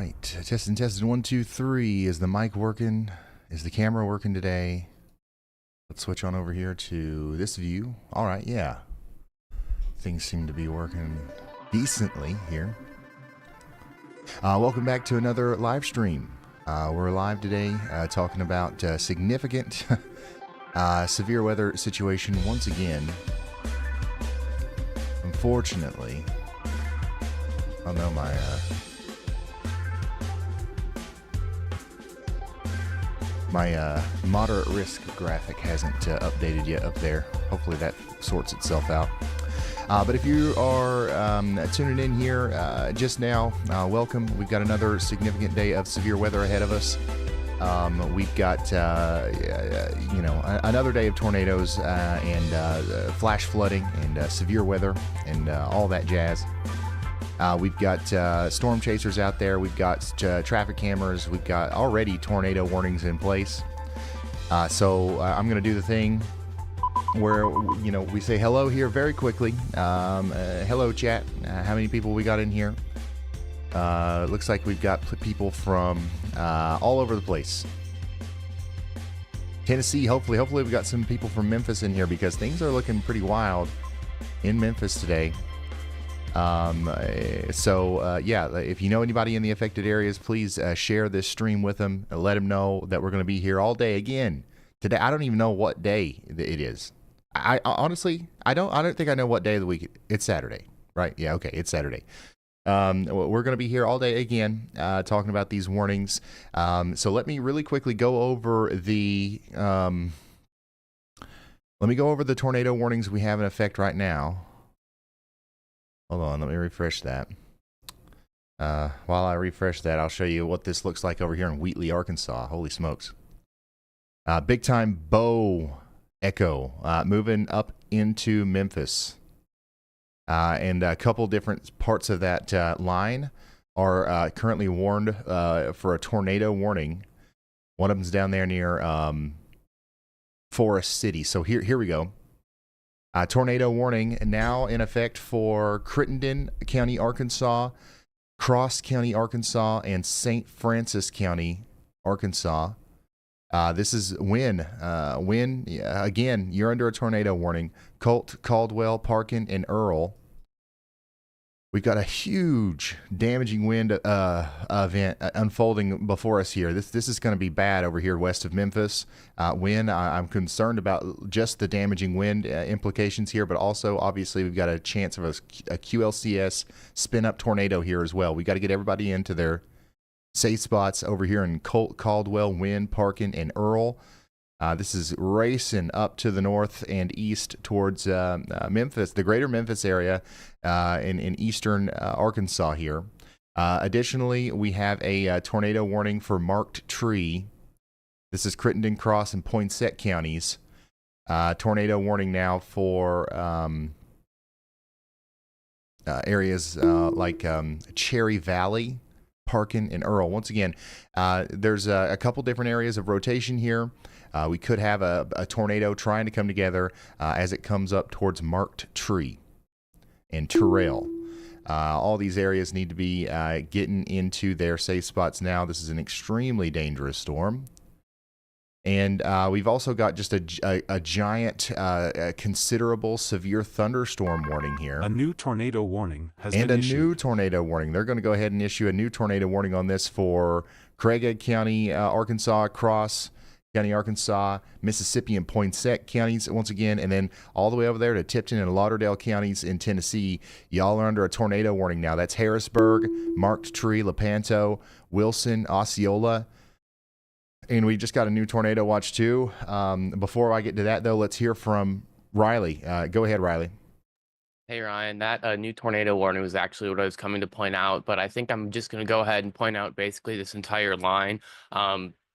right. Testing, 1, 2, 3. Is the mic working? Is the camera working today? Let's switch on over here to this view. All right, yeah. Things seem to be working decently here. Welcome back to another live stream. We're live today talking about significant severe weather situation once again. Unfortunately, oh no, my moderate risk graphic hasn't updated yet up there. Hopefully that sorts itself out. But if you are tuning in here just now, welcome. We've got another significant day of severe weather ahead of us. We've got, another day of tornadoes and flash flooding and severe weather and all that jazz. We've got storm chasers out there. We've got traffic cameras. We've got already tornado warnings in place. So I'm going to do the thing where, we say hello here very quickly. Hello, chat. How many people we got in here? Looks like we've got people from all over the place. Tennessee, hopefully we've got some people from Memphis in here because things are looking pretty wild in Memphis today. If you know anybody in the affected areas, please share this stream with them and let them know that we're going to be here all day again today. I don't even know what day it is. I honestly, I don't think I know what day of the week. It's Saturday, right? Yeah. Okay. It's Saturday. We're going to be here all day again, talking about these warnings. So let me really quickly go over the, tornado warnings we have in effect right now. Hold on, let me refresh that. While I refresh that, I'll show you what this looks like over here in Wheatley, Arkansas. Holy smokes. Big time bow echo moving up into Memphis. And a couple different parts of that line are currently warned for a tornado warning. One of them's down there near Forest City. So here we go. Tornado warning now in effect for Crittenden County, Arkansas, Cross County, Arkansas, and St. Francis County, Arkansas. This is Wynn. Again, you're under a tornado warning. Colt, Caldwell, Parkin, and Earl. We've got a huge damaging wind event unfolding before us here. This is going to be bad over here west of Memphis. I'm concerned about just the damaging wind implications here, but also obviously we've got a chance of a QLCS spin-up tornado here as well. We've got to get everybody into their safe spots over here in Colt, Caldwell, Wynn, Parkin, and Earl. This is racing up to the north and east towards Memphis, the greater Memphis area in eastern Arkansas here. Additionally, we have a tornado warning for Marked Tree. This is Crittenden, Cross, and Poinsett counties. Tornado warning now for areas like Cherry Valley, Parkin, and Earl. Once again, there's a couple different areas of rotation here. We could have a tornado trying to come together as it comes up towards Marked Tree and Terrell. All these areas need to be getting into their safe spots now. This is an extremely dangerous storm. And we've also got just a giant, considerable severe thunderstorm warning here. A new tornado warning has been issued. And a new tornado warning. They're going to go ahead and issue a new tornado warning on this for Craighead County, Arkansas, Cross County, Arkansas, Mississippi, and Poinsett counties once again, and then all the way over there to Tipton and Lauderdale counties in Tennessee. Y'all are under a tornado warning now. That's Harrisburg, Marked Tree, Lepanto, Wilson, Osceola. And we just got a new tornado watch too. Before I get to that though, let's hear from Riley. Go ahead, Riley. Hey Ryan, that new tornado warning was actually what I was coming to point out, but I think I'm just going to go ahead and point out basically this entire line.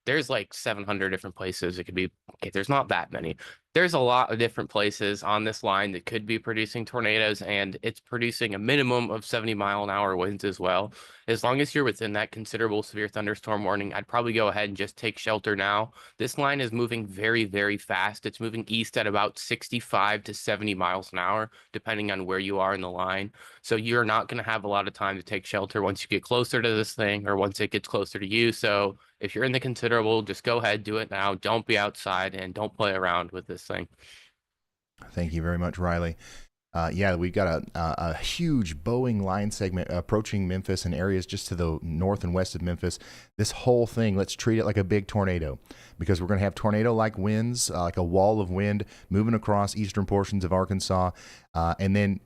There's like 700 different places it could be. Okay, there's not that many. There's a lot of different places on this line that could be producing tornadoes, and it's producing a minimum of 70-mile-an-hour winds as well. As long as you're within that considerable severe thunderstorm warning, I'd probably go ahead and just take shelter now. This line is moving very, very fast. It's moving east at about 65 to 70 miles an hour, depending on where you are in the line. So you're not going to have a lot of time to take shelter once you get closer to this thing or once it gets closer to you. So if you're in the considerable, just go ahead, do it now. Don't be outside and don't play around with this thing. Thank you very much, Riley. Yeah, we've got a huge Boeing line segment approaching Memphis and areas just to the north and west of Memphis. This whole thing, let's treat it like a big tornado, because we're going to have tornado-like winds, like a wall of wind moving across eastern portions of Arkansas, and then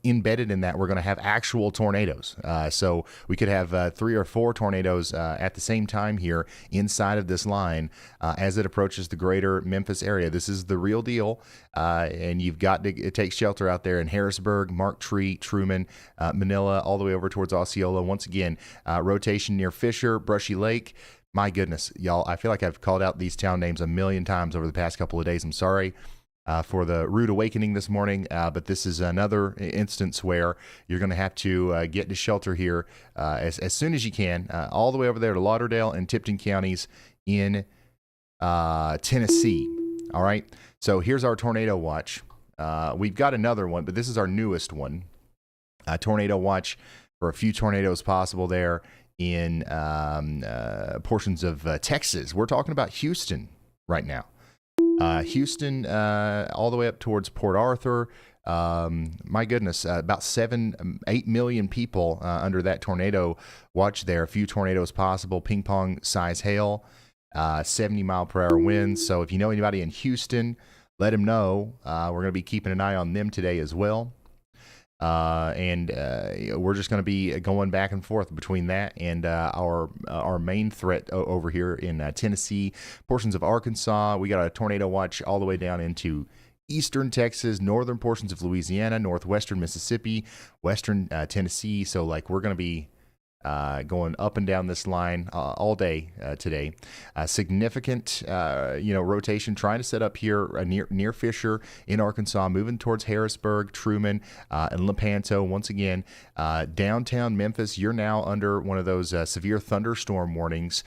embedded in that, we're going to have actual tornadoes. So we could have 3 or 4 tornadoes at the same time here inside of this line as it approaches the greater Memphis area. This is the real deal, and you've got to take shelter out there in Harrisburg, Mark Tree, Truman, Manila, all the way over towards Osceola. Once again, rotation near Fisher, Brushy Lake. My goodness, y'all, I feel like I've called out these town names a million times over the past couple of days. I'm sorry for the rude awakening this morning, but this is another instance where you're going to have to get to shelter here as soon as you can, all the way over there to Lauderdale and Tipton counties in Tennessee. All right, so here's our tornado watch. We've got another one, but this is our newest one. Tornado watch for a few tornadoes possible there in portions of Texas. We're talking about Houston right now. Houston, all the way up towards Port Arthur. My goodness, about 8 million people under that tornado watch there. A few tornadoes possible, ping pong size hail, 70-mile-per-hour winds. So if you know anybody in Houston, let them know. We're going to be keeping an eye on them today as well. And we're just going to be going back and forth between that and our main threat over here in Tennessee, portions of Arkansas. We got a tornado watch all the way down into eastern Texas, northern portions of Louisiana, northwestern Mississippi, western Tennessee. So like we're going to be going up and down this line all day today. Significant, rotation trying to set up here near Fisher in Arkansas, moving towards Harrisburg, Truman, and Lepanto. Once again, downtown Memphis, you're now under one of those severe thunderstorm warnings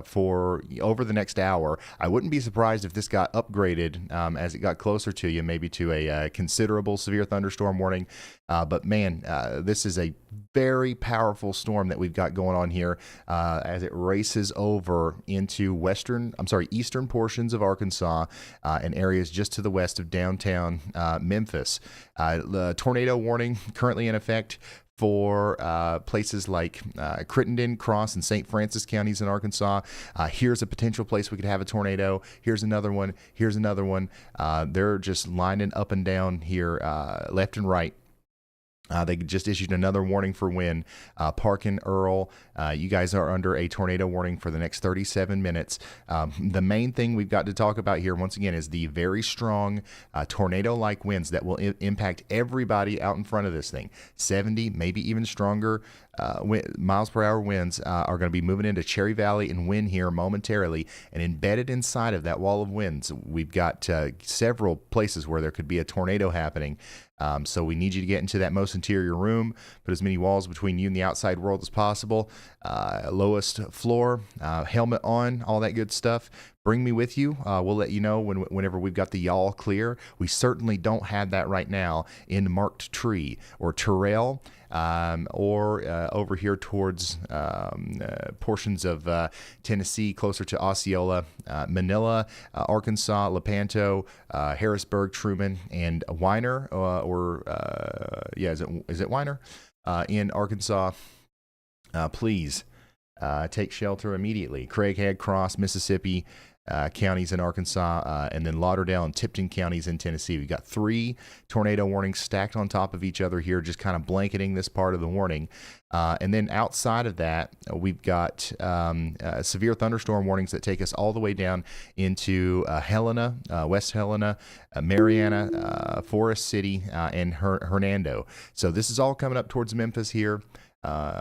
for over the next hour. I wouldn't be surprised if this got upgraded as it got closer to you, maybe to a considerable severe thunderstorm warning. But man, this is a very powerful storm that we've got going on here as it races over into eastern portions of Arkansas and areas just to the west of downtown Memphis. The tornado warning currently in effect for places like Crittenden, Cross, and St. Francis counties in Arkansas. Here's a potential place we could have a tornado. Here's another one. Here's another one. They're just lining up and down here, left and right. They just issued another warning for wind. Park and Earl, you guys are under a tornado warning for the next 37 minutes. The main thing we've got to talk about here, once again, is the very strong tornado-like winds that will impact everybody out in front of this thing. 70, maybe even stronger miles per hour winds are going to be moving into Cherry Valley and Wynn here momentarily. And embedded inside of that wall of winds, we've got several places where there could be a tornado happening. So we need you to get into that most interior room, put as many walls between you and the outside world as possible, lowest floor, helmet on, all that good stuff. Bring me with you. We'll let you know whenever we've got the y'all clear. We certainly don't have that right now in Marked Tree or Terrell or over here towards portions of Tennessee, closer to Osceola, Manila, Arkansas, Lepanto, Harrisburg, Truman, and Weiner, is it Weiner in Arkansas? Please take shelter immediately. Craighead, Cross, Mississippi, counties in Arkansas, and then Lauderdale and Tipton counties in Tennessee. We've got 3 tornado warnings stacked on top of each other here, just kind of blanketing this part of the warning. And then outside of that, we've got severe thunderstorm warnings that take us all the way down into Helena, West Helena, Mariana, Forest City, and Hernando. So this is all coming up towards Memphis here.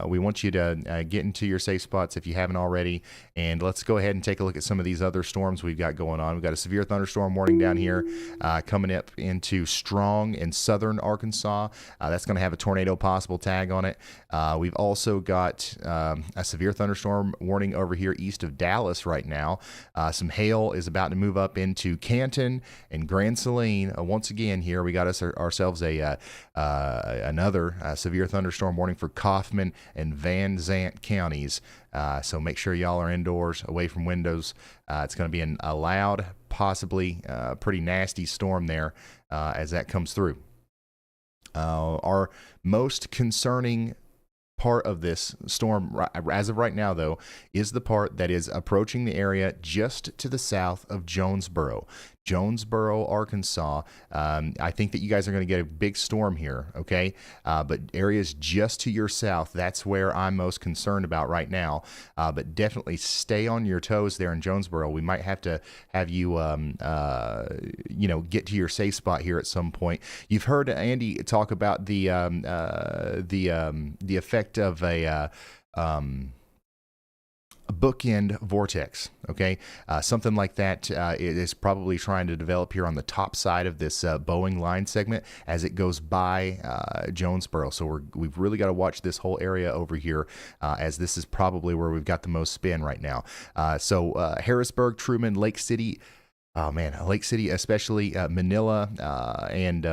We want you to get into your safe spots if you haven't already. And let's go ahead and take a look at some of these other storms we've got going on. We've got a severe thunderstorm warning down here coming up into Strong in southern Arkansas. That's going to have a tornado possible tag on it. We've also got a severe thunderstorm warning over here east of Dallas right now. Some hail is about to move up into Canton and Grand Saline. Once again here, we got ourselves another severe thunderstorm warning for Kaufman and Van Zant counties. So make sure y'all are indoors, away from windows. It's going to be a loud, possibly pretty nasty storm there as that comes through. Our most concerning part of this storm, as of right now, though, is the part that is approaching the area just to the south of Jonesboro, Arkansas. I think that you guys are going to get a big storm here, okay? But areas just to your south, that's where I'm most concerned about right now. But definitely stay on your toes there in Jonesboro. We might have to have you, get to your safe spot here at some point. You've heard Andy talk about the effect of a bookend vortex, okay? Something like that it is probably trying to develop here on the top side of this Boeing line segment as it goes by Jonesboro. So we've really got to watch this whole area over here as this is probably where we've got the most spin right now. So Harrisburg, Truman, Lake City, Lake City, especially Manila and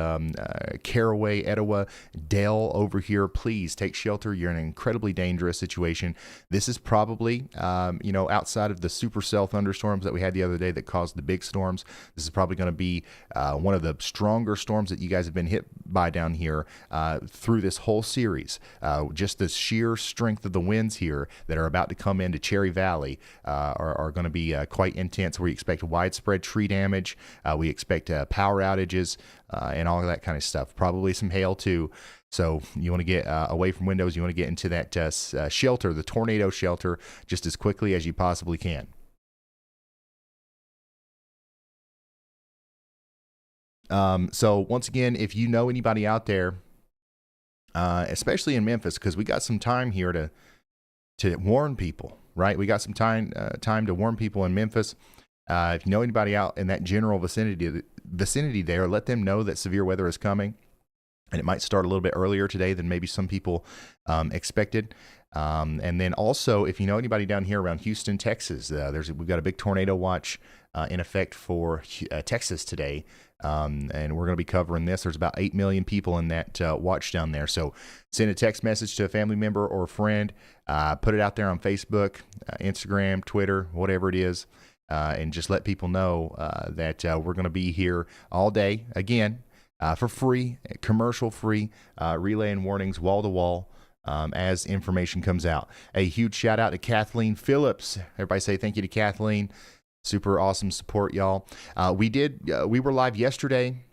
Caraway, Etowah, Dell over here, please take shelter. You're in an incredibly dangerous situation. This is probably, outside of the supercell thunderstorms that we had the other day that caused the big storms, this is probably going to be one of the stronger storms that you guys have been hit by down here through this whole series. Just the sheer strength of the winds here that are about to come into Cherry Valley are going to be quite intense. We expect widespread tree damage. We expect power outages and all of that kind of stuff. Probably some hail too. So you want to get away from windows. You want to get into that shelter, the tornado shelter, just as quickly as you possibly can. So once again, if you know anybody out there, especially in Memphis, because we got some time here to warn people, right? We got some time to warn people in Memphis. If you know anybody out in that general vicinity there, let them know that severe weather is coming, and it might start a little bit earlier today than maybe some people expected. And then also, if you know anybody down here around Houston, Texas, we've got a big tornado watch in effect for Texas today, and we're going to be covering this. There's about 8 million people in that watch down there. So send a text message to a family member or a friend, put it out there on Facebook, Instagram, Twitter, whatever it is. And just let people know that we're going to be here all day, again, for free, commercial-free, relaying warnings wall-to-wall as information comes out. A huge shout-out to Kathleen Phillips. Everybody say thank you to Kathleen. Super awesome support, y'all. We were live yesterday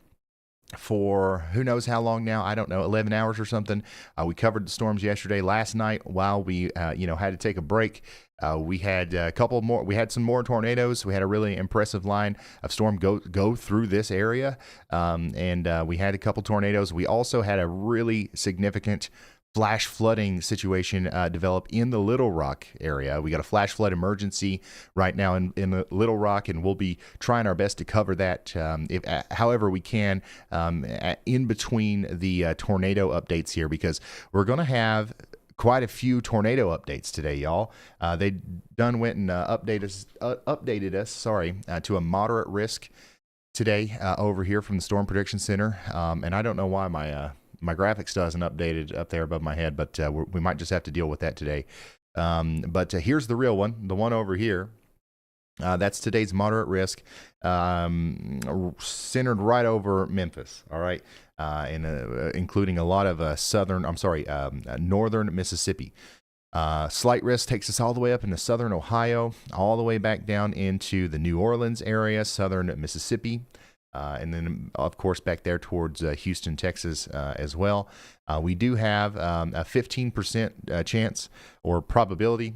for who knows how long now. I don't know, 11 hours or something. We covered the storms yesterday. Last night, while we had to take a break, we had a couple more. We had some more tornadoes. We had a really impressive line of storm go through this area, and we had a couple tornadoes. We also had a really significant flash flooding situation develop in the Little Rock area. We got a flash flood emergency right now in the Little Rock, and we'll be trying our best to cover that however we can in between the tornado updates here, because we're going to have quite a few tornado updates today, y'all. They went and updated us to a moderate risk today over here from the Storm Prediction Center, and I don't know why my graphics doesn't updated up there above my head, but we might just have to deal with that today. But here's the real one, the one over here. That's today's moderate risk, centered right over Memphis, all right, and including a lot of northern Mississippi. Slight risk takes us all the way up into southern Ohio, all the way back down into the New Orleans area, southern Mississippi, and then, of course, back there towards Houston, Texas as well. We do have a 15% chance or probability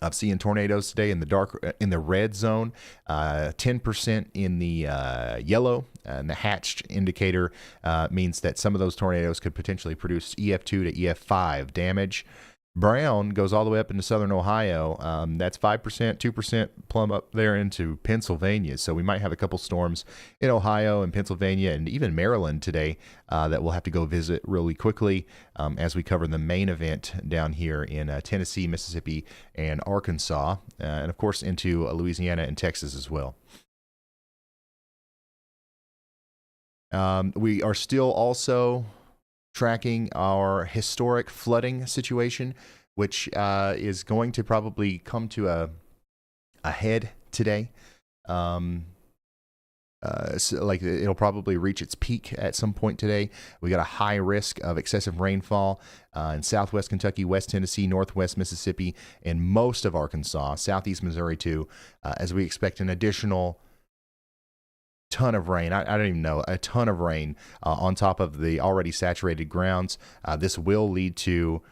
I'm seeing tornadoes today in the red zone, 10% in the yellow, and the hatched indicator means that some of those tornadoes could potentially produce EF2 to EF5 damage. Brown goes all the way up into southern Ohio. That's 5%, 2% plumb up there into Pennsylvania. So we might have a couple storms in Ohio and Pennsylvania and even Maryland today that we'll have to go visit really quickly as we cover the main event down here in Tennessee, Mississippi, and Arkansas, and of course into Louisiana and Texas as well. We are still also tracking our historic flooding situation, which is going to probably come to a head today. So it'll probably reach its peak at some point today. We got a high risk of excessive rainfall in southwest Kentucky, west Tennessee, northwest Mississippi, and most of Arkansas, southeast Missouri too, as we expect an additional ton of rain. I don't even know, a ton of rain on top of the already saturated grounds. This will lead to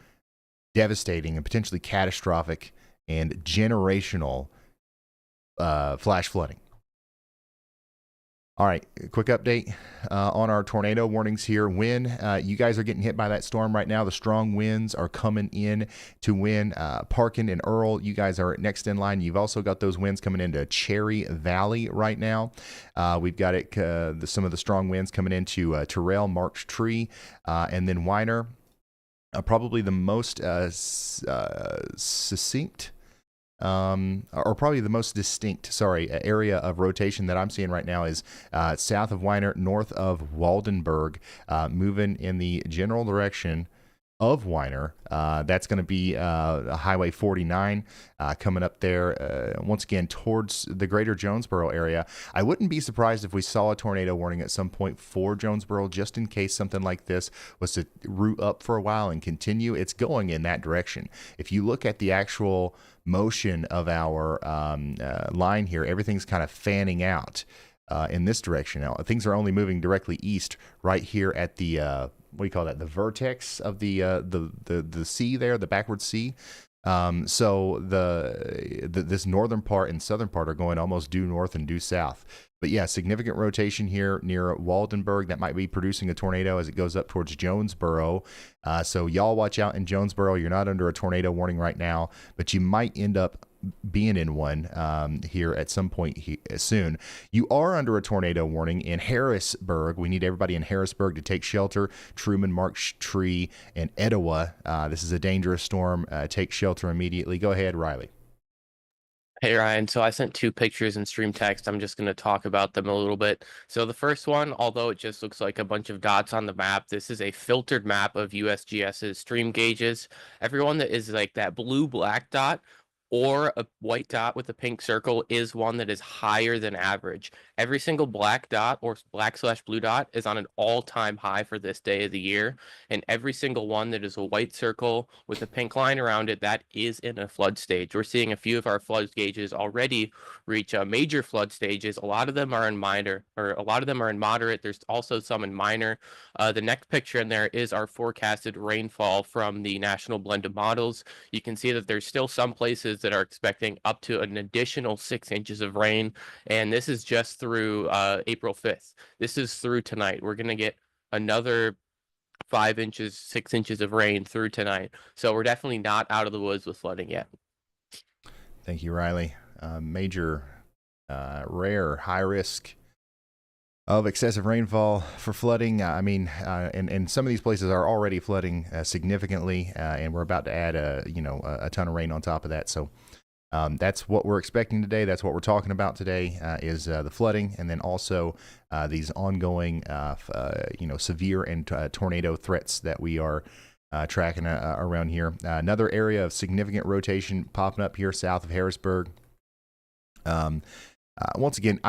devastating and potentially catastrophic and generational flash flooding. All right, quick update on our tornado warnings here. When you guys are getting hit by that storm right now, the strong winds are coming in to win Parkin and Earl. You guys are next in line. You've also got those winds coming into Cherry Valley right now. We've got some of the strong winds coming into Terrell, Marks Tree, and then Weiner. Probably the most succinct or probably the most distinct, area of rotation that I'm seeing right now is south of Weiner, north of Waldenburg, moving in the general direction of Weiner. That's going to be Highway 49 coming up there, once again, towards the greater Jonesboro area. I wouldn't be surprised if we saw a tornado warning at some point for Jonesboro, just in case something like this was to root up for a while and continue. It's going in that direction. If you look at the actual motion of our line here, everything's kind of fanning out in this direction. Now, things are only moving directly east right here at the what do you call that? The vertex of the sea there, the backward sea. So this northern part and southern part are going almost due north and due south. But yeah, significant rotation here near Waldenburg that might be producing a tornado as it goes up towards Jonesboro. So y'all watch out in Jonesboro. You're not under a tornado warning right now, but you might end up being in one here at some point soon. You are under a tornado warning in Harrisburg. We need everybody in Harrisburg to take shelter. Truman, Marks Tree, and Etowah. This is a dangerous storm. Take shelter immediately. Go ahead, Riley. Hey Ryan, so I sent 2 pictures in stream text. I'm just going to talk about them a little bit. So the first one, although it just looks like a bunch of dots on the map, this is a filtered map of USGS's stream gauges. Everyone that is like that blue-black dot or a white dot with a pink circle is one that is higher than average. Every single black dot or black/blue dot is on an all-time high for this day of the year. And every single one that is a white circle with a pink line around it, that is in a flood stage. We're seeing a few of our flood gauges already reach major flood stages. A lot of them are in minor, or a lot of them are in moderate. There's also some in minor. The next picture in there is our forecasted rainfall from the National Blend of Models. You can see that there's still some places that are expecting up to an additional 6 inches of rain, and this is just through April 5th. This is through tonight. We're going to get another 5 inches, 6 inches of rain through tonight. So we're definitely not out of the woods with flooding yet. Thank you, Riley. Major, rare, high risk of excessive rainfall for flooding. And some of these places are already flooding significantly, and we're about to add a ton of rain on top of that. So that's what we're expecting today. That's what we're talking about today is the flooding, and then also these ongoing severe and tornado threats that we are tracking around here. Another area of significant rotation popping up here south of Harrisburg. Once again,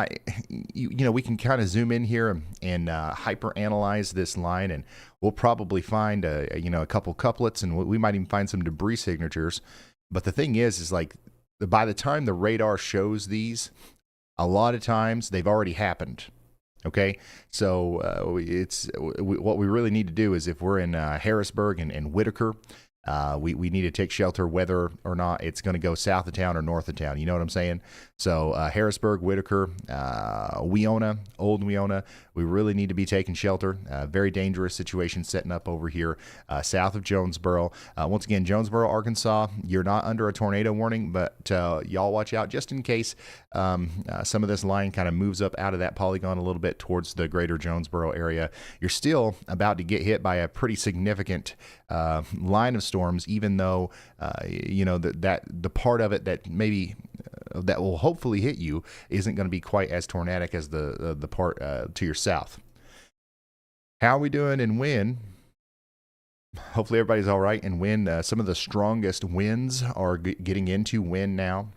we can kind of zoom in here and hyper analyze this line, and we'll probably find a couple couplets, and we might even find some debris signatures. But the thing is like by the time the radar shows these, a lot of times they've already happened. Okay, so what we really need to do is if we're in Harrisburg and Whitaker, we need to take shelter whether or not it's going to go south of town or north of town. You know what I'm saying? So Harrisburg, Whitaker, Weona, Old Weona, we really need to be taking shelter. Very dangerous situation setting up over here south of Jonesboro. Once again, Jonesboro, Arkansas, you're not under a tornado warning, but y'all watch out just in case some of this line kind of moves up out of that polygon a little bit towards the greater Jonesboro area. You're still about to get hit by a pretty significant line of storms, even though that the part of it that maybe that will hopefully hit you isn't going to be quite as tornadic as the part to your south. How are we doing in wind? Hopefully everybody's all right in wind. Some of the strongest winds are getting into wind now.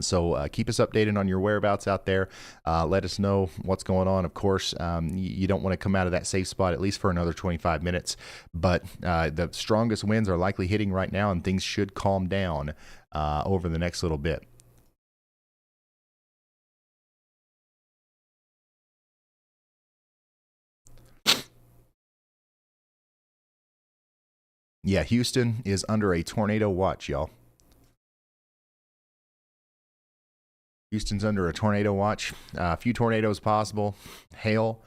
So keep us updated on your whereabouts out there. Let us know what's going on. Of course, you don't want to come out of that safe spot at least for another 25 minutes. But the strongest winds are likely hitting right now, and things should calm down over the next little bit. Yeah, Houston is under a tornado watch, y'all. Houston's under a tornado watch. A few tornadoes possible, hail,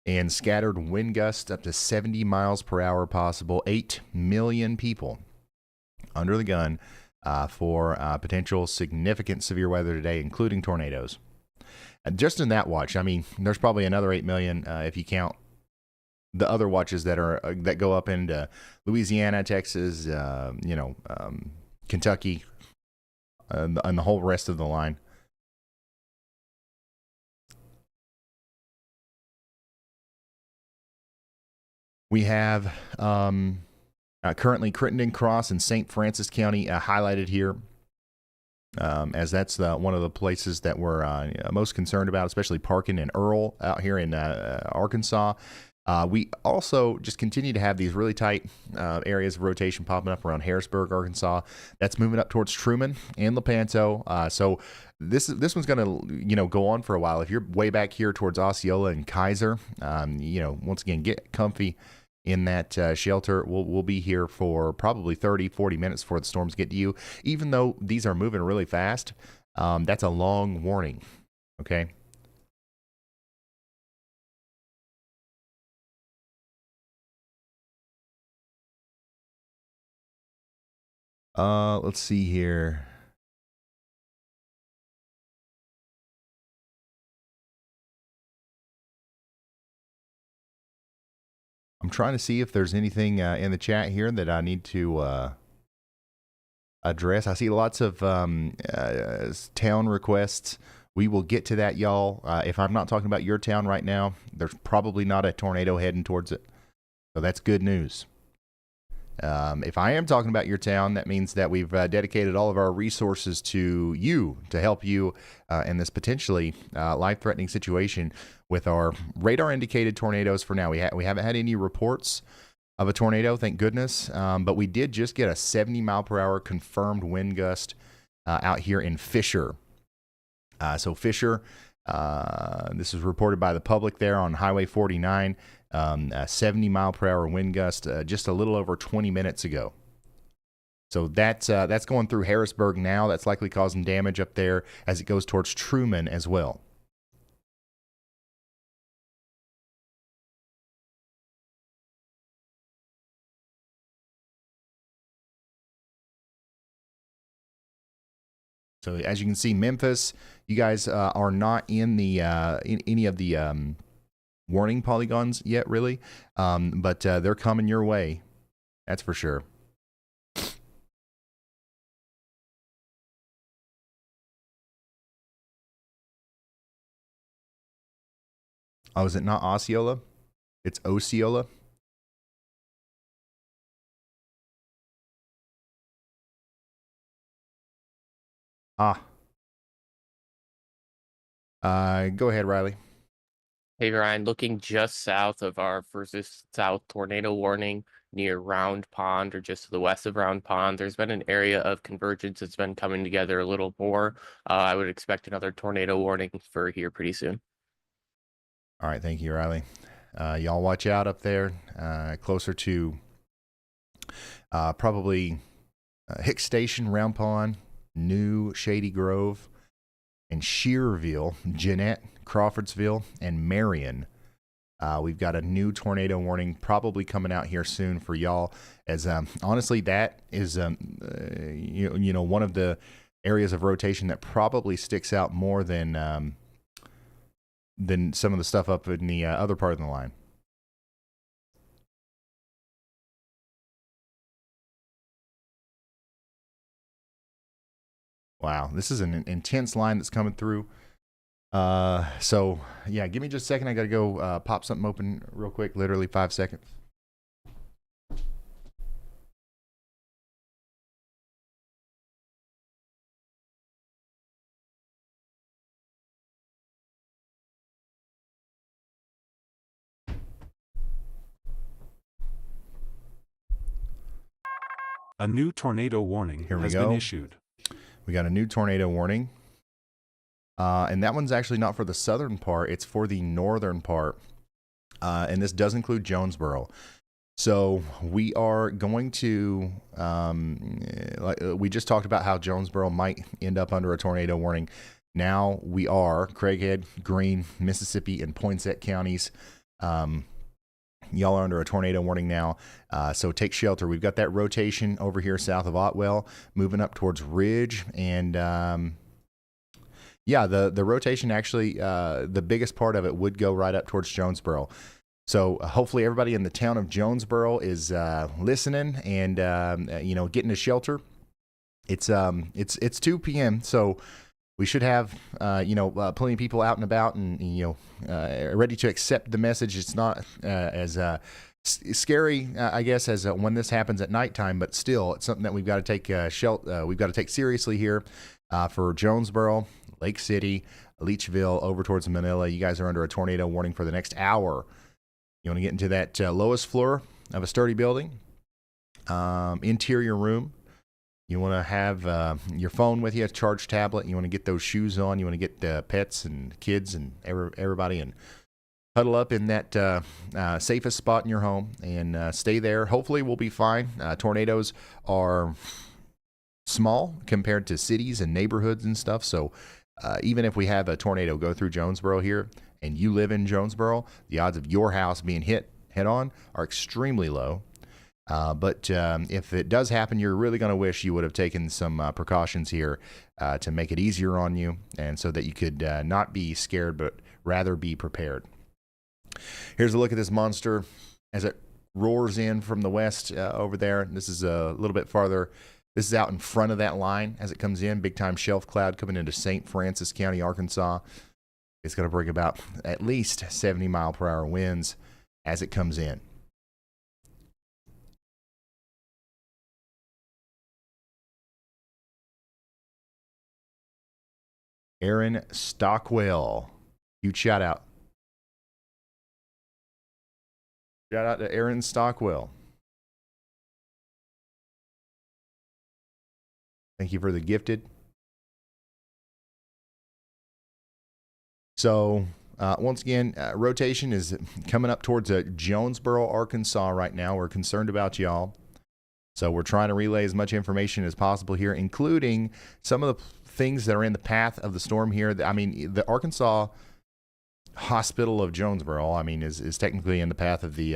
and scattered wind gusts up to 70 miles per hour possible. 8 million people under the gun for potential significant severe weather today, including tornadoes. Just in that watch, I mean, there's probably another 8 million if you count the other watches that go up into Louisiana, Texas, Kentucky, and the whole rest of the line. We have currently Crittenden, Cross, and St. Francis County highlighted here, as that's one of the places that we're most concerned about, especially Parkin and Earl out here in Arkansas. We also just continue to have these really tight areas of rotation popping up around Harrisburg, Arkansas. That's moving up towards Truman and Lepanto. So this one's going to go on for a while. If you're way back here towards Osceola and Kaiser, once again, get comfy in that shelter. We'll be here for probably 30, 40 minutes before the storms get to you. Even though these are moving really fast, that's a long warning. Okay. Let's see here. I'm trying to see if there's anything in the chat here that I need to address. I see lots of town requests. We will get to that, y'all. If I'm not talking about your town right now, there's probably not a tornado heading towards it. So that's good news. If I am talking about your town, that means that we've dedicated all of our resources to you to help you in this potentially life-threatening situation with our radar-indicated tornadoes for now. We haven't had any reports of a tornado, thank goodness, but we did just get a 70-mile-per-hour confirmed wind gust out here in Fisher. So Fisher, this is reported by the public there on Highway 49. A 70-mile-per-hour wind gust just a little over 20 minutes ago. So that's going through Harrisburg now. That's likely causing damage up there as it goes towards Truman as well. So as you can see, Memphis, you guys are not in the in any of the warning polygons yet, really, but they're coming your way. That's for sure. Oh, is it not Osceola? It's Osceola. Go ahead, Riley. Hey, Ryan, looking just south of our furthest south tornado warning near Round Pond or just to the west of Round Pond, there's been an area of convergence that's been coming together a little more. I would expect another tornado warning for here pretty soon. All right, thank you, Riley. Y'all watch out up there, closer to Probably Hicks Station, Round Pond, New Shady Grove, and Shearville, Jeanette, Crawfordsville, and Marion. We've got a new tornado warning probably coming out here soon for y'all. As honestly, that is one of the areas of rotation that probably sticks out more than some of the stuff up in the other part of the line. Wow, this is an intense line that's coming through. So yeah, give me just a second. I got to go pop something open real quick, literally 5 seconds. A new tornado warning has been issued. We got a new tornado warning. And that one's actually not for the southern part. It's for the northern part. And this does include Jonesboro. So we are going to, we just talked about how Jonesboro might end up under a tornado warning. Now we are Craighead, Greene, Mississippi, and Poinsett counties. Y'all are under a tornado warning now, so take shelter. We've got that rotation over here south of Otwell, moving up towards Ridge, and the rotation actually, the biggest part of it would go right up towards Jonesboro. So hopefully everybody in the town of Jonesboro is listening and getting to shelter. It's 2 p.m. so we should have plenty of people out and about and ready to accept the message. It's not as scary, I guess, as when this happens at nighttime, but still, it's something that we've got to take we've got to take seriously here for Jonesboro, Lake City, Leachville, over towards Manila. You guys are under a tornado warning for the next hour. You want to get into that lowest floor of a sturdy building, interior room. You want to have your phone with you, a charge tablet. You want to get those shoes on. You want to get pets and kids and everybody and huddle up in that safest spot in your home and stay there. Hopefully we'll be fine. Tornadoes are small compared to cities and neighborhoods and stuff. So even if we have a tornado go through Jonesboro here and you live in Jonesboro, the odds of your house being hit head on are extremely low. But if it does happen, you're really going to wish you would have taken some precautions here to make it easier on you and so that you could not be scared, but rather be prepared. Here's a look at this monster as it roars in from the west over there. This is a little bit farther. This is out in front of that line as it comes in. Big time shelf cloud coming into St. Francis County, Arkansas. It's going to bring about at least 70 mile per hour winds as it comes in. Aaron Stockwell. Huge shout out. Shout out to Aaron Stockwell. Thank you for the gifted. So, once again, rotation is coming up towards Jonesboro, Arkansas right now. We're concerned about y'all. So we're trying to relay as much information as possible here, including some of the things that are in the path of the storm here. I mean, the Arkansas Hospital of Jonesboro, I mean, is technically in the path of the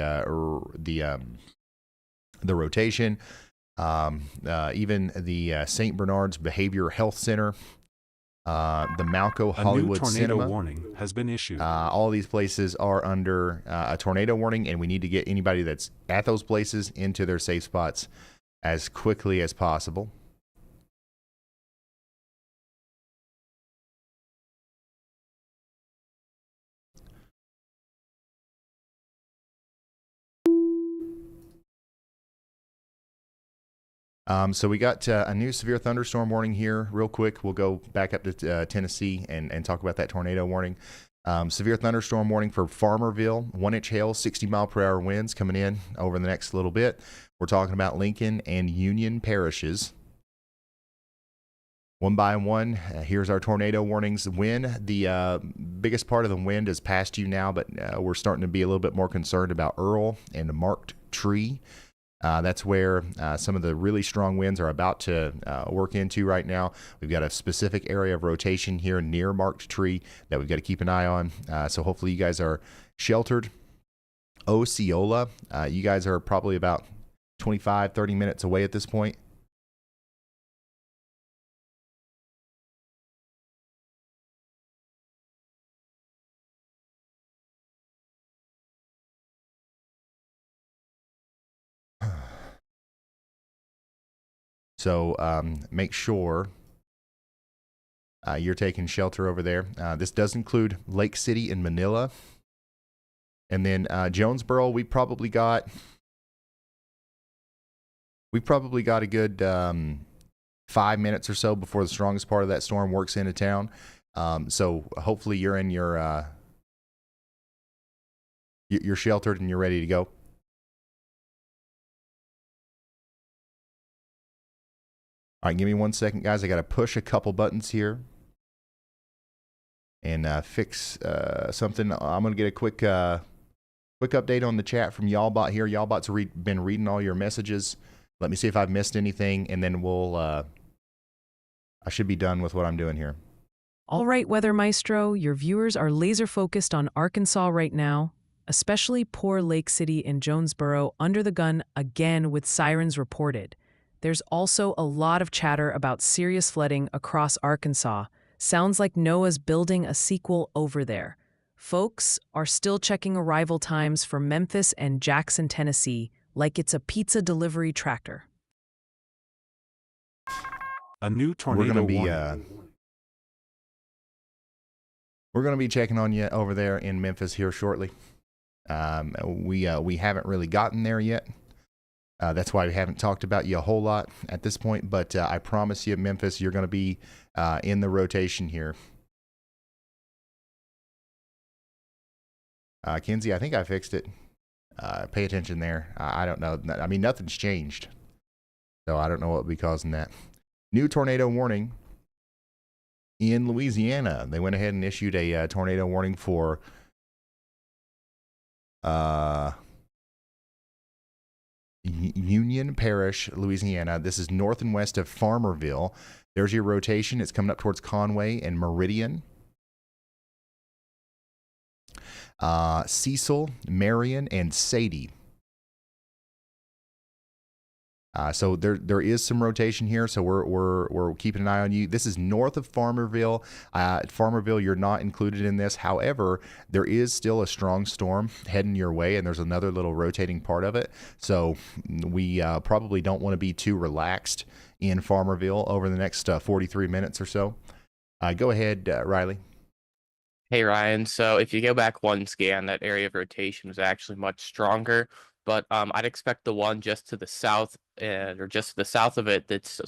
rotation. Even the St. Bernard's Behavioral Health Center, the Malco Hollywood a new tornado Cinema warning has been issued. All of these places are under a tornado warning, and we need to get anybody that's at those places into their safe spots as quickly as possible. So we got a new severe thunderstorm warning here real quick. We'll go back up to Tennessee and talk about that tornado warning. Severe thunderstorm warning for Farmerville, 1-inch hail, 60 mile per hour winds coming in over the next little bit. We're talking about Lincoln and Union parishes. One by one, here's our tornado warnings. Wind, the biggest part of the wind is past you now, but we're starting to be a little bit more concerned about Earl and the marked tree. That's where some of the really strong winds are about to work into right now. We've got a specific area of rotation here near Marked Tree that we've got to keep an eye on. So hopefully you guys are sheltered. Osceola, you guys are probably about 25, 30 minutes away at this point. So make sure you're taking shelter over there. This does include Lake City and Manila. And then Jonesboro, we probably got a good 5 minutes or so before the strongest part of that storm works into town. So hopefully you're in you're sheltered and you're ready to go. All right, give me 1 second, guys. I got to push a couple buttons here and fix something. I'm going to get a quick update on the chat from Y'allbot here. Y'allbot's been reading all your messages. Let me see if I've missed anything, and then I should be done with what I'm doing here. All right, Weather Maestro, your viewers are laser focused on Arkansas right now, especially poor Lake City and Jonesboro under the gun again with sirens reported. There's also a lot of chatter about serious flooding across Arkansas. Sounds like NOAA's building a sequel over there. Folks are still checking arrival times for Memphis and Jackson, Tennessee, like it's a pizza delivery tractor. A new tornado warning. We're going to be checking on you over there in Memphis here shortly. We haven't really gotten there yet. That's why we haven't talked about you a whole lot at this point. But I promise you, Memphis, you're going to be in the rotation here. Kinsey, I think I fixed it. Pay attention there. I don't know. I mean, nothing's changed. So I don't know what would be causing that. New tornado warning in Louisiana. They went ahead and issued a tornado warning for Union Parish, Louisiana. This is north and west of Farmerville. There's your rotation. It's coming up towards Conway and Meridian. Cecil, Marion, and Sadie. So there is some rotation here, so we're keeping an eye on you. This is north of Farmerville. Farmerville, you're not included in this. However, there is still a strong storm heading your way, and there's another little rotating part of it. So we probably don't want to be too relaxed in Farmerville over the next 43 minutes or so. Go ahead, Riley. Hey, Ryan. So if you go back one scan, that area of rotation was actually much stronger. But I'd expect the one just to the south or just to the south of it that's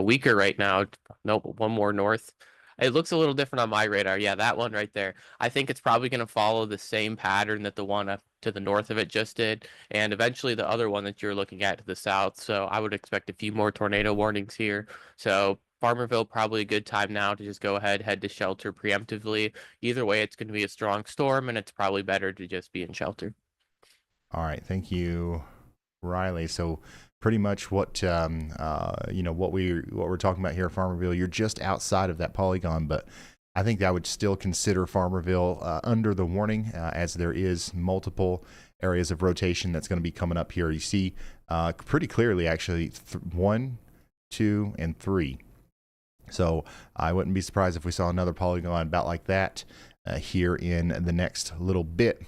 weaker right now. Nope, one more north. It looks a little different on my radar. Yeah, that one right there. I think it's probably going to follow the same pattern that the one up to the north of it just did, and eventually the other one that you're looking at to the south. So I would expect a few more tornado warnings here. So Farmerville, probably a good time now to just go ahead, head to shelter preemptively. Either way, it's going to be a strong storm, and it's probably better to just be in shelter. All right, thank you, Riley. So pretty much what what we're talking about here at Farmerville, you're just outside of that polygon, but I think I would still consider Farmerville under the warning as there is multiple areas of rotation that's going to be coming up here. You see pretty clearly actually 1, 2, and 3. So I wouldn't be surprised if we saw another polygon about like that here in the next little bit.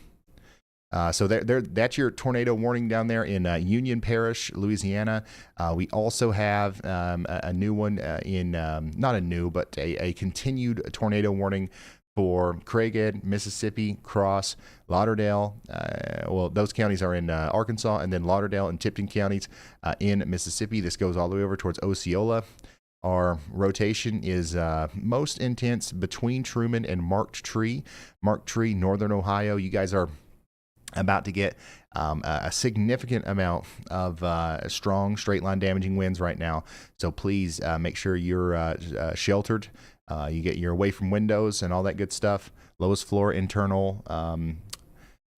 So that's your tornado warning down there in Union Parish, Louisiana. We also have a new one not a new, but a continued tornado warning for Craighead, Mississippi, Cross, Lauderdale. Those counties are in Arkansas, and then Lauderdale and Tipton counties in Mississippi. This goes all the way over towards Osceola. Our rotation is most intense between Truman and Marked Tree. Marked Tree, Northern Ohio. You guys are about to get a significant amount of strong straight line damaging winds right now. So please make sure you're sheltered. You're away from windows and all that good stuff. Lowest floor internal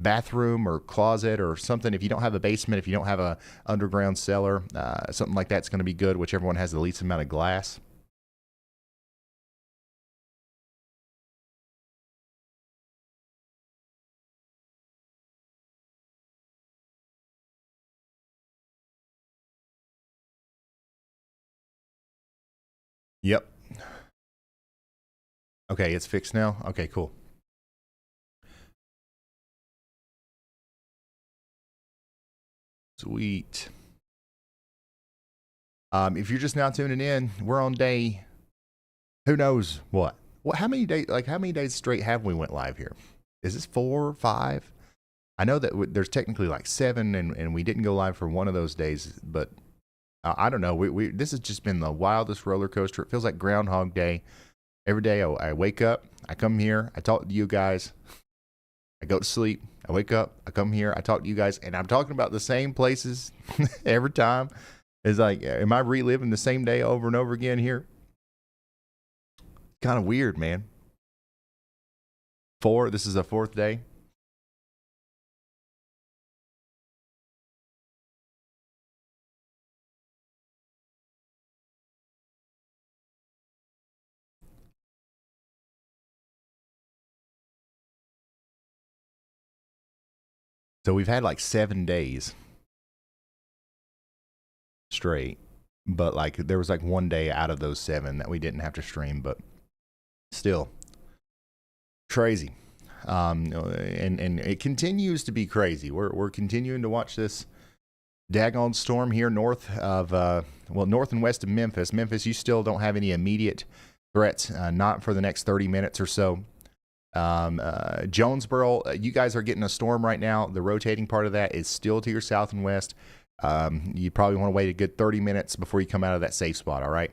bathroom or closet or something. If you don't have a basement, if you don't have a underground cellar, something like that's going to be good, whichever one has the least amount of glass. Yep. Okay, it's fixed now. Okay, cool. Sweet. If you're just now tuning in, we're on day, who knows what? How many days? Like, how many days straight have we went live here? Is this 4 or 5? I know that there's technically like 7, and we didn't go live for one of those days, but I don't know. This has just been the wildest roller coaster. It feels like Groundhog Day. Every day I wake up, I come here, I talk to you guys, I go to sleep, I wake up, I come here, I talk to you guys, and I'm talking about the same places every time. It's like, am I reliving the same day over and over again here? Kind of weird, man. This is the 4th day. So we've had like 7 days straight, but like there was like 1 day out of those 7 that we didn't have to stream, but still crazy. And it continues to be crazy. We're continuing to watch this daggone storm here north and west of Memphis. Memphis, you still don't have any immediate threats, not for the next 30 minutes or so. Jonesboro, you guys are getting a storm right now. The rotating part of that is still to your south and west. You probably want to wait a good 30 minutes before you come out of that safe spot, all right?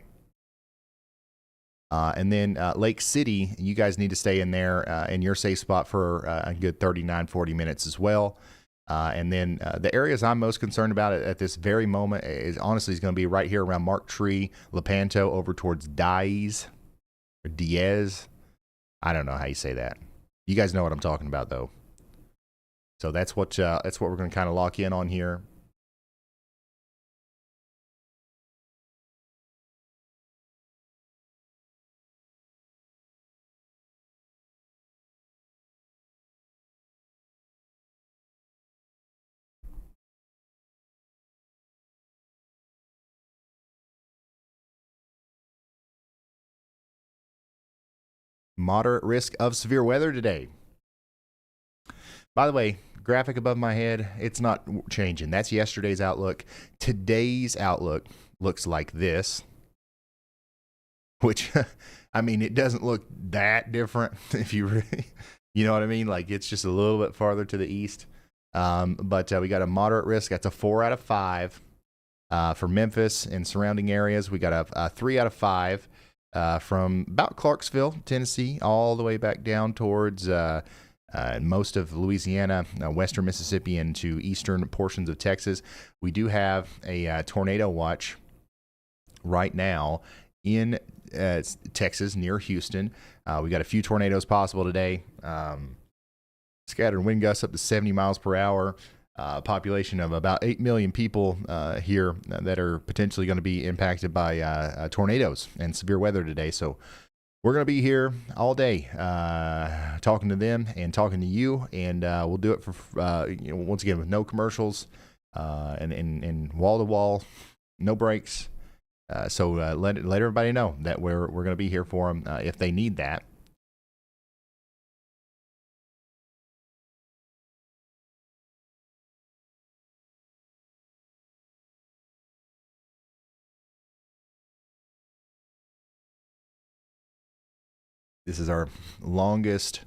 And then Lake City, you guys need to stay in there in your safe spot for a good 39, 40 minutes as well. And then the areas I'm most concerned about at this very moment is honestly going to be right here around Mark Tree, Lepanto, over towards Diez. I don't know how you say that. You guys know what I'm talking about, though. So that's what we're going to kind of lock in on here. Moderate risk of severe weather today. By the way, graphic above my head, it's not changing. That's yesterday's outlook. Today's outlook looks like this, which, I mean, it doesn't look that different if you really, you know what I mean? Like, it's just a little bit farther to the east. But we got a moderate risk. That's a 4 out of 5 for Memphis and surrounding areas. We got a 3 out of 5. From about Clarksville, Tennessee, all the way back down towards most of Louisiana, western Mississippi, and to eastern portions of Texas. We do have a tornado watch right now in Texas near Houston. We got a few tornadoes possible today. Scattered wind gusts up to 70 miles per hour. Population of about 8 million people here that are potentially going to be impacted by tornadoes and severe weather today. So we're going to be here all day talking to them and talking to you, and we'll do it for once again with no commercials and wall-to-wall, no breaks. So let everybody know that we're going to be here for them if they need that. This is our longest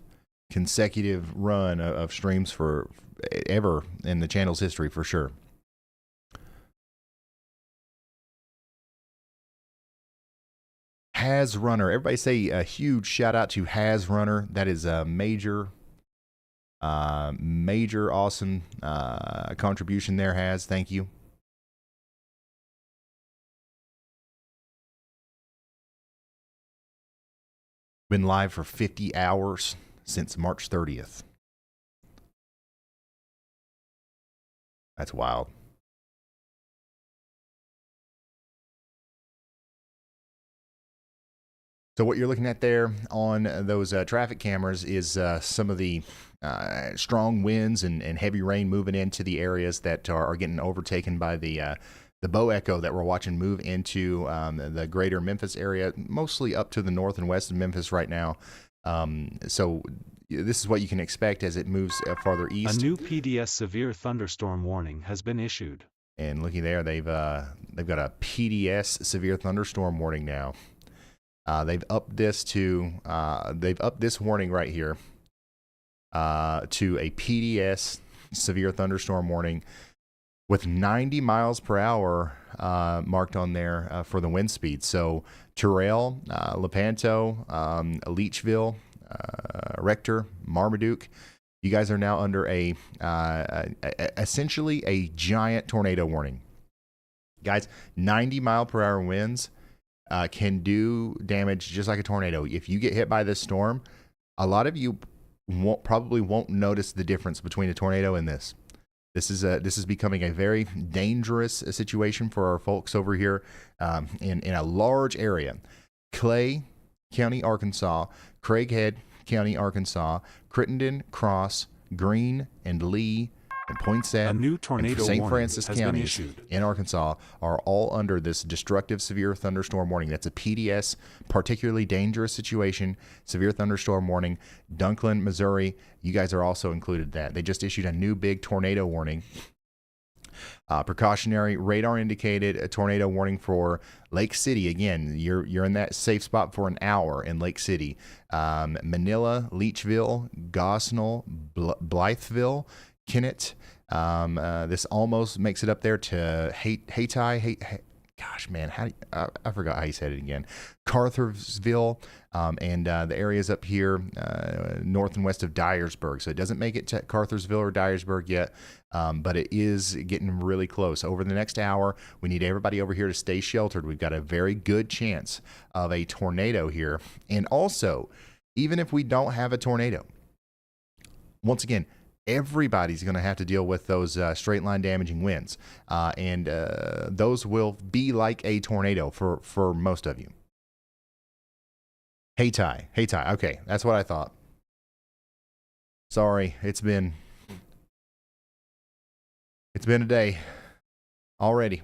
consecutive run of streams for ever in the channel's history, for sure. Has Runner. Everybody say a huge shout out to Has Runner. That is a major awesome contribution there, Has. Thank you. Been live for 50 hours since March 30th. That's wild. So what you're looking at there on those traffic cameras is some of the strong winds and heavy rain moving into the areas that are getting overtaken by the bow echo that we're watching move into the greater Memphis area, mostly up to the north and west of Memphis right now. So this is what you can expect as it moves farther east. A new PDS severe thunderstorm warning has been issued. And looky there, they've got a PDS severe thunderstorm warning now. They've upped this warning right here to a PDS severe thunderstorm warning with 90 miles per hour marked on there for the wind speed. So Terrell, Lepanto, Leechville, Rector, Marmaduke, you guys are now under essentially a giant tornado warning. Guys, 90 mile per hour winds can do damage just like a tornado. If you get hit by this storm, a lot of you probably won't notice the difference between a tornado and this. This is becoming a very dangerous situation for our folks over here in a large area. Clay County, Arkansas, Craighead County, Arkansas, Crittenden, Cross, Greene, and Lee, and Poinsett, a new tornado St. warning Francis has been counties issued in Arkansas are all under this destructive severe thunderstorm warning. That's a PDS, particularly dangerous situation, severe thunderstorm warning. Dunklin, Missouri, you guys are also included in that. They just issued a new big tornado warning. Precautionary radar indicated a tornado warning for Lake City. Again, you're in that safe spot for an hour in Lake City. Manila, Leechville, Gosnell, Blytheville, Kennett. This almost makes it up there to Hayti. Gosh, man, I forgot how you said it again. Cartersville, and the areas up here north and west of Dyersburg. So it doesn't make it to Cartersville or Dyersburg yet, but it is getting really close. Over the next hour, we need everybody over here to stay sheltered. We've got a very good chance of a tornado here. And also, even if we don't have a tornado, once again, everybody's going to have to deal with those straight line damaging winds. And those will be like a tornado for most of you. Hayti. Okay, that's what I thought. Sorry, it's been a day already.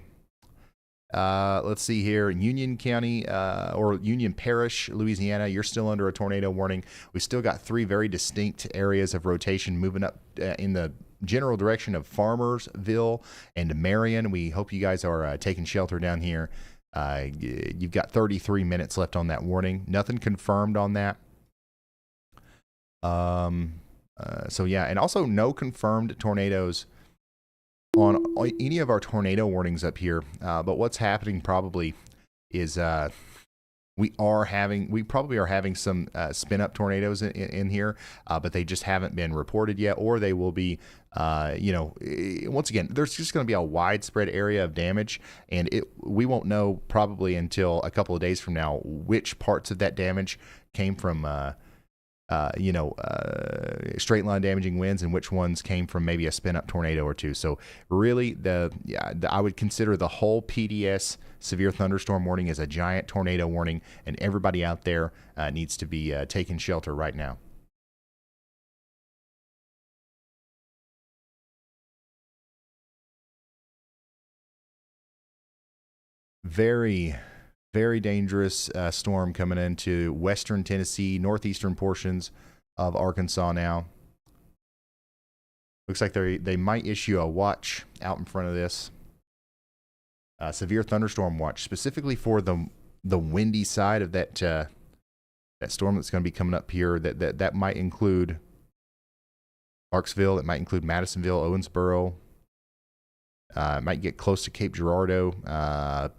Let's see here. Union County or Union Parish, Louisiana, you're still under a tornado warning. We still got 3 very distinct areas of rotation moving up in the general direction of Farmersville and Marion. We hope you guys are taking shelter down here. You've got 33 minutes left on that warning. Nothing confirmed on that. So yeah, and also no confirmed tornadoes on any of our tornado warnings up here. But what's happening probably is we probably are having some spin up tornadoes in here, but they just haven't been reported yet, or they will be. Once again, there's just going to be a widespread area of damage, and we won't know probably until a couple of days from now which parts of that damage came from straight line damaging winds and which ones came from maybe a spin up tornado or two. So really I would consider the whole PDS severe thunderstorm warning as a giant tornado warning, and everybody out there needs to be taking shelter right now. Very, very dangerous storm coming into western Tennessee, northeastern portions of Arkansas now. Looks like they might issue a watch out in front of this. Severe thunderstorm watch, specifically for the windy side of that storm that's going to be coming up here. That might include Clarksville. It might include Madisonville, Owensboro. It might get close to Cape Girardeau,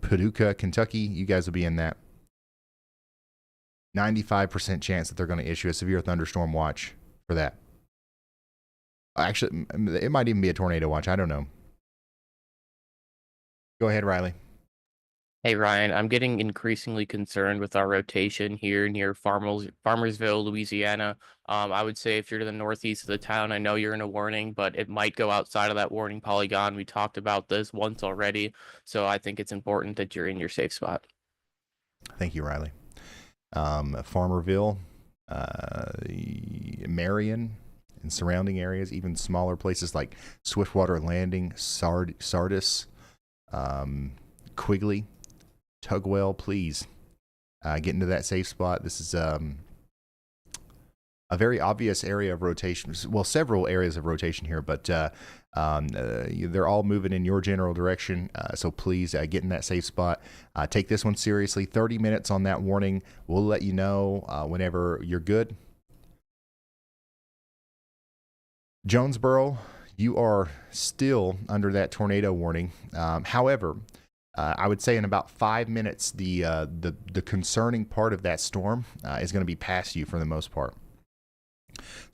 Paducah, Kentucky. You guys will be in that. 95% chance that they're going to issue a severe thunderstorm watch for that. Actually, it might even be a tornado watch. I don't know. Go ahead, Riley. Hey Ryan, I'm getting increasingly concerned with our rotation here near Farmersville, Louisiana. I would say if you're to the northeast of the town, I know you're in a warning, but it might go outside of that warning polygon. We talked about this once already, so I think it's important that you're in your safe spot. Thank you, Riley. Farmerville, Marion, and surrounding areas, even smaller places like Swiftwater Landing, Sardis, Quigley, Tugwell, please get into that safe spot. This is a very obvious area of rotation. Well, several areas of rotation here, but they're all moving in your general direction. So please get in that safe spot. Take this one seriously. 30 minutes on that warning. We'll let you know whenever you're good. Jonesboro, you are still under that tornado warning. However, I would say in about 5 minutes, the concerning part of that storm is going to be past you for the most part.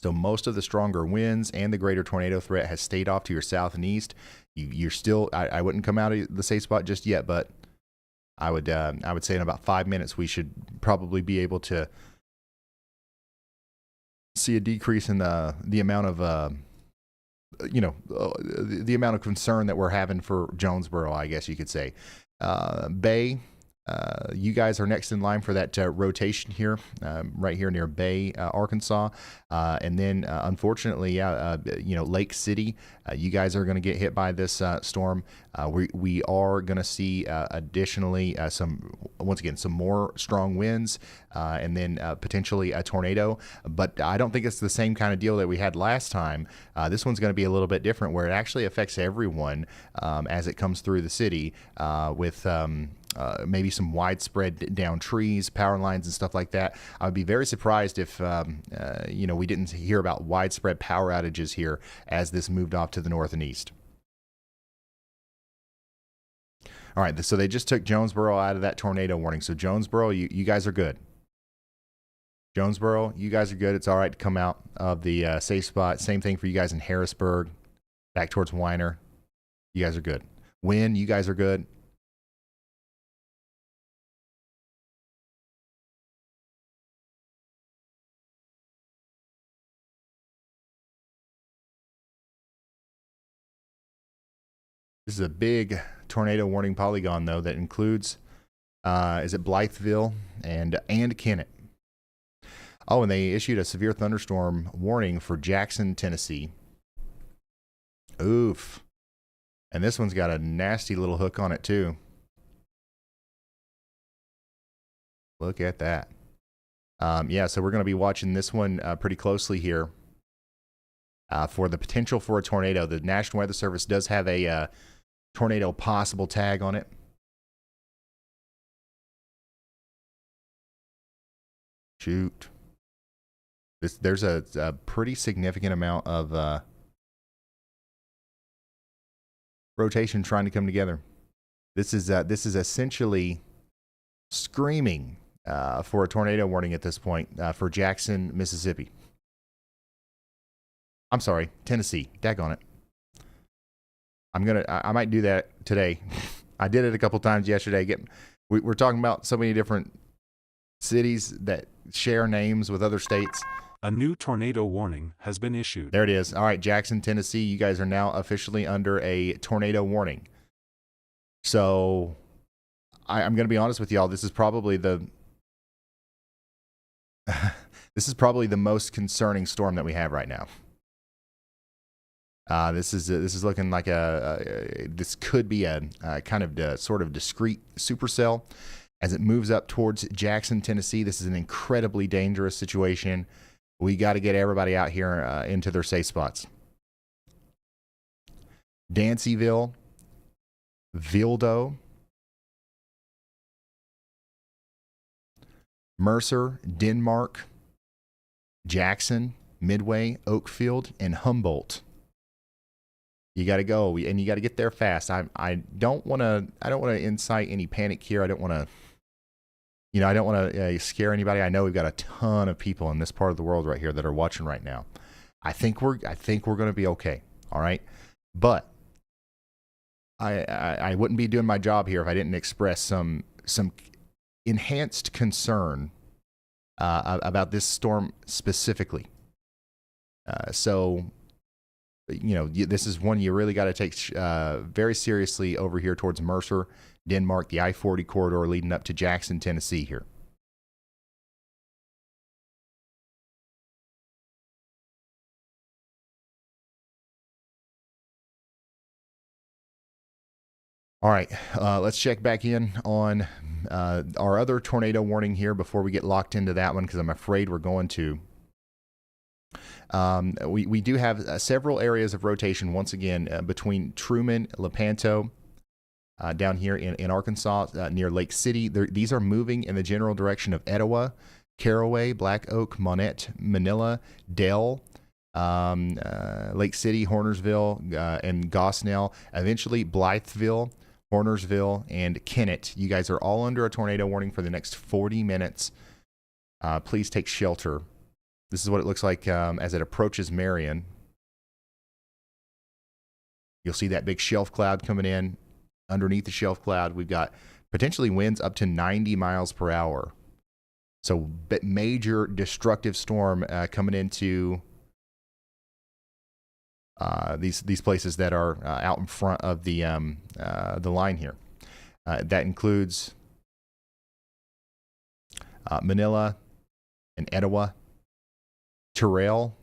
So most of the stronger winds and the greater tornado threat has stayed off to your south and east. You're still, I wouldn't come out of the safe spot just yet, but I would say in about 5 minutes we should probably be able to see a decrease in the amount of the amount of concern that we're having for Jonesboro, I guess you could say. Bay, you guys are next in line for that rotation here, right here near Bay, Arkansas. And then, unfortunately, Lake City, you guys are going to get hit by this storm. We are going to see additionally some more strong winds and then potentially a tornado. But I don't think it's the same kind of deal that we had last time. This one's going to be a little bit different, where it actually affects everyone as it comes through the city with maybe some widespread down trees, power lines, and stuff like that. I would be very surprised if we didn't hear about widespread power outages here as this moved off to the north and east. All right, so they just took Jonesboro out of that tornado warning. So Jonesboro, you guys are good. Jonesboro, you guys are good. It's all right to come out of the safe spot. Same thing for you guys in Harrisburg, back towards Weiner. You guys are good. Wynn, you guys are good. This is a big tornado warning polygon, though, that includes, is it Blytheville and Kennett. Oh, and they issued a severe thunderstorm warning for Jackson, Tennessee. Oof. And this one's got a nasty little hook on it, too. Look at that. So we're going to be watching this one pretty closely here for the potential for a tornado. The National Weather Service does have a tornado possible tag on it. Shoot. There's a pretty significant amount of rotation trying to come together. This is essentially screaming for a tornado warning at this point for Jackson, Mississippi. I'm sorry, Tennessee. Daggone it. I might do that today. I did it a couple times yesterday. We're talking about so many different cities that share names with other states. A new tornado warning has been issued. There it is. All right, Jackson, Tennessee, you guys are now officially under a tornado warning. So I'm going to be honest with y'all. This is probably the most concerning storm that we have right now. This is looking like this could be a kind of sort of discrete supercell as it moves up towards Jackson, Tennessee. This is an incredibly dangerous situation. We got to get everybody out here into their safe spots. Danceyville, Vildo, Mercer, Denmark, Jackson, Midway, Oakfield, and Humboldt. You got to go, and you got to get there fast. I don't want to incite any panic here. I don't want to scare anybody. I know we've got a ton of people in this part of the world right here that are watching right now. I think we're going to be okay. All right, but I wouldn't be doing my job here if I didn't express some enhanced concern about this storm specifically. So, this is one you really got to take very seriously over here towards Mercer, Denmark, the I-40 corridor leading up to Jackson, Tennessee here. All right, let's check back in on our other tornado warning here before we get locked into that one, because I'm afraid we're going to. We do have several areas of rotation once again between Truman, Lepanto, down here in Arkansas near Lake City. These are moving in the general direction of Etowah, Caraway, Black Oak, Monette, Manila, Dell, Lake City, Hornersville, and Gosnell. Eventually Blytheville, Hornersville, and Kennett. You guys are all under a tornado warning for the next 40 minutes. Please take shelter. This is what it looks like as it approaches Marion. You'll see that big shelf cloud coming in. Underneath the shelf cloud, we've got potentially winds up to 90 miles per hour. So major destructive storm coming into these places that are out in front of the line here. That includes Manila and Etowah, Terrell,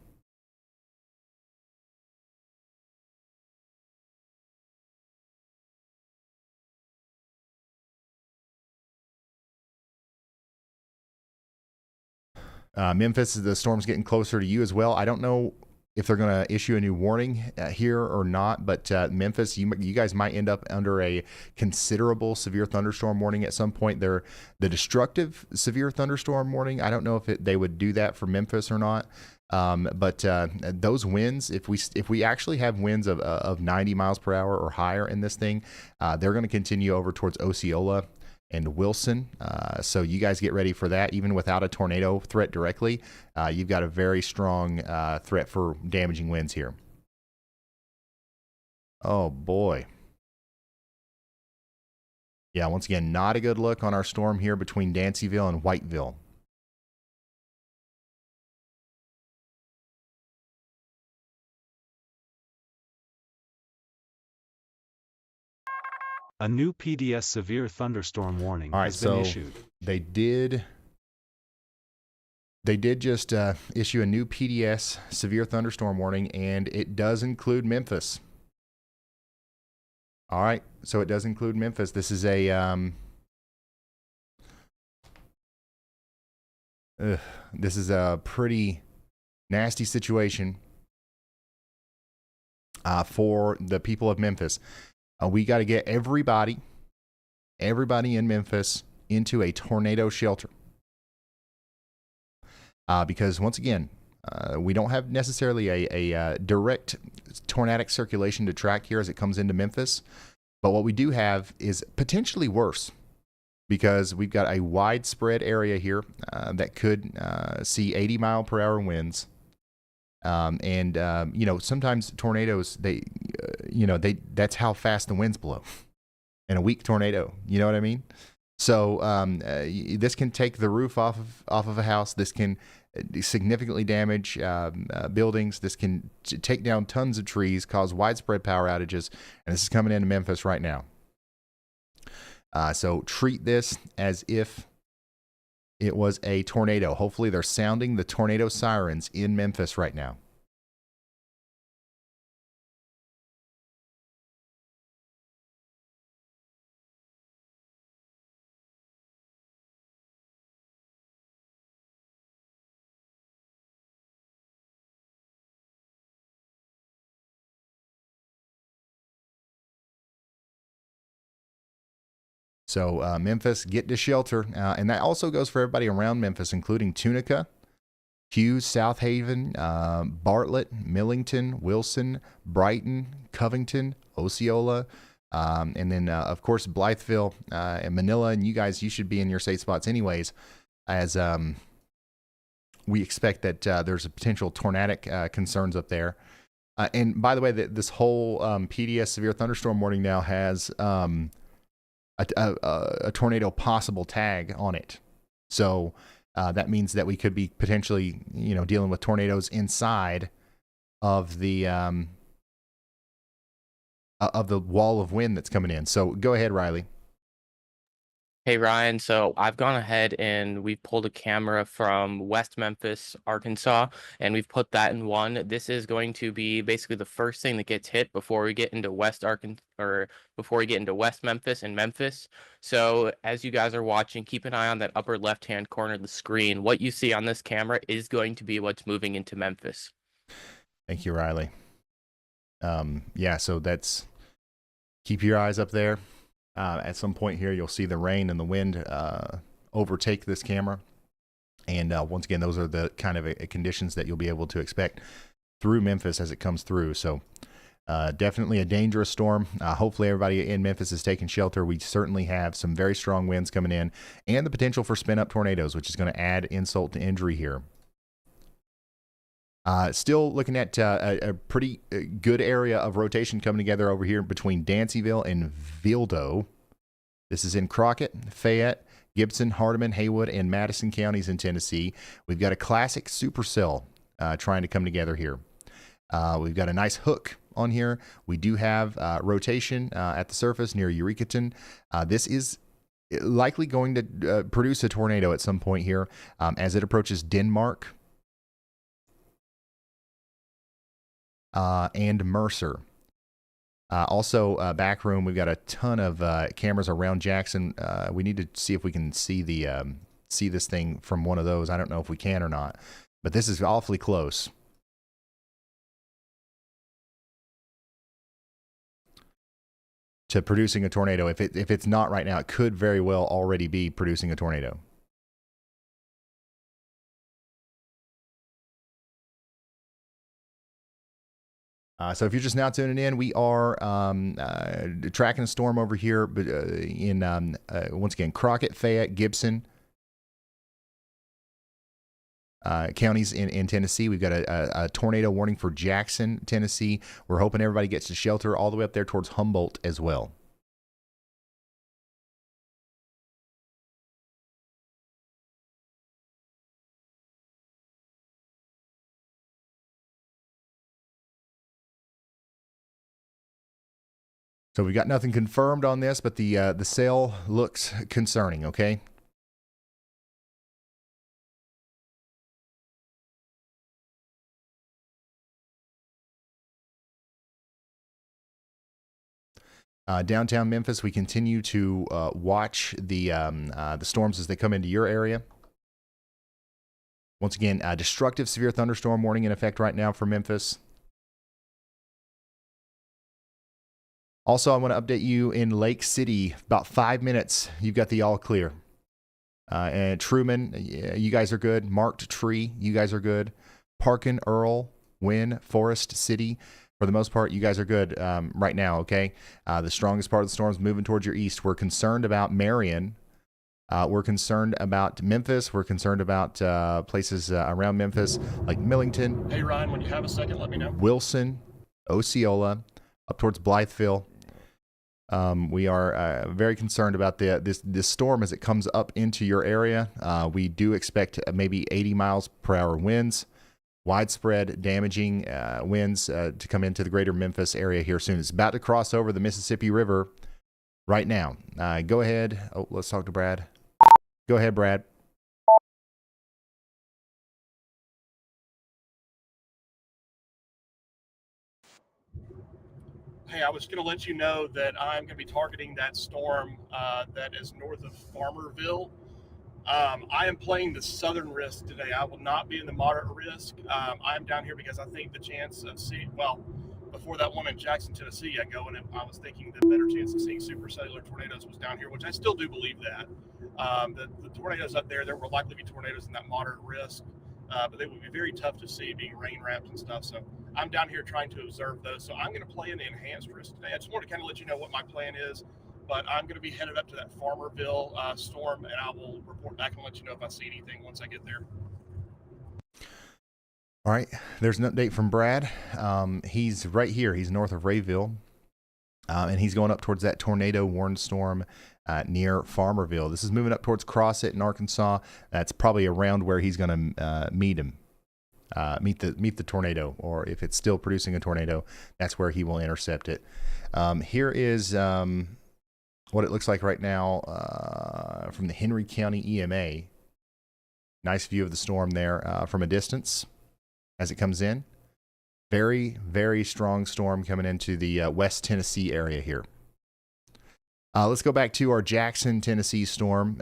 Memphis. The storm's getting closer to you as well. I don't know if they're going to issue a new warning here or not, but Memphis, you guys might end up under a considerable severe thunderstorm warning at some point. The destructive severe thunderstorm warning, I don't know if they would do that for Memphis or not. But those winds, if we actually have winds of 90 miles per hour or higher in this thing, they're going to continue over towards Osceola and Wilson. So you guys get ready for that. Even without a tornado threat directly, you've got a very strong threat for damaging winds here. Oh boy. Yeah, once again, not a good look on our storm here between Dancieville and Whiteville. A new PDS severe thunderstorm warning has been issued. They did just issue a new PDS severe thunderstorm warning, and it does include Memphis. All right, so it does include Memphis. This is a pretty nasty situation for the people of Memphis. We got to get everybody in Memphis into a tornado shelter. Because once again, we don't have necessarily a direct tornadic circulation to track here as it comes into Memphis. But what we do have is potentially worse, because we've got a widespread area here that could see 80 mile per hour winds. Sometimes tornadoes, that's how fast the winds blow in a weak tornado. You know what I mean? So this can take the roof off of a house. This can significantly damage buildings. This can take down tons of trees, cause widespread power outages. And this is coming into Memphis right now. So treat this as if it was a tornado. Hopefully they're sounding the tornado sirens in Memphis right now. So Memphis, get to shelter. And that also goes for everybody around Memphis, including Tunica, Hughes, South Haven, Bartlett, Millington, Wilson, Brighton, Covington, Osceola, and then, of course, Blytheville and Manila. And you guys, you should be in your safe spots anyways, as we expect that there's a potential tornadic concerns up there. And by the way, this whole PDS severe thunderstorm warning now has a tornado possible tag on it. So that means that we could be potentially, dealing with tornadoes inside of the wall of wind that's coming in. So go ahead, Riley. Hey Ryan, so I've gone ahead and we've pulled a camera from West Memphis, Arkansas, and we've put that in one. This is going to be basically the first thing that gets hit before we get into West Arkansas, or before we get into West Memphis and Memphis. So as you guys are watching, keep an eye on that upper left-hand corner of the screen. What you see on this camera is going to be what's moving into Memphis. Thank you, Riley. Yeah, so keep your eyes up there. At some point here, you'll see the rain and the wind overtake this camera. And once again, those are the kind of conditions that you'll be able to expect through Memphis as it comes through. So definitely a dangerous storm. Hopefully everybody in Memphis is taking shelter. We certainly have some very strong winds coming in and the potential for spin-up tornadoes, which is going to add insult to injury here. Still looking at a pretty good area of rotation coming together over here between Danceyville and Vildo. This is in Crockett, Fayette, Gibson, Hardeman, Haywood, and Madison counties in Tennessee. We've got a classic supercell trying to come together here. We've got a nice hook on here. We do have rotation at the surface near Eurekaton. This is likely going to produce a tornado at some point here as it approaches Denmark and Mercer. Also, back room, we've got a ton of cameras around Jackson. We need to see if we can see this thing from one of those. I don't know if we can or not, but this is awfully close. To producing a tornado. If it's not right now, it could very well already be producing a tornado. So if you're just now tuning in, we are tracking a storm over here in, once again, Crockett, Fayette, Gibson counties in Tennessee. We've got a tornado warning for Jackson, Tennessee. We're hoping everybody gets to shelter all the way up there towards Humboldt as well. So we've got nothing confirmed on this, but the sail looks concerning, okay? Downtown Memphis, we continue to watch the storms as they come into your area. Once again, destructive severe thunderstorm warning in effect right now for Memphis. Also, I want to update you in Lake City. About 5 minutes, you've got the all clear. And Truman, you guys are good. Marked Tree, you guys are good. Parkin, Earl, Wynn, Forest City. For the most part, you guys are good right now, okay? The strongest part of the storm is moving towards your east. We're concerned about Marion. We're concerned about Memphis. We're concerned about places around Memphis like Millington. Hey, Ryan, when you have a second, let me know. Wilson, Osceola, up towards Blytheville. We are very concerned about this storm as it comes up into your area. We do expect maybe 80 miles per hour winds, widespread damaging winds to come into the greater Memphis area here soon. It's about to cross over the Mississippi River right now. Go ahead. Oh, let's talk to Brad. Go ahead, Brad. Hey, I was going to let you know that I'm going to be targeting that storm that is north of Farmerville. I am playing the southern risk today. I will not be in the moderate risk. I'm down here because I think the chance of before that one in Jackson, Tennessee, I was thinking the better chance of seeing supercellular tornadoes was down here, which I still do believe that. The tornadoes up there will likely be tornadoes in that moderate risk, but they would be very tough to see being rain wrapped and stuff. So I'm down here trying to observe those. So I'm going to play an enhanced risk today. I just wanted to kind of let you know what my plan is, but I'm going to be headed up to that Farmerville storm, and I will report back and let you know if I see anything once I get there. All right, there's an update from Brad. He's right here. He's north of Rayville, and he's going up towards that tornado warned storm near Farmerville. This is moving up towards Crossett in Arkansas. That's probably around where he's going to meet the tornado, or if it's still producing a tornado, that's where he will intercept it. Here is what it looks like right now from the Henry County EMA. Nice view of the storm there from a distance as it comes in. Very, very strong storm coming into the West Tennessee area here. Let's go back to our Jackson, Tennessee storm.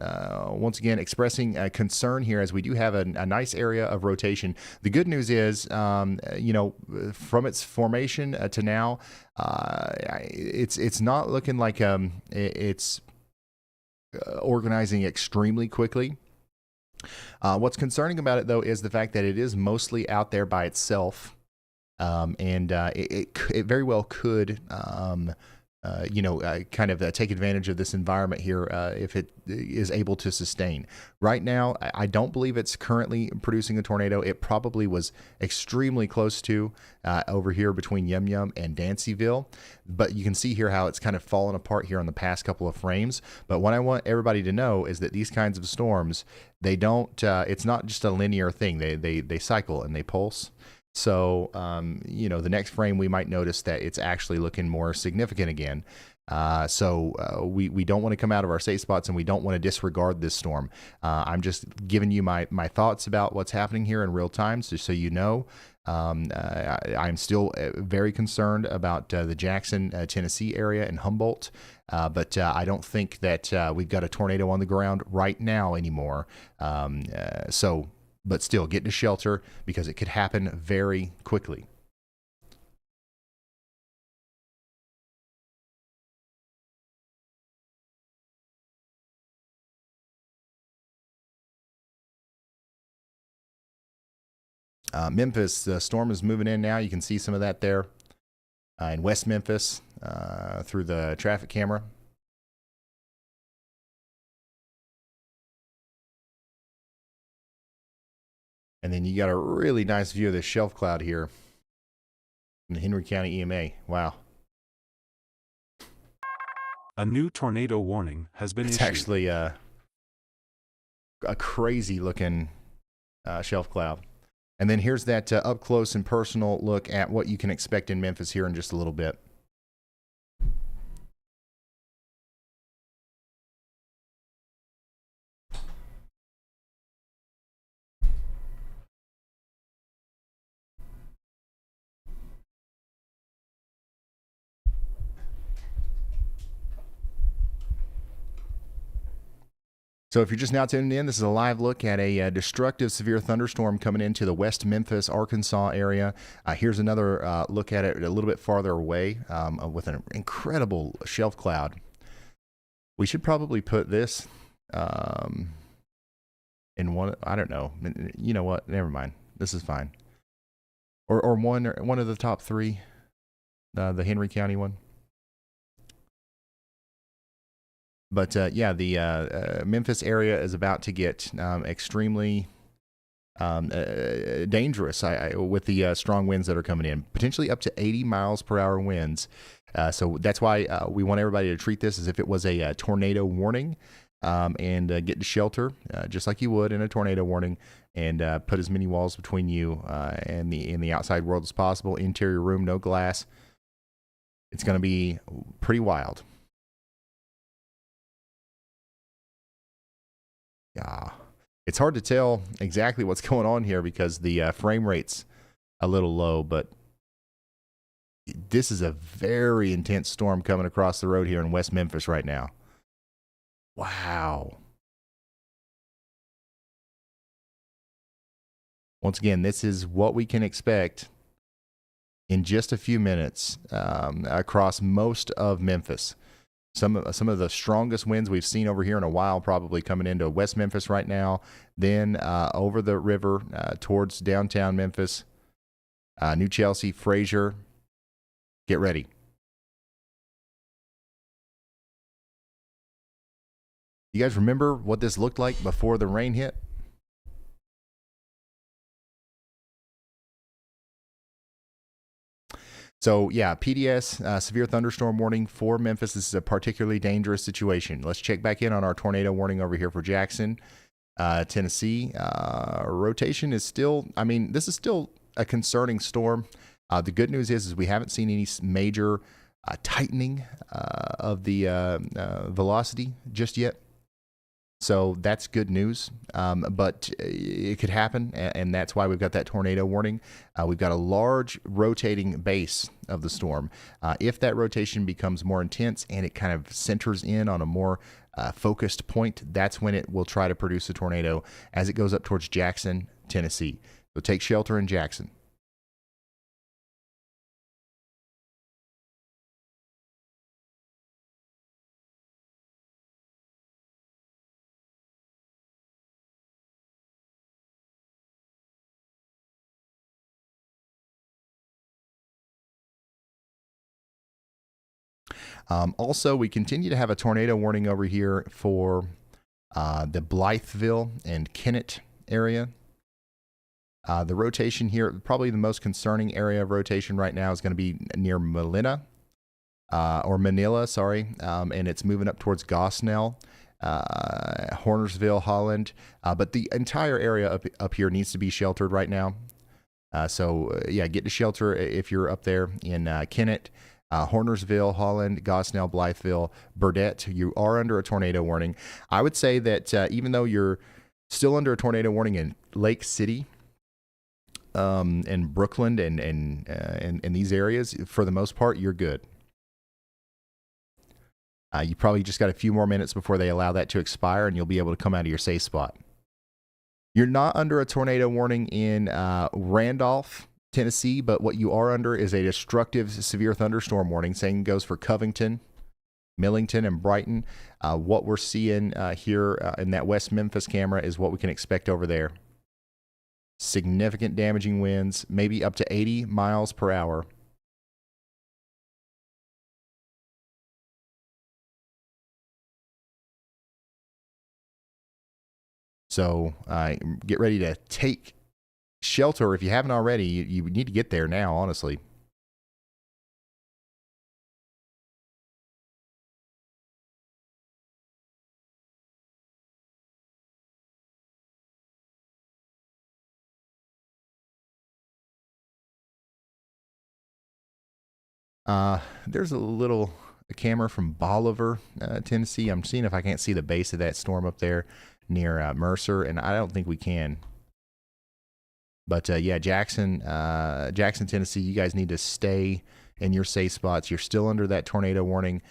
Once again, expressing concern here as we do have a nice area of rotation. The good news is, from its formation to now, it's not looking like it's organizing extremely quickly. What's concerning about it, though, is the fact that it is mostly out there by itself, and it very well could, kind of take advantage of this environment here if it is able to sustain. Right now, I don't believe it's currently producing a tornado. It probably was extremely close to over here between Yum Yum and Dancyville, but you can see here how it's kind of fallen apart here on the past couple of frames. But what I want everybody to know is that these kinds of storms, they don't, it's not just a linear thing. They cycle and they pulse. So, the next frame we might notice that it's actually looking more significant again. We don't want to come out of our safe spots, and we don't want to disregard this storm. I'm just giving you my thoughts about what's happening here in real time, just so you know. I'm still very concerned about the Jackson, Tennessee area and Humboldt, but I don't think that we've got a tornado on the ground right now anymore. But still, get to shelter because it could happen very quickly. Memphis, the storm is moving in now. You can see some of that there in West Memphis through the traffic camera. And then you got a really nice view of the shelf cloud here in the Henry County EMA. Wow. A new tornado warning has been issued. It's actually a crazy looking shelf cloud. And then here's that up close and personal look at what you can expect in Memphis here in just a little bit. So if you're just now tuning in, this is a live look at a destructive severe thunderstorm coming into the West Memphis, Arkansas area. Here's another look at it a little bit farther away with an incredible shelf cloud. We should probably put this in one, I don't know. You know what? Never mind. This is fine. Or one of the top three, the Henry County one. But the Memphis area is about to get extremely dangerous with the strong winds that are coming in, potentially up to 80 miles per hour winds. So that's why we want everybody to treat this as if it was a tornado warning and get to shelter just like you would in a tornado warning, and put as many walls between you and the outside world as possible. Interior room, no glass. It's going to be pretty wild. Yeah, it's hard to tell exactly what's going on here because the frame rate's a little low, but this is a very intense storm coming across the road here in West Memphis right now. Wow. Once again, this is what we can expect in just a few minutes across most of Memphis. Some of the strongest winds we've seen over here in a while, probably coming into West Memphis right now, then over the river towards downtown Memphis, New Chelsea, Fraser. Get ready. You guys remember what this looked like before the rain hit? So, yeah, PDS, severe thunderstorm warning for Memphis. This is a particularly dangerous situation. Let's check back in on our tornado warning over here for Jackson, Tennessee. Rotation is still, this is still a concerning storm. The good news is we haven't seen any major tightening of the velocity just yet. So that's good news, but it could happen, and that's why we've got that tornado warning. We've got a large rotating base of the storm. If that rotation becomes more intense and it kind of centers in on a more focused point, that's when it will try to produce a tornado as it goes up towards Jackson, Tennessee. So take shelter in Jackson. Also, we continue to have a tornado warning over here for the Blytheville and Kennett area. The rotation here, probably the most concerning area of rotation right now is going to be near Manila, and it's moving up towards Gosnell, Hornersville, Holland. But the entire area up here needs to be sheltered right now. Get to shelter if you're up there in Kennett. Hornersville, Holland, Gosnell, Blytheville, Burdett, you are under a tornado warning. I would say that even though you're still under a tornado warning in Lake City, and Brooklyn and these areas, for the most part, you're good. You probably just got a few more minutes before they allow that to expire, and you'll be able to come out of your safe spot. You're not under a tornado warning in Randolph, Tennessee, but what you are under is a destructive severe thunderstorm warning. Same goes for Covington, Millington, and Brighton. What we're seeing here in that West Memphis camera is what we can expect over there. Significant damaging winds, maybe up to 80 miles per hour. So get ready to take shelter if you haven't already. You need to get there now, honestly. There's a camera from Bolivar, Tennessee. I'm seeing if I can't see the base of that storm up there near Mercer, and I don't think we can. But Jackson, Tennessee, you guys need to stay in your safe spots. You're still under that tornado warning.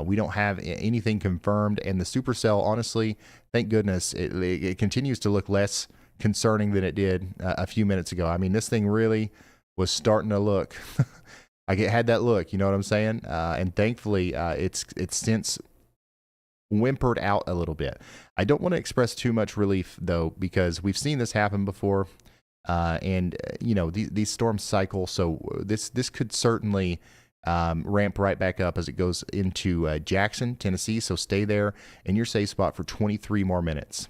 We don't have anything confirmed, and the supercell, honestly, thank goodness, it continues to look less concerning than it did a few minutes ago. I mean, this thing really was starting to look like it had that look, you know what I'm saying? And thankfully, it's since whimpered out a little bit. I don't want to express too much relief, though, because we've seen this happen before, and these storms cycle, so this could certainly ramp right back up as it goes into Jackson, Tennessee. So stay there in your safe spot for 23 more minutes.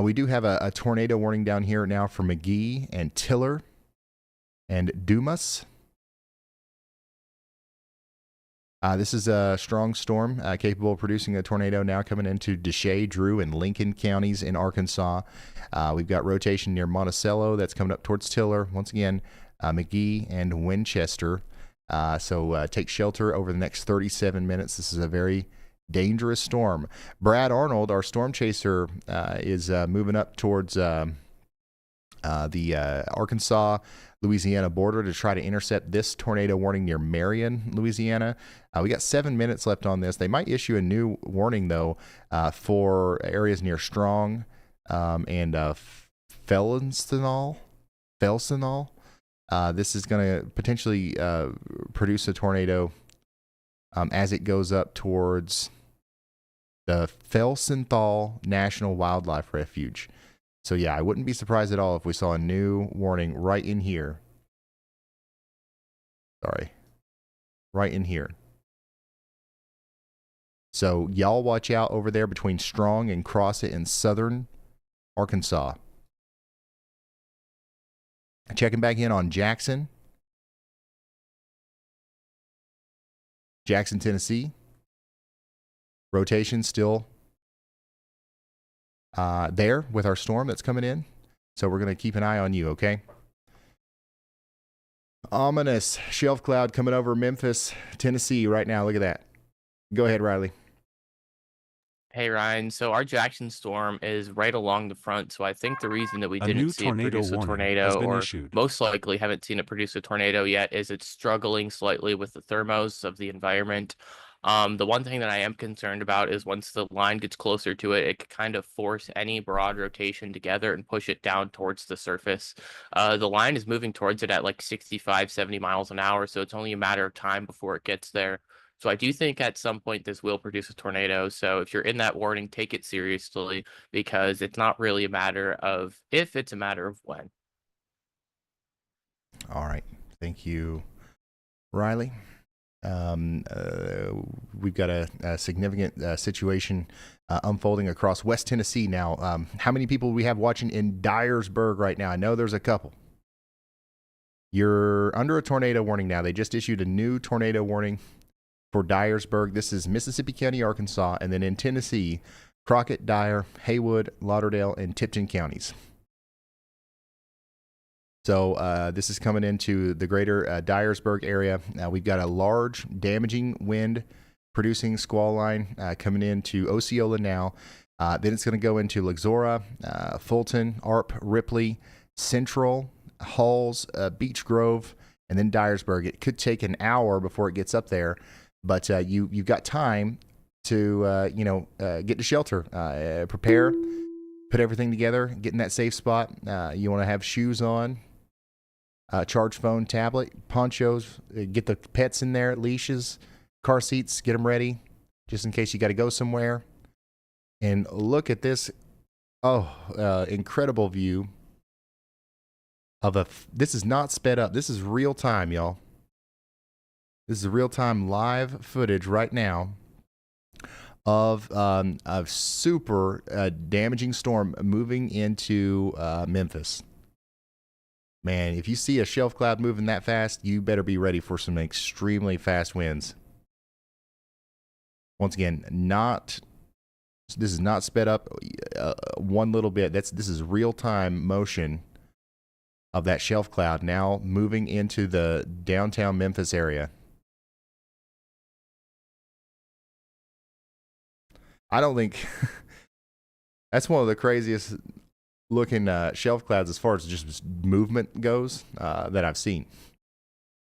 We do have a tornado warning down here now for McGee and Tiller and Dumas. This is a strong storm capable of producing a tornado now coming into Deshay, Drew, and Lincoln counties in Arkansas. We've got rotation near Monticello that's coming up towards Tiller. Once again, McGee and Winchester. So take shelter over the next 37 minutes. This is a very dangerous storm. Brad Arnold, our storm chaser, is moving up towards the Arkansas, Louisiana border to try to intercept this tornado warning near Marion, Louisiana. We got 7 minutes left on this. They might issue a new warning, though, for areas near Strong and Felsenthal. This is going to potentially produce a tornado as it goes up towards the Felsenthal National Wildlife Refuge. So yeah, I wouldn't be surprised at all if we saw a new warning right in here. Right in here. So y'all watch out over there between Strong and Crossett in southern Arkansas. Checking back in on Jackson, Tennessee. Rotation still there with our storm that's coming in. So we're going to keep an eye on you, okay? Ominous shelf cloud coming over Memphis, Tennessee right now. Look at that. Go ahead, Riley. Hey Ryan, so our Jackson storm is right along the front, so I think the reason that we didn't see it produce a tornado, or most likely haven't seen it produce a tornado yet, is it's struggling slightly with the thermos of the environment. The one thing that I am concerned about is once the line gets closer to it, it could kind of force any broad rotation together and push it down towards the surface. The line is moving towards it at like 65, 70 miles an hour, so it's only a matter of time before it gets there. So I do think at some point this will produce a tornado. So if you're in that warning, take it seriously, because it's not really a matter of if, it's a matter of when. All right. Thank you, Riley. We've got a significant situation unfolding across West Tennessee now. How many people do we have watching in Dyersburg right now? I know there's a couple. You're under a tornado warning now. They just issued a new tornado warning for Dyersburg. This is Mississippi County, Arkansas, and then in Tennessee, Crockett, Dyer, Haywood, Lauderdale, and Tipton counties. So this is coming into the greater Dyersburg area. We've got a large damaging wind producing squall line coming into Osceola now. Then it's going to go into Luxora, Fulton, Arp, Ripley, Central, Halls, Beech Grove, and then Dyersburg. It could take an hour before it gets up there, but you've got time to get to shelter, prepare, put everything together, get in that safe spot. You want to have shoes on, charge phone, tablet, ponchos, get the pets in there, leashes, car seats, get them ready just in case you got to go somewhere. And look at this, incredible view of this is not sped up. This is real time, y'all. This is real time live footage right now of a super damaging storm moving into Memphis. Man, if you see a shelf cloud moving that fast, you better be ready for some extremely fast winds. Once again, this is not sped up one little bit. This is real time motion of that shelf cloud now moving into the downtown Memphis area. I don't think that's one of the craziest looking shelf clouds as far as just movement goes that I've seen.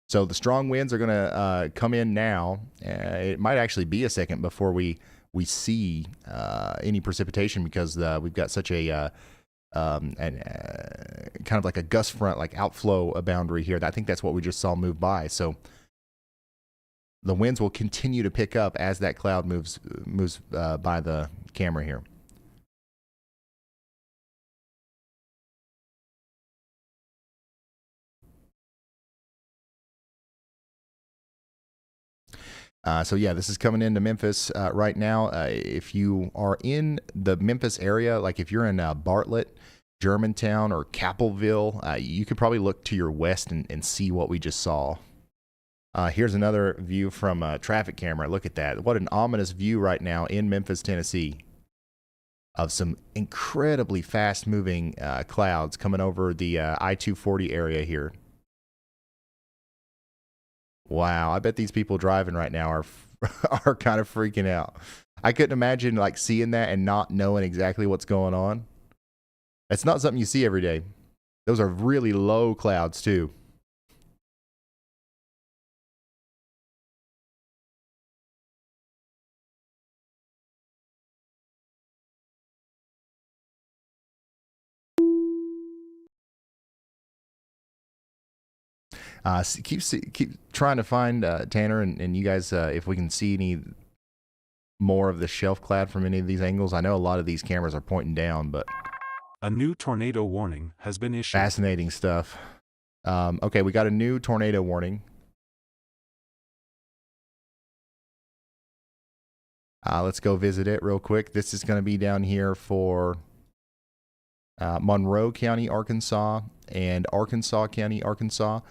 So the strong winds are going to come in now. It might actually be a second before we see any precipitation, because we've got such a kind of like a gust front, like outflow boundary here. I think that's what we just saw move by. So the winds will continue to pick up as that cloud moves by the camera here. So yeah, this is coming into Memphis right now. If you are in the Memphis area, like if you're in Bartlett, Germantown, or Capelville, you could probably look to your west and see what we just saw. Here's another view from a traffic camera. Look at that. What an ominous view right now in Memphis, Tennessee, of some incredibly fast-moving clouds coming over the I-240 area here. Wow, I bet these people driving right now are kind of freaking out. I couldn't imagine like seeing that and not knowing exactly what's going on. That's not something you see every day. Those are really low clouds too. Keep trying to find Tanner and you guys if we can see any more of the shelf cloud from any of these angles. I know a lot of these cameras are pointing down, but a new tornado warning has been issued. Fascinating stuff. Okay, we got a new tornado warning. Let's go visit it real quick. This is going to be down here for Monroe County, Arkansas, and Arkansas County, Arkansas.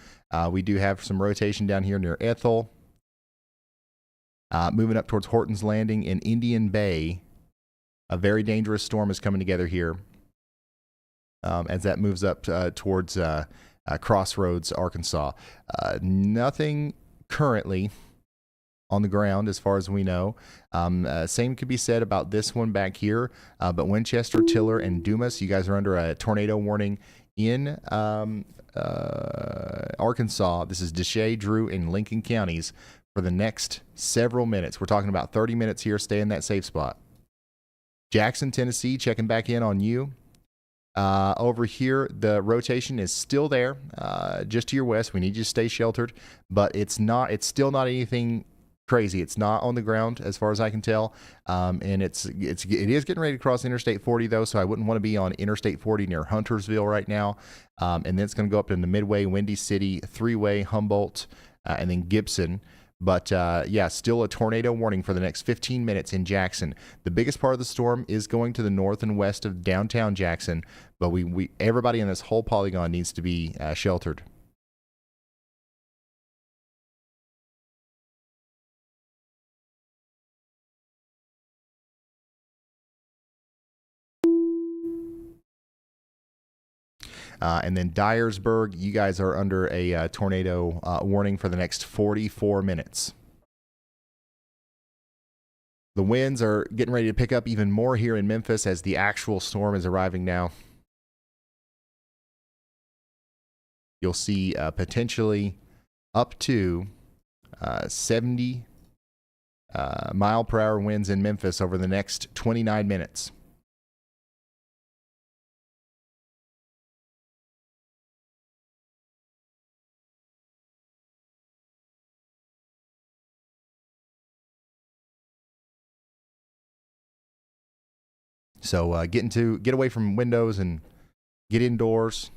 We do have some rotation down here near Ethel. Moving up towards Horton's Landing in Indian Bay. A very dangerous storm is coming together here as that moves up towards Crossroads, Arkansas. Nothing currently on the ground as far as we know. Same could be said about this one back here, but Winchester, Tiller, and Dumas, you guys are under a tornado warning in Arkansas. This is Deshay, Drew, and Lincoln counties for the next several minutes. We're talking about 30 minutes here. Stay in that safe spot. Jackson, Tennessee, checking back in on you. Over here, the rotation is still there, just to your west. We need you to stay sheltered, but it's still not anything crazy. It's not on the ground as far as I can tell, and it is getting ready to cross Interstate 40 though, so I wouldn't want to be on Interstate 40 near Huntersville right now. And then it's going to go up into Midway, Windy City, Three-Way, Humboldt, and then Gibson. But yeah, still a tornado warning for the next 15 minutes in Jackson. The biggest part of the storm is going to the north and west of downtown Jackson, but everybody in this whole polygon needs to be sheltered. And then Dyersburg, you guys are under a tornado warning for the next 44 minutes. The winds are getting ready to pick up even more here in Memphis as the actual storm is arriving now. You'll see potentially up to 70 mile per hour winds in Memphis over the next 29 minutes. So get away from windows and get indoors,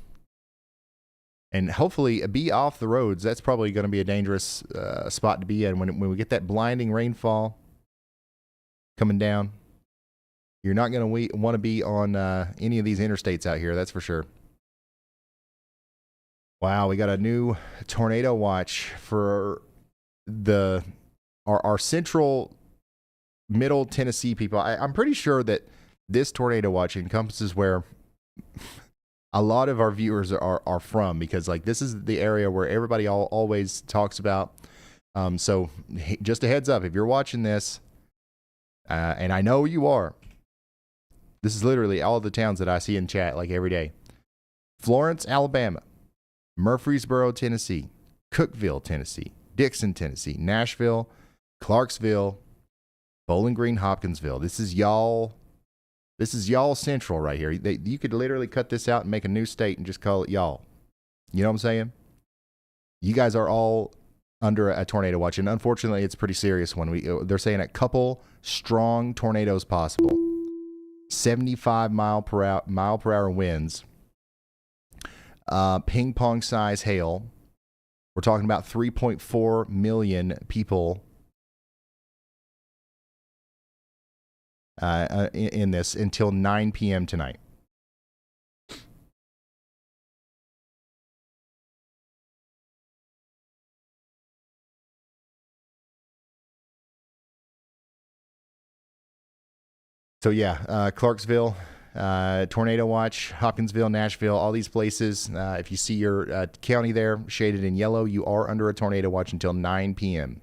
and hopefully be off the roads. That's probably going to be a dangerous spot to be in when we get that blinding rainfall coming down. You're not going to want to be on any of these interstates out here. That's for sure. Wow, we got a new tornado watch for our central middle Tennessee people. I'm pretty sure that this tornado watch encompasses where a lot of our viewers are from, because like this is the area where everybody always talks about. So just a heads up, if you're watching this, and I know you are, this is literally all the towns that I see in chat like every day. Florence, Alabama, Murfreesboro, Tennessee, Cookeville, Tennessee, Dickson, Tennessee, Nashville, Clarksville, Bowling Green, Hopkinsville. This is y'all central right here. You could literally cut this out and make a new state and just call it y'all. You know what I'm saying? You guys are all under a tornado watch, and unfortunately, it's a pretty serious one. They're saying a couple strong tornadoes possible. 75 mile per hour winds. Ping pong size hail. We're talking about 3.4 million people in this until 9 p.m. tonight. So yeah, Clarksville, tornado watch, Hopkinsville, Nashville, all these places. If you see your county there shaded in yellow, you are under a tornado watch until 9 p.m.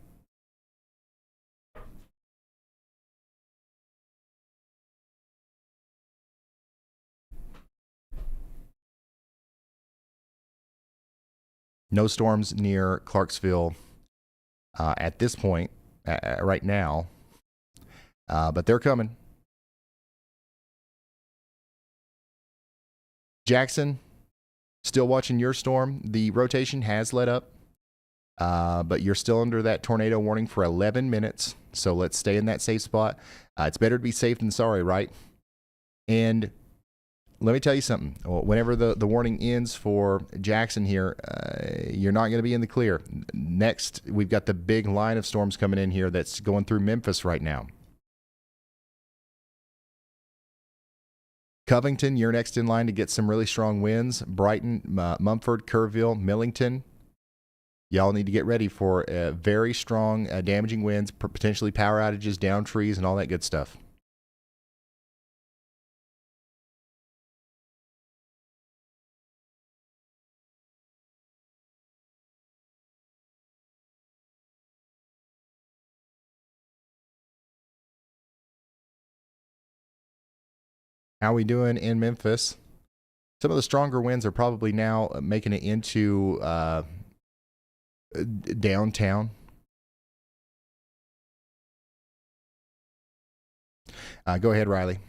No storms near Clarksville at this point, right now, but they're coming. Jackson, still watching your storm. The rotation has let up, but you're still under that tornado warning for 11 minutes, so let's stay in that safe spot. It's better to be safe than sorry, right? And let me tell you something. Whenever the warning ends for Jackson here, you're not going to be in the clear. Next, we've got the big line of storms coming in here that's going through Memphis right now. Covington, you're next in line to get some really strong winds. Brighton, Mumford, Kerrville, Millington. Y'all need to get ready for very strong, damaging winds, potentially power outages, down trees, and all that good stuff. How we doing in Memphis? Some of the stronger winds are probably now making it into downtown. Go ahead, Riley.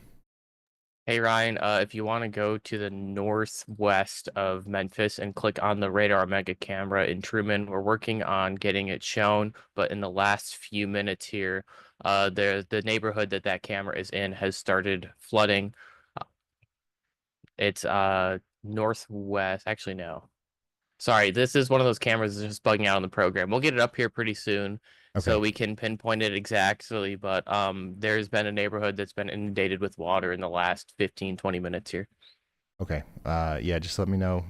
Hey Ryan, if you want to go to the northwest of Memphis and click on the radar mega camera in Truman, we're working on getting it shown, but in the last few minutes here, the neighborhood that camera is in has started flooding. It's northwest. Actually, no. Sorry, this is one of those cameras that's just bugging out on the program. We'll get it up here pretty soon, so we can pinpoint it exactly. But there's been a neighborhood that's been inundated with water in the last 15-20 minutes here. Okay. Yeah, just let me know.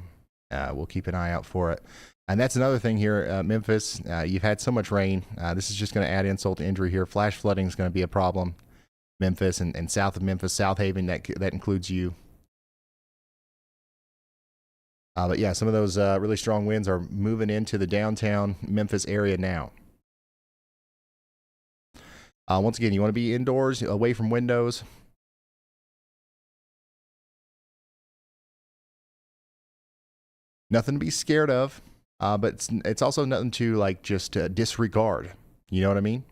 We'll keep an eye out for it. And that's another thing here, Memphis. You've had so much rain. This is just going to add insult to injury here. Flash flooding is going to be a problem. Memphis and south of Memphis, South Haven, that includes you. But yeah, some of those really strong winds are moving into the downtown Memphis area now. Once again, you want to be indoors, away from windows. Nothing to be scared of, but it's also nothing to like just disregard. You know what I mean?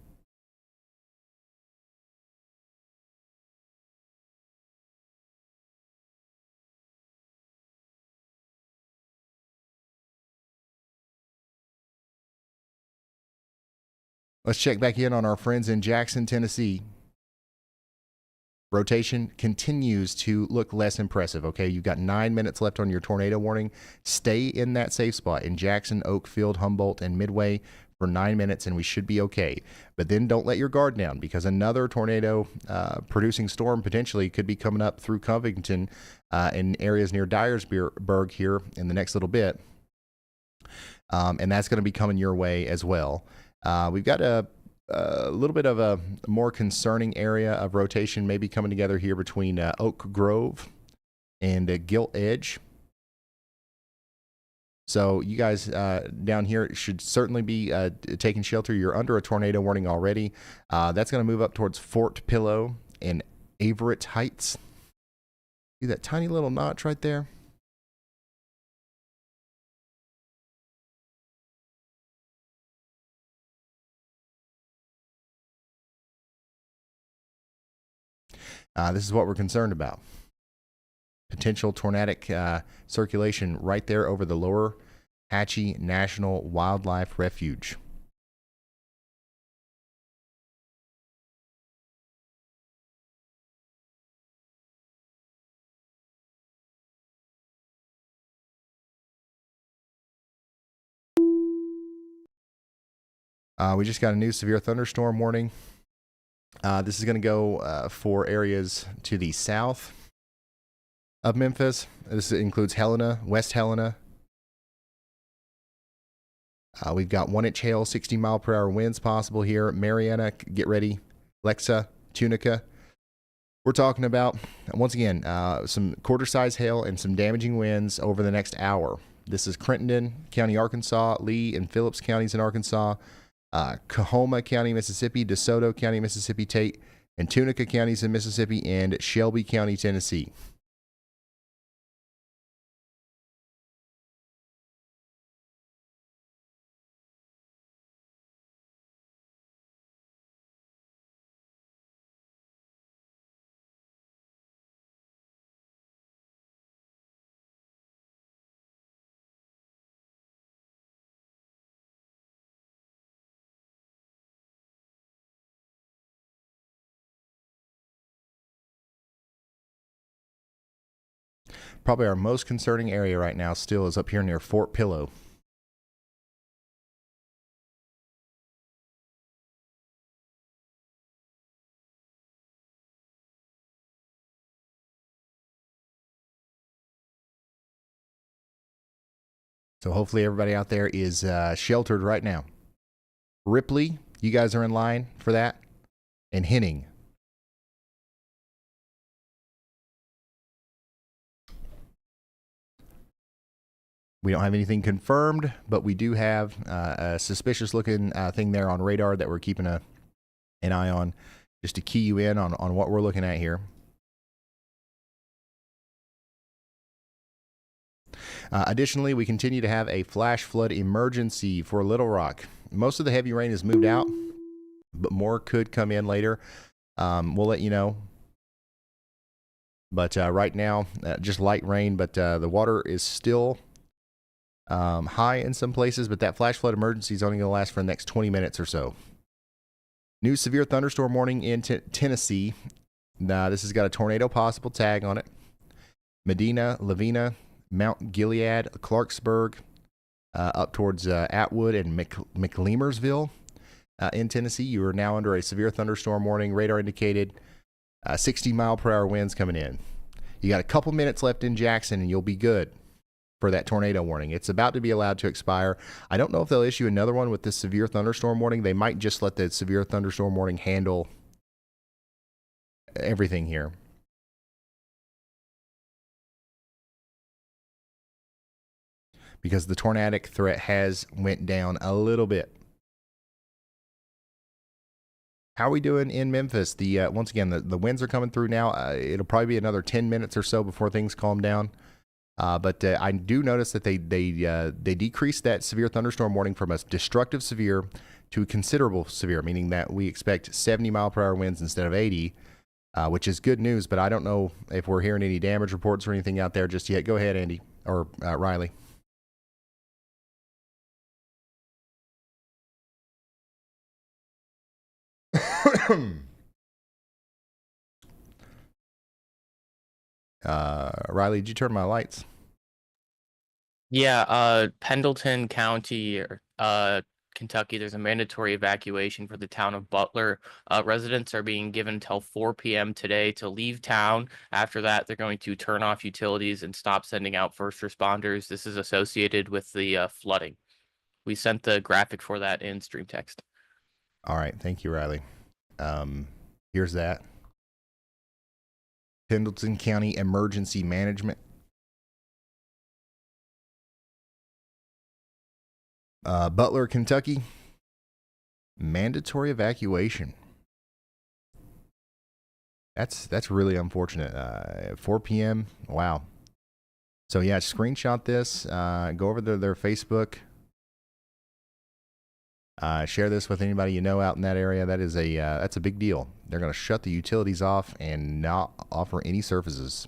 Let's check back in on our friends in Jackson, Tennessee. Rotation continues to look less impressive, okay? You've got 9 minutes left on your tornado warning. Stay in that safe spot in Jackson, Oakfield, Humboldt, and Midway for 9 minutes, and we should be okay. But then don't let your guard down, because another tornado producing storm potentially could be coming up through Covington in areas near Dyersburg here in the next little bit. And that's going to be coming your way as well. We've got a little bit of a more concerning area of rotation maybe coming together here between Oak Grove and Gilt Edge. So you guys down here should certainly be taking shelter. You're under a tornado warning already. That's going to move up towards Fort Pillow and Averett Heights. See that tiny little notch right there? This is what we're concerned about. Potential tornadic circulation right there over the Lower Hatchie National Wildlife Refuge. We just got a new severe thunderstorm warning. This is going to go for areas to the south of Memphis. This includes Helena, West Helena. We've got 1-inch hail, 60-mile-per-hour winds possible here. Mariana, get ready. Lexa, Tunica. We're talking about, once again, some quarter-size hail and some damaging winds over the next hour. This is Crittenden County, Arkansas, Lee and Phillips counties in Arkansas, Coahoma County, Mississippi, DeSoto County, Mississippi, Tate, and Tunica counties in Mississippi, and Shelby County, Tennessee. Probably our most concerning area right now still is up here near Fort Pillow. So hopefully everybody out there is sheltered right now. Ripley, you guys are in line for that. And Henning. We don't have anything confirmed, but we do have a suspicious looking thing there on radar that we're keeping an eye on, just to key you in on what we're looking at here. Additionally, we continue to have a flash flood emergency for Little Rock. Most of the heavy rain has moved out, but more could come in later. We'll let you know. But right now, just light rain, but the water is still high in some places, but that flash flood emergency is only going to last for the next 20 minutes or so. New severe thunderstorm warning in Tennessee. Now, this has got a tornado possible tag on it. Medina, Lavina, Mount Gilead, Clarksville, up towards Atwood and McLemersville in Tennessee. You are now under a severe thunderstorm warning. Radar indicated 60-mile-per-hour winds coming in. You got a couple minutes left in Jackson, and you'll be good for that tornado warning. It's about to be allowed to expire. I don't know if they'll issue another one with this severe thunderstorm warning. They might just let the severe thunderstorm warning handle everything here. Because the tornadic threat has went down a little bit. How are we doing in Memphis? Once again, the winds are coming through now. It'll probably be another 10 minutes or so before things calm down. But I do notice that they decreased that severe thunderstorm warning from a destructive severe to considerable severe, meaning that we expect 70-mile-per-hour winds instead of 80, which is good news. But I don't know if we're hearing any damage reports or anything out there just yet. Go ahead, Andy, or Riley. Riley, did you turn my lights? Yeah, Pendleton County, Kentucky, there's a mandatory evacuation for the town of Butler. Residents are being given until 4 p.m. today to leave town. After that, they're going to turn off utilities and stop sending out first responders. This is associated with the flooding. We sent the graphic for that in stream text. All right. Thank you, Riley. Here's that. Pendleton County Emergency Management. Butler, Kentucky. Mandatory evacuation. That's really unfortunate. 4 p.m. Wow. So yeah, screenshot this. Go over to their Facebook. Share this with anybody you know out in that area. That's a big deal. They're going to shut the utilities off and not offer any services.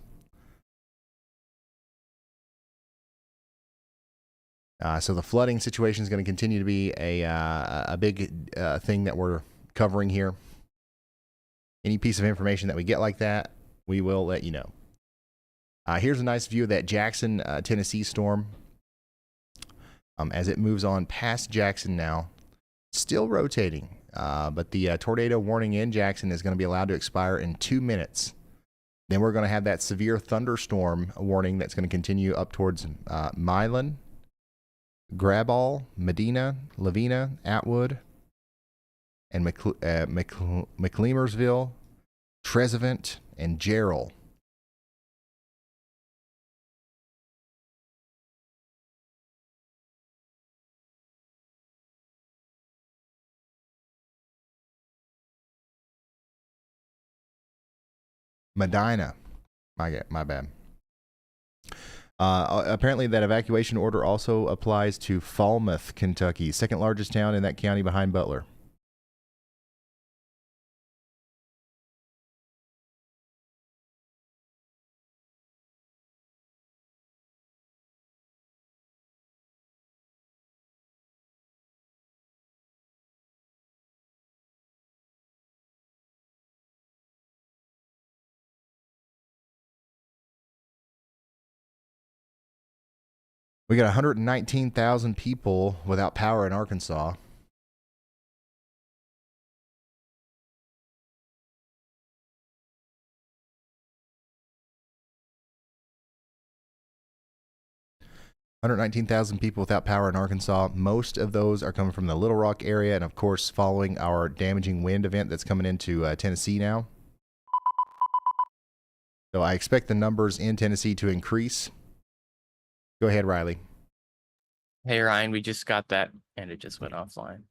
So the flooding situation is going to continue to be a big thing that we're covering here. Any piece of information that we get like that, we will let you know. Here's a nice view of that Jackson, Tennessee storm. As it moves on past Jackson now, still rotating. But the tornado warning in Jackson is going to be allowed to expire in 2 minutes. Then we're going to have that severe thunderstorm warning that's going to continue up towards Milan, Graball, Medina, Lavina, Atwood, and McLemersville, Trezevant, and Gerald. Medina. My bad. Apparently that evacuation order also applies to Falmouth, Kentucky, second largest town in that county behind Butler. We got 119,000 people without power in Arkansas. 119,000 people without power in Arkansas. Most of those are coming from the Little Rock area, and of course, following our damaging wind event that's coming into Tennessee now. So I expect the numbers in Tennessee to increase. Go ahead, Riley. Hey Ryan, we just got that, and it just went offline.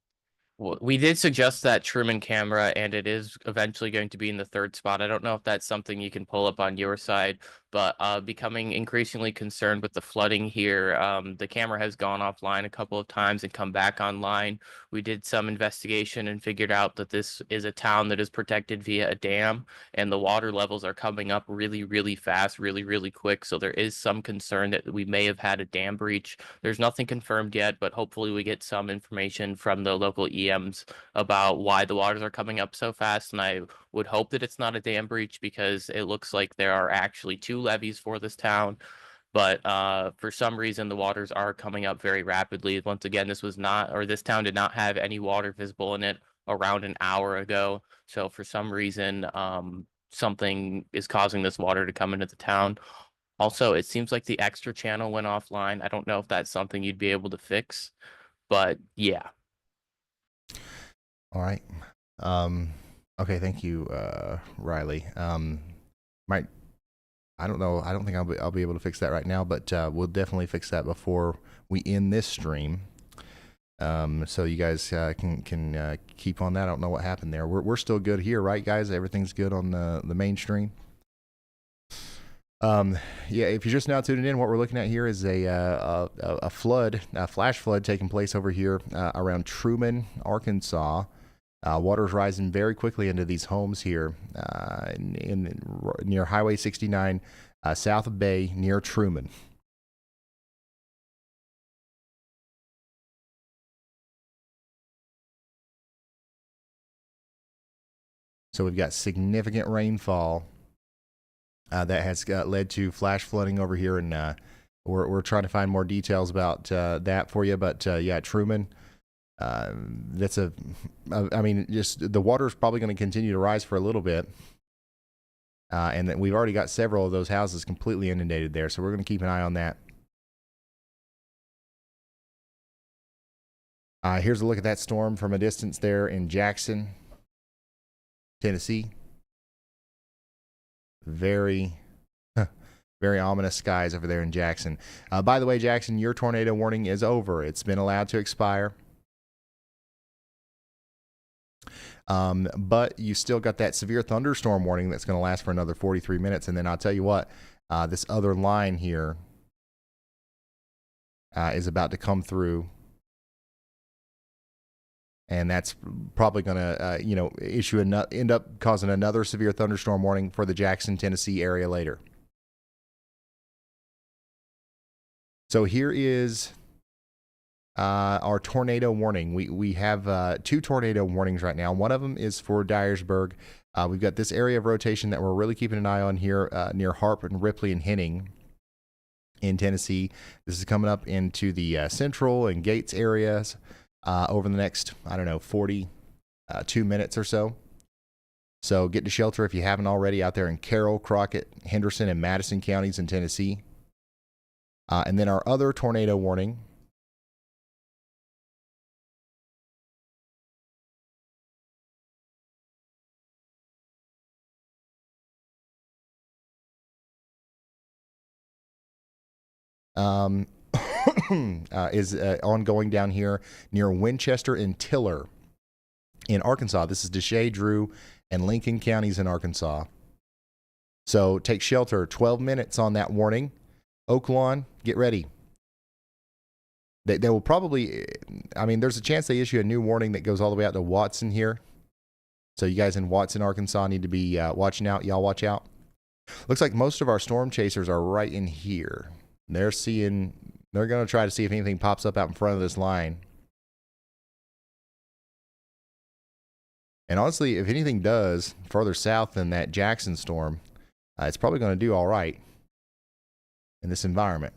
Well, we did suggest that Truman camera, and it is eventually going to be in the third spot. I don't know if that's something you can pull up on your side, but becoming increasingly concerned with the flooding here. The camera has gone offline a couple of times and come back online. We did some investigation and figured out that this is a town that is protected via a dam, and the water levels are coming up really, really fast, really, really quick. So there is some concern that we may have had a dam breach. There's nothing confirmed yet, but hopefully we get some information from the local EMs about why the waters are coming up so fast. And I would hope that it's not a dam breach, because it looks like there are actually 2 levees for this town. But for some reason, the waters are coming up very rapidly. Once again, this town did not have any water visible in it around an hour ago. So for some reason, something is causing this water to come into the town. Also, it seems like the extra channel went offline. I don't know if that's something you'd be able to fix, but yeah. All right. Okay, thank you, Riley. I don't know. I don't think I'll be able to fix that right now, but we'll definitely fix that before we end this stream. So you guys can keep on that. I don't know what happened there. We're still good here, right, guys? Everything's good on the main stream. Yeah, if you're just now tuning in, what we're looking at here is a flash flood taking place over here around Truman, Arkansas. Water's rising very quickly into these homes here near Highway 69, south of Bay, near Truman. So we've got significant rainfall that has led to flash flooding over here, and we're trying to find more details about that for you. But yeah, Truman. I mean, just the water is probably going to continue to rise for a little bit. And that we've already got several of those houses completely inundated there. So we're going to keep an eye on that. Here's a look at that storm from a distance there in Jackson, Tennessee. Very, very ominous skies over there in Jackson. By the way, Jackson, your tornado warning is over. It's been allowed to expire. But you still got that severe thunderstorm warning that's going to last for another 43 minutes. And then I'll tell you what, this other line here is about to come through. And that's probably going to, end up causing another severe thunderstorm warning for the Jackson, Tennessee area later. So here is our tornado warning. We have 2 tornado warnings right now. One of them is for Dyersburg. We've got this area of rotation that we're really keeping an eye on here near Harp and Ripley and Henning in Tennessee. This is coming up into the Central and Gates areas over the next, 42 minutes or so. So get to shelter if you haven't already out there in Carroll, Crockett, Henderson, and Madison counties in Tennessee. And then our other tornado warning is ongoing down here near Winchester and Tiller in Arkansas. This is Deshay, Drew, and Lincoln counties in Arkansas. So take shelter. 12 minutes on that warning. Oaklawn, get ready. They will probably, there's a chance they issue a new warning that goes all the way out to Watson here. So you guys in Watson, Arkansas need to be watching out. Y'all watch out. Looks like most of our storm chasers are right in here. They're going to try to see if anything pops up out in front of this line. And honestly, if anything does further south than that Jackson storm, it's probably going to do all right in this environment.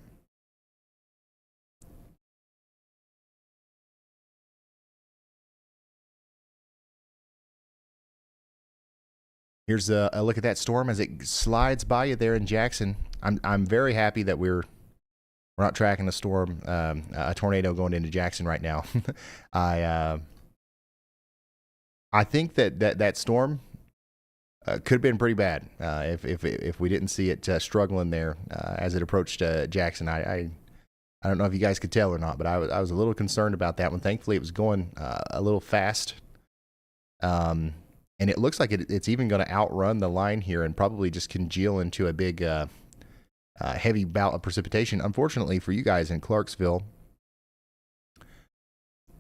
Here's a look at that storm as it slides by you there in Jackson. I'm very happy that we're We're not tracking a storm, a tornado going into Jackson right now. I think that storm could have been pretty bad if we didn't see it struggling there as it approached Jackson. I don't know if you guys could tell or not, but I was a little concerned about that one. Thankfully, it was going a little fast, and it looks like it's even going to outrun the line here and probably just congeal into a big heavy bout of precipitation. Unfortunately for you guys in Clarksville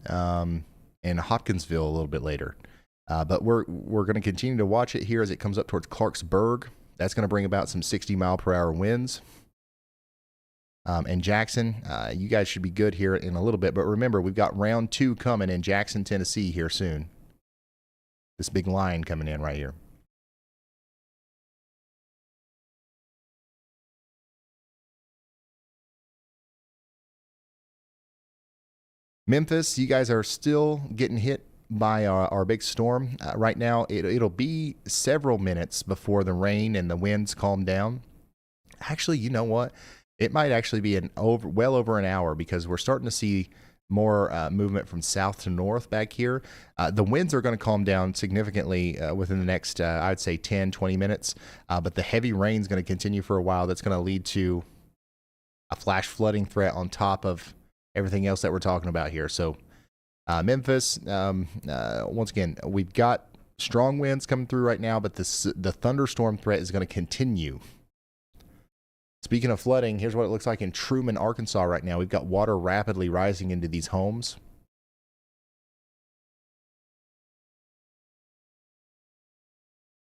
and Hopkinsville a little bit later. But we're going to continue to watch it here as it comes up towards Clarksburg. That's going to bring about some 60-mile-per-hour winds. And Jackson, you guys should be good here in a little bit. But remember, we've got round 2 coming in Jackson, Tennessee here soon. This big line coming in right here. Memphis, you guys are still getting hit by our big storm. Right now, it'll be several minutes before the rain and the winds calm down. Actually, you know what? It might actually be well over an hour because we're starting to see more movement from south to north back here. The winds are going to calm down significantly within the next, I'd say, 10, 20 minutes. But the heavy rain is going to continue for a while. That's going to lead to a flash flooding threat on top of everything else that we're talking about here. So Memphis, once again, we've got strong winds coming through right now, but the thunderstorm threat is going to continue. Speaking of flooding, here's what it looks like in Truman, Arkansas right now. We've got water rapidly rising into these homes.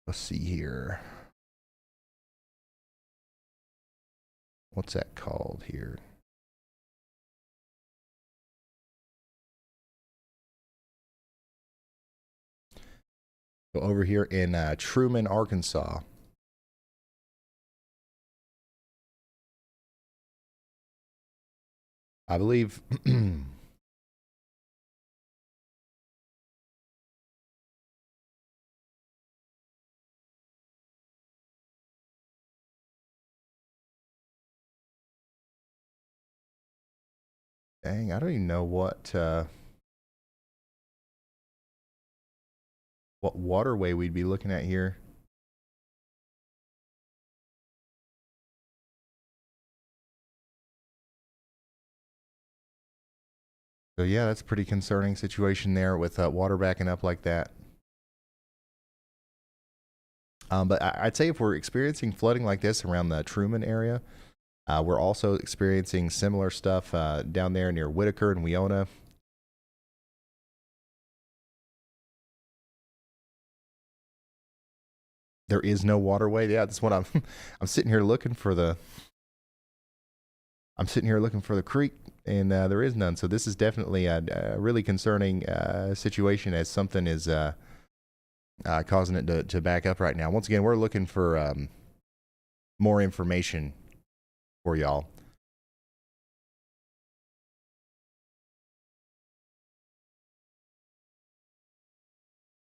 Let's see here. What's that called here? So over here in Truman, Arkansas. I believe dang, I don't even know what waterway we'd be looking at here. So yeah, that's a pretty concerning situation there with water backing up like that. But I'd say if we're experiencing flooding like this around the Truman area, we're also experiencing similar stuff down there near Whitaker and Weona. There is no waterway. Yeah, that's what I'm sitting here looking for the creek, and there is none. So this is definitely a really concerning situation as something is causing it to back up right now. Once again, we're looking for more information for y'all.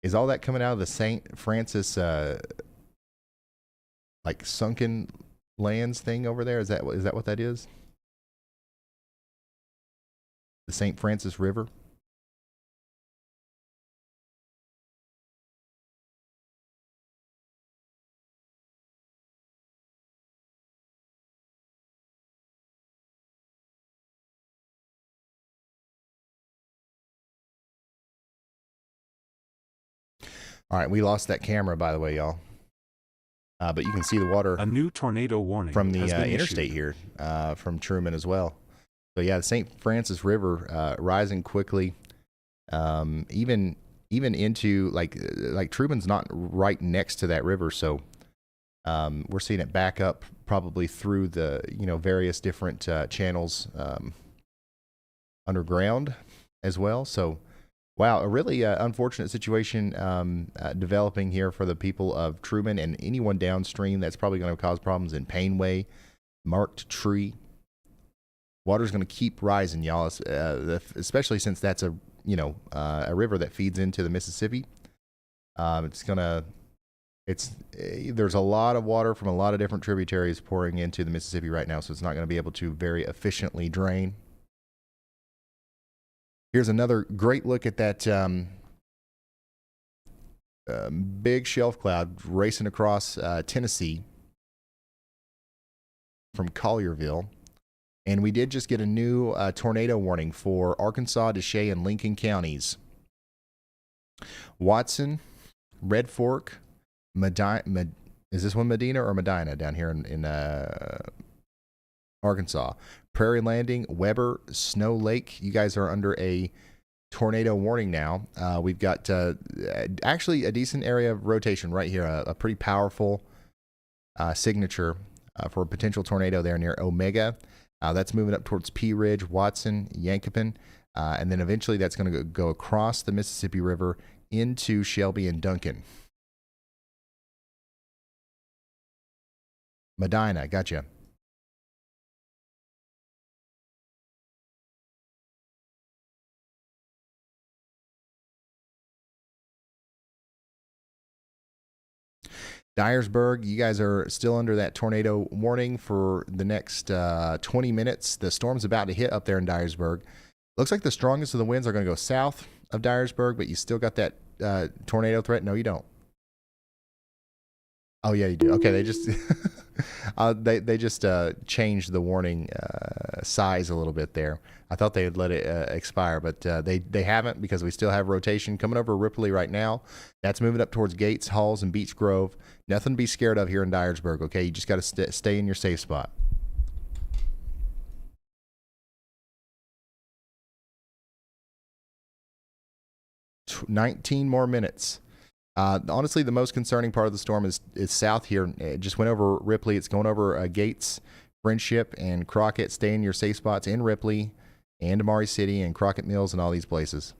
Is all that coming out of the St. Francis like sunken lands thing over there? Is that what that is? The St. Francis River? All right, we lost that camera, by the way, y'all. But you can see the water. A new tornado warning from the has been interstate issued. here, from Truman as well. So yeah, the St. Francis River rising quickly, even into like Truman's not right next to that river, so we're seeing it back up probably through the various different channels underground as well. So wow, a really unfortunate situation developing here for the people of Truman and anyone downstream. That's probably going to cause problems in Painway, Marked Tree. Water's going to keep rising, y'all, especially since that's a river that feeds into the Mississippi. It's going to There's a lot of water from a lot of different tributaries pouring into the Mississippi right now, so it's not going to be able to very efficiently drain. Here's another great look at that big shelf cloud racing across Tennessee from Collierville. And we did just get a new tornado warning for Arkansas, Deshay, and Lincoln counties. Watson, Red Fork, Medina, is this one Medina or Medina down here in Arkansas? Prairie Landing, Weber, Snow Lake. You guys are under a tornado warning now. We've got actually a decent area of rotation right here, a pretty powerful signature for a potential tornado there near Omega. That's moving up towards Pea Ridge, Watson, Yankopin, and then eventually that's going to go across the Mississippi River into Shelby and Duncan. Medina, gotcha. Dyersburg, you guys are still under that tornado warning for the next 20 minutes. The storm's about to hit up there in Dyersburg. Looks like the strongest of the winds are going to go south of Dyersburg, but you still got that tornado threat. No, you don't. Oh, yeah, you do. Okay, they just they just changed the warning size a little bit there. I thought they would let it expire, but they haven't, because we still have rotation coming over Ripley right now. That's moving up towards Gates, Halls, and Beech Grove. Nothing to be scared of here in Dyersburg, okay? You just got to stay in your safe spot. T 19 more minutes. Honestly, the most concerning part of the storm is south here. It just went over Ripley. It's going over Gates, Friendship, and Crockett. Stay in your safe spots in Ripley and Amari City and Crockett Mills and all these places.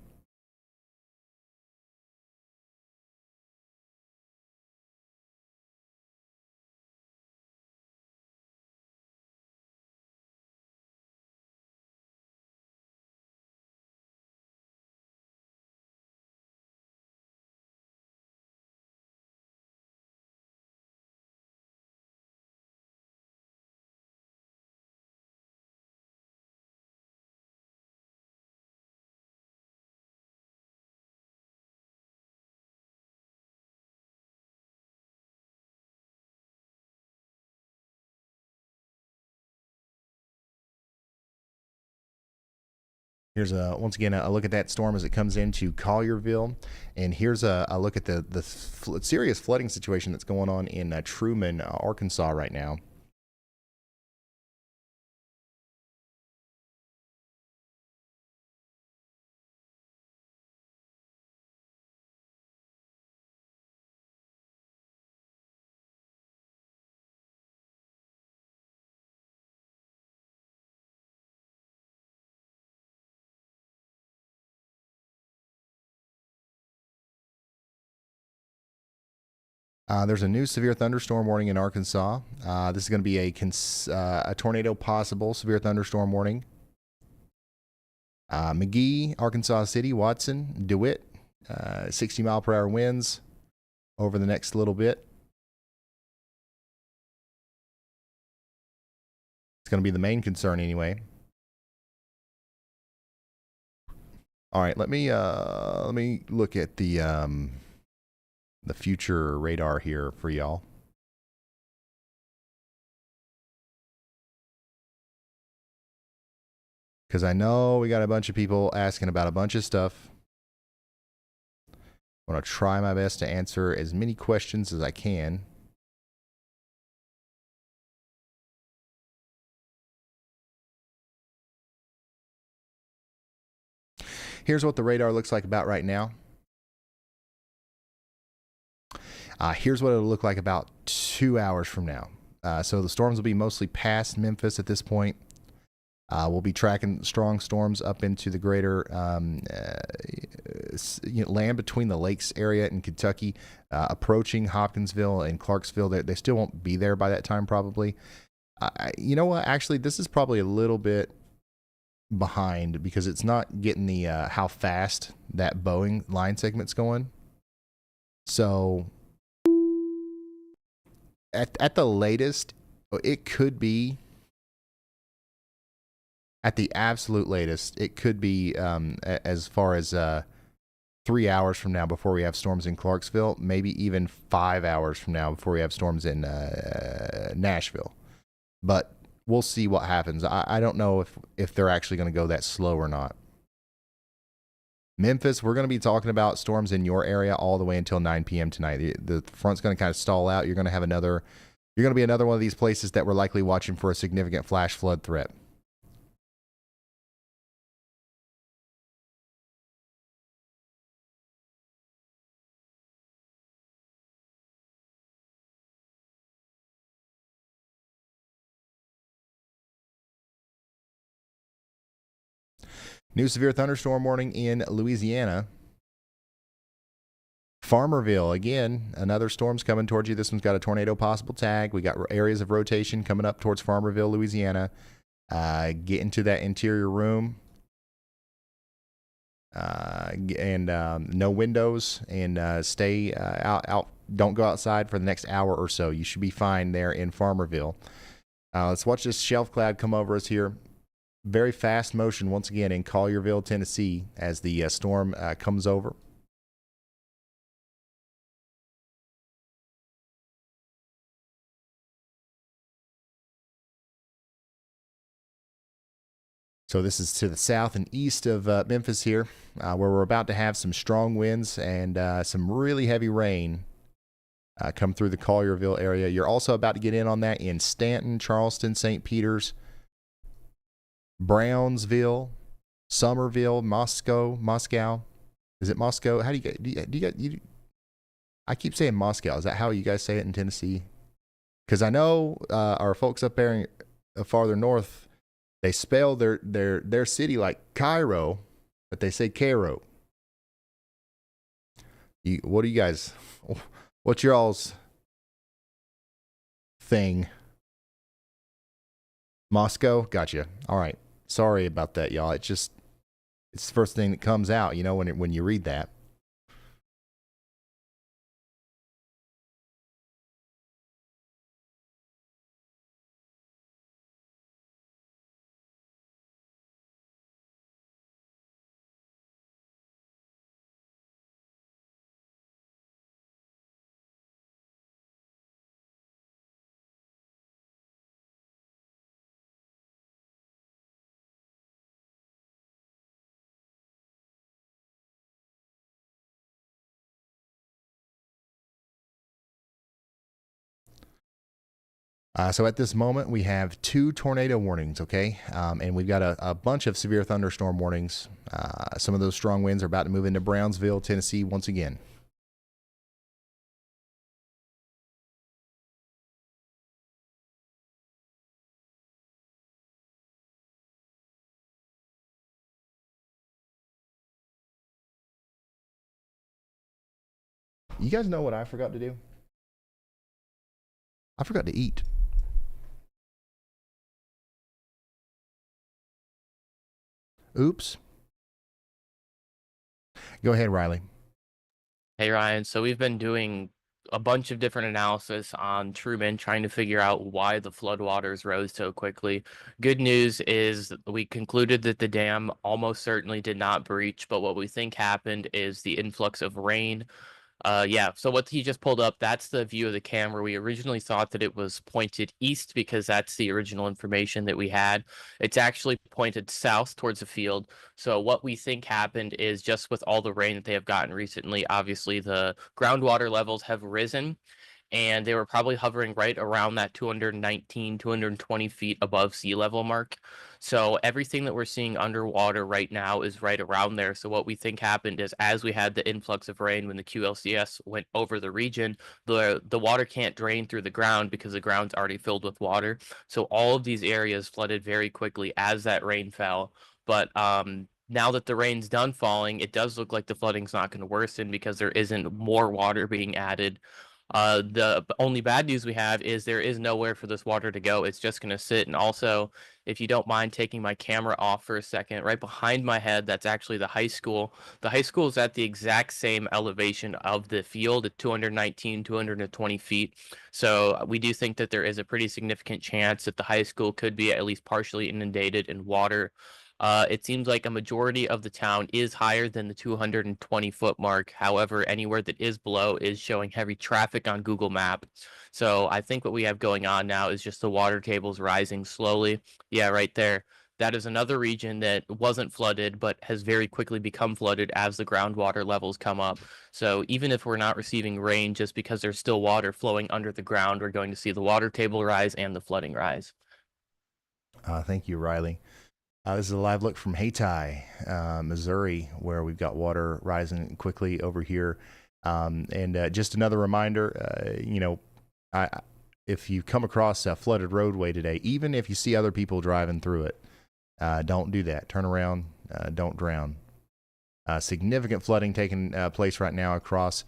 Here's once again a look at that storm as it comes into Collierville, and here's a look at the serious flooding situation that's going on in Truman, Arkansas right now. There's a new severe thunderstorm warning in Arkansas. This is going to be a tornado possible severe thunderstorm warning. McGee, Arkansas City, Watson, DeWitt, 60-mile-per-hour winds over the next little bit. It's going to be the main concern anyway. All right, let me look at the future radar here for y'all. Because I know we got a bunch of people asking about a bunch of stuff. I'm going to try my best to answer as many questions as I can. Here's what the radar looks like about right now. Here's what it'll look like about 2 hours from now. So the storms will be mostly past Memphis at this point. We'll be tracking strong storms up into the greater land between the lakes area in Kentucky, approaching Hopkinsville and Clarksville. They still won't be there by that time, probably. You know what? Actually, this is probably a little bit behind because it's not getting the how fast that Boeing line segment's going. So at the latest, it could be. At the absolute latest, it could be as far as 3 hours from now before we have storms in Clarksville, maybe even 5 hours from now before we have storms in Nashville. But we'll see what happens. I don't know if they're actually going to go that slow or not. Memphis, we're going to be talking about storms in your area all the way until 9 p.m. tonight. The front's going to kind of stall out. You're going to be another one of these places that we're likely watching for a significant flash flood threat. New severe thunderstorm warning in Louisiana. Farmerville, again, another storm's coming towards you. This one's got a tornado possible tag. We got areas of rotation coming up towards Farmerville, Louisiana. Get into that interior room. And no windows, and stay out. Don't go outside for the next hour or so. You should be fine there in Farmerville. Let's watch this shelf cloud come over us here. Very fast motion once again in Collierville, Tennessee, as the storm comes over. So this is to the south and east of Memphis here, where we're about to have some strong winds and some really heavy rain come through the Collierville area. You're also about to get in on that in Stanton, Charleston, St. Peters, Brownsville, Somerville, Moscow. Is it Moscow? How do you I keep saying Moscow. Is that how you guys say it in Tennessee? Because I know our folks up there farther north, they spell their city like Cairo, but they say Cairo. What do you guys? What's your all's thing? Moscow? Gotcha. All right. Sorry about that, y'all. It's the first thing that comes out, when you read that. So at this moment, we have 2 tornado warnings, okay? And we've got a bunch of severe thunderstorm warnings. Some of those strong winds are about to move into Brownsville, Tennessee once again. You guys know what I forgot to do? I forgot to eat. Oops. Go ahead, Riley. Hey, Ryan. So we've been doing a bunch of different analysis on Truman, trying to figure out why the floodwaters rose so quickly. Good news is we concluded that the dam almost certainly did not breach, but what we think happened is the influx of rain. So what he just pulled up, that's the view of the camera. We originally thought that it was pointed east because that's the original information that we had. It's actually pointed south towards the field. So what we think happened is, just with all the rain that they have gotten recently, obviously the groundwater levels have risen, and they were probably hovering right around that 219, 220 feet above sea level mark. So everything that we're seeing underwater right now is right around there. So what we think happened is, as we had the influx of rain when the QLCS went over the region, the water can't drain through the ground because the ground's already filled with water. So all of these areas flooded very quickly as that rain fell. But now that the rain's done falling, it does look like the flooding's not going to worsen because there isn't more water being added. The only bad news we have is there is nowhere for this water to go. It's just going to sit. And also, if you don't mind taking my camera off for a second, right behind my head, that's actually the high school. The high school is at the exact same elevation of the field at 219, 220 feet. So we do think that there is a pretty significant chance that the high school could be at least partially inundated in water. It seems like a majority of the town is higher than the 220-foot mark. However, anywhere that is below is showing heavy traffic on Google Map. So I think what we have going on now is just the water tables rising slowly. Yeah, right there. That is another region that wasn't flooded, but has very quickly become flooded as the groundwater levels come up. So even if we're not receiving rain, just because there's still water flowing under the ground, we're going to see the water table rise and the flooding rise. Thank you, Riley. This is a live look from Hayti, Missouri, where we've got water rising quickly over here. And just another reminder, if you come across a flooded roadway today, even if you see other people driving through it, don't do that. Turn around, don't drown. Significant flooding taking place right now across,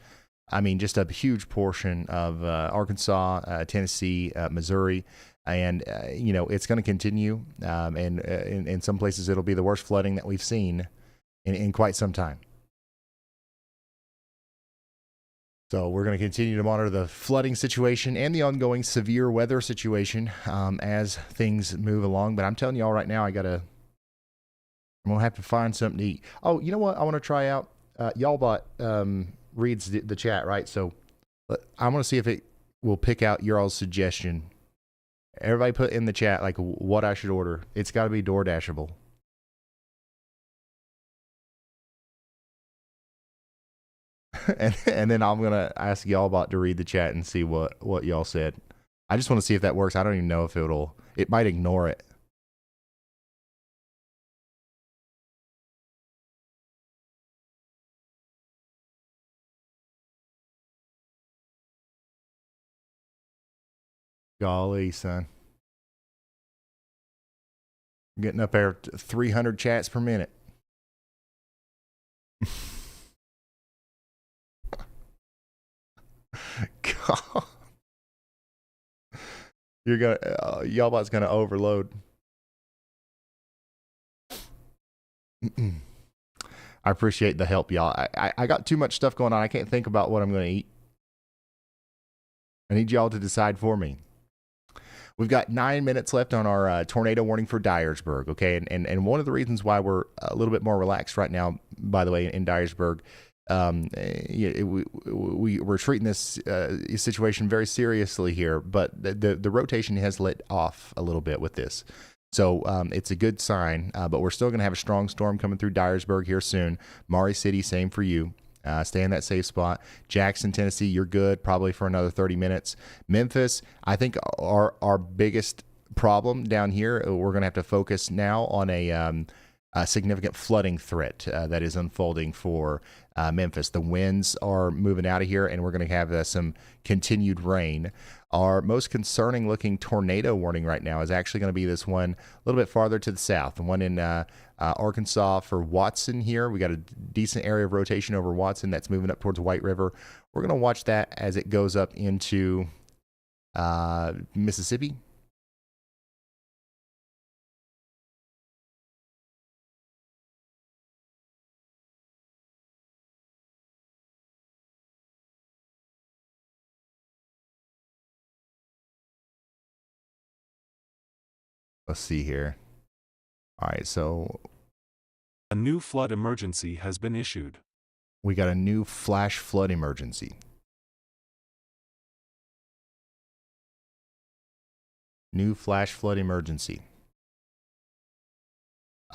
just a huge portion of Arkansas, Tennessee, Missouri. And, it's going to continue. And in some places, it'll be the worst flooding that we've seen in quite some time. So we're going to continue to monitor the flooding situation and the ongoing severe weather situation as things move along. But I'm telling you all right now, I'm going to have to find something to eat. Oh, you know what I want to try out? Y'all reads the chat, right? So I'm going to see if it will pick out your all's suggestion. Everybody put in the chat like what I should order. It's got to be DoorDashable. and then I'm gonna ask y'all to read the chat and see what y'all said. I just want to see if that works. I don't even know if it might ignore it. Golly, son. I'm getting up there to 300 chats per minute. God. Y'allbot's gonna overload. I appreciate the help, y'all. I got too much stuff going on. I can't think about what I'm gonna eat. I need y'all to decide for me. We've got 9 minutes left on our tornado warning for Dyersburg, okay? And one of the reasons why we're a little bit more relaxed right now, by the way, in Dyersburg, we're treating this situation very seriously here, but the rotation has let off a little bit with this. So it's a good sign, but we're still going to have a strong storm coming through Dyersburg here soon. Maury City, same for you. Stay in that safe spot. Jackson, Tennessee, you're good probably for another 30 minutes. Memphis, I think our biggest problem down here, we're going to have to focus now on a significant flooding threat that is unfolding for Memphis. The winds are moving out of here, and we're going to have some continued rain. Our most concerning looking tornado warning right now is actually going to be this one a little bit farther to the south, the one in Arkansas for Watson here. We got a decent area of rotation over Watson that's moving up towards White River. We're going to watch that as it goes up into Mississippi. Let's see here. All right, so a new flood emergency has been issued. We got a new flash flood emergency. New flash flood emergency.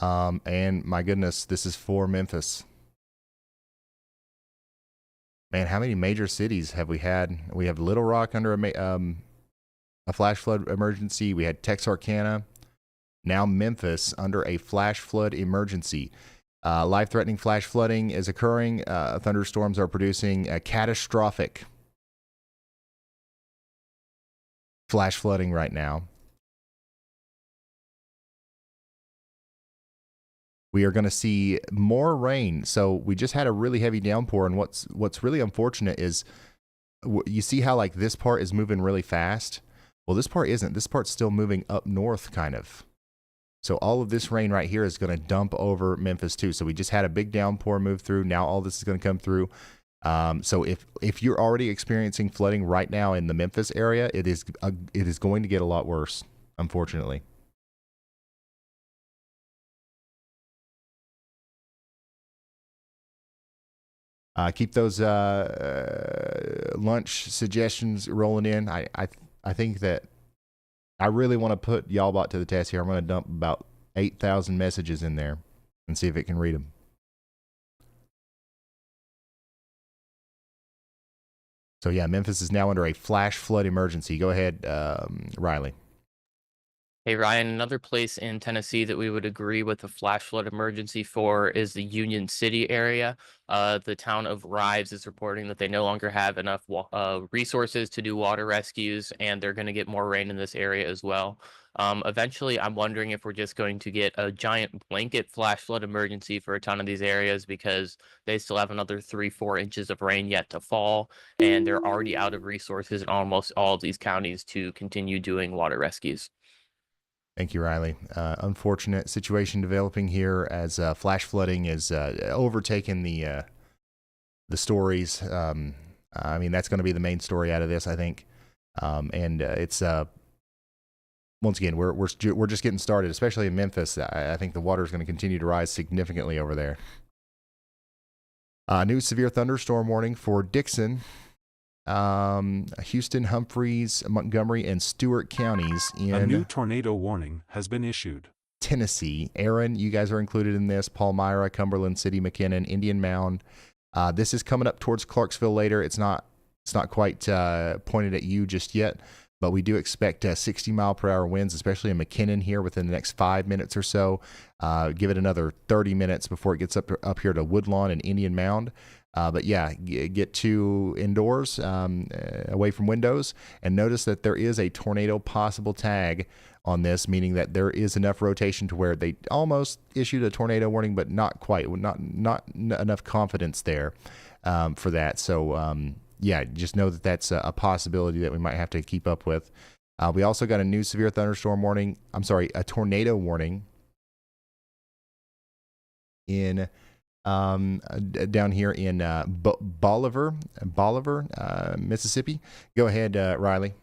And my goodness, this is for Memphis. Man, how many major cities have we had? We have Little Rock under a flash flood emergency. We had Texarkana. Now Memphis under a flash flood emergency. Life-threatening flash flooding is occurring. Thunderstorms are producing a catastrophic flash flooding right now. We are going to see more rain. So we just had a really heavy downpour, and what's really unfortunate is you see how like this part is moving really fast? Well, this part isn't. This part's still moving up north, kind of. So all of this rain right here is going to dump over Memphis too. So we just had a big downpour move through. Now all this is going to come through. So if you're already experiencing flooding right now in the Memphis area, it is going to get a lot worse, unfortunately. Keep those lunch suggestions rolling in. I think that I really want to put Y'allbot to the test here. I'm going to dump about 8,000 messages in there and see if it can read them. So yeah, Memphis is now under a flash flood emergency. Go ahead, Riley. Hey, Ryan, another place in Tennessee that we would agree with a flash flood emergency for is the Union City area. The town of Rives is reporting that they no longer have enough resources to do water rescues, and they're going to get more rain in this area as well. Eventually, I'm wondering if we're just going to get a giant blanket flash flood emergency for a ton of these areas because they still have another 3-4 inches of rain yet to fall, and they're already out of resources in almost all of these counties to continue doing water rescues. Thank you, Riley. Unfortunate situation developing here as flash flooding is overtaking the stories. I mean, that's going to be the main story out of this, I think. And it's once again, we're just getting started, especially in Memphis. I think the water is going to continue to rise significantly over there. New severe thunderstorm warning for Dickson, Houston, Humphreys, Montgomery, and Stewart counties in A new tornado warning has been issued. Tennessee. Aaron, you guys are included in this. Palmyra, Cumberland City, McKinnon, Indian Mound. This is coming up towards Clarksville later. It's not quite pointed at you just yet, but we do expect 60-mile-per-hour winds, especially in McKinnon here within the next 5 minutes or so. Give it another 30 minutes before it gets up here to Woodlawn and Indian Mound. But yeah, get to indoors, away from windows, and notice that there is a tornado possible tag on this, meaning that there is enough rotation to where they almost issued a tornado warning, but not quite, not enough confidence there for that. So yeah, just know that that's a possibility that we might have to keep up with. We also got a new severe thunderstorm warning. A tornado warning in down here in Bolivar, Mississippi. Go ahead, Riley.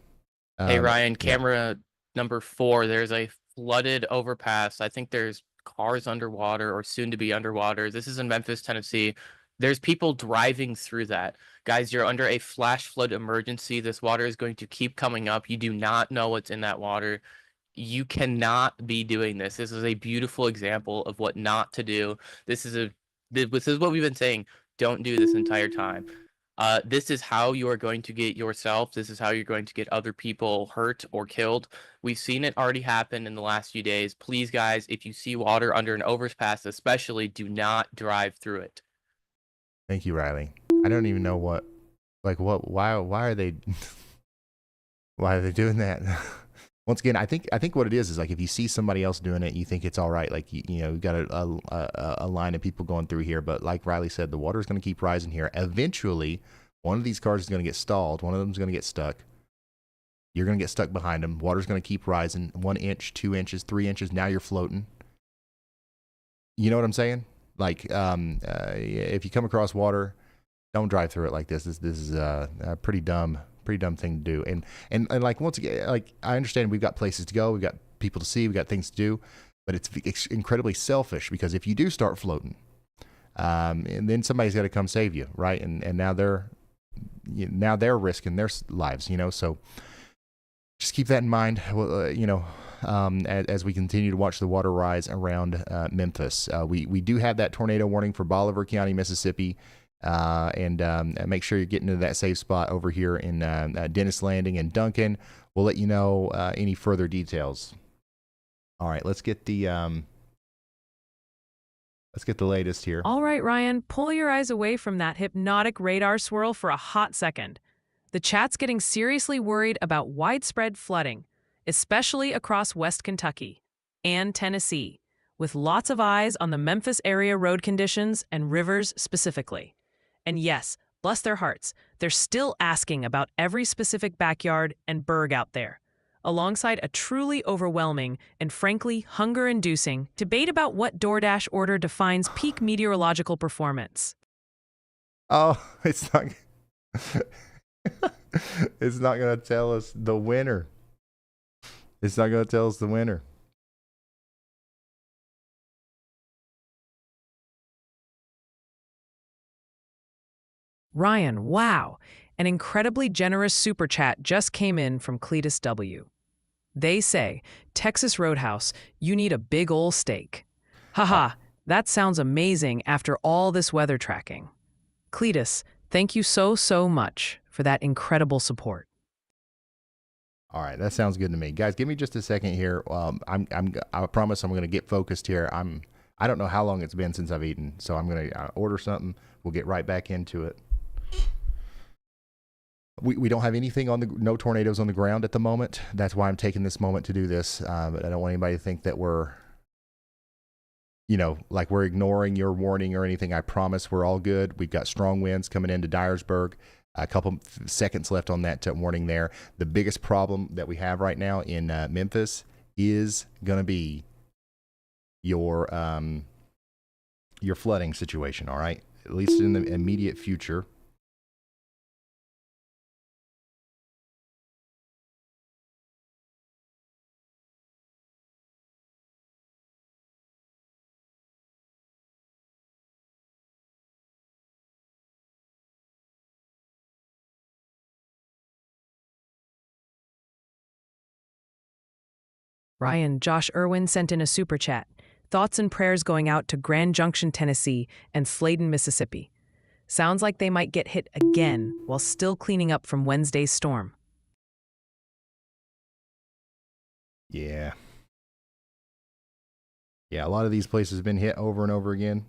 Hey, Ryan, camera number 4. There's a flooded overpass. I think there's cars underwater or soon to be underwater. This is in Memphis, Tennessee. There's people driving through that. Guys, you're under a flash flood emergency. This water is going to keep coming up. You do not know what's in that water. You cannot be doing this. This is a beautiful example of what not to do. This is what we've been saying. Don't do this entire time. This is how you are going to get yourself. This is how you're going to get other people hurt or killed. We've seen it already happen in the last few days. Please, guys, if you see water under an overpass, especially, do not drive through it. Thank you, Riley. I don't even know why are they why are they doing that? Once again, I think what it is like if you see somebody else doing it, you think it's all right. Like you've got a line of people going through here, but like Riley said, the water is going to keep rising here. Eventually, one of these cars is going to get stalled. One of them is going to get stuck. You're going to get stuck behind them. Water's going to keep rising. 1 inch, 2 inches, 3 inches. Now you're floating. You know what I'm saying? Like if you come across water, don't drive through it like this. This is a pretty dumb thing to do. And like once again, like I understand we've got places to go, we've got people to see, we've got things to do, but it's incredibly selfish because if you do start floating, and then somebody's got to come save you, right? And now they're risking their lives, So just keep that in mind, as we continue to watch the water rise around Memphis. We do have that tornado warning for Bolivar County, Mississippi. And make sure you're getting to that safe spot over here in Dennis Landing and Duncan. We'll let you know any further details. All right, let's get the latest here. All right, Ryan, pull your eyes away from that hypnotic radar swirl for a hot second. The chat's getting seriously worried about widespread flooding, especially across West Kentucky and Tennessee, with lots of eyes on the Memphis area road conditions and rivers specifically. And yes, Bless their hearts, they're still asking about every specific backyard and burg out there, alongside a truly overwhelming and frankly hunger-inducing debate about what DoorDash order defines peak meteorological performance. Oh, it's not. It's not going to tell us the winner. It's not going to tell us the winner. Ryan, wow! An incredibly generous super chat just came in from Cletus W. They say, Texas Roadhouse, you need a big ol' steak. Haha, that sounds amazing after all this weather tracking. Cletus, thank you so much for that incredible support. All right, that sounds good to me, guys. Give me just a second here. I promise I'm going to get focused here. I don't know how long it's been since I've eaten, so I'm going to order something. We'll get right back into it. We don't have anything no tornadoes on the ground at the moment. That's why I'm taking this moment to do this. But I don't want anybody to think that we're ignoring your warning or anything. I promise we're all good. We've got strong winds coming into Dyersburg. A couple seconds left on that warning there. The biggest problem that we have right now in Memphis is going to be your flooding situation, all right? At least in the immediate future. Ryan, Josh Irwin sent in a super chat. Thoughts and prayers going out to Grand Junction, Tennessee and Sladen, Mississippi. Sounds like they might get hit again while still cleaning up from Wednesday's storm. Yeah. Yeah, a lot of these places have been hit over and over again.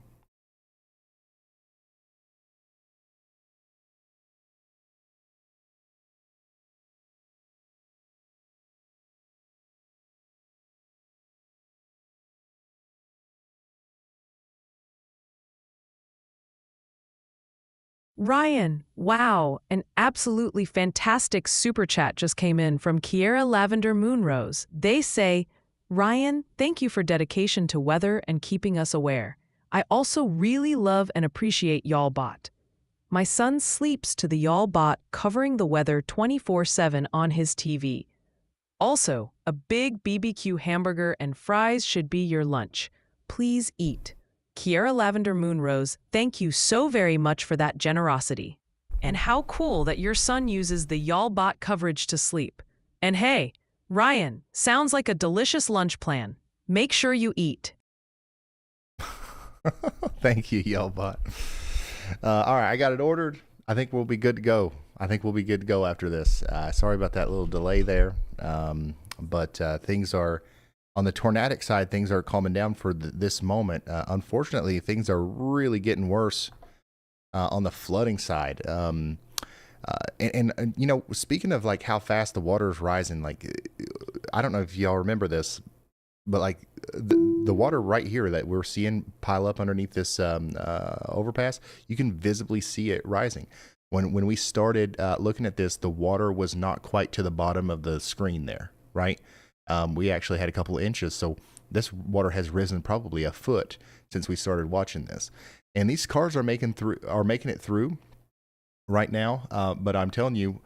Ryan, wow, an absolutely fantastic super chat just came in from Kiera Lavender Moonrose. They say, Ryan, thank you for dedication to weather and keeping us aware. I also really love and appreciate Y'all Bot. My son sleeps to the Y'all Bot covering the weather 24/7 on his TV. Also, a big BBQ hamburger and fries should be your lunch. Please eat. Kiera Lavender Moonrose, thank you so very much for that generosity. And how cool that your son uses the Y'all Bot coverage to sleep. And hey, Ryan, sounds like a delicious lunch plan. Make sure you eat. Thank you, Y'all Bot. All right, I got it ordered. I think we'll be good to go. After this. Sorry about that little delay there. But things are, on the tornadic side, things are calming down for this moment. Unfortunately, things are really getting worse on the flooding side. And speaking of like how fast the water is rising, like, I don't know if y'all remember this, but like the water right here that we're seeing pile up underneath this overpass, you can visibly see it rising. When we started looking at this, the water was not quite to the bottom of the screen there, right? We actually had a couple of inches, so this water has risen probably a foot since we started watching this. And these cars are making it through right now, but I'm telling you,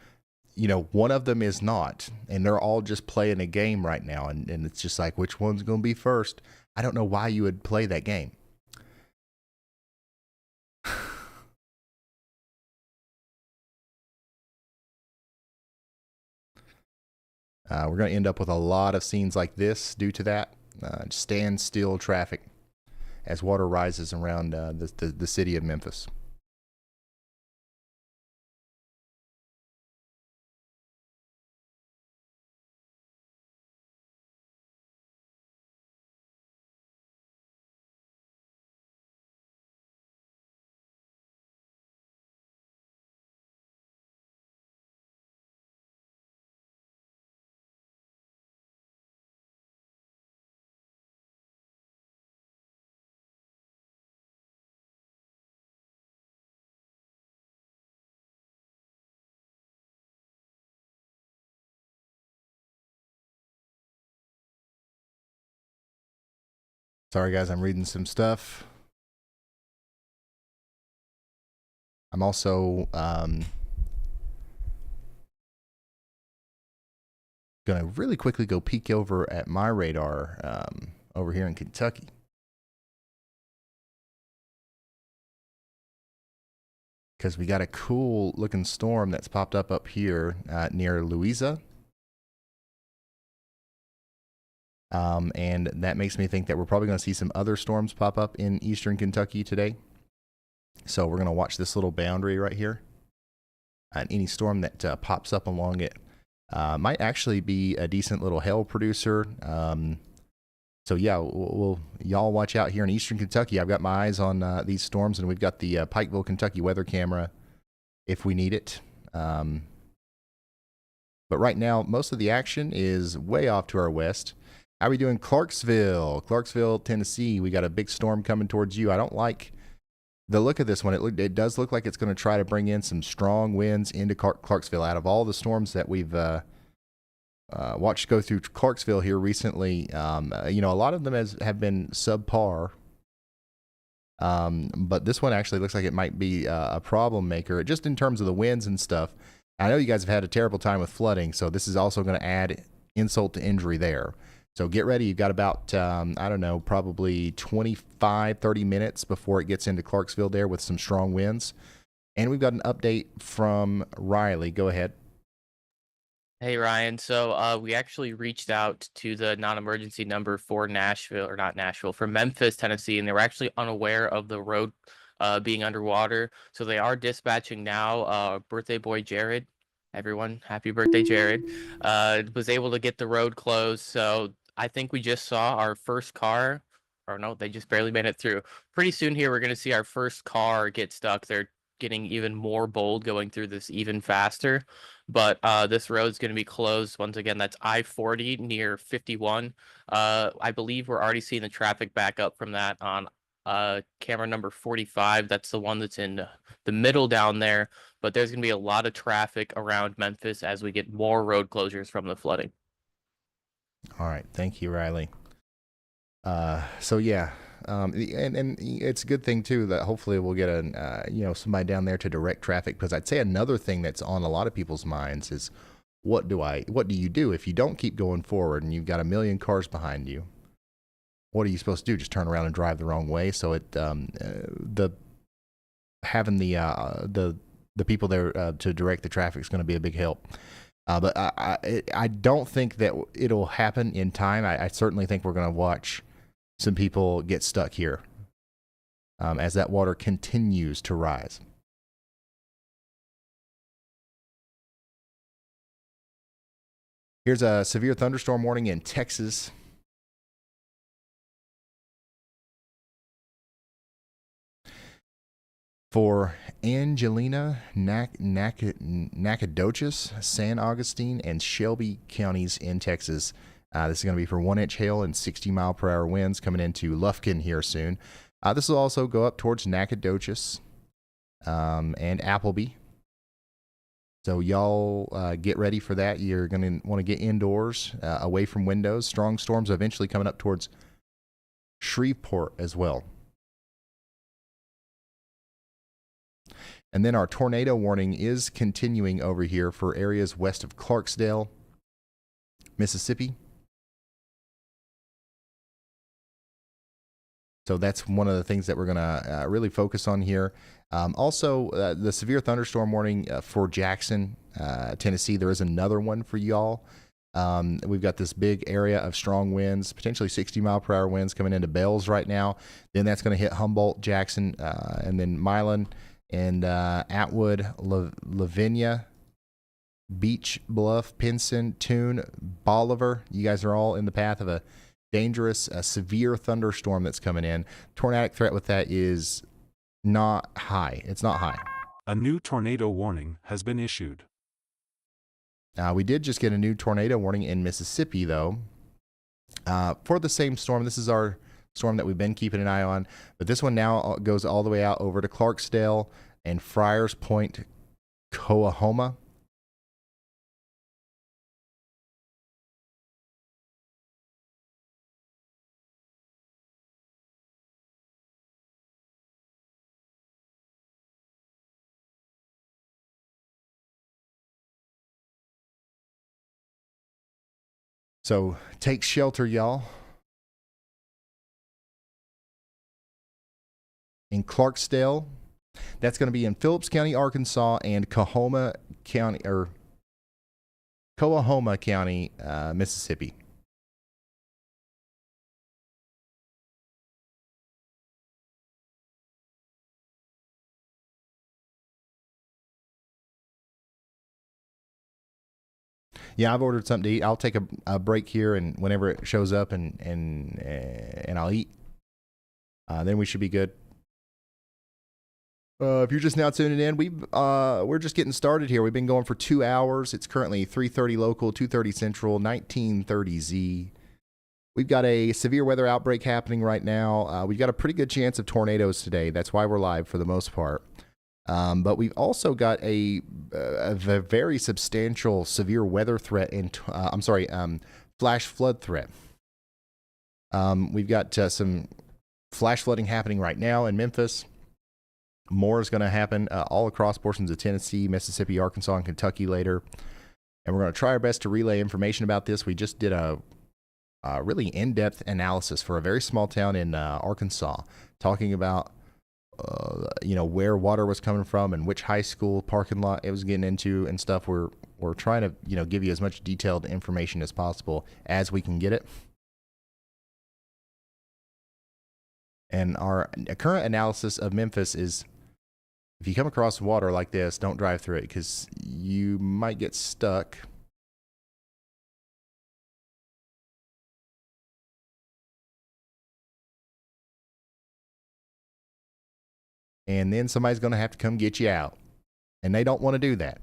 one of them is not, and they're all just playing a game right now, and it's just like, which one's going to be first? I don't know why you would play that game. We're going to end up with a lot of scenes like this due to that. Standstill traffic as water rises around the city of Memphis. Sorry, guys, I'm reading some stuff. I'm also going to really quickly go peek over at my radar over here in Kentucky. Because we got a cool looking storm that's popped up here near Louisa. And that makes me think that we're probably going to see some other storms pop up in eastern Kentucky today. So we're going to watch this little boundary right here. And any storm that pops up along it might actually be a decent little hail producer. So yeah, y'all watch out here in eastern Kentucky. I've got my eyes on these storms, and we've got the Pikeville, Kentucky weather camera if we need it. But right now, most of the action is way off to our west. How are we doing? Clarksville, Tennessee. We got a big storm coming towards you. I don't like the look of this one. It does look like it's going to try to bring in some strong winds into Clarksville. Out of all the storms that we've watched go through Clarksville here recently, a lot of them have been subpar. But this one actually looks like it might be a problem maker, just in terms of the winds and stuff. I know you guys have had a terrible time with flooding, so this is also going to add insult to injury there. So get ready. You've got about, probably 25, 30 minutes before it gets into Clarksville there with some strong winds. And we've got an update from Riley. Go ahead. Hey, Ryan. So we actually reached out to the non-emergency number for for Memphis, Tennessee, and they were actually unaware of the road being underwater. So they are dispatching now. Birthday boy Jared, everyone, happy birthday, Jared, was able to get the road closed. So I think we just saw our first car, or no, they just barely made it through. Pretty soon here, we're going to see our first car get stuck. They're getting even more bold, going through this even faster. But this road's going to be closed once again. That's I-40 near 51. I believe we're already seeing the traffic back up from that on camera number 45. That's the one that's in the middle down there. But there's going to be a lot of traffic around Memphis as we get more road closures from the flooding. All right. Thank you, Riley. And it's a good thing too that hopefully we'll get somebody down there to direct traffic, because I'd say another thing that's on a lot of people's minds is what do you do if you don't keep going forward and you've got a million cars behind you? What are you supposed to do? Just turn around and drive the wrong way? So having the people there to direct the traffic is going to be a big help. But I don't think that it'll happen in time. I certainly think we're going to watch some people get stuck here as that water continues to rise. Here's a severe thunderstorm warning in Texas. For Angelina, Nacogdoches, San Augustine, and Shelby counties in Texas. This is going to be for 1-inch hail and 60-mile-per-hour winds coming into Lufkin here soon. This will also go up towards Nacogdoches and Appleby. So y'all get ready for that. You're going to want to get indoors, away from windows. Strong storms eventually coming up towards Shreveport as well. And then our tornado warning is continuing over here for areas west of Clarksdale, Mississippi. So that's one of the things that we're going to really focus on here. Also, the severe thunderstorm warning for Jackson, Tennessee. There is another one for y'all. We've got this big area of strong winds, potentially 60-mile-per-hour winds coming into Bells right now. Then that's going to hit Humboldt, Jackson, and then Milan and Atwood, Lavinia, Beach Bluff, Pinson, Tune, Bolivar. You guys are all in the path of a dangerous, severe thunderstorm that's coming in. Tornadic threat with that is not high. It's not high. A new tornado warning has been issued. We did just get a new tornado warning in Mississippi, though, for the same storm. This is our storm that we've been keeping an eye on, but this one now goes all the way out over to Clarksdale and Friars Point, Coahoma. So take shelter, y'all. In Clarksville, that's going to be in Phillips County, Arkansas, and Coahoma County, Mississippi. Yeah, I've ordered something to eat. I'll take a break here, and whenever it shows up, and I'll eat. Then we should be good. If you're just now tuning in, we're just getting started here. We've been going for 2 hours. It's currently 3:30 local, 2:30 central, 19:30 Z. We've got a severe weather outbreak happening right now. We've got a pretty good chance of tornadoes today. That's why we're live for the most part. But we've also got a very substantial severe weather threat flash flood threat. We've got some flash flooding happening right now in Memphis. More is going to happen all across portions of Tennessee, Mississippi, Arkansas, and Kentucky later. And we're going to try our best to relay information about this. We just did a really in-depth analysis for a very small town in Arkansas, talking about where water was coming from and which high school parking lot it was getting into and stuff. We're trying to give you as much detailed information as possible as we can get it. And our current analysis of Memphis is, if you come across water like this, don't drive through it because you might get stuck. And then somebody's going to have to come get you out. And they don't want to do that.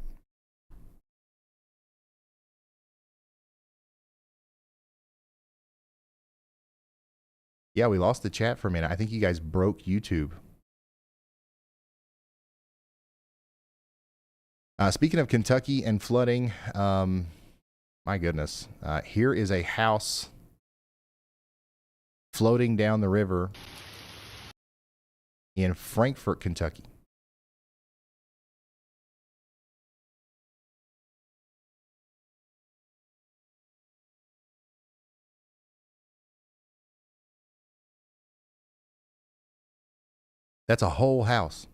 Yeah, we lost the chat for a minute. I think you guys broke YouTube. Speaking of Kentucky and flooding, my goodness. Here is a house floating down the river in Frankfort, Kentucky. That's a whole house.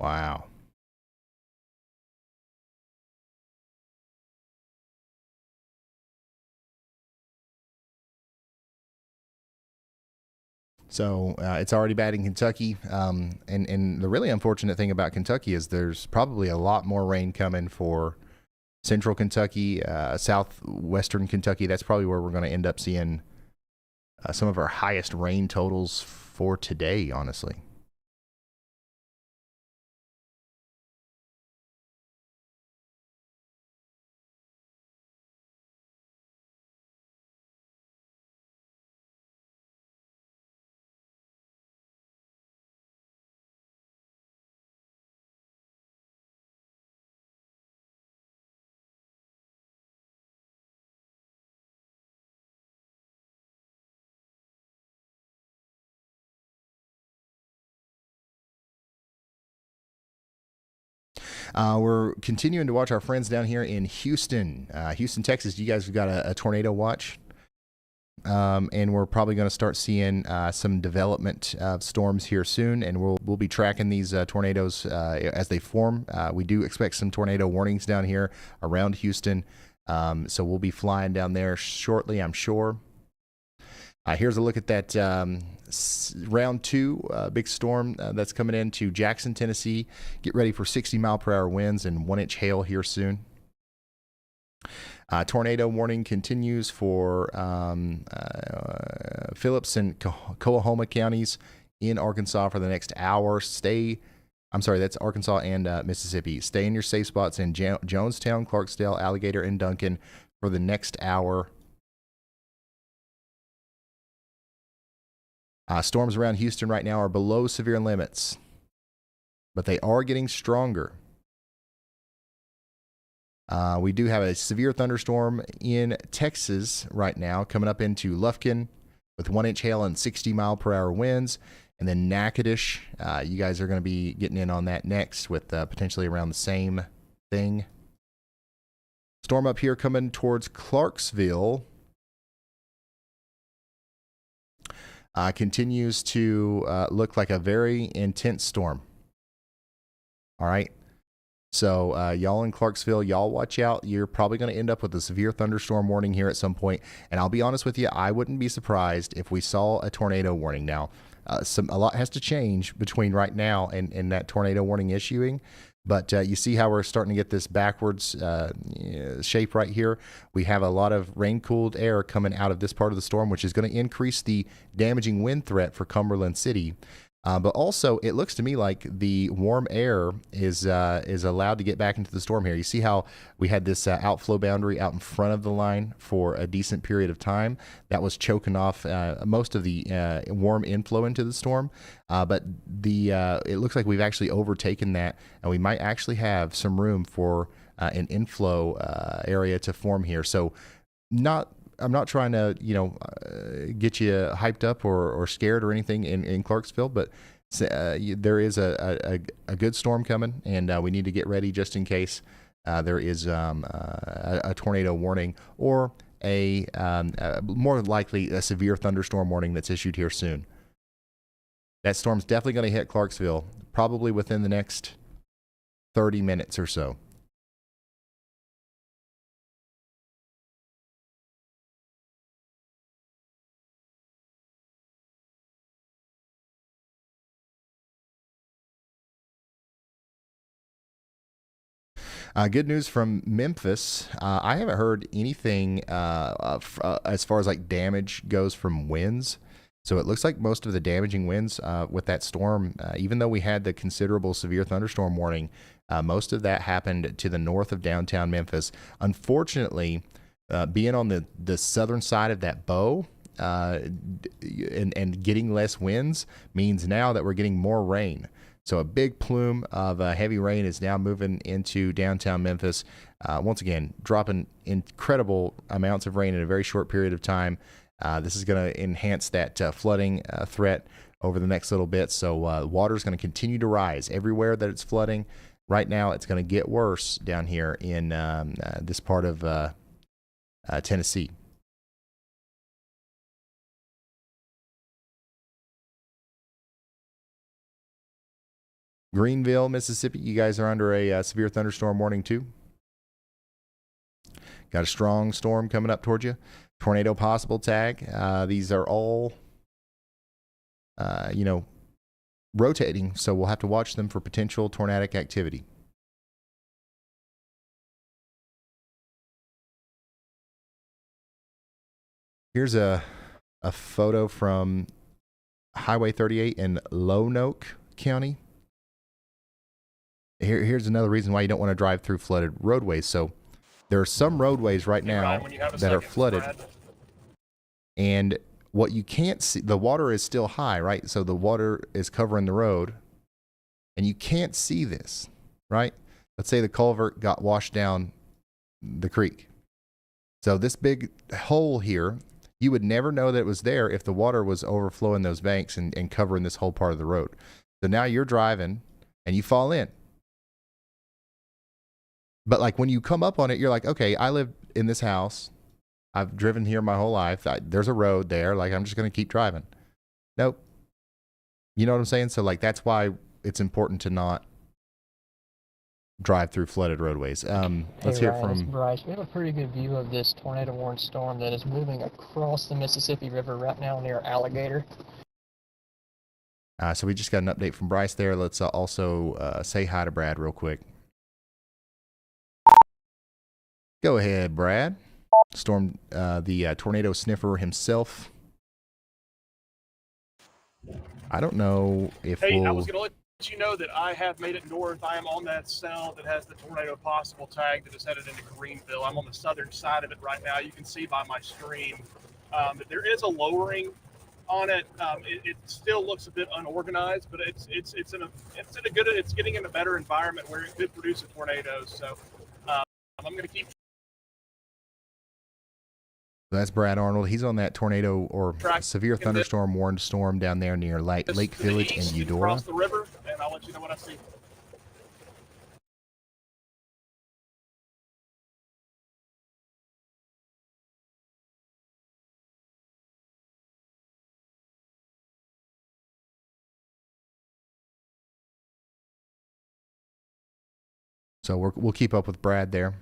Wow. So it's already bad in Kentucky. And the really unfortunate thing about Kentucky is there's probably a lot more rain coming for central Kentucky, southwestern Kentucky. That's probably where we're going to end up seeing some of our highest rain totals for today, honestly. We're continuing to watch our friends down here in Houston, Texas. You guys have got a tornado watch. And we're probably going to start seeing some development of storms here soon, and we'll be tracking these tornadoes as they form. We do expect some tornado warnings down here around Houston, so we'll be flying down there shortly, I'm sure. Here's a look at that round 2 big storm that's coming into Jackson, Tennessee. Get ready for 60-mile-per-hour winds and 1-inch hail here soon. Tornado warning continues for Phillips and Coahoma counties in Arkansas for the next hour. That's Arkansas and Mississippi. Stay in your safe spots in Jonestown, Clarksville, Alligator, and Duncan for the next hour. Storms around Houston right now are below severe limits, but they are getting stronger. We do have a severe thunderstorm in Texas right now, coming up into Lufkin with 1-inch hail and 60-mile-per-hour winds. And then Natchitoches, you guys are going to be getting in on that next with potentially around the same thing. Storm up here coming towards Clarksville. Continues to look like a very intense storm. All right. So y'all in Clarksville, y'all watch out. You're probably going to end up with a severe thunderstorm warning here at some point. And I'll be honest with you, I wouldn't be surprised if we saw a tornado warning. Now, a lot has to change between right now and that tornado warning issuing. But you see how we're starting to get this backwards shape right here. We have a lot of rain-cooled air coming out of this part of the storm, which is going to increase the damaging wind threat for Cumberland City. But also, it looks to me like the warm air is allowed to get back into the storm here. You see how we had this outflow boundary out in front of the line for a decent period of time. That was choking off most of the warm inflow into the storm. But it looks like we've actually overtaken that, and we might actually have some room for an inflow area to form here. So I'm not trying to, get you hyped up or scared or anything in Clarksville, but there is a good storm coming, and we need to get ready just in case there is a tornado warning or more likely a severe thunderstorm warning that's issued here soon. That storm's definitely going to hit Clarksville probably within the next 30 minutes or so. Good news from Memphis. I haven't heard anything as far as like damage goes from winds. So it looks like most of the damaging winds with that storm, even though we had the considerable severe thunderstorm warning, most of that happened to the north of downtown Memphis. Unfortunately, being on the southern side of that bow and getting less winds means now that we're getting more rain. So a big plume of heavy rain is now moving into downtown Memphis. Once again, dropping incredible amounts of rain in a very short period of time. This is going to enhance that flooding threat over the next little bit. So water is going to continue to rise everywhere that it's flooding. Right now, it's going to get worse down here in this part of Tennessee. Greenville, Mississippi, you guys are under a severe thunderstorm warning too. Got a strong storm coming up towards you. Tornado possible tag. These are all, rotating, so we'll have to watch them for potential tornadic activity. Here's a photo from Highway 38 in Lonoke County. Here's another reason why you don't want to drive through flooded roadways. So there are some roadways right now that are flooded. And what you can't see, the water is still high, right? So the water is covering the road. And you can't see this, right? Let's say the culvert got washed down the creek. So this big hole here, you would never know that it was there if the water was overflowing those banks and covering this whole part of the road. So now you're driving and you fall in. But like when you come up on it, you're like, okay, I live in this house. I've driven here my whole life. There's a road there. Like, I'm just going to keep driving. Nope. You know what I'm saying? So like, that's why it's important to not drive through flooded roadways. Let's hear from Bryce. We have a pretty good view of this tornado warning storm that is moving across the Mississippi River right now near Alligator. So we just got an update from Bryce there. Let's also say hi to Brad real quick. Go ahead, Brad. The tornado sniffer himself. I don't know if Hey, I was going to let you know that I have made it north. I am on that cell that has the tornado possible tag that is headed into Greenville. I'm on the southern side of it right now. You can see by my screen that there is a lowering on it. It still looks a bit unorganized, but it's getting in a better environment where it could produce a tornado. So I'm going to keep That's Brad Arnold. He's on that tornado or severe thunderstorm warned storm down there near Lake Village and Eudora. across the river, and I'll let you know what I see. So we'll keep up with Brad there.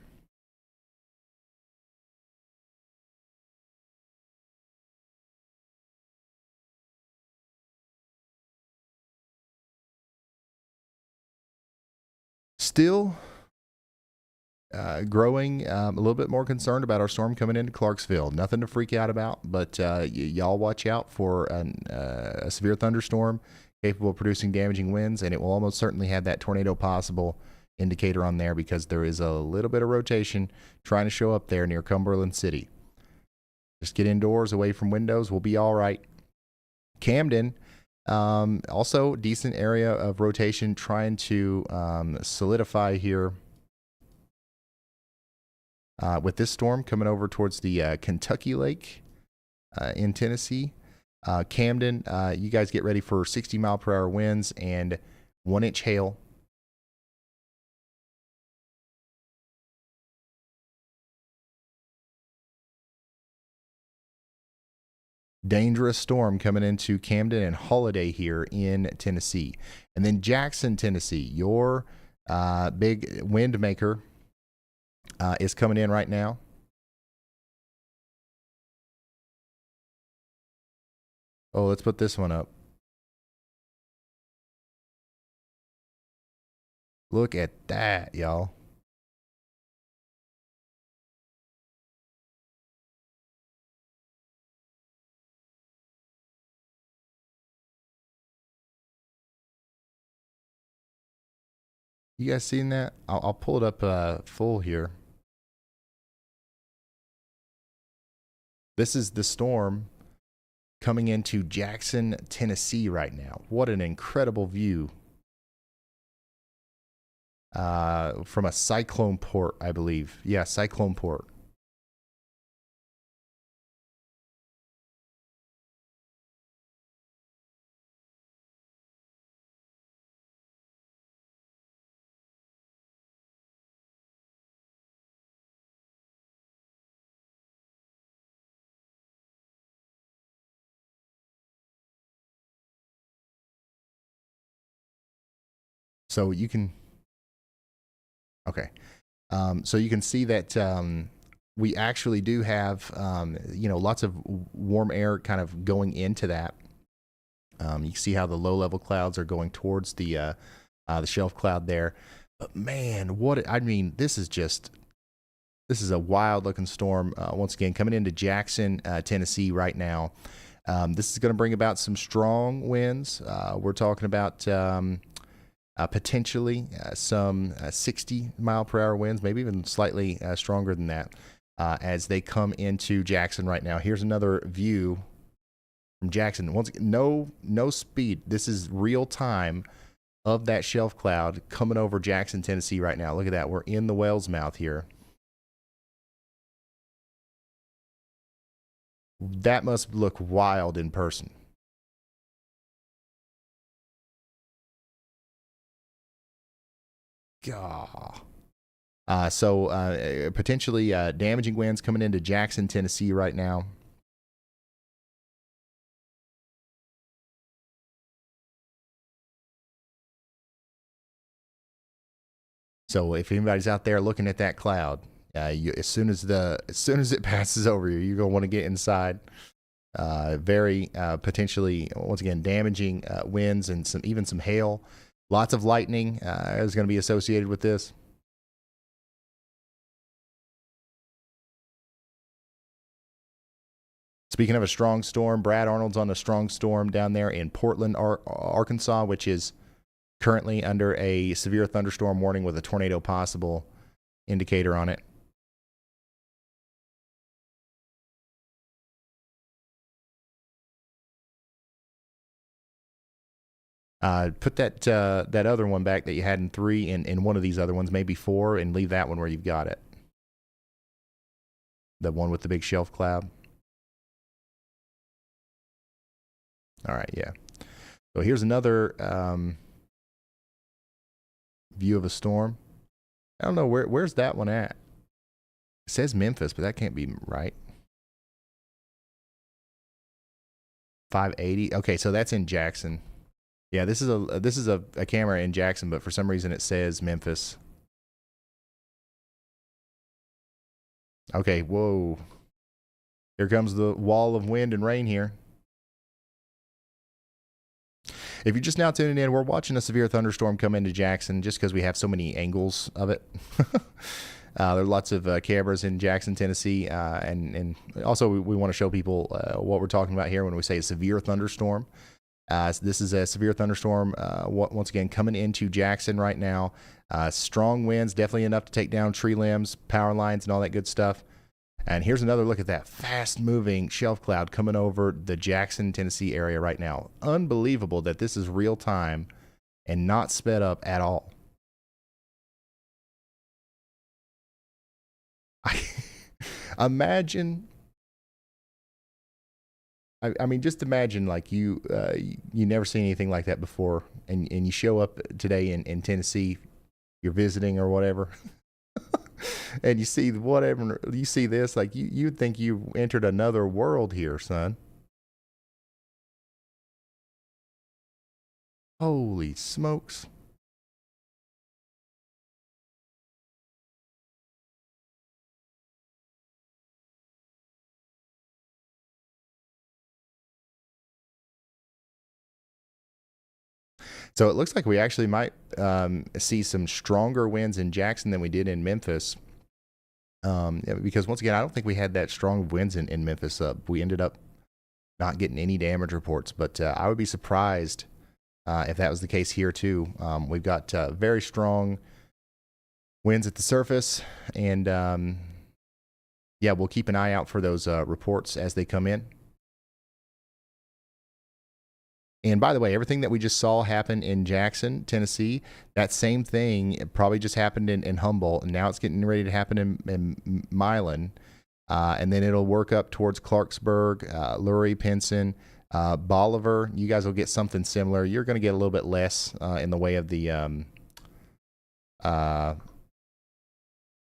Still growing, a little bit more concerned about our storm coming into Clarksville. Nothing to freak out about, but y'all watch out for a severe thunderstorm capable of producing damaging winds, and it will almost certainly have that tornado possible indicator on there because there is a little bit of rotation trying to show up there near Cumberland City. Just get indoors, away from windows. We'll be all right. Camden, also decent area of rotation trying to solidify here with this storm coming over towards the Kentucky Lake in Tennessee. Camden, you guys get ready for 60-mile-per-hour winds and 1-inch hail. Dangerous storm coming into Camden and Holiday here in Tennessee. And then Jackson, Tennessee, your big wind maker is coming in right now. Oh, let's put this one up. Look at that, y'all. You guys seen that? I'll pull it up full here. This is the storm coming into Jackson, Tennessee right now. What an incredible view. From a cyclone port, I believe. Yeah, cyclone port. So you can, okay. So you can see that we actually do have, lots of warm air kind of going into that. You can see how the low-level clouds are going towards the shelf cloud there. But man, this is a wild-looking storm. Once again, coming into Jackson, Tennessee right now. This is going to bring about some strong winds. We're talking about potentially some 60-mile-per-hour winds, maybe even slightly stronger than that, as they come into Jackson right now. Here's another view from Jackson. Once again, no speed. This is real time of that shelf cloud coming over Jackson, Tennessee right now. Look at that. We're in the whale's mouth here. That must look wild in person. So potentially damaging winds coming into Jackson, Tennessee right now. So if anybody's out there looking at that cloud, as soon as it passes over you, you're gonna want to get inside. Very potentially, once again, damaging winds and even some hail. Lots of lightning is going to be associated with this. Speaking of a strong storm, Brad Arnold's on a strong storm down there in Portland, Arkansas, which is currently under a severe thunderstorm warning with a tornado possible indicator on it. Put that other one back that you had in 3 in one of these other ones, maybe 4, and leave that one where you've got it. The one with the big shelf cloud. All right, yeah. So here's another view of a storm. I don't know, where's that one at? It says Memphis, but that can't be right. 580. Okay, so that's in Jackson. Yeah, this is a camera in Jackson, but for some reason it says Memphis. Okay, whoa. Here comes the wall of wind and rain here. If you're just now tuning in, we're watching a severe thunderstorm come into Jackson just because we have so many angles of it. There are lots of cameras in Jackson, Tennessee, and also we want to show people what we're talking about here when we say a severe thunderstorm. So this is a severe thunderstorm, once again, coming into Jackson right now. Strong winds, definitely enough to take down tree limbs, power lines, and all that good stuff. And here's another look at that fast-moving shelf cloud coming over the Jackson, Tennessee area right now. Unbelievable that this is real time and not sped up at all. Imagine, I mean, just imagine like you never seen anything like that before, and you show up today in Tennessee, you're visiting or whatever, and you see whatever, you see this, like you'd think you entered another world here, son. Holy smokes. So it looks like we actually might see some stronger winds in Jackson than we did in Memphis. Because once again, I don't think we had that strong winds in Memphis. We ended up not getting any damage reports, but I would be surprised if that was the case here too. We've got very strong winds at the surface, and yeah, we'll keep an eye out for those reports as they come in. And by the way, everything that we just saw happen in Jackson, Tennessee, that same thing probably just happened in Humboldt, and now it's getting ready to happen in Milan. And then it'll work up towards Clarksville, Lurie, Pinson, Bolivar. You guys will get something similar. You're going to get a little bit less in the way of the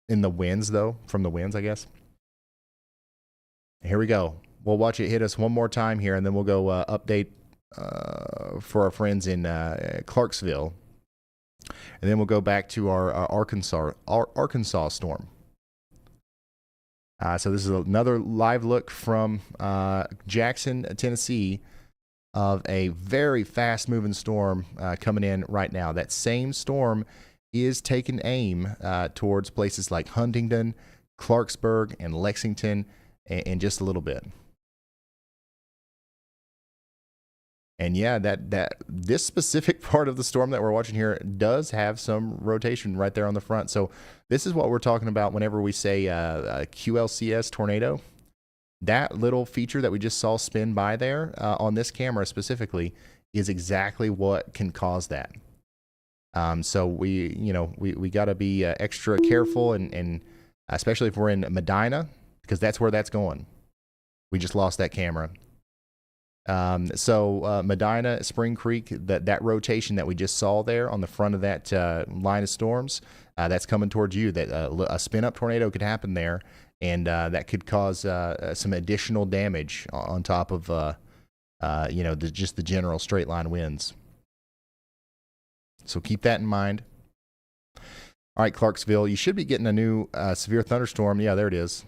in the winds, though, from the winds, I guess. Here we go. We'll watch it hit us one more time here, and then we'll go update for our friends in Clarksville, and then we'll go back to our Arkansas storm. So this is another live look from Jackson, Tennessee, of a very fast-moving storm coming in right now. That same storm is taking aim towards places like Huntingdon, Clarksburg, and Lexington in just a little bit. And yeah, this specific part of the storm that we're watching here does have some rotation right there on the front. So this is what we're talking about whenever we say a QLCS tornado. That little feature that we just saw spin by there on this camera specifically is exactly what can cause that. So we got to be extra careful, and especially if we're in Medina, because that's where that's going. We just lost that camera. So Medina, Spring Creek, that rotation that we just saw there on the front of that line of storms, that's coming towards you. That a spin-up tornado could happen there, and that could cause some additional damage on top of just the general straight line winds. So keep that in mind. All right, Clarksville, you should be getting a new severe thunderstorm. Yeah, there it is.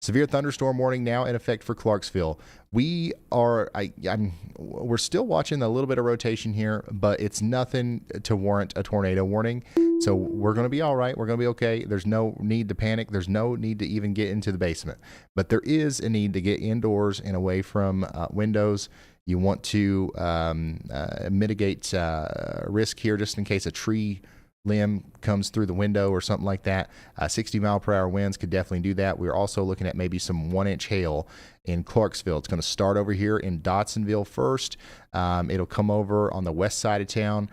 Severe thunderstorm warning now in effect for Clarksville. We're still watching a little bit of rotation here, but it's nothing to warrant a tornado warning. So we're going to be all right. We're going to be okay. There's no need to panic. There's no need to even get into the basement. But there is a need to get indoors and away from windows. You want to mitigate risk here just in case a tree limb comes through the window or something like that. 60-mile-per-hour winds could definitely do that. We're also looking at maybe some 1-inch hail in Clarksville. It's going to start over here in Dodsonville first. It'll come over on the west side of town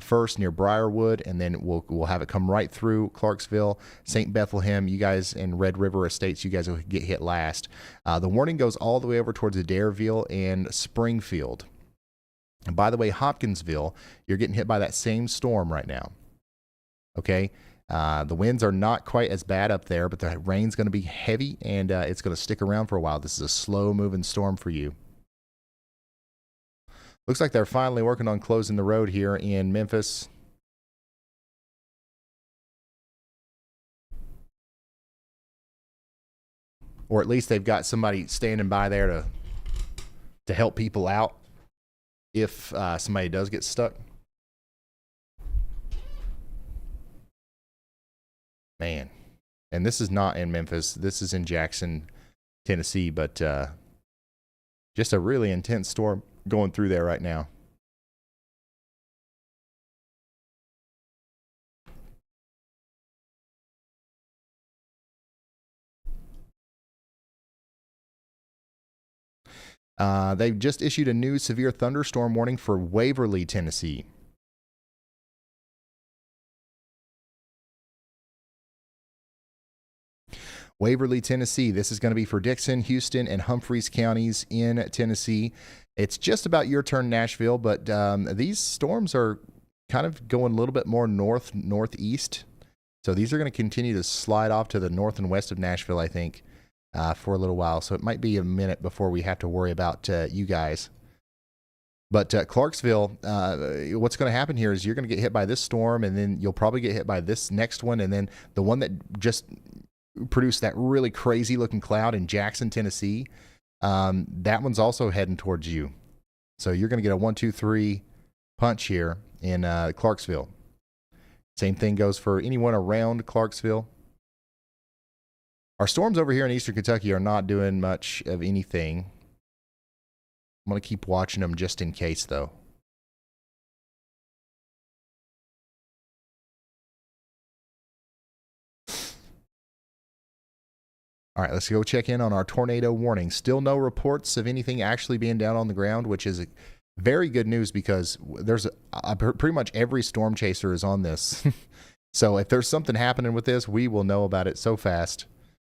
first near Briarwood, and then we'll have it come right through Clarksville, St. Bethlehem. You guys in Red River Estates, you guys will get hit last. The warning goes all the way over towards Adairville and Springfield. And by the way, Hopkinsville, you're getting hit by that same storm right now. Okay, the winds are not quite as bad up there, but the rain's going to be heavy, and it's going to stick around for a while. This is a slow-moving storm for you. Looks like they're finally working on closing the road here in Memphis. Or at least they've got somebody standing by there to help people out if somebody does get stuck. Man, and this is not in Memphis. This is in Jackson, Tennessee, but just a really intense storm going through there right now. They've just issued a new severe thunderstorm warning for Waverly, Tennessee. Waverly, Tennessee. This is going to be for Dickson, Houston, and Humphreys counties in Tennessee. It's just about your turn, Nashville, but these storms are kind of going a little bit more northeast. So these are going to continue to slide off to the north and west of Nashville, I think, for a little while. So it might be a minute before we have to worry about you guys. But Clarksville, what's going to happen here is you're going to get hit by this storm, and then you'll probably get hit by this next one, and then the one that just produced that really crazy looking cloud in Jackson, Tennessee. That one's also heading towards you. So you're going to get a 1-2-3 punch here in Clarksville. Same thing goes for anyone around Clarksville. Our storms over here in eastern Kentucky are not doing much of anything. I'm going to keep watching them just in case, though. All right, let's go check in on our tornado warning. Still no reports of anything actually being down on the ground, which is very good news because there's pretty much every storm chaser is on this. So if there's something happening with this, we will know about it so fast.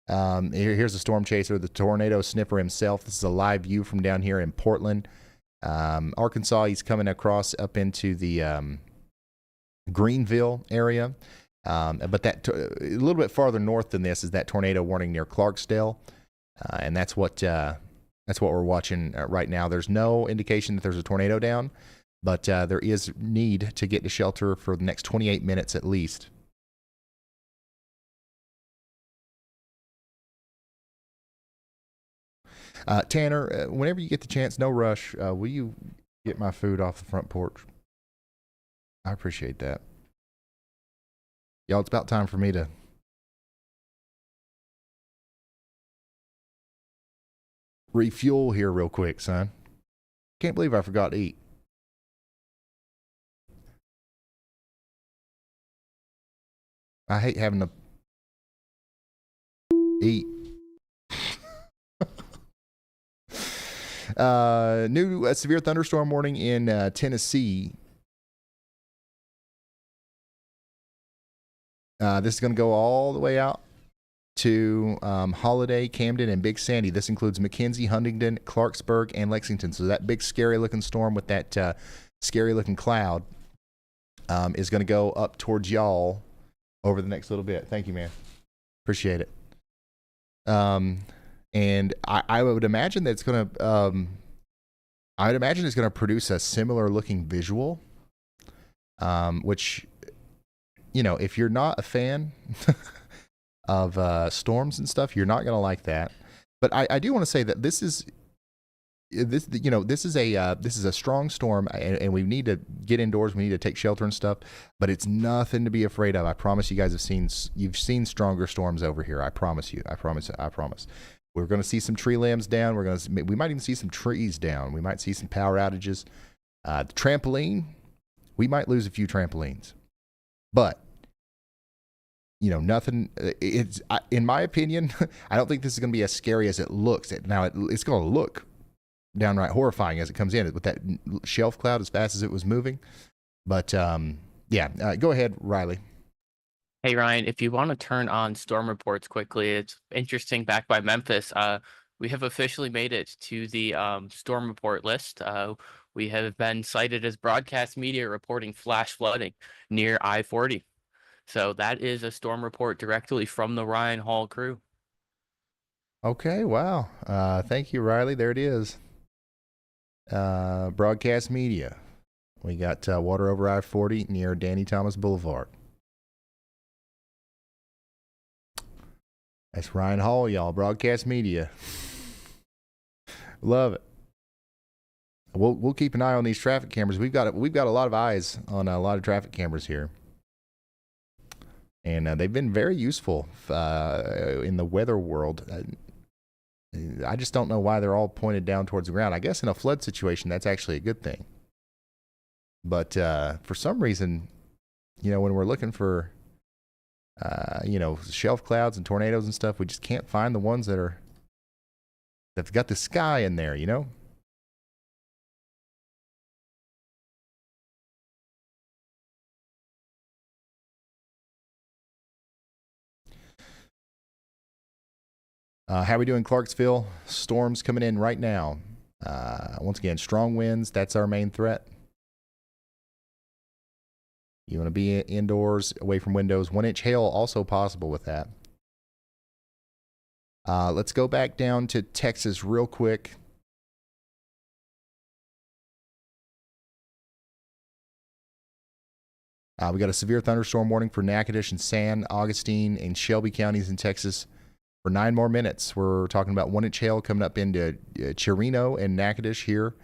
Here's the storm chaser, the tornado sniffer himself. This is a live view from down here in Portland, Arkansas. He's coming across up into the Greenville area. But that a little bit farther north than this is that tornado warning near Clarksdale, and that's what we're watching right now. There's no indication that there's a tornado down, but there is need to get to shelter for the next 28 minutes at least. Tanner, whenever you get the chance, no rush. Will you get my food off the front porch? I appreciate that. Y'all, it's about time for me to refuel here real quick, son. Can't believe I forgot to eat. I hate having to eat. New severe thunderstorm warning in Tennessee. This is going to go all the way out to Holiday, Camden, and Big Sandy. This includes McKenzie, Huntington, Clarksburg, and Lexington. So that big, scary-looking storm with that scary-looking cloud is going to go up towards y'all over the next little bit. Thank you, man. Appreciate it. And I would imagine that it's going to. I would imagine it's going to produce a similar-looking visual, which. You know, if you're not a fan of storms and stuff, you're not going to like that. But I do want to say that this is a strong storm, and we need to get indoors. We need to take shelter and stuff. But it's nothing to be afraid of. I promise you guys you've seen stronger storms over here. I promise you. I promise. We're going to see some tree limbs down. We might even see some trees down. We might see some power outages. The trampoline, we might lose a few trampolines. But nothing. In my opinion, I don't think this is going to be as scary as it looks. Now it's going to look downright horrifying as it comes in with that shelf cloud as fast as it was moving. But go ahead, Riley. Hey Ryan, if you want to turn on storm reports quickly, it's interesting. Back by Memphis, we have officially made it to the storm report list. We have been cited as broadcast media reporting flash flooding near I-40. So that is a storm report directly from the Ryan Hall crew. Okay, wow. Thank you, Riley. There it is. Broadcast media. We got water over I-40 near Danny Thomas Boulevard. That's Ryan Hall, y'all. Broadcast media. Love it. We'll keep an eye on these traffic cameras. We've got a lot of eyes on a lot of traffic cameras here, and they've been very useful in the weather world. I just don't know why they're all pointed down towards the ground. I guess in a flood situation, that's actually a good thing. But for some reason, when we're looking for shelf clouds and tornadoes and stuff, we just can't find the ones that's got the sky in there, How we doing, Clarksville? Storms coming in right now. Once again, strong winds. That's our main threat. You want to be indoors, away from windows. 1-inch hail also possible with that. Let's go back down to Texas real quick. We got a severe thunderstorm warning for Natchitoches and San Augustine and Shelby counties in Texas for 9 more minutes. We're talking about 1-inch hail coming up into Chirino and Natchitoches here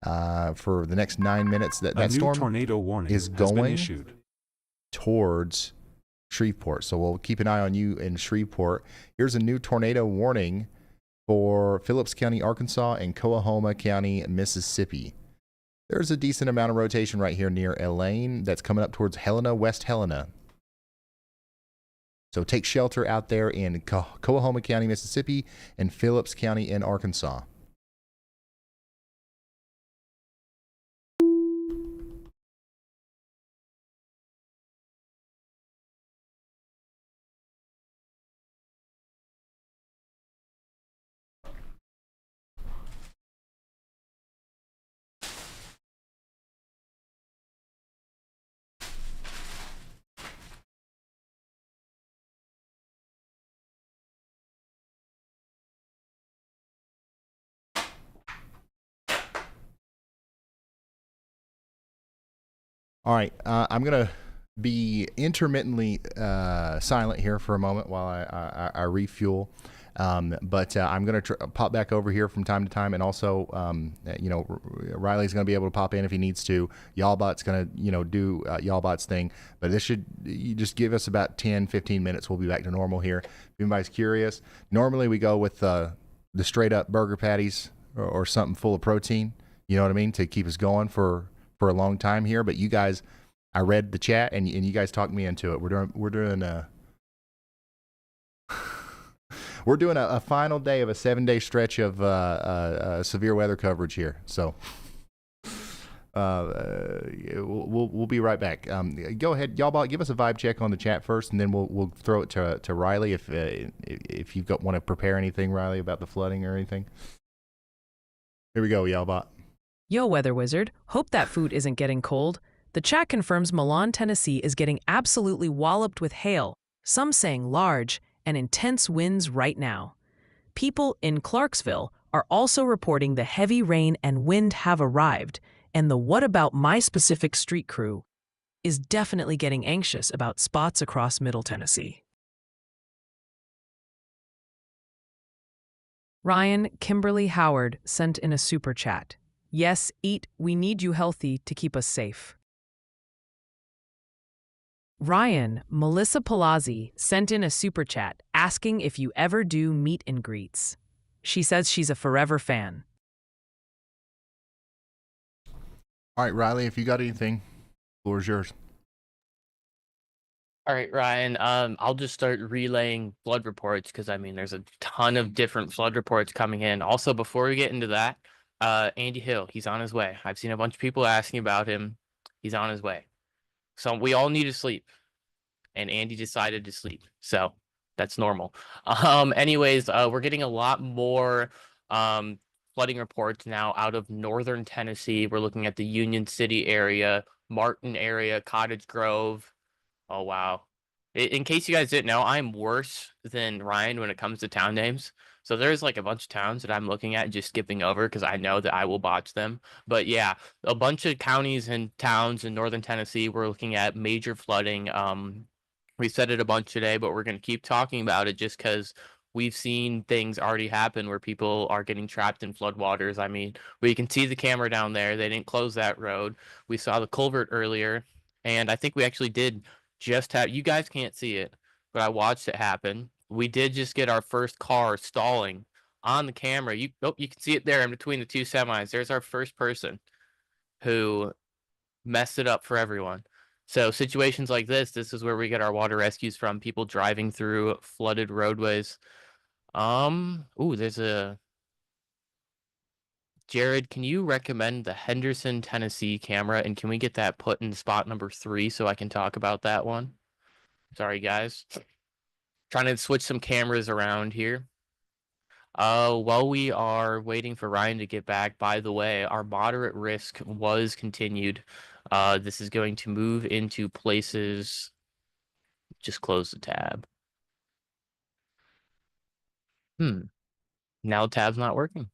for the next 9 minutes. That storm tornado warning is has going been issued towards Shreveport. So we'll keep an eye on you in Shreveport. Here's a new tornado warning for Phillips County, Arkansas, and Coahoma County, Mississippi. There's a decent amount of rotation right here near Elaine that's coming up towards Helena, West Helena. So take shelter out there in Coahoma County, Mississippi, and Phillips County in Arkansas. All right, I'm going to be intermittently silent here for a moment while I refuel. But I'm going to pop back over here from time to time. And also, Riley's going to be able to pop in if he needs to. Y'allbot's going to, do Y'allbot's thing. But you just give us about 10, 15 minutes. We'll be back to normal here. If anybody's curious, normally we go with the straight up burger patties or something full of protein, you know what I mean, to keep us going for a long time here. But you guys, I read the chat and you guys talked me into it. We're doing a final day of a 7-day stretch of severe weather coverage here. So we'll be right back. Go ahead, y'all. Give us a vibe check on the chat first, and then we'll throw it to Riley if you want to prepare anything, Riley, about the flooding or anything. Here we go, y'all. Yo, Weather Wizard, hope that food isn't getting cold. The chat confirms Milan, Tennessee is getting absolutely walloped with hail, some saying large and intense winds right now. People in Clarksville are also reporting the heavy rain and wind have arrived, and the What About My Specific Street crew is definitely getting anxious about spots across Middle Tennessee. Ryan Kimberly Howard sent in a super chat. Yes, eat, we need you healthy to keep us safe. Ryan Melissa Palazzi sent in a super chat asking if you ever do meet and greets. She says she's a forever fan. All right, Riley, if you got anything, the floor is yours. All right, Ryan. I'll just start relaying flood reports because I mean there's a ton of different flood reports coming in. Also, before we get into that, Andy Hill, he's on his way. I've seen a bunch of people asking about him. He's on his way. So we all need to sleep, and Andy decided to sleep. So that's normal. Anyways, we're getting a lot more flooding reports now out of northern Tennessee. We're looking at the Union City area, Martin area, Cottage Grove. Oh wow. In case you guys didn't know, I'm worse than Ryan when it comes to town names. So there's like a bunch of towns that I'm looking at and just skipping over because I know that I will botch them. But yeah, a bunch of counties and towns in northern Tennessee, we're looking at major flooding. We said it a bunch today, but we're going to keep talking about it just because we've seen things already happen where people are getting trapped in floodwaters. I mean, we can see the camera down there. They didn't close that road. We saw the culvert earlier, and I think we actually did just have, you guys can't see it, but I watched it happen. We did just get our first car stalling on the camera. You can see it there in between the two semis. There's our first person who messed it up for everyone. So situations like this is where we get our water rescues from, people driving through flooded roadways. There's a Jared, can you recommend the Henderson, Tennessee camera, and can we get that put in spot number 3 so I can talk about that one? Sorry, guys. Trying to switch some cameras around here. While we are waiting for Ryan to get back, by the way, our moderate risk was continued. This is going to move into places. Just close the tab. Now the tab's not working.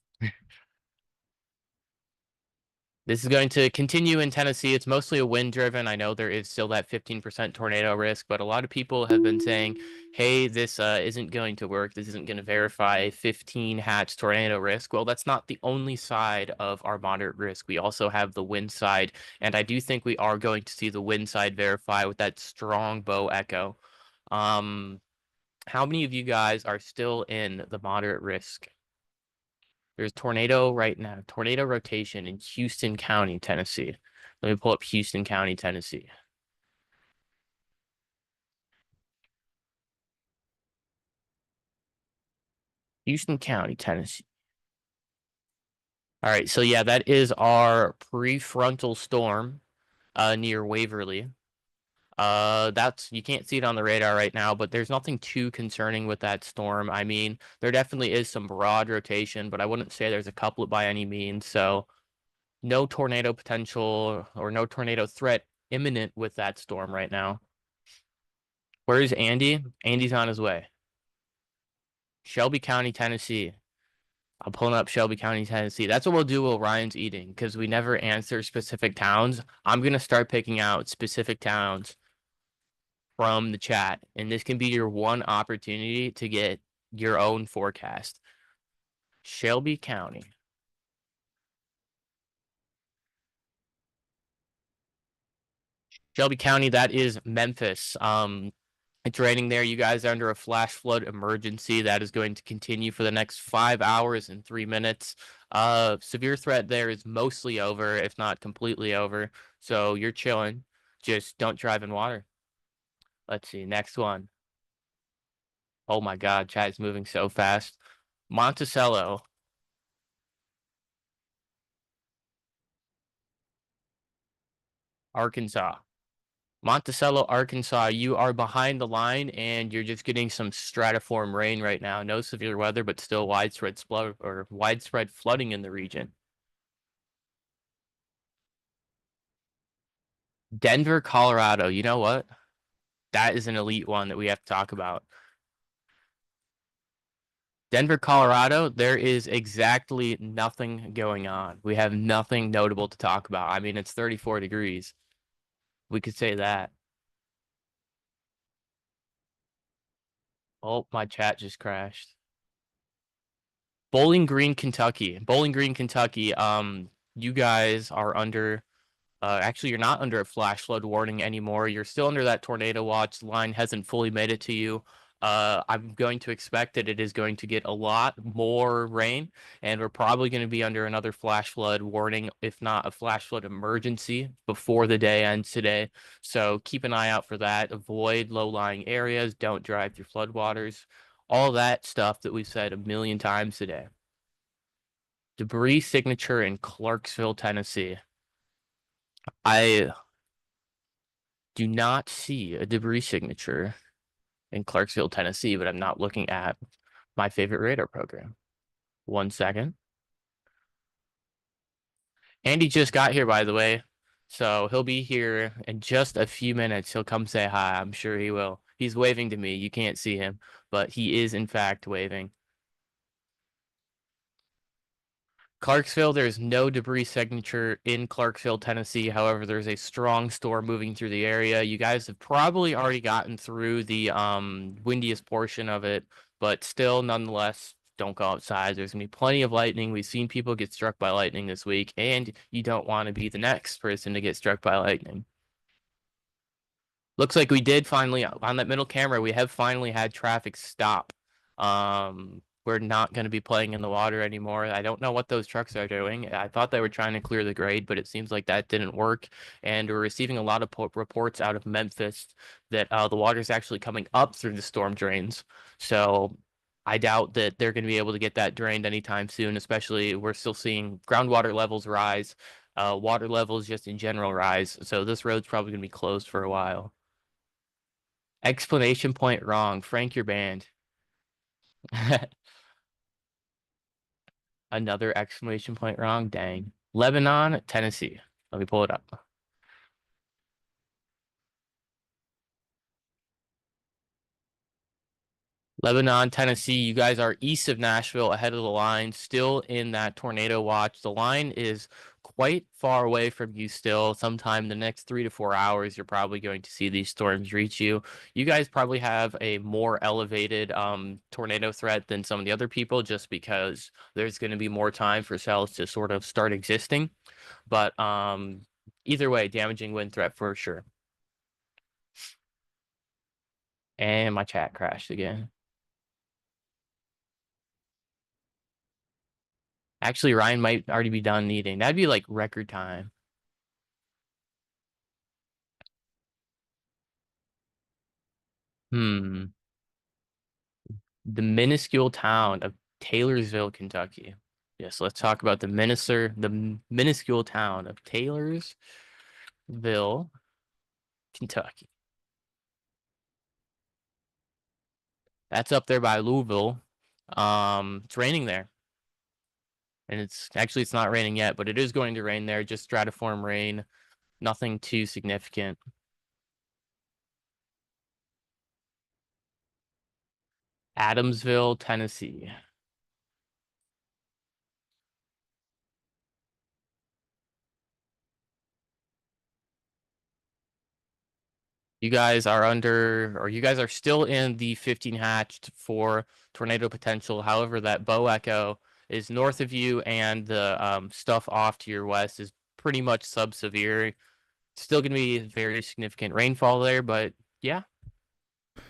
This is going to continue in Tennessee. It's mostly a wind driven. I know there is still that 15% tornado risk, but a lot of people have been saying, hey, this isn't going to work. This isn't going to verify 15 hatch tornado risk. Well, that's not the only side of our moderate risk. We also have the wind side, and I do think we are going to see the wind side verify with that strong bow echo. How many of you guys are still in the moderate risk? There's tornado right now, tornado rotation in Houston County, Tennessee. Let me pull up Houston County, Tennessee. Houston County, Tennessee. All right, so yeah, that is our prefrontal storm near Waverly. You can't see it on the radar right now, but there's nothing too concerning with that storm. I mean, there definitely is some broad rotation, but I wouldn't say there's a couplet by any means. So no tornado potential or no tornado threat imminent with that storm right now. Where is Andy? Andy's on his way. Shelby County, Tennessee. I'm pulling up Shelby County, Tennessee. That's what we'll do while Ryan's eating because we never answer specific towns. I'm going to start picking out specific towns from the chat, and this can be your one opportunity to get your own forecast. Shelby County. Shelby County, that is Memphis. It's raining there. You guys are under a flash flood emergency that is going to continue for the next 5 hours and 3 minutes. Severe threat there is mostly over, if not completely over. So you're chilling. Just don't drive in water. Let's see. Next one. Oh my God, chat is moving so fast. Monticello. Arkansas. Monticello, Arkansas, you are behind the line and you're just getting some stratiform rain right now. No severe weather, but still widespread flooding in the region. Denver, Colorado. You know what? That is an elite one that we have to talk about. Denver, Colorado, there is exactly nothing going on. We have nothing notable to talk about. I mean, it's 34 degrees. We could say that. Oh, my chat just crashed. Bowling Green, Kentucky. Bowling Green, Kentucky. You guys are under. Actually, you're not under a flash flood warning anymore. You're still under that tornado watch. The line hasn't fully made it to you. I'm going to expect that it is going to get a lot more rain, and we're probably going to be under another flash flood warning, if not a flash flood emergency, before the day ends today. So keep an eye out for that. Avoid low-lying areas. Don't drive through floodwaters. All that stuff that we've said a million times today. Debris signature in Clarksville, Tennessee. I do not see a debris signature in Clarksville, Tennessee, but I'm not looking at my favorite radar program. 1 second. Andy just got here, by the way, so he'll be here in just a few minutes. He'll come say hi. I'm sure he will. He's waving to me. You can't see him, but he is, in fact, waving. Clarksville, there's no debris signature in Clarksville, Tennessee. However, there's a strong storm moving through the area. You guys have probably already gotten through the windiest portion of it, but still, nonetheless, don't go outside. There's going to be plenty of lightning. We've seen people get struck by lightning this week, and you don't want to be the next person to get struck by lightning. Looks like we did finally, on that middle camera, we have finally had traffic stop. We're not going to be playing in the water anymore. I don't know what those trucks are doing. I thought they were trying to clear the grade, but it seems like that didn't work. And we're receiving a lot of reports out of Memphis that the water is actually coming up through the storm drains. So I doubt that they're going to be able to get that drained anytime soon, especially we're still seeing groundwater levels rise, water levels just in general rise. So this road's probably going to be closed for a while. Explanation point wrong. Frank, you're banned. Another exclamation point wrong. Dang. Lebanon, Tennessee. Let me pull it up. Lebanon, Tennessee, you guys are east of Nashville, ahead of the line, still in that tornado watch. The line is quite far away from you still. Sometime in the next 3 to 4 hours, you're probably going to see these storms reach you. You guys probably have a more elevated tornado threat than some of the other people, just because there's going to be more time for cells to sort of start existing. But either way, damaging wind threat for sure. And my chat crashed again. Actually, Ryan might already be done eating. That'd be like record time. The minuscule town of Taylorsville, Kentucky. Yes, let's talk about the minuscule town of Taylorsville, Kentucky. That's up there by Louisville. It's raining there. And it's not raining yet, but it is going to rain there. Just stratiform rain. Nothing too significant. Adamsville, Tennessee. You guys are still in the 15 hatched for tornado potential. However, that bow echo is north of you, and the stuff off to your west is pretty much sub-severe. Still going to be very significant rainfall there, but yeah,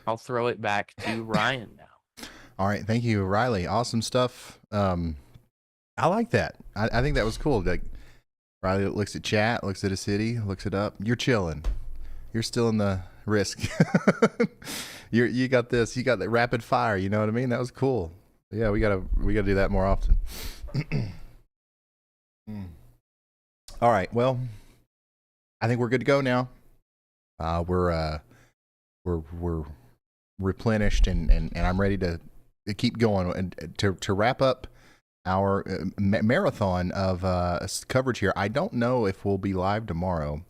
I'll throw it back to Ryan now. All right, thank you, Riley. Awesome stuff. I like that. I think that was cool. Like, Riley looks at chat, looks at a city, looks it up. You're chilling. You're still in the risk. You got this. You got that rapid fire. You know what I mean? That was cool. Yeah, we gotta do that more often. All right. Well, I think we're good to go now. We're replenished, and I'm ready to keep going and to wrap up our marathon of coverage here. I don't know if we'll be live tomorrow.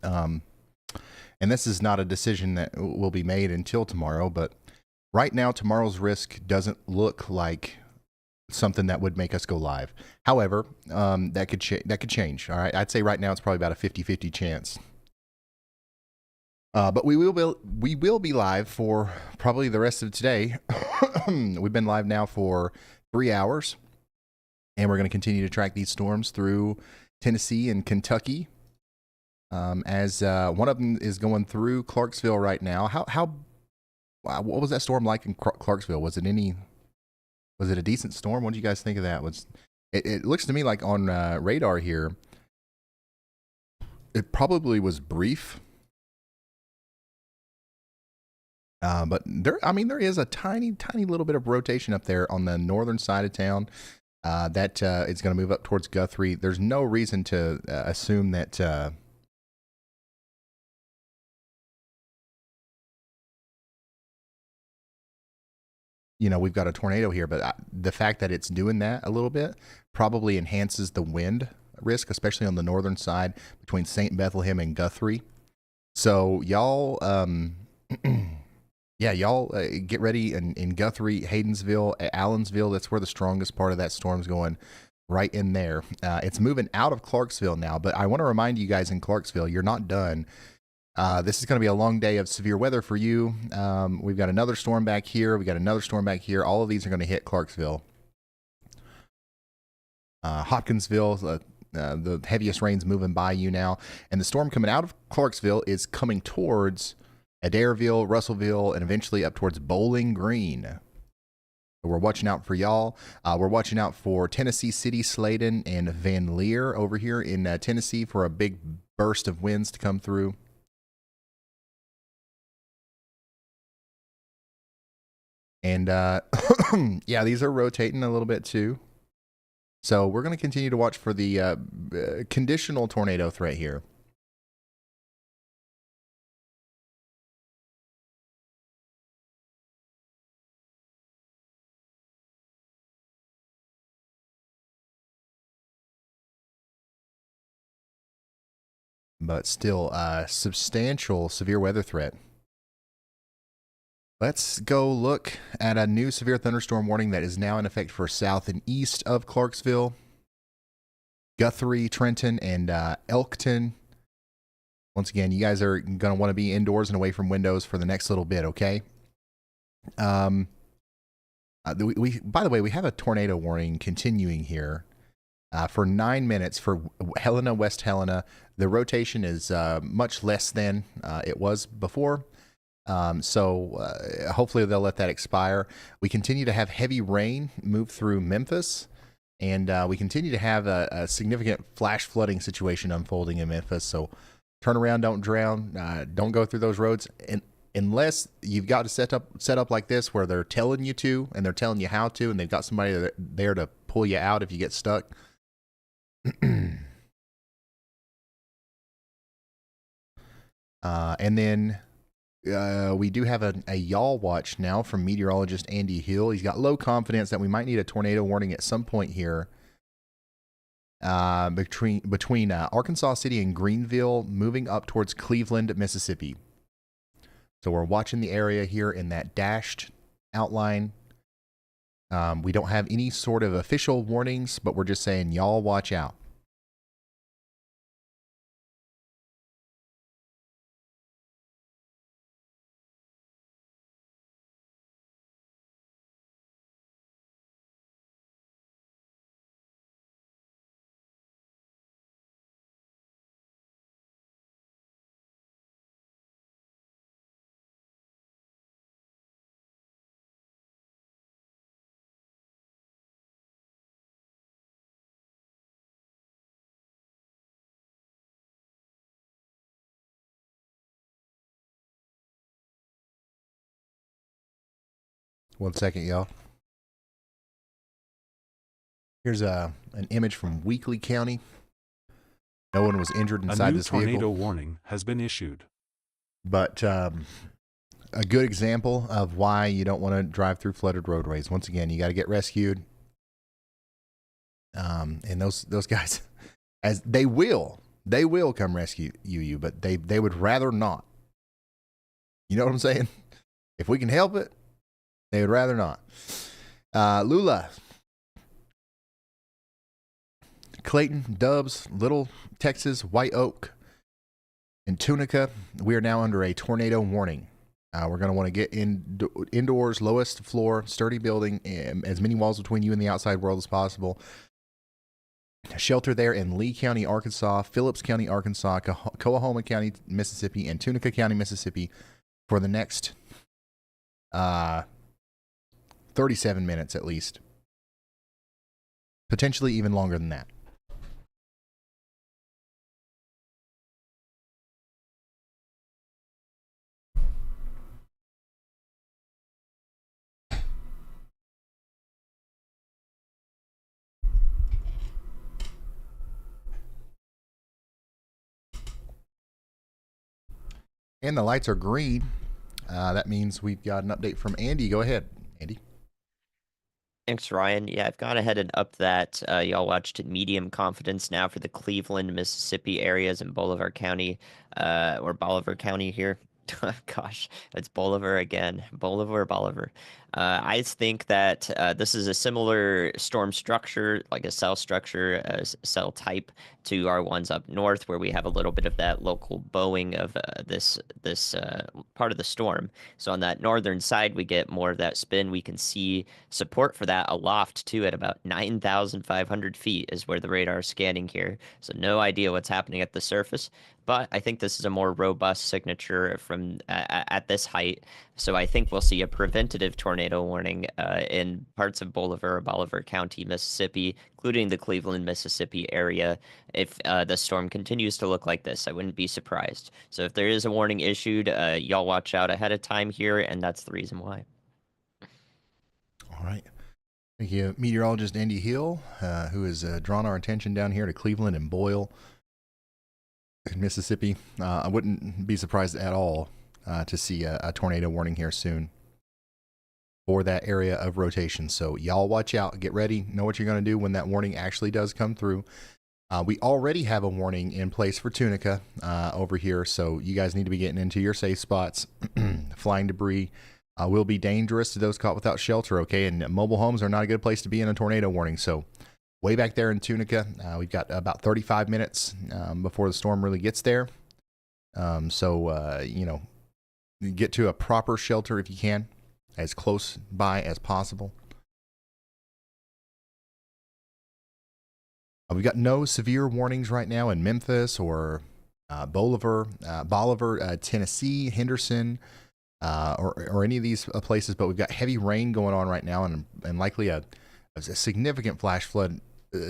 And this is not a decision that will be made until tomorrow, but right now, tomorrow's risk doesn't look like something that would make us go live. However, that could change. All right. I'd say right now it's probably about a 50-50 chance. But we will be live for probably the rest of today. We've been live now for 3 hours, and we're going to continue to track these storms through Tennessee and Kentucky. As one of them is going through Clarksville right now. How Wow, what was that storm like in Clarksville? Was it a decent storm? What do you guys think of that? It looks to me like on radar here, it probably was brief. But there is a tiny little bit of rotation up there on the northern side of town. That is going to move up towards Guthrie. There's no reason to assume that we've got a tornado here, but the fact that it's doing that a little bit probably enhances the wind risk, especially on the northern side between St. Bethlehem and Guthrie. So y'all, get ready in Guthrie, Haydensville, Allensville. That's where the strongest part of that storm's going, right in there. It's moving out of Clarksville now, but I want to remind you guys in Clarksville, you're not done. This is going to be a long day of severe weather for you. We've got another storm back here. We got another storm back here. All of these are going to hit Clarksville. Hopkinsville, the heaviest rain's moving by you now. And the storm coming out of Clarksville is coming towards Adairville, Russellville, and eventually up towards Bowling Green. So we're watching out for y'all. We're watching out for Tennessee City, Sladen, and Van Leer over here in Tennessee for a big burst of winds to come through. And yeah, these are rotating a little bit too. So we're going to continue to watch for the conditional tornado threat here. But still substantial severe weather threat. Let's go look at a new severe thunderstorm warning that is now in effect for south and east of Clarksville, Guthrie, Trenton, and Elkton. Once again, you guys are going to want to be indoors and away from windows for the next little bit, okay? By the way, we have a tornado warning continuing here for 9 minutes for Helena, West Helena. The rotation is much less than it was before. So hopefully they'll let that expire. We continue to have heavy rain move through Memphis, and we continue to have a significant flash flooding situation unfolding in Memphis. So turn around, don't drown, don't go through those roads, and unless you've got to set up like this where they're telling you to and they're telling you how to, and they've got somebody there to pull you out if you get stuck. And then we do have a yaw watch now from meteorologist Andy Hill. He's got low confidence that we might need a tornado warning at some point here between Arkansas City and Greenville, moving up towards Cleveland, Mississippi. So we're watching the area here in that dashed outline. We don't have any sort of official warnings, but we're just saying y'all watch out. One second, y'all. Here's an image from Weakley County. No one was injured inside this vehicle. A new tornado warning has been issued. But a good example of why you don't want to drive through flooded roadways. Once again, you got to get rescued. And those guys, as they will come rescue you, but they would rather not. You know what I'm saying? If we can help it, they would rather not. Lula, Clayton, Dubs, Little Texas, White Oak, and Tunica, we are now under a tornado warning. We're going to want to get indoors, lowest floor, sturdy building, as many walls between you and the outside world as possible. Shelter there in Lee County, Arkansas, Phillips County, Arkansas, Coahoma County, Mississippi, and Tunica County, Mississippi for the next 37 minutes at least. Potentially even longer than that. And the lights are green. That means we've got an update from Andy. Go ahead, Andy. Thanks, Ryan. Yeah, I've gone ahead and upped that. Y'all watched medium confidence now for the Cleveland, Mississippi areas in Bolivar County, or Bolivar County here. Gosh, it's Bolivar again. Bolivar. I think that this is a similar storm structure, like a cell structure, cell type to our ones up north, where we have a little bit of that local bowing of this part of the storm. So on that northern side, we get more of that spin. We can see support for that aloft too, at about 9,500 feet is where the radar is scanning here. So no idea what's happening at the surface. But I think this is a more robust signature from at this height. So I think we'll see a preventative tornado warning in parts of Bolivar County, Mississippi, including the Cleveland, Mississippi area. If the storm continues to look like this, I wouldn't be surprised. So if there is a warning issued, y'all watch out ahead of time here, and that's the reason why. All right. Thank you, meteorologist Andy Hill, who has drawn our attention down here to Cleveland and Boyle in Mississippi. I wouldn't be surprised at all to see a tornado warning here soon for that area of rotation. So y'all watch out, get ready, know what you're going to do when that warning actually does come through. We already have a warning in place for Tunica over here, so you guys need to be getting into your safe spots. Flying debris will be dangerous to those caught without shelter, okay? And mobile homes are not a good place to be in a tornado warning. So way back there in Tunica, we've got about 35 minutes before the storm really gets there. You know, get to a proper shelter if you can, as close by as possible. We've got no severe warnings right now in Memphis or Bolivar, Tennessee, Henderson, or any of these places, but we've got heavy rain going on right now and likely a significant flash flood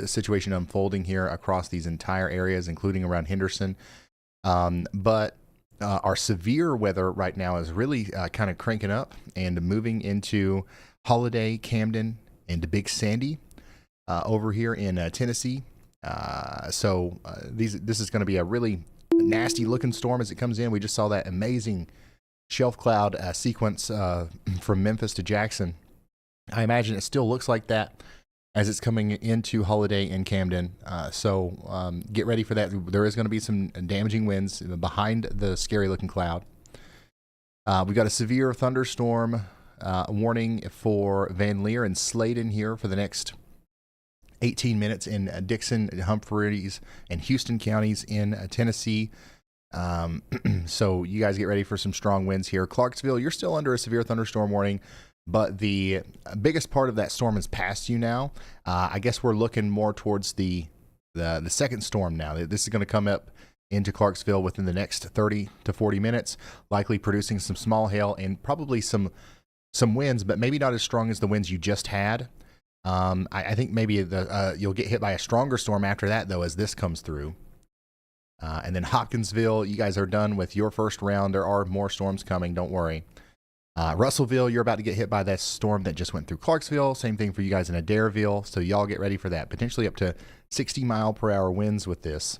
situation unfolding here across these entire areas, including around Henderson. But our severe weather right now is really kind of cranking up and moving into Holiday, Camden, and Big Sandy over here in Tennessee. This is going to be a really nasty looking storm as it comes in. We just saw that amazing shelf cloud sequence from Memphis to Jackson. I imagine it still looks like that as it's coming into Holiday and Camden. Get ready for that. There is going to be some damaging winds behind the scary looking cloud. We've got a severe thunderstorm warning for Van Leer and Sladen here for the next 18 minutes in Dickson, Humphreys, and Houston counties in Tennessee. So you guys get ready for some strong winds here. Clarksville, you're still under a severe thunderstorm warning, but the biggest part of that storm is past you now. I guess we're looking more towards the second storm now. This is going to come up into Clarksville within the next 30 to 40 minutes, likely producing some small hail and probably some winds, but maybe not as strong as the winds you just had. I think maybe you'll get hit by a stronger storm after that, though, as this comes through. And then Hopkinsville, you guys are done with your first round. There are more storms coming, don't worry. Russellville, you're about to get hit by that storm that just went through Clarksville. Same thing for you guys in Adairville, so y'all get ready for that. Potentially up to 60-mile-per-hour winds with this.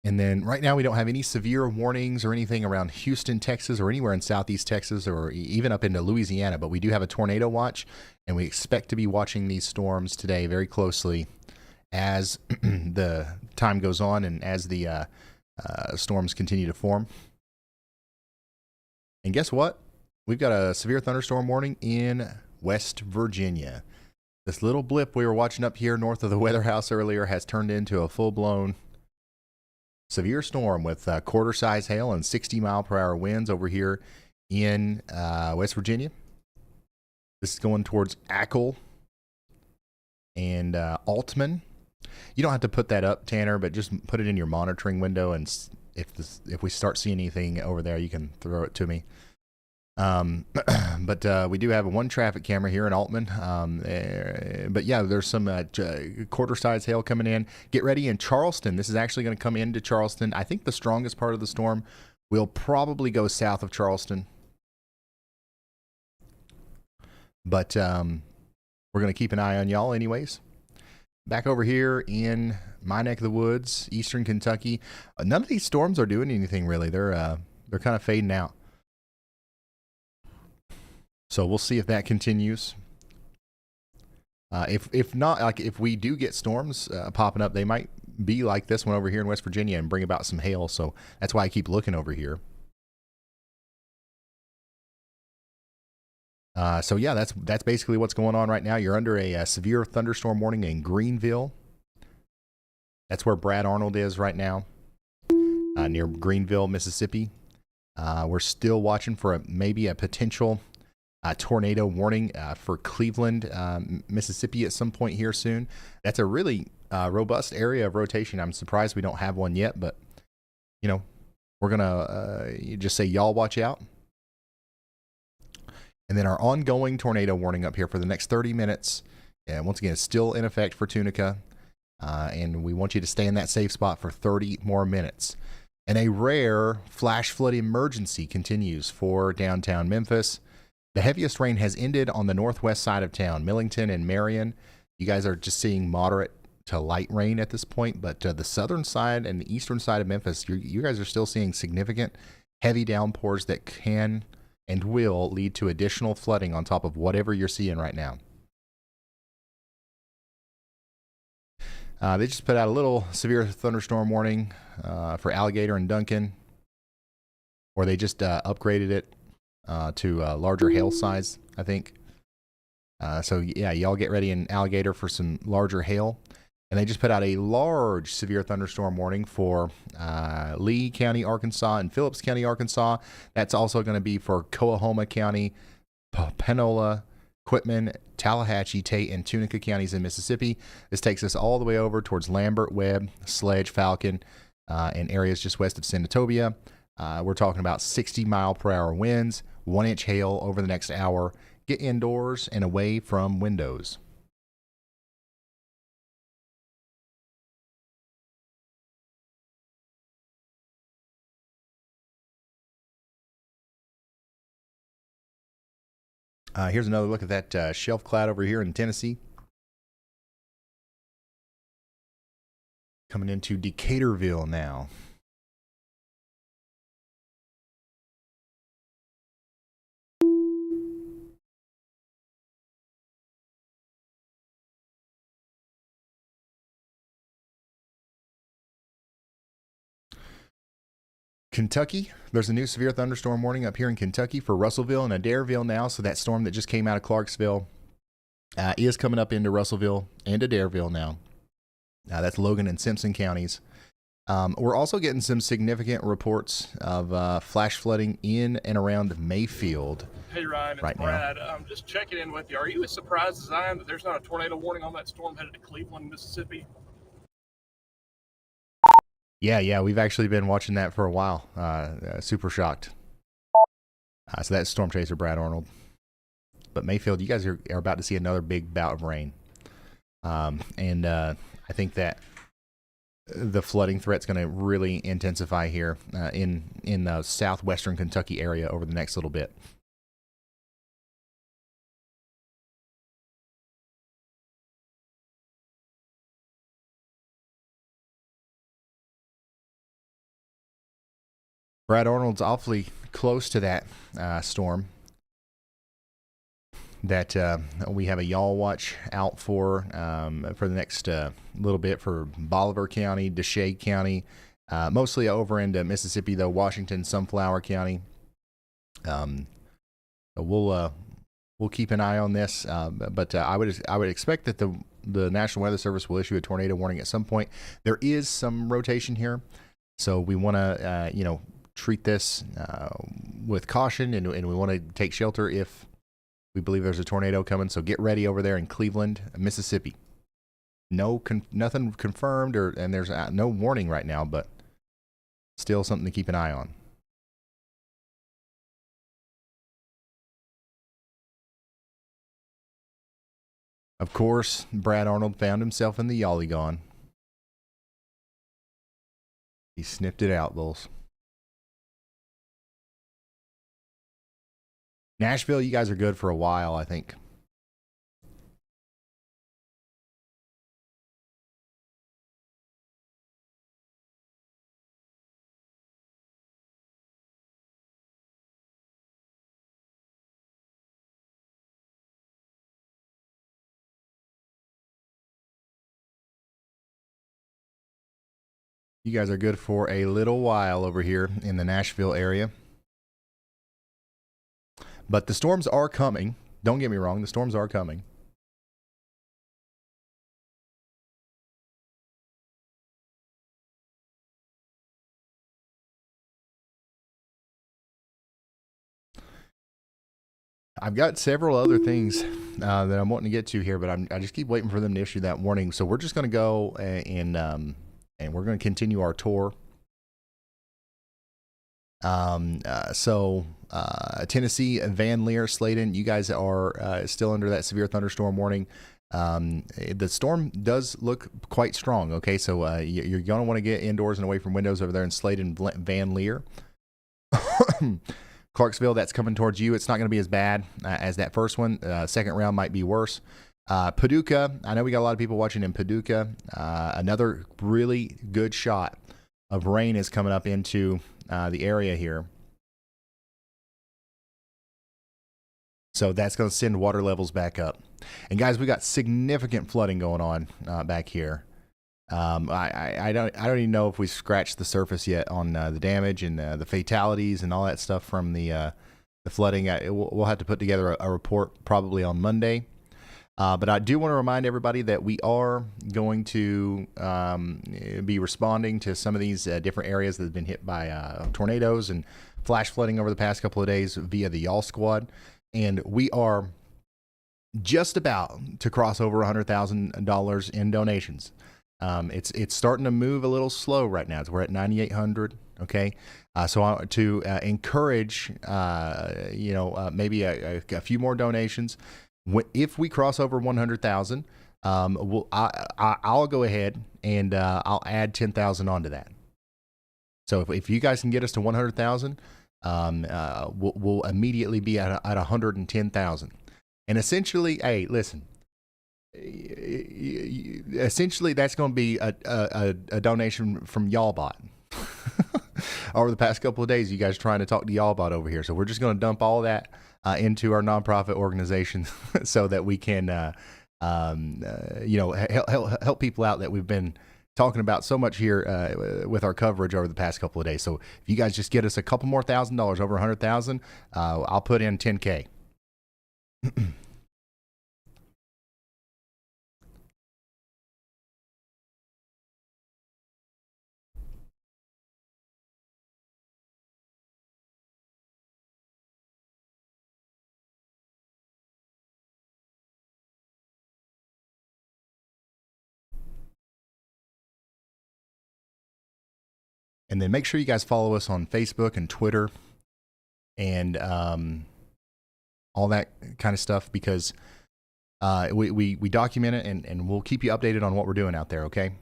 And then right now we don't have any severe warnings or anything around Houston, Texas, or anywhere in southeast Texas or even up into Louisiana, but we do have a tornado watch, and we expect to be watching these storms today very closely as the time goes on and as the storms continue to form. And guess what? We've got a severe thunderstorm warning in West Virginia. This little blip we were watching up here north of the weather house earlier has turned into a full-blown severe storm with quarter-size hail and 60-mile-per-hour winds over here in West Virginia. This is going towards Ackle and Altman. You don't have to put that up, Tanner, but just put it in your monitoring window, and if we start seeing anything over there, you can throw it to me. But we do have one traffic camera here in Altman. But yeah, there's some quarter-size hail coming in. Get ready in Charleston. This is actually going to come into Charleston. I think the strongest part of the storm will probably go south of Charleston. But we're going to keep an eye on y'all anyways. Back over here in my neck of the woods, eastern Kentucky, none of these storms are doing anything really. They're kind of fading out. So we'll see if that continues. If not, like if we do get storms popping up, they might be like this one over here in West Virginia and bring about some hail. So that's why I keep looking over here. So yeah, that's basically what's going on right now. You're under a severe thunderstorm warning in Greenville. That's where Brad Arnold is right now, near Greenville, Mississippi. We're still watching for maybe a potential tornado warning for Cleveland, Mississippi at some point here soon. That's a really robust area of rotation. I'm surprised we don't have one yet, but you know, we're gonna just say y'all watch out. And then our ongoing tornado warning up here for the next 30 minutes. And once again, it's still in effect for Tunica. And we want you to stay in that safe spot for 30 more minutes. And a rare flash flood emergency continues for downtown Memphis. The heaviest rain has ended on the northwest side of town, Millington and Marion. You guys are just seeing moderate to light rain at this point. But the southern side and the eastern side of Memphis, you guys are still seeing significant heavy downpours that can and will lead to additional flooding on top of whatever you're seeing right now. They just put out a little severe thunderstorm warning for Alligator and Duncan, or they just upgraded it to larger hail size, I think. So yeah, y'all get ready in Alligator for some larger hail. And they just put out a large severe thunderstorm warning for Lee County, Arkansas, and Phillips County, Arkansas. That's also going to be for Coahoma County, Panola, Quitman, Tallahatchie, Tate, and Tunica counties in Mississippi. This takes us all the way over towards Lambert, Webb, Sledge, Falcon, and areas just west of Senatobia. We're talking about 60-mile-per-hour winds, 1-inch hail over the next hour. Get indoors and away from windows. Here's another look at that shelf cloud over here in Tennessee. Coming into Decaturville now. Kentucky, there's a new severe thunderstorm warning up here in Kentucky for Russellville and Adairville now. So that storm that just came out of Clarksville is coming up into Russellville and Adairville now. That's Logan and Simpson counties. We're also getting some significant reports of flash flooding in and around Mayfield. Hey Ryan, it's right Brad. I'm just checking in with you. Are you as surprised as I am that there's not a tornado warning on that storm headed to Cleveland, Mississippi? Yeah, we've actually been watching that for a while. Super shocked. So that's Storm Chaser Brad Arnold. But Mayfield, you guys are about to see another big bout of rain. And I think that the flooding threat's going to really intensify here in the southwestern Kentucky area over the next little bit. Brad Arnold's awfully close to that storm that we have a y'all watch out for the next little bit for Bolivar County, Deshae County, mostly over into Mississippi though, Washington, Sunflower County. We'll keep an eye on this, but I would expect that the National Weather Service will issue a tornado warning at some point. There is some rotation here, so we want to treat this with caution, and we want to take shelter if we believe there's a tornado coming. So get ready over there in Cleveland, Mississippi. Nothing confirmed, and there's no warning right now, but Still something to keep an eye on. Of course, Brad Arnold found himself in the Yawligon. He sniffed it out, Bulls. Nashville, you guys are good for a while, I think. You guys are good for a little while over here in the Nashville area. But the storms are coming. Don't get me wrong, the storms are coming. I've got several other things that I'm wanting to get to here, but I just keep waiting for them to issue that warning. So we're just going to go and we're going to continue our tour. Tennessee, Van Leer, Sladen, you guys are still under that severe thunderstorm warning. The storm does look quite strong. Okay, so you're going to want to get indoors and away from windows over there in Sladen, Van Leer. Clarksville, that's coming towards you. It's not going to be as bad as that first one. Second round might be worse. Paducah, I know we got a lot of people watching in Paducah. Another really good shot of rain is coming up into the area here. So that's going to send water levels back up. And guys, we got significant flooding going on back here. I don't even know if we scratched the surface yet on the damage and the fatalities and all that stuff from the flooding. We'll have to put together a report probably on Monday. But I do want to remind everybody that we are going to be responding to some of these different areas that have been hit by tornadoes and flash flooding over the past couple of days via the Y'all Squad. And we are just about to cross over $100,000 in donations. It's starting to move a little slow right now. We're at 9,800. Okay, so I want to encourage, maybe a few more donations. If we cross over 100,000, I'll go ahead and I'll add 10,000 onto that. So if you guys can get us to 100,000, we'll immediately be at 110,000. And essentially, hey, listen. Essentially, that's going to be a donation from Y'allbot. Over the past couple of days, you guys trying to talk to Y'allbot over here. So we're just going to dump all that into our nonprofit organization so that we can, help people out that we've been talking about so much here with our coverage over the past couple of days. So if you guys just get us a couple more $1,000, over 100,000, I'll put in 10K. And then make sure you guys follow us on Facebook and Twitter and all that kind of stuff, because we document it and we'll keep you updated on what we're doing out there, okay?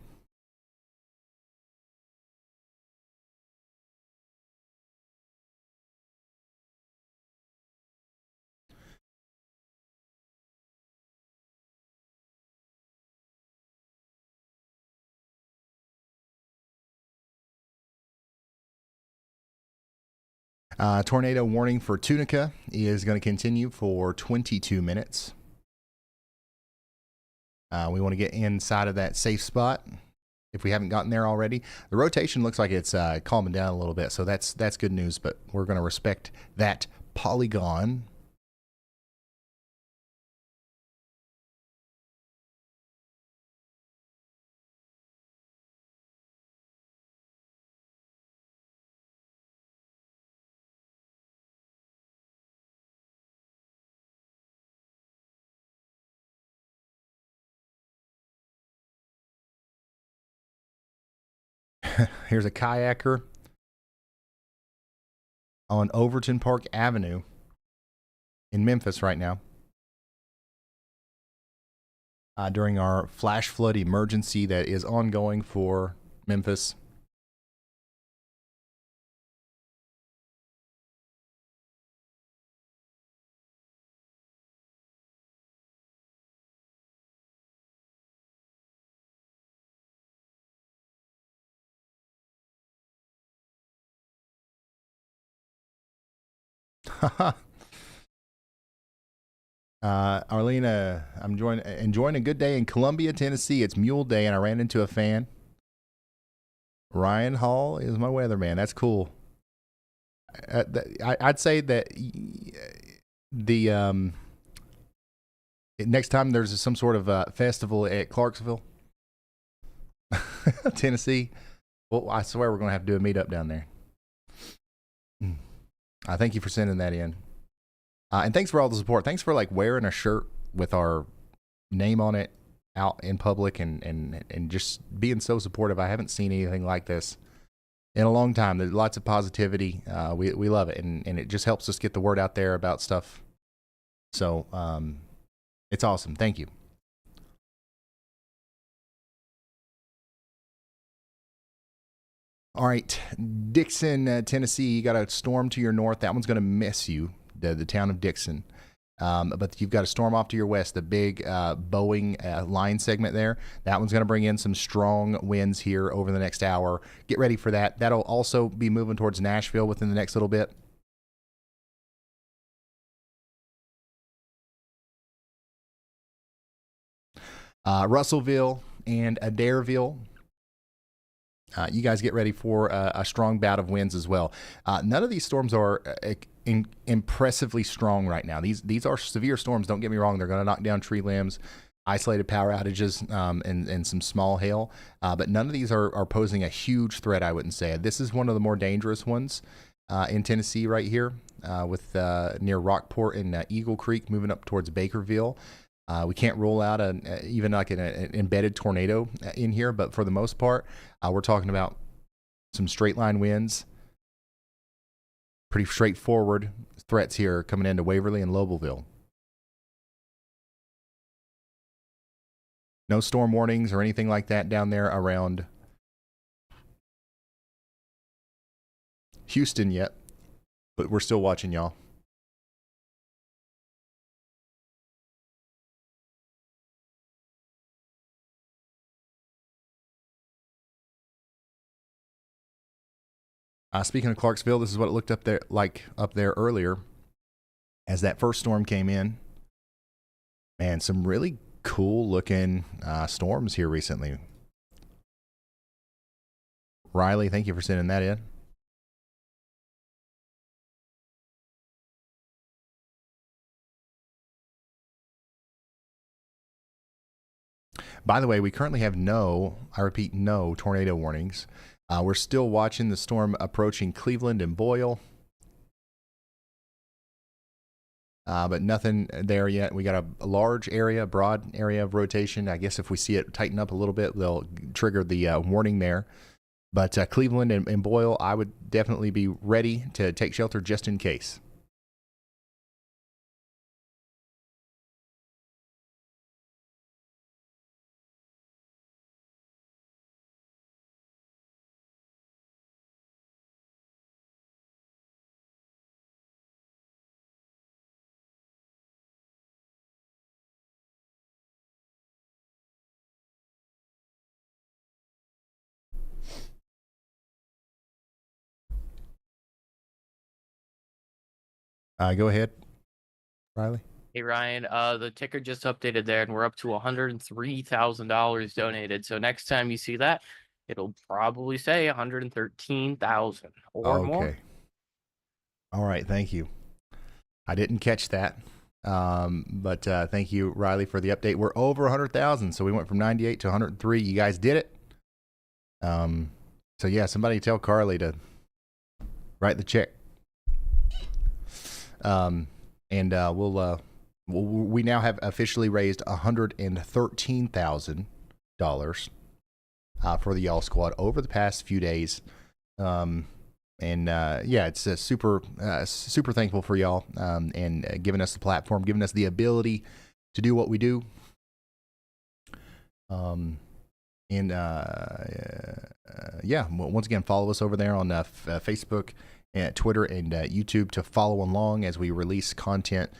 Tornado warning for Tunica is going to continue for 22 minutes. We want to get inside of that safe spot if we haven't gotten there already. The rotation looks like it's calming down a little bit, so that's good news, but we're going to respect that polygon. Here's a kayaker on Overton Park Avenue in Memphis right now. During our flash flood emergency that is ongoing for Memphis. Arlena, I'm enjoying a good day in Columbia, Tennessee. It's Mule Day, and I ran into a fan. Ryan Hall is my weatherman. That's cool. I'd say that the next time there's some sort of festival at Clarksville, Tennessee, well, I swear we're going to have to do a meetup down there. Thank you for sending that in. And thanks for all the support. Thanks for like wearing a shirt with our name on it out in public and just being so supportive. I haven't seen anything like this in a long time. There's lots of positivity. We love it. And it just helps us get the word out there about stuff. So it's awesome. Thank you. All right. Dickson, Tennessee, you got a storm to your north. That one's going to miss you. The town of Dickson. But you've got a storm off to your west, the big Boeing line segment there. That one's going to bring in some strong winds here over the next hour. Get ready for that. That'll also be moving towards Nashville within the next little bit. Russellville and Adairville. You guys get ready for a strong bout of winds as well. None of these storms are impressively strong right now. These are severe storms. Don't get me wrong. They're going to knock down tree limbs, isolated power outages, and some small hail. But none of these are posing a huge threat, I wouldn't say. This is one of the more dangerous ones in Tennessee right here with near Rockport and Eagle Creek moving up towards Bakerville. We can't rule out even like an embedded tornado in here, but for the most part, we're talking about some straight line winds. Pretty straightforward threats here coming into Waverly and Lobelville. No storm warnings or anything like that down there around Houston yet, but we're still watching y'all. Speaking of Clarksville, this is what it looked up there earlier as that first storm came in. Man, some really cool looking storms here recently. Riley, thank you for sending that in. By the way, we currently have no tornado warnings. We're still watching the storm approaching Cleveland and Boyle. But nothing there yet. We got a large area, broad area of rotation. I guess if we see it tighten up a little bit, they'll trigger the warning there. But Cleveland and Boyle, I would definitely be ready to take shelter just in case. Go ahead, Riley. Hey Ryan, the ticker just updated there, and we're up to $103,000 donated. So next time you see that, it'll probably say 113,000 or more. Okay. All right, thank you. I didn't catch that, but thank you, Riley, for the update. We're over 100,000, so we went from 98 to 103. You guys did it. So yeah, somebody tell Carly to write the check. We now have officially raised $113,000 for the Y'all Squad over the past few days. And yeah, it's super thankful for y'all and giving us the platform, giving us the ability to do what we do. And yeah, once again, follow us over there on Facebook, and Twitter, and YouTube to follow along as we release content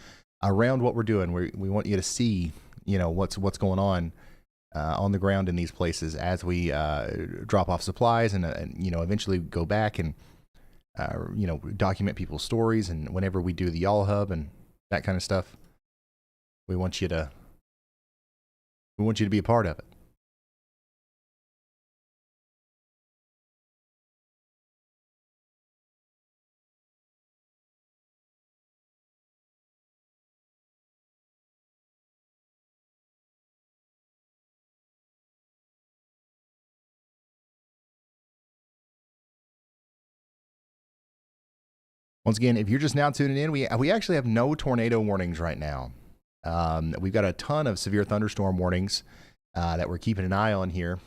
around what we're doing. We want you to see, what's going on the ground in these places as we drop off supplies and eventually go back and document people's stories. And whenever we do the Y'all Hub and that kind of stuff, we want you to be a part of it. Once again, if you're just now tuning in, we actually have no tornado warnings right now. We've got a ton of severe thunderstorm warnings that we're keeping an eye on here.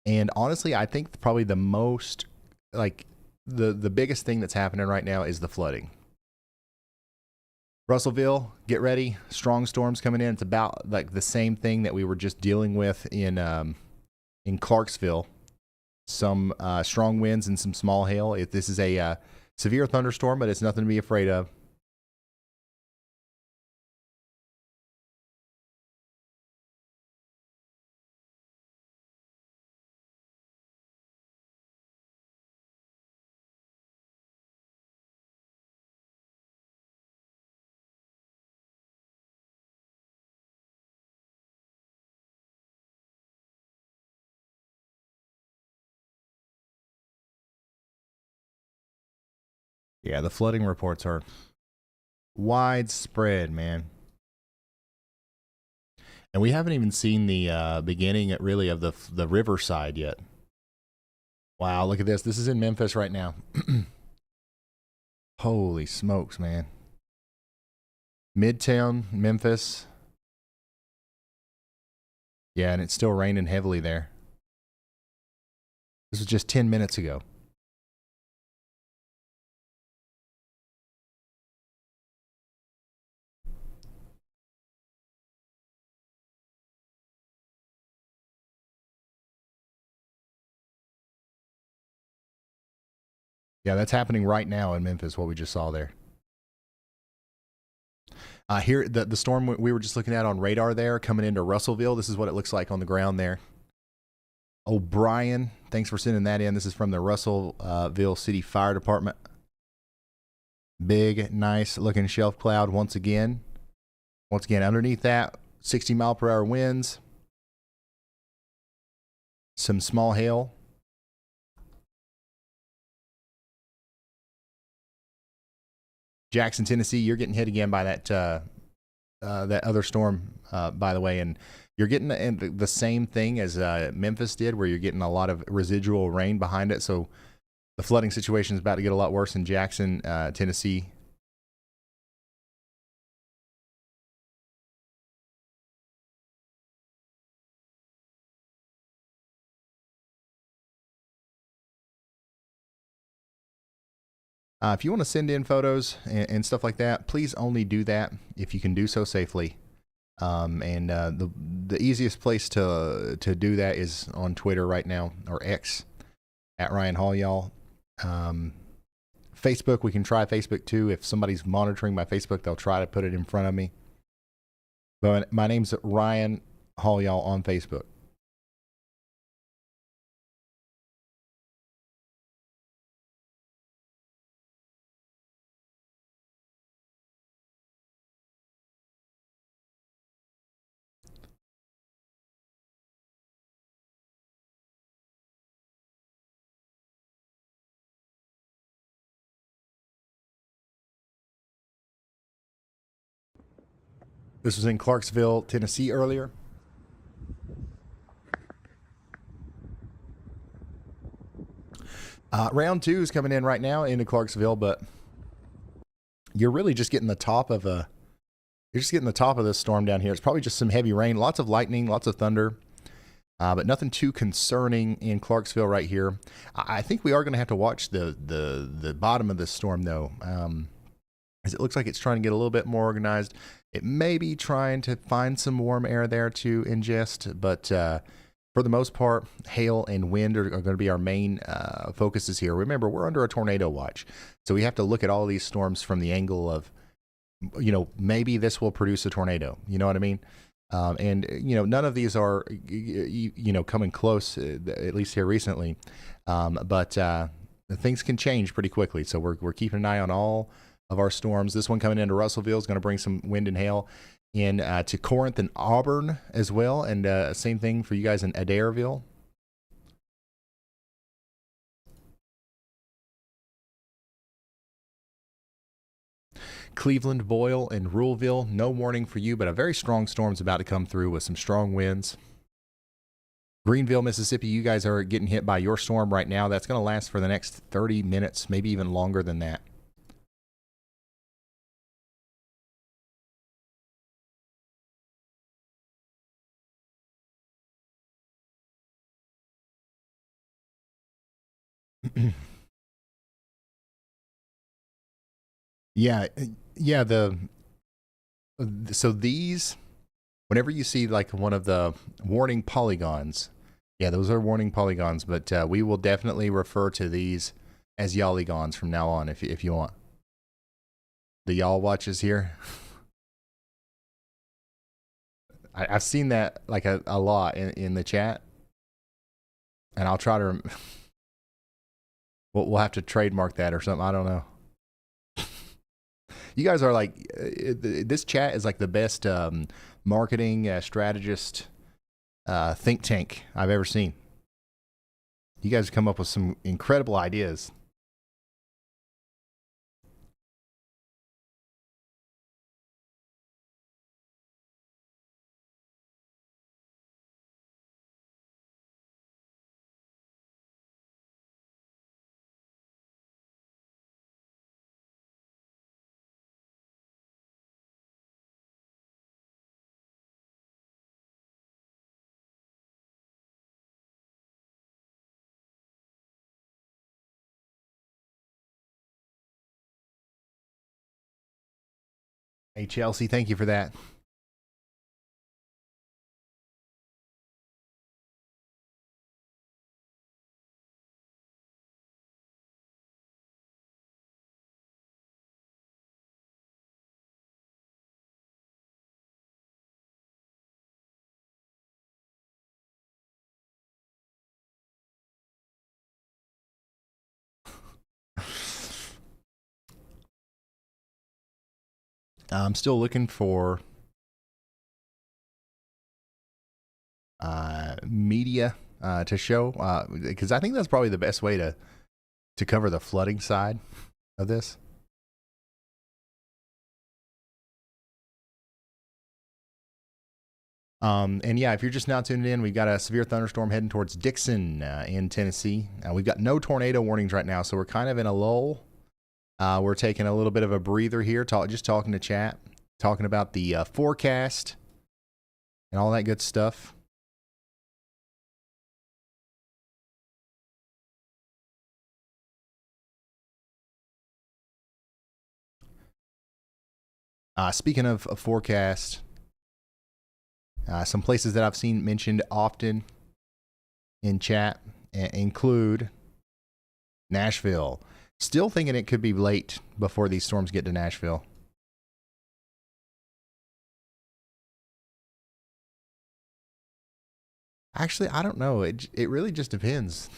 And honestly, I think probably the most, the biggest thing that's happening right now is the flooding. Russellville, get ready. Strong storms coming in. It's about the same thing that we were just dealing with in Clarksville. Some strong winds and some small hail. This is a severe thunderstorm, but it's nothing to be afraid of. Yeah, the flooding reports are widespread, man. And we haven't even seen the beginning, really, of the riverside yet. Wow, look at this. This is in Memphis right now. Holy smokes, man. Midtown, Memphis. Yeah, and it's still raining heavily there. This was just 10 minutes ago. Yeah, that's happening right now in Memphis, what we just saw there. Here, the storm we were just looking at on radar there, coming into Russellville. This is what it looks like on the ground there. O'Brien, thanks for sending that in. This is from the Russellville City Fire Department. Big, nice looking shelf cloud once again. Once again, underneath that, 60-mile-per-hour winds. Some small hail. Jackson, Tennessee, you're getting hit again by that that other storm, by the way, and you're getting the same thing as Memphis did, where you're getting a lot of residual rain behind it. So the flooding situation is about to get a lot worse in Jackson, Tennessee. If you want to send in photos and stuff like that, please only do that if you can do so safely. The easiest place to do that is on Twitter right now, or X, at Ryan Hall, y'all. Facebook, we can try Facebook too. If somebody's monitoring my Facebook, they'll try to put it in front of me. But my name's Ryan Hall, y'all, on Facebook. This was in Clarksville, Tennessee earlier. Round 2 is coming in right now into Clarksville, but you're really just getting the top of this storm down here. It's probably just some heavy rain, lots of lightning, lots of thunder. But nothing too concerning in Clarksville right here. I think we are going to have to watch the bottom of this storm, though, as it looks like it's trying to get a little bit more organized. It may be trying to find some warm air there to ingest, but for the most part, hail and wind are going to be our main focuses here. Remember, we're under a tornado watch, so we have to look at all these storms from the angle of, maybe this will produce a tornado. You know what I mean? And none of these are, coming close, at least here recently. But things can change pretty quickly. So we're keeping an eye on all of our storms. This one coming into Russellville is going to bring some wind and hail in to Corinth and Auburn as well. And same thing for you guys in Dyersburg. Cleveland, Boyle, and Ruleville, no warning for you, but a very strong storm's about to come through with some strong winds. Greenville, Mississippi, you guys are getting hit by your storm right now. That's going to last for the next 30 minutes, maybe even longer than that. Yeah, so these, whenever you see like one of the warning polygons, yeah, those are warning polygons, but we will definitely refer to these as y'allygons from now on if you want. The y'all watches here. I've seen that like a lot in the chat, and I'll try to. We'll have to trademark that or something. I don't know. You guys are like, this chat is like the best marketing strategist think tank I've ever seen. You guys come up with some incredible ideas. Hey, Chelsea, thank you for that. I'm still looking for media to show, because I think that's probably the best way to cover the flooding side of this. And yeah, if you're just now tuning in, we've got a severe thunderstorm heading towards Dickson in Tennessee. We've got no tornado warnings right now, so we're kind of in a lull. We're taking a little bit of a breather here, just talking to chat, talking about the forecast and all that good stuff. Speaking of a forecast, some places that I've seen mentioned often in chat include Nashville. Still thinking it could be late before these storms get to Nashville. Actually, I don't know. It really just depends.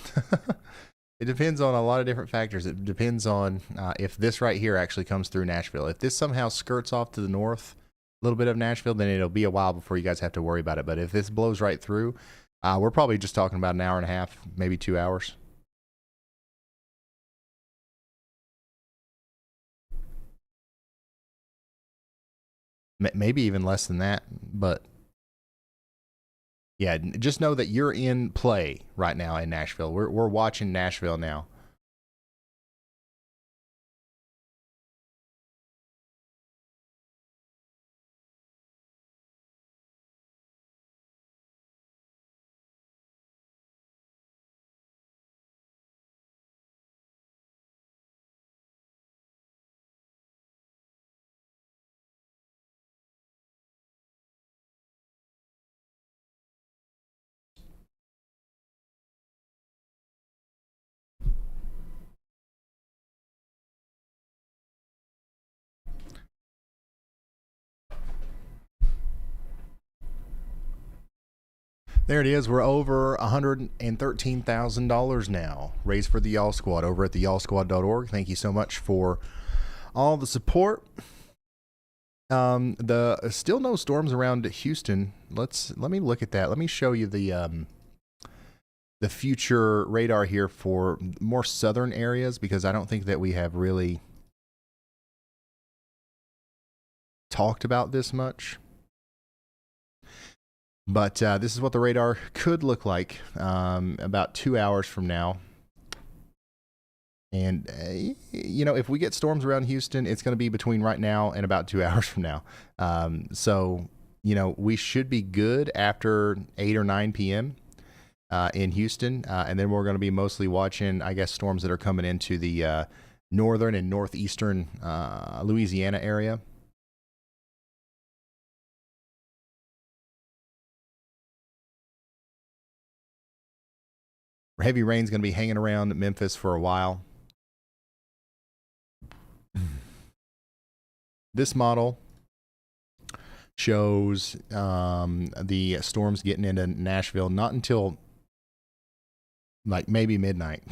It depends on a lot of different factors. It depends on if this right here actually comes through Nashville. If this somehow skirts off to the north, a little bit of Nashville, then it'll be a while before you guys have to worry about it. But if this blows right through, we're probably just talking about an hour and a half, maybe 2 hours. Maybe even less than that. But yeah, just know that you're in play right now in Nashville. We're watching Nashville now. There it is. We're over $113,000 now. Raised for the Y'all Squad over at theyallsquad.org. Thank you so much for all the support. The still no storms around Houston. Let me look at that. Let me show you the future radar here for more southern areas, because I don't think that we have really talked about this much. But this is what the radar could look like about 2 hours from now. And, if we get storms around Houston, it's going to be between right now and about 2 hours from now. So, we should be good after 8 or 9 p.m. In Houston. And then we're going to be mostly watching, I guess, storms that are coming into the northern and northeastern Louisiana area. Heavy rain's going to be hanging around Memphis for a while. This model shows the storms getting into Nashville not until like maybe midnight.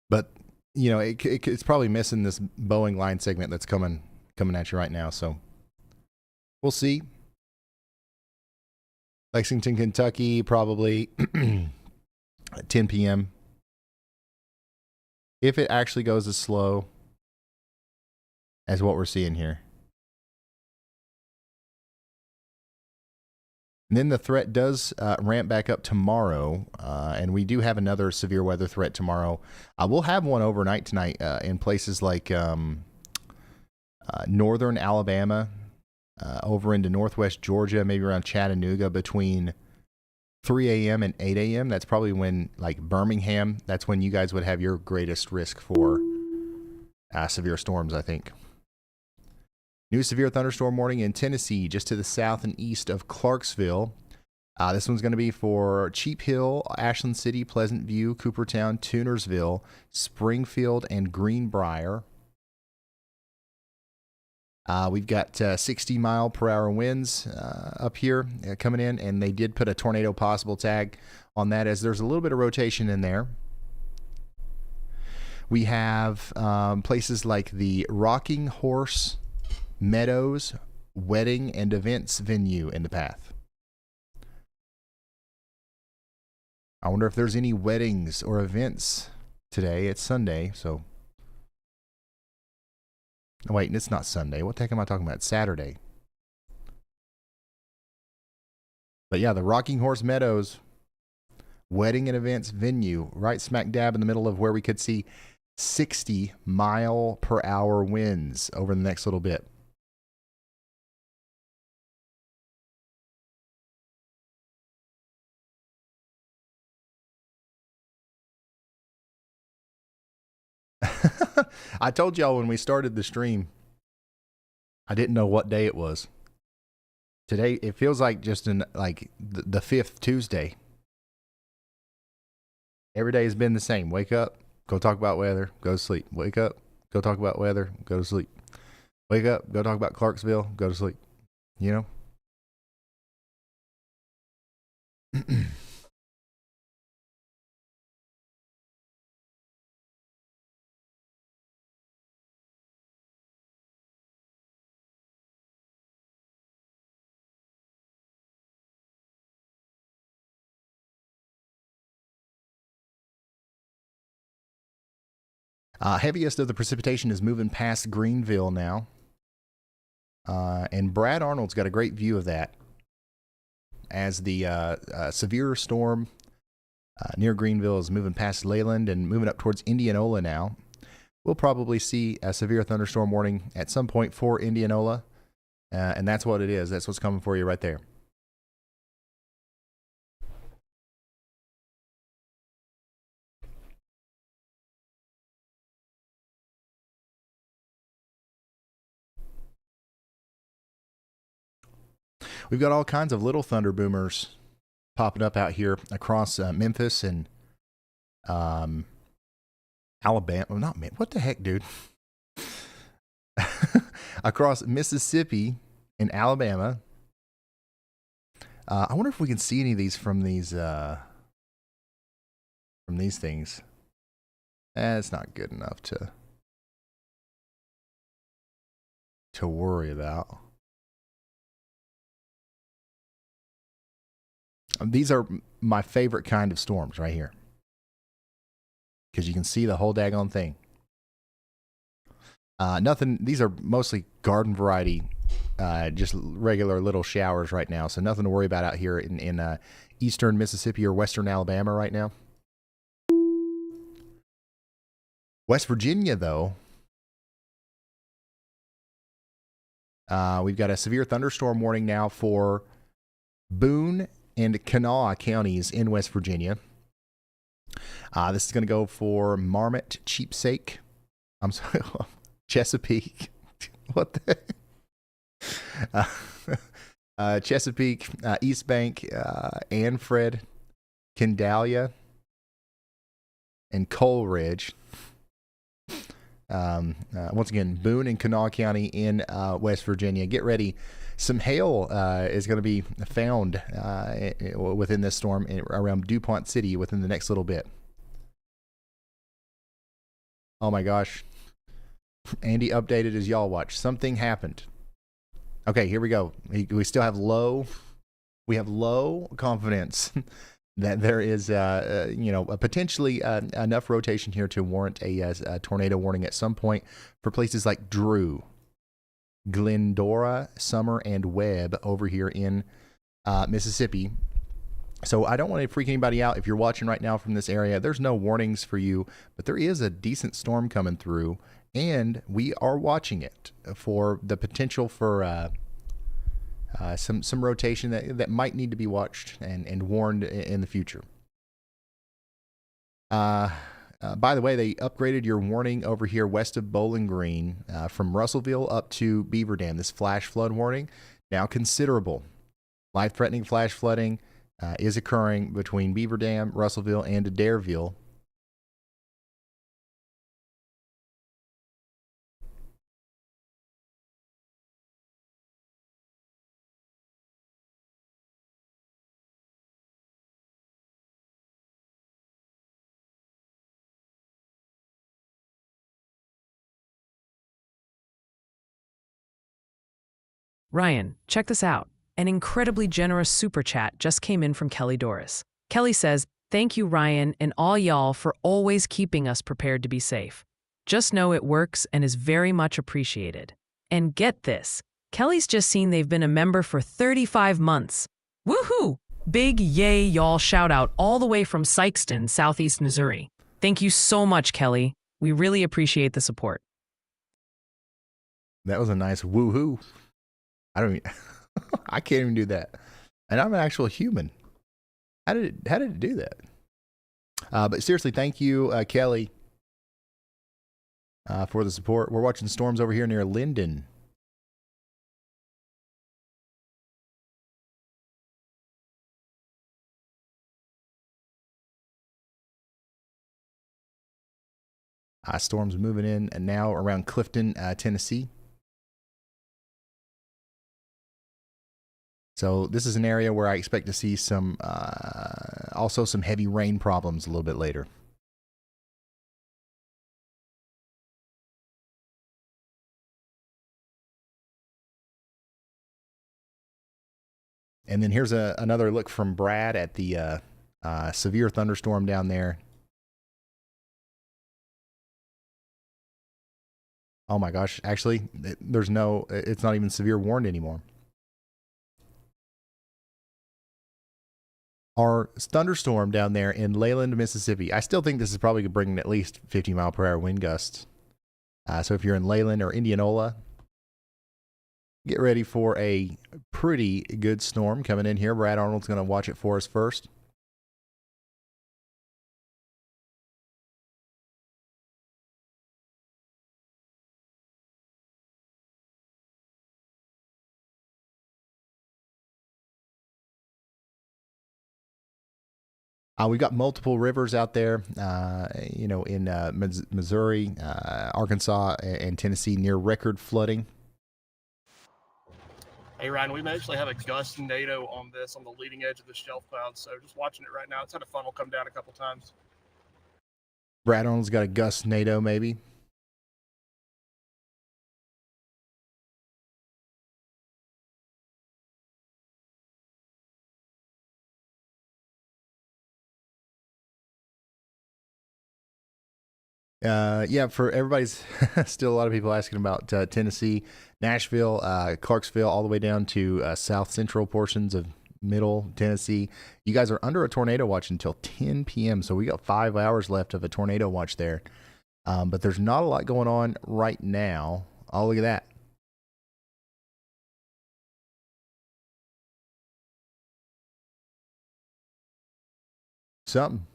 But, it's probably missing this Boeing line segment that's coming at you right now. So we'll see. Lexington, Kentucky, probably 10 p.m. If it actually goes as slow as what we're seeing here. And then the threat does ramp back up tomorrow, and we do have another severe weather threat tomorrow. We'll have one overnight tonight in places like northern Alabama, over into northwest Georgia, maybe around Chattanooga between 3 a.m. and 8 a.m. That's probably when, like Birmingham, that's when you guys would have your greatest risk for severe storms, I think. New severe thunderstorm warning in Tennessee, just to the south and east of Clarksville. This one's going to be for Cheap Hill, Ashland City, Pleasant View, Coopertown, Tunersville, Springfield, and Greenbrier. We've got 60-mile-per-hour winds up here coming in, and they did put a tornado possible tag on that, as there's a little bit of rotation in there. We have places like the Rocking Horse Meadows wedding and events venue in the path. I wonder if there's any weddings or events today. It's Sunday, so... Wait, it's not Sunday. What the heck am I talking about? It's Saturday. But yeah, the Rocking Horse Meadows wedding and events venue, right smack dab in the middle of where we could see 60-mile-per-hour winds over the next little bit. I told y'all when we started the stream, I didn't know what day it was. Today, it feels like just the fifth Tuesday. Every day has been the same. Wake up, go talk about weather, go to sleep. Wake up, go talk about weather, go to sleep. Wake up, go talk about Clarksville, go to sleep. Heaviest of the precipitation is moving past Greenville now. And Brad Arnold's got a great view of that as the severe storm near Greenville is moving past Leyland and moving up towards Indianola now. We'll probably see a severe thunderstorm warning at some point for Indianola, and that's what it is. That's what's coming for you right there. We've got all kinds of little thunder boomers popping up out here across Memphis and Alabama. Well, not Memphis. What the heck, dude? Across Mississippi and Alabama. I wonder if we can see any of these from these things. It's not good enough to worry about. These are my favorite kind of storms right here, because you can see the whole daggone thing. Nothing. These are mostly garden variety, just regular little showers right now, so nothing to worry about out here in eastern Mississippi or western Alabama right now. West Virginia, though, we've got a severe thunderstorm warning now for Boone and Kanawha counties in West Virginia. This is going to go for Marmot, Cheapsake. I'm sorry, Chesapeake. What the heck? Chesapeake, East Bank, Anfred, Candalia, and Coleridge. Once again, Boone and Kanawha County in West Virginia. Get ready. Some hail is going to be found within this storm around DuPont City within the next little bit. Oh my gosh. Andy updated as y'all watch. Something happened. Okay, here we go. We still have low confidence that there is, potentially enough rotation here to warrant a tornado warning at some point for places like Drew, Glendora, Summer, and Webb over here in Mississippi. So I don't want to freak anybody out. If you're watching right now from this area, there's no warnings for you, but there is a decent storm coming through, and we are watching it for the potential for some rotation that might need to be watched and warned in the future. By the way, they upgraded your warning over here west of Bowling Green from Russellville up to Beaver Dam. This flash flood warning, now considerable. Life-threatening flash flooding is occurring between Beaver Dam, Russellville, and Adairville. Ryan, check this out. An incredibly generous super chat just came in from Kelly Doris. Kelly says, "Thank you, Ryan, and all y'all for always keeping us prepared to be safe. Just know it works and is very much appreciated." And get this, Kelly's just seen they've been a member for 35 months. Woohoo! Big yay, y'all shout out all the way from Sikeston, Southeast Missouri. Thank you so much, Kelly. We really appreciate the support. That was a nice woohoo. I can't even do that. And I'm an actual human. How did it do that? But seriously, thank you, Kelly, for the support. We're watching storms over here near Linden. Storms moving in and now around Clifton, Tennessee. So this is an area where I expect to see some, also some heavy rain problems a little bit later. And then here's another look from Brad at the severe thunderstorm down there. Oh my gosh, actually, it's not even severe warned anymore. Our thunderstorm down there in Leyland, Mississippi, I still think this is probably bringing at least 50-mile-per-hour wind gusts. So if you're in Leyland or Indianola, get ready for a pretty good storm coming in here. Brad Arnold's going to watch it for us first. We've got multiple rivers out there, in Missouri, Arkansas, and Tennessee near record flooding. Hey, Ryan, we may actually have a gust NATO on this on the leading edge of the shelf cloud. So just watching it right now. It's had a funnel come down a couple times. Brad Arnold's got a gust NATO maybe. Yeah, for everybody's still a lot of people asking about Tennessee, Nashville, Clarksville, all the way down to south central portions of middle Tennessee. You guys are under a tornado watch until 10 p.m., so we got 5 hours left of a tornado watch there. But there's not a lot going on right now. Oh, look at that. Something.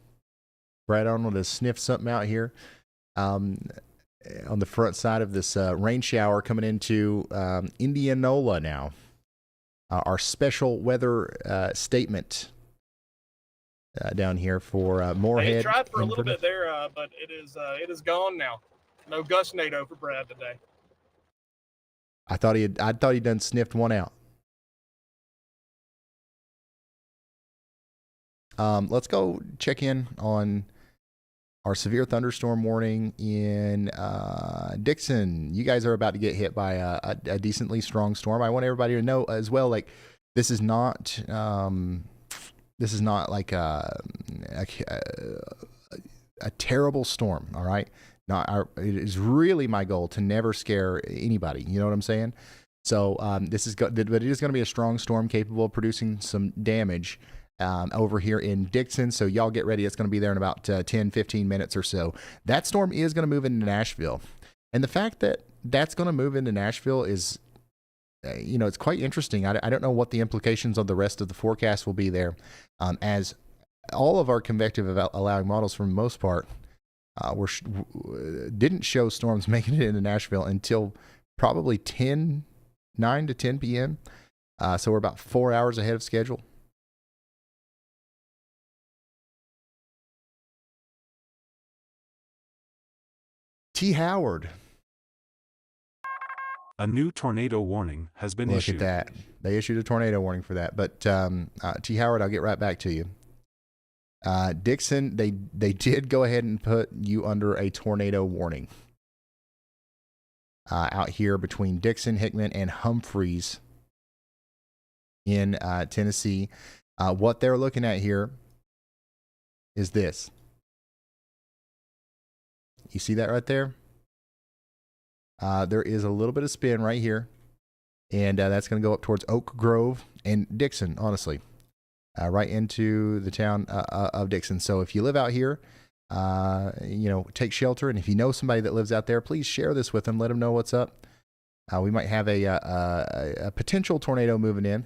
Brad Arnold has sniffed something out here. On the front side of this rain shower coming into Indianola now. Our special weather statement down here for Moorhead. Hey, tried for a little bit there, but it is gone now. No gust NATO for Brad today. I thought he'd done sniffed one out. Let's go check in on our severe thunderstorm warning in Dickson. You guys are about to get hit by a decently strong storm. I want everybody to know as well, like this is not like a terrible storm. All right, it is really my goal to never scare anybody. You know what I'm saying? So but it is going to be a strong storm capable of producing some damage over here in Dickson. So y'all get ready. It's going to be there in about 10, 15 minutes or so. That storm is going to move into Nashville. And the fact that that's going to move into Nashville is, it's quite interesting. I don't know what the implications of the rest of the forecast will be there, as all of our convective allowing models for the most part didn't show storms making it into Nashville until probably 9 to 10 p.m. So we're about 4 hours ahead of schedule. T. Howard. A new tornado warning has been issued. Look at that. They issued a tornado warning for that. But T. Howard, I'll get right back to you. Dickson, they did go ahead and put you under a tornado warning out here between Dickson, Hickman, and Humphreys in Tennessee. What they're looking at here is this. You see that right there? There is a little bit of spin right here, and that's going to go up towards Oak Grove and Dickson, honestly, right into the town of Dickson. So if you live out here, take shelter, and if you know somebody that lives out there, please share this with them. Let them know what's up. We might have a potential tornado moving in.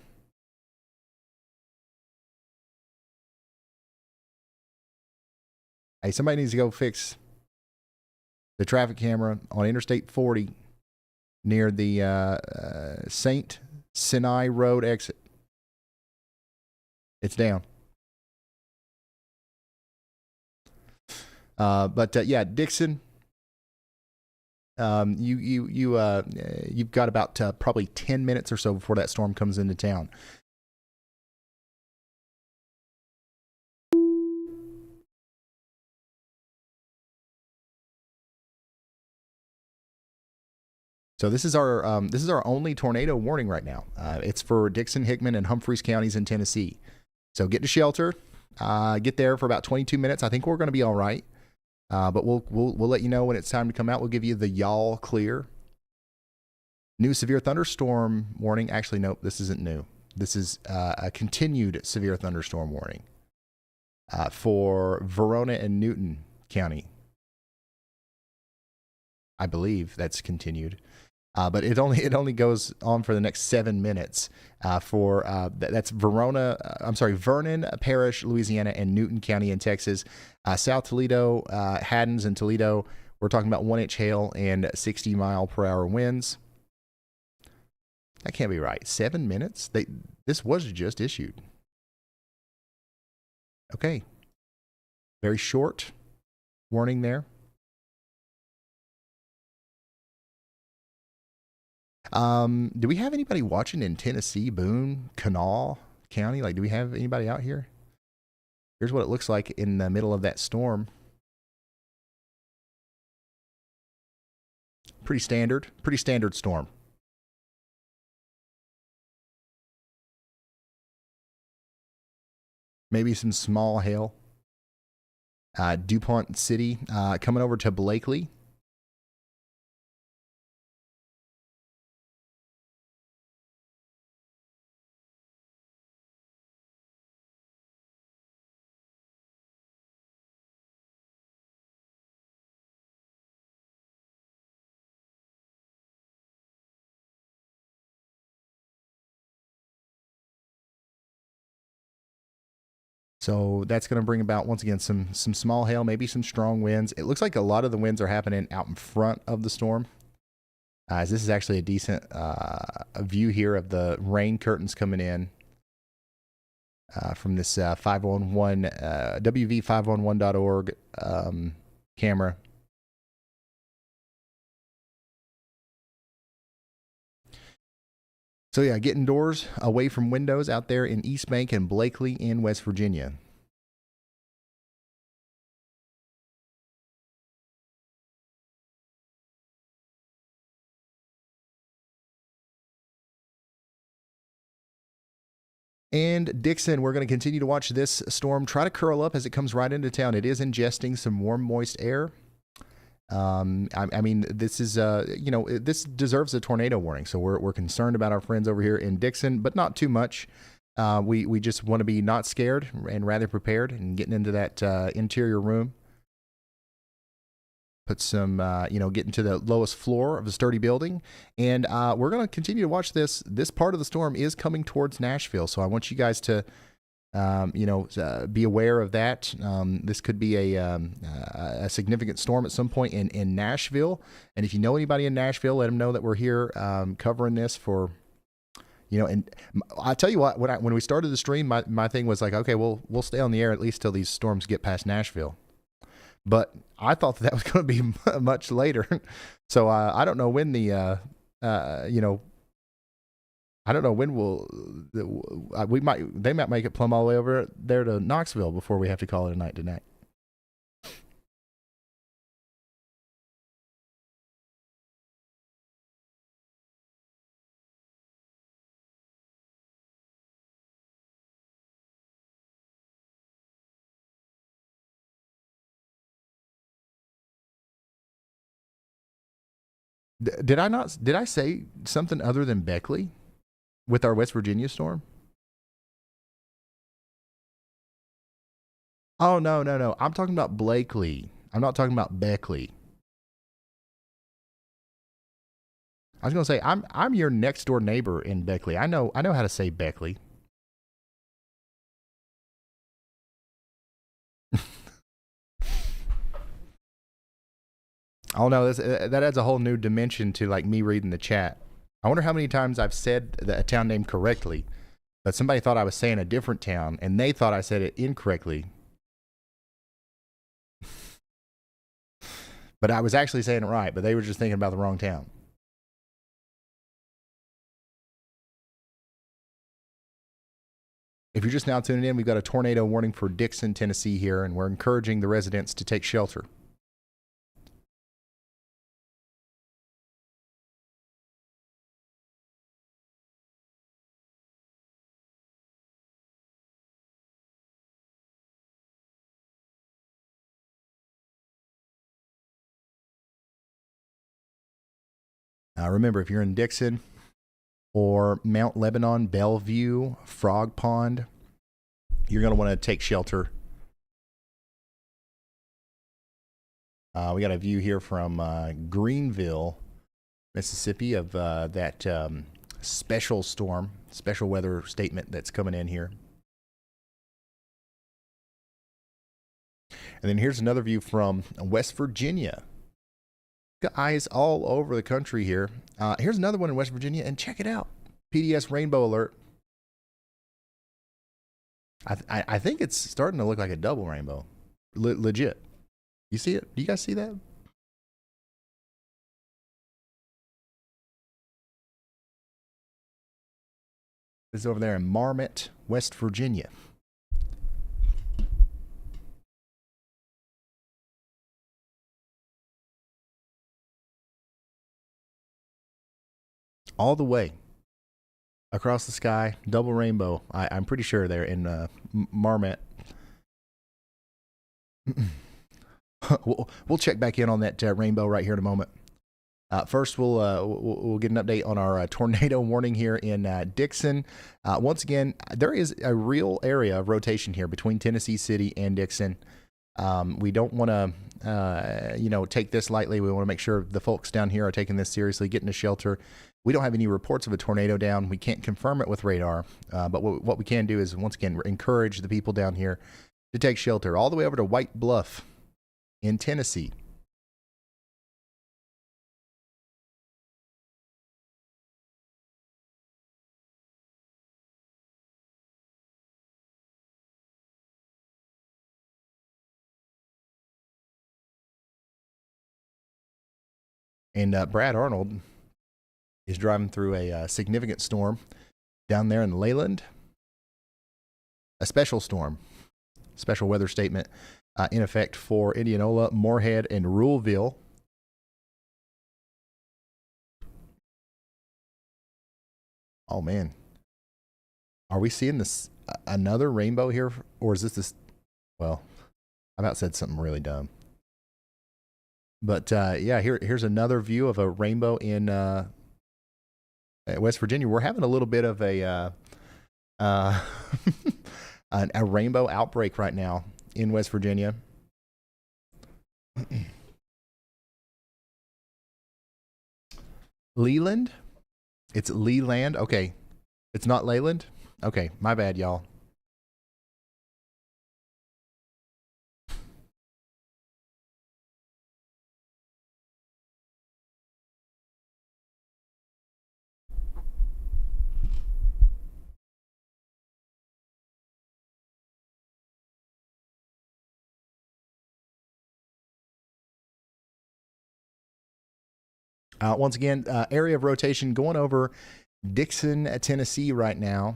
Hey, somebody needs to go fix the traffic camera on Interstate 40 near the St. Sinai Road exit. It's down. Yeah, Dickson. You've got about probably 10 minutes or so before that storm comes into town. So this is our only tornado warning right now. It's for Dickson, Hickman, and Humphreys counties in Tennessee. So get to shelter. Get there for about 22 minutes. I think we're going to be all right. But we'll let you know when it's time to come out. We'll give you the y'all clear. New severe thunderstorm warning. Actually, nope, this isn't new. This is a continued severe thunderstorm warning for Verona and Newton County. I believe that's continued. But it only goes on for the next 7 minutes that's Vernon Parish, Louisiana, and Newton County in Texas. South Toledo, Haddons, and Toledo, we're talking about 1 inch hail and 60 mile per hour winds. That can't be right. 7 minutes? This was just issued. Okay. Very short warning there. Do we have anybody watching in Tennessee, Boone, Kanawha County? Like, do we have anybody out here? Here's what it looks like in the middle of that storm. Pretty standard storm. Maybe some small hail. DuPont City coming over to Blakely. So that's going to bring about, once again, some small hail, maybe some strong winds. It looks like a lot of the winds are happening out in front of the storm. As this is actually a decent view here of the rain curtains coming in from this 511 WV511.org camera. So yeah, get indoors, away from windows out there in East Bank and Blakely in West Virginia. And Dickson, we're going to continue to watch this storm try to curl up as it comes right into town. It is ingesting some warm, moist air. I mean, this is, this deserves a tornado warning. So we're concerned about our friends over here in Dickson, but not too much. We just want to be not scared and rather prepared and getting into that interior room. Put some, get into the lowest floor of the sturdy building. And we're going to continue to watch this. This part of the storm is coming towards Nashville. So I want you guys to, be aware of that. This could be a significant storm at some point in Nashville. And if you know anybody in Nashville, let them know that we're here covering this for, and I'll tell you what, when we started the stream, my thing was like, okay, we'll stay on the air at least till these storms get past Nashville. But I thought that was going to be much later. So I don't know when I don't know when they might make it plumb all the way over there to Knoxville before we have to call it a night tonight. Did I say something other than Beckley with our West Virginia storm? Oh, no. I'm talking about Blakely. I'm not talking about Beckley. I was going to say, I'm your next door neighbor in Beckley. I know how to say Beckley. Oh no, that adds a whole new dimension to like me reading the chat. I wonder how many times I've said a town name correctly, but somebody thought I was saying a different town, and they thought I said it incorrectly. But I was actually saying it right, but they were just thinking about the wrong town. If you're just now tuning in, we've got a tornado warning for Dickson, Tennessee here, and we're encouraging the residents to take shelter. Remember, if you're in Dickson or Mount Lebanon, Bellevue, Frog Pond, you're going to want to take shelter. We got a view here from Greenville, Mississippi of that special storm, special weather statement that's coming in here. And then here's another view from West Virginia. Got eyes all over the country here. Here's another one in West Virginia, and check it out. PDS rainbow alert. I think it's starting to look like a double rainbow. Legit. You see it? Do you guys see that? This is over there in Marmot, West Virginia. All the way across the sky, double rainbow. I'm pretty sure they're in Marmot. We'll check back in on that rainbow right here in a moment. First, we'll get an update on our tornado warning here in Dickson. Once again, there is a real area of rotation here between Tennessee City and Dickson. We don't want to, take this lightly. We want to make sure the folks down here are taking this seriously, getting to shelter. We don't have any reports of a tornado down. We can't confirm it with radar, but what we can do is, once again, encourage the people down here to take shelter all the way over to White Bluff in Tennessee. And Brad Arnold is driving through a significant storm down there in Leyland. A special storm, special weather statement in effect for Indianola, Moorhead, and Ruleville. Oh, man. Are we seeing this another rainbow here? Or is this? Well, I about said something really dumb. But yeah, here's another view of a rainbow in West Virginia. We're having a little bit of a a rainbow outbreak right now in West Virginia. Leland? It's Leland? Okay. It's not Leyland? Okay, my bad, y'all. Once again, area of rotation going over Dickson, Tennessee right now.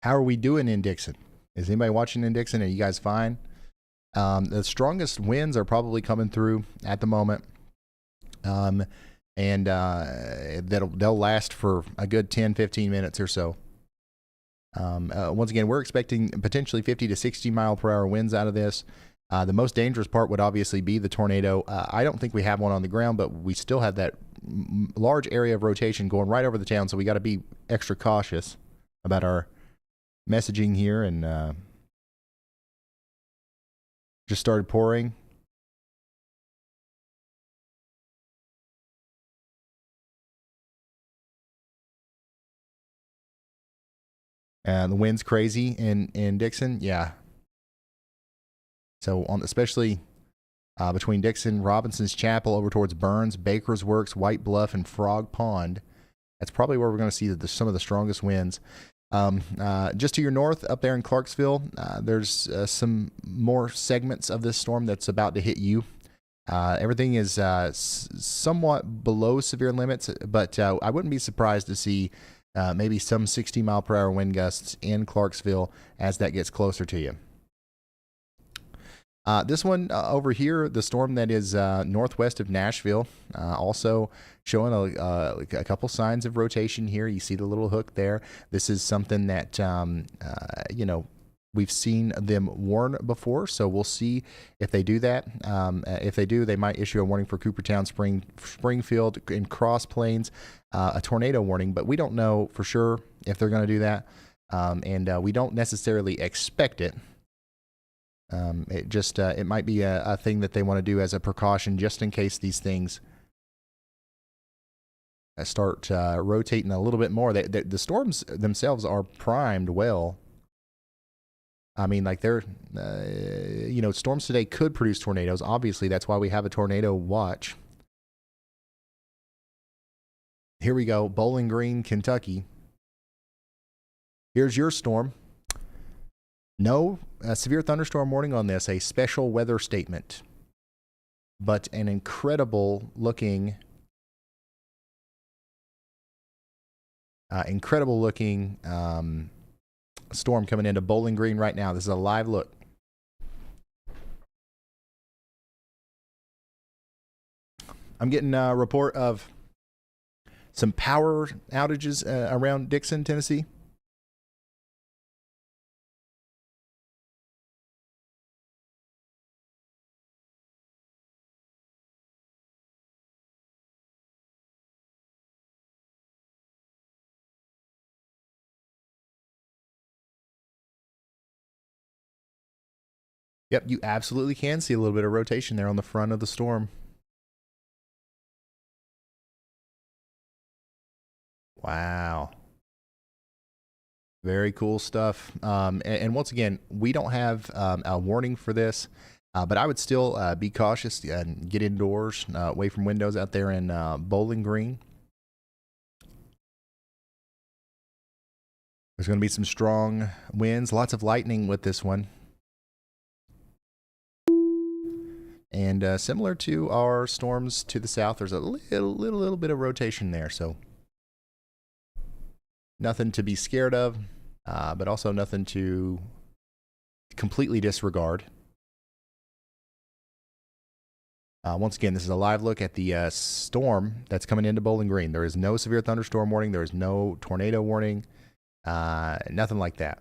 How are we doing in Dickson? Is anybody watching in Dickson? Are you guys fine? The strongest winds are probably coming through at the moment. And they'll last for a good 10, 15 minutes or so. Once again, we're expecting potentially 50 to 60 mile per hour winds out of this. The most dangerous part would obviously be the tornado. I don't think we have one on the ground, but we still have that large area of rotation going right over the town. So we got to be extra cautious about our messaging here. And just started pouring. And the wind's crazy in Dickson. Yeah. So especially between Dickson, Robinson's Chapel over towards Burns, Baker's Works, White Bluff, and Frog Pond. That's probably where we're going to see some of the strongest winds. Just to your north, up there in Clarksville, there's some more segments of this storm that's about to hit you. Everything is somewhat below severe limits, but I wouldn't be surprised to see maybe some 60 mile per hour wind gusts in Clarksville as that gets closer to you. This one over here, the storm that is northwest of Nashville, also showing a couple signs of rotation here. You see the little hook there. This is something that, we've seen them warn before, so we'll see if they do that. If they do, they might issue a warning for Coopertown, Springfield, and Cross Plains, a tornado warning, but we don't know for sure if they're going to do that, and we don't necessarily expect it. It might be a thing that they want to do as a precaution just in case these things start rotating a little bit more. The storms themselves are primed well. I mean, like storms today could produce tornadoes. Obviously, that's why we have a tornado watch. Here we go, Bowling Green, Kentucky. Here's your storm. No severe thunderstorm warning on this, a special weather statement. But an incredible looking storm coming into Bowling Green right now. This is a live look. I'm getting a report of some power outages around Dickson, Tennessee. Yep, you absolutely can see a little bit of rotation there on the front of the storm. Wow. Very cool stuff. And once again, we don't have a warning for this, but I would still be cautious and get indoors, away from windows out there in Bowling Green. There's going to be some strong winds, lots of lightning with this one. And similar to our storms to the south, there's a little bit of rotation there. So nothing to be scared of, but also nothing to completely disregard. Once again, this is a live look at the storm that's coming into Bowling Green. There is no severe thunderstorm warning. There is no tornado warning. Nothing like that.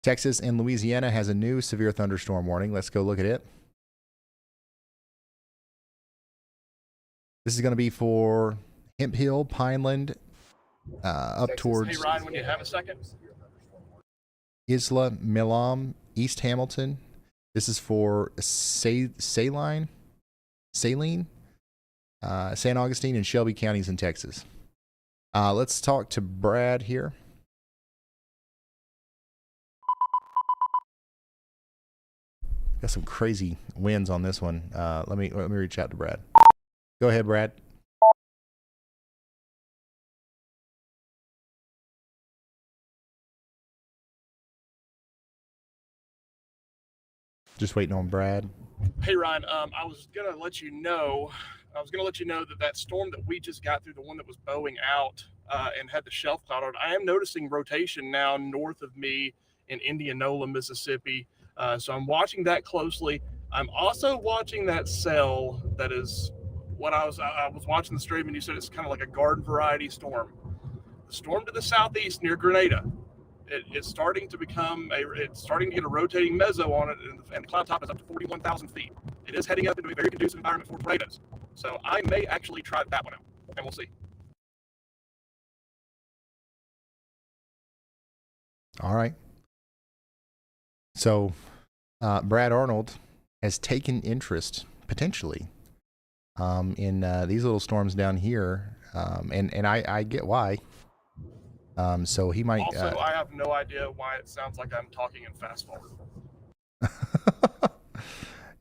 Texas and Louisiana has a new severe thunderstorm warning. Let's go look at it. This is going to be for Hemp Hill, Pineland, up Texas. towards Hey, Ryan, when you have a second. Isla Milam, East Hamilton. This is for Saline, San Augustine, and Shelby counties in Texas. Let's talk to Brad here. Got some crazy winds on this one. Let me reach out to Brad. Go ahead, Brad. Just waiting on Brad. Hey, Ryan, I was going to let you know that that storm that we just got through, the one that was bowing out and had the shelf cloud on it, I am noticing rotation now north of me in Indianola, Mississippi. So I'm watching that closely. I'm also watching that cell that is what I was watching the stream, and you said it's kind of like a garden variety storm. The storm to the southeast near Grenada, it's starting to get a rotating mezzo on it, and the cloud top is up to 41,000 feet. It is heading up into a very conducive environment for tornadoes. So I may actually try that one out, and we'll see. All right. So Brad Arnold has taken interest, potentially, in these little storms down here, and I get why. So he might... Also, I have no idea why it sounds like I'm talking in fast forward.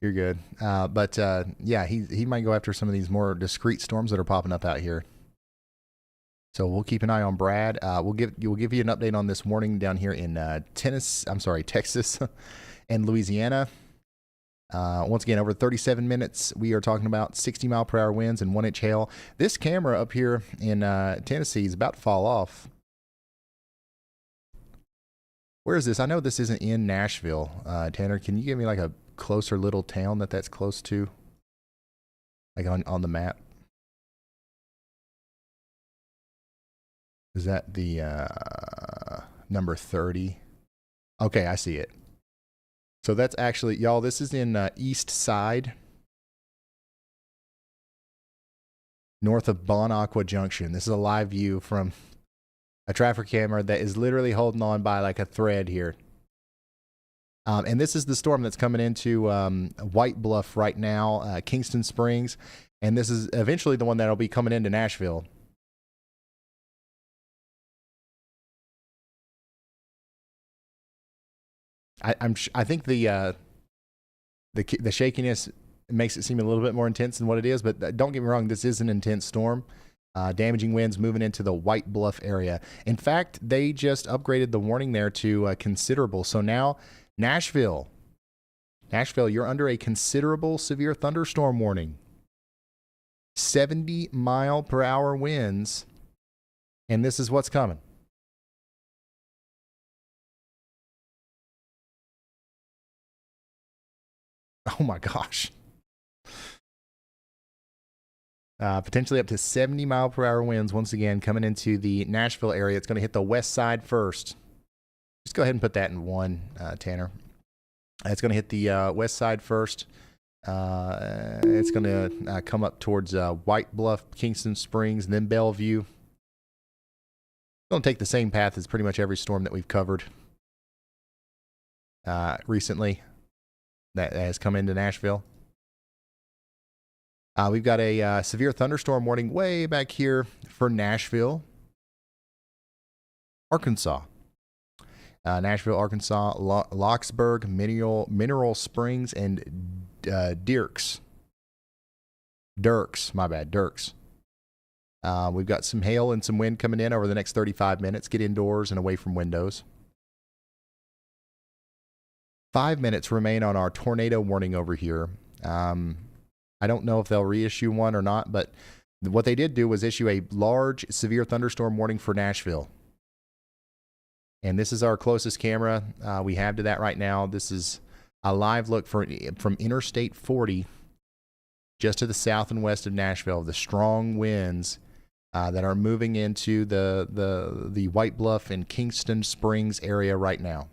You're good. But yeah, he might go after some of these more discrete storms that are popping up out here. So we'll keep an eye on Brad. We'll give you an update on this warning down here in Texas and Louisiana. Once again, over 37 minutes, we are talking about 60-mile-per-hour winds and 1-inch hail. This camera up here in Tennessee is about to fall off. Where is this? I know this isn't in Nashville. Tanner, can you give me like a closer little town that's close to, like on the map? Is that the number 30? Okay, I see it. So that's actually, y'all, this is in East Side, north of Bon Aqua Junction. This is a live view from a traffic camera that is literally holding on by like a thread here. And this is the storm that's coming into White Bluff right now, Kingston Springs. And this is eventually the one that'll be coming into Nashville. I think the shakiness makes it seem a little bit more intense than what it is, but don't get me wrong, this is an intense storm. Damaging winds moving into the White Bluff area. In fact, they just upgraded the warning there to considerable. So now Nashville, you're under a considerable severe thunderstorm warning. 70-mile-per-hour winds, and this is what's coming. Oh my gosh. Potentially up to 70-mile-per-hour winds once again coming into the Nashville area. It's going to hit the west side first. Just go ahead and put that in one, Tanner. It's going to hit the west side first. It's going to come up towards White Bluff, Kingston Springs, and then Bellevue. It's going to take the same path as pretty much every storm that we've covered recently that has come into Nashville. We've got a severe thunderstorm warning way back here for Nashville, Arkansas. Nashville, Arkansas, Locksburg, Mineral Springs, and Dirks. We've got some hail and some wind coming in over the next 35 minutes. Get indoors and away from windows. 5 minutes remain on our tornado warning over here. I don't know if they'll reissue one or not, but what they did do was issue a large severe thunderstorm warning for Nashville. And this is our closest camera we have to that right now. This is a live look from Interstate 40, just to the south and west of Nashville. The strong winds that are moving into the White Bluff and Kingston Springs area right now.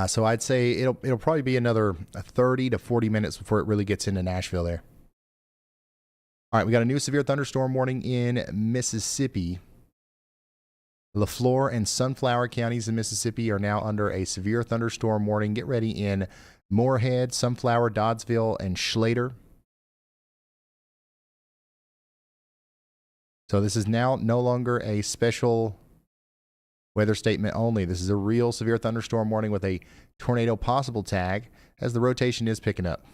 So I'd say it'll probably be another 30 to 40 minutes before it really gets into Nashville there. All right, we got a new severe thunderstorm warning in Mississippi. LaFleur and Sunflower counties in Mississippi are now under a severe thunderstorm warning. Get ready in Moorhead, Sunflower, Doddsville, and Schlater. So this is now no longer a special weather statement only. This is a real severe thunderstorm warning with a tornado possible tag as the rotation is picking up.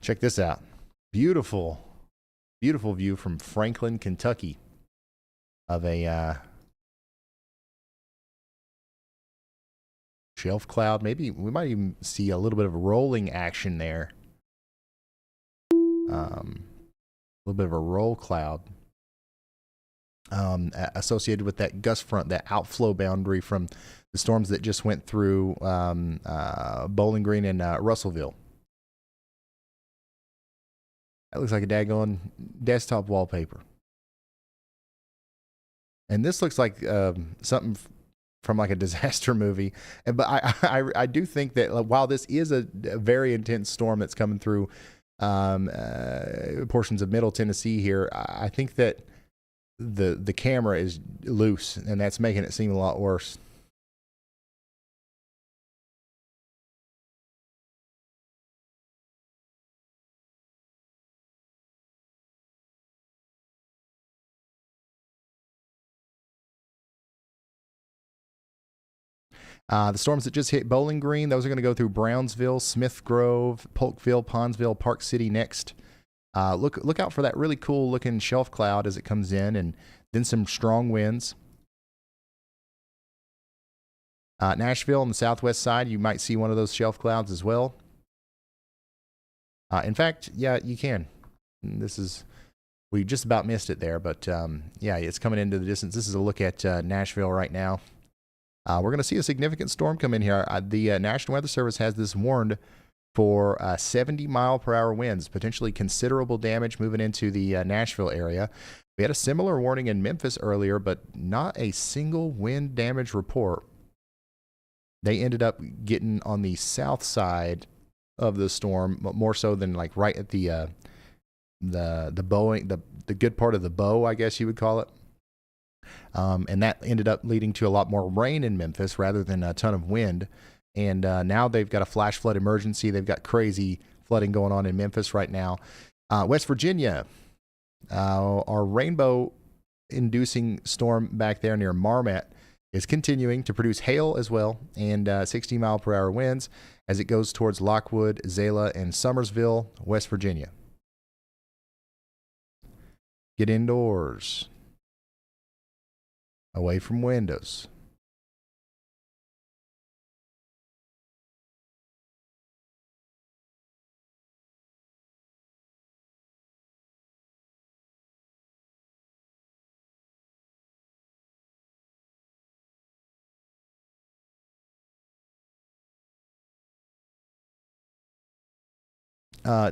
Check this out. Beautiful, beautiful view from Franklin, Kentucky of a shelf cloud. Maybe we might even see a little bit of rolling action there. A little bit of a roll cloud associated with that gust front, that outflow boundary from the storms that just went through Bowling Green and Russellville. That looks like a daggone desktop wallpaper. And this looks like something from like a disaster movie. But I do think that while this is a very intense storm that's coming through portions of Middle Tennessee here, I think that the camera is loose, and that's making it seem a lot worse. The storms that just hit Bowling Green, those are going to go through Brownsville, Smith Grove, Polkville, Ponsville, Park City next. Look out for that really cool looking shelf cloud as it comes in, and then some strong winds. Nashville on the southwest side, you might see one of those shelf clouds as well. In fact, yeah, you can. We just about missed it there, but yeah, it's coming into the distance. This is a look at Nashville right now. We're going to see a significant storm come in here. The National Weather Service has this warned for 70-mile-per-hour winds, potentially considerable damage moving into the Nashville area. We had a similar warning in Memphis earlier, but not a single wind damage report. They ended up getting on the south side of the storm, but more so than like right at the bowing, the good part of the bow, I guess you would call it. And that ended up leading to a lot more rain in Memphis rather than a ton of wind. And now they've got a flash flood emergency. They've got crazy flooding going on in Memphis right now. West Virginia, our rainbow-inducing storm back there near Marmet is continuing to produce hail as well and 60-mile-per-hour winds as it goes towards Lockwood, Zala, and Summersville, West Virginia. Get indoors. Away from windows.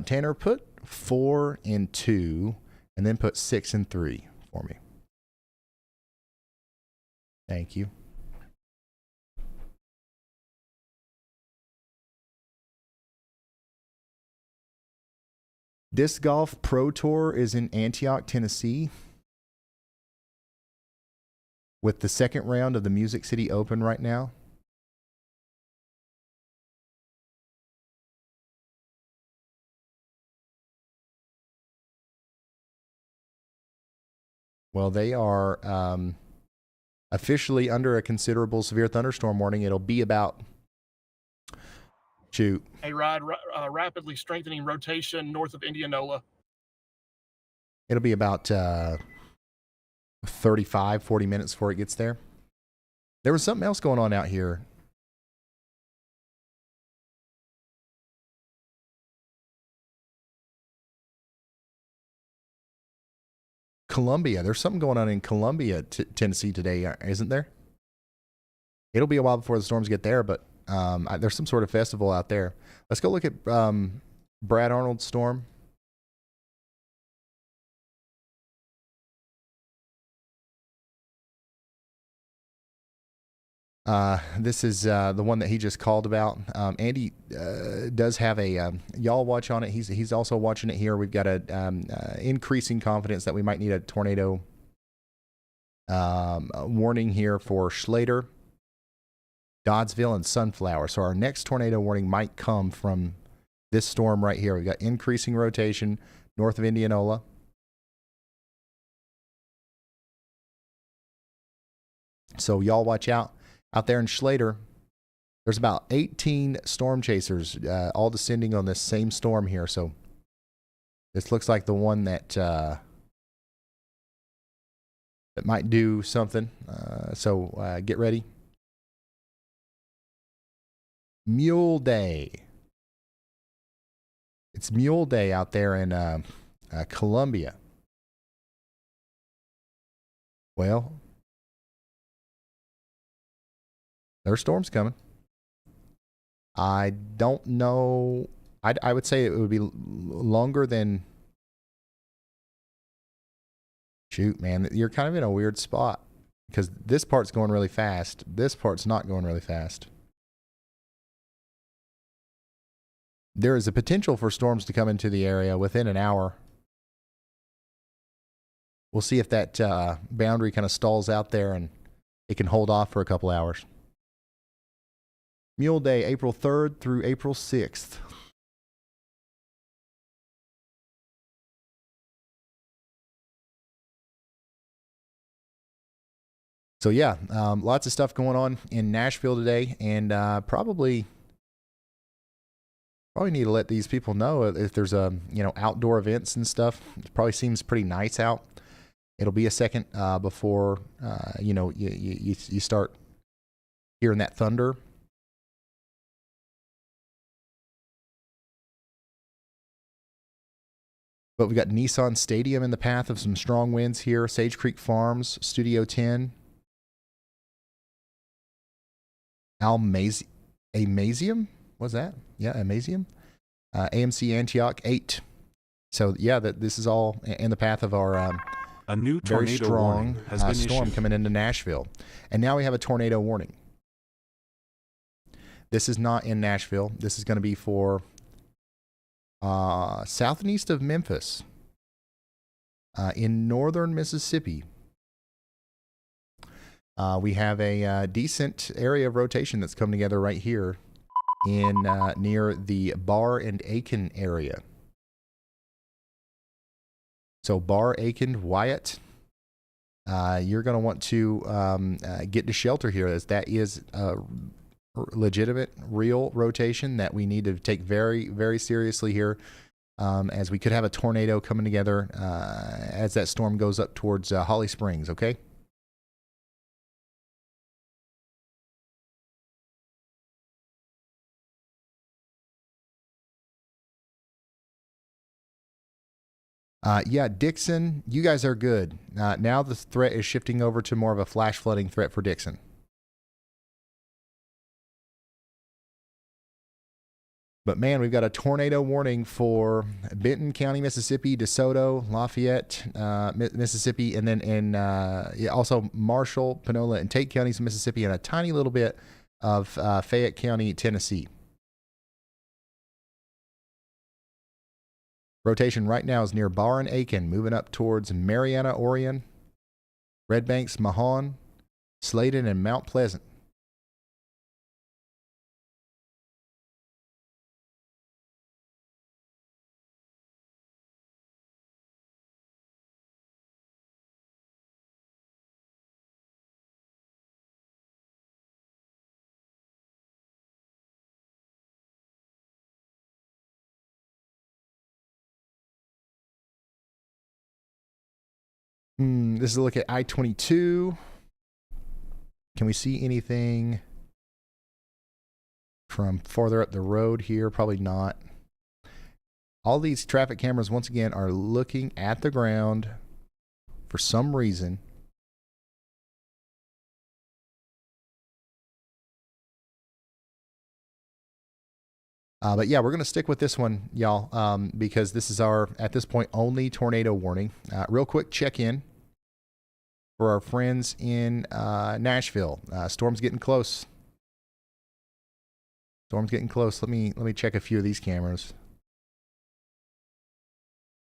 Tanner, put 4 and 2, and then put 6 and 3 for me. Thank you. Disc Golf Pro Tour is in Antioch, Tennessee, with the second round of the Music City Open right now. Well, they are officially under a considerable severe thunderstorm warning. It'll be about, A ride, rapidly strengthening rotation north of Indianola. It'll be about 35, 40 minutes before it gets there. There was something else going on out here. Columbia. There's something going on in Columbia, Tennessee today, isn't there? It'll be a while before the storms get there, but there's some sort of festival out there. Let's go look at Brad Arnold's storm. This is the one that he just called about. Andy does have a y'all watch on it. He's also watching it here. We've got a increasing confidence that we might need a tornado warning here for Schlater, Doddsville, and Sunflower. So our next tornado warning might come from this storm right here. We've got increasing rotation north of Indianola. So y'all watch out. Out there in Schlater, there's about 18 storm chasers all descending on this same storm here. So this looks like the one that that might do something. So get ready. Mule Day. It's Mule Day out there in Columbia. Well, there's storms coming. I don't know. I would say it would be longer than... Shoot, man. You're kind of in a weird spot because this part's going really fast. This part's not going really fast. There is a potential for storms to come into the area within an hour. We'll see if that boundary kind of stalls out there and it can hold off for a couple hours. Mule Day, April 3rd through April 6th. So yeah, lots of stuff going on in Nashville today, and probably need to let these people know if there's outdoor events and stuff. It probably seems pretty nice out. It'll be a second before you start hearing that thunder. But we've got Nissan Stadium in the path of some strong winds here. Sage Creek Farms, Studio 10. Amazium? What's that? Yeah, Amazium. AMC Antioch 8. So, yeah, this is all in the path of our a new very tornado strong warning has been storm issued. coming into Nashville. And now we have a tornado warning. This is not in Nashville. This is going to be for south and east of Memphis, in northern Mississippi. We have a decent area of rotation that's come together right here in near the Bar and Aiken area. So Bar, Aiken, Wyatt, you're going to want to get to shelter here, as that is a legitimate, real rotation that we need to take very, very seriously here, as we could have a tornado coming together as that storm goes up towards Holly Springs, okay? Yeah, Dickson, you guys are good. Now the threat is shifting over to more of a flash flooding threat for Dickson. But man, we've got a tornado warning for Benton County, Mississippi, DeSoto, Lafayette, Mississippi, and then in also Marshall, Panola, and Tate counties, Mississippi, and a tiny little bit of Fayette County, Tennessee. Rotation right now is near Bar and Aiken, moving up towards Mariana, Orion, Red Banks, Mahon, Sladen, and Mount Pleasant. This is a look at I-22. Can we see anything from farther up the road here? Probably not. All these traffic cameras, once again, are looking at the ground for some reason. But yeah, we're going to stick with this one, y'all, because this is our, at this point, only tornado warning. Real quick check-in for our friends in Nashville. Storm's getting close. Storm's getting close. Let me check a few of these cameras.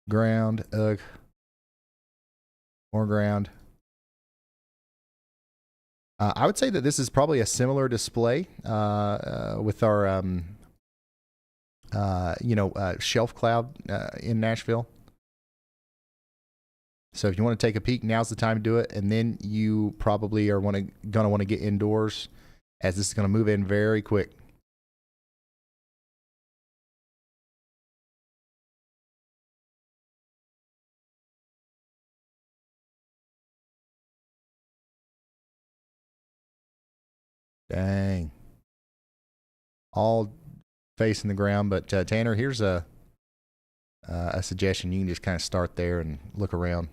Ground, ugh. More ground. I would say that this is probably a similar display with our shelf cloud in Nashville. So if you want to take a peek, now's the time to do it. And then you probably are going to want to get indoors, as this is going to move in very quick. Dang. All facing the ground. But Tanner, here's a suggestion. You can just kind of start there and look around.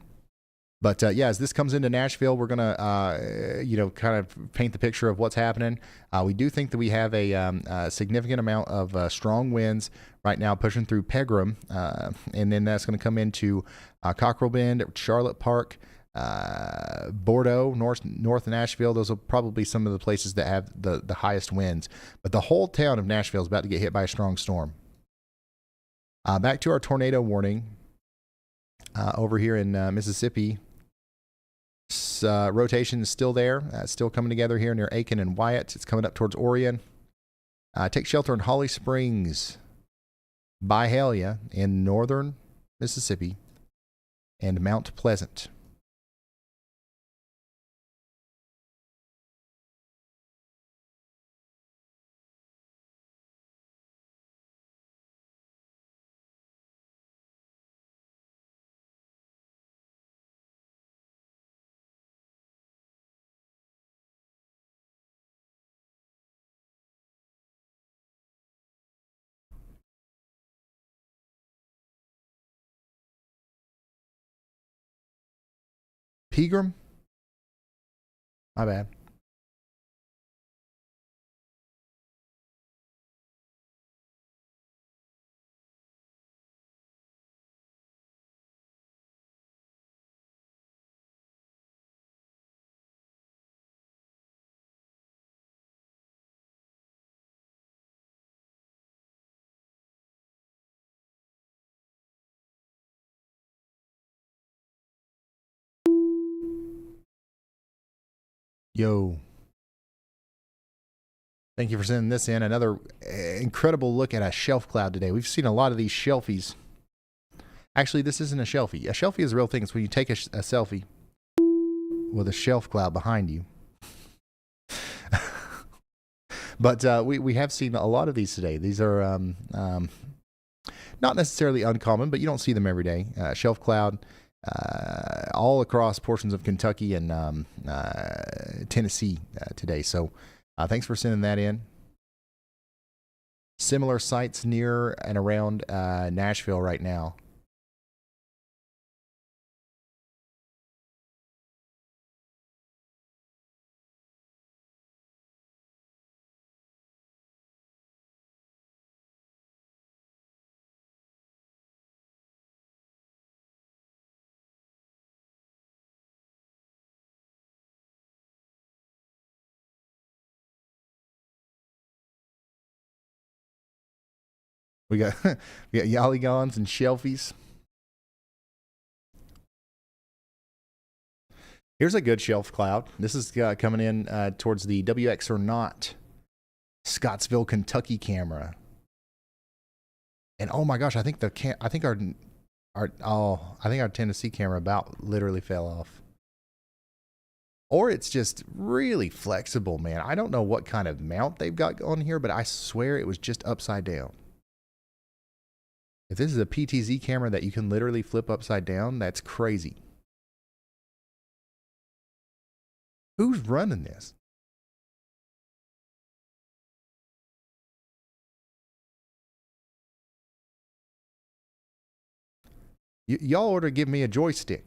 But yeah, as this comes into Nashville, we're gonna kind of paint the picture of what's happening. We do think that we have a significant amount of strong winds right now pushing through Pegram, and then that's going to come into Cockrell Bend, Charlotte Park, Bordeaux, North Nashville. Those are probably some of the places that have the highest winds. But the whole town of Nashville is about to get hit by a strong storm. Back to our tornado warning over here in Mississippi. Rotation is still there. Still coming together here near Aiken and Wyatt. It's coming up towards Orion. Take shelter in Holly Springs, Byhalia in northern Mississippi, and Mount Pleasant. Pegram? My bad. Yo. Thank you for sending this in. Another incredible look at a shelf cloud today. We've seen a lot of these shelfies. Actually, this isn't a shelfie. A shelfie is a real thing. It's when you take a selfie with a shelf cloud behind you. But we have seen a lot of these today. These are not necessarily uncommon, but you don't see them every day. Shelf cloud all across portions of Kentucky and Tennessee today. So thanks for sending that in. Similar sites near and around Nashville right now. We got Yalligons and Shelfies. Here's a good shelf cloud. This is coming in towards the WX or not Scottsville, Kentucky camera. And oh my gosh, I think our Tennessee camera about literally fell off. Or it's just really flexible, man. I don't know what kind of mount they've got on here, but I swear it was just upside down. If this is a PTZ camera that you can literally flip upside down, that's crazy. Who's running this? Y'all ought to give me a joystick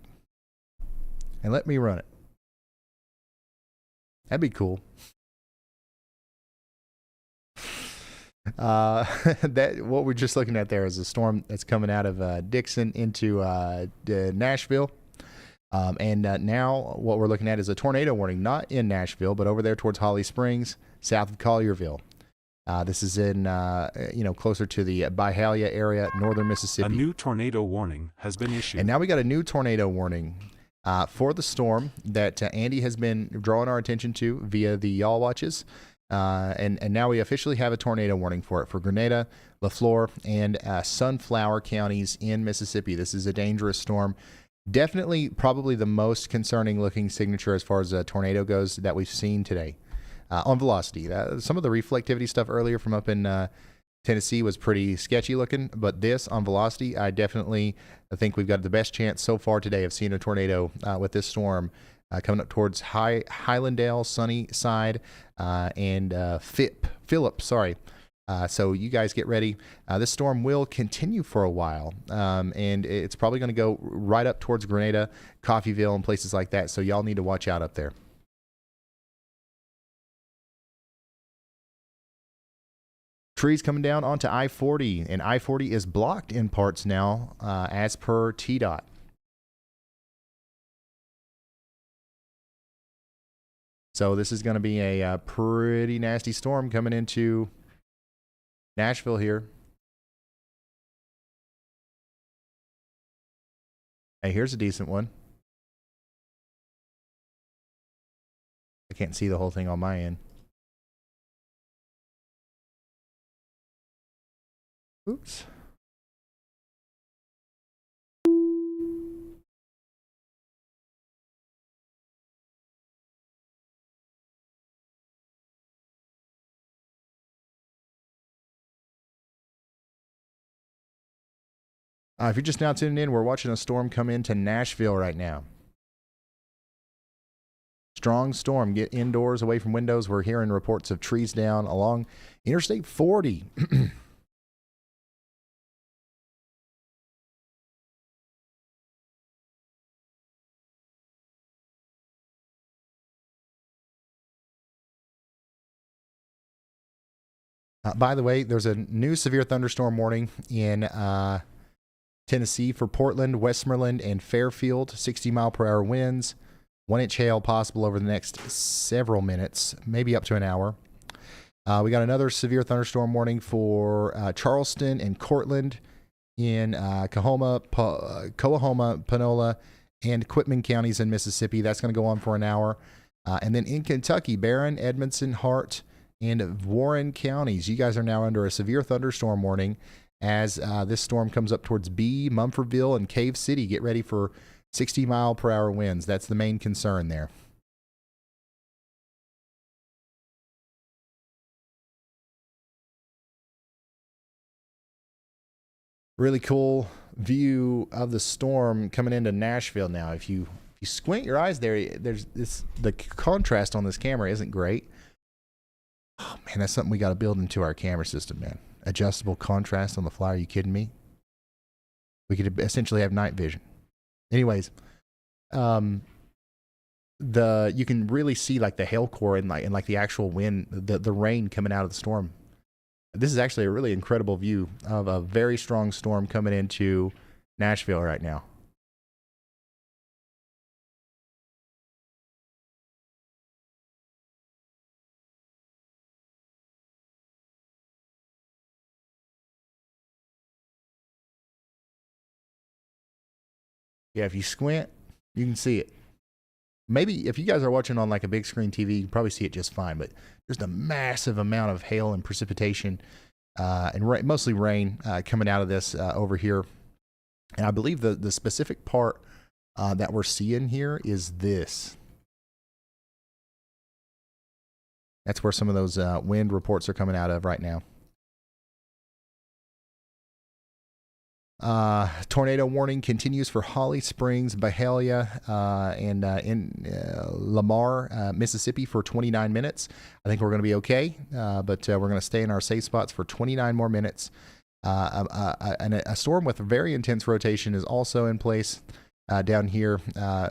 and let me run it. That'd be cool. That what we're just looking at there is a storm that's coming out of Dickson into Nashville. And now what we're looking at is a tornado warning, not in Nashville, but over there towards Holly Springs, south of Collierville. This is in, closer to the Byhalia area, northern Mississippi. A new tornado warning has been issued. And now we got a new tornado warning for the storm that Andy has been drawing our attention to via the Y'all Watches. And now we officially have a tornado warning for it for Grenada, LaFleur, and Sunflower counties in Mississippi. This is a dangerous storm. Definitely probably the most concerning looking signature as far as a tornado goes that we've seen today on velocity. Some of the reflectivity stuff earlier from up in Tennessee was pretty sketchy looking, but this on velocity, I think we've got the best chance so far today of seeing a tornado with this storm coming up towards Highlandale, Sunnyside, and Phillip. So you guys get ready. This storm will continue for a while, and it's probably going to go right up towards Grenada, Coffeyville, and places like that. So y'all need to watch out up there. Trees coming down onto I-40, and I-40 is blocked in parts now, as per TDOT. So this is going to be a pretty nasty storm coming into Nashville here. Hey, here's a decent one. I can't see the whole thing on my end. Oops. If you're just now tuning in, we're watching a storm come into Nashville right now. Strong storm. Get indoors, away from windows. We're hearing reports of trees down along Interstate 40. By the way, there's a new severe thunderstorm warning in Tennessee for Portland, Westmoreland, and Fairfield. 60-mile-per-hour winds. 1-inch hail possible over the next several minutes, maybe up to an hour. We got another severe thunderstorm warning for Charleston and Cortland in Coahoma, Panola, and Quitman counties in Mississippi. That's going to go on for an hour. And then in Kentucky, Barron, Edmondson, Hart, and Warren counties, you guys are now under a severe thunderstorm warning as this storm comes up towards B, Mumfordville, and Cave City. Get ready for 60-mile-per-hour winds. That's the main concern there. Really cool view of the storm coming into Nashville now. If you squint your eyes there, the contrast on this camera isn't great. Oh man, that's something we got to build into our camera system, man. Adjustable contrast on the fly. Are you kidding me? We could essentially have night vision. Anyways, you can really see like the hail core and like the actual wind, the rain coming out of the storm. This is actually a really incredible view of a very strong storm coming into Nashville right now. Yeah, if you squint, you can see it. Maybe if you guys are watching on like a big screen TV, you can probably see it just fine, but there's a massive amount of hail and precipitation and mostly rain coming out of this over here. And I believe the specific part that we're seeing here is this. That's where some of those wind reports are coming out of right now. Tornado warning continues for Holly Springs, Byhalia, and in Lamar, Mississippi for 29 minutes. I think we're going to be okay, but we're going to stay in our safe spots for 29 more minutes. And a storm with very intense rotation is also in place down here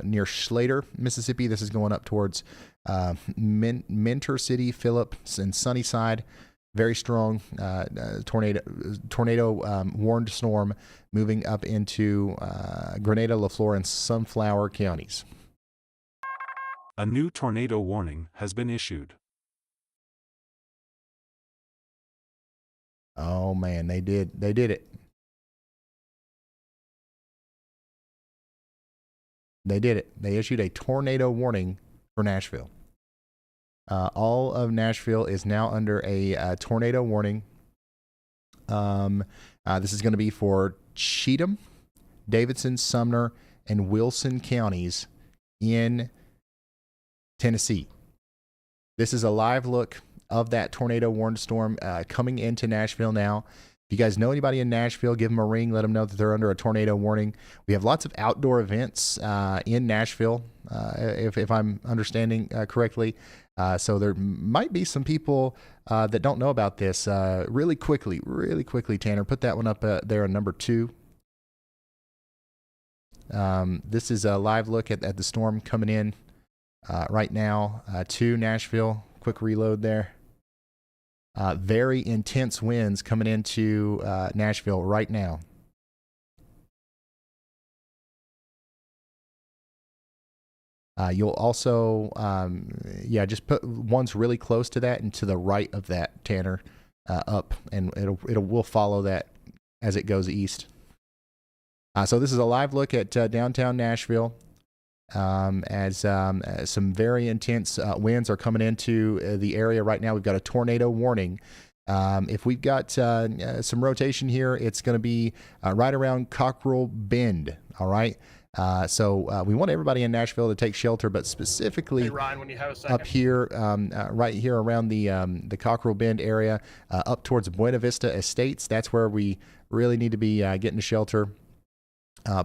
near Schlater, Mississippi. This is going up towards Mentor City, Phillips, and Sunnyside. Very strong tornado warned storm moving up into Grenada, LaFleur, and Sunflower counties. A new tornado warning has been issued. Oh man, they did it. They did it. They issued a tornado warning for Nashville. All of Nashville is now under a tornado warning. This is going to be for Cheatham, Davidson, Sumner, and Wilson counties in Tennessee. This is a live look of that tornado warned storm coming into Nashville now. If you guys know anybody in Nashville, give them a ring. Let them know that they're under a tornado warning. We have lots of outdoor events in Nashville, if I'm understanding correctly. So there might be some people that don't know about this. Really quickly, Tanner, put that one up there on number 2. This is a live look at the storm coming in right now to Nashville. Quick reload there. Very intense winds coming into Nashville right now. You'll also, just put ones really close to that and to the right of that, Tanner, up, and we'll follow that as it goes east. So this is a live look at downtown Nashville. As some very intense winds are coming into the area right now. We've got a tornado warning. If we've got some rotation here, it's going to be right around Cockrell Bend. All right. So we want everybody in Nashville to take shelter, but specifically Hey, Ryan, when you have a second. up here, right here around the Cockrell Bend area, up towards Buena Vista Estates. That's where we really need to be getting to shelter.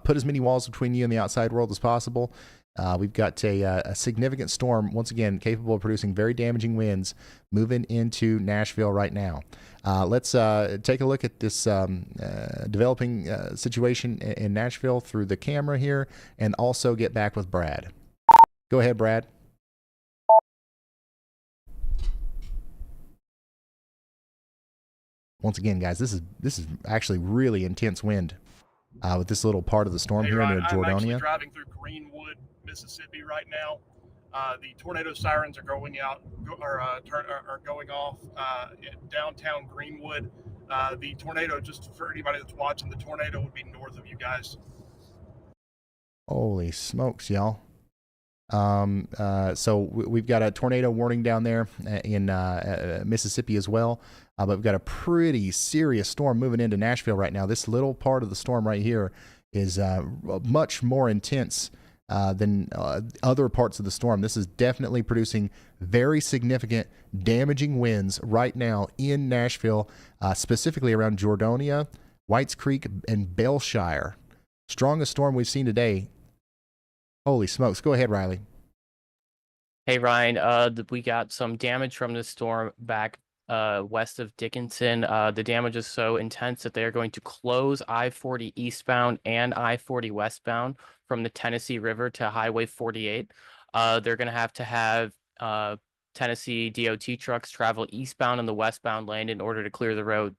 Put as many walls between you and the outside world as possible. We've got a significant storm, once again, capable of producing very damaging winds, moving into Nashville right now. Let's take a look at this developing situation in Nashville through the camera here, and also get back with Brad. Go ahead, Brad. Once again, guys, this is actually really intense wind. With this little part of the storm here Ryan, near I'm actually Jordonia. driving through Greenwood, Mississippi right now. The tornado sirens are going out, are going off in downtown Greenwood. The tornado, just for anybody that's watching, the tornado would be north of you guys. Holy smokes, y'all. We've got a tornado warning down there in Mississippi as well. But we've got a pretty serious storm moving into Nashville right now. This little part of the storm right here is much more intense than other parts of the storm. This is definitely producing very significant damaging winds right now in Nashville, specifically around Jordonia, Whites Creek, and Belshire. Strongest storm we've seen today. Holy smokes. Go ahead, Riley. Hey, Ryan, we got some damage from this storm back west of Dickinson. The damage is so intense that they are going to close I-40 eastbound and I-40 westbound from the Tennessee River to Highway 48. They're going to have Tennessee DOT trucks travel eastbound in the westbound lane in order to clear the road.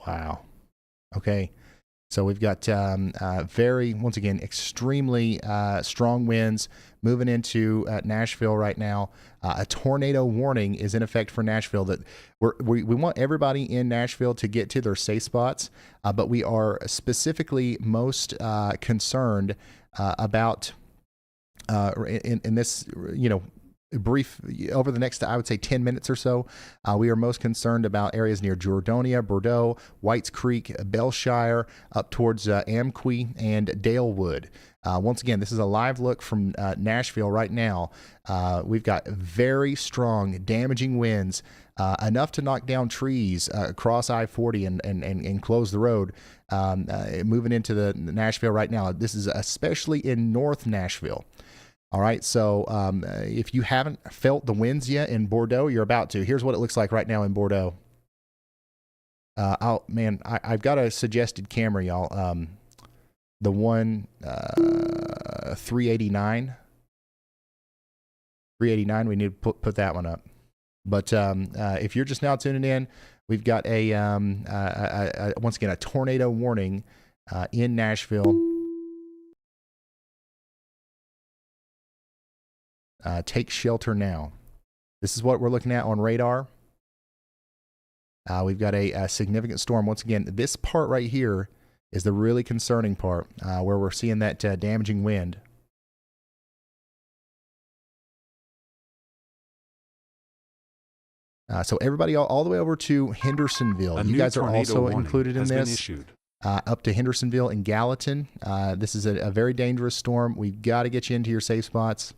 Wow. Okay. So we've got once again, extremely strong winds moving into Nashville right now. A tornado warning is in effect for Nashville. That we want everybody in Nashville to get to their safe spots, but we are specifically most concerned about in this, brief over the next, I would say, 10 minutes or so. We are most concerned about areas near Jordonia, Bordeaux, Whites Creek, Belshire, up towards Amqui and Dalewood. Once again, this is a live look from Nashville right now. We've got very strong, damaging winds, enough to knock down trees across I-40 and close the road. Moving into the Nashville right now. This is especially in North Nashville. All right, so if you haven't felt the winds yet in Bordeaux, you're about to. Here's what it looks like right now in Bordeaux. I've got a suggested camera, y'all. The one 389. 389, we need to put that one up. But if you're just now tuning in, we've got once again, a tornado warning in Nashville. Take shelter now. This is what we're looking at on radar. We've got a significant storm. Once again, this part right here is the really concerning part, where we're seeing that damaging wind. So everybody all the way over to Hendersonville. You guys are also included in this. Up to Hendersonville and Gallatin. This is a very dangerous storm. We've got to get you into your safe spots.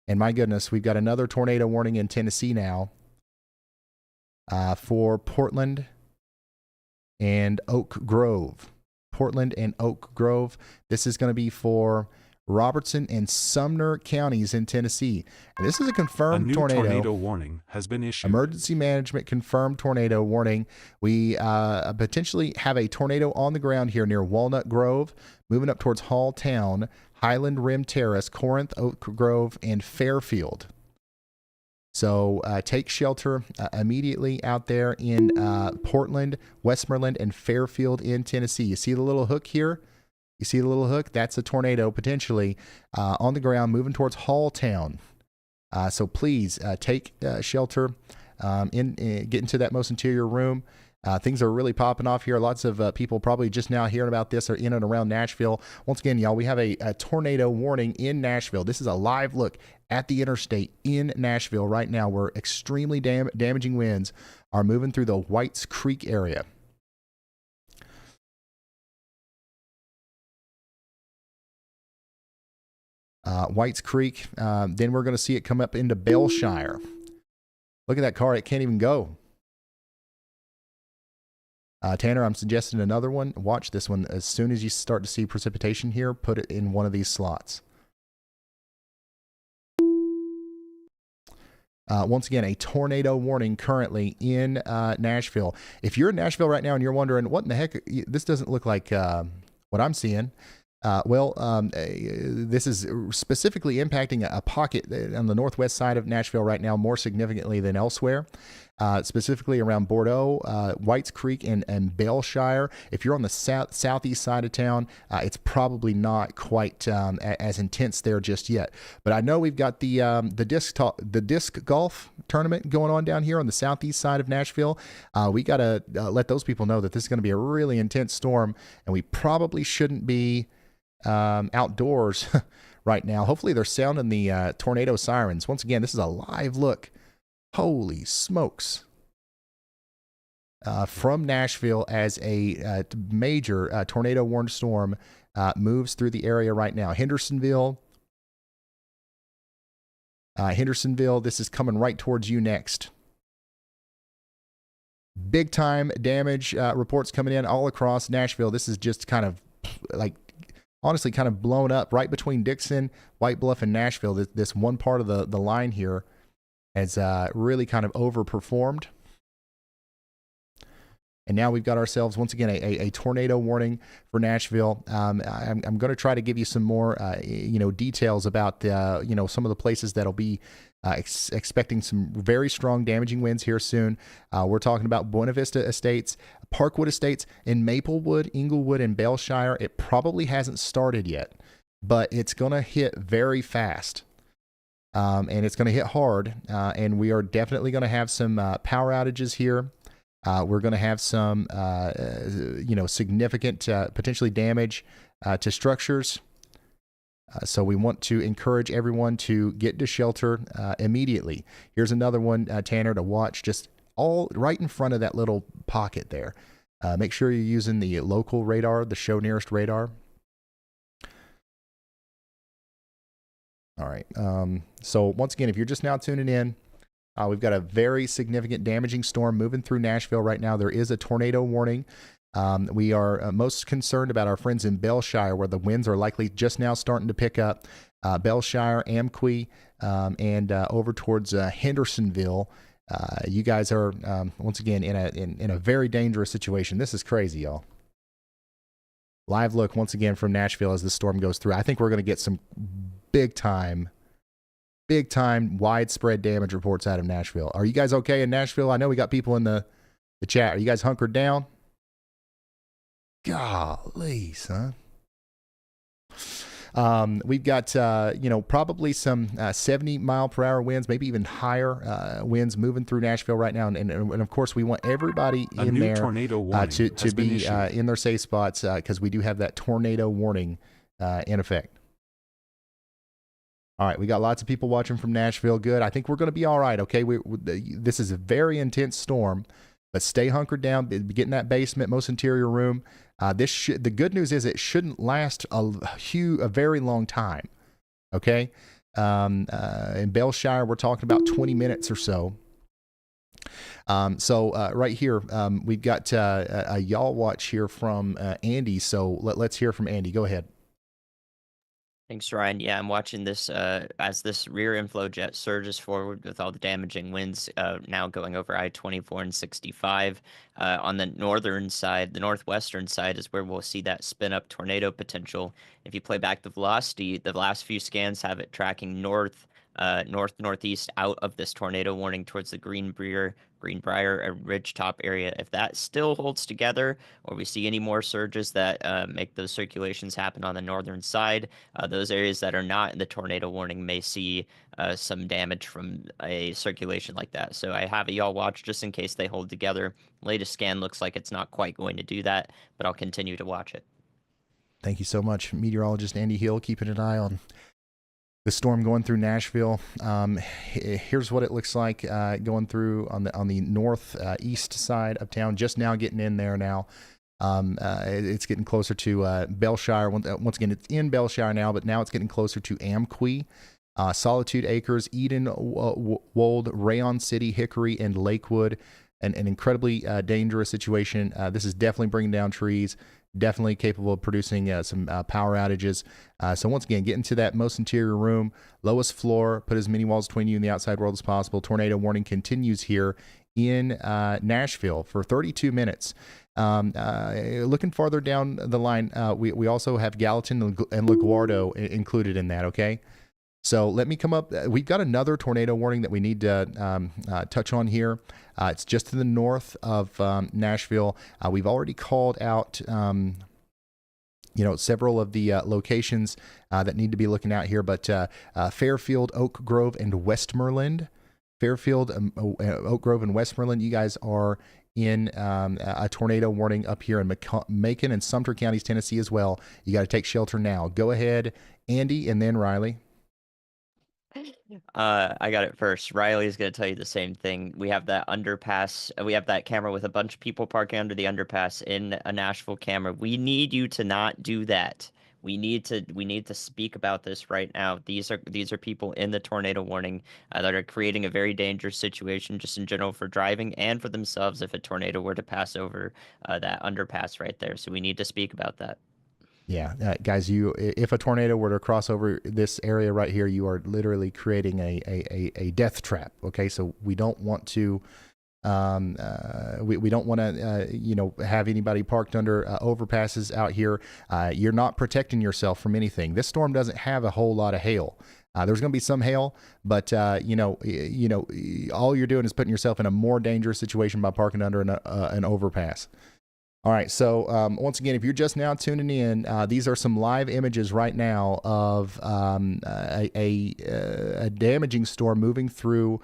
And my goodness, we've got another tornado warning in Tennessee now for Portland and Oak Grove. Portland and Oak Grove. This is going to be for Robertson and Sumner counties in Tennessee. And this is a confirmed tornado warning has been issued. Emergency management confirmed tornado warning. We potentially have a tornado on the ground here near Walnut Grove, moving up towards Halltown, Highland Rim Terrace, Corinth, Oak Grove, and Fairfield. So take shelter immediately out there in Portland, Westmoreland, and Fairfield in Tennessee. You see the little hook here? You see the little hook? That's a tornado potentially on the ground moving towards Halltown. So please take shelter, get into that most interior room. Things are really popping off here. Lots of people probably just now hearing about this are in and around Nashville. Once again, y'all, we have a tornado warning in Nashville. This is a live look at the interstate in Nashville right now, where extremely damaging winds are moving through the Whites Creek area. Whites Creek. Then we're going to see it come up into Belshire. Look at that car. It can't even go. Tanner, I'm suggesting another one. Watch this one. As soon as you start to see precipitation here, put it in one of these slots. Once again, a tornado warning currently in Nashville. If you're in Nashville right now and you're wondering, what in the heck, this doesn't look like what I'm seeing. This is specifically impacting a pocket on the northwest side of Nashville right now, more significantly than elsewhere, specifically around Bordeaux, Whites Creek, and Belshire. If you're on the southeast side of town, it's probably not quite as intense there just yet. But I know we've got the disc golf tournament going on down here on the southeast side of Nashville. We got to let those people know that this is going to be a really intense storm, and we probably shouldn't be outdoors right now. Hopefully they're sounding the tornado sirens. Once again, this is a live look. Holy smokes. From Nashville as a major tornado warned storm moves through the area right now. Hendersonville, this is coming right towards you next. Big time damage reports coming in all across Nashville. This is just kind of like, honestly, kind of blown up right between Dickson, White Bluff, and Nashville. This one part of the line here has really kind of overperformed. And now we've got ourselves, once again, a tornado warning for Nashville. I'm going to try to give you some more, details about, some of the places that'll be expecting some very strong damaging winds here soon. We're talking about Buena Vista Estates, Parkwood Estates, in Maplewood, Inglewood, and Belshire. It probably hasn't started yet, but it's going to hit very fast. And it's going to hit hard. And we are definitely going to have some power outages here. We're going to have some, significant potentially damage to structures. So we want to encourage everyone to get to shelter immediately. Here's another one, Tanner, to watch just all right in front of that little pocket there. Make sure you're using the local radar, the show nearest radar. All right. So once again, if you're just now tuning in, we've got a very significant damaging storm moving through Nashville right now. There is a tornado warning. We are most concerned about our friends in Belshire, where the winds are likely just now starting to pick up. Belshire, Amqui, and over towards Hendersonville. You guys are once again in a very dangerous situation. This is crazy, y'all. Live look once again from Nashville as the storm goes through. I think we're going to get some big time widespread damage reports out of Nashville. Are you guys okay in Nashville? I know we got people in the chat. Are you guys hunkered down? Golly, son. We've got, probably some 70 mile per hour winds, maybe even higher winds moving through Nashville right now. And of course, we want everybody in there to be in their safe spots because we do have that tornado warning in effect. All right, we got lots of people watching from Nashville. Good. I think we're going to be all right, okay? This is a very intense storm, but stay hunkered down, get in that basement, most interior room. The good news is it shouldn't last a very long time, okay? In Belshire, we're talking about 20 minutes or so. Right here, we've got a y'all watch here from Andy, so let's hear from Andy. Go ahead. Thanks, Ryan. Yeah, I'm watching this as this rear inflow jet surges forward with all the damaging winds now going over I-24 and 65. On the northern side, the northwestern side is where we'll see that spin-up tornado potential. If you play back the velocity, the last few scans have it tracking northeast out of this tornado warning towards the Greenbrier Ridgetop area. If that still holds together, or we see any more surges that make those circulations happen on the northern side, those areas that are not in the tornado warning may see some damage from a circulation like that. So I have a y'all watch just in case they hold together. Latest scan looks like it's not quite going to do that, but I'll continue to watch it. Thank you so much, meteorologist Andy Hill, keeping an eye on the storm going through Nashville. Here's what it looks like going through on the northeast side of town. Just now getting in there now. It's getting closer to Belshire. Once again, it's in Belshire now, but now it's getting closer to Amqui, Solitude Acres, Eden, Wold, Rayon City, Hickory, and Lakewood. An incredibly dangerous situation. This is definitely bringing down trees. Definitely capable of producing some power outages. So once again, get into that most interior room, lowest floor, put as many walls between you and the outside world as possible. Tornado warning continues here in Nashville for 32 minutes. Looking farther down the line, we also have Gallatin and LaGuardo included in that, okay? So let me come up. We've got another tornado warning that we need to touch on here. It's just to the north of Nashville. We've already called out, several of the locations that need to be looking out here. But Fairfield, Oak Grove, and Westmoreland. Fairfield, Oak Grove, and Westmoreland. You guys are in a tornado warning up here in Macon and Sumter counties, Tennessee as well. You got to take shelter now. Go ahead Andy, and then Riley. I got it first. Riley's gonna tell you the same thing. We have that underpass. We have that camera with a bunch of people parking under the underpass in a Nashville camera. We need you to not do that. We need to speak about this right now. These are people in the tornado warning that are creating a very dangerous situation just in general for driving and for themselves if a tornado were to pass over that underpass right there. So we need to speak about that. Yeah, guys, if a tornado were to cross over this area right here, you are literally creating a death trap. Okay, so we don't want to we don't want to have anybody parked under overpasses out here. You're not protecting yourself from anything. This storm doesn't have a whole lot of hail. There's going to be some hail, but all you're doing is putting yourself in a more dangerous situation by parking under an overpass. All right, so once again, if you're just now tuning in, these are some live images right now of a damaging storm moving through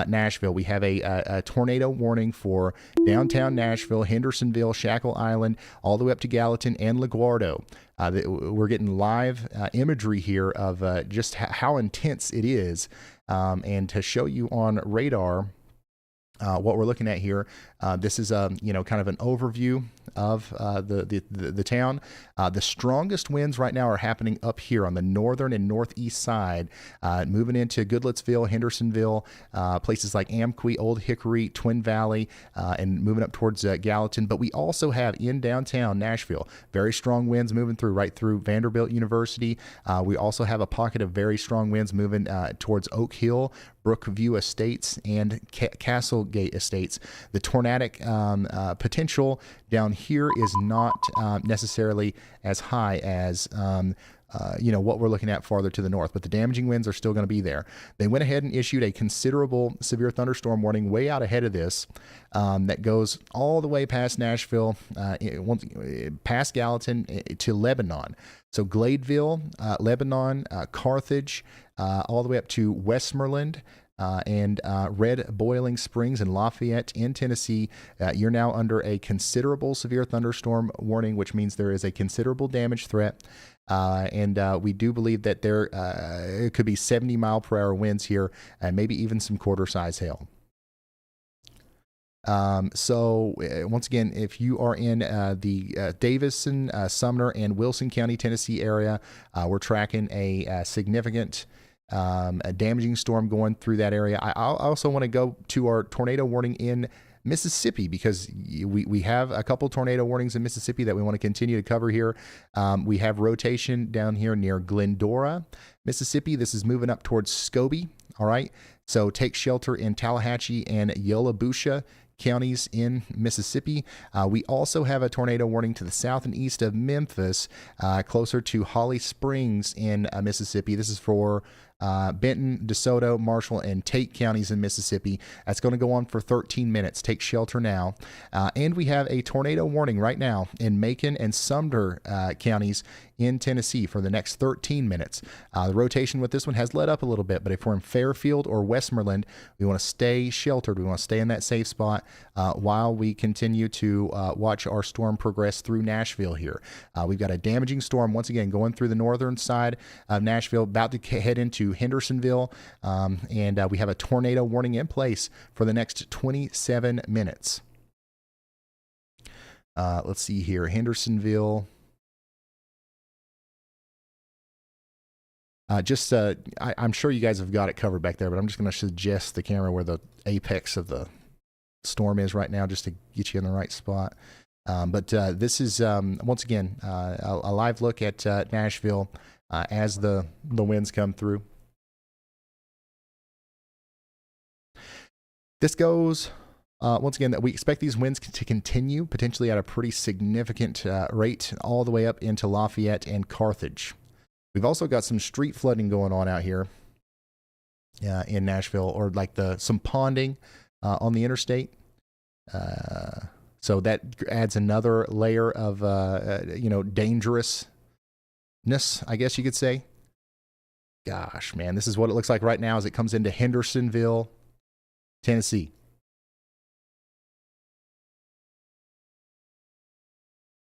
Nashville. We have a tornado warning for downtown Nashville, Hendersonville, Shackle Island, all the way up to Gallatin and LaGuardo. We're getting live imagery here of just how intense it is, and to show you on radar what we're looking at here. This is kind of an overview of the town. The strongest winds right now are happening up here on the northern and northeast side, moving into Goodlettsville, Hendersonville, places like Amqui, Old Hickory, Twin Valley, and moving up towards Gallatin. But we also have in downtown Nashville very strong winds moving through right through Vanderbilt University. We also have a pocket of very strong winds moving towards Oak Hill, Brookview Estates, and Castlegate Estates. The tornadic potential down here is not necessarily as high as what we're looking at farther to the north, but the damaging winds are still going to be there. They went ahead and issued a considerable severe thunderstorm warning way out ahead of this that goes all the way past Nashville, past Gallatin to Lebanon. So Gladeville, Lebanon, Carthage, all the way up to Westmoreland, and Red Boiling Springs and Lafayette in Tennessee. You're now under a considerable severe thunderstorm warning, which means there is a considerable damage threat. And we do believe that there it could be 70-mile-per-hour winds here, and maybe even some quarter-size hail. So once again, if you are in the Davison, Sumner, and Wilson County, Tennessee area, we're tracking a significant a damaging storm going through that area. I also want to go to our tornado warning in Mississippi, because we have a couple tornado warnings in Mississippi that we want to continue to cover here. We have rotation down here near Glendora, Mississippi. This is moving up towards Scobie. All right. So take shelter in Tallahatchie and Yalobusha counties in Mississippi. We also have a tornado warning to the south and east of Memphis, closer to Holly Springs in Mississippi. This is for Benton, DeSoto, Marshall, and Tate counties in Mississippi. That's going to go on for 13 minutes. Take shelter now. And we have a tornado warning right now in Macon and Sumter counties in Tennessee for the next 13 minutes. The rotation with this one has let up a little bit, but if we're in Fairfield or Westmoreland, we want to stay sheltered. We want to stay in that safe spot while we continue to watch our storm progress through Nashville here. We've got a damaging storm once again going through the northern side of Nashville, about to head into Hendersonville, and we have a tornado warning in place for the next 27 minutes. Let's see here, Hendersonville. I'm sure you guys have got it covered back there, but I'm just going to suggest the camera where the apex of the storm is right now, just to get you in the right spot. But this is, once again, a live look at Nashville as the winds come through. This goes, once again, that we expect these winds to continue, potentially at a pretty significant rate, all the way up into Lafayette and Carthage. We've also got some street flooding going on out here in Nashville, or like some ponding on the interstate. So that adds another layer of, dangerousness, I guess you could say. Gosh, man, this is what it looks like right now as it comes into Hendersonville, Tennessee.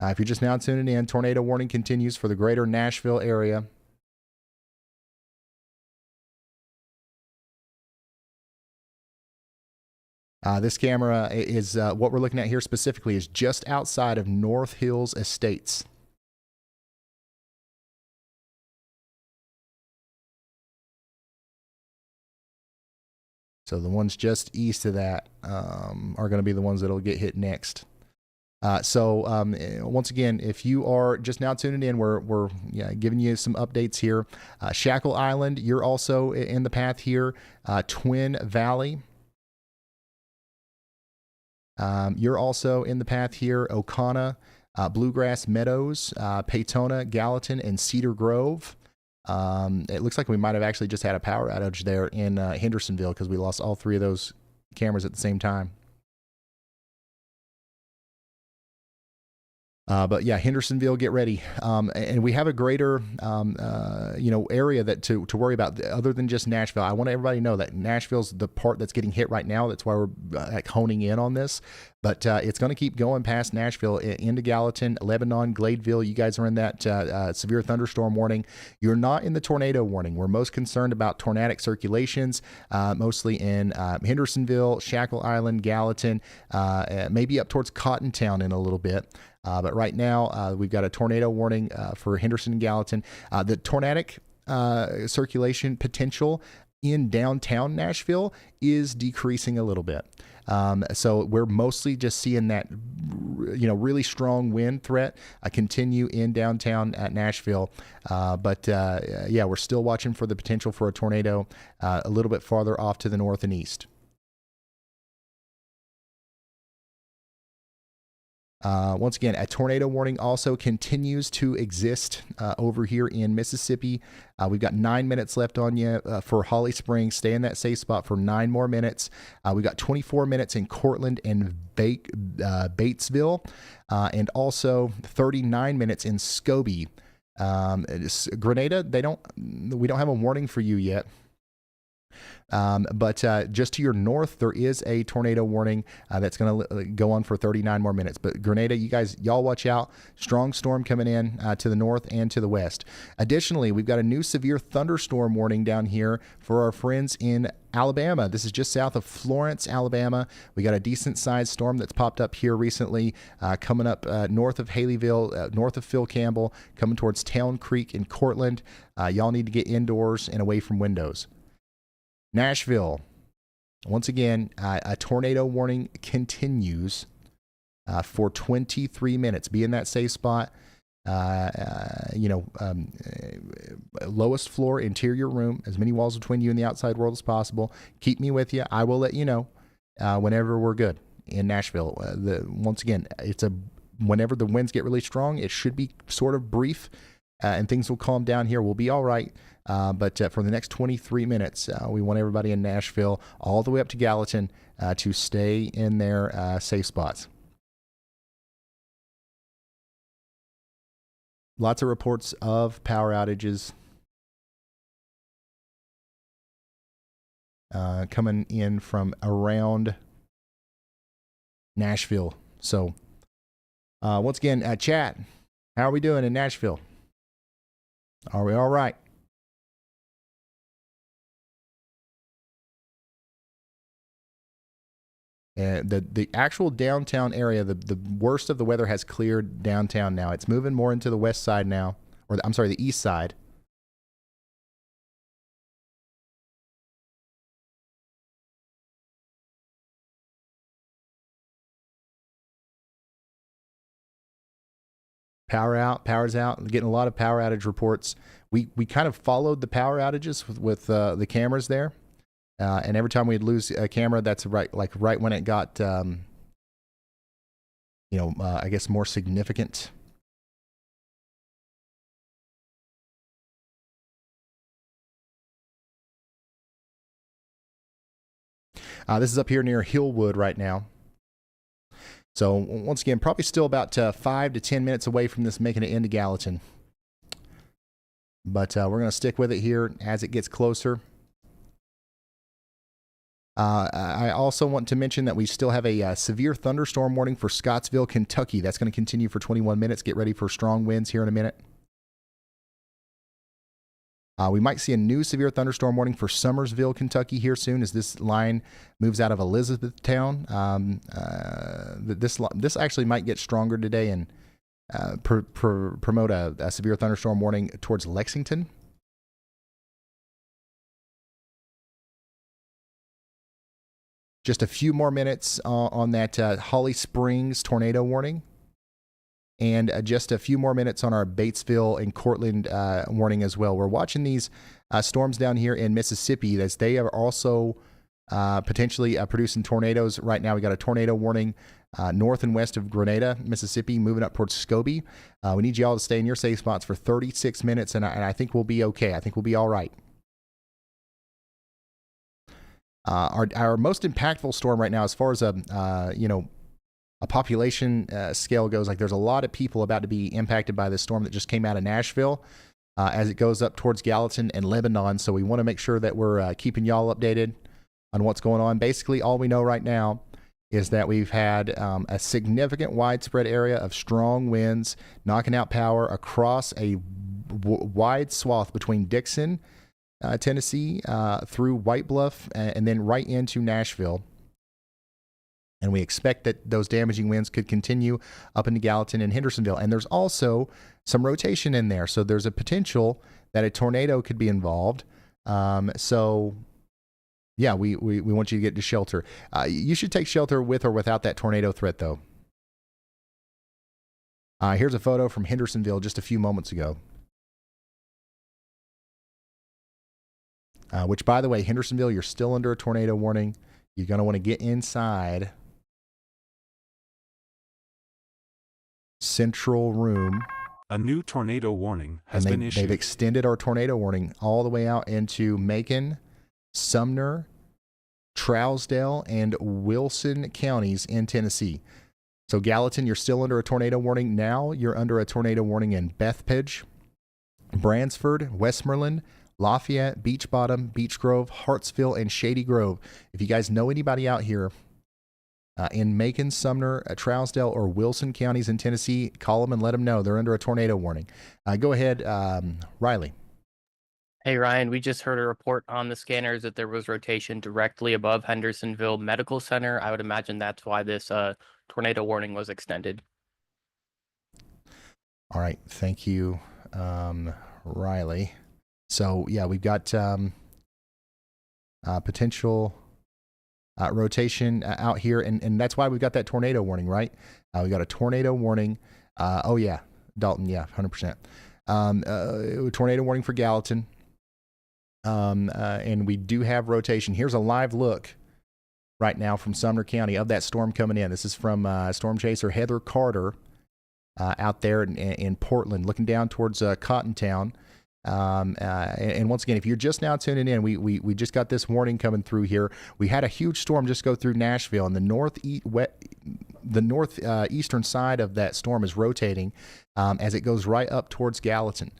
If you're just now tuning in, tornado warning continues for the greater Nashville area. This camera is what we're looking at here specifically is just outside of North Hills Estates. So the ones just east of that are going to be the ones that will get hit next. Once again, if you are just now tuning in, we're giving you some updates here. Shackle Island, you're also in the path here. Twin Valley, you're also in the path here. Ocana, Bluegrass Meadows, Paytona, Gallatin, and Cedar Grove. It looks like we might have actually just had a power outage there in Hendersonville because we lost all three of those cameras at the same time. But yeah, Hendersonville, get ready. And we have a greater, area that to worry about other than just Nashville. I want everybody to know that Nashville's the part that's getting hit right now. That's why we're honing in on this. But it's going to keep going past Nashville into Gallatin, Lebanon, Gladeville. You guys are in that severe thunderstorm warning. You're not in the tornado warning. We're most concerned about tornadic circulations, mostly in Hendersonville, Shackle Island, Gallatin, maybe up towards Cottontown in a little bit. But right now, we've got a tornado warning for Henderson and Gallatin. The tornadic circulation potential in downtown Nashville is decreasing a little bit. So we're mostly just seeing that, really strong wind threat continue in downtown at Nashville. But we're still watching for the potential for a tornado a little bit farther off to the north and east. Once again, a tornado warning also continues to exist over here in Mississippi. We've got 9 minutes left on you for Holly Springs. Stay in that safe spot for 9 more minutes. We've got 24 minutes in Cortland and Batesville, and also 39 minutes in Scobie. Grenada, we don't have a warning for you yet. But just to your north, there is a tornado warning that's going to go on for 39 more minutes. But Grenada, y'all watch out. Strong storm coming in to the north and to the west. Additionally, we've got a new severe thunderstorm warning down here for our friends in Alabama. This is just south of Florence, Alabama. We got a decent sized storm that's popped up here recently, coming up north of Haleyville, north of Phil Campbell, coming towards Town Creek in Cortland. Y'all need to get indoors and away from windows. Nashville, once again, a tornado warning continues for 23 minutes. Be in that safe spot. Lowest floor, interior room, as many walls between you and the outside world as possible. Keep me with you. I will let you know whenever we're good in Nashville. Once again, whenever the winds get really strong, it should be sort of brief, and things will calm down here. We'll be all right. But for the next 23 minutes, we want everybody in Nashville all the way up to Gallatin to stay in their safe spots. Lots of reports of power outages coming in from around Nashville. So once again, chat, how are we doing in Nashville? Are we all right? The actual downtown area, the worst of the weather has cleared downtown now. It's moving more into the west side now, the east side. Power's out. Getting a lot of power outage reports. We kind of followed the power outages with the cameras there. And every time we'd lose a camera, that's right when it got, I guess more significant. This is up here near Hillwood right now. So once again, probably still about 5 to 10 minutes away from this making it into Gallatin. But we're going to stick with it here as it gets closer. I also want to mention that we still have a severe thunderstorm warning for Scottsville, Kentucky. That's going to continue for 21 minutes. Get ready for strong winds here in a minute. We might see a new severe thunderstorm warning for Summersville, Kentucky here soon as this line moves out of Elizabethtown. This actually might get stronger today and promote a severe thunderstorm warning towards Lexington. Just a few more minutes on that Holly Springs tornado warning. And just a few more minutes on our Batesville and Cortland warning as well. We're watching these storms down here in Mississippi as they are also potentially producing tornadoes. Right now we got a tornado warning north and west of Grenada, Mississippi, moving up towards Scobie. We need you all to stay in your safe spots for 36 minutes, and I think we'll be okay. I think we'll be all right. Our most impactful storm right now, as far as a population scale goes, like there's a lot of people about to be impacted by this storm that just came out of Nashville as it goes up towards Gallatin and Lebanon. So we want to make sure that we're keeping y'all updated on what's going on. Basically, all we know right now is that we've had a significant widespread area of strong winds knocking out power across a wide swath between Dickson, Tennessee, through White Bluff, and then right into Nashville. And we expect that those damaging winds could continue up into Gallatin and Hendersonville. And there's also some rotation in there. So there's a potential that a tornado could be involved. So, yeah, we want you to get to shelter. You should take shelter with or without that tornado threat, though. Here's a photo from Hendersonville just a few moments ago. Which, by the way, Hendersonville, you're still under a tornado warning. You're going to want to get inside central room. A new tornado warning has been issued. They've extended our tornado warning all the way out into Macon, Sumner, Trousdale, and Wilson counties in Tennessee. So Gallatin, you're still under a tornado warning. Now you're under a tornado warning in Bethpage, Bransford, Westmoreland, Lafayette, Beach Bottom, Beech Grove, Hartsville, and Shady Grove. If you guys know anybody out here in Macon, Sumner, Trousdale, or Wilson counties in Tennessee, call them and let them know they're under a tornado warning. Go ahead, Riley. Hey, Ryan, we just heard a report on the scanners that there was rotation directly above Hendersonville Medical Center. I would imagine that's why this tornado warning was extended. All right. Thank you, Riley. So, yeah, we've got potential rotation out here, and that's why we've got that tornado warning, right? We got a tornado warning. Oh, yeah, Dalton, yeah, 100%. Tornado warning for Gallatin. And we do have rotation. Here's a live look right now from Sumner County of that storm coming in. This is from Storm Chaser Heather Carter out there in Portland, looking down towards Cottontown. And once again, if you're just now tuning in, we just got this warning coming through here. We had a huge storm just go through Nashville, and the northeastern side of that storm is rotating as it goes right up towards Gallatin.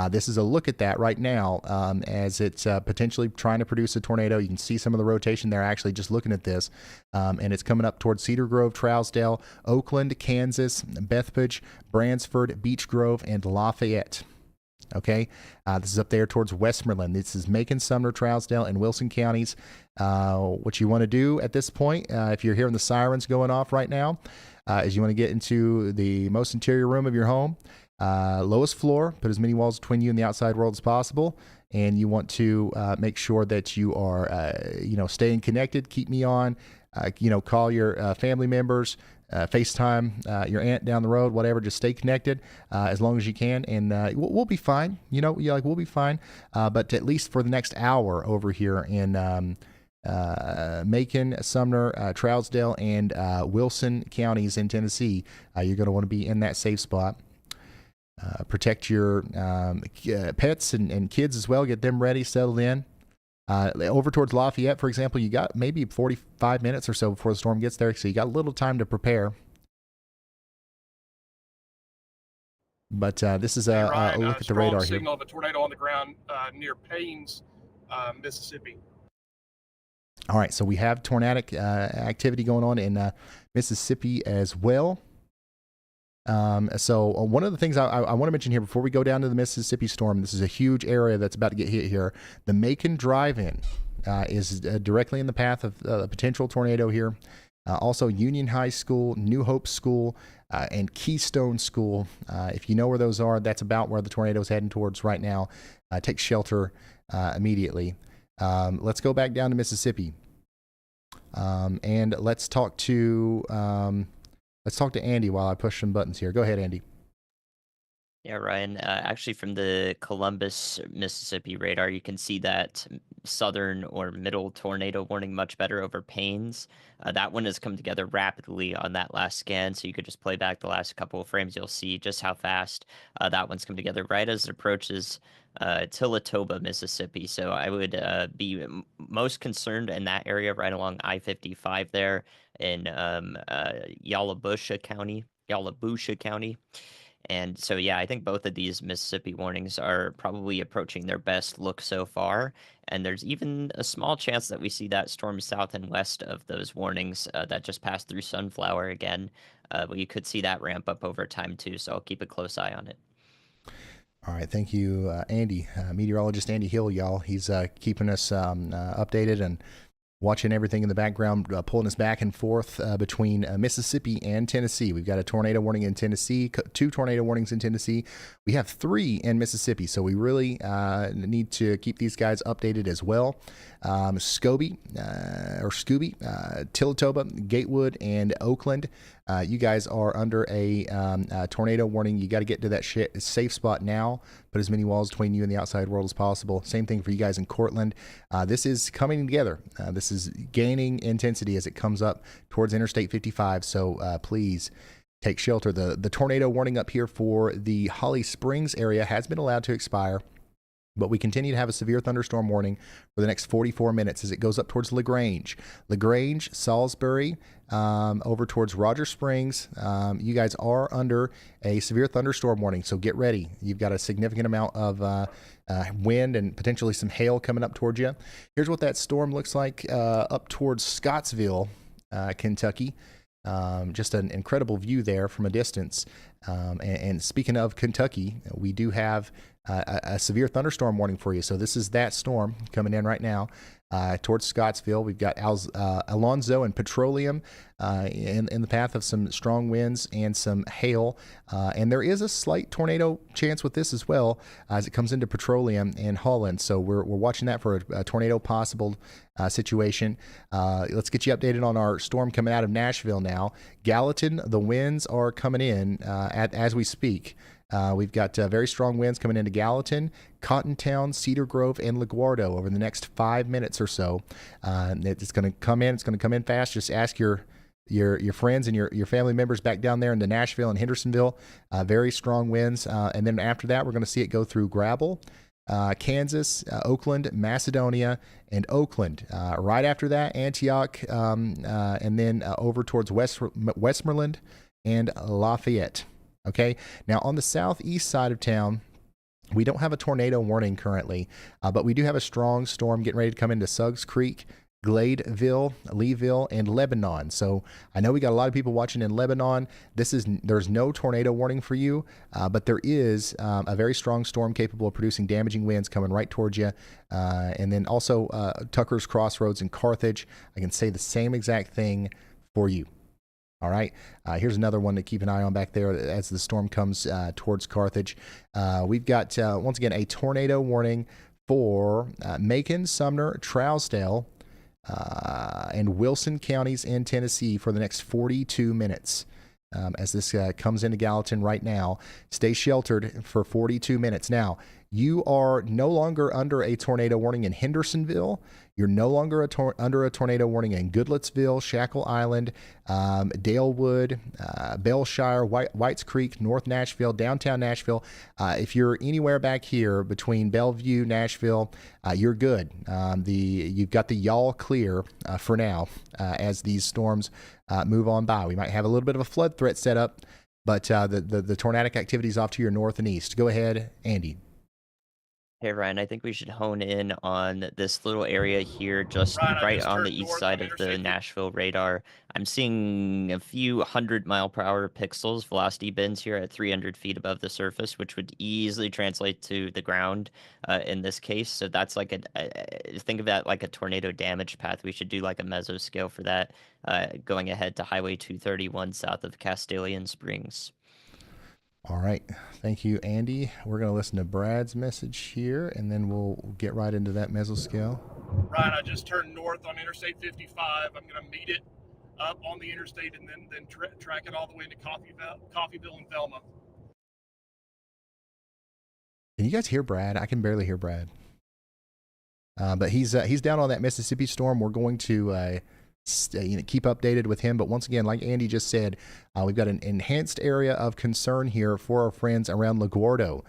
This is a look at that right now as it's potentially trying to produce a tornado. You can see some of the rotation there actually just looking at this. And it's coming up towards Cedar Grove, Trousdale, Oakland, Kansas, Bethpage, Bransford, Beech Grove, and Lafayette. Okay, this is up there towards Westmoreland. This is Macon, Sumner, Trousdale, and Wilson counties. What you want to do at this point, if you're hearing the sirens going off right now, is you want to get into the most interior room of your home, lowest floor, put as many walls between you and the outside world as possible, and you want to make sure that you are, staying connected. Keep me on. Call your family members. FaceTime your aunt down the road, whatever. Just stay connected as long as you can, and we'll be fine. We'll be fine. But at least for the next hour over here in Macon, Sumner, Trousdale, and Wilson counties in Tennessee, you're going to want to be in that safe spot. Protect your pets and kids as well. Get them ready, settled in. Over towards Lafayette, for example, you got maybe 45 minutes or so before the storm gets there, so you got a little time to prepare. But this is a look at the radar here. Signal of a tornado on the ground near Paynes, Mississippi. All right, so we have tornadic activity going on in Mississippi as well. So one of the things I want to mention here before we go down to the Mississippi storm, this is a huge area that's about to get hit here. The Macon Drive-In is directly in the path of a potential tornado here. Also, Union High School, New Hope School, and Keystone School. If you know where those are, that's about where the tornado is heading towards right now. Take shelter immediately. Let's go back down to Mississippi, and let's talk to Andy while I push some buttons here. Go ahead, Andy. Yeah, Ryan. Actually, from the Columbus, Mississippi radar, you can see that southern or middle tornado warning much better over Paynes. That one has come together rapidly on that last scan, so you could just play back the last couple of frames. You'll see just how fast that one's come together right as it approaches Tillatoba, Mississippi. So I would be most concerned in that area right along I-55 there in Yalobusha County. And so, yeah, I think both of these Mississippi warnings are probably approaching their best look so far. And there's even a small chance that we see that storm south and west of those warnings that just passed through Sunflower again. But you could see that ramp up over time, too. So I'll keep a close eye on it. All right. Thank you, Andy. Meteorologist Andy Hill, y'all. He's keeping us updated and watching everything in the background, pulling us back and forth between Mississippi and Tennessee. We've got a tornado warning in Tennessee, 2 tornado warnings in Tennessee. We have 3 in Mississippi, so we really need to keep these guys updated as well. Scooby, Tillatoba, Gatewood, and Oakland. You guys are under a tornado warning. You got to get to that safe spot now. Put as many walls between you and the outside world as possible. Same thing for you guys in Cortland. This is coming together. This is gaining intensity as it comes up towards Interstate 55. So please take shelter. The tornado warning up here for the Holly Springs area has been allowed to expire, but we continue to have a severe thunderstorm warning for the next 44 minutes as it goes up towards LaGrange, Salisbury, over towards Roger Springs. You guys are under a severe thunderstorm warning, so get ready. You've got a significant amount of wind and potentially some hail coming up towards you. Here's what that storm looks like up towards Scottsville, Kentucky. Just an incredible view there from a distance. And speaking of Kentucky, we do have a severe thunderstorm warning for you. So this is that storm coming in right now towards Scottsville. We've got Alonzo and Petroleum in the path of some strong winds and some hail. And there is a slight tornado chance with this as well as it comes into Petroleum and Holland. So we're watching that for a tornado possible situation. Let's get you updated on our storm coming out of Nashville now. Gallatin, the winds are coming in as we speak. We've got very strong winds coming into Gallatin, Cottontown, Cedar Grove, and LaGuardo over the next 5 minutes or so. It's going to come in. It's going to come in fast. Just ask your friends and your family members back down there into Nashville and Hendersonville. Very strong winds. And then after that, we're going to see it go through Gravel, Kansas, Oakland, Macedonia, and Oakland. Right after that, Antioch, and then over towards Westmoreland and Lafayette. Okay, now on the southeast side of town, we don't have a tornado warning currently, but we do have a strong storm getting ready to come into Suggs Creek, Gladeville, Leeville, and Lebanon. So I know we got a lot of people watching in Lebanon. There's no tornado warning for you, but there is a very strong storm capable of producing damaging winds coming right towards you. And then also Tucker's Crossroads and Carthage. I can say the same exact thing for you. All right, here's another one to keep an eye on back there as the storm comes towards Carthage. We've got, once again, a tornado warning for Macon, Sumner, Trousdale, and Wilson counties in Tennessee for the next 42 minutes. As this comes into Gallatin right now, stay sheltered for 42 minutes. Now, you are no longer under a tornado warning in Hendersonville. You're no longer under a tornado warning in Goodlettsville, Shackle Island, Dalewood, Bellshire, Whites Creek, North Nashville, downtown Nashville. If you're anywhere back here between Bellevue, Nashville, you're good. You've got the y'all clear for now as these storms move on by. We might have a little bit of a flood threat set up, but the tornadic activity is off to your north and east. Go ahead, Andy. Hey Ryan, I think we should hone in on this little area here, just Ryan, I right just on the turned east north side on of the Interstate 50. Nashville radar. I'm seeing a few 100-mile-per-hour pixels, velocity bins here at 300 feet above the surface, which would easily translate to the ground in this case. So that's like think of that like a tornado damage path. We should do like a mesoscale for that, going ahead to Highway 231 south of Castalian Springs. All right. Thank you, Andy. We're going to listen to Brad's message here, and then we'll get right into that mesoscale. Ryan, I just turned north on Interstate 55. I'm going to meet it up on the interstate and then track it all the way into Coffeyville and Thelma. Can you guys hear Brad? I can barely hear Brad. But he's down on that Mississippi storm. We're going to keep updated with him. But once again, like Andy just said, we've got an enhanced area of concern here for our friends around LaGuardo.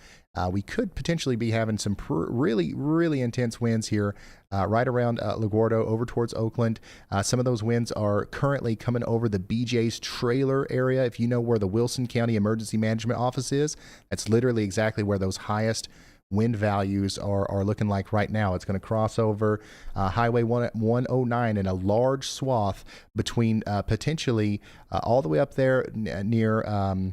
We could potentially be having some really, really intense winds here right around LaGuardo over towards Oakland. Some of those winds are currently coming over the BJ's trailer area. If you know where the Wilson County Emergency Management Office is, that's literally exactly where those highest wind values are looking like right now. It's going to cross over Highway 109 in a large swath between potentially all the way up there near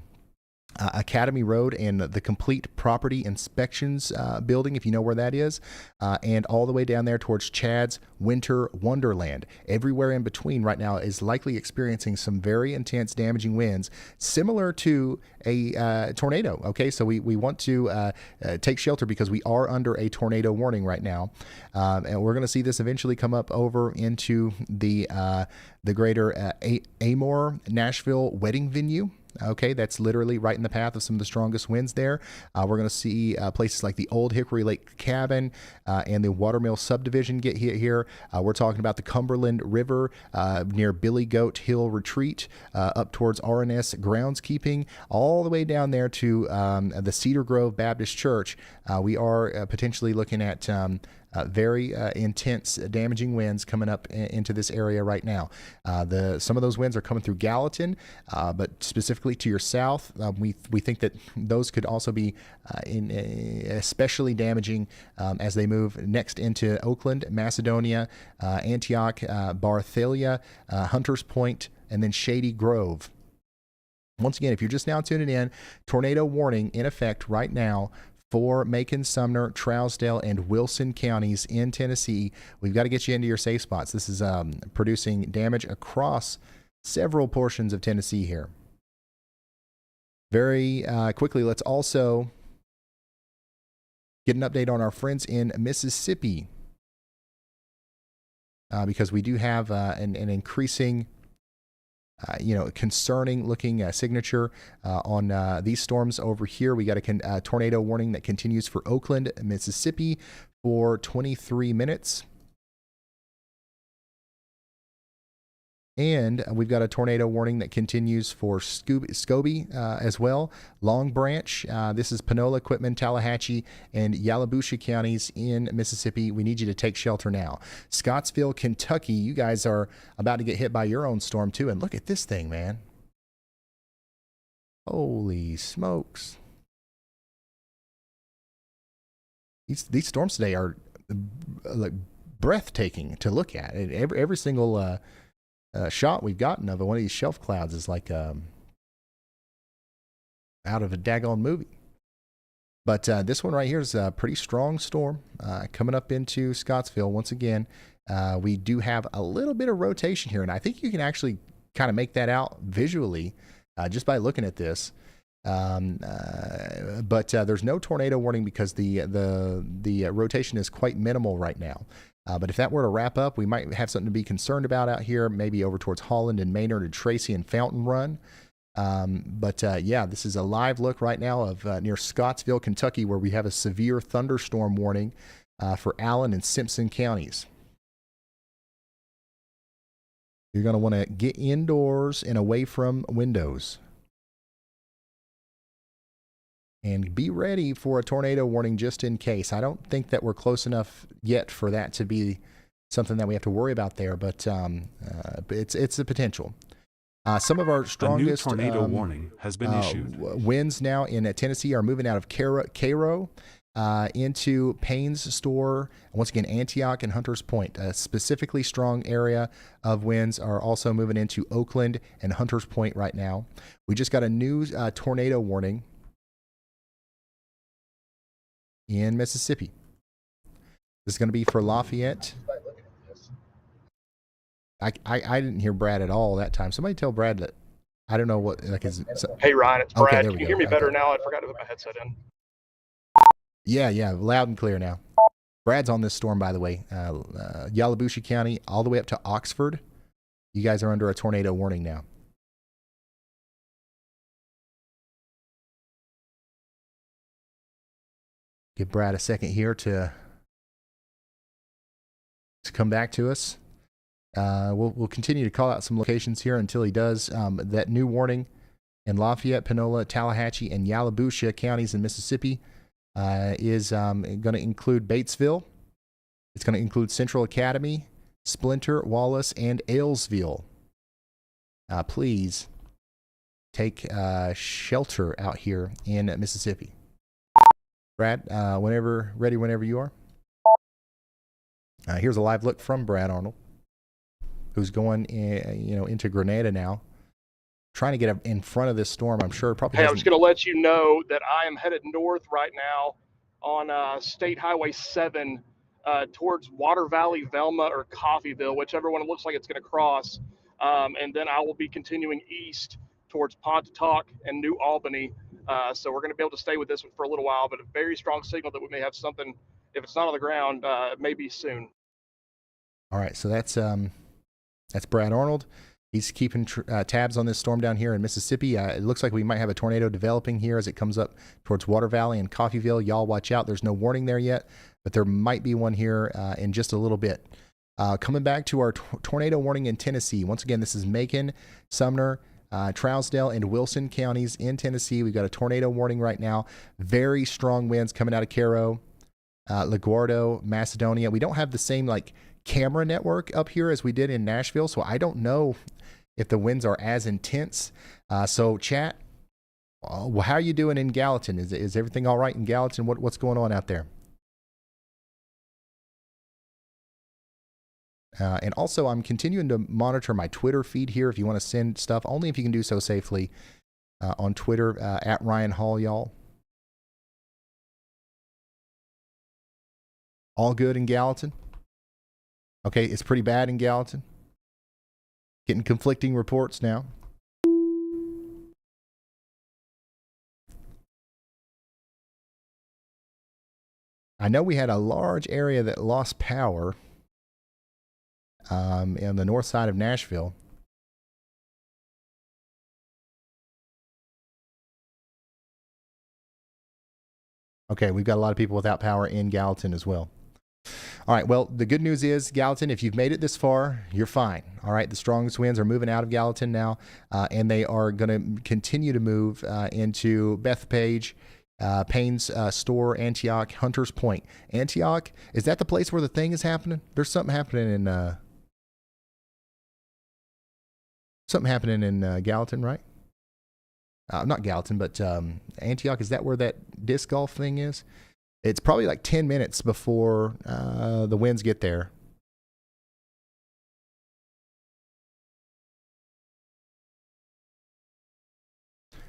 Academy Road and the Complete Property Inspections building, if you know where that is, and all the way down there towards Chad's Winter Wonderland. Everywhere in between right now is likely experiencing some very intense damaging winds, similar to a tornado. Okay, so we want to take shelter because we are under a tornado warning right now, and we're going to see this eventually come up over into the greater Amor Nashville wedding venue. Okay, that's literally right in the path of some of the strongest winds there. We're going to see places like the Old Hickory Lake Cabin and the Watermill subdivision get hit here. We're talking about the Cumberland River near Billy Goat Hill Retreat up towards RNS Groundskeeping, all the way down there to the Cedar Grove Baptist Church. We are potentially looking at very intense damaging winds coming up into this area right now. Some of those winds are coming through Gallatin, but specifically to your south, we think that those could also be especially damaging as they move next into Oakland, Macedonia, Antioch, Barthalia, Hunters Point, and then Shady Grove. Once again, if you're just now tuning in, tornado warning in effect right now for Macon, Sumner, Trousdale, and Wilson counties in Tennessee. We've got to get you into your safe spots. This is producing damage across several portions of Tennessee here. Very quickly, let's also get an update on our friends in Mississippi because we do have an increasing concerning looking signature on these storms over here. We got a tornado warning that continues for Oakland, Mississippi for 23 minutes. And we've got a tornado warning that continues for Scobie as well. Long Branch, this is Panola, Quitman, Tallahatchie, and Yalobusha counties in Mississippi. We need you to take shelter now. Scottsville, Kentucky, you guys are about to get hit by your own storm too. And look at this thing, man. Holy smokes. These storms today are like breathtaking to look at. Every single shot we've gotten of one of these shelf clouds is like out of a daggone movie. But this one right here is a pretty strong storm coming up into Scottsville. Once again, we do have a little bit of rotation here, and I think you can actually kind of make that out visually just by looking at this. But there's no tornado warning because the rotation is quite minimal right now. But if that were to wrap up, we might have something to be concerned about out here, maybe over towards Holland and Maynard and Tracy and Fountain Run. Yeah, this is a live look right now of near Scottsville, Kentucky, where we have a severe thunderstorm warning for Allen and Simpson counties. You're going to want to get indoors and away from windows. And be ready for a tornado warning just in case. I don't think that we're close enough yet for that to be something that we have to worry about there, but it's a potential. Some of our strongest a new tornado warning has been issued. Winds now in Tennessee are moving out of Cairo into Payne's Store. Once again, Antioch and Hunters Point. A specifically strong area of winds are also moving into Oakland and Hunters Point right now. We just got a new tornado warning in Mississippi. This is going to be for Lafayette. I didn't hear Brad at all that time. Somebody tell Brad that. I don't know what. Like his, Hey, Ryan, it's Brad. Okay, there Can we you go. hear me better Okay. now? I forgot to put my headset in. Yeah, loud and clear now. Brad's on this storm, by the way. Yalobusha County, all the way up to Oxford. You guys are under a tornado warning now. Give Brad a second here to come back to us. We'll continue to call out some locations here until he does. That new warning in Lafayette, Panola, Tallahatchie, and Yalobusha counties in Mississippi is going to include Batesville. It's going to include Central Academy, Splinter, Wallace, and Aylesville. Please take shelter out here in Mississippi. Brad, whenever you are. Here's a live look from Brad Arnold, who's going into Grenada now, trying to get in front of this storm. I'm sure probably. Hey, I'm just going to let you know that I am headed north right now on State Highway 7 towards Water Valley, Velma, or Coffeyville, whichever one it looks like it's going to cross. And then I will be continuing east towards Pontotoc and New Albany. So we're going to be able to stay with this one for a little while, but a very strong signal that we may have something, if it's not on the ground, maybe soon. All right, so that's Brad Arnold. He's keeping tabs on this storm down here in Mississippi. It looks like we might have a tornado developing here as it comes up towards Water Valley and Coffeyville. Y'all watch out. There's no warning there yet, but there might be one here in just a little bit. Coming back to our tornado warning in Tennessee. Once again, this is Macon, Sumner, Trousdale, and Wilson counties in Tennessee. We've got a tornado warning right now. Very strong winds coming out of Cairo, LaGuardo, Macedonia. We don't have the same camera network up here as we did in Nashville, so I don't know if the winds are as intense. So chat, how are you doing in Gallatin? Is everything all right in Gallatin? What's going on out there? And also, I'm continuing to monitor my Twitter feed here. If you want to send stuff, only if you can do so safely on Twitter at Ryan Hall, y'all. All good in Gallatin? Okay, it's pretty bad in Gallatin. Getting conflicting reports now. I know we had a large area that lost power on the north side of Nashville. Okay, we've got a lot of people without power in Gallatin as well. All right, well, the good news is, Gallatin, if you've made it this far, you're fine. All right, the strongest winds are moving out of Gallatin now, and they are going to continue to move into Bethpage, Payne's Store, Antioch, Hunters Point. Antioch, is that the place where the thing is happening? There's something happening in Gallatin, right? Not Gallatin, but Antioch. Is that where that disc golf thing is? It's probably like 10 minutes before the winds get there.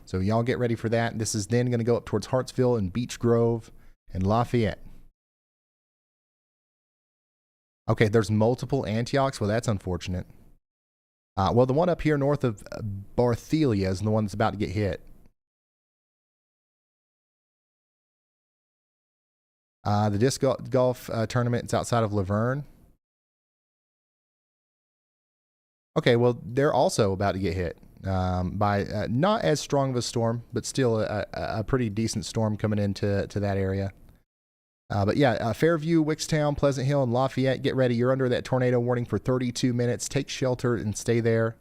So y'all get ready for that. This is then going to go up towards Hartsville and Beech Grove and Lafayette. Okay, there's multiple Antiochs. Well, that's unfortunate. Well, the one up here north of Barthelia is the one that's about to get hit. The disc golf tournament is outside of Laverne. Okay, well, they're also about to get hit by not as strong of a storm, but still a pretty decent storm coming into that area. But yeah, Fairview, Wickstown, Pleasant Hill, and Lafayette, get ready. You're under that tornado warning for 32 minutes. Take shelter and stay there.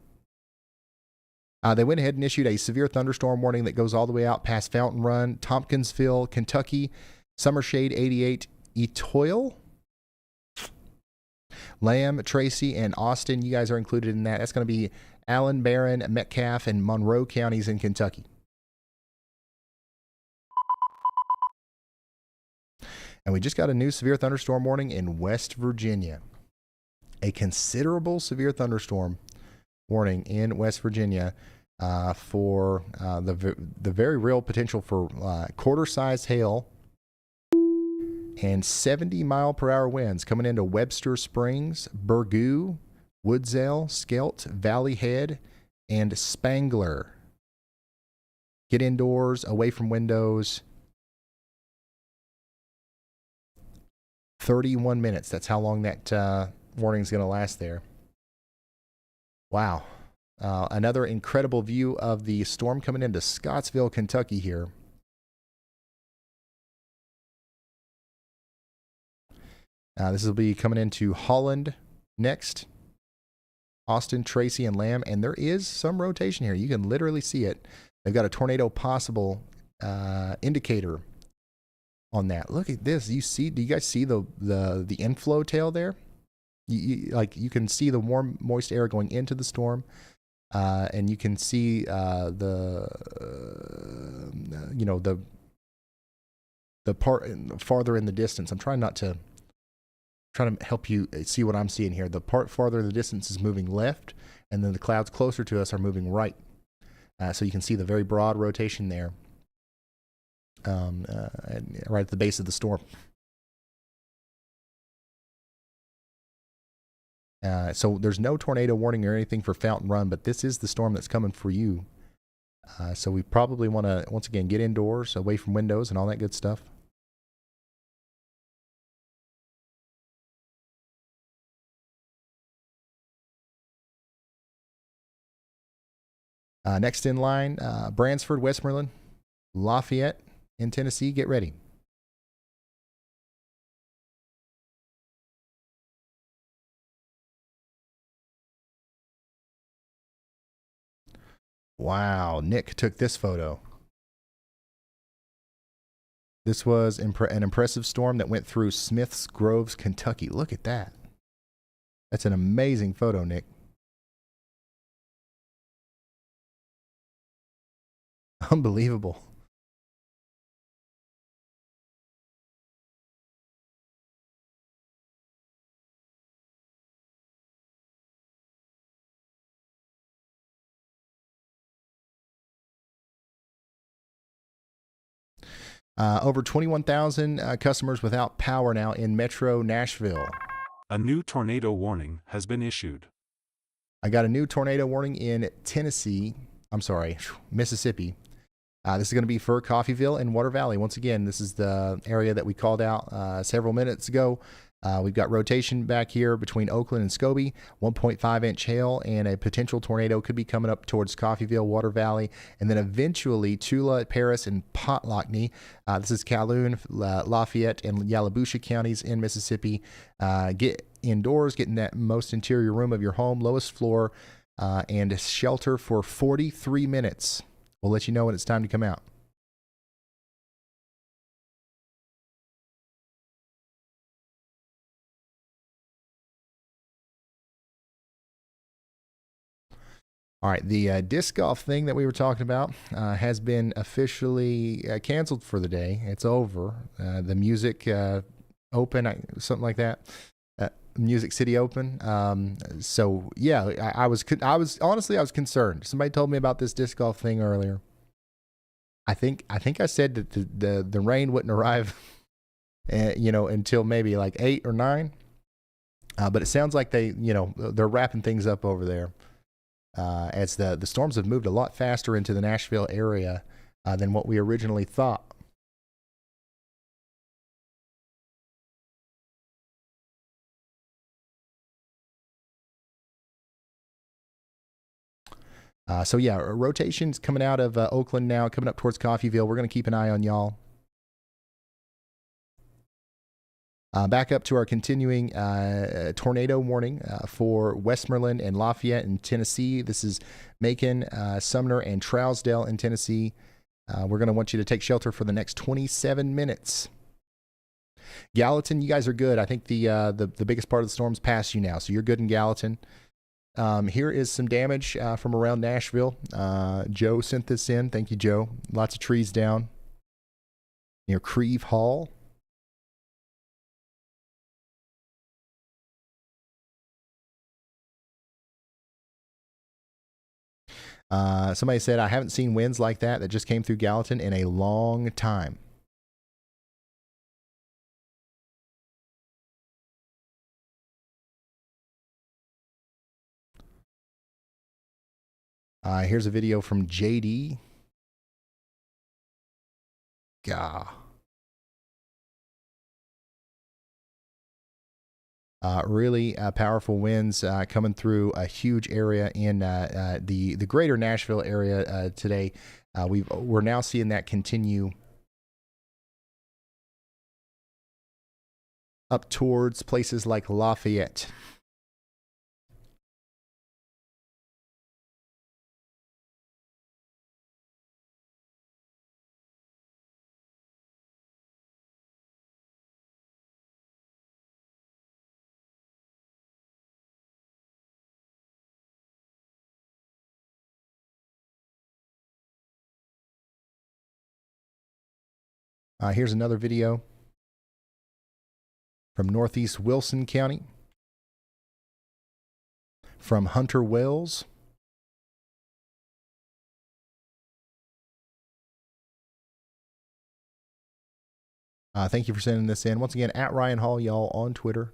They went ahead and issued a severe thunderstorm warning that goes all the way out past Fountain Run, Tompkinsville, Kentucky, Summershade 88, Etoile, Lamb, Tracy, and Austin. You guys are included in that. That's going to be Allen, Barron, Metcalfe, and Monroe counties in Kentucky. And we just got a new severe thunderstorm warning in West Virginia. A considerable severe thunderstorm warning in West Virginia for the very real potential for quarter-sized hail and 70-mile-per-hour winds coming into Webster Springs, Burgoo, Woodsale, Skelt, Valley Head, and Spangler. Get indoors, away from windows. 31 minutes. That's how long that warning is going to last there. Wow. Another incredible view of the storm coming into Scottsville, Kentucky here. This will be coming into Holland next. Austin, Tracy, and Lamb. And there is some rotation here. You can literally see it. They've got a tornado possible indicator on that. Look at this. Do you guys see the inflow tail there? You can see the warm, moist air going into the storm. And you can see the part farther in the distance. I'm trying to help you see what I'm seeing here. The part farther in the distance is moving left, and then the clouds closer to us are moving right. So you can see the very broad rotation there, right at the base of the storm. So there's no tornado warning or anything for Fountain Run, but this is the storm that's coming for you. So we probably want to, once again, get indoors, away from windows and all that good stuff. Next in line, Bransford, Westmoreland, Lafayette in Tennessee. Get ready. Wow, Nick took this photo. This was an impressive storm that went through Smiths Groves, Kentucky. Look at that. That's an amazing photo, Nick. Unbelievable. Over 21,000 customers without power now in Metro Nashville. A new tornado warning has been issued. I got a new tornado warning in Mississippi. This is going to be for Coffeyville and Water Valley. Once again, this is the area that we called out several minutes ago. We've got rotation back here between Oakland and Scobie, 1.5-inch hail, and a potential tornado could be coming up towards Coffeyville, Water Valley, and then eventually Tula, Paris, and Potlockney. This is Calhoun, Lafayette, and Yalobusha counties in Mississippi. Get indoors, get in that most interior room of your home, lowest floor, and shelter for 43 minutes. We'll let you know when it's time to come out. All right, the disc golf thing that we were talking about has been officially canceled for the day. It's over. The Music Open, something like that. Music City Open. So yeah, I was honestly concerned. Somebody told me about this disc golf thing earlier. I think I said that the rain wouldn't arrive, until maybe like 8 or 9. But it sounds like they're wrapping things up over there. As the storms have moved a lot faster into the Nashville area than what we originally thought. So yeah, rotations coming out of Oakland now, coming up towards Coffeyville. We're going to keep an eye on y'all. Back up to our continuing tornado warning for Westmoreland and Lafayette in Tennessee. This is Macon, Sumner, and Trousdale in Tennessee. We're going to want you to take shelter for the next 27 minutes. Gallatin, you guys are good. I think the biggest part of the storm's past you now, so you're good in Gallatin. Here is some damage from around Nashville. Joe sent this in. Thank you, Joe. Lots of trees down near Creve Hall. Somebody said, I haven't seen winds like that just came through Gallatin in a long time. Here's a video from JD. Gah. Really powerful winds coming through a huge area in the greater Nashville area today. We're now seeing that continue up towards places like Lafayette. Here's another video from Northeast Wilson County, from Hunter Wells. Thank you for sending this in. Once again, at Ryan Hall, y'all, on Twitter.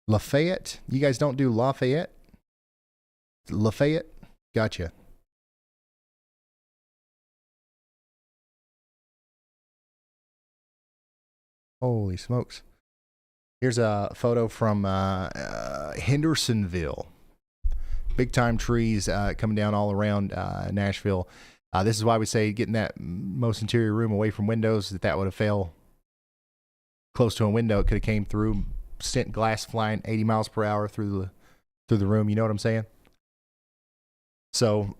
Lafayette? You guys don't do Lafayette? Lafayette? Gotcha. Holy smokes. Here's a photo from Hendersonville. Big time trees coming down all around Nashville. This is why we say getting that most interior room away from windows, that would have fell close to a window. It could have came through, sent glass flying 80 miles per hour through the room. You know what I'm saying? So,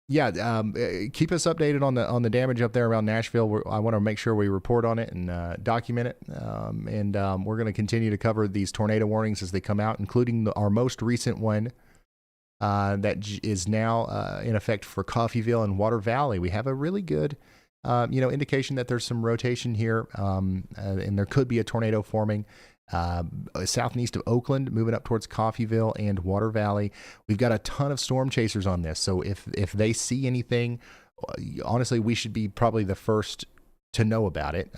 keep us updated on the damage up there around Nashville. I want to make sure we report on it and document it. We're going to continue to cover these tornado warnings as they come out, including our most recent one that is now in effect for Coffeyville and Water Valley. We have a really good indication that there's some rotation here, and there could be a tornado forming south and east of Oakland, moving up towards Coffeyville and Water Valley. We've got a ton of storm chasers on this, so if they see anything, honestly, we should be probably the first to know about it.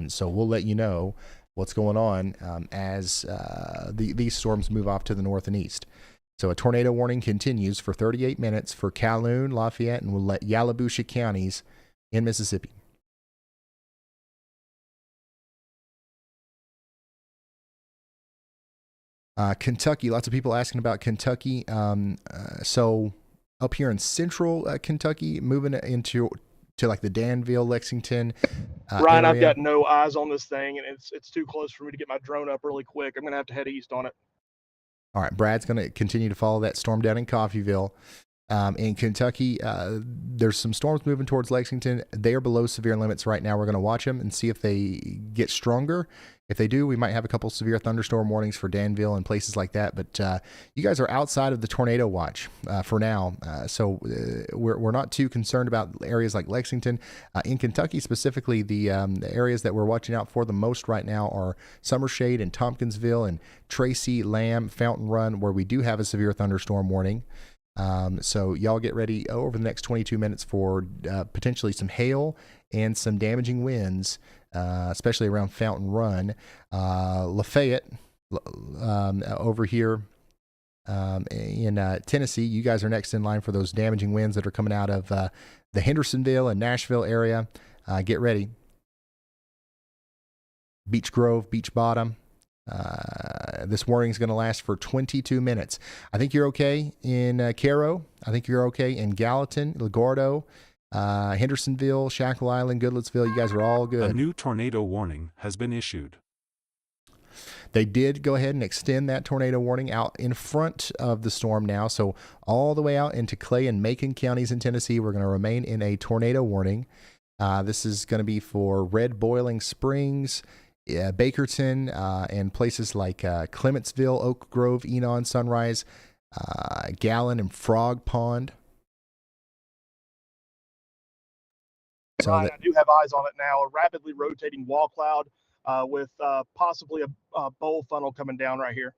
So we'll let you know what's going on as these storms move off to the north and east. So a tornado warning continues for 38 minutes for Calhoun, Lafayette, and Yalobusha counties in Mississippi. Kentucky, lots of people asking about Kentucky. So up here in central Kentucky, moving into like the Danville, Lexington Ryan, area. I've got no eyes on this thing, and it's too close for me to get my drone up really quick. I'm going to have to head east on it. All right, Brad's going to continue to follow that storm down in Coffeyville. In Kentucky, there's some storms moving towards Lexington. They are below severe limits right now. We're going to watch them and see if they get stronger. If they do, we might have a couple severe thunderstorm warnings for Danville and places like that. But you guys are outside of the tornado watch for now. So we're not too concerned about areas like Lexington. In Kentucky specifically, the areas that we're watching out for the most right now are Summershade and Tompkinsville and Tracy, Lamb, Fountain Run, where we do have a severe thunderstorm warning. So y'all get ready over the next 22 minutes for potentially some hail and some damaging winds, especially around Fountain Run. Lafayette, over here in Tennessee, you guys are next in line for those damaging winds that are coming out of the Hendersonville and Nashville area. Get ready. Beech Grove, Beach Bottom. This warning is going to last for 22 minutes. I think you're okay in Cairo. I think you're okay in Gallatin, LaGuardo, Hendersonville, Shackle Island, Goodlettsville. You guys are all good. A new tornado warning has been issued. They did go ahead and extend that tornado warning out in front of the storm now. So all the way out into Clay and Macon counties in Tennessee, we're going to remain in a tornado warning. This is going to be for Red Boiling Springs, Bakerton, and places like Clementsville, Oak Grove, Enon, Sunrise, Gallatin and Frog Pond. So Right, I do have eyes on it now. A rapidly rotating wall cloud with possibly a bowl funnel coming down right here.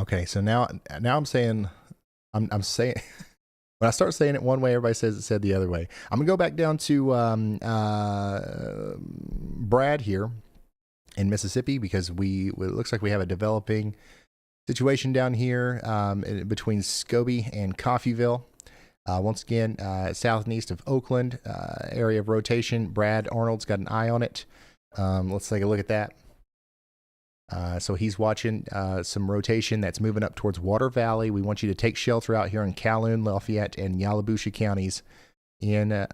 okay, so now I'm saying I'm saying when I start saying it one way, everybody says it said the other way. I'm gonna go back down to Brad here in Mississippi because it looks like we have a developing situation down here between Scobie and Coffeyville. Once again, south and east of Oakland, area of rotation. Brad Arnold's got an eye on it. Let's take a look at that. So he's watching some rotation that's moving up towards Water Valley. We want you to take shelter out here in Calhoun, Lafayette, and Yalobusha counties in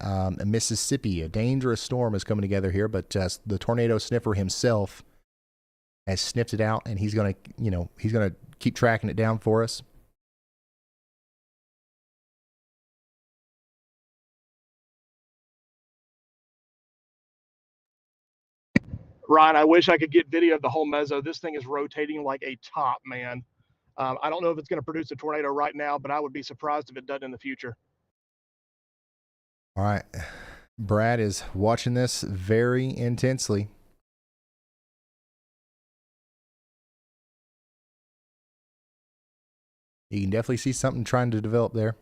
Mississippi. A dangerous storm is coming together here, but the tornado sniffer himself has sniffed it out, and he's gonna keep tracking it down for us. Ryan, I wish I could get video of the whole mezzo. This thing is rotating like a top, man. I don't know if it's going to produce a tornado right now, but I would be surprised if it doesn't in the future. All right. Brad is watching this very intensely. You can definitely see something trying to develop there.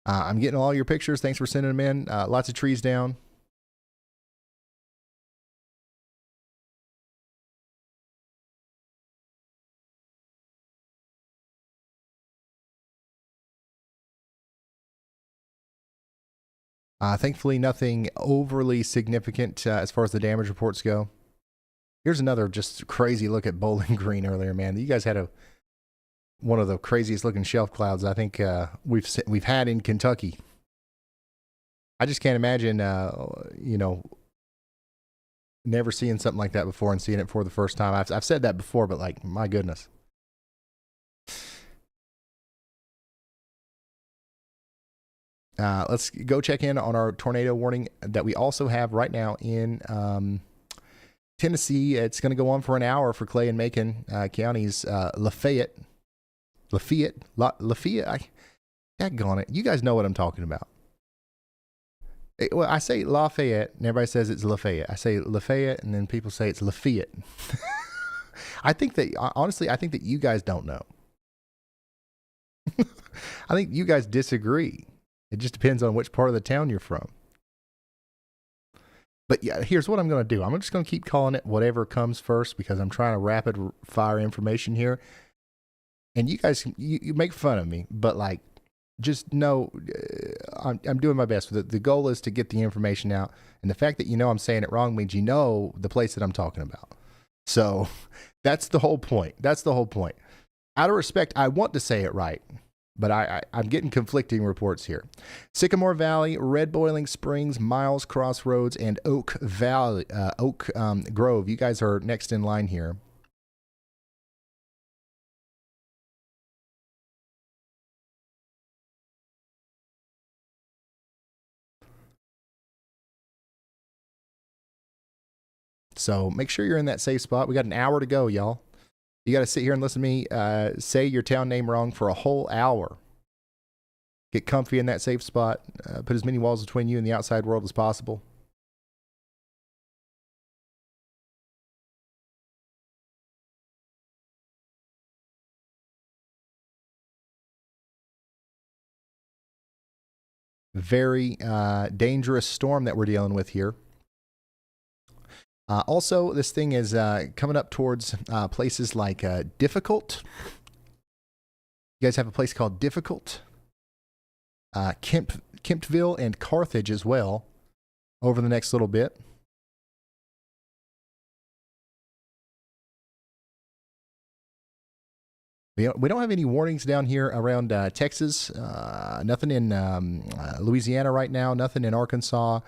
I'm getting all your pictures. Thanks for sending them in. Lots of trees down. Thankfully, nothing overly significant as far as the damage reports go. Here's another just crazy look at Bowling Green earlier, man. You guys had one of the craziest looking shelf clouds I think we've had in Kentucky. I just can't imagine, never seeing something like that before and seeing it for the first time. I've said that before, but like, my goodness. Let's go check in on our tornado warning that we also have right now in Tennessee. It's going to go on for an hour for Clay and Macon counties. Lafayette. Daggone it. You guys know what I'm talking about. Well, I say Lafayette, and everybody says it's Lafayette. I say Lafayette, and then people say it's Lafayette. I think that you guys don't know. I think you guys disagree. It just depends on which part of the town you're from. But yeah, here's what I'm going to do. I'm just going to keep calling it whatever comes first because I'm trying to rapid fire information here. And you guys, you make fun of me, but like, just know I'm doing my best. The goal is to get the information out. And the fact that I'm saying it wrong means the place that I'm talking about. So that's the whole point. Out of respect, I want to say it right. But I'm getting conflicting reports here. Sycamore Valley, Red Boiling Springs, Miles Crossroads, and Oak Grove. You guys are next in line here. So make sure you're in that safe spot. We got an hour to go, y'all. You got to sit here and listen to me say your town name wrong for a whole hour. Get comfy in that safe spot. Put as many walls between you and the outside world as possible. Very dangerous storm that we're dealing with here. Also, this thing is coming up towards places like Difficult. You guys have a place called Difficult. Kemptville and Carthage as well over the next little bit. We don't have any warnings down here around Texas. Nothing in Louisiana right now. Nothing in Arkansas.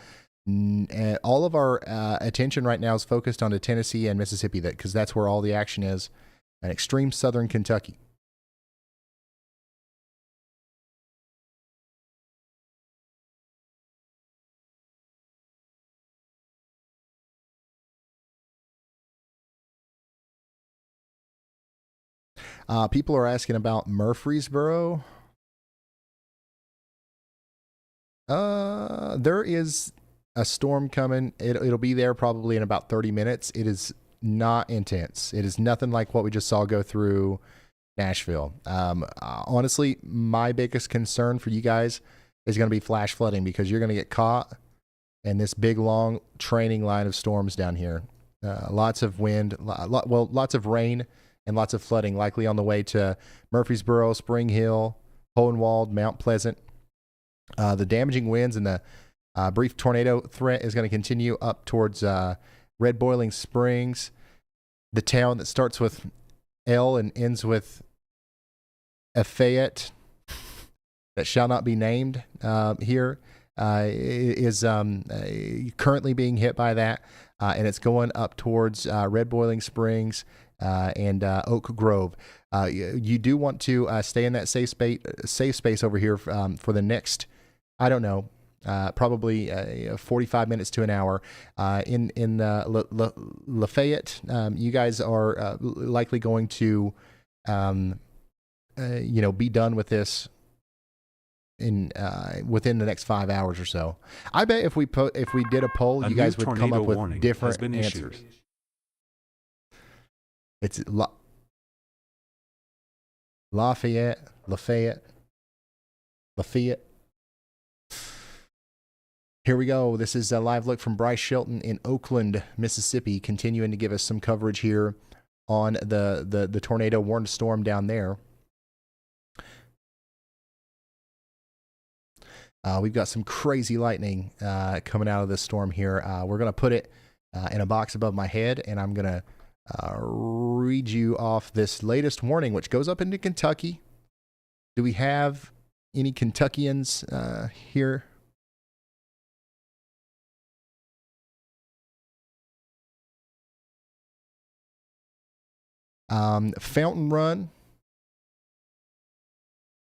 All of our attention right now is focused on the Tennessee and Mississippi, because that's where all the action is, and extreme southern Kentucky. People are asking about Murfreesboro. There is a storm coming. It'll be there probably in about 30 minutes. It is not intense. It is nothing like what we just saw go through Nashville. Honestly, my biggest concern for you guys is going to be flash flooding, because you're going to get caught in this big, long training line of storms down here. Lots of wind, lots of rain, and lots of flooding, likely on the way to Murfreesboro, Spring Hill, Hohenwald, Mount Pleasant. The damaging winds and the brief tornado threat is going to continue up towards Red Boiling Springs, the town that starts with L and ends with Lafayette, that shall not be named here, is currently being hit by that, and it's going up towards Red Boiling Springs and Oak Grove. You do want to stay in that safe space over here for the next, I don't know, probably 45 minutes to an hour. In Lafayette, you guys are likely going to, be done with this in within the next 5 hours or so. I bet if we did a poll, you guys would come up with different answers. It's Lafayette. Here we go. This is a live look from Bryce Shelton in Oakland, Mississippi, continuing to give us some coverage here on the tornado warned storm down there. We've got some crazy lightning coming out of this storm here. We're going to put it in a box above my head, and I'm going to read you off this latest warning, which goes up into Kentucky. Do we have any Kentuckians here? Fountain Run,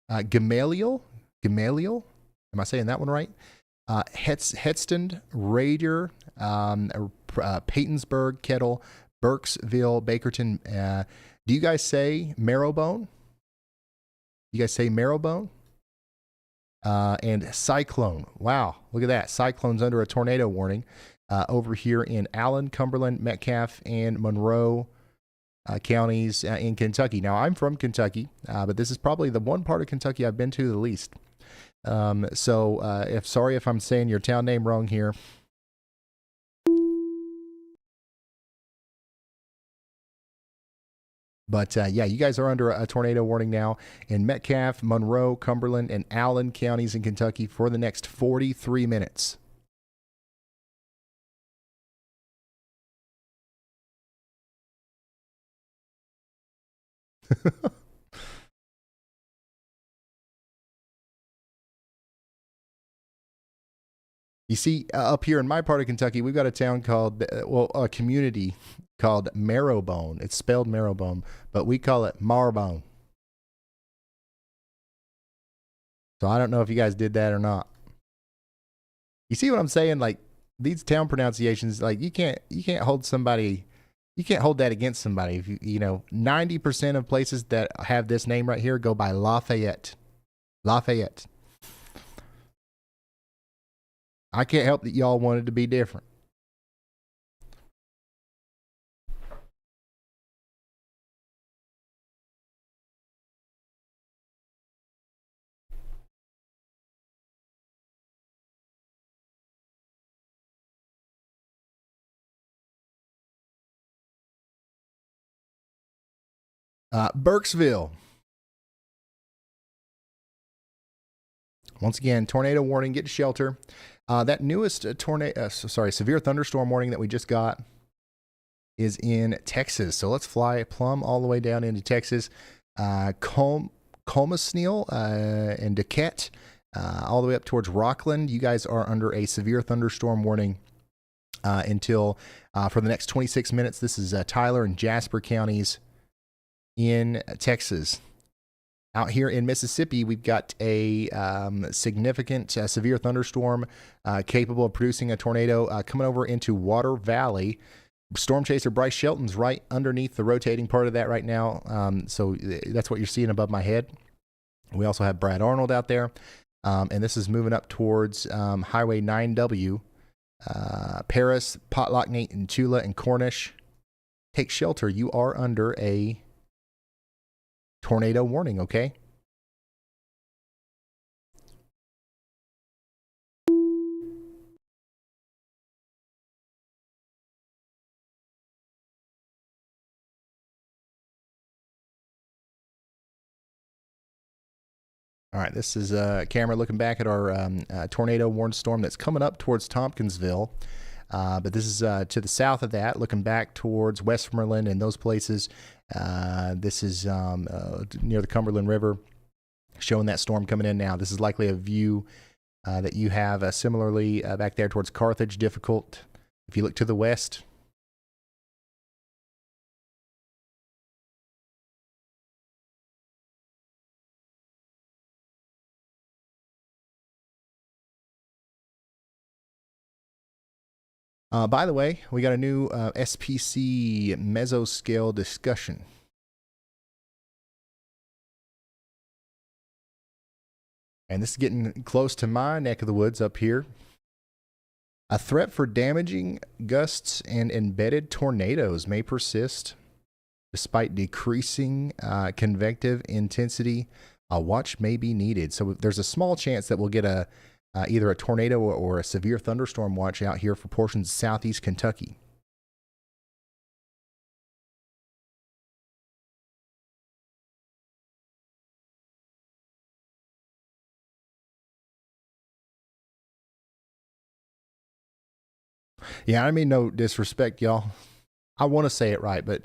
Gamaliel, am I saying that one right? Hedston, Raider, Paytonsburg, Kettle, Burkesville, Bakerton. Do you guys say Marrowbone? You guys say Marrowbone? And Cyclone. Wow, look at that. Cyclone's under a tornado warning over here in Allen, Cumberland, Metcalfe, and Monroe counties in Kentucky. Now, I'm from Kentucky, but this is probably the one part of Kentucky I've been to the least. Sorry if I'm saying your town name wrong here. But yeah, you guys are under a tornado warning now in Metcalfe, Monroe, Cumberland, and Allen counties in Kentucky for the next 43 minutes. You see, up here in my part of Kentucky, we've got a town called, a community called Marrowbone. It's spelled Marrowbone, but we call it Marbone. So I don't know if you guys did that or not. You see what I'm saying? Like, these town pronunciations, like, you can't hold that against somebody. If 90% of places that have this name right here go by Lafayette. I can't help that y'all wanted to be different. Burkesville. Once again, tornado warning, get to shelter. That newest severe thunderstorm warning that we just got is in Texas. So let's fly plumb all the way down into Texas. Comasneal and Dequette, all the way up towards Rockland. You guys are under a severe thunderstorm warning until for the next 26 minutes. This is Tyler and Jasper counties in Texas. Out here in Mississippi, we've got a significant severe thunderstorm capable of producing a tornado coming over into Water Valley. Storm chaser Bryce Shelton's right underneath the rotating part of that right now. So that's what you're seeing above my head. We also have Brad Arnold out there. And this is moving up towards Highway 9W. Paris, Potlock, Nate, and Tula, and Cornish. Take shelter. You are under a tornado warning, okay? All right, this is a camera looking back at our tornado warned storm that's coming up towards Tompkinsville. But this is to the south of that, looking back towards Westmoreland and those places. This is near the Cumberland River, showing that storm coming in now. This is likely a view that you have similarly back there towards Carthage, difficult. If you look to the west, by the way, we got a new SPC mesoscale discussion. And this is getting close to my neck of the woods up here. A threat for damaging gusts and embedded tornadoes may persist despite decreasing convective intensity. A watch may be needed. So there's a small chance that we'll get either a tornado or a severe thunderstorm watch out here for portions of southeast Kentucky. Yeah, I mean, no disrespect, y'all. I want to say it right, but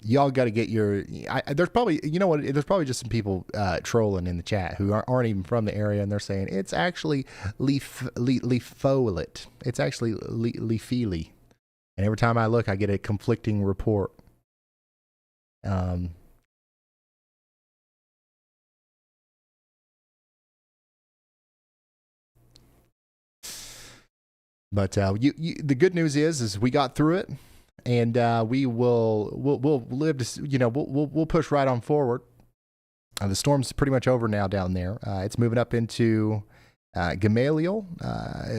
y'all got to get your. There's probably, you know what? There's probably just some people trolling in the chat who aren't even from the area, and they're saying it's actually leafolet. It's actually leafeely. And every time I look, I get a conflicting report. But the good news is we got through it, and we'll live to, we'll push right on forward. The storm's pretty much over now down there. It's moving up into Gamaliel,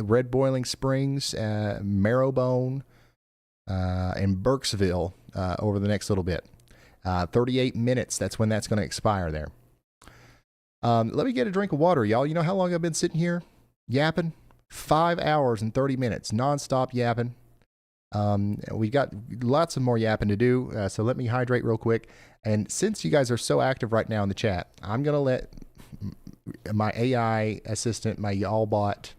Red Boiling Springs, Marrowbone, and Burkesville over the next little bit. 38 minutes. That's when that's going to expire there. Let me get a drink of water, y'all. You know how long I've been sitting here yapping? 5 hours and 30 minutes, nonstop yapping. We got lots of more yapping to do, so let me hydrate real quick. And since you guys are so active right now in the chat, I'm going to let my AI assistant, my y'all bot,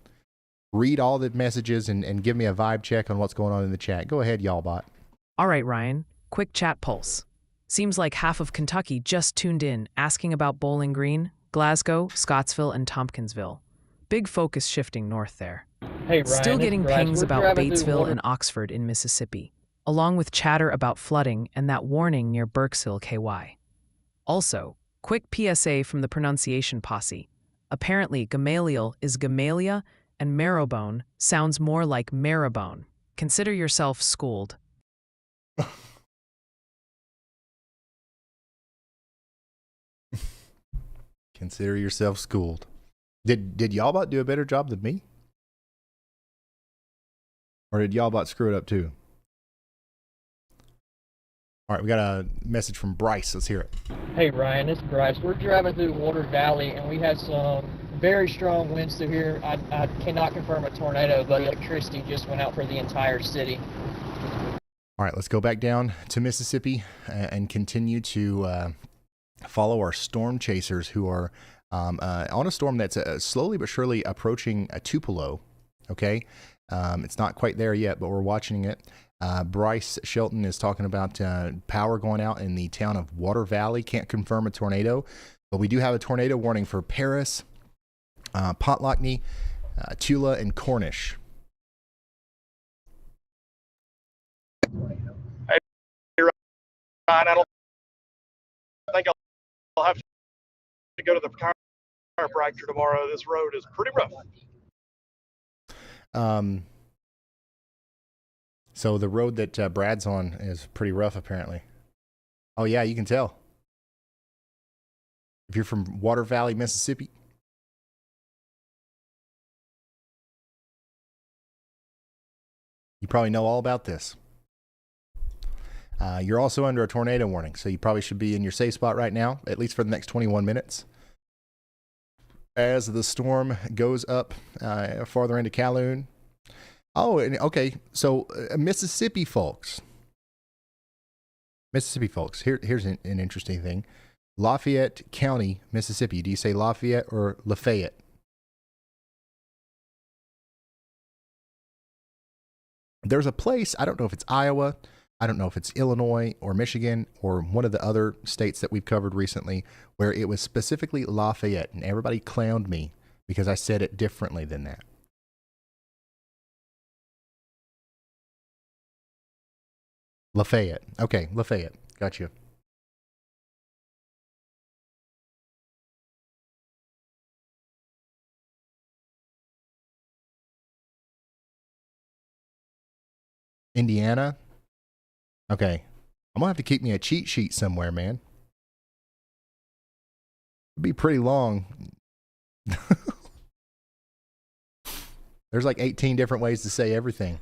read all the messages and give me a vibe check on what's going on in the chat. Go ahead, y'all bot. All right, Ryan, quick chat pulse. Seems like half of Kentucky just tuned in, asking about Bowling Green, Glasgow, Scottsville, and Tompkinsville. Big focus shifting north there. Hey, Ryan, Still getting pings about Batesville water. and Oxford in Mississippi, along with chatter about flooding and that warning near Burkesville, KY. Also, quick PSA from the pronunciation posse. Apparently, Gamaliel is Gamalia, and Marrowbone sounds more like Marrowbone. Consider yourself schooled. Consider yourself schooled. Did Y'allbot do a better job than me? Or did Y'allbot screw it up too? All right, we got a message from Bryce. Let's hear it. Hey, Ryan, it's Bryce. We're driving through Water Valley, and we had some very strong winds through here. I cannot confirm a tornado, but electricity just went out for the entire city. All right, let's go back down to Mississippi and continue to follow our storm chasers who are on a storm that's slowly but surely approaching Tupelo. Okay, it's not quite there yet, but we're watching it. Bryce Shelton is talking about power going out in the town of Water Valley. Can't confirm a tornado, but we do have a tornado warning for Paris, Potlockney, Tula, and Cornish. Hey, Ryan, I don't think I'll have to go to the chiropractor tomorrow. This road is pretty rough. So the road that Brad's on is pretty rough, apparently. Oh, yeah, you can tell. If you're from Water Valley, Mississippi. You probably know all about this. You're also under a tornado warning, so you probably should be in your safe spot right now, at least for the next 21 minutes. As the storm goes up farther into Calhoun. Oh, okay. So Mississippi folks. Here's an interesting thing. Lafayette County, Mississippi. Do you say Lafayette or Lafayette? There's a place, I don't know if it's Iowa, I don't know if it's Illinois or Michigan or one of the other states that we've covered recently, where it was specifically Lafayette, and everybody clowned me because I said it differently than that. Lafayette. Okay, Lafayette. Got you. Indiana. Okay. I'm going to have to keep me a cheat sheet somewhere, man. It'd be pretty long. There's like 18 different ways to say everything.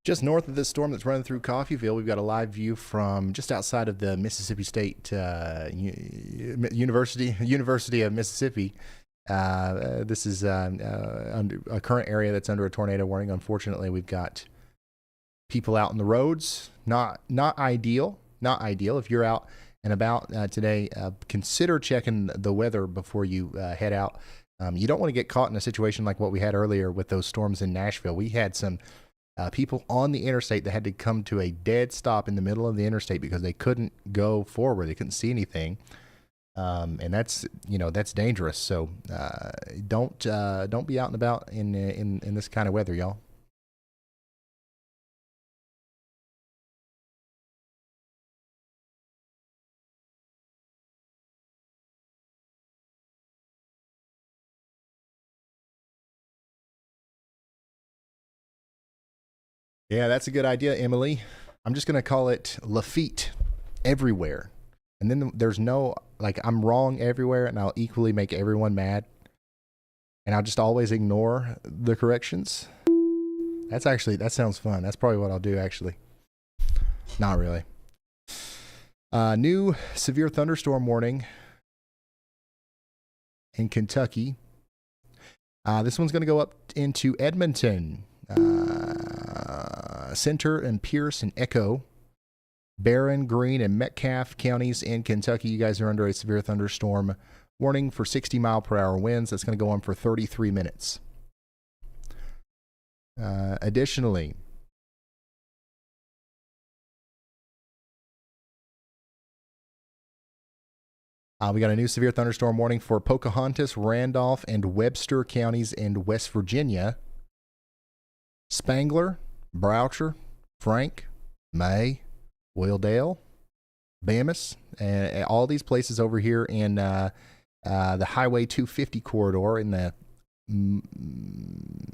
Just north of this storm that's running through Coffeyville, we've got a live view from just outside of the Mississippi State University of Mississippi. This is under a current area that's under a tornado warning. Unfortunately, we've got people out on the roads. Not ideal. Not ideal. If you're out and about today, consider checking the weather before you head out. You don't want to get caught in a situation like what we had earlier with those storms in Nashville. We had some people on the interstate that had to come to a dead stop in the middle of the interstate because they couldn't go forward. They couldn't see anything. And that's dangerous. So don't be out and about in this kind of weather, y'all. Yeah, that's a good idea, Emily. I'm just going to call it Lafitte everywhere. And then there's no, like, I'm wrong everywhere, and I'll equally make everyone mad. And I'll just always ignore the corrections. That sounds fun. That's probably what I'll do, actually. Not really. New severe thunderstorm warning in Kentucky. This one's going to go up into Edmonton. Center and Pierce and Echo, Barron, Greene, and Metcalfe counties in Kentucky. You guys are under a severe thunderstorm warning for 60-mile-per-hour winds. That's going to go on for 33 minutes. Additionally, we got a new severe thunderstorm warning for Pocahontas, Randolph, and Webster counties in West Virginia. Spangler, Boucher, Frank, May, Willdale, Bemis, and all these places over here in the Highway 250 corridor in the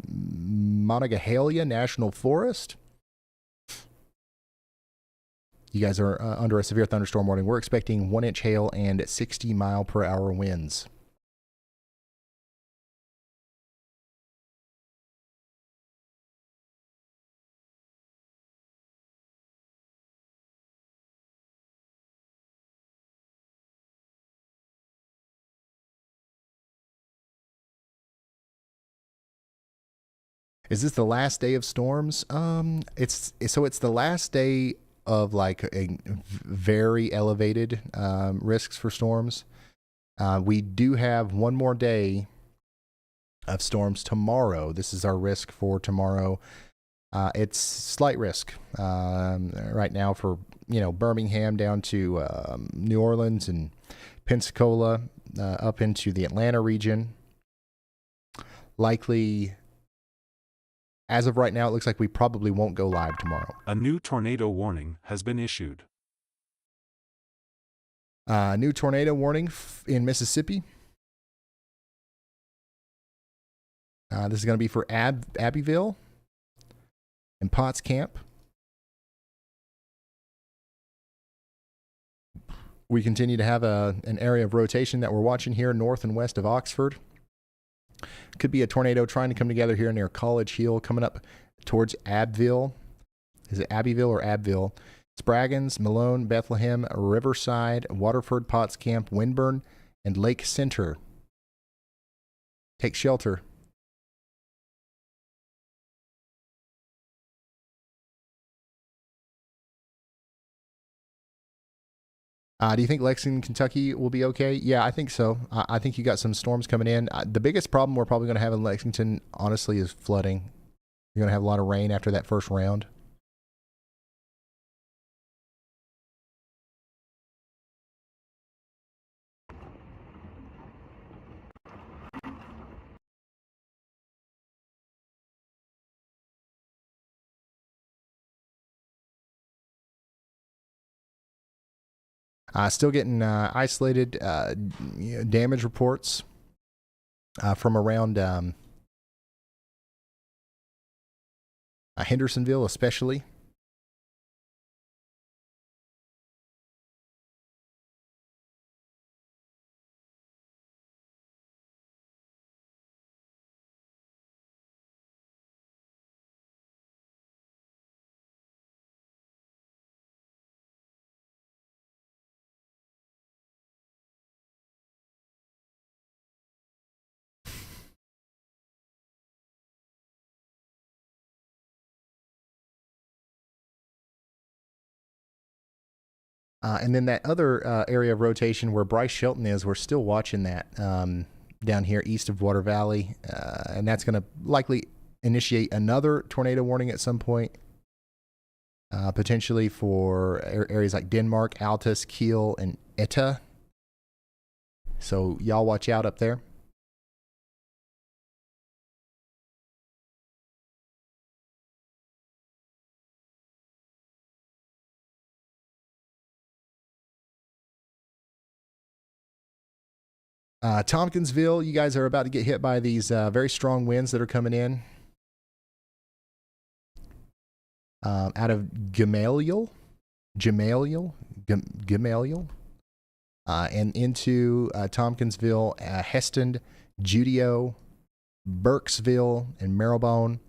Monongahela National Forest. You guys are under a severe thunderstorm warning. We're expecting 1-inch hail and 60-mile-per-hour winds. Is this the last day of storms? It's the last day of like a very elevated risks for storms. We do have one more day of storms tomorrow. This is our risk for tomorrow. It's slight risk right now for Birmingham down to New Orleans and Pensacola up into the Atlanta region. Likely, as of right now, it looks like we probably won't go live tomorrow. A new tornado warning has been issued. New tornado warning in Mississippi. This is going to be for Abbeville and Potts Camp. We continue to have an area of rotation that we're watching here north and west of Oxford. Could be a tornado trying to come together here near College Hill, coming up towards Abbeville. Is it Abbeville or Abbeville? Spraggins, Malone, Bethlehem, Riverside, Waterford, Potts Camp, Winburn, and Lake Center. Take shelter. Do you think Lexington, Kentucky will be okay? Yeah, I think so. I think you got some storms coming in. The biggest problem we're probably going to have in Lexington, honestly, is flooding. You're going to have a lot of rain after that first round. Still getting isolated damage reports from around Hendersonville, especially. And then that other area of rotation where Bryce Shelton is, we're still watching that down here east of Water Valley. And that's going to likely initiate another tornado warning at some point, potentially for areas like Denmark, Altus, Kiel, and Etta. So y'all watch out up there. Tompkinsville, you guys are about to get hit by these very strong winds that are coming in out of Gamaliel, and into Tompkinsville, Heston, Judeo, Burkesville, and Marylebone.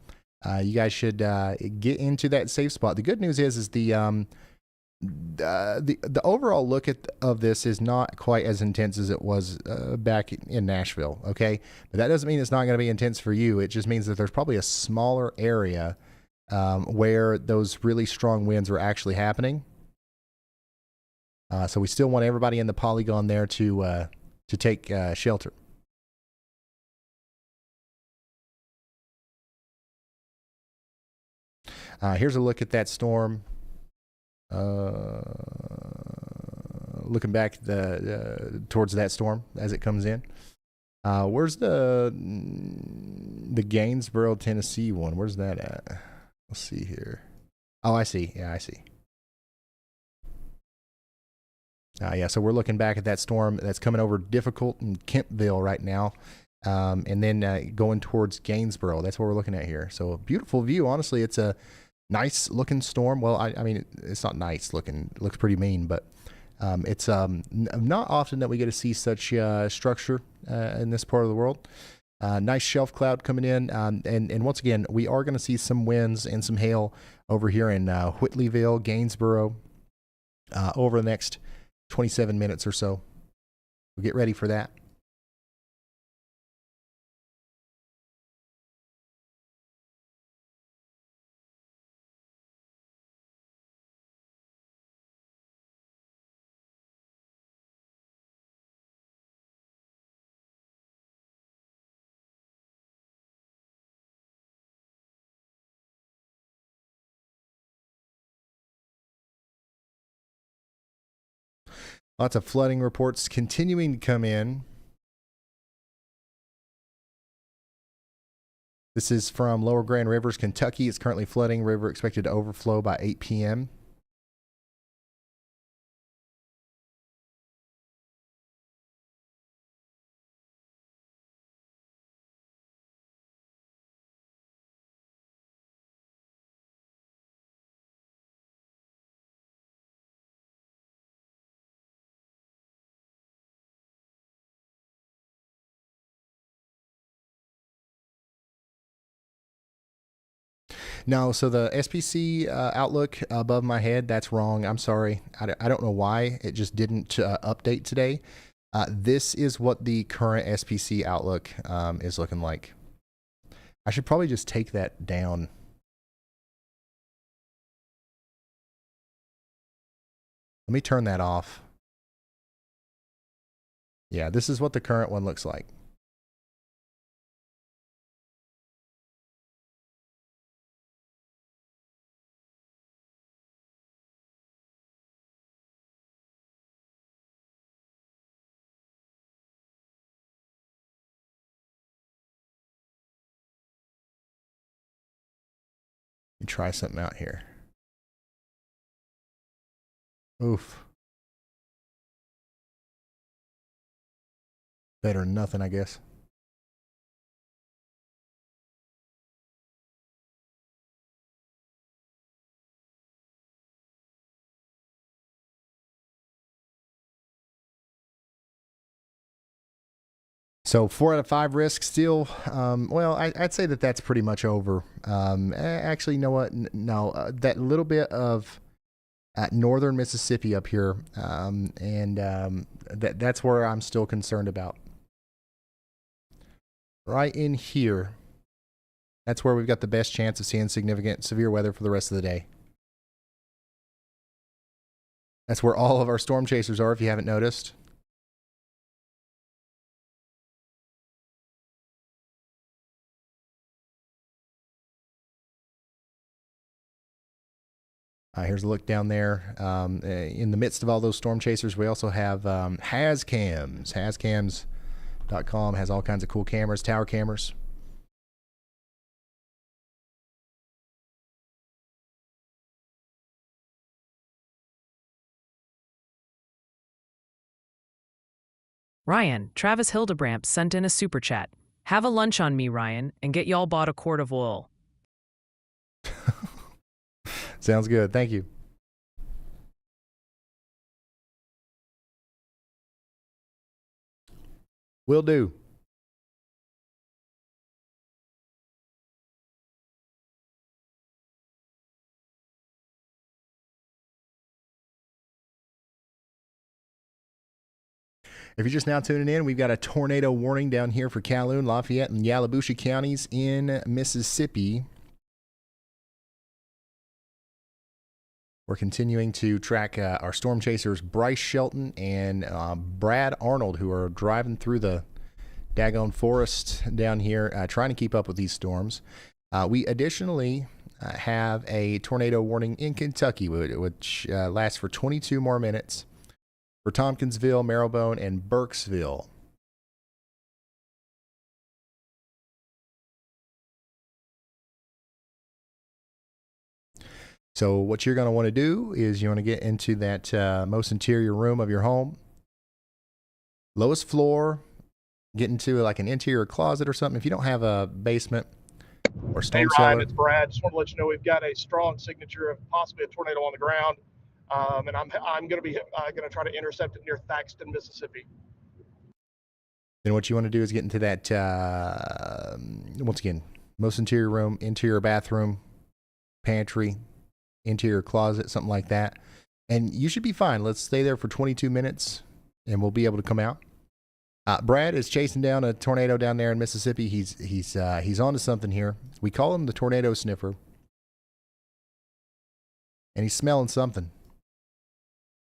You guys should get into that safe spot. The good news is the overall look of this is not quite as intense as it was back in Nashville, okay? But that doesn't mean it's not going to be intense for you. It just means that there's probably a smaller area where those really strong winds are actually happening. So we still want everybody in the polygon there to take shelter. Here's a look at that storm. Looking back towards that storm as it comes in. Where's the Gainesboro, Tennessee one? Where's that at? Let's see here. Oh, I see. Yeah, I see. Yeah, so we're looking back at that storm that's coming over difficult in Kempville right now. And then going towards Gainesboro. That's what we're looking at here. So a beautiful view. Honestly, it's a nice looking storm. Well, I mean, it's not nice looking. It looks pretty mean, but it's not often that we get to see such structure in this part of the world. Nice shelf cloud coming in. And once again, we are going to see some winds and some hail over here in Whitleyville, Gainesboro, over the next 27 minutes or so. We'll get ready for that. Lots of flooding reports continuing to come in. This is from Lower Grand Rivers, Kentucky. It's currently flooding. River expected to overflow by 8 p.m. No, so the SPC outlook above my head, that's wrong. I'm sorry. I don't know why. It just didn't update today. This is what the current SPC outlook is looking like. I should probably just take that down. Let me turn that off. Yeah, this is what the current one looks like. Try something out here. Oof. Better than nothing, I guess. So 4 out of 5 risk still. Well, I'd say that that's pretty much over. Actually, you know what? No, that little bit of northern Mississippi up here, that's where I'm still concerned about. Right in here, that's where we've got the best chance of seeing significant severe weather for the rest of the day. That's where all of our storm chasers are, if you haven't noticed. Here's a look down there. In the midst of all those storm chasers, we also have Hazcams. Hazcams.com has all kinds of cool cameras, tower cameras. Ryan, Travis Hildebrandt sent in a super chat. Have a lunch on me, Ryan, and get y'all bought a quart of oil. Sounds good. Thank you. Will do. If you're just now tuning in, we've got a tornado warning down here for Calhoun, Lafayette, and Yalobusha counties in Mississippi. We're continuing to track our storm chasers, Bryce Shelton and Brad Arnold, who are driving through the daggone forest down here, trying to keep up with these storms. We additionally have a tornado warning in Kentucky, which lasts for 22 more minutes for Tompkinsville, Marrowbone, and Burkesville. So what you're going to want to do is you want to get into that most interior room of your home. Lowest floor, get into like an interior closet or something. If you don't have a basement or storm cellar. Ryan, it's Brad. Just want to let you know we've got a strong signature of possibly a tornado on the ground. And I'm going to be going to try to intercept it near Thaxton, Mississippi. Then what you want to do is get into that, once again, most interior room, interior bathroom, pantry, interior closet, something like that. And you should be fine. Let's stay there for 22 minutes and we'll be able to come out. Brad is chasing down a tornado down there in Mississippi. He's onto something here. We call him the tornado sniffer. And he's smelling something.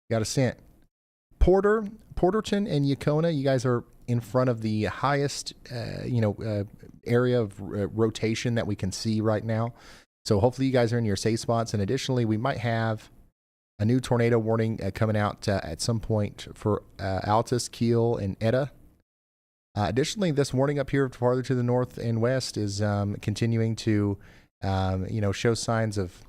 Got a scent. Porterton and Yacona, you guys are in front of the highest, area of rotation that we can see right now. So hopefully you guys are in your safe spots. And additionally, we might have A new tornado warning coming out at some point for Altus, Kiel, and Etta. Additionally, this warning up here farther to the north and west is continuing to, show signs of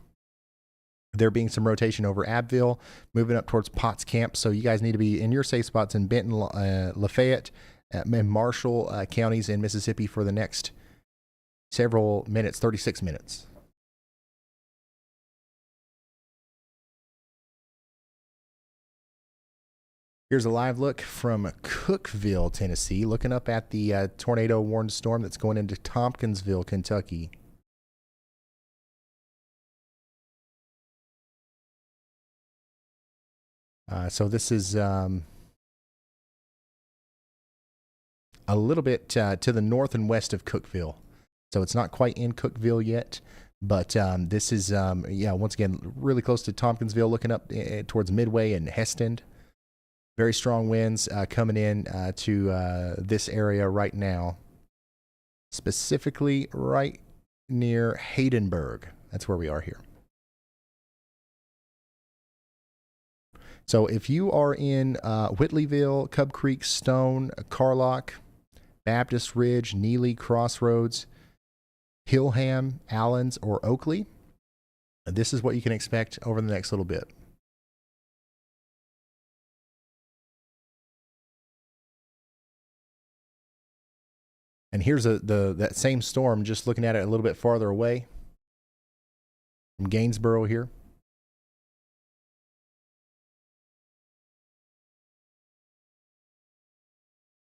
there being some rotation over Abbeville, moving up towards Potts Camp. So you guys need to be in your safe spots in Benton, Lafayette, and Marshall counties in Mississippi for the next several minutes, 36 minutes. Here's a live look from Cookeville, Tennessee, looking up at the tornado warned storm that's going into Tompkinsville, Kentucky. So this is a little bit to the north and west of Cookeville. So it's not quite in Cookeville yet, but this is, once again, really close to Tompkinsville, looking up towards Midway and Heston. Very strong winds coming in to this area right now, specifically right near Haydenburg. That's where we are here. So if you are in Whitleyville, Cub Creek, Stone, Carlock, Baptist Ridge, Neely, Crossroads, Hillham, Allens, or Oakley, this is what you can expect over the next little bit. And here's that same storm, just looking at it a little bit farther away from Gainesboro here.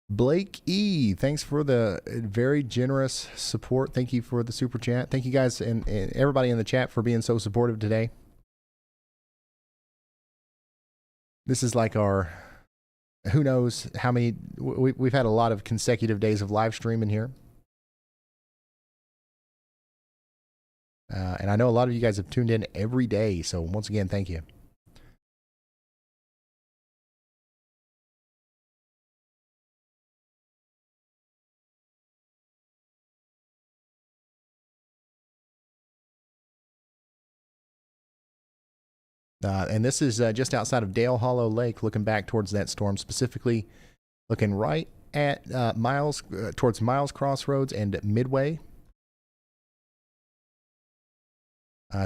Blake E., thanks for the very generous support. Thank you for the super chat. Thank you guys and everybody in the chat for being so supportive today. This is like our, who knows how many, we've had a lot of consecutive days of live streaming here. And I know a lot of you guys have tuned in every day. So once again, thank you. And this is just outside of Dale Hollow Lake, looking back towards that storm, specifically looking right at towards Miles Crossroads and Midway.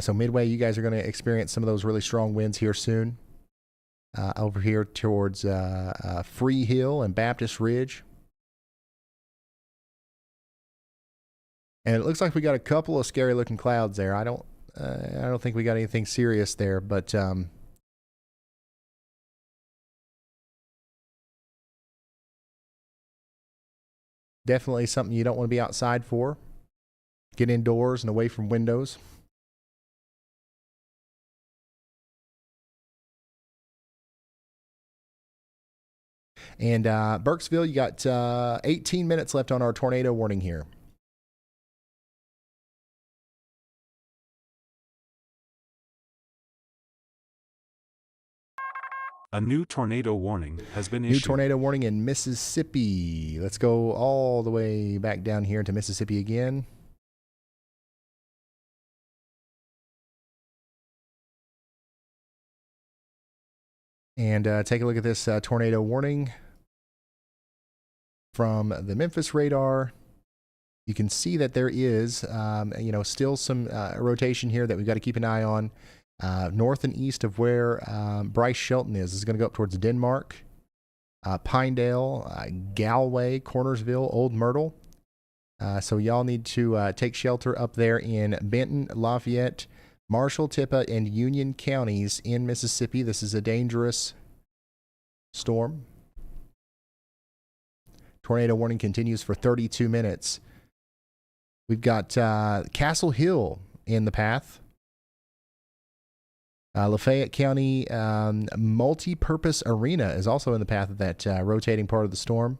So Midway, you guys are going to experience some of those really strong winds here soon. Over here towards Free Hill and Baptist Ridge. And it looks like we got a couple of scary looking clouds there. I don't think we got anything serious there, but definitely something you don't want to be outside for. Get indoors and away from windows. And Burkesville, you got 18 minutes left on our tornado warning here. A new tornado warning has been issued. New tornado warning in Mississippi. Let's go all the way back down here to Mississippi again. And take a look at this tornado warning from the Memphis radar. You can see that there is, still some rotation here that we've got to keep an eye on. North and east of where Bryce Shelton is. This is going to go up towards Denmark, Pinedale, Galway, Cornersville, Old Myrtle. So y'all need to take shelter up there in Benton, Lafayette, Marshall, Tippah, and Union counties in Mississippi. This is a dangerous storm. Tornado warning continues for 32 minutes. We've got Castle Hill in the path. Lafayette County Multi-Purpose Arena is also in the path of that rotating part of the storm.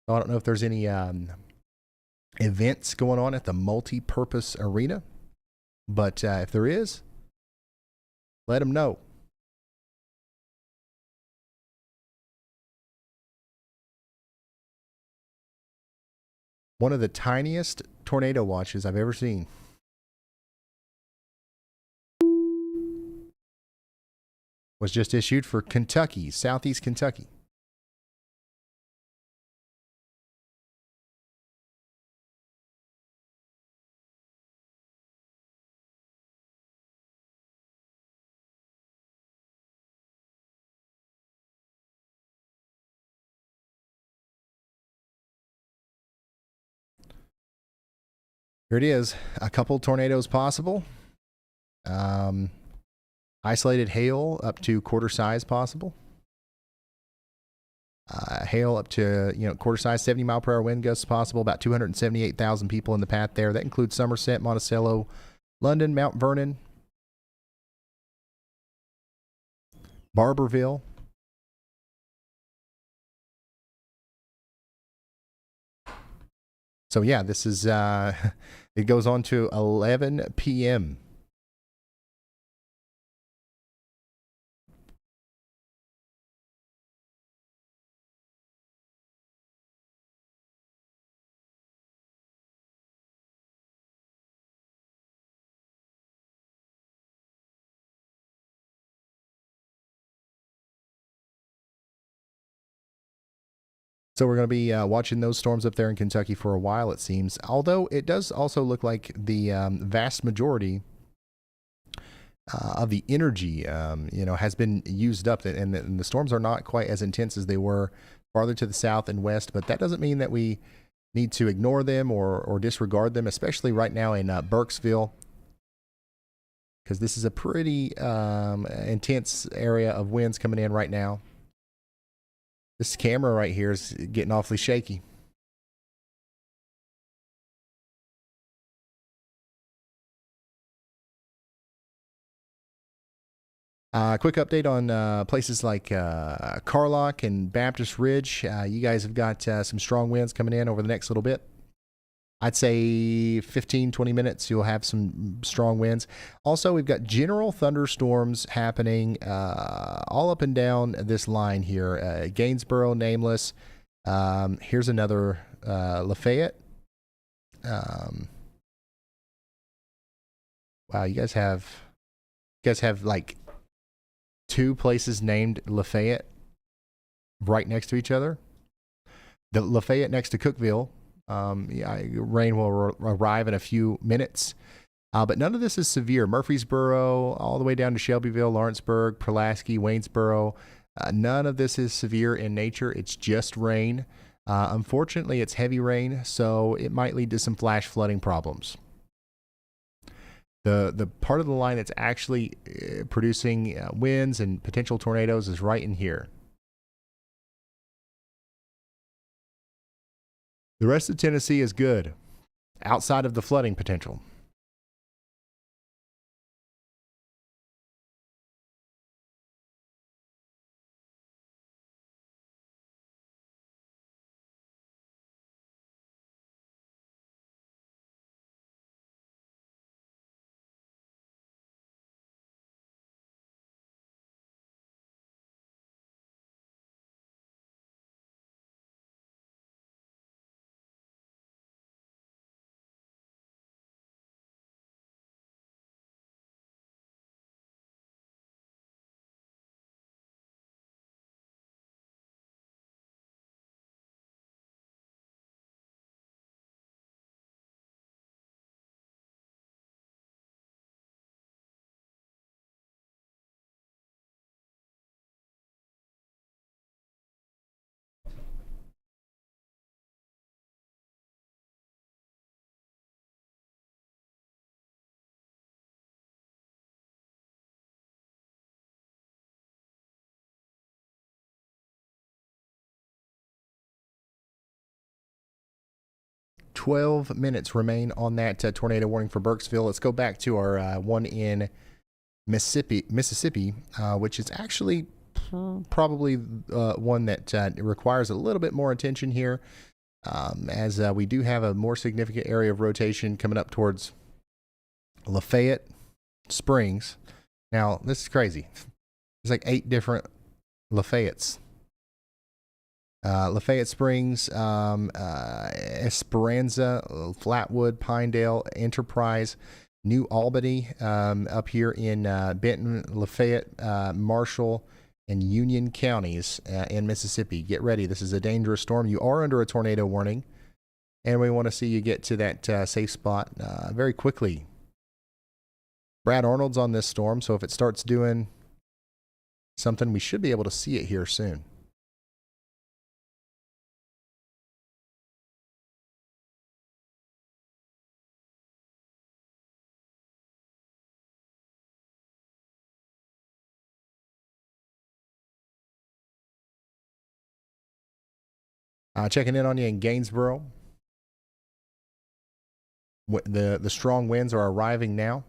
I don't know if there's any events going on at the Multi-Purpose Arena, but if there is, let them know. One of the tiniest tornado watches I've ever seen. was just issued for Kentucky, southeast Kentucky. Here it is. A couple tornadoes possible. Isolated hail up to quarter size possible. Hail up to quarter size, 70 mile per hour wind gusts possible. About 278,000 people in the path there. That includes Somerset, Monticello, London, Mount Vernon, Barberville. So yeah, this is it goes on to 11 p.m. So we're going to be watching those storms up there in Kentucky for a while, it seems. Although it does also look like the vast majority of the energy, has been used up, and the storms are not quite as intense as they were farther to the south and west. But that doesn't mean that we need to ignore them or disregard them, especially right now in Burkesville, because this is a pretty intense area of winds coming in right now. This camera right here is getting awfully shaky. Quick update on places like Carlock and Baptist Ridge. You guys have got some strong winds coming in over the next little bit. I'd say 15, 20 minutes, you'll have some strong winds. Also, we've got general thunderstorms happening all up and down this line here. Gainesboro, Nameless. Here's another Lafayette. Wow, you guys have like two places named Lafayette right next to each other. The Lafayette next to Cookeville. Rain will arrive in a few minutes, but none of this is severe. Murfreesboro, all the way down to Shelbyville, Lawrenceburg, Pulaski, Waynesboro. None of this is severe in nature. It's just rain. Unfortunately, it's heavy rain, so it might lead to some flash flooding problems. The part of the line that's actually producing winds and potential tornadoes is right in here. The rest of Tennessee is good, outside of the flooding potential. "12 minutes remain on that tornado warning for Burkesville." Let's go back to our one in Mississippi, which is actually probably one that requires a little bit more attention here, as we do have a more significant area of rotation coming up towards Lafayette Springs. Now, this is crazy. There's like 8 different Lafayettes. Lafayette Springs, Esperanza, Flatwood, Pinedale, Enterprise. New Albany, up here in Benton, Lafayette, Marshall, and Union counties in Mississippi. Get ready. This is a dangerous storm. You are under a tornado warning, and we want to see you get to that safe spot very quickly. Brad Arnold's on this storm, so if it starts doing something, we should be able to see it here soon. Checking in on you in Gainesboro. The strong winds are arriving now.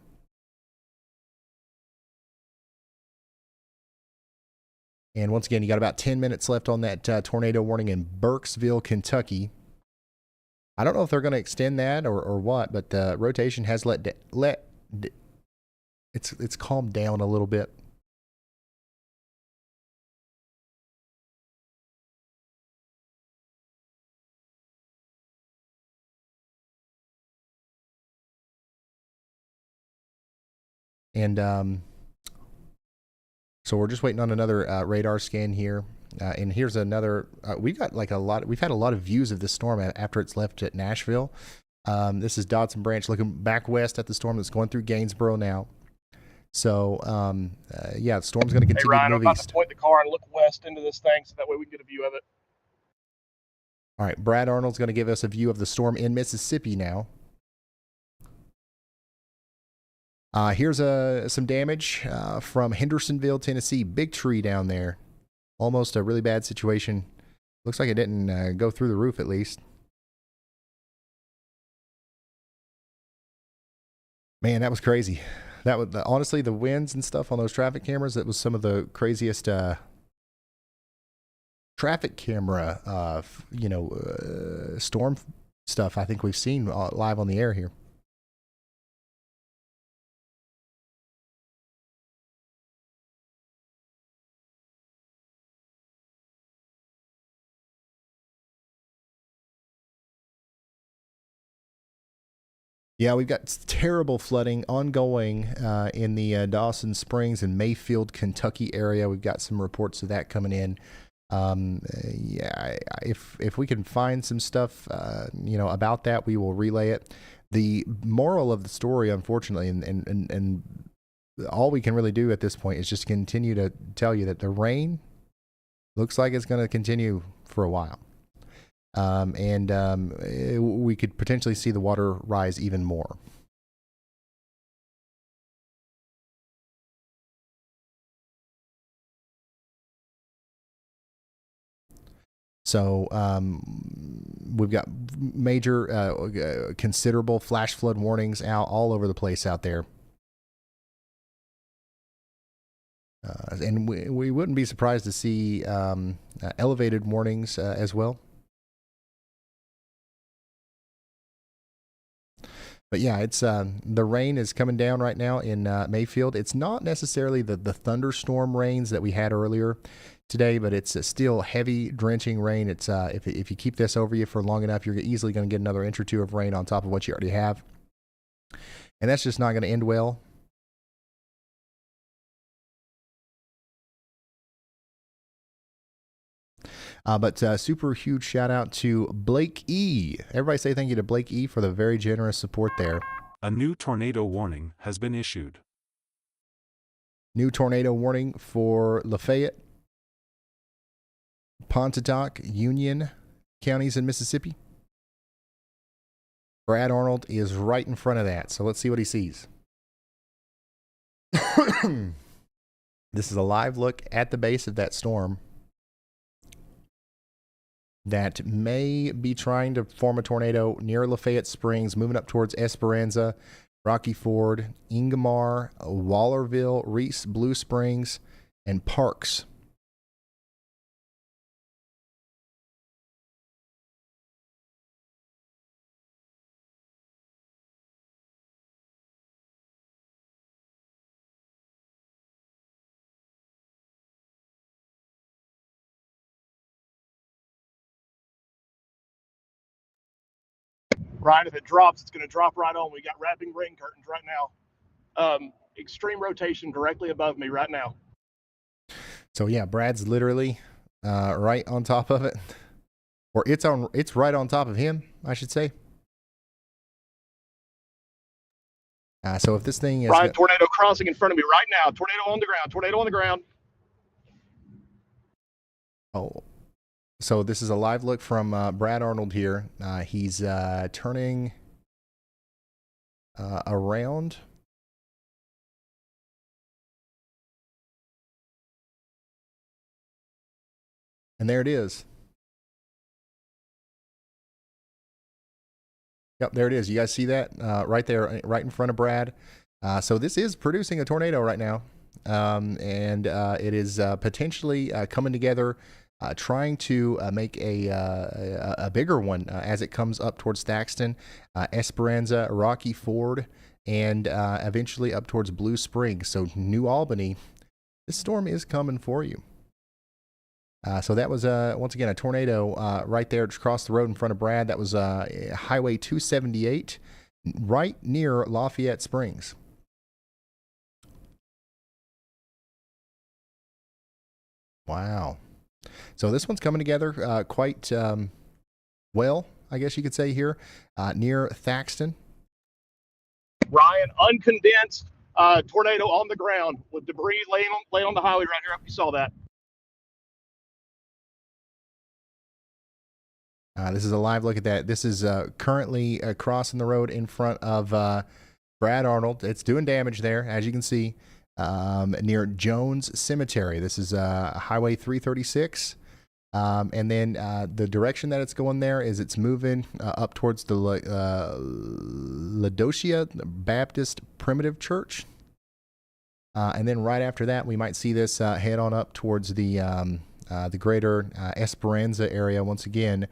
And once again, you got about 10 minutes left on that tornado warning in Burkesville, Kentucky. I don't know if they're going to extend that or what, but the rotation has it's calmed down a little bit. And so we're just waiting on another radar scan here. And here's another. We've had a lot of views of this storm after it's left at Nashville. This is Dodson Branch looking back west at the storm that's going through Gainesboro now. So the storm's going to continue Ryan, to I'm move about east. to point the car and look west into this thing so that way we can get a view of it. All right, Brad Arnold's going to give us a view of the storm in Mississippi now. Here's some damage from Hendersonville, Tennessee. Big tree down there. Almost a really bad situation. Looks like it didn't go through the roof at least. Man, that was crazy. That was honestly the winds and stuff on those traffic cameras. That was some of the craziest traffic camera, storm stuff I think we've seen live on the air here. Yeah, we've got terrible flooding ongoing in the Dawson Springs and Mayfield, Kentucky area. We've got some reports of that coming in. If we can find some stuff, about that, we will relay it. The moral of the story, unfortunately, and all we can really do at this point is just continue to tell you that the rain looks like it's going to continue for a while. We could potentially see the water rise even more. So we've got major, considerable flash flood warnings out all over the place out there. And we wouldn't be surprised to see elevated warnings as well. But yeah, it's the rain is coming down right now in Mayfield. It's not necessarily the thunderstorm rains that we had earlier today, but it's still heavy, drenching rain. It's if you keep this over you for long enough, you're easily going to get another inch or two of rain on top of what you already have, and that's just not going to end well. But super huge shout out to Blake E. Everybody say thank you to Blake E. for the very generous support there. A new tornado warning has been issued. New tornado warning for Lafayette, Pontotoc, Union counties in Mississippi. Brad Arnold is right in front of that, so let's see what he sees. This is a live look at the base of that storm that may be trying to form a tornado near Lafayette Springs, moving up towards Esperanza, Rocky Ford, Ingomar, Wallerville, Reese, Blue Springs, and Parks. Ryan, if it drops, it's going to drop right on. We got wrapping rain curtains right now. Extreme rotation directly above me right now. So yeah, Brad's literally right on top of it, or it's right on top of him, I should say. So if this thing is Ryan, tornado crossing in front of me right now. Tornado on the ground. Tornado on the ground. Oh, so this is a live look from Brad Arnold here. He's turning around. And there it is. Yep, there it is. You guys see that right there, right in front of Brad. So this is producing a tornado right now. And it is potentially coming together, trying to make a bigger one as it comes up towards Thaxton, Esperanza, Rocky Ford, and eventually up towards Blue Springs. So New Albany, this storm is coming for you. So that was, once again, a tornado right there across the road in front of Brad. That was Highway 278, right near Lafayette Springs. Wow. So this one's coming together quite well, I guess you could say here, near Thaxton. Ryan, uncondensed tornado on the ground with debris laying on the highway right here. I hope you saw that. This is a live look at that. This is currently crossing the road in front of Brad Arnold. It's doing damage there, as you can see, near Jones Cemetery. This is Highway 336. And then the direction that it's going there is it's moving up towards the Laodicea Baptist Primitive Church. And then right after that, we might see this head on up towards the greater Esperanza area once again.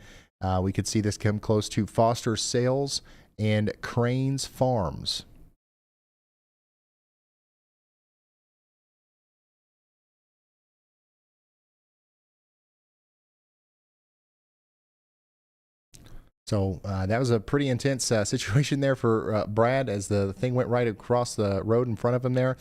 We could see this come close to Foster Sales and Cranes Farms. So that was a pretty intense situation there for Brad as the thing went right across the road in front of him there.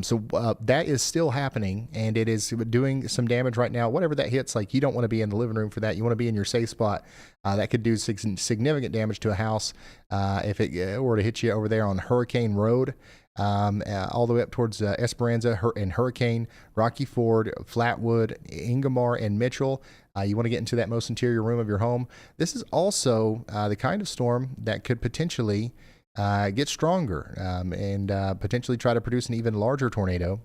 So that is still happening, and it is doing some damage right now. Whatever that hits, like, you don't want to be in the living room for that. You want to be in your safe spot. That could do significant damage to a house if it were to hit you over there on Hurricane Road. All the way up towards Esperanza and Hurricane, Rocky Ford, Flatwood, Ingomar, and Mitchell. You want to get into that most interior room of your home. This is also the kind of storm that could potentially get stronger and potentially try to produce an even larger tornado.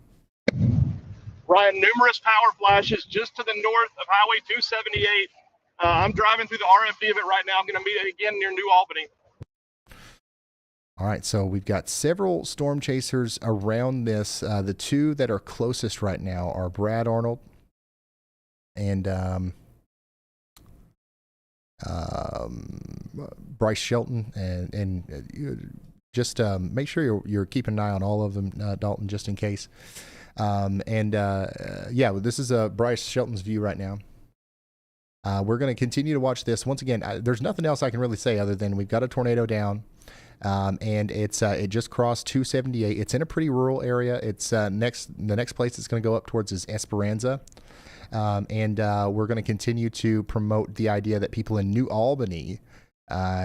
Ryan, numerous power flashes just to the north of Highway 278. I'm driving through the RFD of it right now. I'm going to meet it again near New Albany. All right, so we've got several storm chasers around this. The two that are closest right now are Brad Arnold and Bryce Shelton, and just make sure you're keeping an eye on all of them, Dalton, just in case. Yeah, this is Bryce Shelton's view right now. We're going to continue to watch this. Once again, there's nothing else I can really say other than we've got a tornado down. And it just crossed 278. It's in a pretty rural area. It's the next place it's going to go up towards is Esperanza. We're going to continue to promote the idea that people in New Albany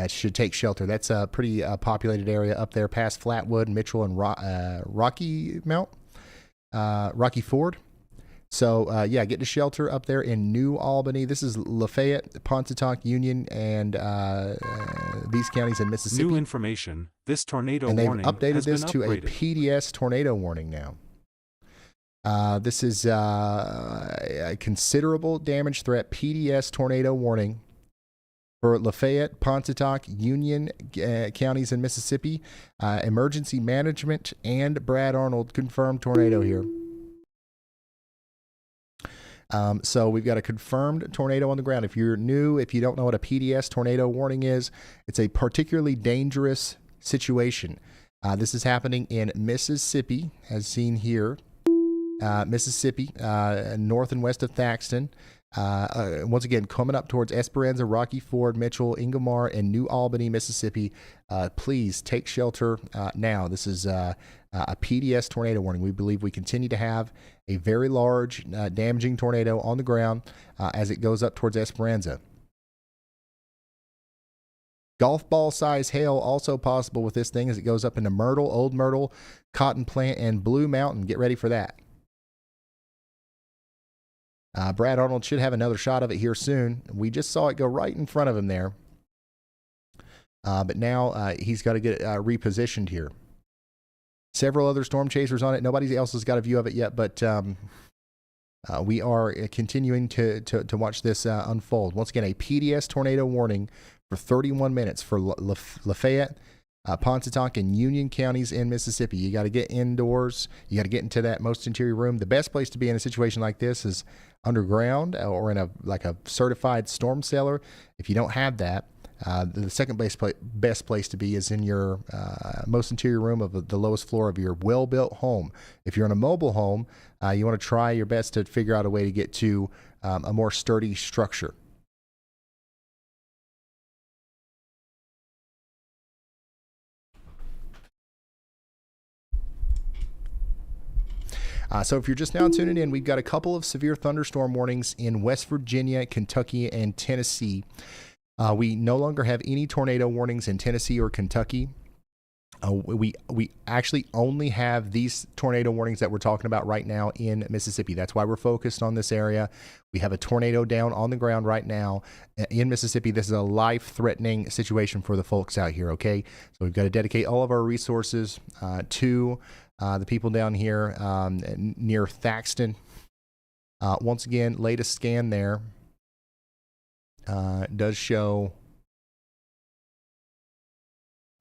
should take shelter. That's a pretty populated area up there past Flatwood, Mitchell, and Rocky Ford. So, yeah, get to shelter up there in New Albany. This is Lafayette, Pontotoc, Union, and these counties in Mississippi. New information. This tornado and they've warning updated has this been to a upgraded. PDS tornado warning now. This is a considerable damage threat PDS tornado warning for Lafayette, Pontotoc, Union counties in Mississippi. Emergency management and Brad Arnold confirmed tornado here. So we've got a confirmed tornado on the ground. If you're new, if you don't know what a PDS tornado warning is, it's a particularly dangerous situation. This is happening in Mississippi, as seen here. Mississippi, north and west of Thaxton. Once again, coming up towards Esperanza, Rocky Ford, Mitchell, Ingomar, and New Albany, Mississippi. Please take shelter now. This is a PDS tornado warning. We believe we continue to have a very large, damaging tornado on the ground as it goes up towards Esperanza. Golf ball size hail also possible with this thing as it goes up into Myrtle, Old Myrtle, Cotton Plant, and Blue Mountain. Get ready for that. Brad Arnold should have another shot of it here soon. We just saw it go right in front of him there. But now he's got to get repositioned here. Several other storm chasers on it. Nobody else has got a view of it yet, but we are continuing to watch this unfold. Once again, a PDS tornado warning for 31 minutes for Lafayette, Pontotoc, and Union counties in Mississippi. You got to get indoors. You got to get into that most interior room. The best place to be in a situation like this is underground or in a certified storm cellar. If you don't have that, the second best place to be is in your most interior room of the lowest floor of your well-built home. If you're in a mobile home, you want to try your best to figure out a way to get to a more sturdy structure. So if you're just now tuning in, we've got a couple of severe thunderstorm warnings in West Virginia, Kentucky, and Tennessee. We no longer have any tornado warnings in Tennessee or Kentucky. We actually only have these tornado warnings that we're talking about right now in Mississippi. That's why we're focused on this area. We have a tornado down on the ground right now in Mississippi. This is a life-threatening situation for the folks out here, okay? So we've got to dedicate all of our resources to the people down here near Thaxton. Once again, latest scan there does show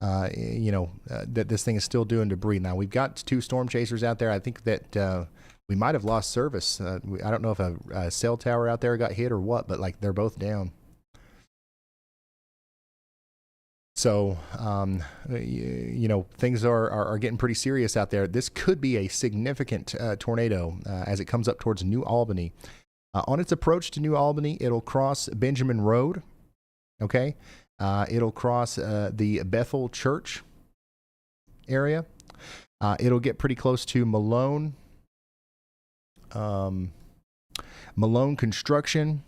that this thing is still doing debris. Now, we've got 2 storm chasers out there. I think that we might have lost service. I don't know if a cell tower out there got hit or what, but they're both down. So, things are getting pretty serious out there. This could be a significant tornado as it comes up towards New Albany. On its approach to New Albany, it'll cross Benjamin Road, okay? It'll cross the Bethel Church area. It'll get pretty close to Malone Construction,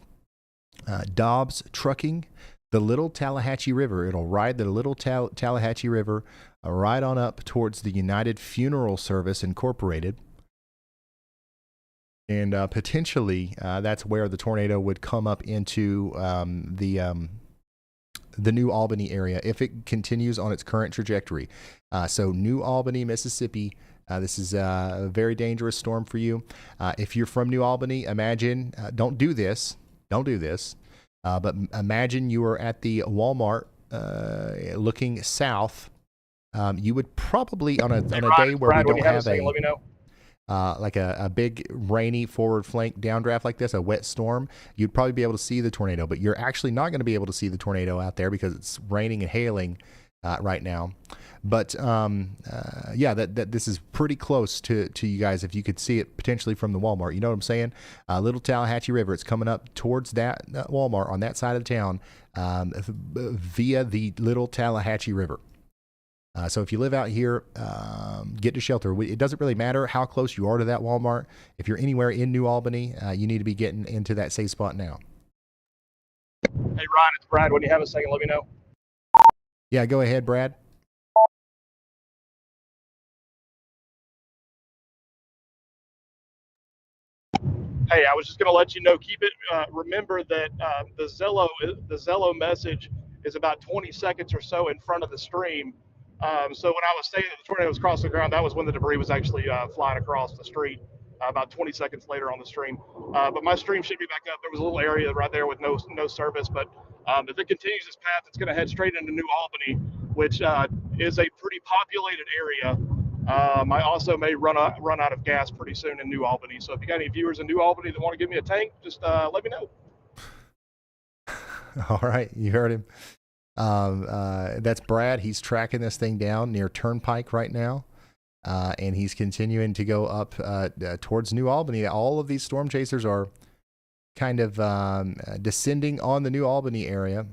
Dobbs Trucking, the Little Tallahatchie River. It'll ride the Little Tallahatchie River right on up towards the United Funeral Service Incorporated. And potentially that's where the tornado would come up into the New Albany area if it continues on its current trajectory. So New Albany, Mississippi, this is a very dangerous storm for you. If you're from New Albany, imagine, don't do this, but imagine you are at the Walmart looking south. You would probably, on a day where we don't have let me know. Like a big rainy forward flank downdraft like this, a wet storm, you'd probably be able to see the tornado, but you're actually not going to be able to see the tornado out there because it's raining and hailing right now. But that this is pretty close to you guys if you could see it potentially from the Walmart. You know what I'm saying? Little Tallahatchie River, it's coming up towards that Walmart on that side of the town via the Little Tallahatchie River. So if you live out here, get to shelter. It doesn't really matter how close you are to that Walmart. If you're anywhere in New Albany, you need to be getting into that safe spot now. Hey, Ryan, it's Brad. When you have a second, let me know. Yeah, go ahead, Brad. Hey, I was just going to let you know, keep it, remember that the Zello message is about 20 seconds or so in front of the stream. So when I was saying that the tornado was crossing the ground, that was when the debris was actually flying across the street about 20 seconds later on the stream. But my stream should be back up. There was a little area right there with no service, but if it continues this path, it's going to head straight into New Albany, which is a pretty populated area. I also may run out of gas pretty soon in New Albany. So if you got any viewers in New Albany that want to give me a tank, just let me know. All right, you heard him. That's Brad. He's tracking this thing down near Turnpike right now, and he's continuing to go up towards New Albany. All of these storm chasers are kind of descending on the New Albany area,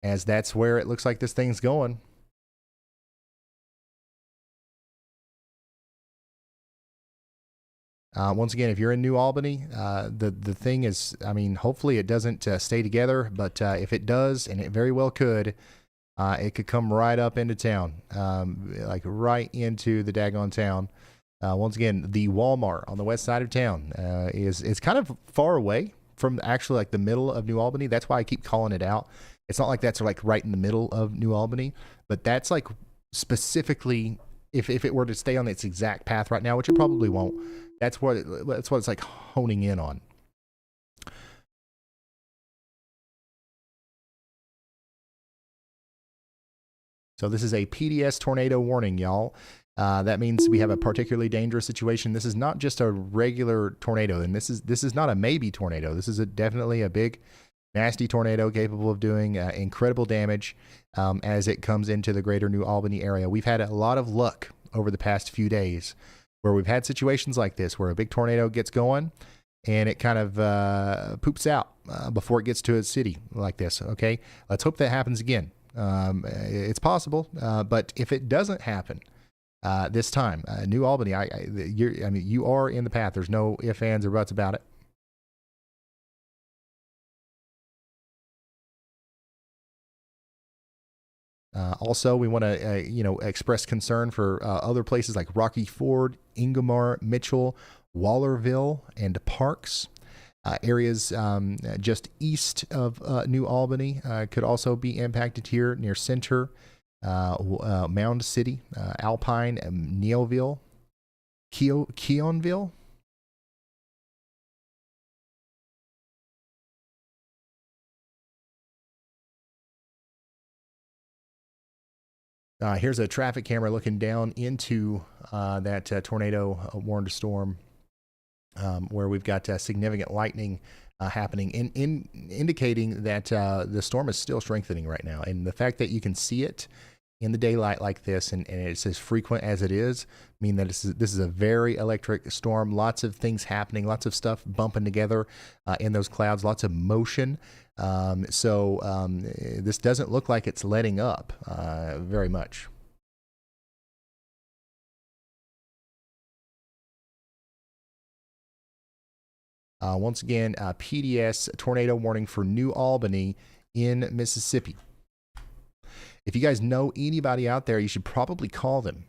as that's where it looks like this thing's going. Once again, if you're in New Albany, the thing is, I mean, hopefully it doesn't stay together, but if it does, and it very well could, it could come right up into town, like right into the daggone town. Once again, the Walmart on the west side of town is kind of far away from actually like the middle of New Albany. That's why I keep calling it out. It's not like that's like right in the middle of New Albany, but that's like specifically if it were to stay on its exact path right now, which it probably won't. That's what it's like honing in on. So this is a PDS tornado warning, y'all. That means we have a particularly dangerous situation. This is not just a regular tornado, and this is not a maybe tornado. This is definitely a big, nasty tornado capable of doing incredible damage as it comes into the greater New Albany area. We've had a lot of luck over the past few days where we've had situations like this where a big tornado gets going and it kind of poops out before it gets to a city like this. Okay, let's hope that happens again. It's possible, but if it doesn't happen this time, New Albany, I mean, you are in the path. There's no ifs, ands, or buts about it. Also, we want to, express concern for other places like Rocky Ford, Ingomar, Mitchell, Wallerville, and Parks. Areas just east of New Albany could also be impacted here near Center, Mound City, Alpine, Neilville, Keonville. Here's a traffic camera looking down into that tornado warned storm where we've got significant lightning happening, indicating that the storm is still strengthening right now. And the fact that you can see it in the daylight like this and it's as frequent as it is, mean that this is a very electric storm. Lots of things happening, lots of stuff bumping together in those clouds, lots of motion. So this doesn't look like it's letting up very much. Once again, PDS tornado warning for New Albany in Mississippi. If you guys know anybody out there, you should probably call them.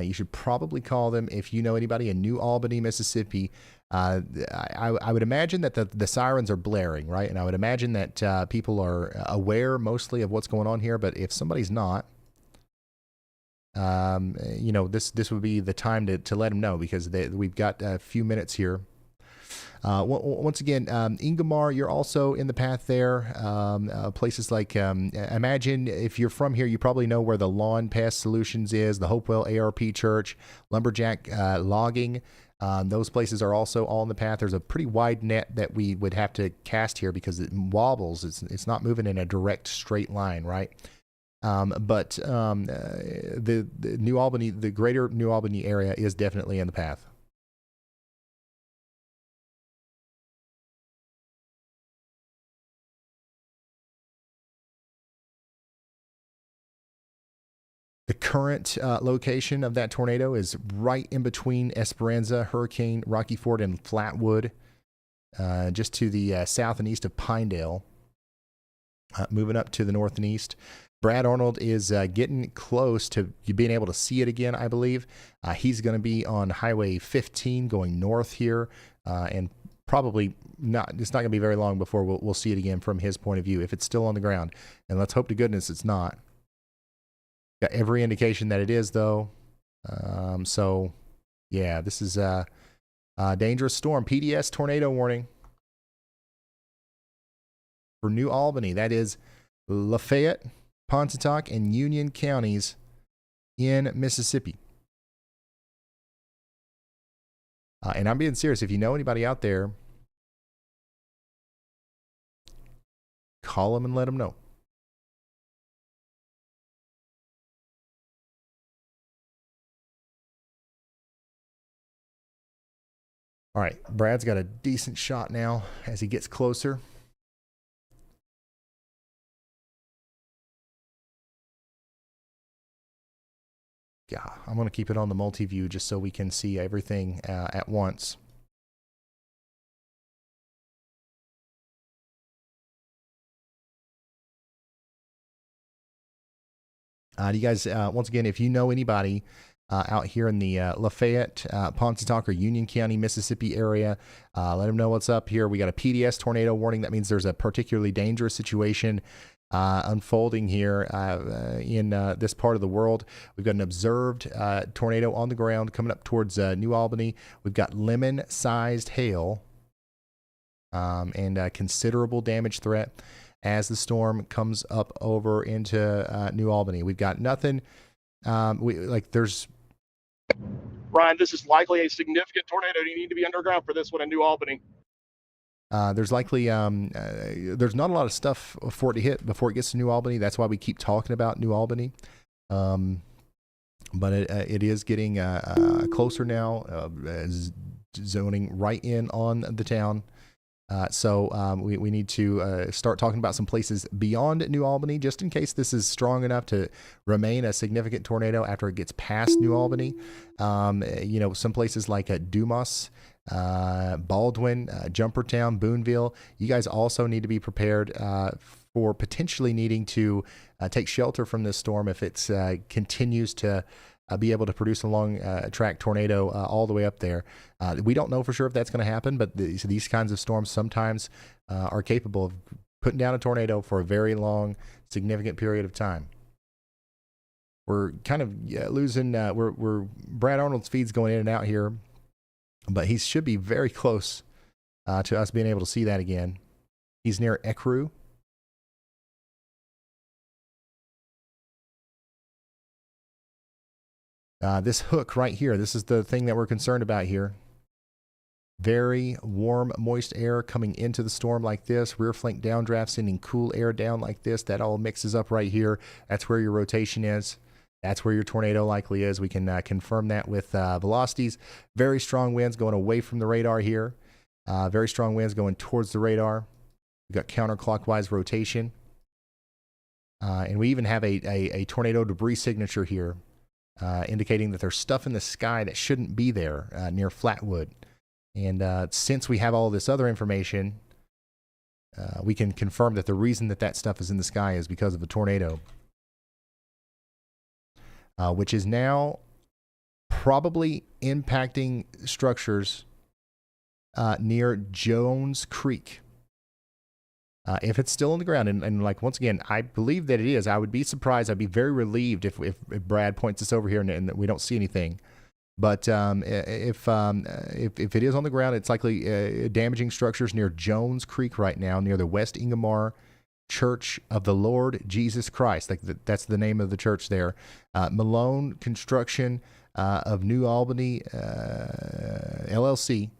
You should probably call them if you know anybody in New Albany, Mississippi. I would imagine that the sirens are blaring, right? And I would imagine that people are aware mostly of what's going on here. But if somebody's not, this would be the time to let them know, because we've got a few minutes here. Once again, Ingomar, you're also in the path there. Places like, imagine if you're from here, you probably know where the Lawn Pest Solutions is, the Hopewell ARP Church, Lumberjack Logging. Those places are also all in the path. There's a pretty wide net that we would have to cast here because it wobbles. It's not moving in a direct straight line, right? But the New Albany, the greater New Albany area is definitely in the path. The current location of that tornado is right in between Esperanza, Hurricane, Rocky Ford, and Flatwood, just to the south and east of Pinedale. Moving up to the north and east. Brad Arnold is getting close to being able to see it again, I believe. He's going to be on Highway 15 going north here, and probably not. It's not going to be very long before we'll see it again from his point of view, if it's still on the ground. And let's hope to goodness it's not. Got every indication that it is, though. So, yeah, this is a dangerous storm. PDS tornado warning for New Albany. That is Lafayette, Pontotoc, and Union counties in Mississippi. And I'm being serious. If you know anybody out there, call them and let them know. All right, Brad's got a decent shot now as he gets closer. Yeah, I'm going to keep it on the multi-view just so we can see everything at once. You guys, once again, if you know anybody out here in the Lafayette, Pontotoc, or Union County, Mississippi area, let them know what's up here. We got a PDS tornado warning. That means there's a particularly dangerous situation unfolding here in this part of the world. We've got an observed tornado on the ground coming up towards New Albany. We've got lemon-sized hail and considerable damage threat as the storm comes up over into New Albany. We've got nothing. There's Ryan, this is likely a significant tornado. You need to be underground for this one in New Albany. There's likely there's not a lot of stuff for it to hit before it gets to New Albany. That's why we keep talking about New Albany. But it is getting closer now, zoning right in on the town. So we need to start talking about some places beyond New Albany, just in case this is strong enough to remain a significant tornado after it gets past New Albany. Some places like Dumas, Baldwyn, Jumpertown, Booneville. You guys also need to be prepared for potentially needing to take shelter from this storm if it continues to be able to produce a long track tornado all the way up there. We don't know for sure if that's going to happen, but these kinds of storms sometimes are capable of putting down a tornado for a very long, significant period of time. We're kind of losing. We're Brad Arnold's feed's going in and out here, but he should be very close to us being able to see that again. He's near Ecru. This hook right here, this is the thing that we're concerned about here. Very warm, moist air coming into the storm like this. Rear flank downdraft sending cool air down like this. That all mixes up right here. That's where your rotation is. That's where your tornado likely is. We can confirm that with velocities. Very strong winds going away from the radar here. Very strong winds going towards the radar. We've got counterclockwise rotation. And we even have a tornado debris signature here. Indicating that there's stuff in the sky that shouldn't be there near Flatwood. And since we have all this other information, we can confirm that the reason that stuff is in the sky is because of a tornado, which is now probably impacting structures near Jones Creek. If it's still on the ground, and once again, I believe that it is. I would be surprised. I'd be very relieved if Brad points us over here and we don't see anything. But if it is on the ground, it's likely damaging structures near Jones Creek right now, near the West Ingomar Church of the Lord Jesus Christ. That's the name of the church there. Malone Construction of New Albany LLC.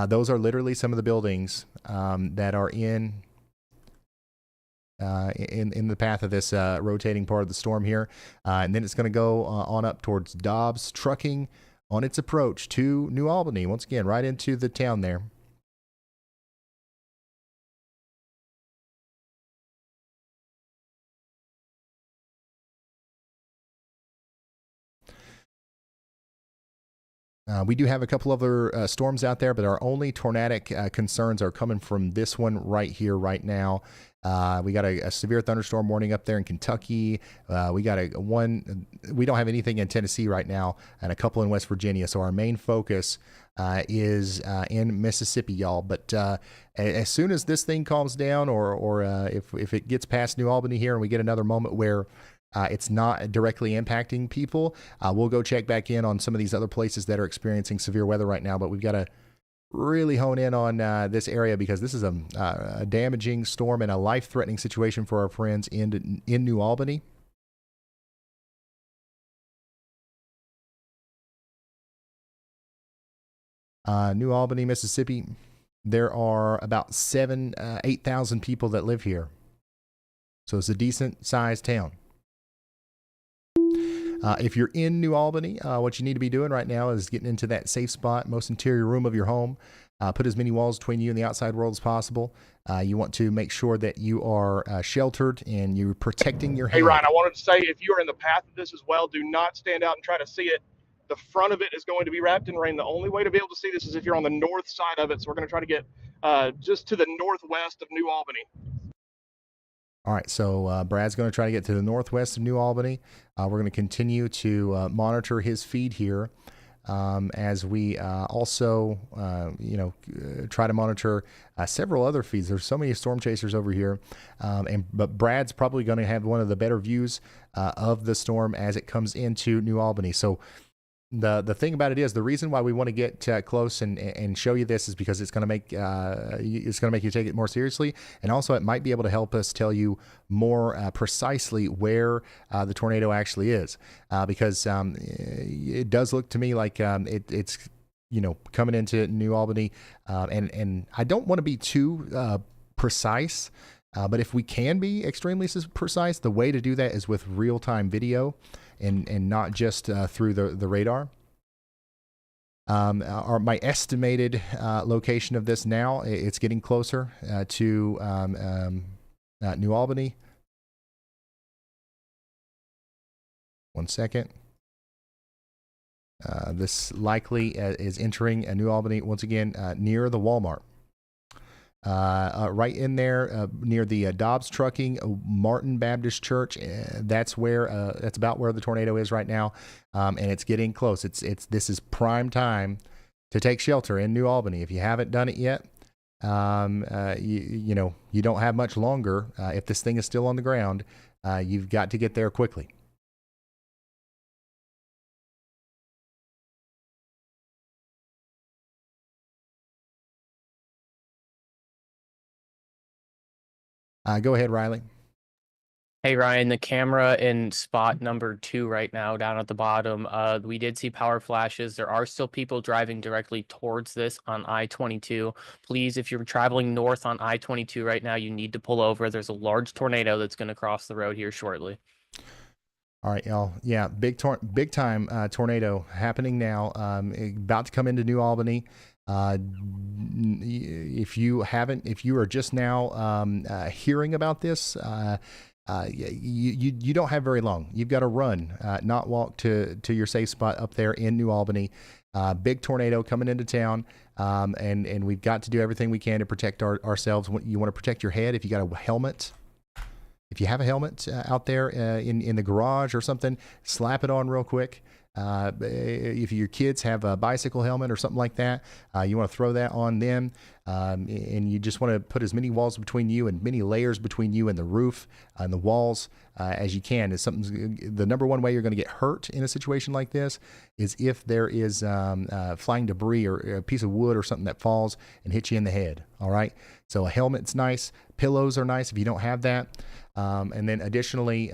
Those are literally some of the buildings that are in the path of this rotating part of the storm here. And then it's going to go on up towards Dobbs Trucking on its approach to New Albany. Once again, right into the town there. We do have a couple other storms out there, but our only tornadic concerns are coming from this one right here, right now. We got a severe thunderstorm warning up there in Kentucky. We got we don't have anything in Tennessee right now, and a couple in West Virginia. So our main focus is in Mississippi, y'all. But as soon as this thing calms down, or if it gets past New Albany here and we get another moment where it's not directly impacting people, we'll go check back in on some of these other places that are experiencing severe weather right now. But we've got to really hone in on this area because this is a damaging storm and a life-threatening situation for our friends in New Albany. New Albany, Mississippi, there are about 8,000 people that live here. So it's a decent-sized town. If you're in New Albany, what you need to be doing right now is getting into that safe spot, most interior room of your home. Put as many walls between you and the outside world as possible. You want to make sure that you are sheltered and you're protecting your head. Hey, Ryan, I wanted to say, if you are in the path of this as well, do not stand out and try to see it. The front of it is going to be wrapped in rain. The only way to be able to see this is if you're on the north side of it. So we're going to try to get just to the northwest of New Albany. All right, so Brad's going to try to get to the northwest of New Albany. We're going to continue to monitor his feed here as we also, try to monitor several other feeds. There's so many storm chasers over here, but Brad's probably going to have one of the better views of the storm as it comes into New Albany. So the thing about it is, the reason why we want to get close and show you this is because it's going to make you take it more seriously, and also it might be able to help us tell you more precisely where the tornado actually is, because it does look to me like it's coming into New Albany, and I don't want to be too precise. But if we can be extremely precise, the way to do that is with real-time video and not just through the radar. My estimated location of this now, it's getting closer to New Albany. One second. This likely is entering New Albany, once again, near the Walmart. Right in there near the Dobbs Trucking Martin Baptist Church. That's about where the tornado is right now, and it's getting close. This is prime time to take shelter in New Albany. If you haven't done it yet, you don't have much longer. If this thing is still on the ground, you've got to get there quickly. Go ahead, Riley. Hey Ryan, the camera in spot number 2 right now down at the bottom. We did see power flashes. There are still people driving directly towards this on I-22. Please, if you're traveling north on I-22 right now, you need to pull over. There's a large tornado that's going to cross the road here shortly. All right, y'all. Yeah, big time tornado happening now. About to come into New Albany. If you are just now hearing about this, you don't have very long. You've got to run, not walk to your safe spot up there in New Albany. Big tornado coming into town, and we've got to do everything we can to protect ourselves. You want to protect your head. If you got a helmet, if you have a helmet out there in the garage or something, slap it on real quick. If your kids have a bicycle helmet or something like that, you want to throw that on them, and you just want to put as many walls between you and many layers between you and the roof and the walls as you can. The number one way you're going to get hurt in a situation like this is if there is flying debris or a piece of wood or something that falls and hits you in the head. All right, so a helmet's nice. Pillows are nice if you don't have that. And then additionally,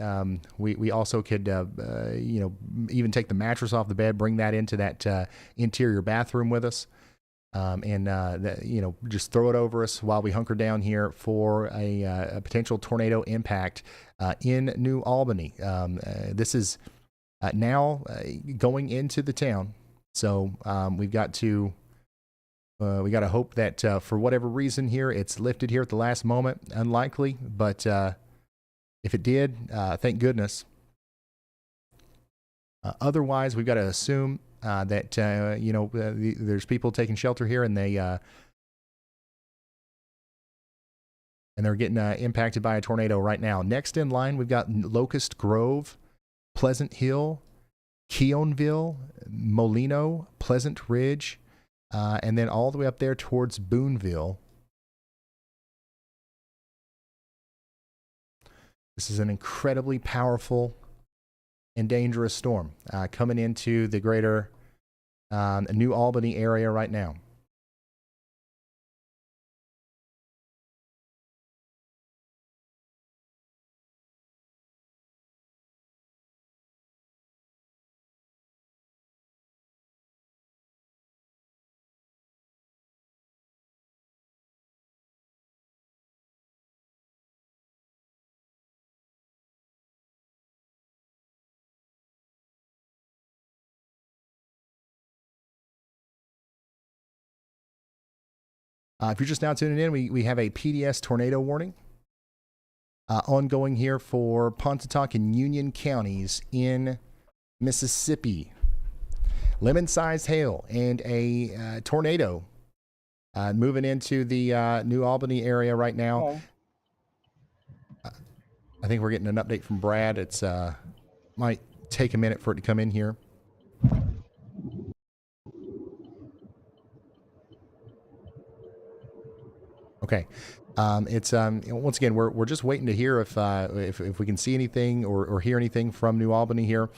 we also could, even take the mattress off the bed, bring that into that interior bathroom with us, and just throw it over us while we hunker down here for a potential tornado impact in New Albany. This is now going into the town, so we've got to. We got to hope that for whatever reason here, it's lifted here at the last moment. Unlikely, but if it did, thank goodness. Otherwise, we've got to assume that there's people taking shelter here, and they're getting impacted by a tornado right now. Next in line, we've got Locust Grove, Pleasant Hill, Keonville, Molino, Pleasant Ridge. And then all the way up there towards Booneville. This is an incredibly powerful and dangerous storm coming into the greater New Albany area right now. If you're just now tuning in, we have a PDS tornado warning ongoing here for Pontotoc and Union counties in Mississippi. Lemon-sized hail and a tornado moving into the New Albany area right now. I think we're getting an update from Brad. It's might take a minute for it to come in here. Okay. It's once again we're just waiting to hear if we can see anything or hear anything from New Albany here.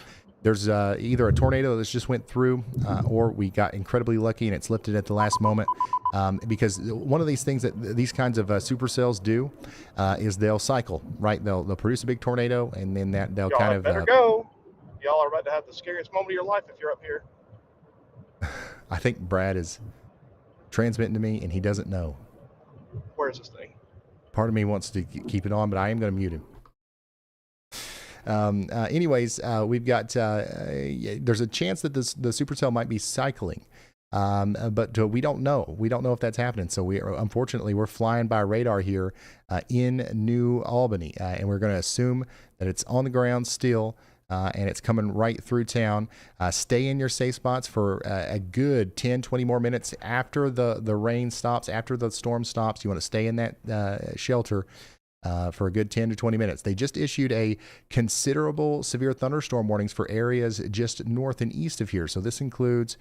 There's either a tornado that's just went through, or we got incredibly lucky and it's lifted at the last moment. Because one of these things that these kinds of supercells do is they'll cycle, right? They'll produce a big tornado, and then they'll Y'all kind of better go. Y'all are about to have the scariest moment of your life if you're up here. I think Brad is transmitting to me, and he doesn't know. Where is this thing? Part of me wants to keep it on, but I am going to mute him. Anyways, we've got there's a chance that the supercell might be cycling, but we don't know. We don't know if that's happening. So unfortunately we're flying by radar here in New Albany, and we're going to assume that it's on the ground still. And it's coming right through town. Stay in your safe spots for a good 10, 20 more minutes after the rain stops, after the storm stops. You want to stay in that shelter for a good 10 to 20 minutes. They just issued a considerable severe thunderstorm warnings for areas just north and east of here. So this includes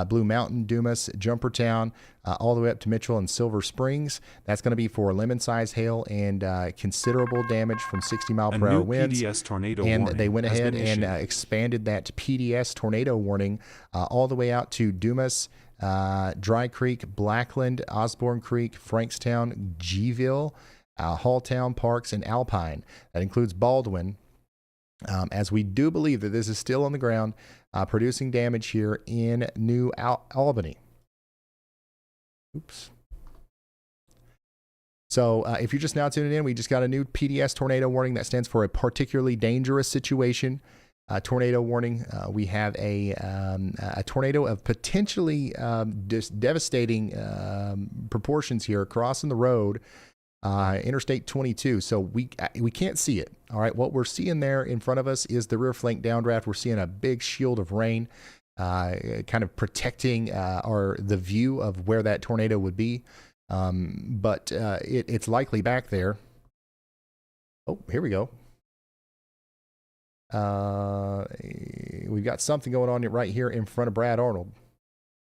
Blue Mountain, Dumas, Jumpertown, all the way up to Mitchell and Silver Springs. That's going to be for lemon-sized hail and considerable damage from 60-mile-per-hour winds. PDS tornado and warning they went has ahead been and issued. expanded that PDS tornado warning all the way out to Dumas, Dry Creek, Blackland, Osborne Creek, Frankstown, Gville, Halltown, Parks, and Alpine. That includes Baldwyn, as we do believe that this is still on the ground, producing damage here in New Albany. Oops. So if you're just now tuning in, we just got a new PDS tornado warning that stands for a particularly dangerous situation. Tornado warning. We have a tornado of potentially just devastating proportions here crossing the road. Interstate 22. So we can't see it. All right. What we're seeing there in front of us is the rear flank downdraft. We're seeing a big shield of rain, kind of protecting the view of where that tornado would be. But it's likely back there. Oh, here we go. We've got something going on right here in front of Brad Arnold,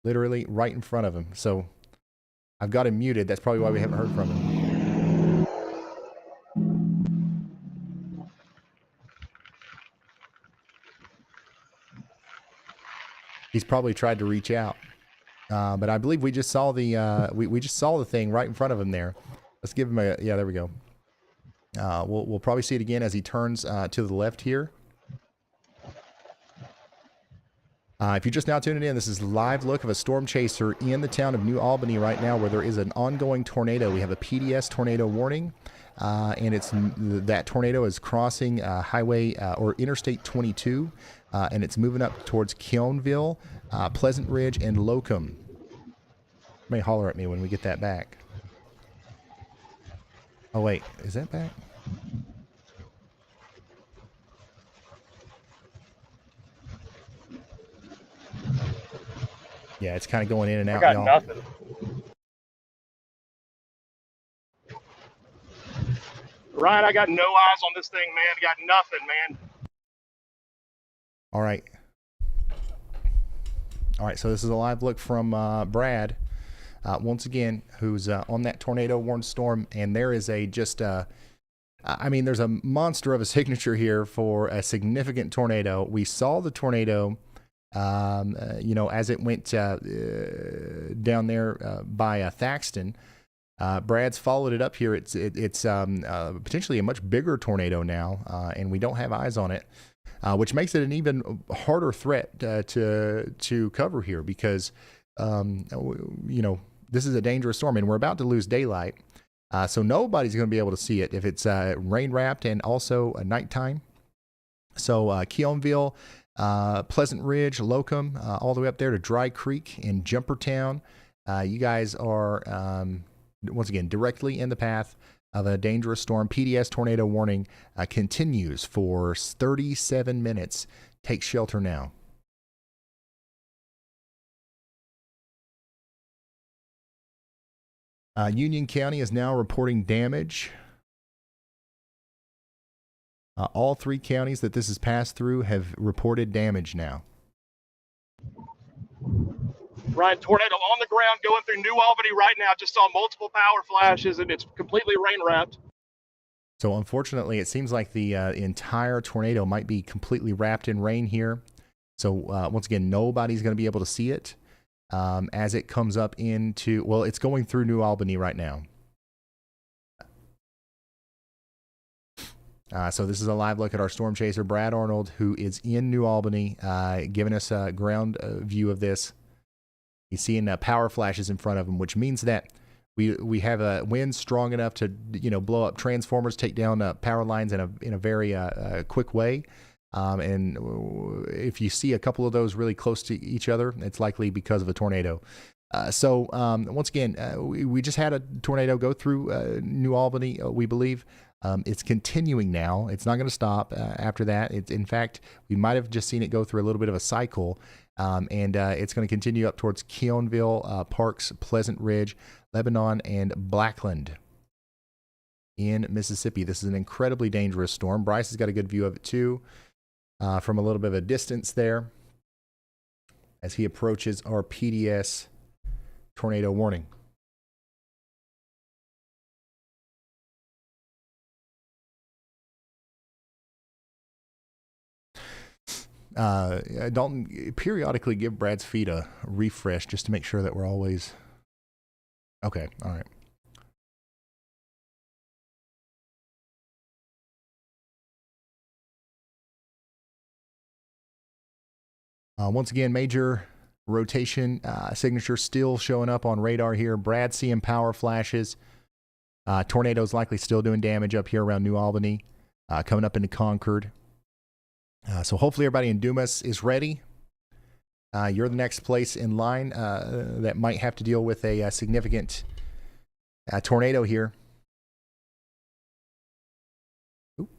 literally right in front of him. So I've got him muted. That's probably why we haven't heard from him. He's probably tried to reach out, but I believe we just saw the we just saw the thing right in front of him there. Let's give him a there we go. We'll probably see it again as he turns to the left here. If you're just now tuning in, this is a live look of a storm chaser in the town of New Albany right now, where there is an ongoing tornado. We have a PDS tornado warning, and that tornado is crossing highway or Interstate 22. And it's moving up towards Keonville, Pleasant Ridge, and Locum. You may holler at me when we get that back. Oh, wait. Is that back? Yeah, it's kind of going in and out, I got y'all. nothing. Ryan, I got no eyes on this thing, man. I got nothing, man. All right. All right, so this is a live look from Brad, once again, who's on that tornado warned storm. And there is there's a monster of a signature here for a significant tornado. We saw the tornado, as it went down there by Thaxton. Brad's followed it up here. It's potentially a much bigger tornado now, and we don't have eyes on it. Which makes it an even harder threat to cover here because, this is a dangerous storm and we're about to lose daylight. So nobody's going to be able to see it if it's rain wrapped and also a nighttime. So Keonville, Pleasant Ridge, Locum, all the way up there to Dry Creek in Jumpertown. You guys are once again, directly in the path of a dangerous storm. PDS tornado warning continues for 37 minutes. Take shelter now. Union County is now reporting damage. All 3 counties that this has passed through have reported damage now. Ryan, tornado on the ground going through New Albany right now. Just saw multiple power flashes, and it's completely rain wrapped. So unfortunately, it seems like the entire tornado might be completely wrapped in rain here. So once again, nobody's going to be able to see it as it comes up into, well, it's going through New Albany right now. So this is a live look at our storm chaser, Brad Arnold, who is in New Albany, giving us a ground view of this. He's seeing power flashes in front of him, which means that we have a wind strong enough to blow up transformers, take down power lines in a very quick way. And if you see a couple of those really close to each other, it's likely because of a tornado. So once again, we just had a tornado go through New Albany, we believe. It's continuing now. It's not going to stop after that. In fact, we might have just seen it go through a little bit of a cycle. And it's going to continue up towards Keonville, Parks, Pleasant Ridge, Lebanon, and Blackland in Mississippi. This is an incredibly dangerous storm. Bryce has got a good view of it too from a little bit of a distance there as he approaches our PDS tornado warning. Dalton, periodically give Brad's feed a refresh just to make sure that we're always okay. All right. Once again, major rotation signature still showing up on radar here. Brad seeing power flashes. Tornadoes likely still doing damage up here around New Albany, coming up into Concord. So hopefully everybody in Dumas is ready. You're the next place in line that might have to deal with a significant tornado here. Oop.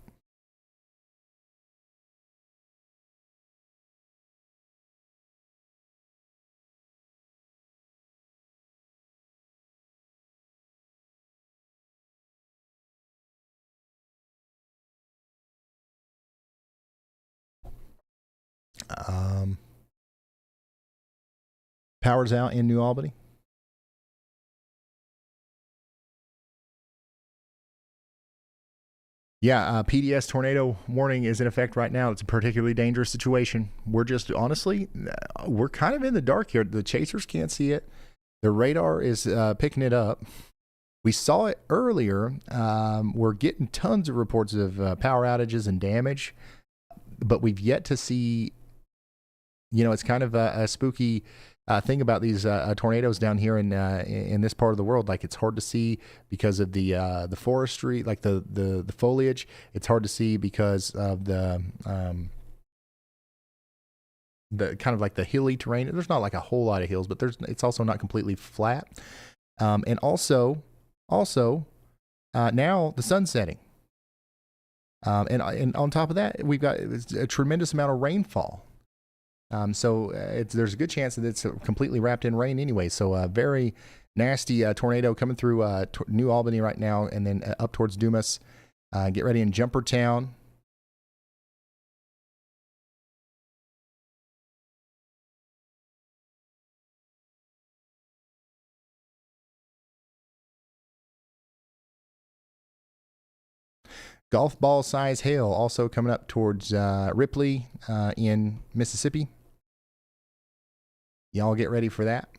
Power's out in New Albany. Yeah, PDS tornado warning is in effect right now. It's a particularly dangerous situation. We're just, honestly, we're kind of in the dark here. The chasers can't see it. The radar is picking it up. We saw it earlier. We're getting tons of reports of power outages and damage, but we've yet to see, it's kind of a spooky thing about these tornadoes down here in this part of the world. Like, it's hard to see because of the forestry, like the foliage. It's hard to see because of the kind of like the hilly terrain. There's not like a whole lot of hills, but it's also not completely flat. And also now the sun's setting. And on top of that, we've got a tremendous amount of rainfall. So there's a good chance that it's completely wrapped in rain anyway. So a very nasty tornado coming through New Albany right now, and then up towards Dumas. Get ready in Jumpertown. Golf ball size hail also coming up towards Ripley in Mississippi. Y'all get ready for that.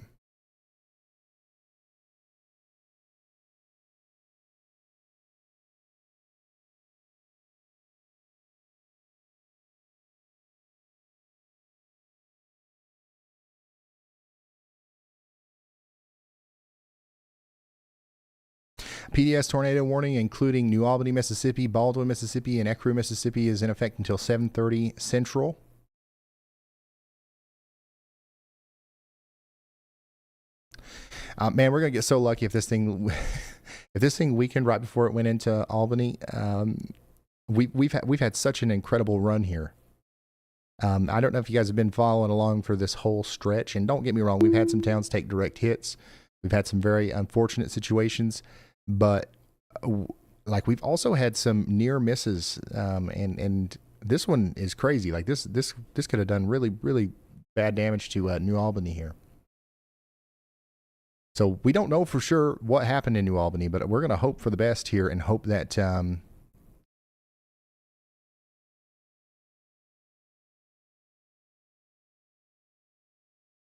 PDS tornado warning, including New Albany, Mississippi, Baldwyn, Mississippi, and Ecru, Mississippi, is in effect until 7:30 Central. Man, we're gonna get so lucky if this thing, if this thing weakened right before it went into Albany. We've had such an incredible run here. I don't know if you guys have been following along for this whole stretch, and don't get me wrong, we've had some towns take direct hits. We've had some very unfortunate situations, but like we've also had some near misses, and this one is crazy. Like this could have done really, really bad damage to New Albany here. So we don't know for sure what happened in New Albany, but we're going to hope for the best here and hope that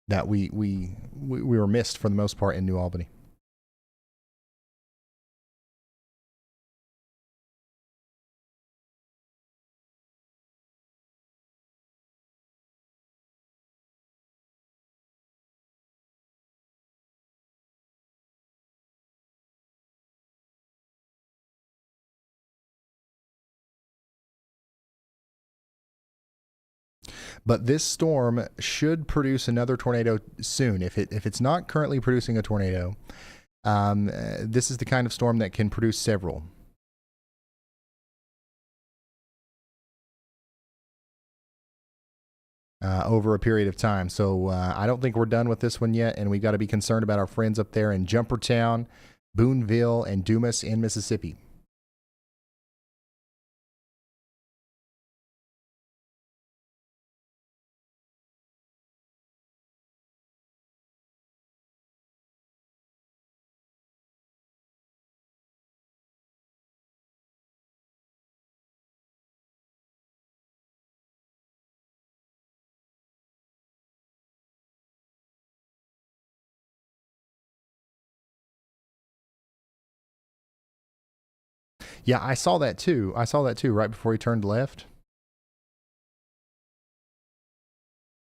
that we were missed for the most part in New Albany. But this storm should produce another tornado soon. If it's not currently producing a tornado, this is the kind of storm that can produce several. Over a period of time. So I don't think we're done with this one yet, and we got to be concerned about our friends up there in Jumpertown, Booneville, and Dumas in Mississippi. Yeah, I saw that too. Right before he turned left.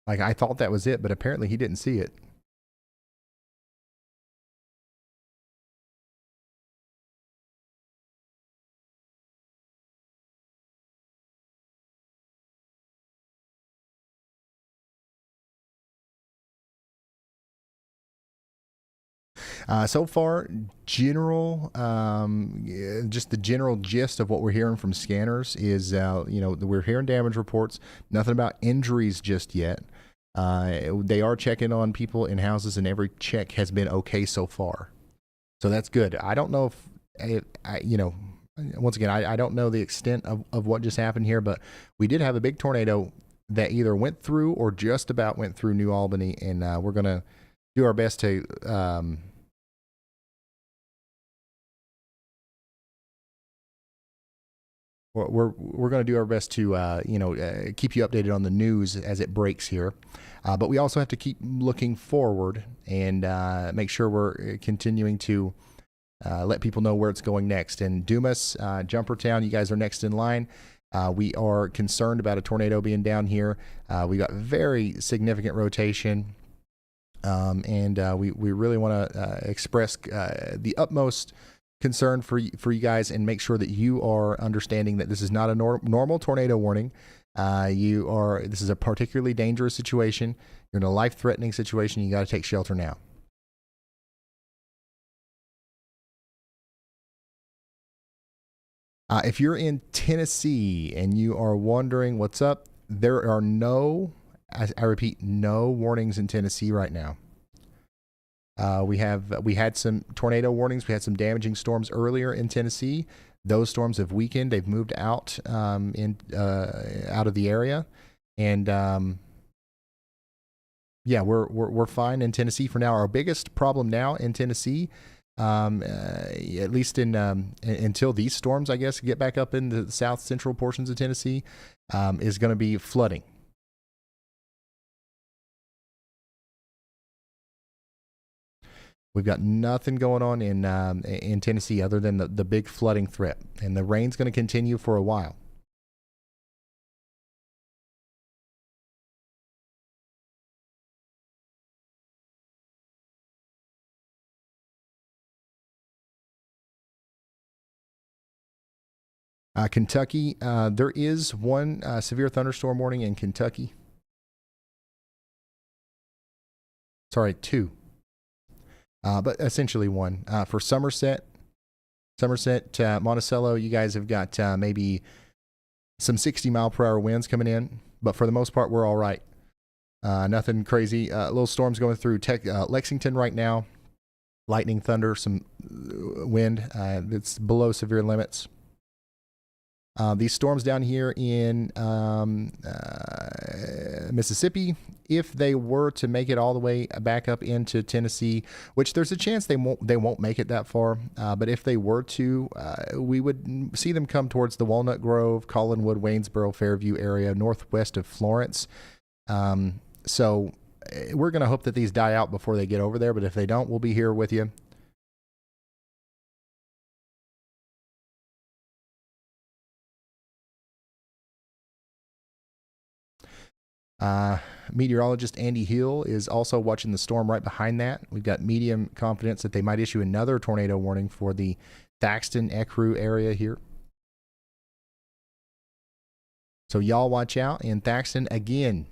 Like I thought that was it, but apparently he didn't see it. So far, just the general gist of what we're hearing from scanners is, we're hearing damage reports, nothing about injuries just yet. They are checking on people in houses, and every check has been okay so far. So that's good. I don't know once again, I don't know the extent of what just happened here, but we did have a big tornado that either went through or just about went through New Albany, and we're going to do our best to we're going to do our best to keep you updated on the news as it breaks here, but we also have to keep looking forward and make sure we're continuing to let people know where it's going next. And Dumas, Jumpertown, you guys are next in line. We are concerned about a tornado being down here. We got very significant rotation, and we really want to express the utmost concern for you guys, and make sure that you are understanding that this is not a normal tornado warning. This is a particularly dangerous situation. You're in a life-threatening situation. You got to take shelter now. If you're in Tennessee and you are wondering what's up, there are I repeat, no warnings in Tennessee right now. We had some tornado warnings. We had some damaging storms earlier in Tennessee. Those storms have weakened. They've moved out out of the area, and we're fine in Tennessee for now. Our biggest problem now in Tennessee, at least until these storms, I guess, get back up in the south central portions of Tennessee, is going to be flooding. We've got nothing going on in Tennessee other than the big flooding threat, and the rain's going to continue for a while. Kentucky, there is one severe thunderstorm warning in Kentucky. Sorry, two. but essentially one. For Somerset, Monticello, you guys have got maybe some 60-mile-per-hour winds coming in, but for the most part, we're all right. Nothing crazy. Little storms going through Lexington right now. Lightning, thunder, some wind. It's below severe limits. These storms down here in Mississippi, if they were to make it all the way back up into Tennessee, which there's a chance they won't make it that far, but if they were to, we would see them come towards the Walnut Grove, Collinwood, Waynesboro, Fairview area, northwest of Florence. So we're going to hope that these die out before they get over there, but if they don't, we'll be here with you. Meteorologist Andy Hill is also watching the storm right behind that. We've got medium confidence that they might issue another tornado warning for the Thaxton, Ecru area here. So y'all watch out in Thaxton again.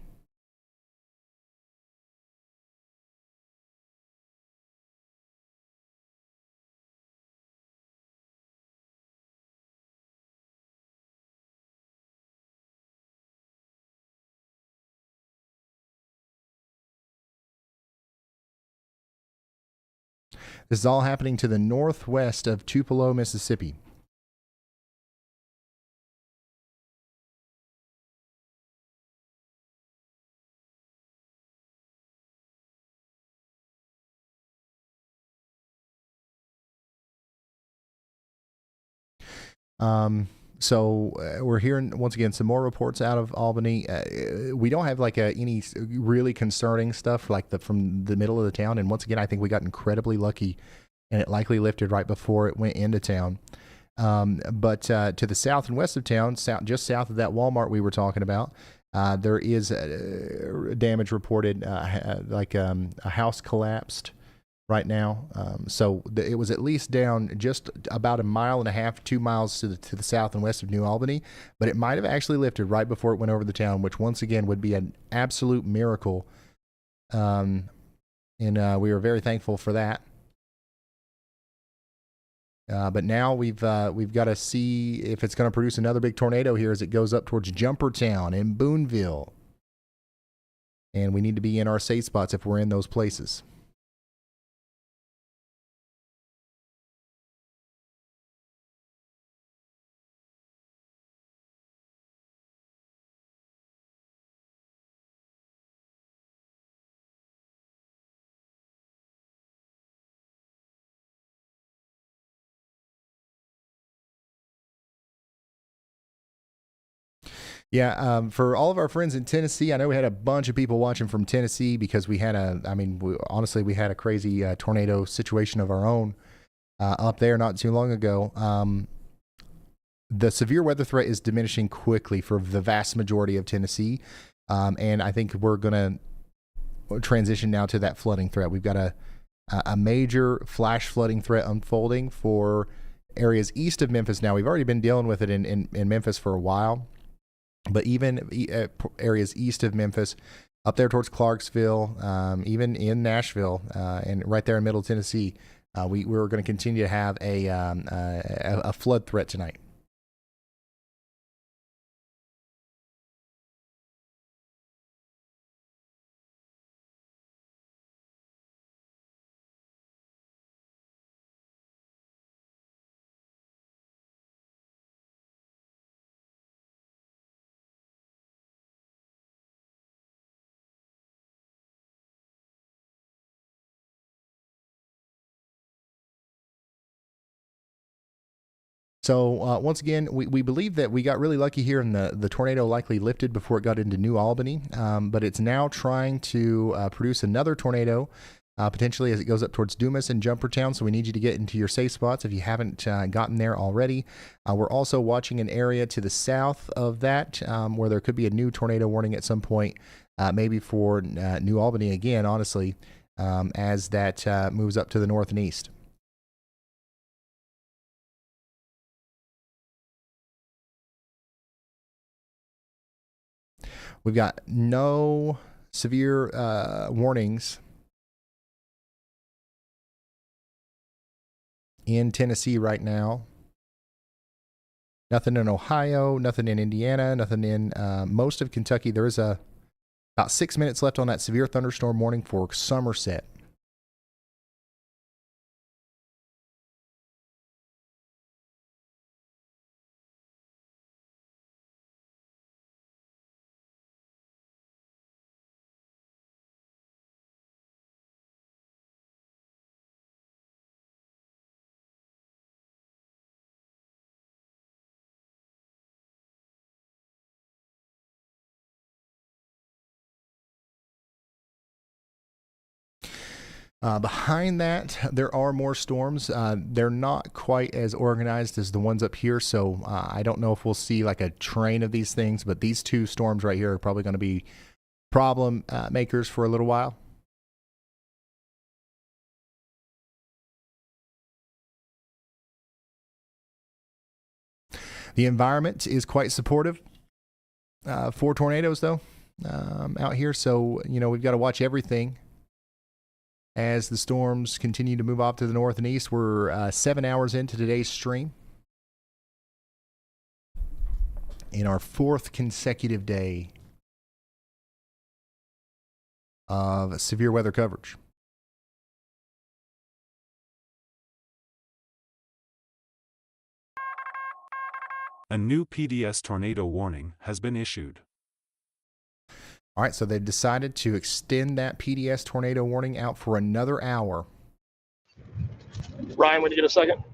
This is all happening to the northwest of Tupelo, Mississippi. So we're hearing once again some more reports out of Albany. We don't have like any really concerning stuff like from the middle of the town. And once again, I think we got incredibly lucky, and it likely lifted right before it went into town. But to the south and west of town, just south of that Walmart we were talking about, there is damage reported, a house collapsed right now. So it was at least down just about 1.5 miles, 2 miles to the south and west of New Albany, but it might have actually lifted right before it went over the town, which once again would be an absolute miracle. And we are very thankful for that. But now we've got to see if it's going to produce another big tornado here as it goes up towards Jumpertown and Booneville. And we need to be in our safe spots if we're in those places. Yeah, for all of our friends in Tennessee, I know we had a bunch of people watching from Tennessee because we had honestly, we had a crazy tornado situation of our own up there not too long ago. The severe weather threat is diminishing quickly for the vast majority of Tennessee, and I think we're going to transition now to that flooding threat. We've got a major flash flooding threat unfolding for areas east of Memphis now. We've already been dealing with it in Memphis for a while. But even areas east of Memphis, up there towards Clarksville, even in Nashville, and right there in Middle Tennessee, we're going to continue to have a flood threat tonight. So once again, we believe that we got really lucky here, and the tornado likely lifted before it got into New Albany, but it's now trying to produce another tornado, potentially as it goes up towards Dumas and Jumpertown. So we need you to get into your safe spots if you haven't gotten there already. We're also watching an area to the south of that where there could be a new tornado warning at some point, maybe for New Albany again, honestly, as that moves up to the north and east. We've got no severe warnings in Tennessee right now. Nothing in Ohio, nothing in Indiana, nothing in most of Kentucky. There is about 6 minutes left on that severe thunderstorm warning for Somerset. Behind that, there are more storms. They're not quite as organized as the ones up here, so I don't know if we'll see like a train of these things, but these two storms right here are probably going to be problem makers for a little while. The environment is quite supportive for tornadoes, though, out here. So, we've got to watch everything as the storms continue to move off to the north and east. We're 7 hours into today's stream, in our 4th consecutive day of severe weather coverage. A new PDS tornado warning has been issued. All right, so they've decided to extend that PDS tornado warning out for another hour. Ryan, when you get a second.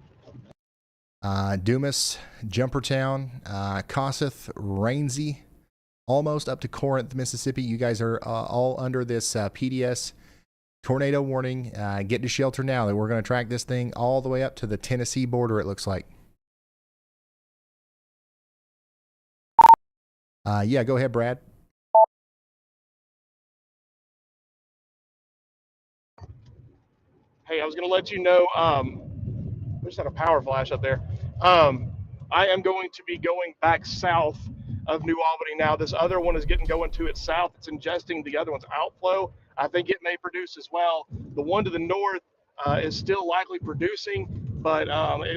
Dumas, Jumpertown, Kossuth, Rainsy, almost up to Corinth, Mississippi. You guys are all under this PDS tornado warning. Get to shelter now. We're going to track this thing all the way up to the Tennessee border, it looks like. Yeah, go ahead, Brad. Hey, I was going to let you know, we just had a power flash up there. I am going to be going back south of New Albany now. This other one is going to its south. It's ingesting the other one's outflow. I think it may produce as well. The one to the north is still likely producing, but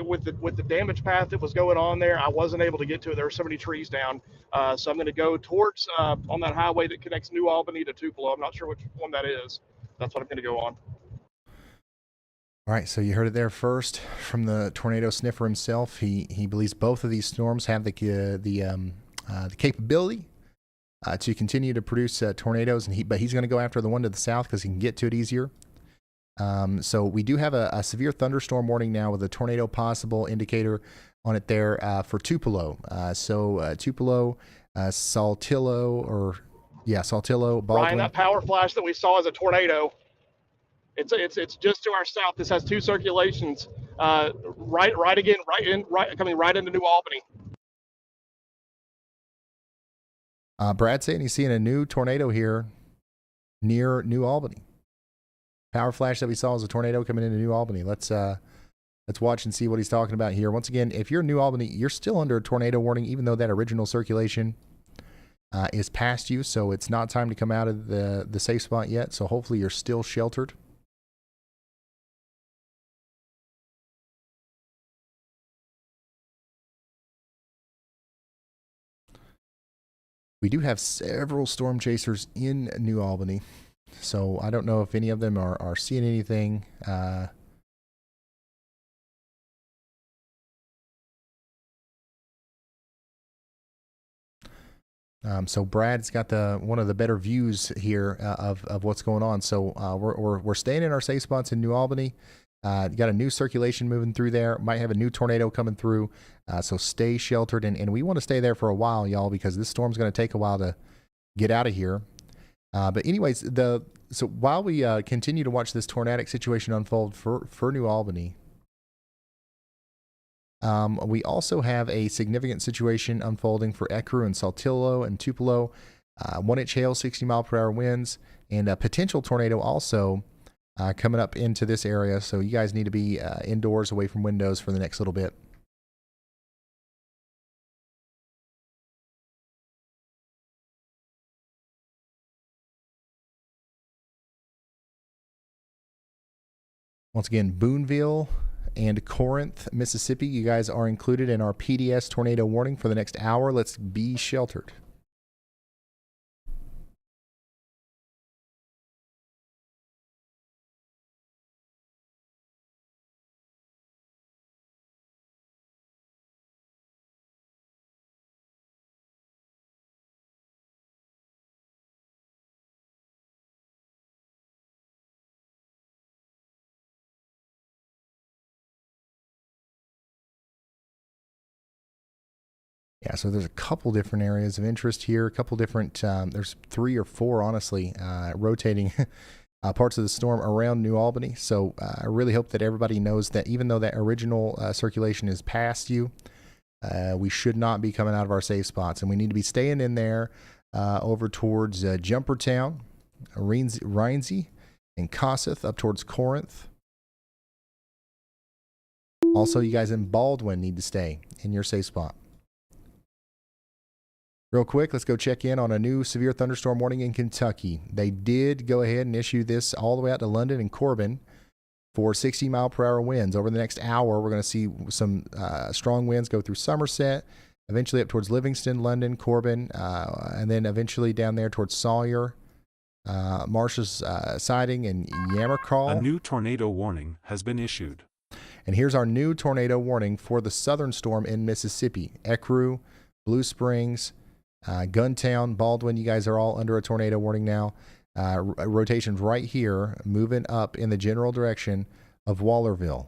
with the damage path that was going on there, I wasn't able to get to it. There were so many trees down. So I'm going to go towards on that highway that connects New Albany to Tupelo. I'm not sure which one that is. That's what I'm going to go on. All right, so you heard it there first from the tornado sniffer himself. He believes both of these storms have the capability to continue to produce tornadoes, but he's going to go after the one to the south because he can get to it easier. So we do have a severe thunderstorm warning now with a tornado possible indicator on it there for Tupelo. Tupelo, Saltillo, Baldwyn. Ryan, that power flash that we saw is a tornado. It's just to our south. This has two circulations. Coming right into New Albany. Brad's saying he's seeing a new tornado here near New Albany. Power flash that we saw is a tornado coming into New Albany. Let's watch and see what he's talking about here. Once again, if you're in New Albany, you're still under a tornado warning, even though that original circulation is past you. So it's not time to come out of the safe spot yet. So hopefully you're still sheltered. We do have several storm chasers in New Albany, so I don't know if any of them are seeing anything. So Brad's got one of the better views here of what's going on. So we're staying in our safe spots in New Albany. Got a new circulation moving through there. Might have a new tornado coming through. So stay sheltered, and we want to stay there for a while, y'all, because this storm's going to take a while to get out of here. But anyways, so while we continue to watch this tornadic situation unfold for New Albany, we also have a significant situation unfolding for Ecru and Saltillo and Tupelo. 1-inch hail, 60-mile-per-hour winds, and a potential tornado also coming up into this area. So you guys need to be indoors, away from windows for the next little bit. Once again, Booneville and Corinth, Mississippi. You guys are included in our PDS tornado warning for the next hour. Let's be sheltered. Yeah, so there's a couple different areas of interest here, a couple different, there's 3 or 4, honestly, rotating parts of the storm around New Albany. So I really hope that everybody knows that even though that original circulation is past you, we should not be coming out of our safe spots. And we need to be staying in there over towards Jumpertown, Rhinesey, and Kossuth, up towards Corinth. Also, you guys in Baldwyn need to stay in your safe spot. Real quick, let's go check in on a new severe thunderstorm warning in Kentucky. They did go ahead and issue this all the way out to London and Corbin for 60-mile-per-hour winds. Over the next hour, we're going to see some strong winds go through Somerset, eventually up towards Livingston, London, Corbin, and then eventually down there towards Sawyer, Marsh's Siding, and Yammercall. A new tornado warning has been issued. And here's our new tornado warning for the southern storm in Mississippi. Ecru, Blue Springs, Guntown, Baldwyn, you guys are all under a tornado warning now. Rotations right here, moving up in the general direction of Wallerville.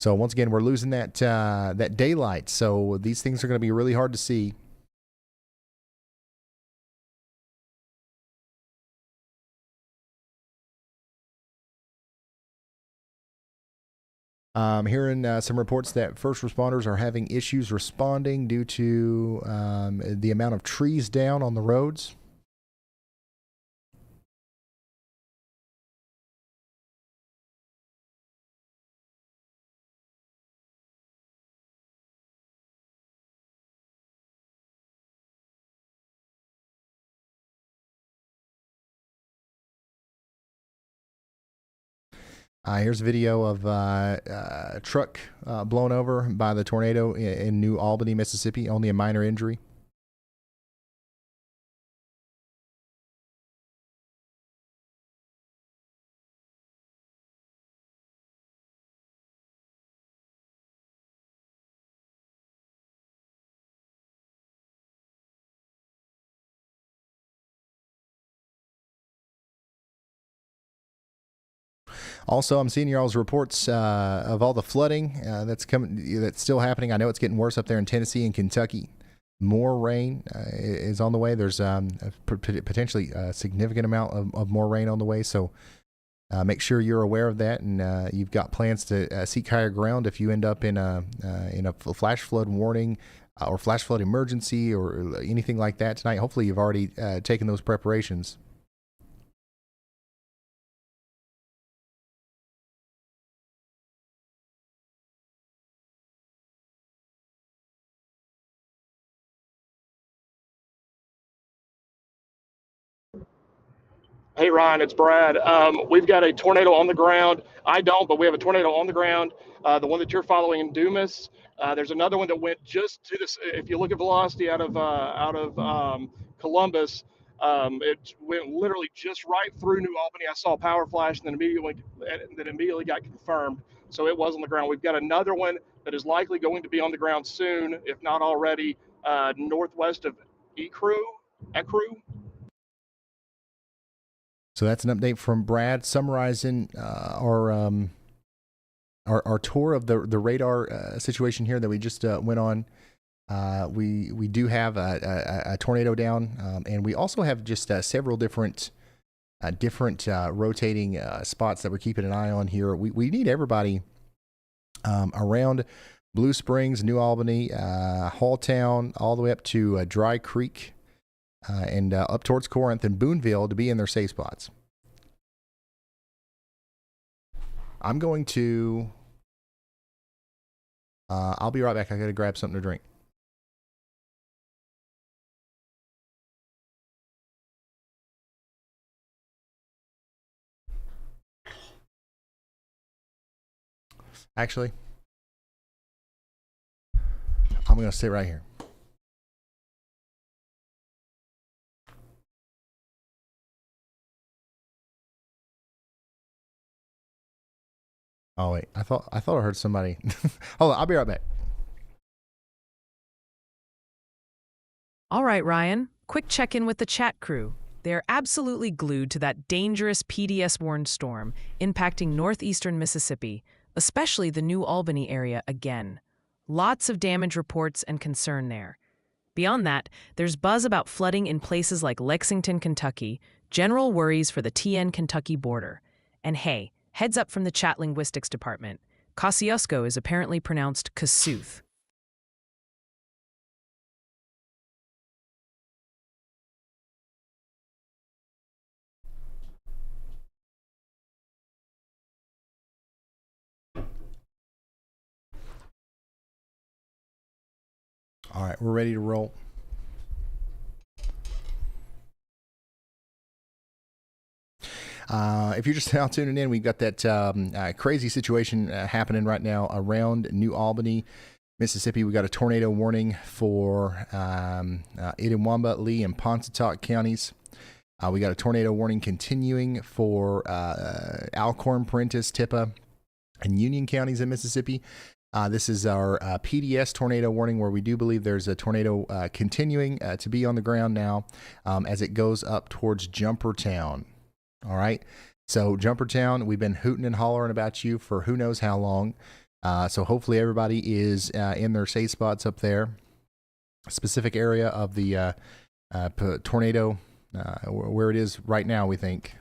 So once again, we're losing that that daylight. So these things are going to be really hard to see. Hearing some reports that first responders are having issues responding due to the amount of trees down on the roads. Here's a video of a truck blown over by the tornado in New Albany, Mississippi. Only a minor injury. Also, I'm seeing y'all's reports of all the flooding that's still happening. I know it's getting worse up there in Tennessee and Kentucky. More rain is on the way. There's potentially a significant amount of more rain on the way. So make sure you're aware of that, and you've got plans to seek higher ground if you end up in a flash flood warning or flash flood emergency or anything like that tonight. Hopefully, you've already taken those preparations. Hey, Ryan, it's Brad. We've got a tornado on the ground. I don't, but we have a tornado on the ground. The one that you're following in Dumas. There's another one that went just to this. If you look at velocity out of Columbus, it went literally just right through New Albany. I saw a power flash, and then immediately got confirmed. So it was on the ground. We've got another one that is likely going to be on the ground soon, if not already, northwest of Ecru. So that's an update from Brad summarizing our tour of the radar situation here that we just went on. We do have a tornado down, and we also have just several different rotating spots that we're keeping an eye on here. We need everybody around Blue Springs, New Albany, Halltown, all the way up to Dry Creek. And up towards Corinth and Booneville to be in their safe spots. I'm going to... I'll be right back. I got to grab something to drink. Actually, I'm going to sit right here. Oh wait, I thought I heard somebody. Hold on, I'll be right back. All right, Ryan, quick check-in with the chat crew. They're absolutely glued to that dangerous PDS-warned storm impacting northeastern Mississippi, especially the New Albany area again. Lots of damage reports and concern there. Beyond that, there's buzz about flooding in places like Lexington, Kentucky, general worries for the TN Kentucky border. And hey, heads up from the chat linguistics department. Kosciuszko is apparently pronounced Kossuth. All right, we're ready to roll. If you're just now tuning in, we've got that crazy situation happening right now around New Albany, Mississippi. We got a tornado warning for Itawamba, Lee, and Pontotoc counties. We got a tornado warning continuing for Alcorn, Prentiss, Tippah, and Union counties in Mississippi. This is our PDS tornado warning, where we do believe there's a tornado continuing to be on the ground now as it goes up towards Jumpertown. All right. So Jumpertown, we've been hooting and hollering about you for who knows how long. So hopefully everybody is in their safe spots up there. A specific area of the tornado where it is right now, we think.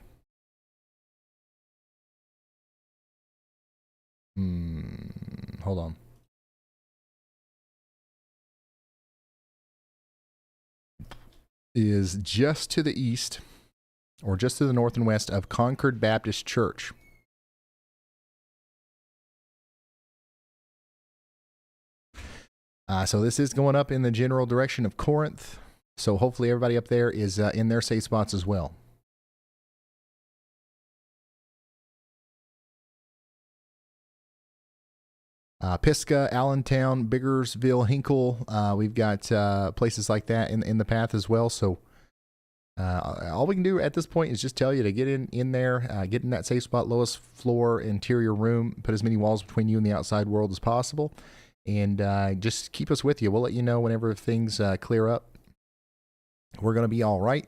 Hold on. Is just to the east, or just to the north and west of Concord Baptist Church. So this is going up in the general direction of Corinth. So hopefully everybody up there is in their safe spots as well. Pisgah, Allentown, Biggersville, Hinkle. We've got places like that in the path as well. So all we can do at this point is just tell you to get in there, get in that safe spot, lowest floor, interior room, put as many walls between you and the outside world as possible, and just keep us with you. We'll let you know whenever things clear up. We're going to be all right.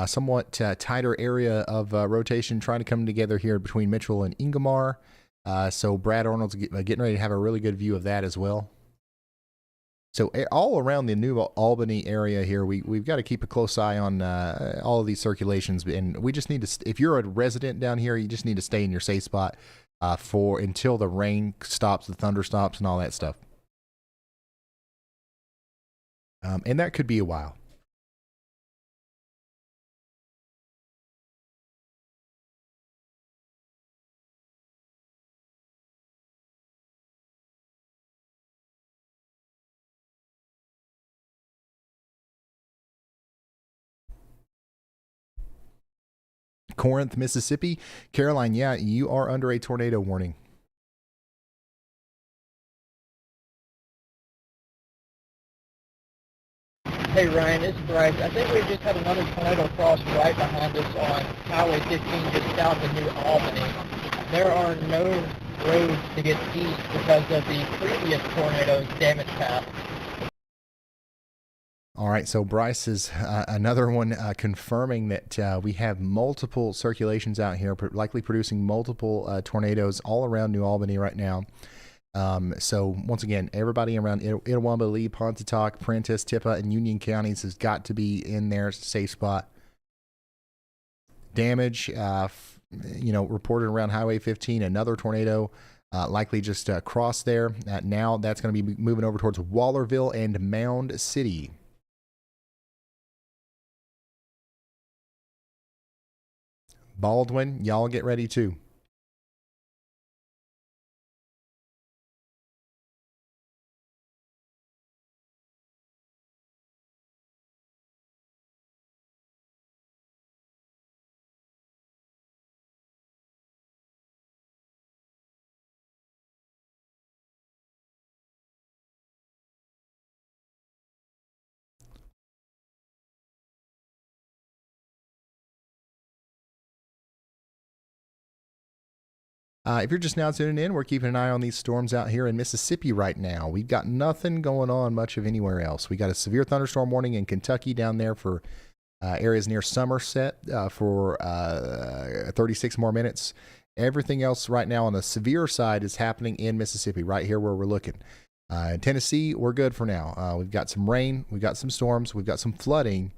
Somewhat tighter area of rotation trying to come together here between Mitchell and Ingomar. So Brad Arnold's getting ready to have a really good view of that as well. So all around the New Albany area here, we've got to keep a close eye on all of these circulations. And we just need to, if you're a resident down here, you just need to stay in your safe spot until the rain stops, the thunder stops, and all that stuff. And that could be a while. Corinth, Mississippi. Caroline, yeah, you are under a tornado warning. Hey Ryan, it's Bryce. I think we just had another tornado cross right behind us on Highway 15 just south of New Albany. There are no roads to get east because of the previous tornado's damaged path. All right, so Bryce is another one confirming that we have multiple circulations out here, likely producing multiple tornadoes all around New Albany right now. So once again, everybody around Itawamba, Lee, Pontotoc, Prentiss, Tippah, and Union counties has got to be in their safe spot. Damage, reported around Highway 15. Another tornado likely just crossed there. Now that's going to be moving over towards Wallerville and Mound City. Baldwyn, y'all get ready too. If you're just now tuning in, we're keeping an eye on these storms out here in Mississippi right now. We've got nothing going on much of anywhere else. We got a severe thunderstorm warning in Kentucky down there for areas near Somerset for 36 more minutes. Everything else right now on the severe side is happening in Mississippi, right here where we're looking. In Tennessee, we're good for now. We've got some rain, we've got some storms, we've got some flooding,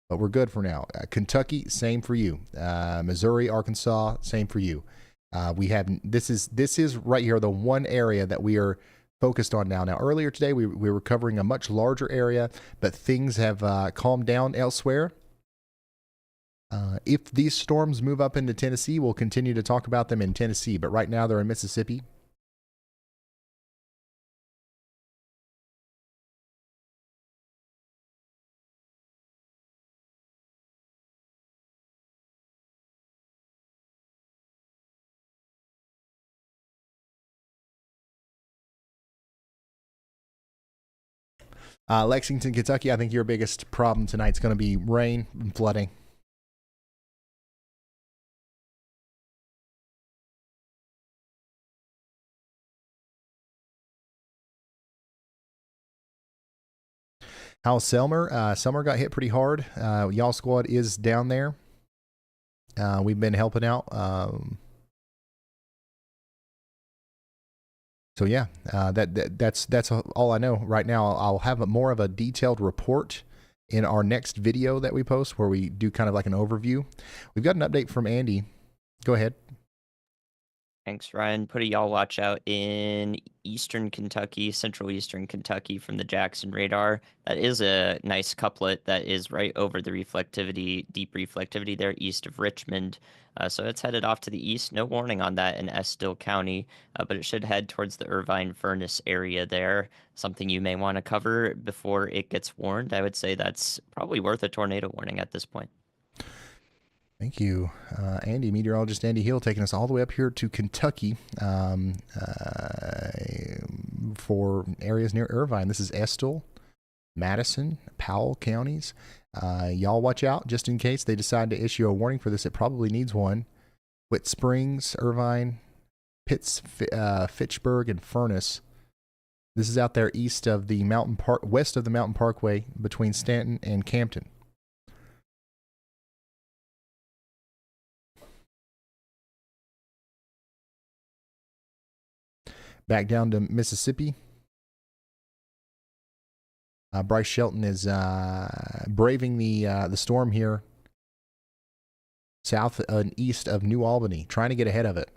but we're good for now. Kentucky, same for you. Missouri, Arkansas, same for you. We have this is right here the one area that we are focused on now. Now earlier today we were covering a much larger area, but things have calmed down elsewhere. If these storms move up into Tennessee, we'll continue to talk about them in Tennessee, but right now they're in Mississippi. Lexington, Kentucky, I think your biggest problem tonight is going to be rain and flooding. How's Selmer? Selmer got hit pretty hard. Y'all squad is down there. We've been helping out. So yeah, that's all I know right now. I'll have more of a detailed report in our next video that we post, where we do kind of like an overview. We've got an update from Andy. Go ahead. Thanks, Ryan. Put a y'all watch out in eastern Kentucky, central eastern Kentucky from the Jackson radar. That is a nice couplet that is right over the reflectivity, deep reflectivity there east of Richmond. So it's headed off to the east. No warning on that in Estill County, but it should head towards the Irvine Furnace area there. Something you may want to cover before it gets warned. I would say that's probably worth a tornado warning at this point. Thank you, Andy, meteorologist Andy Hill, taking us all the way up here to Kentucky for areas near Irvine. This is Estill, Madison, Powell counties. Y'all watch out just in case they decide to issue a warning for this. It probably needs one. Whit Springs, Irvine, Pitts, Fitchburg, and Furnace. This is out there east of the Mountain Park, west of the Mountain Parkway between Stanton and Campton. Back down to Mississippi. Bryce Shelton is braving the storm here south and east of New Albany, trying to get ahead of it.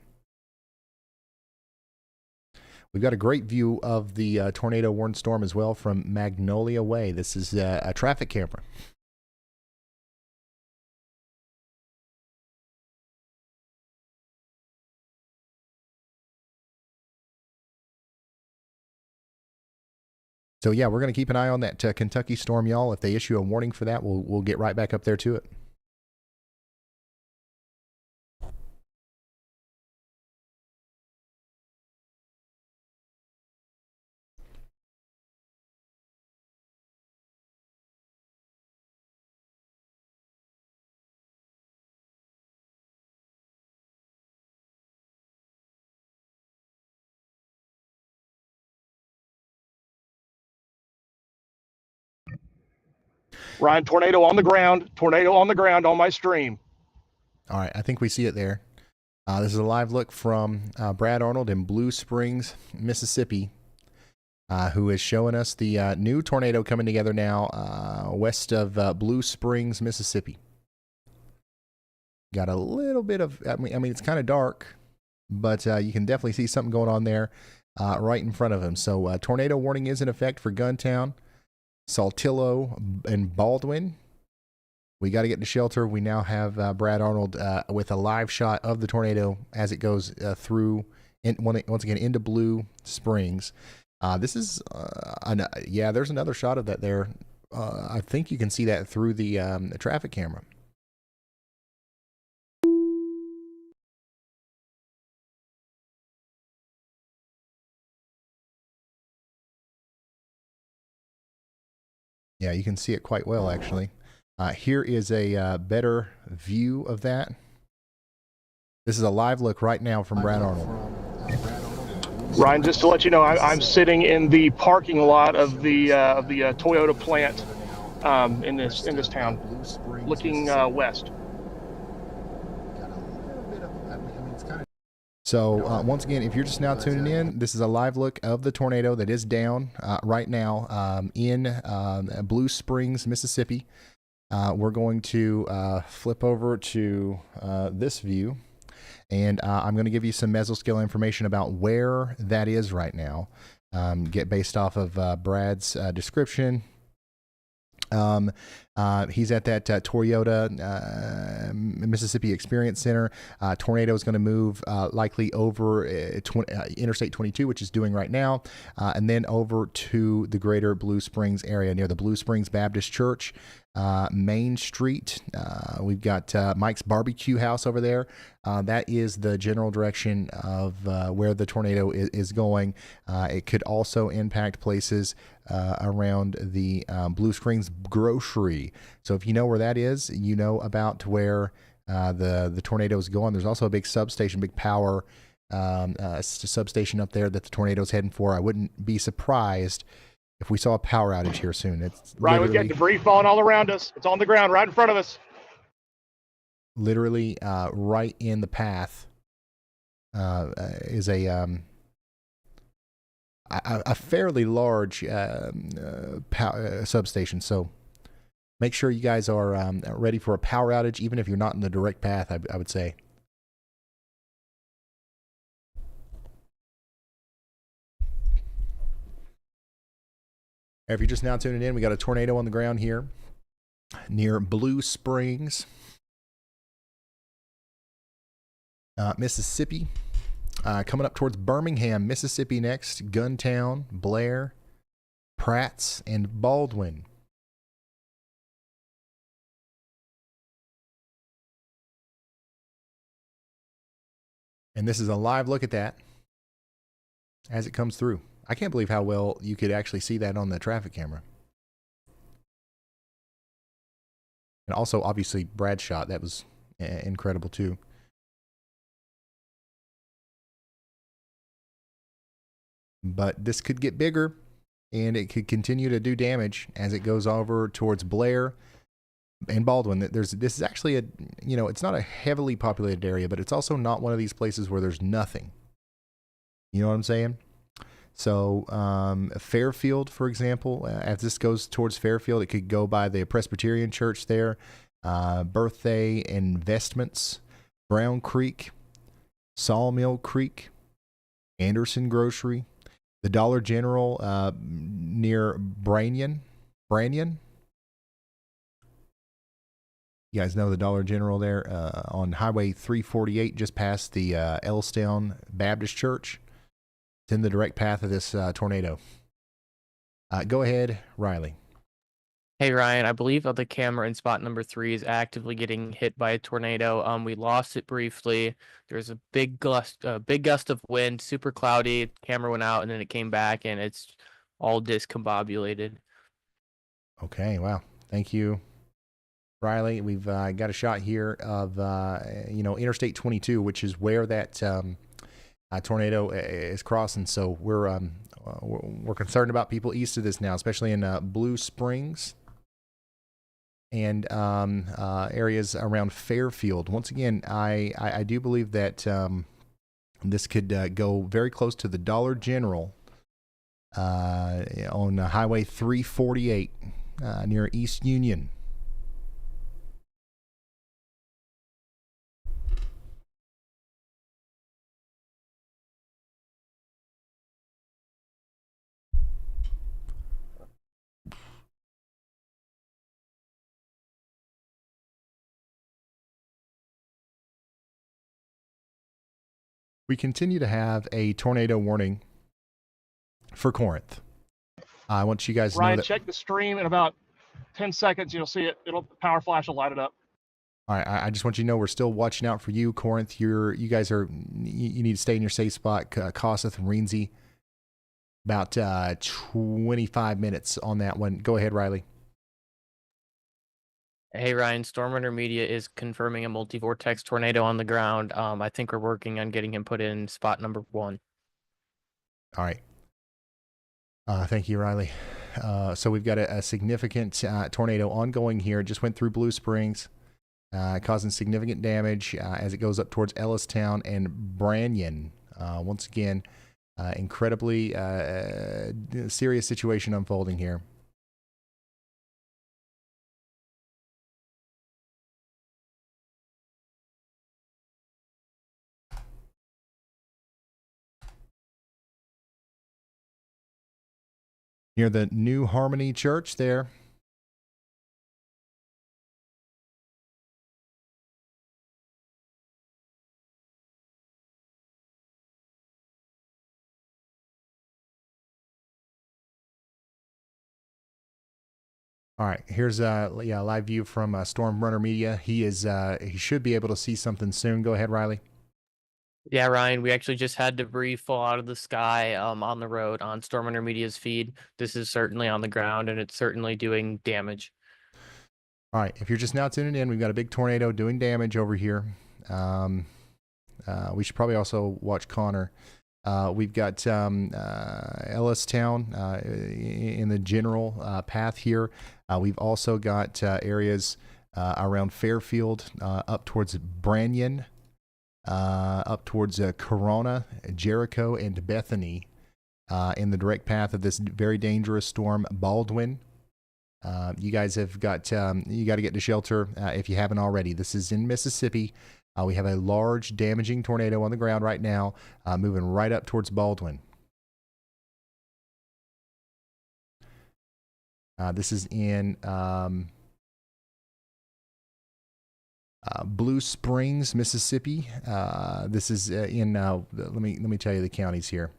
We've got a great view of the tornado warned storm as well from Magnolia Way. This is a traffic camera. So yeah, we're going to keep an eye on that Kentucky storm, y'all. If they issue a warning for that, we'll get right back up there to it. Ryan, tornado on the ground on my stream. All right, I think we see it there. This is a live look from Brad Arnold in Blue Springs, Mississippi, who is showing us the new tornado coming together now west of Blue Springs, Mississippi. Got a little bit of, I mean, it's kind of dark, but you can definitely see something going on there right in front of him. So tornado warning is in effect for Guntown, Saltillo, and Baldwyn. We got to get to shelter. We now have Brad Arnold with a live shot of the tornado as it goes through, once again, into Blue Springs. This is, yeah, there's another shot of that there. I think you can see that through the traffic camera. Yeah, you can see it quite well, actually. Here is a better view of that. This is a live look right now from Brad Arnold. Ryan, just to let you know, I'm sitting in the parking lot of the Toyota plant in this town, looking west. So once again, if you're just now tuning in, this is a live look of the tornado that is down right now in Blue Springs, Mississippi. We're going to flip over to this view. And I'm going to give you some mesoscale information about where that is right now, get based off of Brad's description. He's at that Toyota Mississippi Experience Center. Tornado is going to move likely over Interstate 22, which is doing right now, and then over to the greater Blue Springs area near the Blue Springs Baptist Church. Main Street. We've got Mike's Barbecue House over there. That is the general direction of where the tornado is going. It could also impact places around the Blue Springs Grocery. So if you know where that is, you know about where the tornado is going. There's also a big substation, big power substation up there that the tornado is heading for. I wouldn't be surprised if we saw a power outage here soon. It's Ryan, we've got debris falling all around us. It's on the ground right in front of us. Literally right in the path is a fairly large substation. So make sure you guys are ready for a power outage, even if you're not in the direct path, I would say. If you're just now tuning in, we got a tornado on the ground here near Blue Springs, Mississippi. Coming up towards Birmingham, Mississippi next, Guntown, Blair, Pratts, and Baldwyn. And this is a live look at that as it comes through. I can't believe how well you could actually see that on the traffic camera. And also, obviously, Brad's shot. That was incredible, too. But this could get bigger, and it could continue to do damage as it goes over towards Blair and Baldwyn. This is actually it's not a heavily populated area, but it's also not one of these places where there's nothing. You know what I'm saying? So Fairfield, for example, as this goes towards Fairfield, it could go by the Presbyterian Church there, Birthday Investments, Brown Creek, Sawmill Creek, Anderson Grocery, the Dollar General near Branyan. You guys know the Dollar General there on Highway 348, just past the Elstown Baptist Church. It's in the direct path of this tornado. Go ahead, Riley. Hey, Ryan, I believe the camera in spot number 3 is actively getting hit by a tornado. We lost it briefly. There's a big gust of wind, super cloudy. Camera went out and then it came back and it's all discombobulated. Okay, wow. Thank you, Riley. We've got a shot here of, Interstate 22, which is where that tornado is crossing. So we're concerned about people east of this now, especially in Blue Springs and areas around Fairfield. Once again, I do believe that this could go very close to the Dollar General on Highway 348 near East Union. We continue to have a tornado warning for Corinth. I want you guys to know Ryan, that. check the stream in about 10 seconds. You'll see it. The power flash will light it up. All right, I just want you to know we're still watching out for you, Corinth. You need to stay in your safe spot. Kossuth and Rienzi. About 25 minutes on that one. Go ahead, Riley. Hey Ryan, Stormrunner Media is confirming a multi-vortex tornado on the ground. I think we're working on getting him put in spot number 1. All right. Thank you, Riley. So we've got a significant tornado ongoing here. It just went through Blue Springs, causing significant damage as it goes up towards Ellistown and Branyon. Once again, incredibly serious situation unfolding here. Near the New Harmony Church there. All right, here's a live view from Stormrunner Media. He should be able to see something soon. Go ahead, Riley. Yeah, Ryan, we actually just had debris fall out of the sky on the road on Stormrunner Media's feed. This is certainly on the ground, and it's certainly doing damage. All right, if you're just now tuning in, we've got a big tornado doing damage over here. We should probably also watch Connor. We've got Ellistown in the general path here. We've also got areas around Fairfield, up towards Branyon, up towards Corona, Jericho, and Bethany in the direct path of this very dangerous storm, Baldwyn. You guys have got you got to get to shelter if you haven't already. This is in Mississippi. We have a large damaging tornado on the ground right now, moving right up towards Baldwyn. This is in Blue Springs, Mississippi. This is in let me tell you the counties here: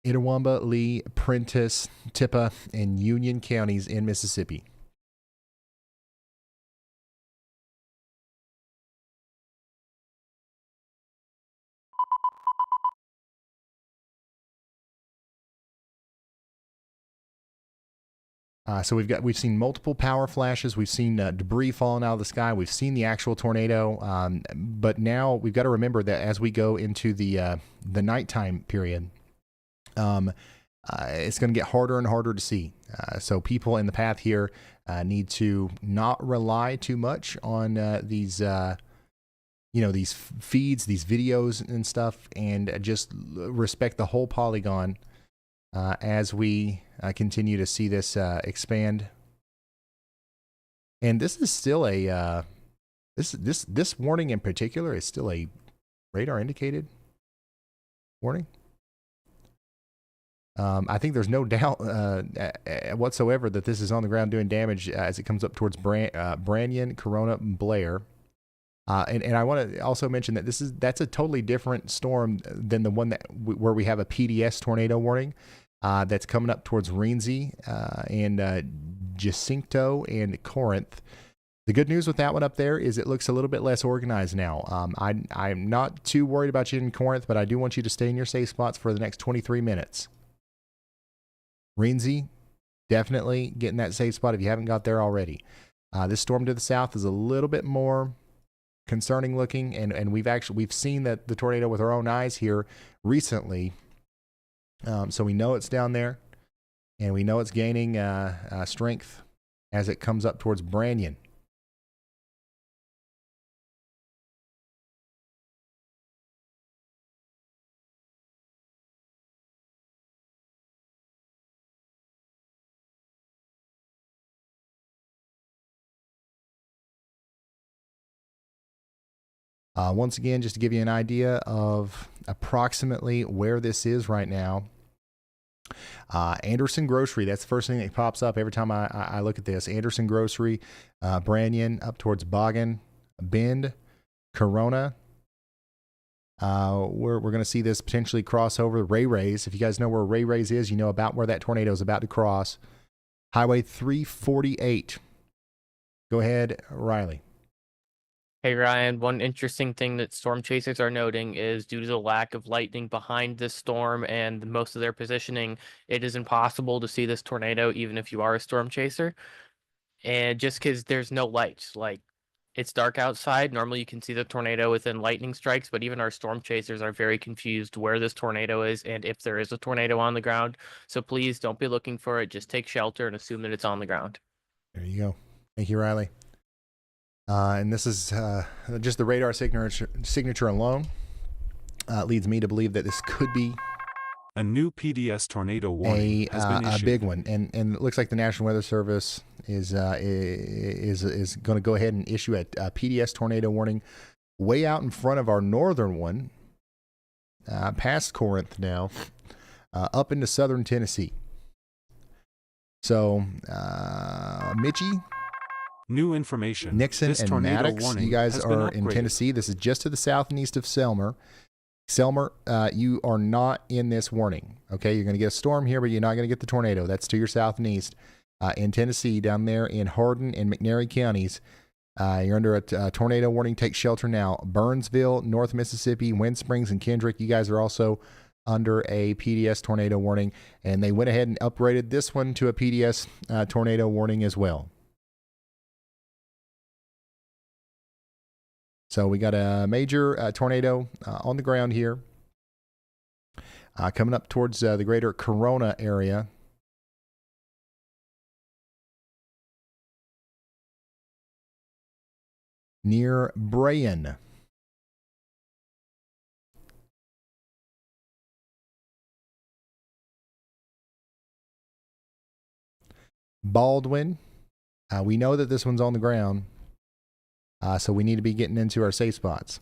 Itawamba, Lee, Prentiss, Tippah, and Union counties in Mississippi. So we've seen multiple power flashes. We've seen debris falling out of the sky. We've seen the actual tornado. But now we've got to remember that as we go into the nighttime period, it's going to get harder and harder to see. So people in the path here need to not rely too much on these these feeds, these videos and stuff, and just respect the whole polygon as we continue to see this expand. And this is still a this warning in particular is still a radar indicated warning. I think there's no doubt whatsoever that this is on the ground doing damage as it comes up towards Branyon, Corona, and Blair. And I want to also mention that that's a totally different storm than the one where we have a PDS tornado warning that's coming up towards Rienzi and Jacinto and Corinth. The good news with that one up there is it looks a little bit less organized now. I'm not too worried about you in Corinth, but I do want you to stay in your safe spots for the next 23 minutes. Rienzi, definitely get in that safe spot if you haven't got there already. This storm to the south is a little bit more concerning looking, and we've seen that the tornado with our own eyes here recently. So we know it's down there, and we know it's gaining strength as it comes up towards Branyon. Once again, just to give you an idea of approximately where this is right now, Anderson Grocery, that's the first thing that pops up every time I look at this. Anderson Grocery, Branyon, up towards Boggin, Bend, Corona. We're going to see this potentially cross over Ray Ray's. If you guys know where Ray Ray's is, you know about where that tornado is about to cross. Highway 348. Go ahead, Riley. Hey Ryan, one interesting thing that storm chasers are noting is due to the lack of lightning behind this storm and most of their positioning, it is impossible to see this tornado even if you are a storm chaser. and just because there's no lights, like it's dark outside. Normally you can see the tornado within lightning strikes, but even our storm chasers are very confused where this tornado is and if there is a tornado on the ground. So please don't be looking for it. Just take shelter and assume that it's on the ground. There you go. Thank you, Riley. And this is just the radar signature alone leads me to believe that this could be A new PDS tornado warning has been issued. a big one, and it looks like the National Weather Service is going to go ahead and issue a PDS tornado warning way out in front of our northern one, past Corinth now, up into southern Tennessee. So, Mitchie, New information. Nixon, This and tornado Maddox, warning you guys has been are in upgraded. Tennessee. This is just to the south and east of Selmer. Selmer, you are not in this warning. Okay, you're going to get a storm here, but you're not going to get the tornado. That's to your south and east. In Tennessee, down there in Hardin and McNairy counties, you're under a tornado warning. Take shelter now. Burnsville, North Mississippi, Wind Springs, and Kendrick, you guys are also under a PDS tornado warning, and they went ahead and upgraded this one to a PDS tornado warning as well. So we got a major tornado on the ground here, coming up towards the greater Corona area. Near Bryan. Baldwyn. We know that this one's on the ground. So we need to be getting into our safe spots.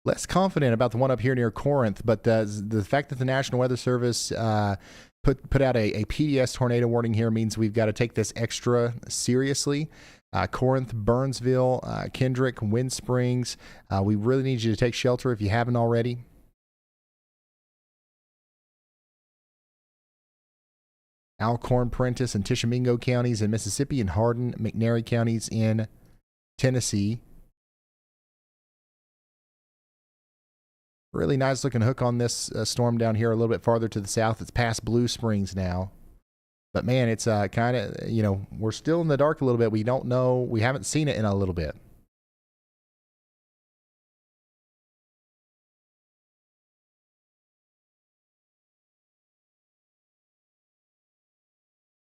Less confident about the one up here near Corinth, but the fact that the National Weather Service put out a PDS tornado warning here means we've got to take this extra seriously. Corinth, Burnsville, Kendrick, Wind Springs, we really need you to take shelter if you haven't already. Alcorn, Prentiss, and Tishomingo counties in Mississippi, and Hardin, McNairy counties in Tennessee. Really nice looking hook on this storm down here a little bit farther to the south. It's past Blue Springs now. But man, it's kind of, we're still in the dark a little bit. We don't know. We haven't seen it in a little bit.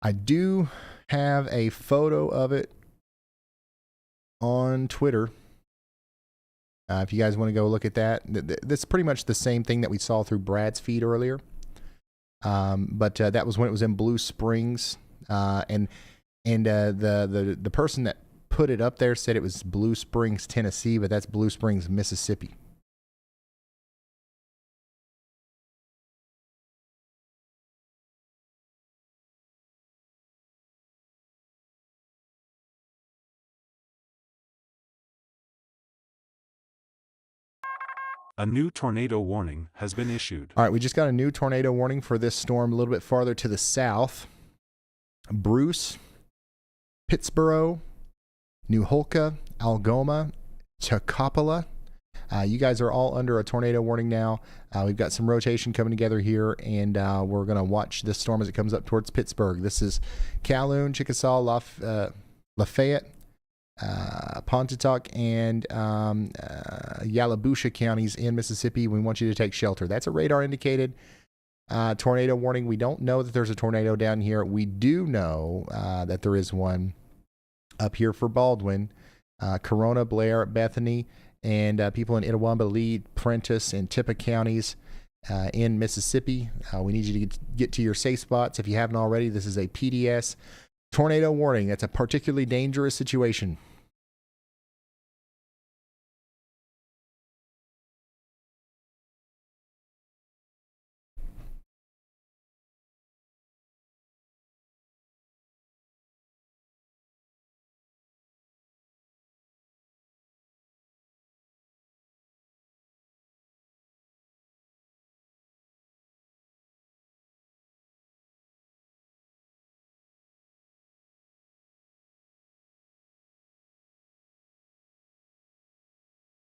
I do have a photo of it on Twitter. If you guys want to go look at that, that's pretty much the same thing that we saw through Brad's feed earlier. But that was when it was in Blue Springs, and the person that put it up there said it was Blue Springs, Tennessee, but that's Blue Springs, Mississippi. A new tornado warning has been issued. All right, we just got a new tornado warning for this storm a little bit farther to the south. Bruce, Pittsboro, New Holka, Algoma, Toccopola. You guys are all under a tornado warning now. We've got some rotation coming together here, and we're going to watch this storm as it comes up towards Pittsburgh. This is Calhoun, Chickasaw, Lafayette, Pontotoc, and Yalobusha counties in Mississippi. We want you to take shelter. That's a radar indicated tornado warning. We don't know that there's a tornado down here. We do know that there is one up here for Baldwyn, Corona, Blair, Bethany, and people in Itawamba, Lee, Prentiss, and Tippah counties in Mississippi. We need you to get to your safe spots if you haven't already. This is a PDS tornado warning. That's a particularly dangerous situation.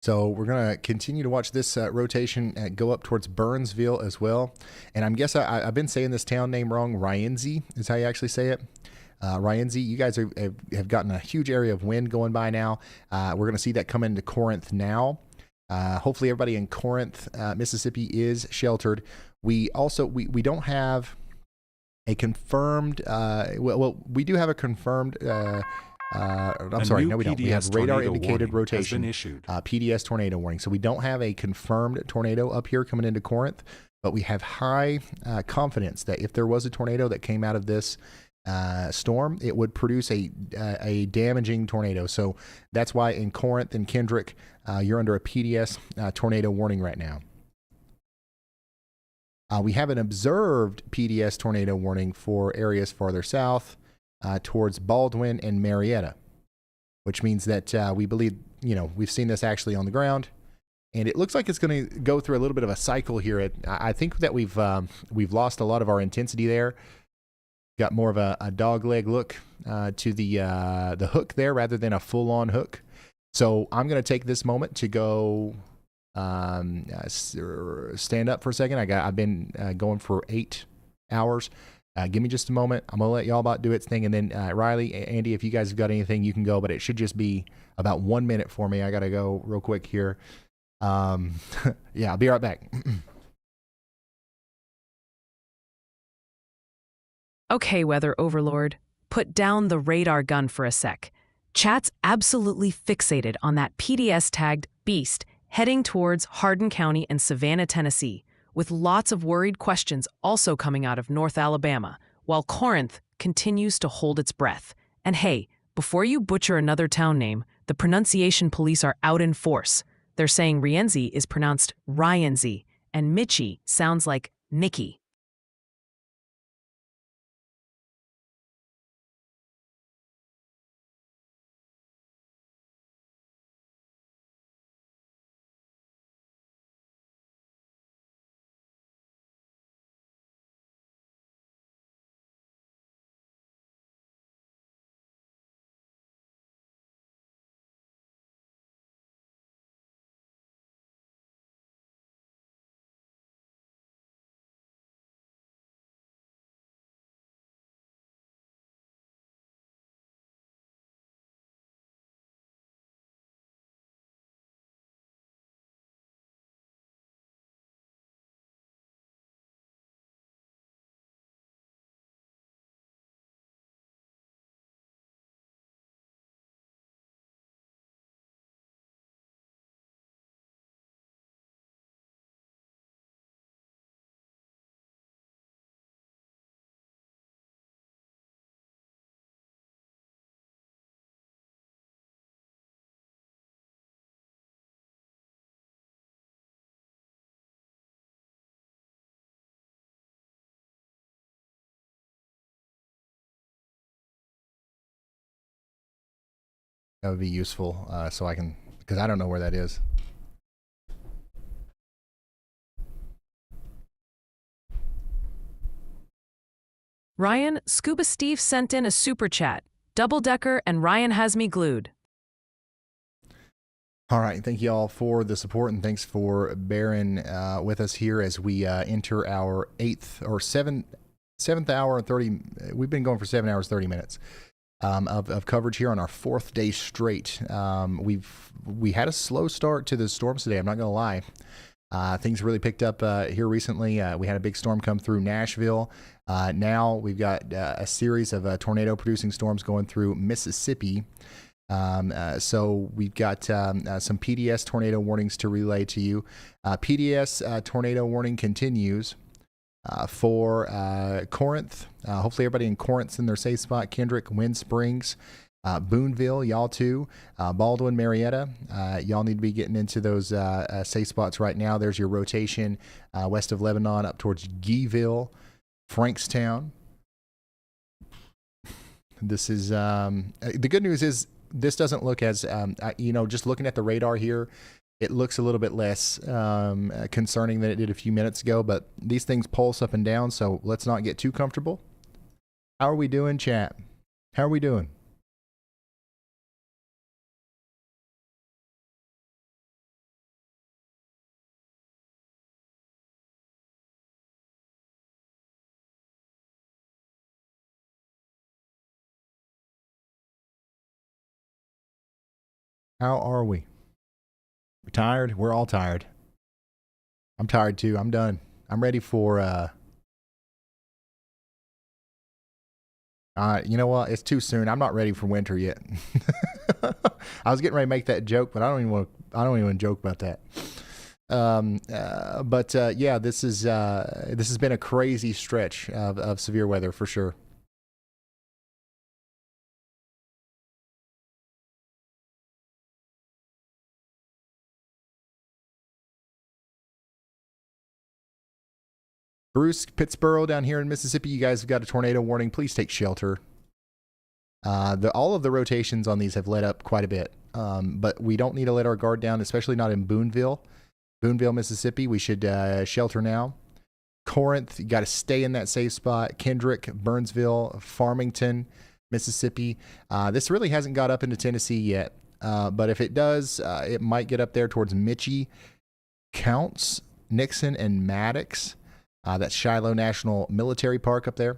So we're going to continue to watch this rotation go up towards Burnsville as well. And I've been saying this town name wrong. Rienzi is how you actually say it. Rienzi, you guys have gotten a huge area of wind going by now. We're going to see that come into Corinth now. Hopefully everybody in Corinth, Mississippi is sheltered. We don't have a confirmed, we do have a confirmed, I'm sorry, no we don't. We have radar indicated rotation, PDS tornado warning. So we don't have a confirmed tornado up here coming into Corinth, but we have high confidence that if there was a tornado that came out of this storm, it would produce a damaging tornado. So that's why in Corinth and Kendrick, you're under a PDS tornado warning right now. We have an observed PDS tornado warning for areas farther south towards Baldwyn and Marietta, which means that we believe, we've seen this actually on the ground. And it looks like it's going to go through a little bit of a cycle here. I think that we've lost a lot of our intensity there. Got more of a dog leg look to the hook there rather than a full-on hook. So I'm going to take this moment to go stand up for a second. I've been going for 8 hours. Give me just a moment. I'm going to let y'all about do its thing. And then Riley, Andy, if you guys have got anything, you can go. But it should just be about 1 minute for me. I got to go real quick here. Yeah, I'll be right back. Okay, weather overlord, put down the radar gun for a sec. Chat's absolutely fixated on that PDS-tagged beast heading towards Hardin County and Savannah, Tennessee, with lots of worried questions also coming out of North Alabama, while Corinth continues to hold its breath. And hey, before you butcher another town name, the pronunciation police are out in force. They're saying Rienzi is pronounced Ryenzi, and Mitchie sounds like Mickey. That would be useful so I can, because I don't know where that is. Ryan, Scuba Steve sent in a super chat. Double-decker and Ryan has me glued. All right. Thank you all for the support, and thanks for bearing with us here as we enter our seventh hour and 30. We've been going for 7 hours, 30 minutes. Of coverage here on our 4th day straight. We had a slow start to the storms today. I'm not going to lie. Things really picked up here recently. We had a big storm come through Nashville. Now we've got a series of tornado-producing storms going through Mississippi. So we've got some PDS tornado warnings to relay to you. PDS tornado warning continues. For Corinth, hopefully everybody in Corinth's in their safe spot. Kendrick, Wind Springs, Booneville, y'all too. Baldwyn, Marietta, y'all need to be getting into those safe spots right now. There's your rotation west of Lebanon up towards Guyville, Frankstown. This is the good news is this doesn't look as just looking at the radar here. It looks a little bit less concerning than it did a few minutes ago, but these things pulse up and down, so let's not get too comfortable. How are we doing, chat? How are we doing? How are we? We're tired? We're all tired. I'm tired too. I'm done. I'm ready for you know what? It's too soon. I'm not ready for winter yet. I was getting ready to make that joke, but I don't even want to joke about that. Yeah, this has been a crazy stretch of severe weather for sure. Bruce, Pittsburgh down here in Mississippi, you guys have got a tornado warning. Please take shelter. All of the rotations on these have let up quite a bit, but we don't need to let our guard down, especially not in Booneville, Mississippi. We should shelter now. Corinth, you got to stay in that safe spot. Kendrick, Burnsville, Farmington, Mississippi. This really hasn't got up into Tennessee yet, but if it does, it might get up there towards Mitchie, Counts, Nixon, and Maddox. That's Shiloh National Military Park up there.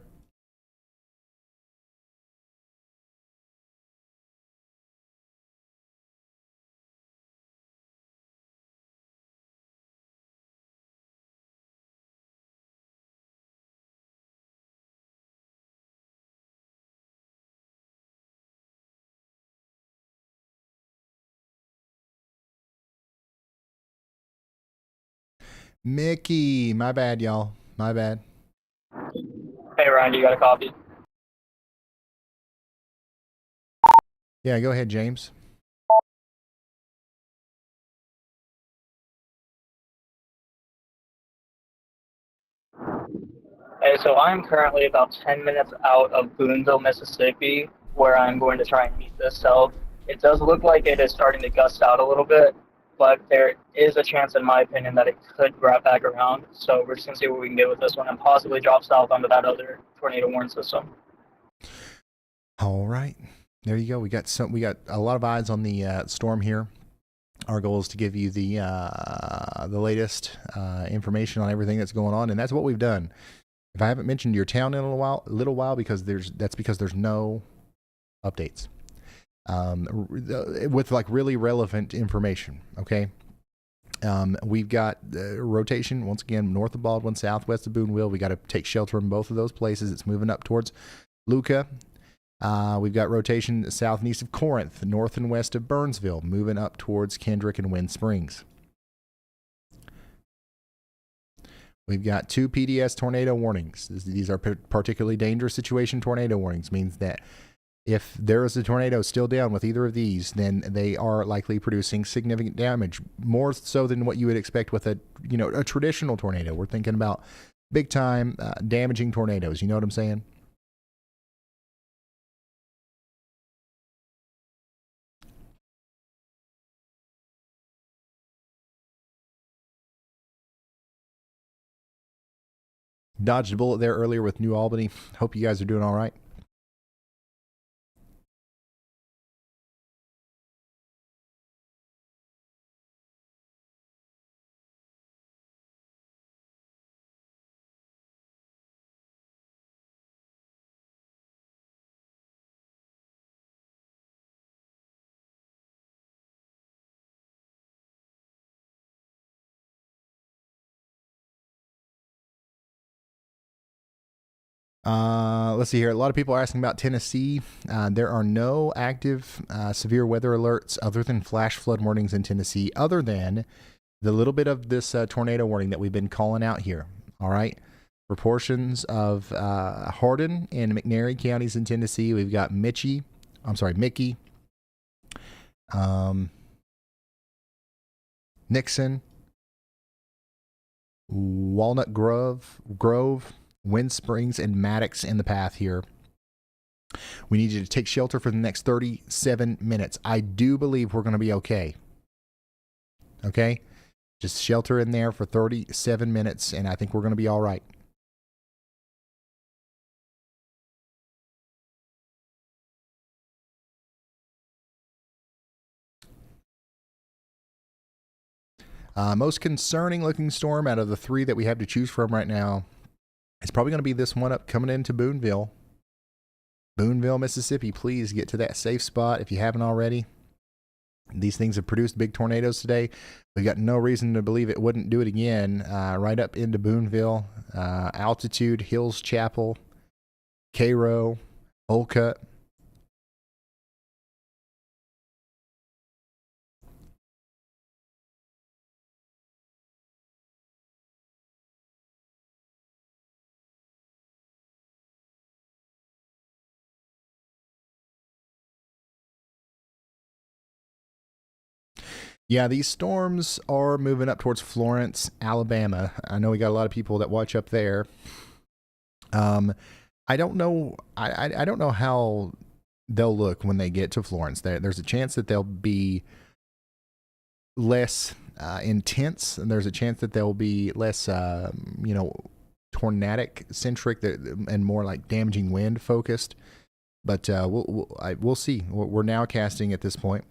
Mickey, my bad, y'all. My bad. Hey, Ryan, you got a copy? Yeah, go ahead, James. Hey, so I'm currently about 10 minutes out of Booneville, Mississippi, where I'm going to try and meet this cell. It does look like it is starting to gust out a little bit, but there is a chance, in my opinion, that it could wrap back around. So we're just going to see what we can get with this one and possibly drop south onto that other tornado warning system. All right. There you go. We got a lot of eyes on the storm here. Our goal is to give you the latest information on everything that's going on, and that's what we've done. If I haven't mentioned your town in a little while, because there's no updates with like really relevant information. Okay, we've got rotation once again north of Baldwyn, southwest of Booneville. We got to take shelter in both of those places. It's moving up towards Luca. We've got rotation south and east of Corinth, north and west of Burnsville, moving up towards Kendrick and Wind Springs. We've got 2 PDS tornado warnings. These are particularly dangerous situation tornado warnings. Means that if there is a tornado still down with either of these, then they are likely producing significant damage, more so than what you would expect with a traditional tornado. We're thinking about big time damaging tornadoes. You know what I'm saying? Dodged a bullet there earlier with New Albany. Hope you guys are doing all right. Let's see here. A lot of people are asking about Tennessee. There are no active severe weather alerts other than flash flood warnings in Tennessee, other than the little bit of this tornado warning that we've been calling out here. All right. For portions of Hardin and McNairy counties in Tennessee, we've got Mickey, Nixon, Walnut Grove, Wind Springs, and Maddox in the path here. We need you to take shelter for the next 37 minutes. I do believe we're going to be okay. Okay? Just shelter in there for 37 minutes, and I think we're going to be all right. Most concerning looking storm out of the 3 that we have to choose from right now, it's probably going to be this one up coming into Booneville. Booneville, Mississippi. Please get to that safe spot if you haven't already. These things have produced big tornadoes today. We've got no reason to believe it wouldn't do it again. Right up into Booneville, Altitude, Hills Chapel, Cairo, Olcott. Yeah, these storms are moving up towards Florence, Alabama. I know we got a lot of people that watch up there. I don't know. I don't know how they'll look when they get to Florence. There's a chance that they'll be less intense, and there's a chance that they'll be less, tornadic centric and more like damaging wind focused. But we'll see. We're now casting at this point.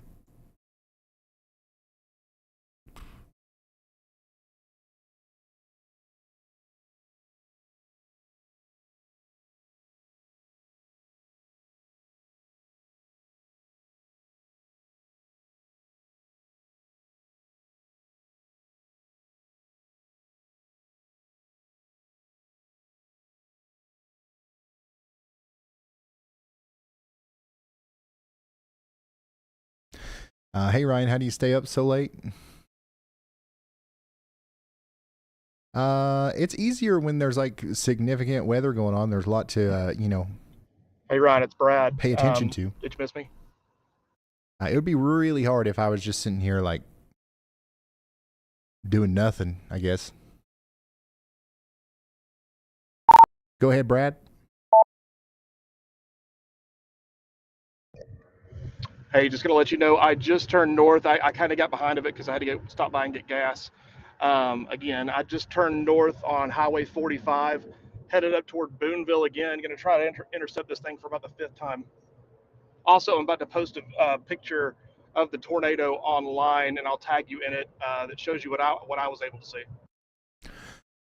Hey Ryan, how do you stay up so late? It's easier when there's like significant weather going on. There's a lot to Hey Ryan, it's Brad. pay attention to. Did you miss me? It would be really hard if I was just sitting here like doing nothing, I guess. Go ahead, Brad. Hey, just going to let you know, I just turned north. I kind of got behind of it because I had to stop by and get gas. Again, I just turned north on Highway 45, headed up toward Booneville again. Going to try to intercept this thing for about the 5th time. Also, I'm about to post a picture of the tornado online, and I'll tag you in it that shows you what I was able to see.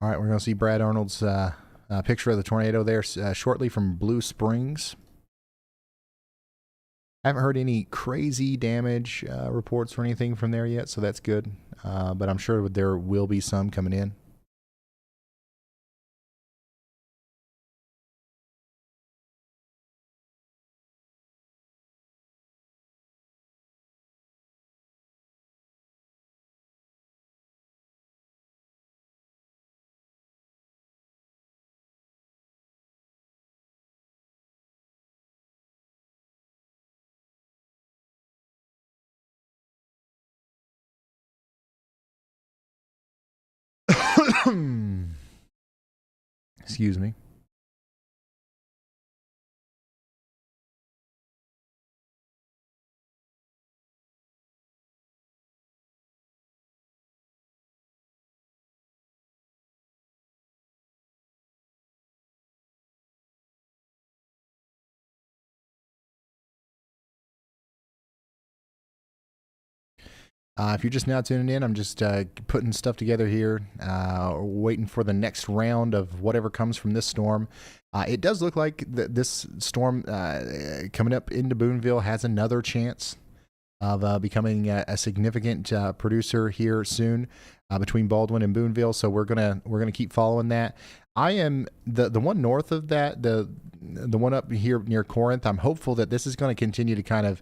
All right, we're going to see Brad Arnold's picture of the tornado there shortly from Blue Springs. I haven't heard any crazy damage reports or anything from there yet, so that's good. But I'm sure there will be some coming in. Excuse me. If you're just now tuning in, I'm just putting stuff together here, waiting for the next round of whatever comes from this storm. It does look like this storm coming up into Booneville has another chance of becoming a significant producer here soon between Baldwyn and Booneville. So we're gonna keep following that. I am the one north of that, the one up here near Corinth. I'm hopeful that this is going to continue to kind of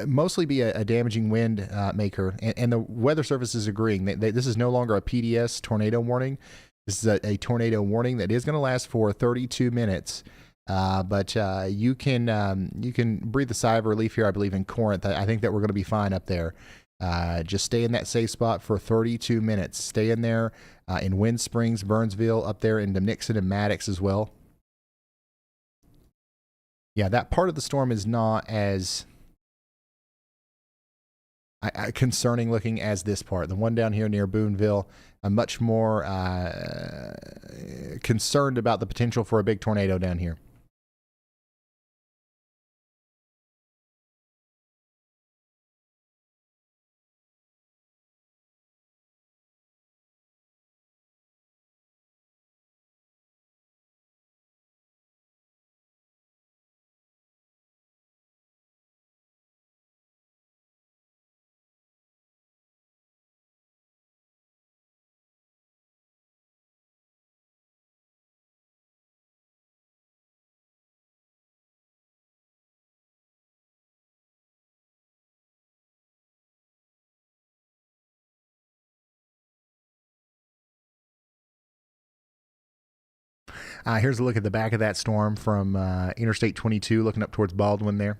mostly be a damaging wind maker, and the Weather Service is agreeing that this is no longer a PDS tornado warning. This is a tornado warning that is going to last for 32 minutes. But you can breathe a sigh of relief here, I believe, in Corinth. I think that we're going to be fine up there. Just stay in that safe spot for 32 minutes. Stay in there in Wind Springs, Burnsville, up there in Dickson and Maddox as well. Yeah, that part of the storm is not as concerning looking as this part. The one down here near Booneville, I'm much more concerned about the potential for a big tornado down here. Here's a look at the back of that storm from Interstate 22, looking up towards Baldwyn there.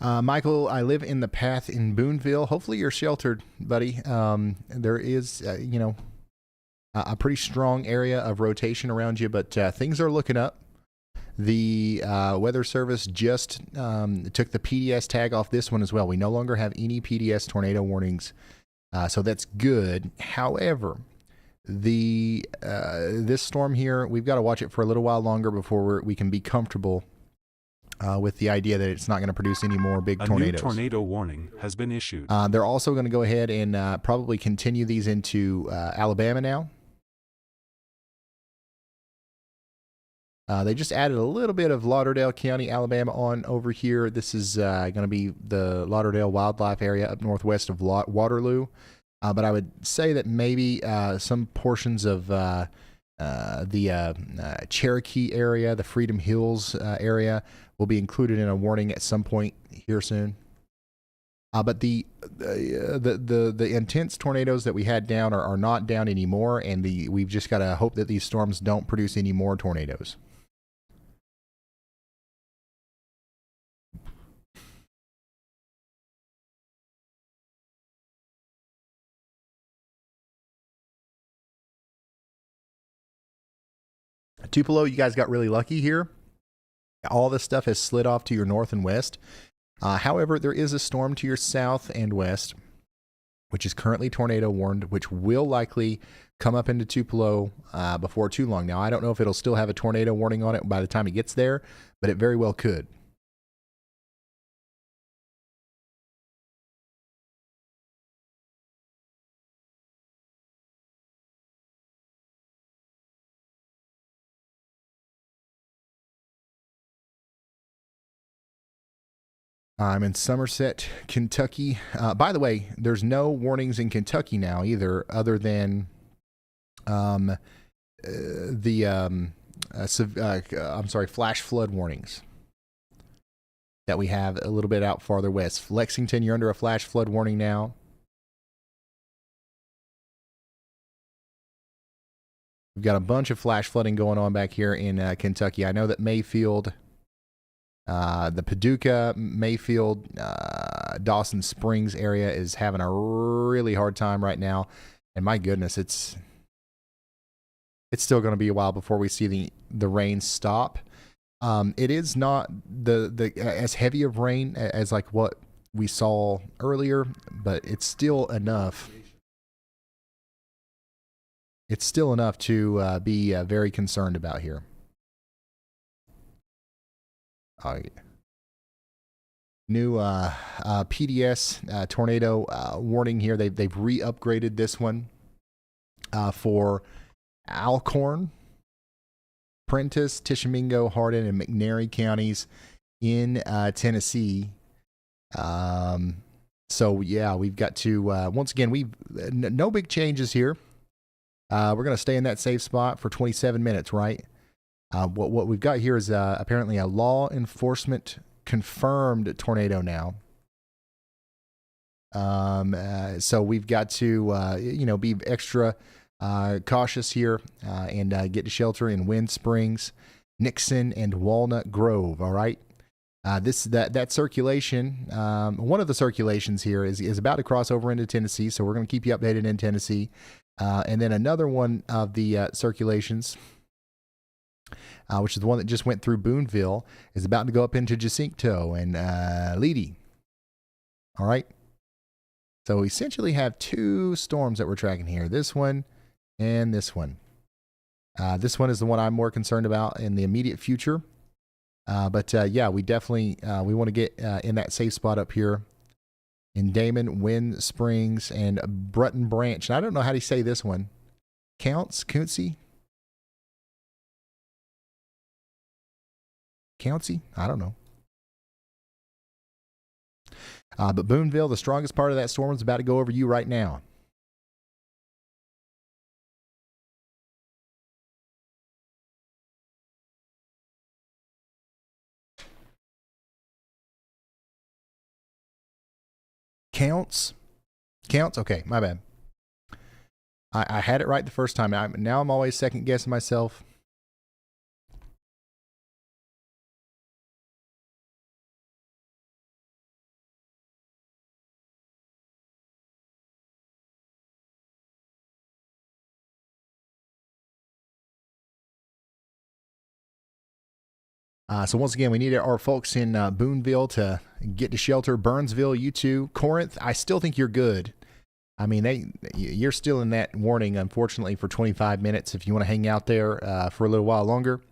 Michael, I live in the path in Booneville. Hopefully you're sheltered, buddy. There is, a pretty strong area of rotation around you, but things are looking up. The Weather Service just took the PDS tag off this one as well. We no longer have any PDS tornado warnings, so that's good. However, this storm here, we've got to watch it for a little while longer before we can be comfortable with the idea that it's not going to produce any more big tornadoes. A new tornado warning has been issued. They're also going to go ahead and probably continue these into Alabama now. They just added a little bit of Lauderdale County, Alabama on over here. This is going to be the Lauderdale Wildlife Area up northwest of Waterloo. But I would say that maybe some portions of the Cherokee area, the Freedom Hills area, will be included in a warning at some point here soon. But the intense tornadoes that we had down are not down anymore, and we've just got to hope that these storms don't produce any more tornadoes. Tupelo, you guys got really lucky here. All this stuff has slid off to your north and west. However, there is a storm to your south and west, which is currently tornado warned, which will likely come up into Tupelo before too long. Now, I don't know if it'll still have a tornado warning on it by the time it gets there, but it very well could. I'm in Somerset, Kentucky. By the way, there's no warnings in Kentucky now either, other than flash flood warnings that we have a little bit out farther west. Lexington, you're under a flash flood warning now. We've got a bunch of flash flooding going on back here in Kentucky. I know that Mayfield, the Paducah, Mayfield, Dawson Springs area is having a really hard time right now. And my goodness, it's still going to be a while before we see the rain stop. It is not the as heavy of rain as like what we saw earlier, but it's still enough. It's still enough to be very concerned about here. New PDS tornado warning here. They've re-upgraded this one for Alcorn, Prentiss, Tishomingo, Hardin, and McNairy counties in Tennessee. So yeah, we've got to once again no big changes here. We're going to stay in that safe spot for 27 minutes, right? What we've got here is apparently a law enforcement confirmed tornado now. So we've got to, be extra cautious here and get to shelter in Wind Springs, Nixon, and Walnut Grove. All right. That circulation, one of the circulations here is about to cross over into Tennessee. So we're going to keep you updated in Tennessee. And then another one of the circulations, which is the one that just went through Booneville, is about to go up into Jacinto and Leedy. All right. So we essentially have two storms that we're tracking here. This one and this one. This one is the one I'm more concerned about in the immediate future. But yeah, we definitely we want to get in that safe spot up here in Damon, Wind Springs, and Brutton Branch. And I don't know how to say this one. Countsy? I don't know. But Booneville, the strongest part of that storm, is about to go over you right now. Counts? Okay, my bad. I had it right the first time. Now I'm always second guessing myself. So once again, we need our folks in Booneville to get to shelter. Burnsville, you too. Corinth, I still think you're good. I mean, you're still in that warning, unfortunately, for 25 minutes if you want to hang out there for a little while longer.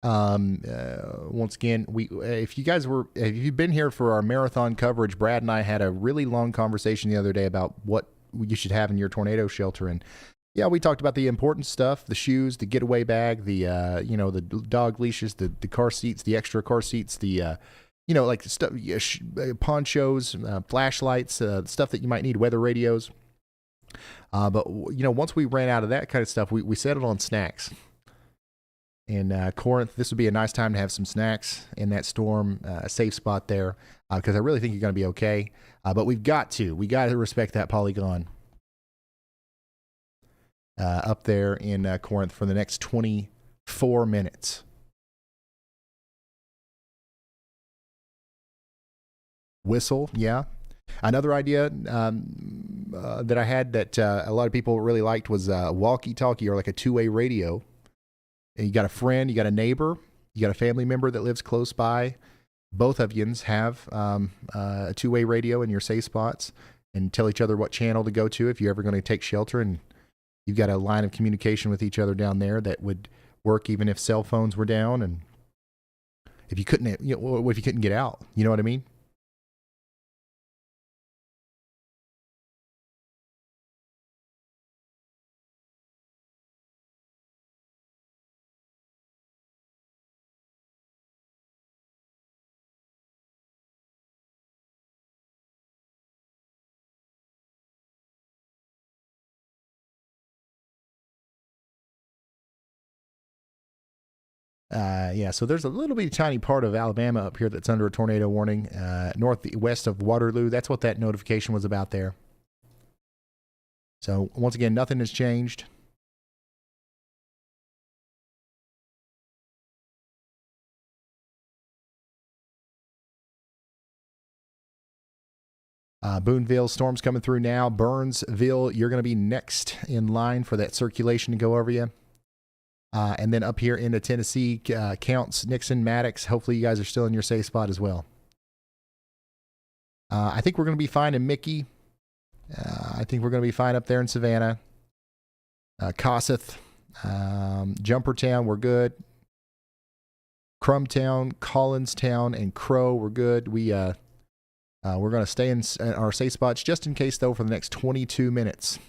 Once again, if you've been here for our marathon coverage, Brad and I had a really long conversation the other day about what you should have in your tornado shelter. And yeah, we talked about the important stuff, the shoes, the getaway bag, the dog leashes, the car seats, the extra car seats, like stuff, ponchos, flashlights, stuff that you might need, weather radios. But once we ran out of that kind of stuff, we settled on snacks. In Corinth, this would be a nice time to have some snacks in that storm, a safe spot there, because I really think you're going to be okay. But we got to respect that polygon up there in Corinth for the next 24 minutes. Whistle, yeah. Another idea that I had that a lot of people really liked was a walkie-talkie or like a two-way radio. You got a friend, you got a neighbor, you got a family member that lives close by. Both of yous have a two-way radio in your safe spots and tell each other what channel to go to if you're ever going to take shelter, and you've got a line of communication with each other down there that would work even if cell phones were down, and if you couldn't, if you couldn't get out, you know what I mean? So there's a little bitty tiny part of Alabama up here that's under a tornado warning, northwest of Waterloo. That's what that notification was about there. So once again, nothing has changed. Booneville, storm's coming through now. Burnsville, you're going to be next in line for that circulation to go over you. And then up here into Tennessee, Counts, Nixon, Maddox. Hopefully you guys are still in your safe spot as well. I think we're going to be fine in Mickey. I think we're going to be fine up there in Savannah. Kossuth, Jumpertown, we're good. Crumtown, Collinstown, and Crow, we're good. We're going to stay in our safe spots just in case, though, for the next 22 minutes.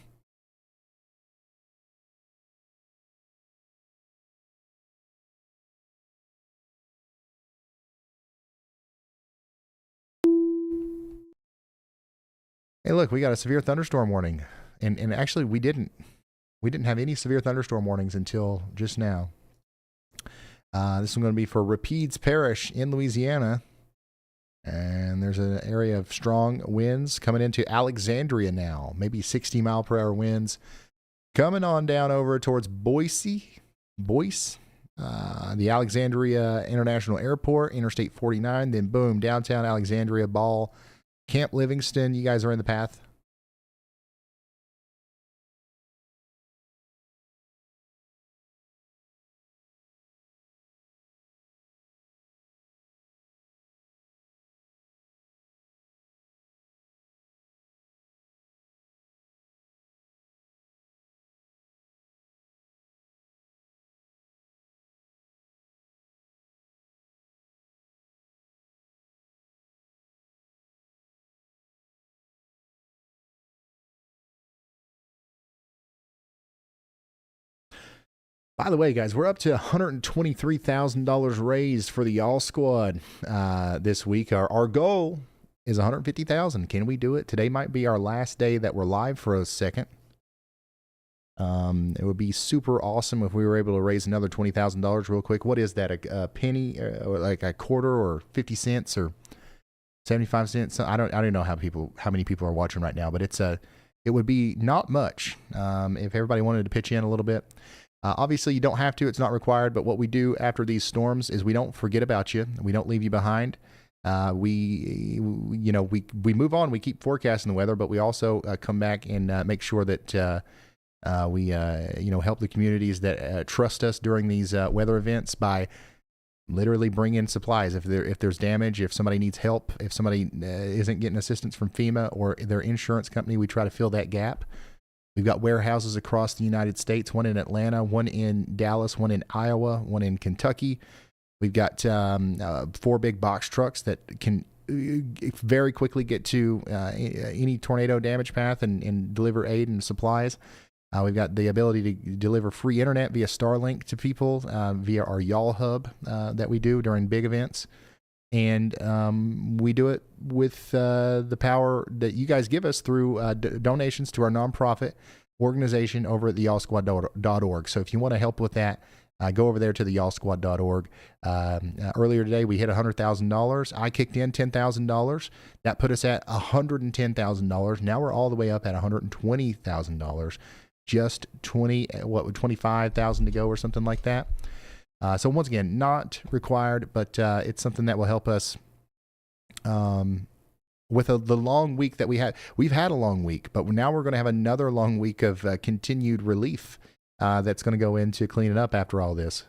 Hey, look, we got a severe thunderstorm warning. And actually, we didn't have any severe thunderstorm warnings until just now. This is going to be for Rapides Parish in Louisiana. And there's an area of strong winds coming into Alexandria now. Maybe 60-mile-per-hour winds. Coming on down over towards Boyce, the Alexandria International Airport, Interstate 49. Then, boom, downtown Alexandria, Ball, Camp Livingston. You guys are in the path. By the way, guys, we're up to $123,000 raised for the Y'all Squad this week. Our goal is $150,000. Can we do it? Today might be our last day that we're live for a second. It would be super awesome if we were able to raise another $20,000 real quick. What is that? A penny, or like a quarter, or 50 cents, or 75 cents? I don't know how many people are watching right now, but it would be not much if everybody wanted to pitch in a little bit. Obviously, you don't have to. It's not required. But what we do after these storms is we don't forget about you. We don't leave you behind. We move on. We keep forecasting the weather, but we also come back and make sure that we help the communities that trust us during these weather events by literally bringing supplies. If there's damage, if somebody needs help, if somebody isn't getting assistance from FEMA or their insurance company, we try to fill that gap. We've got warehouses across the United States, one in Atlanta, one in Dallas, one in Iowa, one in Kentucky. We've got 4 big box trucks that can very quickly get to any tornado damage path and deliver aid and supplies. We've got the ability to deliver free internet via Starlink to people via our Y'all Hub that we do during big events. And we do it with the power that you guys give us through donations to our nonprofit organization over at theyallsquad.org. So if you want to help with that, go over there to theyallsquad.org. Earlier today, we hit $100,000. I kicked in $10,000. That put us at $110,000. Now we're all the way up at $120,000. Just 25,000 to go or something like that. So once again, not required, but it's something that will help us with the long week that we had. We've had a long week, but now we're going to have another long week of continued relief that's going to go into cleaning up after all this.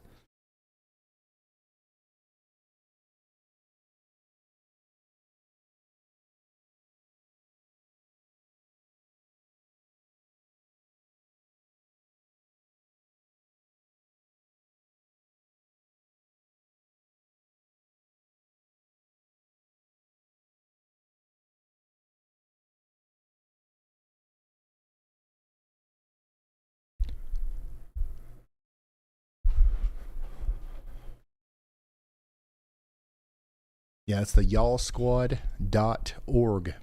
Yeah, it's the y'allsquad.org.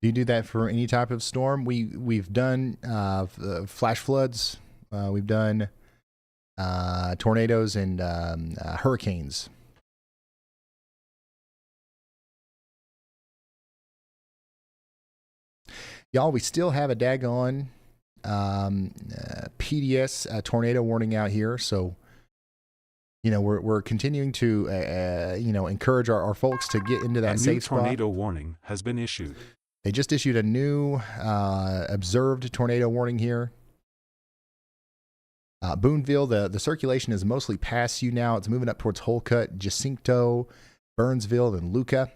Do you do that for any type of storm? We've done flash floods. We've done tornadoes and hurricanes. Y'all, we still have a daggone PDS tornado warning out here. So, we're continuing to, encourage our folks to get into that safe spot. A new tornado warning has been issued. They just issued a new observed tornado warning here. Booneville, the circulation is mostly past you now. It's moving up towards Holcut, Jacinto, Burnsville, and Luca.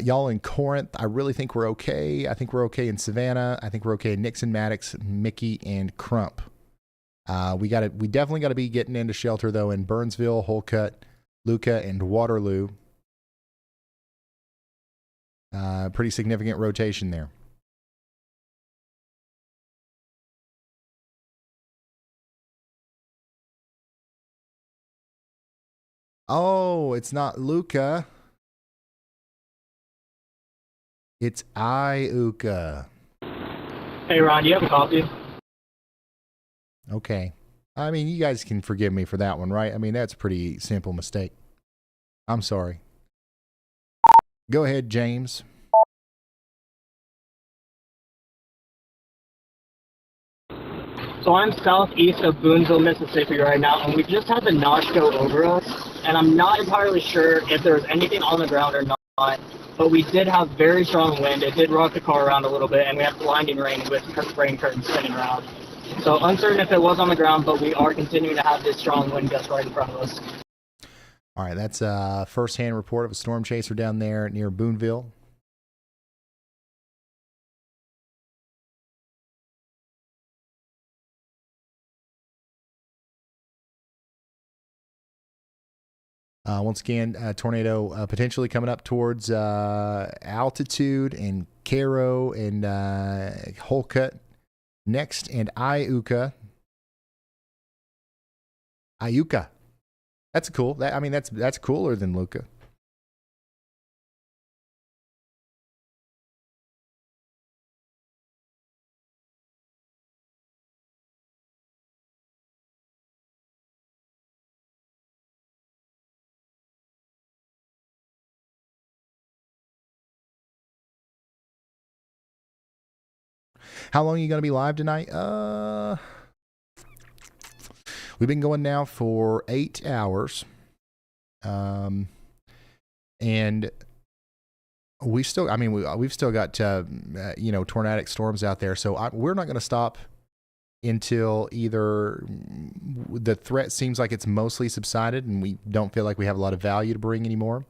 Y'all in Corinth, I really think we're okay. I think we're okay in Savannah. I think we're okay in Nixon, Maddox, Mickey, and Crump. We definitely got to be getting into shelter though in Burnsville, Holcut, Luca, and Waterloo. Pretty significant rotation there. Oh, it's not Luca. It's Iuka. Hey, Ron, do you have a copy? Okay. I mean, you guys can forgive me for that one, right? I mean, that's a pretty simple mistake. I'm sorry. Go ahead, James. So I'm southeast of Booneville, Mississippi right now, and we just had the notch go over us, and I'm not entirely sure if there was anything on the ground or not, but we did have very strong wind. It did rock the car around a little bit, and we had blinding rain with rain curtains spinning around. So uncertain if it was on the ground, but we are continuing to have this strong wind gust right in front of us. All right, that's a first-hand report of a storm chaser down there near Booneville. Once again, tornado potentially coming up towards Altitude and Cairo and Holcut next, and Iuka. That's cool. That's cooler than Luca. How long are you going to be live tonight? We've been going now for 8 hours. And we've still got, tornadic storms out there. So we're not going to stop until either the threat seems like it's mostly subsided and we don't feel like we have a lot of value to bring anymore,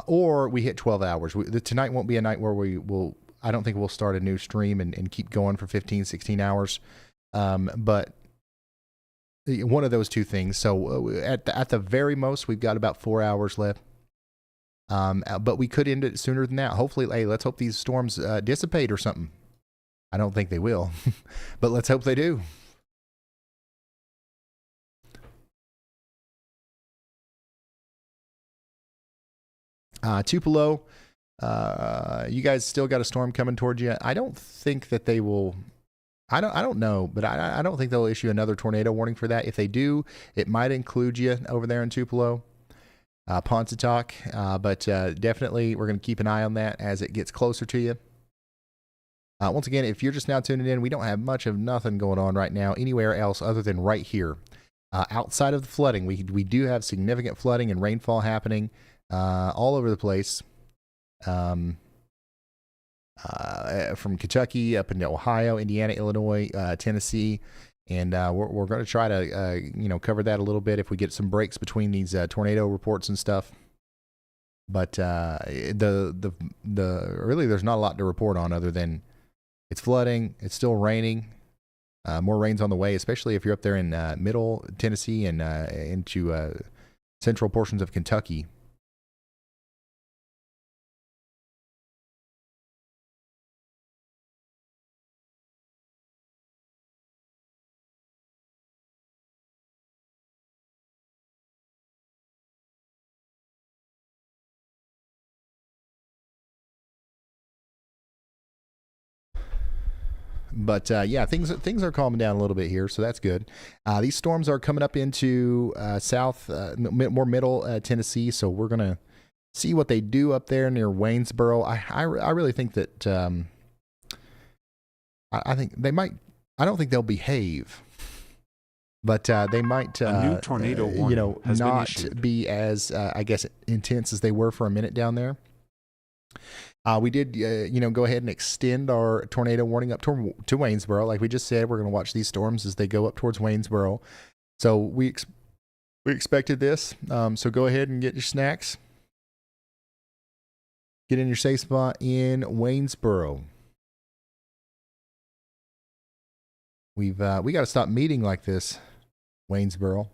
or we hit 12 hours. Tonight won't be a night where I don't think we'll start a new stream and keep going for 15, 16 hours. But one of those two things. So at the very most, we've got about 4 hours left. But we could end it sooner than that. Hopefully, hey, let's hope these storms dissipate or something. I don't think they will, but let's hope they do. Tupelo, you guys still got a storm coming towards you. I don't think that they will. I don't know, but I don't think they'll issue another tornado warning for that. If they do, it might include you over there in Tupelo, Pontotoc. But definitely, we're going to keep an eye on that as it gets closer to you. Once again, if you're just now tuning in, we don't have much of nothing going on right now anywhere else other than right here. Outside of the flooding, we do have significant flooding and rainfall happening all over the place. From Kentucky up into Ohio, Indiana, Illinois, Tennessee, and we're going to try to cover that a little bit if we get some breaks between these tornado reports and stuff. But really, there's not a lot to report on other than it's flooding, it's still raining, more rain's on the way, especially if you're up there in middle Tennessee and into central portions of Kentucky. But yeah, things are calming down a little bit here, so that's good. These storms are coming up into more middle Tennessee, so we're gonna see what they do up there near Waynesboro. I really think that I think they might. I don't think they'll behave, but they might. A new tornado warning has been not issued. be as I guess intense as they were for a minute down there. We did, go ahead and extend our tornado warning up to Waynesboro. Like we just said, we're going to watch these storms as they go up towards Waynesboro. So we expected this. So go ahead and get your snacks. Get in your safe spot in Waynesboro. We got to stop meeting like this, Waynesboro.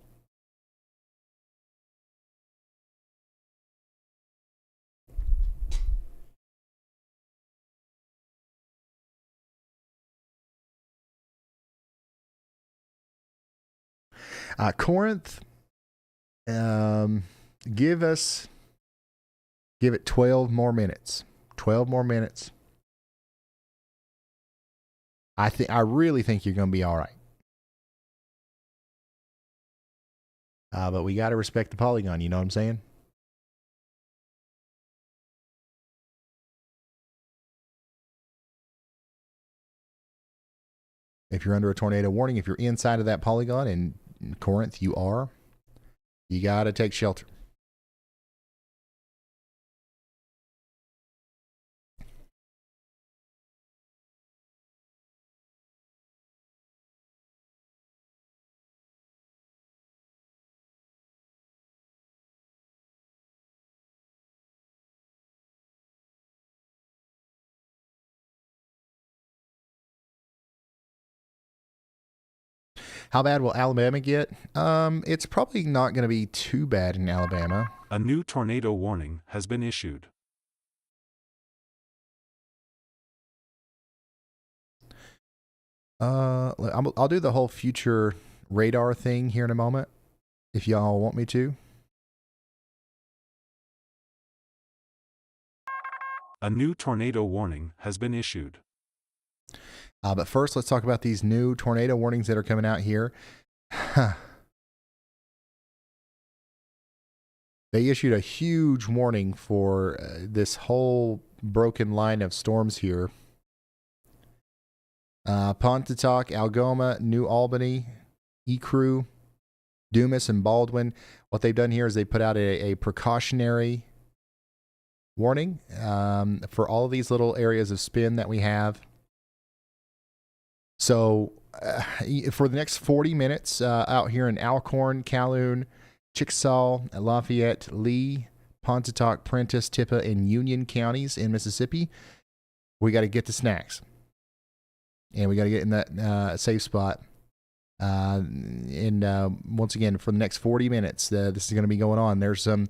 Corinth, give it 12 more minutes. 12 more minutes. I really think you're going to be all right. But we got to respect the polygon, you know what I'm saying? If you're under a tornado warning, if you're inside of that polygon, and in Corinth you got to take shelter. How bad will Alabama get? It's probably not going to be too bad in Alabama. A new tornado warning has been issued. I'll do the whole future radar thing here in a moment, if y'all want me to. A new tornado warning has been issued. But first, let's talk about these new tornado warnings that are coming out here. They issued a huge warning for this whole broken line of storms here. Pontotoc, Algoma, New Albany, Ecru, Dumas, and Baldwin. What they've done here is they put out a precautionary warning for all of these little areas of spin that we have. So for the next 40 minutes out here in Alcorn, Calhoun, Chickasaw, Lafayette, Lee, Pontotoc, Prentiss, Tippah, and Union counties in Mississippi, we got to get the snacks. And we got to get in that safe spot. Once again, for the next 40 minutes, this is going to be going on. There's a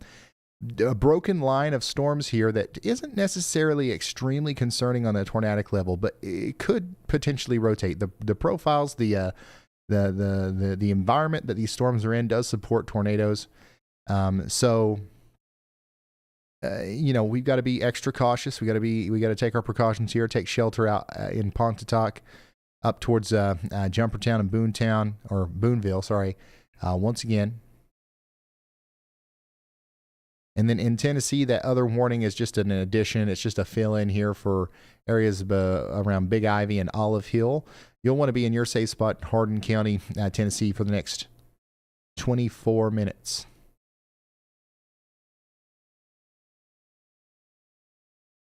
broken line of storms here that isn't necessarily extremely concerning on the tornadic level, but it could potentially rotate. The profiles, the environment that these storms are in does support tornadoes. So we've got to be extra cautious. We got to take our precautions here. Take shelter out in Pontotoc, up towards Jumpertown and Booneville. Sorry, once again. And then in Tennessee, that other warning is just an addition. It's just a fill-in here for areas around Big Ivy and Olive Hill. You'll want to be in your safe spot in Hardin County, Tennessee, for the next 24 minutes.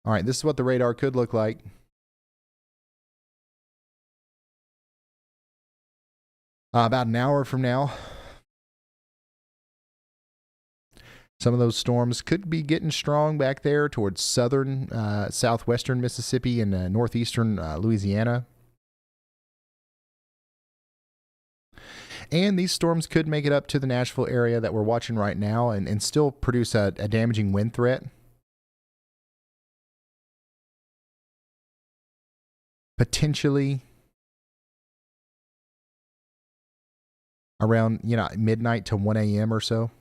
All right, this is what the radar could look like. About an hour from now, some of those storms could be getting strong back there towards southern, southwestern Mississippi and northeastern Louisiana. And these storms could make it up to the Nashville area that we're watching right now and still produce a damaging wind threat. Potentially around, midnight to 1 a.m. or so.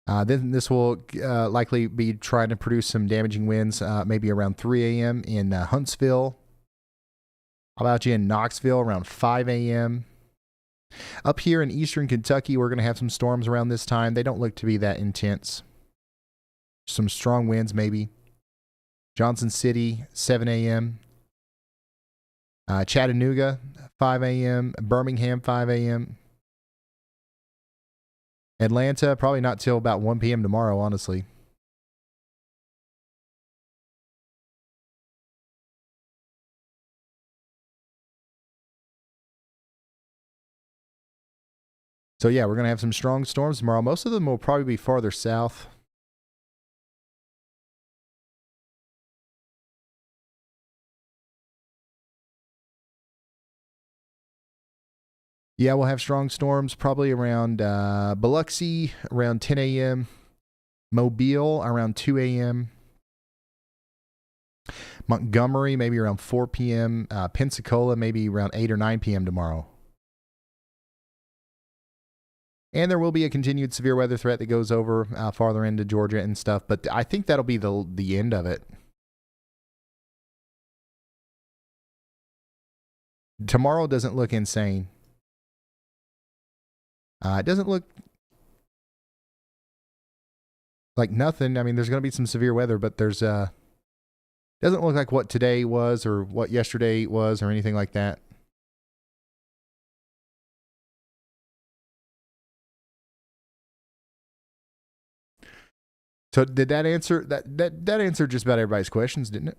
Then this will likely be trying to produce some damaging winds, maybe around 3 a.m. in Huntsville. How about you in Knoxville around 5 a.m.? Up here in eastern Kentucky, we're going to have some storms around this time. They don't look to be that intense. Some strong winds maybe. Johnson City, 7 a.m. Chattanooga, 5 a.m. Birmingham, 5 a.m. Atlanta, probably not till about 1 p.m. tomorrow, honestly. So yeah, we're going to have some strong storms tomorrow. Most of them will probably be farther south. Yeah, we'll have strong storms probably around Biloxi around 10 a.m. Mobile around 2 a.m. Montgomery maybe around 4 p.m. Pensacola maybe around 8 or 9 p.m. tomorrow. And there will be a continued severe weather threat that goes over farther into Georgia and stuff, but I think that'll be the end of it. Tomorrow doesn't look insane. It doesn't look like nothing. I mean, there's going to be some severe weather, but there's doesn't look like what today was or what yesterday was or anything like that. So did that answer that answered just about everybody's questions, didn't it?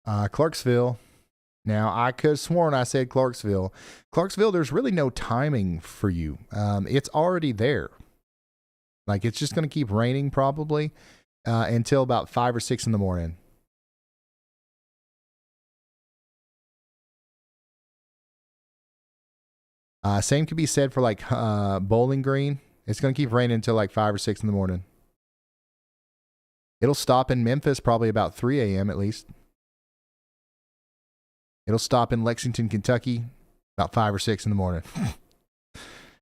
Clarksville. Now, I could have sworn I said Clarksville. Clarksville, there's really no timing for you. It's already there. Like, it's just going to keep raining probably until about 5 or 6 in the morning. Same could be said for like Bowling Green. It's going to keep raining until like 5 or 6 in the morning. It'll stop in Memphis probably about 3 a.m. at least. It'll stop in Lexington, Kentucky about 5 or 6 in the morning.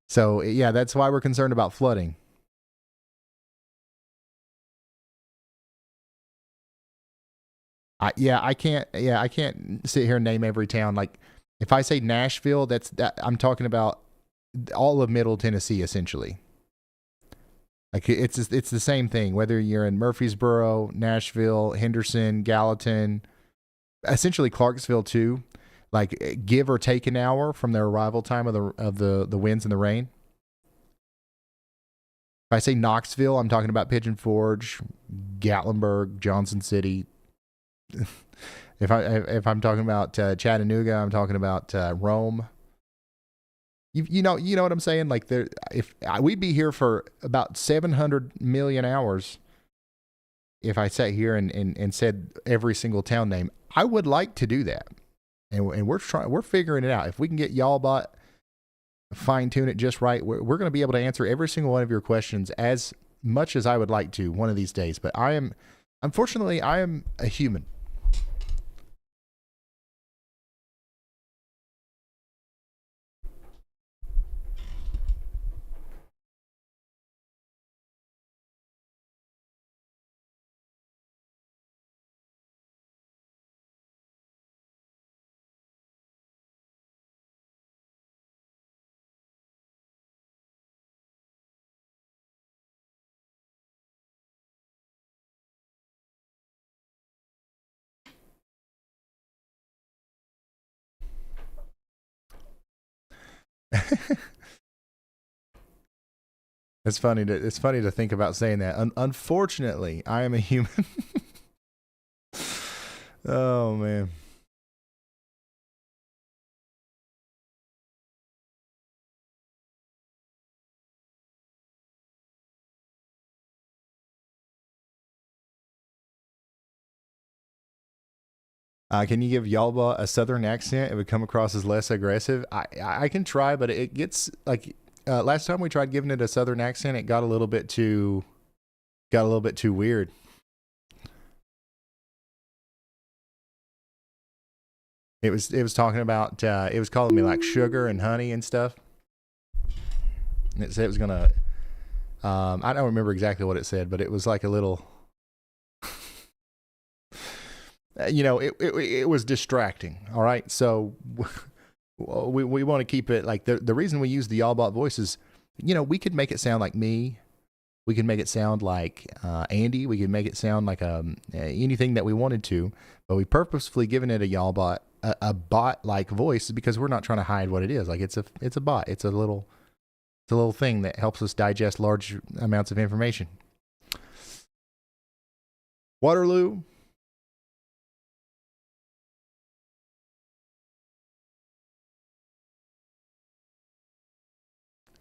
So, yeah, that's why we're concerned about flooding. I can't sit here and name every town. Like, if I say Nashville, I'm talking about all of Middle Tennessee, essentially. Like, it's the same thing, whether you're in Murfreesboro, Nashville, Henderson, Gallatin, essentially Clarksville too. Like, give or take an hour from their arrival time of the winds and the rain. If I say Knoxville, I'm talking about Pigeon Forge, Gatlinburg, Johnson City. If I'm talking about Chattanooga, I'm talking about Rome. You know what I'm saying? Like, we'd be here for about 700 million hours if I sat here and said every single town name. I would like to do that, and we're figuring it out. If we can get Y'allbot fine tune it just right, we're going to be able to answer every single one of your questions as much as I would like to one of these days. But unfortunately, I am a human. It's funny to think about saying that. Unfortunately, I am a human. Oh man. Can you give Y'allbot a southern accent? It would come across as less aggressive. I can try, but it gets like last time we tried giving it a southern accent, it got a little bit too weird. It was talking about it was calling me like sugar and honey and stuff. And it said it was gonna I don't remember exactly what it said, but it was like a little it was distracting. All right. So we want to keep it like the reason we use the Y'allbot voice is, we could make it sound like me. We could make it sound like Andy. We could make it sound like anything that we wanted to, but we purposefully given it a Y'allbot, a bot-like voice because we're not trying to hide what it is. Like, it's a bot. It's a little thing that helps us digest large amounts of information. Waterloo.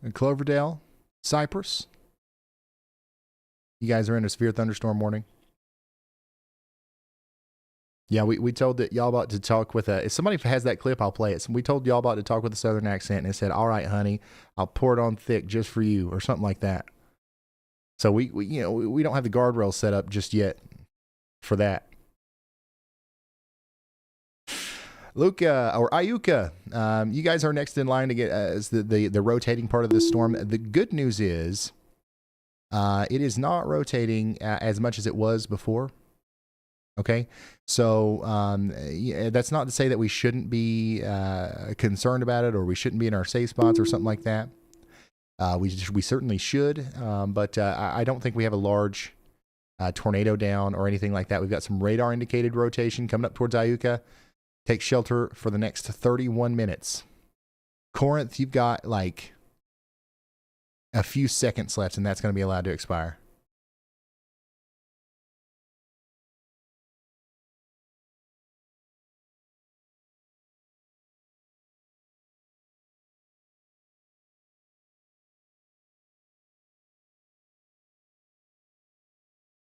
And Cloverdale, Cypress. You guys are in a severe thunderstorm warning. Yeah, we told that Y'allbot to talk with if somebody has that clip, I'll play it. So we told Y'allbot to talk with a southern accent, and it said, "All right, honey, I'll pour it on thick just for you," or something like that. So we don't have the guardrails set up just yet for that. Luca or Ayuka, you guys are next in line to get as the rotating part of this storm. The good news is it is not rotating as much as it was before. Okay, so that's not to say that we shouldn't be concerned about it or we shouldn't be in our safe spots or something like that. We certainly should, but I don't think we have a large tornado down or anything like that. We've got some radar indicated rotation coming up towards Ayuka. Take shelter for the next 31 minutes. Corinth, you've got like a few seconds left, and that's going to be allowed to expire.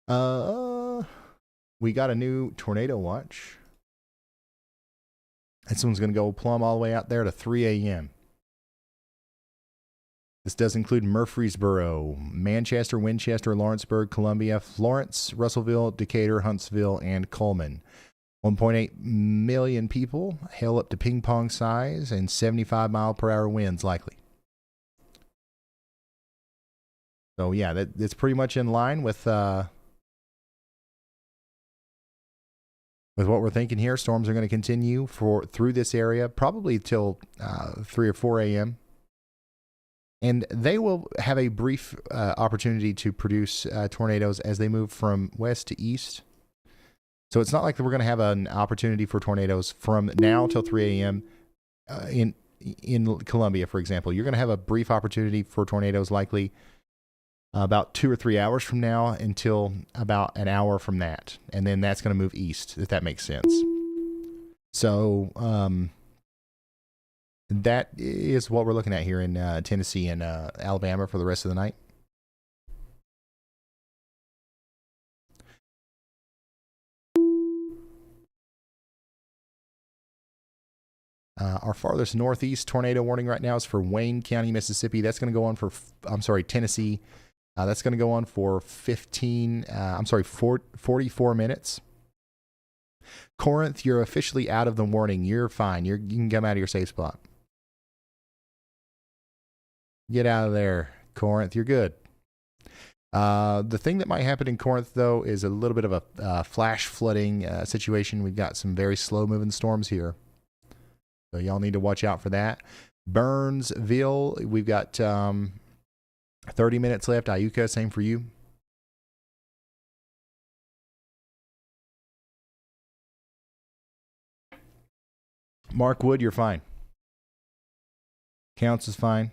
We got a new tornado watch. This one's going to go plumb all the way out there to 3 a.m. This does include Murfreesboro, Manchester, Winchester, Lawrenceburg, Columbia, Florence, Russellville, Decatur, Huntsville, and Coleman. 1.8 million people, hail up to ping pong size, and 75 mile per hour winds likely. So yeah, that's pretty much in line with what we're thinking here. Storms are going to continue through this area probably till 3 or 4 a.m. And they will have a brief opportunity to produce tornadoes as they move from west to east. So it's not like we're going to have an opportunity for tornadoes from now till 3 a.m. In Columbia, for example. You're going to have a brief opportunity for tornadoes likely about 2 or 3 hours from now until about an hour from that. And then that's going to move east, if that makes sense. So that is what we're looking at here in Tennessee and Alabama for the rest of the night. Our farthest northeast tornado warning right now is for Wayne County, Mississippi. That's going to go on for, Tennessee. That's going to go on for 44 minutes. Corinth, you're officially out of the warning. You're fine. You can come out of your safe spot. Get out of there, Corinth. You're good. The thing that might happen in Corinth, though, is a little bit of a flash flooding situation. We've got some very slow-moving storms here. So y'all need to watch out for that. Burnsville, we've got 30 minutes left. Iuka, same for you. Markwood, you're fine. Counts is fine.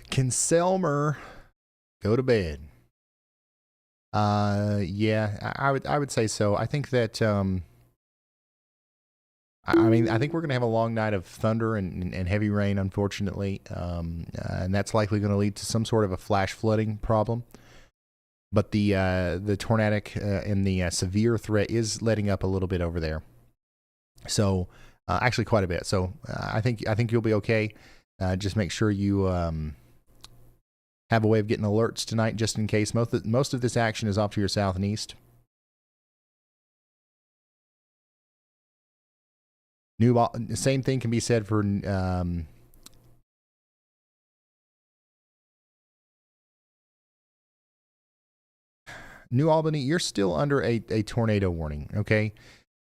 Can Selmer go to bed? Yeah, I would say so. I think that I think we're going to have a long night of thunder and heavy rain, unfortunately, and that's likely going to lead to some sort of a flash flooding problem. But the tornadic and the severe threat is letting up a little bit over there. So actually quite a bit. So I think you'll be okay. Just make sure you have a way of getting alerts tonight, just in case. Most of this action is off to your south and east. Same thing can be said for New Albany. You're still under a tornado warning, okay?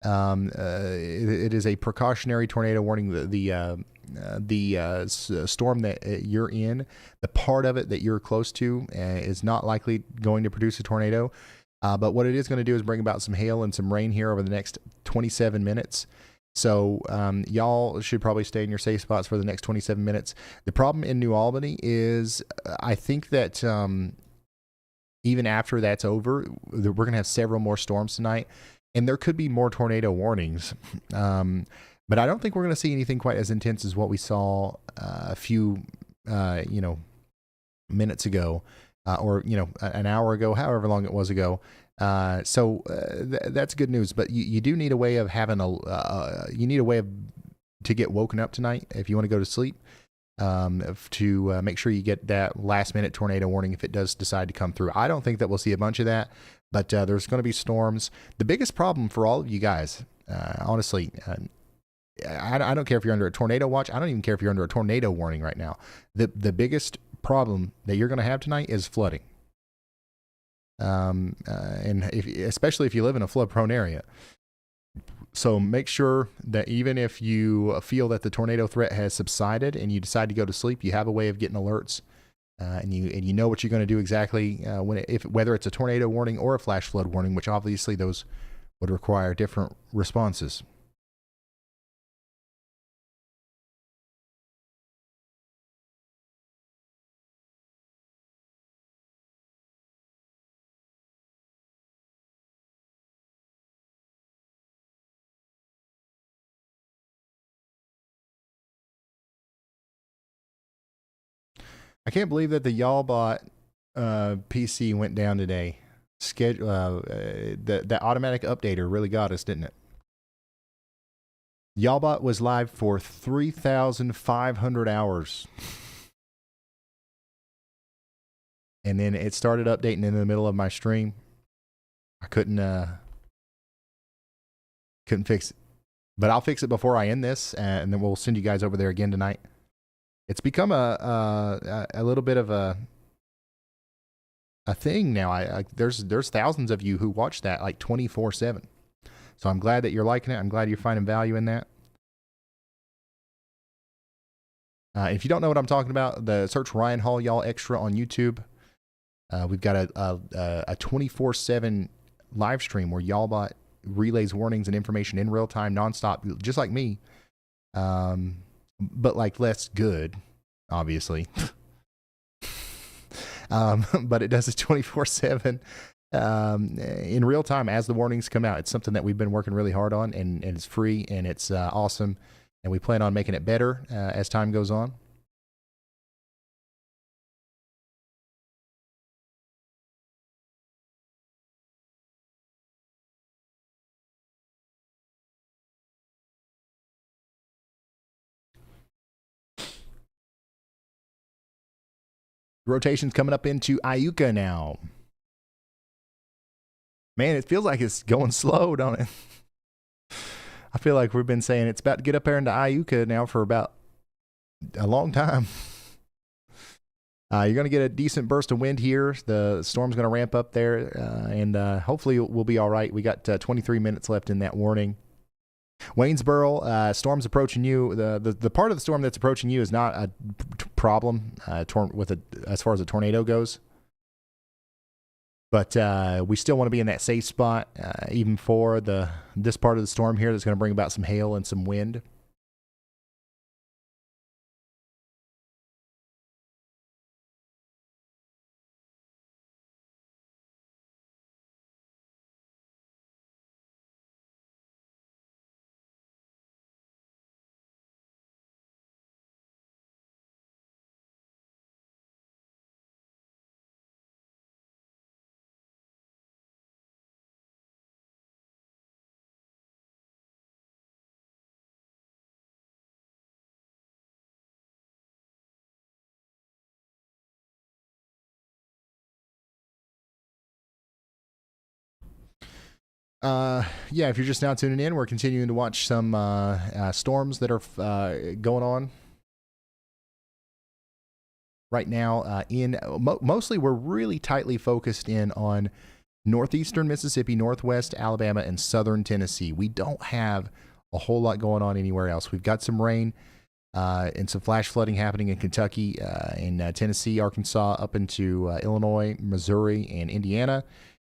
It is a precautionary tornado warning. The storm that you're in, the part of it that you're close to, is not likely going to produce a tornado. But what it is going to do is bring about some hail and some rain here over the next 27 minutes. So y'all should probably stay in your safe spots for the next 27 minutes. The problem in New Albany is I think that even after that's over, we're going to have several more storms tonight. And there could be more tornado warnings. But I don't think we're going to see anything quite as intense as what we saw a few, minutes ago, or an hour ago, however long it was ago. So that's good news. But you do need a way of having to get woken up tonight if you want to go to sleep. To make sure you get that last minute tornado warning if it does decide to come through. I don't think that we'll see a bunch of that, but there's going to be storms. The biggest problem for all of you guys, honestly, I don't care if you're under a tornado watch. I don't even care if you're under a tornado warning right now. The biggest problem that you're going to have tonight is flooding. And especially if you live in a flood prone area. So make sure that even if you feel that the tornado threat has subsided and you decide to go to sleep, you have a way of getting alerts, and you know what you're going to do exactly whether it's a tornado warning or a flash flood warning, which obviously those would require different responses. I can't believe that the y'all bought PC went down today. That automatic updater really got us, didn't it? Y'allbot was live for 3,500 hours. And then it started updating in the middle of my stream. I couldn't fix it. But I'll fix it before I end this, and then we'll send you guys over there again tonight. It's become a little bit of a thing now. There's thousands of you who watch that like 24/7. So I'm glad that you're liking it. I'm glad you're finding value in that. If you don't know what I'm talking about, search Ryan Hall Y'all Extra on YouTube. We've got a 24/7 live stream where Y'allbot relays warnings and information in real time, nonstop, just like me. But like less good, obviously. But it does it 24/7 in real time as the warnings come out. It's something that we've been working really hard on, and it's free, and it's awesome. And we plan on making it better as time goes on. Rotation's coming up into Iuka now. Man, it feels like it's going slow, don't it? I feel like we've been saying it's about to get up there into Iuka now for about a long time. You're going to get a decent burst of wind here. The storm's going to ramp up there, and hopefully we'll be all right. We got 23 minutes left in that warning. Waynesboro, storm's approaching you. The part of the storm that's approaching you is not a problem as far as a tornado goes. But we still want to be in that safe spot, even for this part of the storm here that's going to bring about some hail and some wind. Yeah, if you're just now tuning in, we're continuing to watch some storms that are going on right now. Mostly, we're really tightly focused in on northeastern Mississippi, northwest Alabama, and southern Tennessee. We don't have a whole lot going on anywhere else. We've got some rain and some flash flooding happening in Kentucky, in Tennessee, Arkansas, up into Illinois, Missouri, and Indiana.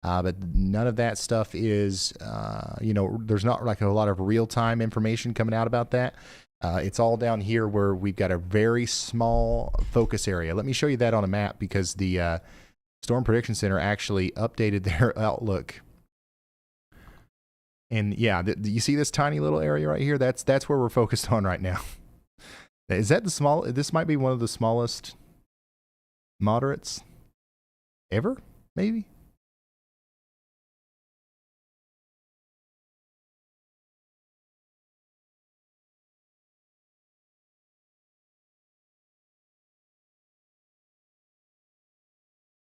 But none of that stuff is, there's not like a lot of real-time information coming out about that. It's all down here where we've got a very small focus area. Let me show you that on a map, because the Storm Prediction Center actually updated their outlook. And yeah, you see this tiny little area right here? That's where we're focused on right now. Is that the small? This might be one of the smallest moderates ever, maybe?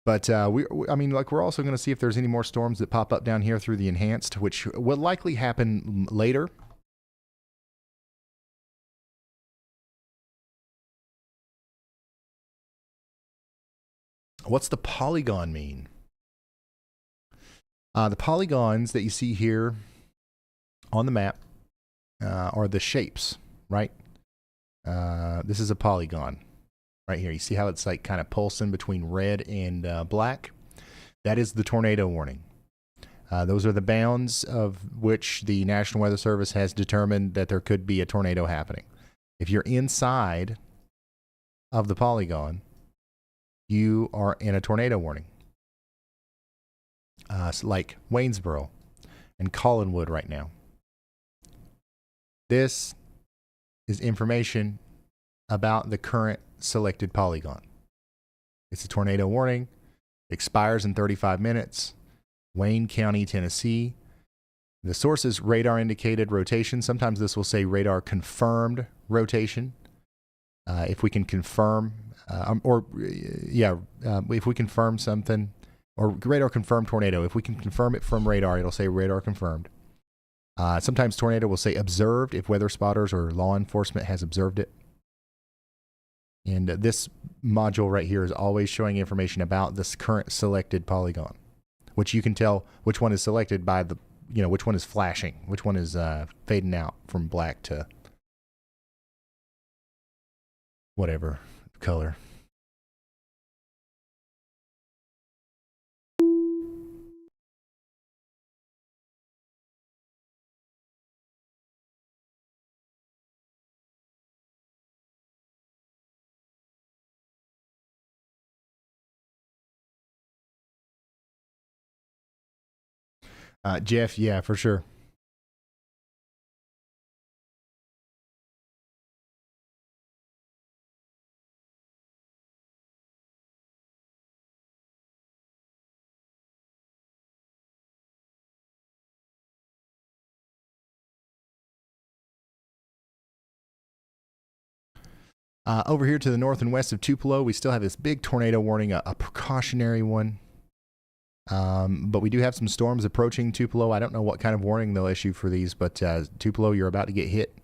But we're also going to see if there's any more storms that pop up down here through the enhanced, which will likely happen later. What's the polygon mean? The polygons that you see here on the map are the shapes, right? This is a polygon right here. You see how it's like kind of pulsing between red and black? That is the tornado warning. Those are the bounds of which the National Weather Service has determined that there could be a tornado happening. If you're inside of the polygon, you are in a tornado warning. Like Waynesboro and Collinwood right now. This is information about the current selected polygon. It's a tornado warning. Expires in 35 minutes. Wayne County, Tennessee. The source is radar indicated rotation. Sometimes this will say radar confirmed rotation. If we can confirm, if we confirm something, or radar confirmed tornado. If we can confirm it from radar, it'll say radar confirmed. Sometimes tornado will say observed if weather spotters or law enforcement has observed it. And this module right here is always showing information about this current selected polygon, which you can tell which one is selected by the, which one is flashing, which one is fading out from black to whatever color. Jeff, yeah, for sure. Over here to the north and west of Tupelo, we still have this big tornado warning, a precautionary one. But we do have some storms approaching Tupelo. I don't know what kind of warning they'll issue for these, but Tupelo, you're about to get hit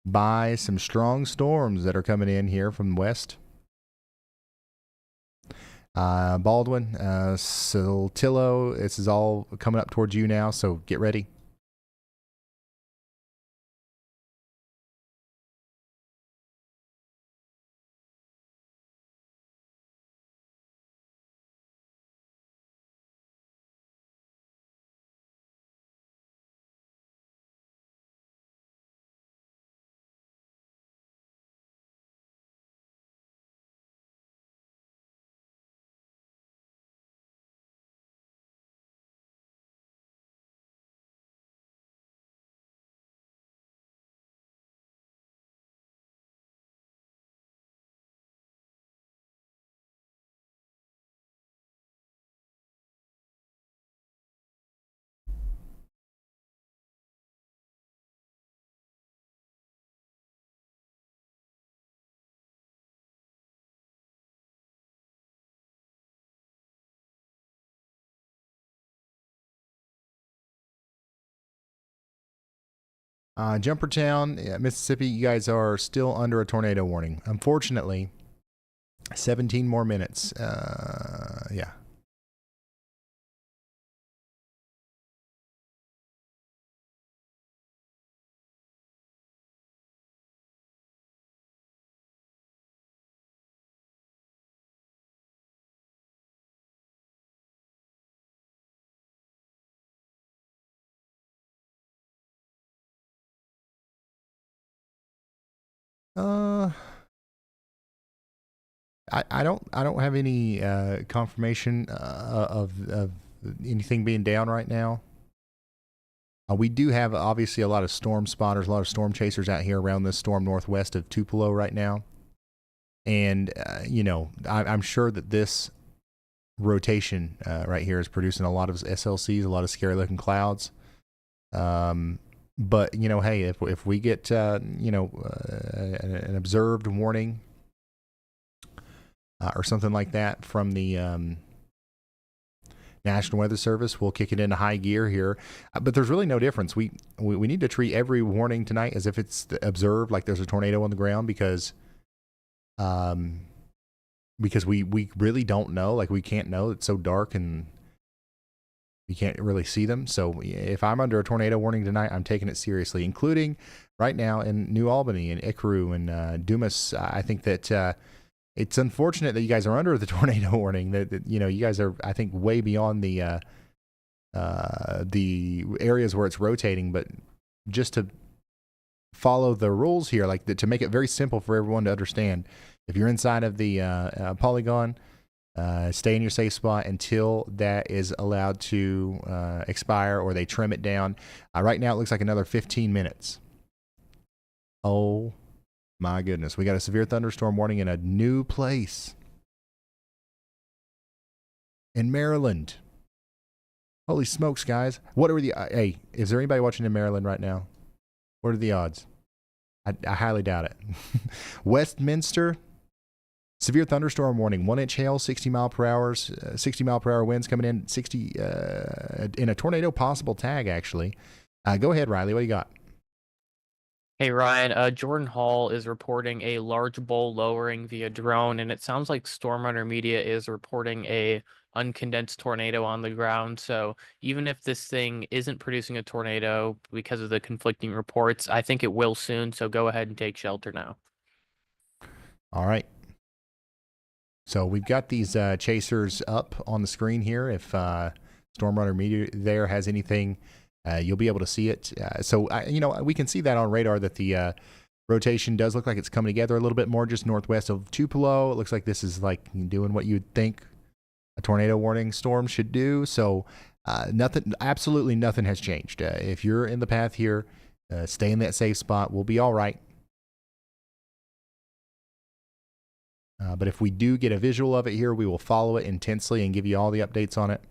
by some strong storms that are coming in here from the west. Baldwyn, Saltillo, this is all coming up towards you now, so get ready. Jumpertown, Mississippi, you guys are still under a tornado warning. Unfortunately, 17 more minutes. Yeah. I don't have any confirmation of anything being down right now. We do have obviously a lot of storm spotters, a lot of storm chasers out here around this storm northwest of Tupelo right now, and I'm sure that this rotation right here is producing a lot of SLCs, a lot of scary looking clouds. But hey, if we get an observed warning or something like that from the National Weather Service, we'll kick it into high gear here. But there's really no difference. We need to treat every warning tonight as if it's observed, like there's a tornado on the ground, because we really don't know. Like, we can't know. It's so dark, and You can't really see them. So if I'm under a tornado warning tonight, I'm taking it seriously, including right now in New Albany and Ikaru and Dumas. I think that it's unfortunate that you guys are under the tornado warning. That you guys are, I think, way beyond the areas where it's rotating. But just to follow the rules here, like to make it very simple for everyone to understand, if you're inside of the polygon, stay in your safe spot until that is allowed to expire or they trim it down. Right now, it looks like another 15 minutes. Oh, my goodness. We got a severe thunderstorm warning in a new place in Maryland. Holy smokes, guys. What are the... hey, is there anybody watching in Maryland right now? What are the odds? I highly doubt it. Westminster... severe thunderstorm warning, 1-inch hail, 60 mile per hour winds coming in, 60 in a tornado possible tag, actually. Go ahead, Riley. What do you got? Hey Ryan, Jordan Hall is reporting a large bowl lowering via drone, and it sounds like Storm Runner Media is reporting a uncondensed tornado on the ground. So even if this thing isn't producing a tornado because of the conflicting reports, I think it will soon. So go ahead and take shelter now. All right. So we've got these chasers up on the screen here. If Storm Runner Media there has anything, you'll be able to see it. So we can see that on radar that the rotation does look like it's coming together a little bit more just northwest of Tupelo. It looks like this is like doing what you'd think a tornado warning storm should do. So absolutely nothing has changed. If you're in the path here, stay in that safe spot. We'll be all right. But if we do get a visual of it here, we will follow it intensely and give you all the updates on it.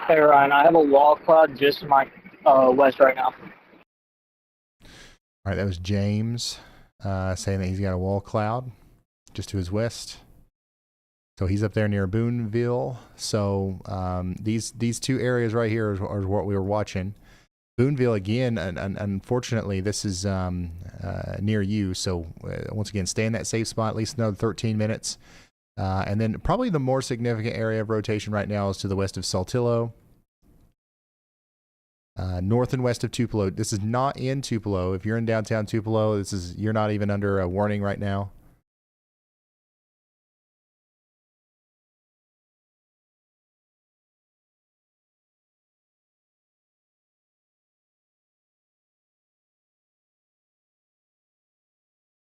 Hey Ryan, I have a wall cloud just to my west right now. All right, that was James saying that he's got a wall cloud just to his west. So he's up there near Booneville. So these two areas right here are what we were watching. Booneville again, and unfortunately, this is near you. So once again, stay in that safe spot at least another 13 minutes. And then probably the more significant area of rotation right now is to the west of Saltillo. North and west of Tupelo. This is not in Tupelo. If you're in downtown Tupelo, you're not even under a warning right now.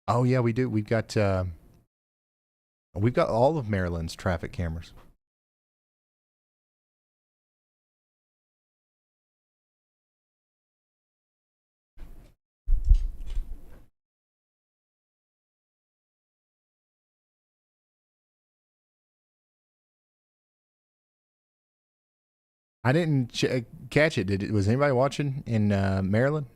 Oh yeah, we do. We've got all of Maryland's traffic cameras. I didn't catch it. Was anybody watching in Maryland?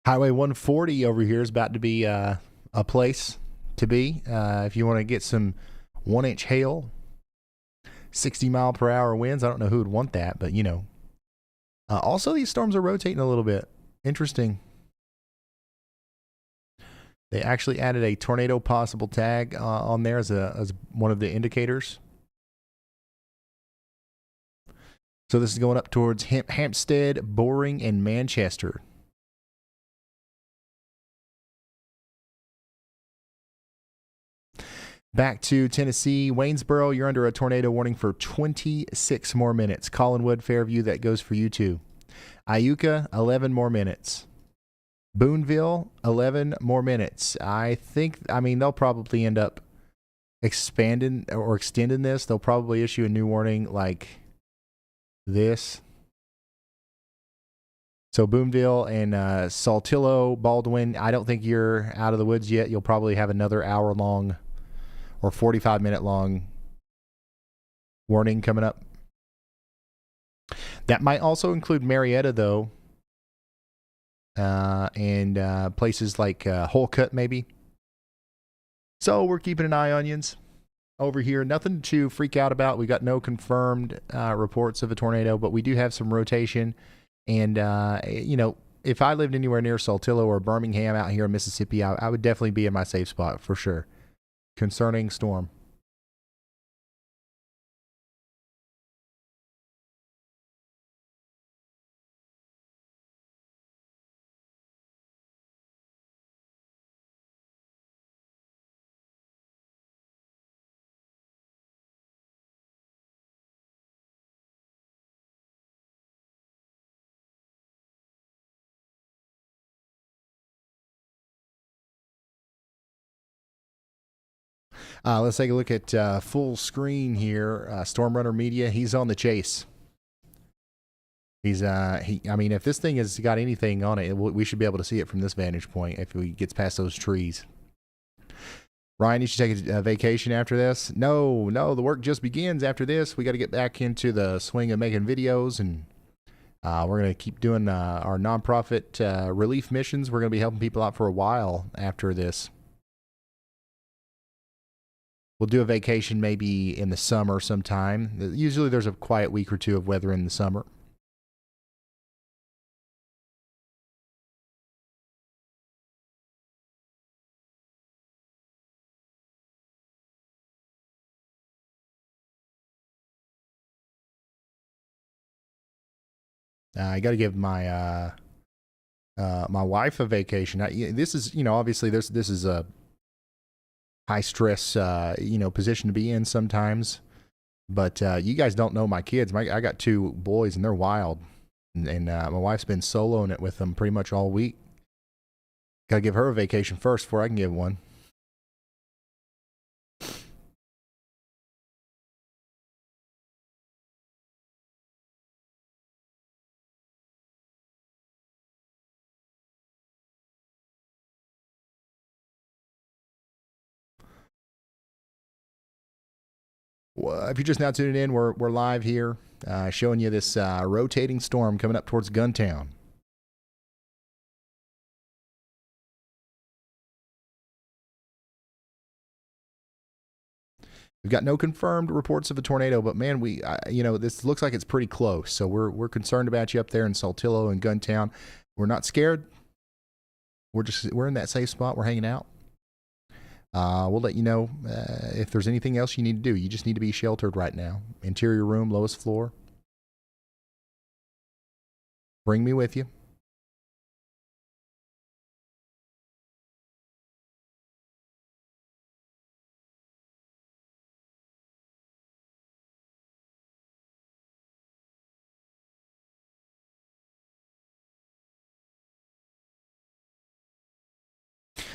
Highway 140 over here is about to be a place to be if you want to get some 1-inch hail, 60 mile per hour winds. I don't know who would want that, but also these storms are rotating a little bit. Interesting. They actually added a tornado possible tag on there as one of the indicators. So this is going up towards Hampstead, Boring, and Manchester. Back to Tennessee, Waynesboro, you're under a tornado warning for 26 more minutes. Collinwood, Fairview, that goes for you too. Iuka, 11 more minutes. Booneville, 11 more minutes. They'll probably end up expanding or extending this. They'll probably issue a new warning like this. So Booneville and Saltillo, Baldwyn, I don't think you're out of the woods yet. You'll probably have another hour-long or 45-minute long warning coming up. That might also include Marietta, though, and places like Holcut, maybe. So we're keeping an eye on yous over here. Nothing to freak out about. We got no confirmed reports of a tornado, but we do have some rotation. And, if I lived anywhere near Saltillo or Birmingham out here in Mississippi, I would definitely be in my safe spot for sure. Concerning storm. Let's take a look at full screen here. Storm Runner Media, he's on the chase. If this thing has got anything on it, we should be able to see it from this vantage point if we gets past those trees. Ryan, you should take a vacation after this. No, the work just begins after this. We got to get back into the swing of making videos, and we're going to keep doing our nonprofit relief missions. We're going to be helping people out for a while after this. We'll do a vacation maybe in the summer sometime. Usually there's a quiet week or two of weather in the summer. I got to give my my wife a vacation. This is, obviously this is a high stress, position to be in sometimes. But you guys don't know my kids. I got 2 boys and they're wild. And my wife's been soloing it with them pretty much all week. Got to give her a vacation first before I can give one. Well, if you're just now tuning in, we're live here, showing you this rotating storm coming up towards Guntown. We've got no confirmed reports of a tornado, but man, this looks like it's pretty close. So we're concerned about you up there in Saltillo and Guntown. We're not scared. We're in that safe spot. We're hanging out. We'll let you know if there's anything else you need to do. You just need to be sheltered right now. Interior room, lowest floor. Bring me with you.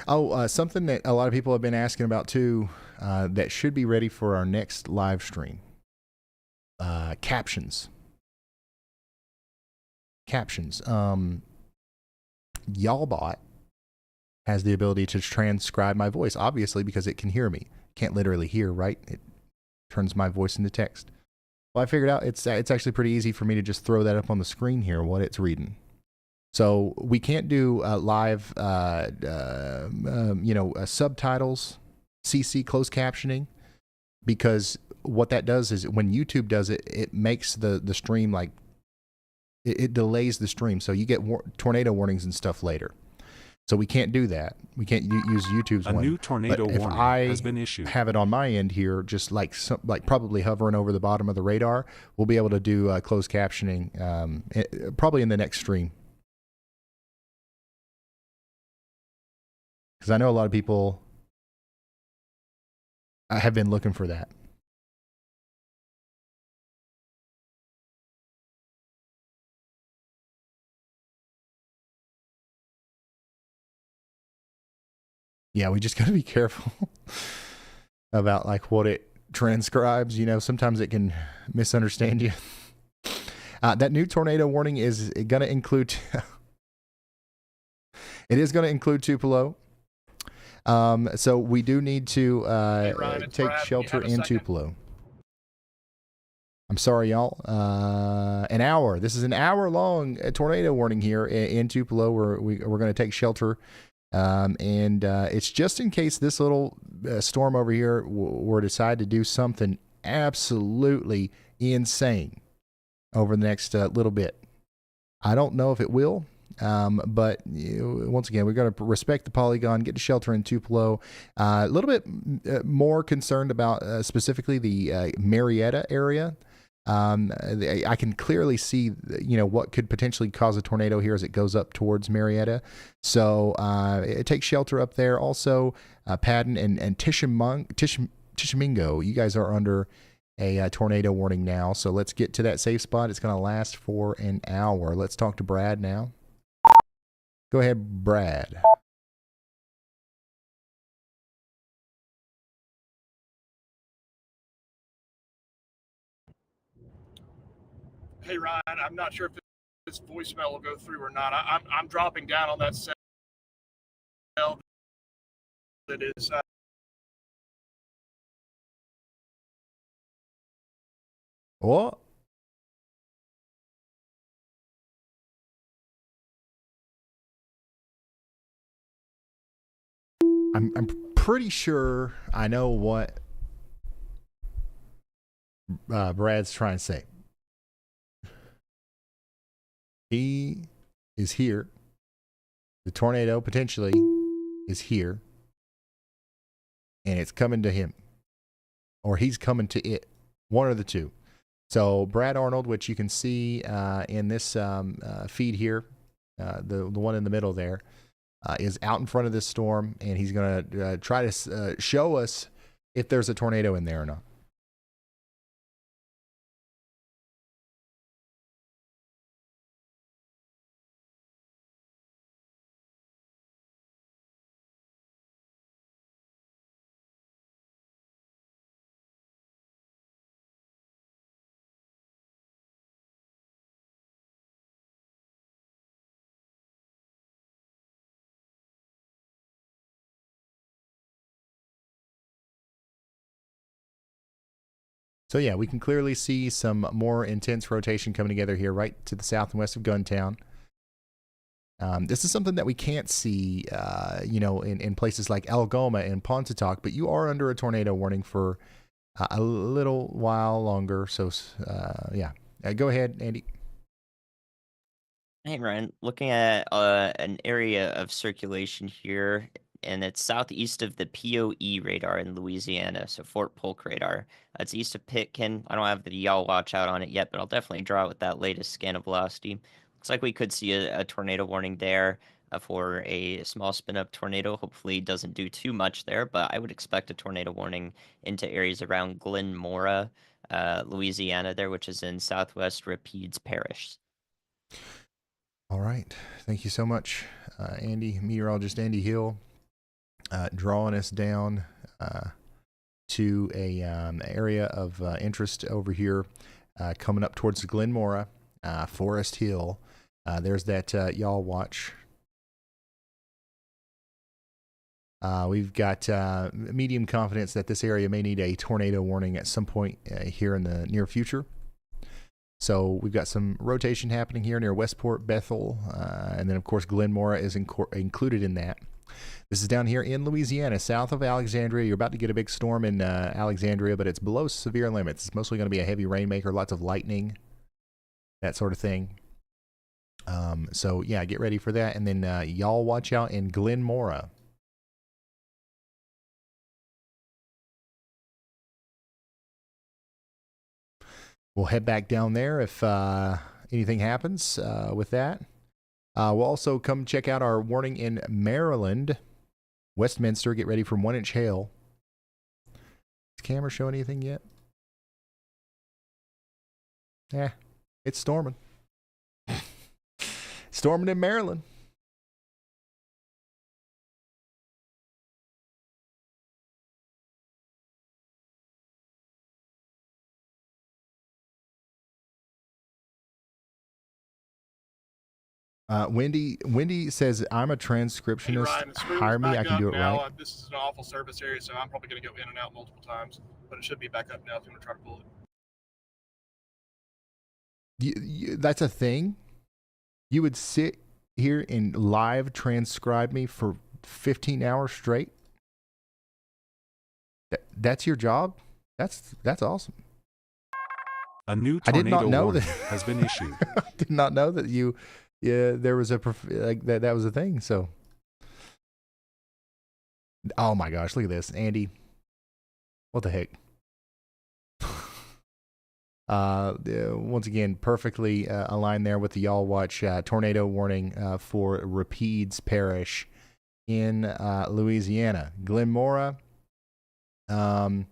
Oh, something that a lot of people have been asking about too, that should be ready for our next live stream. Captions. Y'allbot has the ability to transcribe my voice, obviously, because it can hear me. Can't literally hear, right? It turns my voice into text. Well, I figured out it's actually pretty easy for me to just throw that up on the screen here, what it's reading. So we can't do live, subtitles, CC closed captioning, because what that does is when YouTube does it, it makes the stream like, it delays the stream. So you get tornado warnings and stuff later. So we can't do that. We can't use YouTube's one. A new tornado but if warning I has been issued. have it on my end here, just like probably hovering over the bottom of the radar, we'll be able to do closed captioning probably in the next stream. Because I know a lot of people have been looking for that. Yeah, we just got to be careful about like what it transcribes. Sometimes it can misunderstand you. That new tornado warning is going to include. It is going to include Tupelo. So we do need to Hey, Ryan, it's take Brad. shelter You have a in second? Tupelo. I'm sorry, y'all. An hour. This is an hour-long tornado warning here in Tupelo. We're going to take shelter, and it's just in case this little storm over here were to decide to do something absolutely insane over the next little bit. I don't know if it will, but once again, we're going to respect the polygon, get to shelter in Tupelo. A little bit more concerned about specifically the Marietta area. I can clearly see, what could potentially cause a tornado here as it goes up towards Marietta. So it takes shelter up there. Also, Padden and Tishomingo, you guys are under a tornado warning now. So let's get to that safe spot. It's going to last for an hour. Let's talk to Brad now. Go ahead, Brad. Hey, Ryan, I'm not sure if this voicemail will go through or not. I'm dropping down on that cell that is. What? I'm pretty sure I know what Brad's trying to say. He is here. The tornado potentially is here. And it's coming to him. Or he's coming to it. One of the two. So Brad Arnold, which you can see in this feed here, the one in the middle there, is out in front of this storm. And he's going to try to show us if there's a tornado in there or not. So yeah, we can clearly see some more intense rotation coming together here right to the south and west of Guntown. This is something that we can't see, in places like Algoma and Pontotoc, but you are under a tornado warning for a little while longer. So, go ahead, Andy. Hey, Ryan, looking at an area of circulation here, and it's southeast of the POE radar in Louisiana, so Fort Polk radar. It's east of Pitkin. I don't have the y'all watch out on it yet, but I'll definitely draw it with that latest scan of velocity. Looks like we could see a tornado warning there for a small spin-up tornado. Hopefully it doesn't do too much there, but I would expect a tornado warning into areas around Glen Mora, Louisiana there, which is in southwest Rapides Parish. All right. Thank you so much, Andy, meteorologist Andy Hill, drawing us down to a area of interest over here, coming up towards Glen Mora, Forest Hill. There's that y'all watch. We've got medium confidence that this area may need a tornado warning at some point here in the near future. So we've got some rotation happening here near Westport, Bethel, and then, of course, Glen Mora is included in that. This is down here in Louisiana, south of Alexandria. You're about to get a big storm in Alexandria, but it's below severe limits. It's mostly going to be a heavy rainmaker, lots of lightning, that sort of thing. So, yeah, get ready for that. And then y'all watch out in Glen Mora. We'll head back down there if anything happens with that. We'll also come check out our warning in Maryland. Westminster, get ready for 1-inch hail. Does camera show anything yet? Yeah, it's storming. Storming in Maryland. Wendy says, I'm a Hey, transcriptionist. Ryan, the screen Hire is me. I back can up do it now. right. This is an awful service area, so I'm probably going to go in and out multiple times, but it should be back up now if you want to try to pull it. That's a thing? You would sit here and live transcribe me for 15 hours straight? That's your job? That's awesome. A new I did not tornado know warning that. has been issued. I did not know that there was that was a thing. So, oh my gosh, look at this, Andy. What the heck? Once again, perfectly aligned there with the Y'all Watch tornado warning for Rapides Parish in Louisiana. Glen Mora, you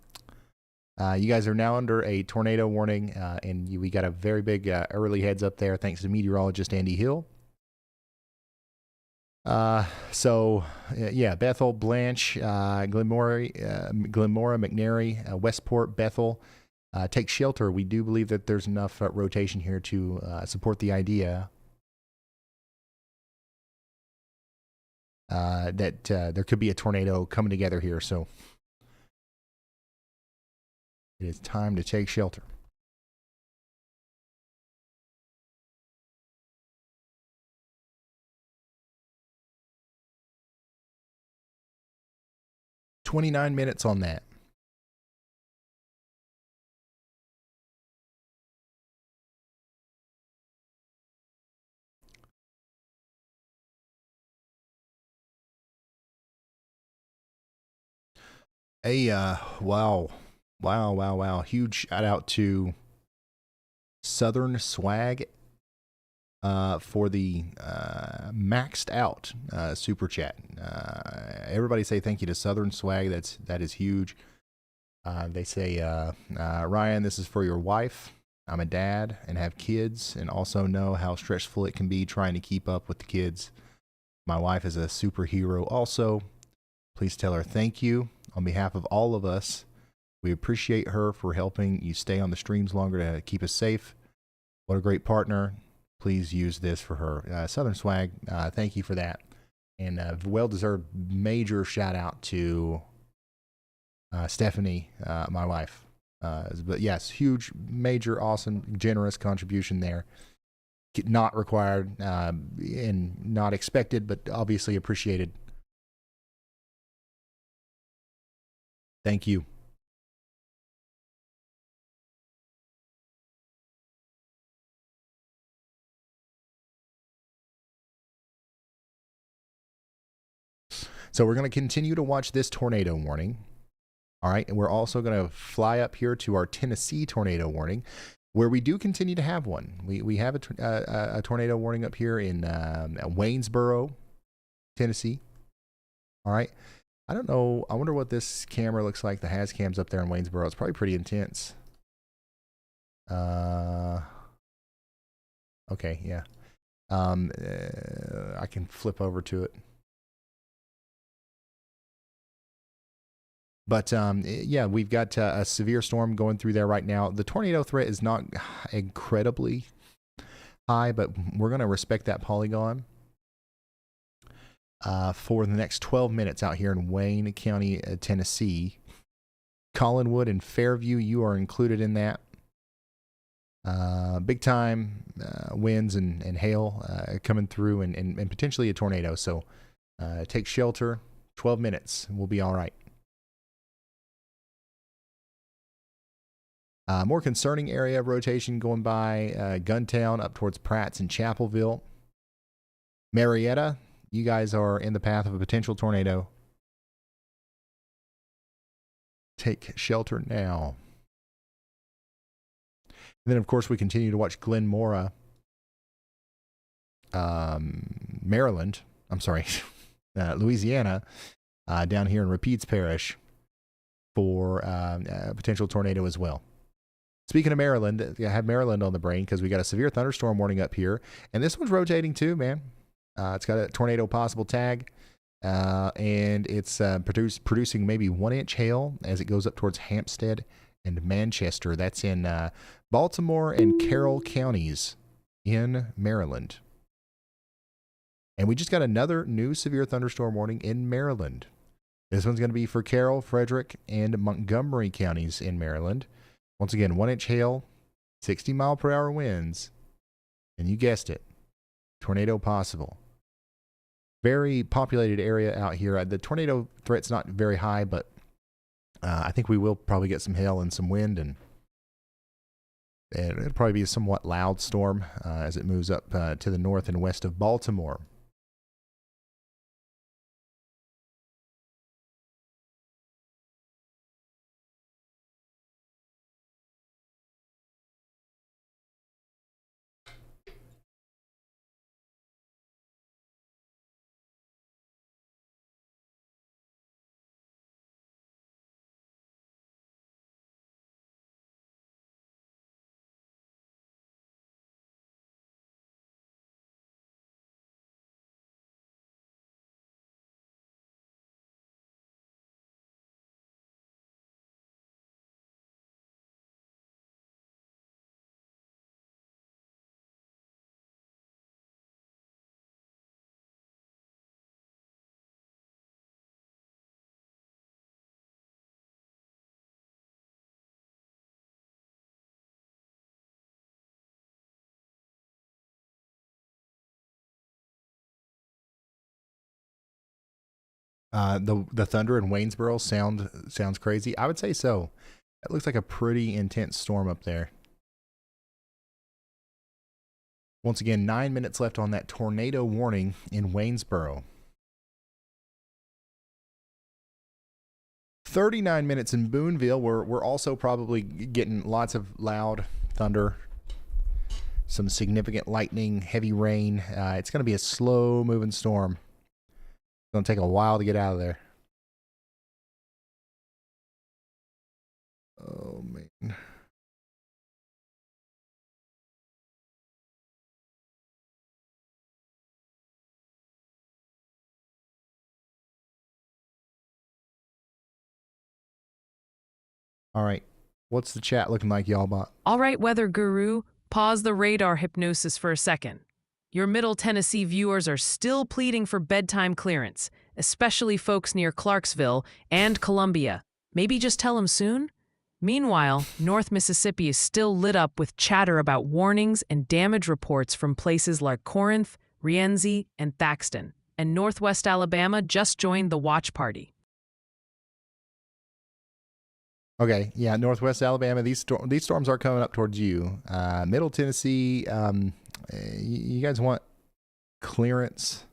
guys are now under a tornado warning, and we got a very big early heads up there thanks to meteorologist Andy Hill. So Bethel, Blanche, Glenmora, McNary, Westport, Bethel, take shelter. We do believe that there's enough rotation here to support the idea that there could be a tornado coming together here. So it is time to take shelter. "29 minutes on that." Wow. Huge shout out to Southern Swag for the maxed out super chat. Everybody say thank you to Southern Swag. That is huge. They say, Ryan, this is for your wife. I'm a dad and have kids and also know how stressful it can be trying to keep up with the kids. My wife is a superhero also. Please tell her thank you on behalf of all of us. We appreciate her for helping you stay on the streams longer to keep us safe. What a great partner. Please use this for her. Southern Swag, thank you for that. And a well-deserved major shout out to Stephanie, my wife. But yes, huge, major, awesome, generous contribution there. Not required and not expected, but obviously appreciated. Thank you. So we're going to continue to watch this tornado warning. All right. And we're also going to fly up here to our Tennessee tornado warning, where we do continue to have one. We have a tornado warning up here in Waynesboro, Tennessee. All right. I don't know. I wonder what this camera looks like. The has cams up there in Waynesboro. It's probably pretty intense. Okay. Yeah. I can flip over to it. But yeah, we've got a severe storm going through there right now. The tornado threat is not incredibly high, but we're going to respect that polygon for the next 12 minutes out here in Wayne County, Tennessee. Collinwood and Fairview, you are included in that. Big time winds and hail coming through and potentially a tornado. So take shelter, 12 minutes, and we'll be all right. More concerning area of rotation going by Guntown up towards Pratt's and Chapelville. Marietta, you guys are in the path of a potential tornado. Take shelter now. And then, of course, we continue to watch Glen Mora, Maryland. I'm sorry, Louisiana, down here in Rapides Parish for a potential tornado as well. Speaking of Maryland, I have Maryland on the brain because we got a severe thunderstorm warning up here. And this one's rotating too, man. It's got a tornado possible tag. And it's producing maybe 1 inch hail as it goes up towards Hampstead and Manchester. That's in Baltimore and Carroll counties in Maryland. And we just got another new severe thunderstorm warning in Maryland. This one's going to be for Carroll, Frederick, and Montgomery counties in Maryland. Once again, 1-inch hail, 60-mile-per-hour winds, and you guessed it, tornado possible. Very populated area out here. The tornado threat's not very high, but I think we will probably get some hail and some wind, and it'll probably be a somewhat loud storm as it moves up to the north and west of Baltimore. The thunder in Waynesboro sounds crazy. I would say so. It looks like a pretty intense storm up there. Once again, 9 minutes left on that tornado warning in Waynesboro. 39 minutes in Booneville. We're also probably getting lots of loud thunder, some significant lightning, heavy rain. It's going to be a slow-moving storm. It's going to take a while to get out of there. Oh, man. All right. What's the chat looking like, y'all bot? All right, weather guru, pause the radar hypnosis for a second. Your Middle Tennessee viewers are still pleading for bedtime clearance, especially folks near Clarksville and Columbia. Maybe just tell them soon? Meanwhile, North Mississippi is still lit up with chatter about warnings and damage reports from places like Corinth, Rienzi, and Thaxton. And Northwest Alabama just joined the watch party. Okay, yeah, Northwest Alabama, these storms are coming up towards you. Middle Tennessee, you guys want clearance?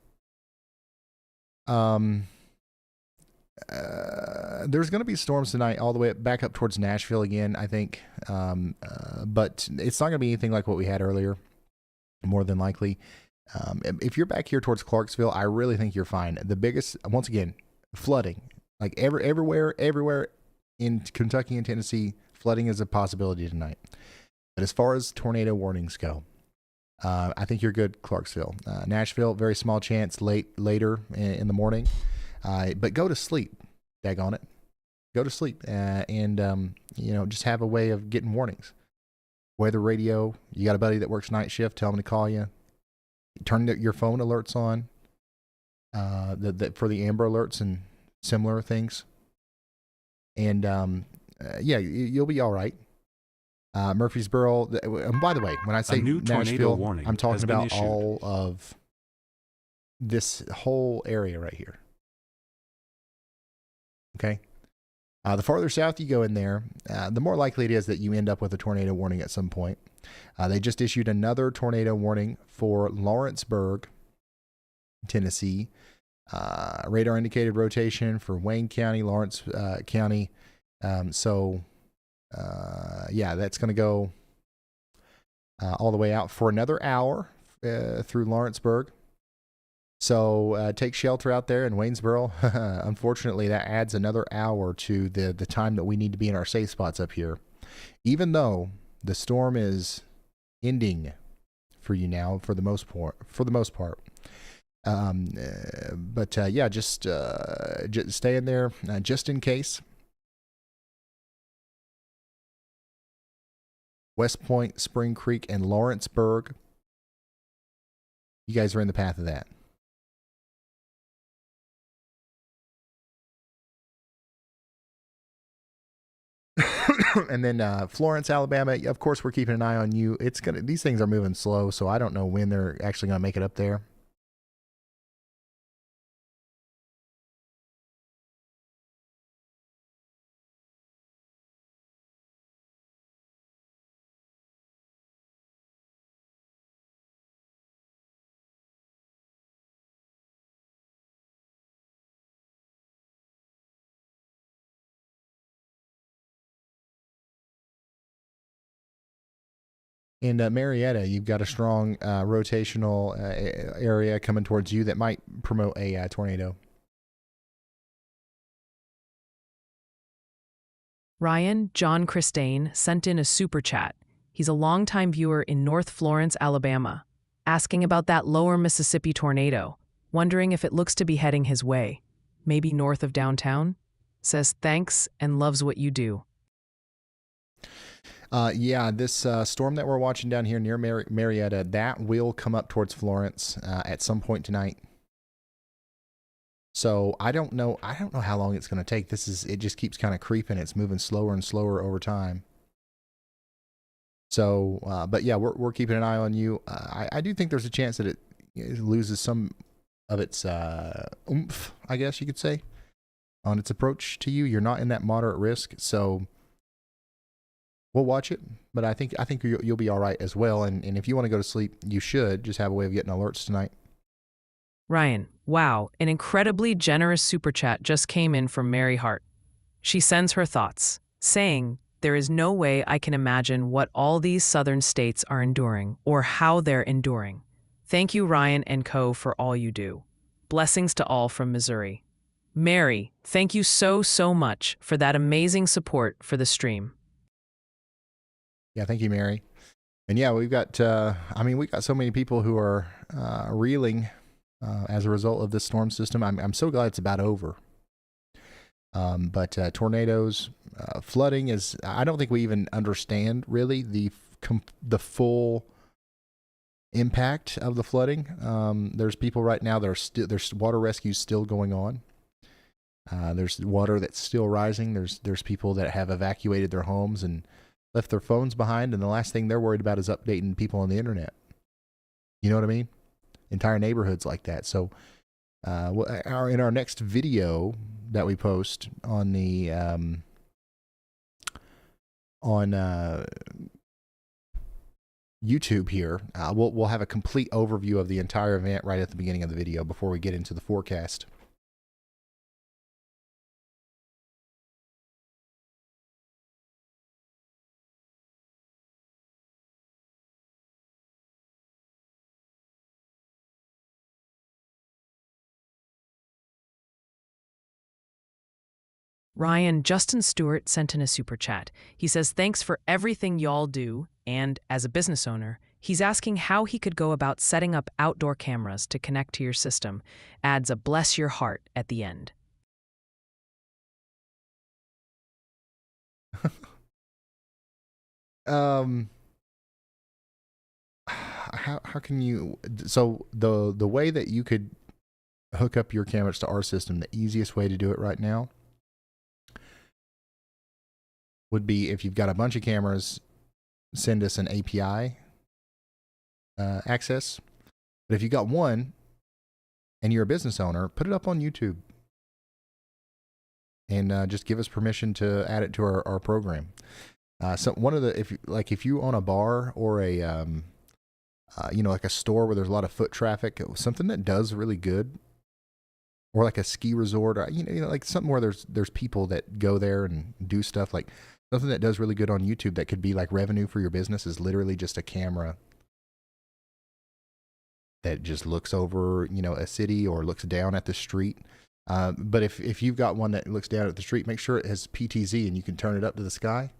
There's going to be storms tonight all the way back up towards Nashville again, I think. But it's not going to be anything like what we had earlier, more than likely. If you're back here towards Clarksville, I really think you're fine. The biggest, once again, flooding. Like everywhere in Kentucky and Tennessee, flooding is a possibility tonight. But as far as tornado warnings go, I think you're good, Clarksville. Nashville, very small chance later in the morning. But go to sleep, daggone it. Go to sleep and just have a way of getting warnings. Weather radio, you got a buddy that works night shift, tell him to call you. Turn your phone alerts on for the Amber Alerts and similar things. And you'll be all right. Murfreesboro. And by the way, when I say Nashville, I'm talking about all of this whole area right here. Okay. The farther south you go in there, the more likely it is that you end up with a tornado warning at some point. They just issued another tornado warning for Lawrenceburg, Tennessee. Radar indicated rotation for Wayne County, Lawrence County. That's going to go all the way out for another hour through Lawrenceburg. So take shelter out there in Waynesboro. Unfortunately, that adds another hour to the time that we need to be in our safe spots up here. Even though the storm is ending for you now, for the most part. Just stay in there just in case. West Point, Spring Creek, and Lawrenceburg. You guys are in the path of that. And then Florence, Alabama. Of course, we're keeping an eye on you. These things are moving slow, so I don't know when they're actually gonna make it up there. In Marietta, you've got a strong rotational area coming towards you that might promote a tornado. Ryan John Christane sent in a super chat. He's a longtime viewer in North Florence, Alabama, asking about that lower Mississippi tornado, wondering if it looks to be heading his way, maybe north of downtown. Says thanks and loves what you do. Yeah, this storm that we're watching down here near Marietta, that will come up towards Florence at some point tonight. So I don't know how long it's going to take. It just keeps kind of creeping. It's moving slower and slower over time. So, but yeah, we're keeping an eye on you. I do think there's a chance that it loses some of its oomph, I guess you could say, on its approach to you. You're not in that moderate risk, so we'll watch it. But I think you'll be all right as well. And if you want to go to sleep, you should just have a way of getting alerts tonight. Ryan, wow, an incredibly generous super chat just came in from Mary Hart. She sends her thoughts, saying, "There is no way I can imagine what all these southern states are enduring or how they're enduring. Thank you, Ryan and co, for all you do. Blessings to all from Missouri." Mary, thank you so much for that amazing support for the stream. Yeah, thank you, Mary. And yeah, we've got so many people who are reeling as a result of this storm system. I'm so glad it's about over. But tornadoes, flooding I don't think we even understand really the full impact of the flooding. There's people right now there's water rescues still going on. There's water that's still rising. There's people that have evacuated their homes and left their phones behind, and the last thing they're worried about is updating people on the internet. You know what I mean? Entire neighborhoods like that. So in our next video that we post on the YouTube here, we'll have a complete overview of the entire event right at the beginning of the video before we get into the forecast. Ryan Justin Stewart sent in a super chat. He says, "Thanks for everything y'all do," and as a business owner, he's asking how he could go about setting up outdoor cameras to connect to your system. Adds a bless your heart at the end. How can you? So the way that you could hook up your cameras to our system, the easiest way to do it right now would be if you've got a bunch of cameras, send us an API access. But if you got one and you're a business owner, put it up on YouTube and just give us permission to add it to our program. So one of the if you own a bar or a like a store where there's a lot of foot traffic, something that does really good, or like a ski resort, or like something where there's people that go there and do stuff, like something that does really good on YouTube that could be like revenue for your business is literally just a camera that just looks over, a city or looks down at the street. But if you've got one that looks down at the street, make sure it has PTZ and you can turn it up to the sky.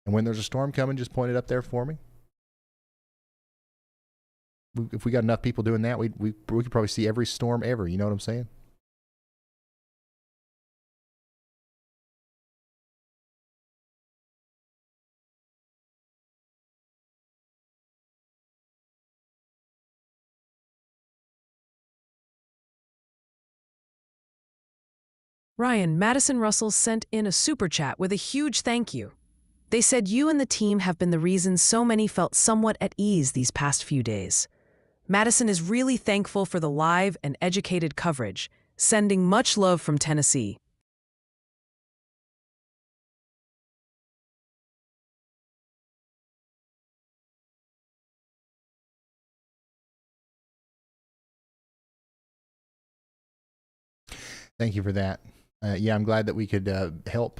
And when there's a storm coming, just point it up there for me. If we got enough people doing that, we could probably see every storm ever. You know what I'm saying? Ryan Madison Russell sent in a super chat with a huge thank you. They said you and the team have been the reason so many felt somewhat at ease these past few days. Madison is really thankful for the live and educated coverage, sending much love from Tennessee. Thank you for that. Yeah, I'm glad that we could help.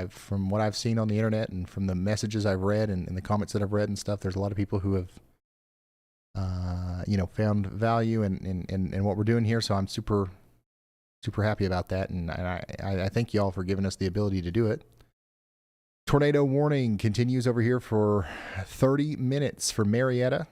From what I've seen on the internet and from the messages I've read and the comments that I've read and stuff, there's a lot of people who have, found value in what we're doing here. So I'm super happy about that, and I thank y'all for giving us the ability to do it. Tornado warning continues over here for 30 minutes for Marietta.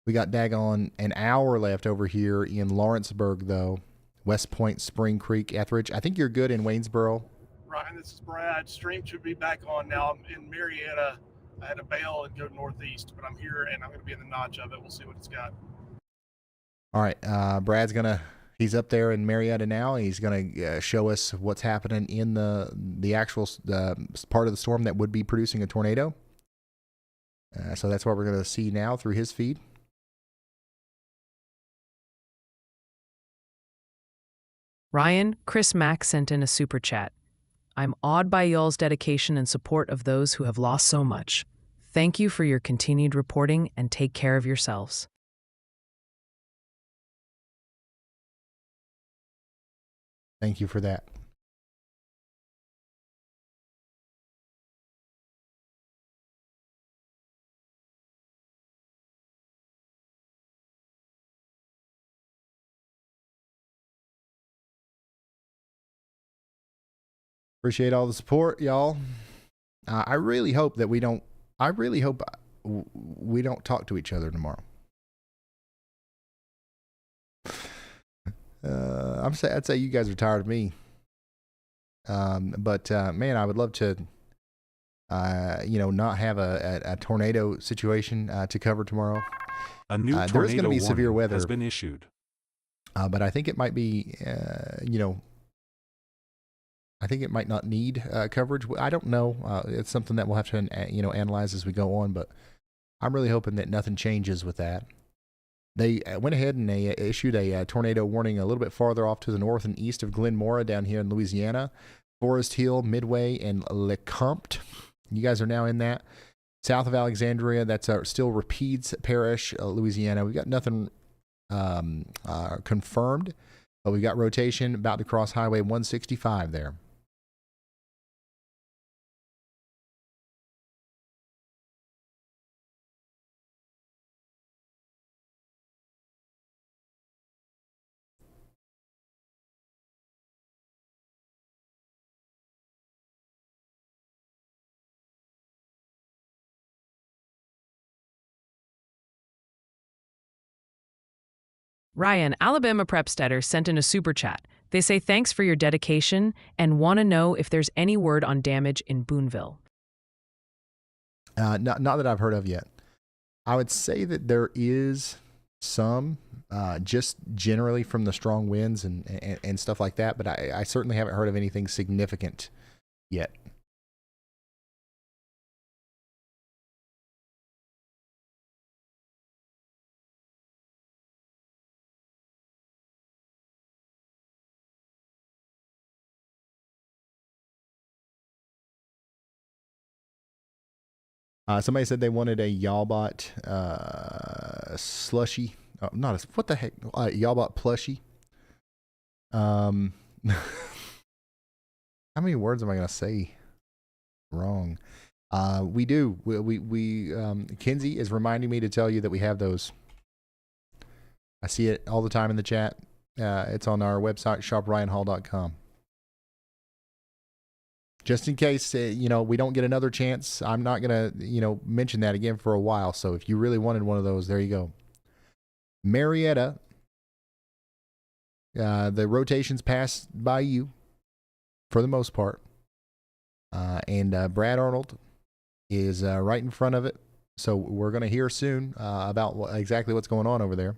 We got daggone an hour left over here in Lawrenceburg, though. West Point, Spring Creek, Etheridge. I think you're good in Waynesboro. Ryan, this is Brad. Stream should be back on now. I'm in Marietta. I had to bail and go northeast, but I'm here and I'm going to be in the notch of it. We'll see what it's got. All right. Brad's he's up there in Marietta now. He's going to show us what's happening in the actual part of the storm that would be producing a tornado. So that's what we're going to see now through his feed. Ryan, Chris Mack sent in a super chat. I'm awed by y'all's dedication and support of those who have lost so much. Thank you for your continued reporting and take care of yourselves. Thank you for that. Appreciate all the support, y'all. I really hope we don't talk to each other tomorrow. I'd say you guys are tired of me. But man, I would love to, not have a tornado situation to cover tomorrow. A new tornado there is going to be severe weather has been issued. But I think it might be, I think it might not need coverage. I don't know. It's something that we'll have to, analyze as we go on. But I'm really hoping that nothing changes with that. They went ahead and they issued a tornado warning a little bit farther off to the north and east of Glenmora down here in Louisiana. Forest Hill, Midway, and LeCompte. You guys are now in that. South of Alexandria, that's still Rapides Parish, Louisiana. We've got nothing confirmed, but we've got rotation about to cross Highway 165 there. Ryan, Alabama Prepstetter sent in a super chat. They say thanks for your dedication and want to know if there's any word on damage in Booneville. Not that I've heard of yet. I would say that there is some, just generally from the strong winds and stuff like that, but I certainly haven't heard of anything significant yet. Somebody said they wanted a Yalbot slushy. Oh, what the heck? Yalbot plushie. How many words am I going to say wrong? We do. Kinsey is reminding me to tell you that we have those. I see it all the time in the chat. It's on our website, shopryanhall.com. Just in case, we don't get another chance, I'm not going to, mention that again for a while. So if you really wanted one of those, there you go. Marietta, the rotations pass by you for the most part. And Brad Arnold is right in front of it. So we're going to hear soon about exactly what's going on over there.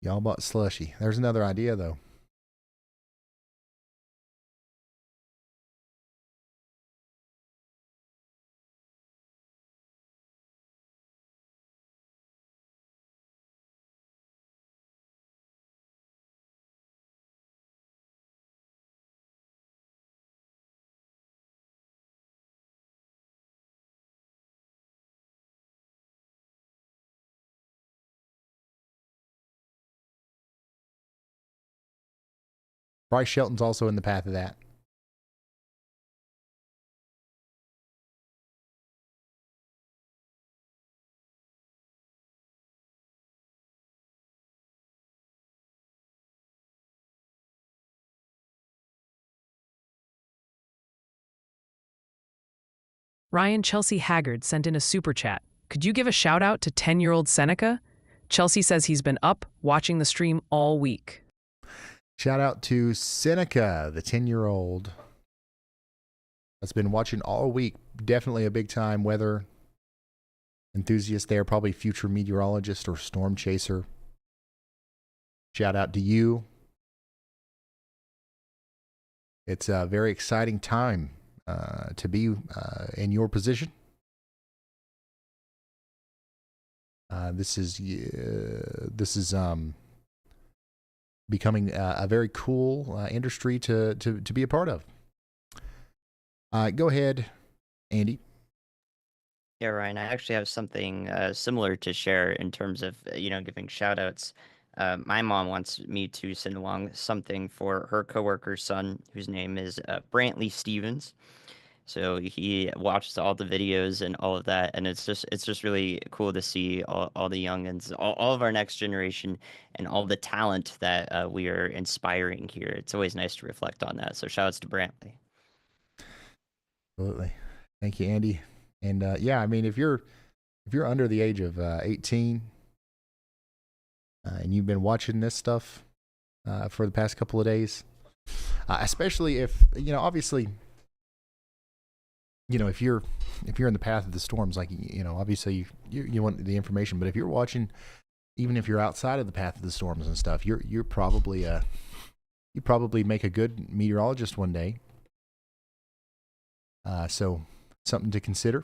Y'all bought slushy. There's another idea, though. Bryce Shelton's also in the path of that. Ryan Chelsea Haggard sent in a super chat. Could you give a shout out to 10-year-old Seneca? Chelsea says he's been up watching the stream all week. Shout out to Seneca, the 10-year-old that's been watching all week. Definitely a big time weather enthusiast there, probably future meteorologist or storm chaser. Shout out to you. It's a very exciting time to be in your position. This is becoming a very cool industry to be a part of. Go ahead, Andy. Yeah, Ryan, I actually have something similar to share in terms of, giving shout outs. My mom wants me to send along something for her coworker's son, whose name is Brantley Stevens. So he watches all the videos and all of that, and it's just really cool to see all the youngins, all of our next generation, and all the talent that we are inspiring here. It's always nice to reflect on that. So shout outs to Brantley. Absolutely, thank you, Andy. And yeah, I mean, if you're under the age of 18 and you've been watching this stuff for the past couple of days, especially if obviously. If you're in the path of the storms, like, obviously you want the information, but if you're watching, even if you're outside of the path of the storms and stuff, you're probably you probably make a good meteorologist one day. So something to consider.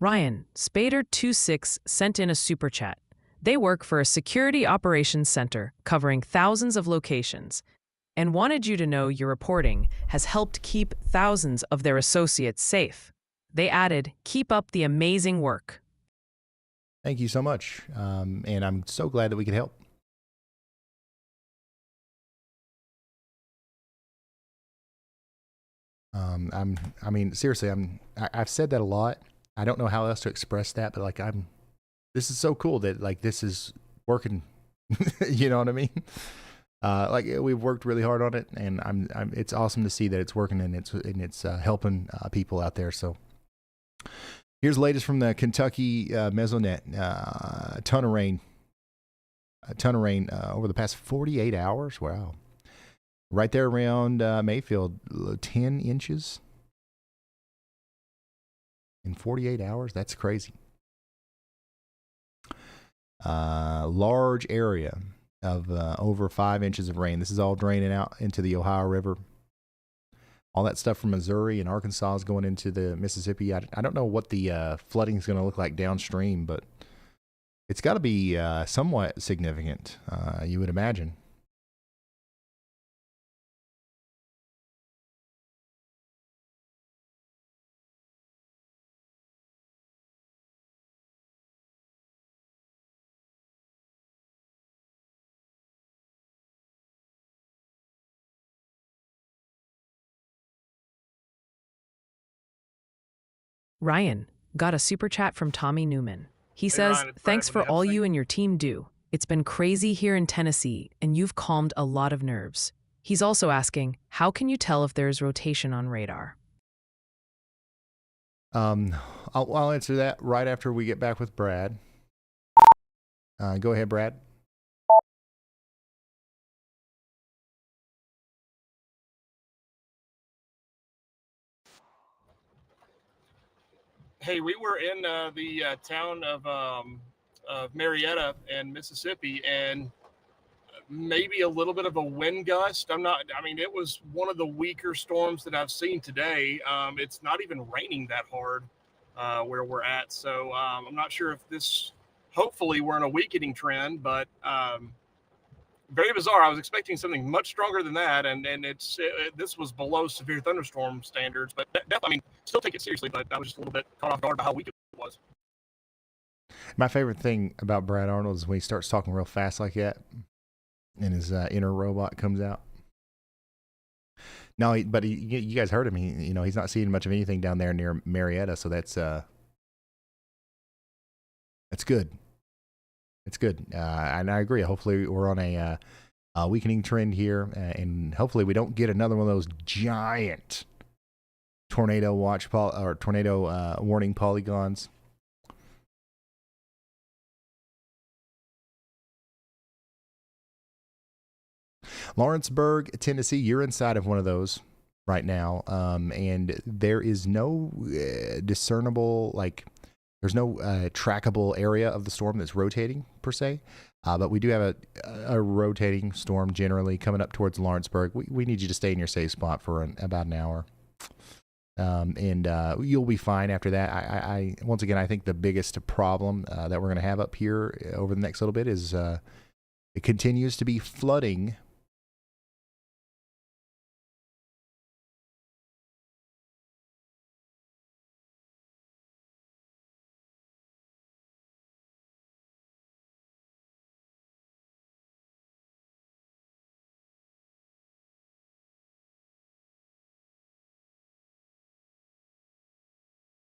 Ryan, Spader26 sent in a super chat. They work for a security operations center covering thousands of locations and wanted you to know your reporting has helped keep thousands of their associates safe. They added, keep up the amazing work. Thank you so much. And I'm so glad that we could help. Seriously, I've said that a lot. I don't know how else to express that, but this is so cool that this is working. You know what I mean? We've worked really hard on it, and it's awesome to see that it's working and it's helping people out there. So here's the latest from the Kentucky Mesonet. A ton of rain over the past 48 hours. Wow. Right there around Mayfield, 10 inches. In 48 hours? That's crazy. Large area of over 5 inches of rain. This is all draining out into the Ohio River. All that stuff from Missouri and Arkansas is going into the Mississippi. I don't know what the flooding is going to look like downstream, but it's got to be somewhat significant, you would imagine. Ryan got a super chat from Tommy Newman. He says, Ryan, it's thanks Brad for with all the you and your team do. It's been crazy here in Tennessee, and you've calmed a lot of nerves. He's also asking, how can you tell if there's rotation on radar? I'll answer that right after we get back with Brad. Go ahead, Brad. Hey, we were in the town of Marietta in Mississippi, and maybe a little bit of a wind gust. It was one of the weaker storms that I've seen today. It's not even raining that hard where we're at. So I'm not sure if hopefully we're in a weakening trend, but very bizarre. I was expecting something much stronger than that. And this was below severe thunderstorm standards, but definitely, still take it seriously, but I was just a little bit caught off guard by how weak it was. My favorite thing about Brad Arnold is when he starts talking real fast like that, and his inner robot comes out. No, but you guys heard him. He's not seeing much of anything down there near Marietta, so that's good. It's good, and I agree. Hopefully, we're on a weakening trend here, and hopefully, we don't get another one of those giant tornado warning polygons. Lawrenceburg, Tennessee, you're inside of one of those right now, and there is no discernible, there's no trackable area of the storm that's rotating per se, but we do have a rotating storm generally coming up towards Lawrenceburg. We need you to stay in your safe spot for about an hour, and you'll be fine after that. I once again, I think the biggest problem that we're going to have up here over the next little bit is it continues to be flooding.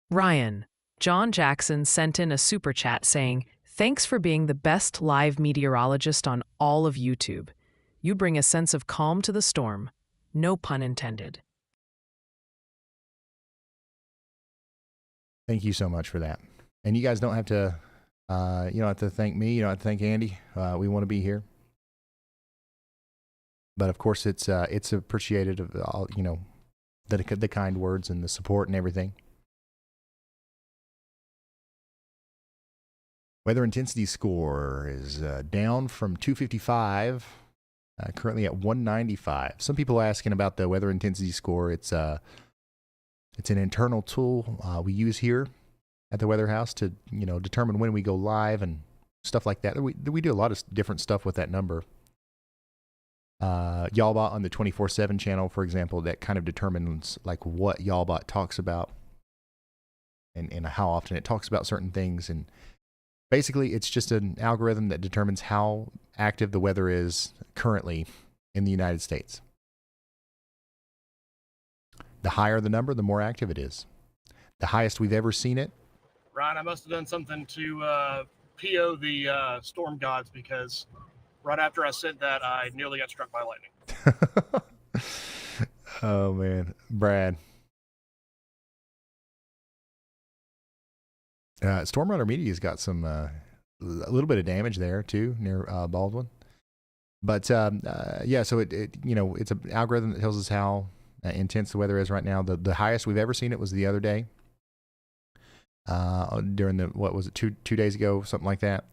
Ryan, John Jackson sent in a super chat saying, "Thanks for being the best live meteorologist on all of YouTube. You bring a sense of calm to the storm. No pun intended." Thank you so much for that. And you guys don't have to, you don't have to thank me. You don't have to thank Andy. We want to be here. But of course, it's appreciated of all, the kind words and the support and everything. Weather intensity score is down from 255, currently at 195. Some people are asking about the weather intensity score. It's an internal tool we use here at the Weather House to determine when we go live and stuff like that. We do a lot of different stuff with that number. Y'allbot on the 24/7 channel, for example, that kind of determines what Y'allbot talks about and how often it talks about certain things. And basically, it's just an algorithm that determines how active the weather is currently in the United States. The higher the number, the more active it is. The highest we've ever seen it. Ryan, I must have done something to PO the storm gods, because right after I said that, I nearly got struck by lightning. Oh, man. Brad. Storm Runner Media's got some a little bit of damage there too near Baldwyn, but yeah. So it's an algorithm that tells us how intense the weather is right now. The highest we've ever seen it was the other day, during what was it, two days ago, something like that.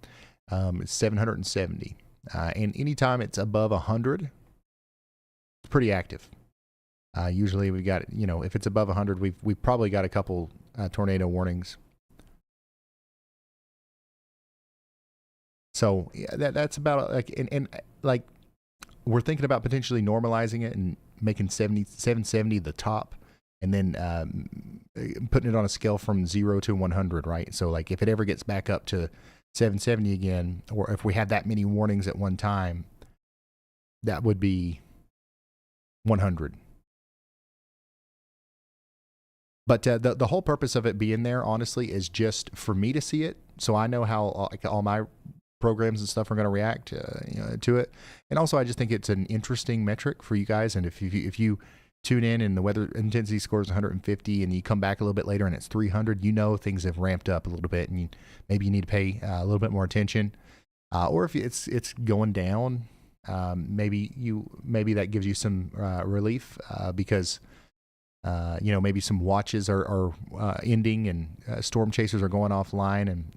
It's 770, and anytime it's above 100, it's pretty active. Usually we got if it's above 100, we've probably got a couple tornado warnings. So yeah, that's about and we're thinking about potentially normalizing it and making 770 the top, and then putting it on a scale from 0 to 100, right? So if it ever gets back up to 770 again, or if we had that many warnings at one time, that would be 100. But the whole purpose of it being there, honestly, is just for me to see it, so I know how all my programs and stuff are going to react to it. And also, I just think it's an interesting metric for you guys. And if you tune in and the weather intensity score is 150 and you come back a little bit later and it's 300, things have ramped up a little bit, and maybe you need to pay a little bit more attention. Or if it's going down, maybe that gives you some relief because maybe some watches are ending and storm chasers are going offline, and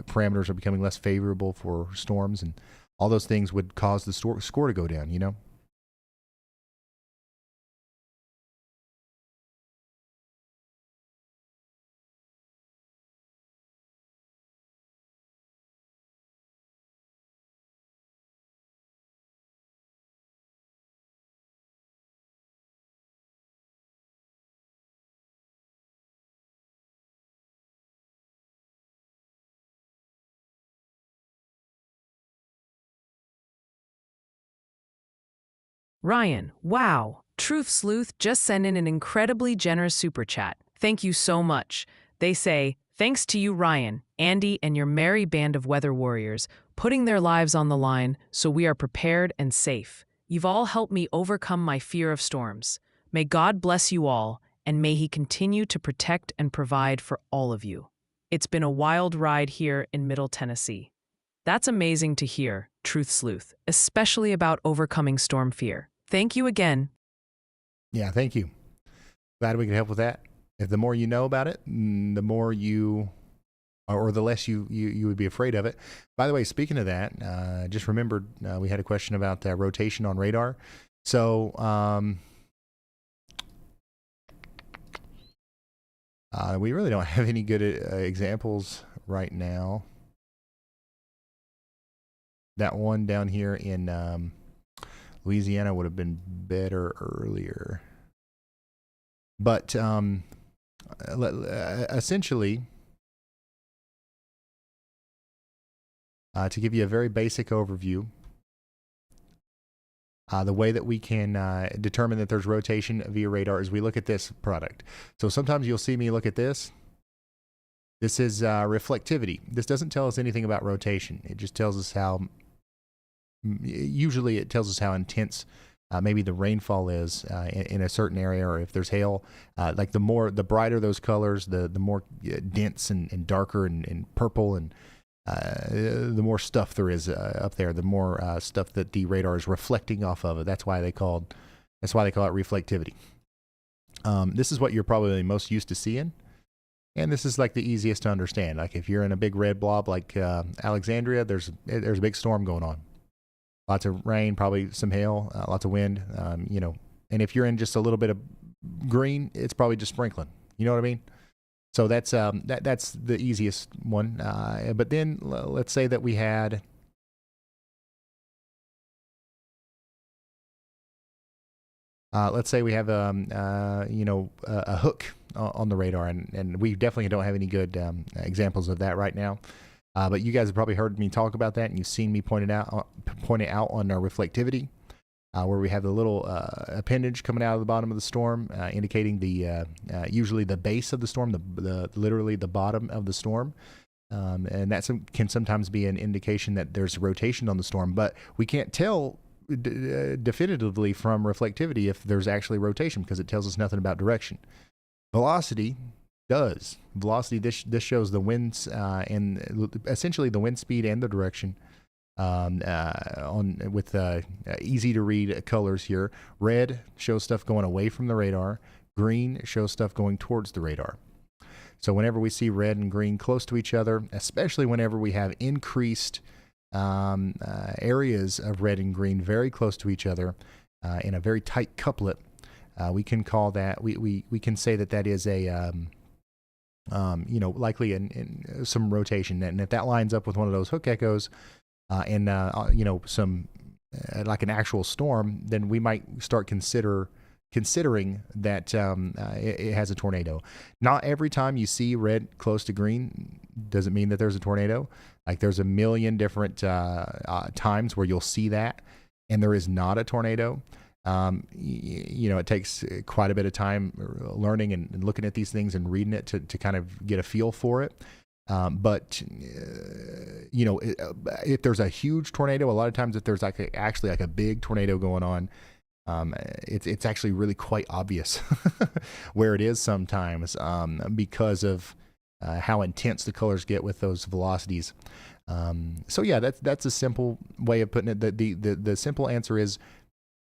parameters are becoming less favorable for storms, and all those things would cause the score to go down. Ryan, wow. Truth Sleuth just sent in an incredibly generous super chat. Thank you so much. They say, thanks to you, Ryan, Andy, and your merry band of weather warriors, putting their lives on the line so we are prepared and safe. You've all helped me overcome my fear of storms. May God bless you all, and may He continue to protect and provide for all of you. It's been a wild ride here in Middle Tennessee. That's amazing to hear, Truth Sleuth, especially about overcoming storm fear. Thank you again. Yeah, thank you. Glad we could help with that. If the more you know about it, the more or the less you would be afraid of it. By the way, speaking of that, just remembered we had a question about rotation on radar. So we really don't have any good examples right now. That one down here in Louisiana would have been better earlier. But essentially, to give you a very basic overview, the way that we can determine that there's rotation via radar is we look at this product. So sometimes you'll see me look at this. This is reflectivity. This doesn't tell us anything about rotation. It just tells us usually it tells us how intense maybe the rainfall is in a certain area, or if there's hail. Like the brighter those colors, the more dense and darker and purple, and the more stuff there is up there, the more stuff that the radar is reflecting off of it. That's why they call it reflectivity. This is what you're probably most used to seeing. And this is like the easiest to understand. Like if you're in a big red blob like Alexandria, there's a big storm going on. Lots of rain, probably some hail, lots of wind, And if you're in just a little bit of green, it's probably just sprinkling. You know what I mean? So that's the easiest one. But then let's say that we had a hook on the radar, and we definitely don't have any good examples of that right now. But you guys have probably heard me talk about that, and you've seen me point it out on our reflectivity, where we have the little appendage coming out of the bottom of the storm, indicating usually the base of the storm, literally the bottom of the storm, and that can sometimes be an indication that there's rotation on the storm. But we can't tell definitively from reflectivity if there's actually rotation, because it tells us nothing about direction. Velocity does. Velocity, this shows the winds and essentially the wind speed and the direction with easy to read colors here. Red shows stuff going away from the radar. Green shows stuff going towards the radar. So whenever we see red and green close to each other, especially whenever we have increased areas of red and green very close to each other in a very tight couplet, we can call that, we can say that is a likely in some rotation. And if that lines up with one of those hook echoes and some like an actual storm, then we might start considering that it has a tornado. Not every time you see red close to green doesn't mean that there's a tornado. Like there's a million different times where you'll see that and there is not a tornado. It takes quite a bit of time learning and looking at these things and reading it to kind of get a feel for it. But if there's a huge tornado, a lot of times if there's actually a big tornado going on, it's actually really quite obvious where it is sometimes because of how intense the colors get with those velocities. So yeah, that's a simple way of putting it. The simple answer is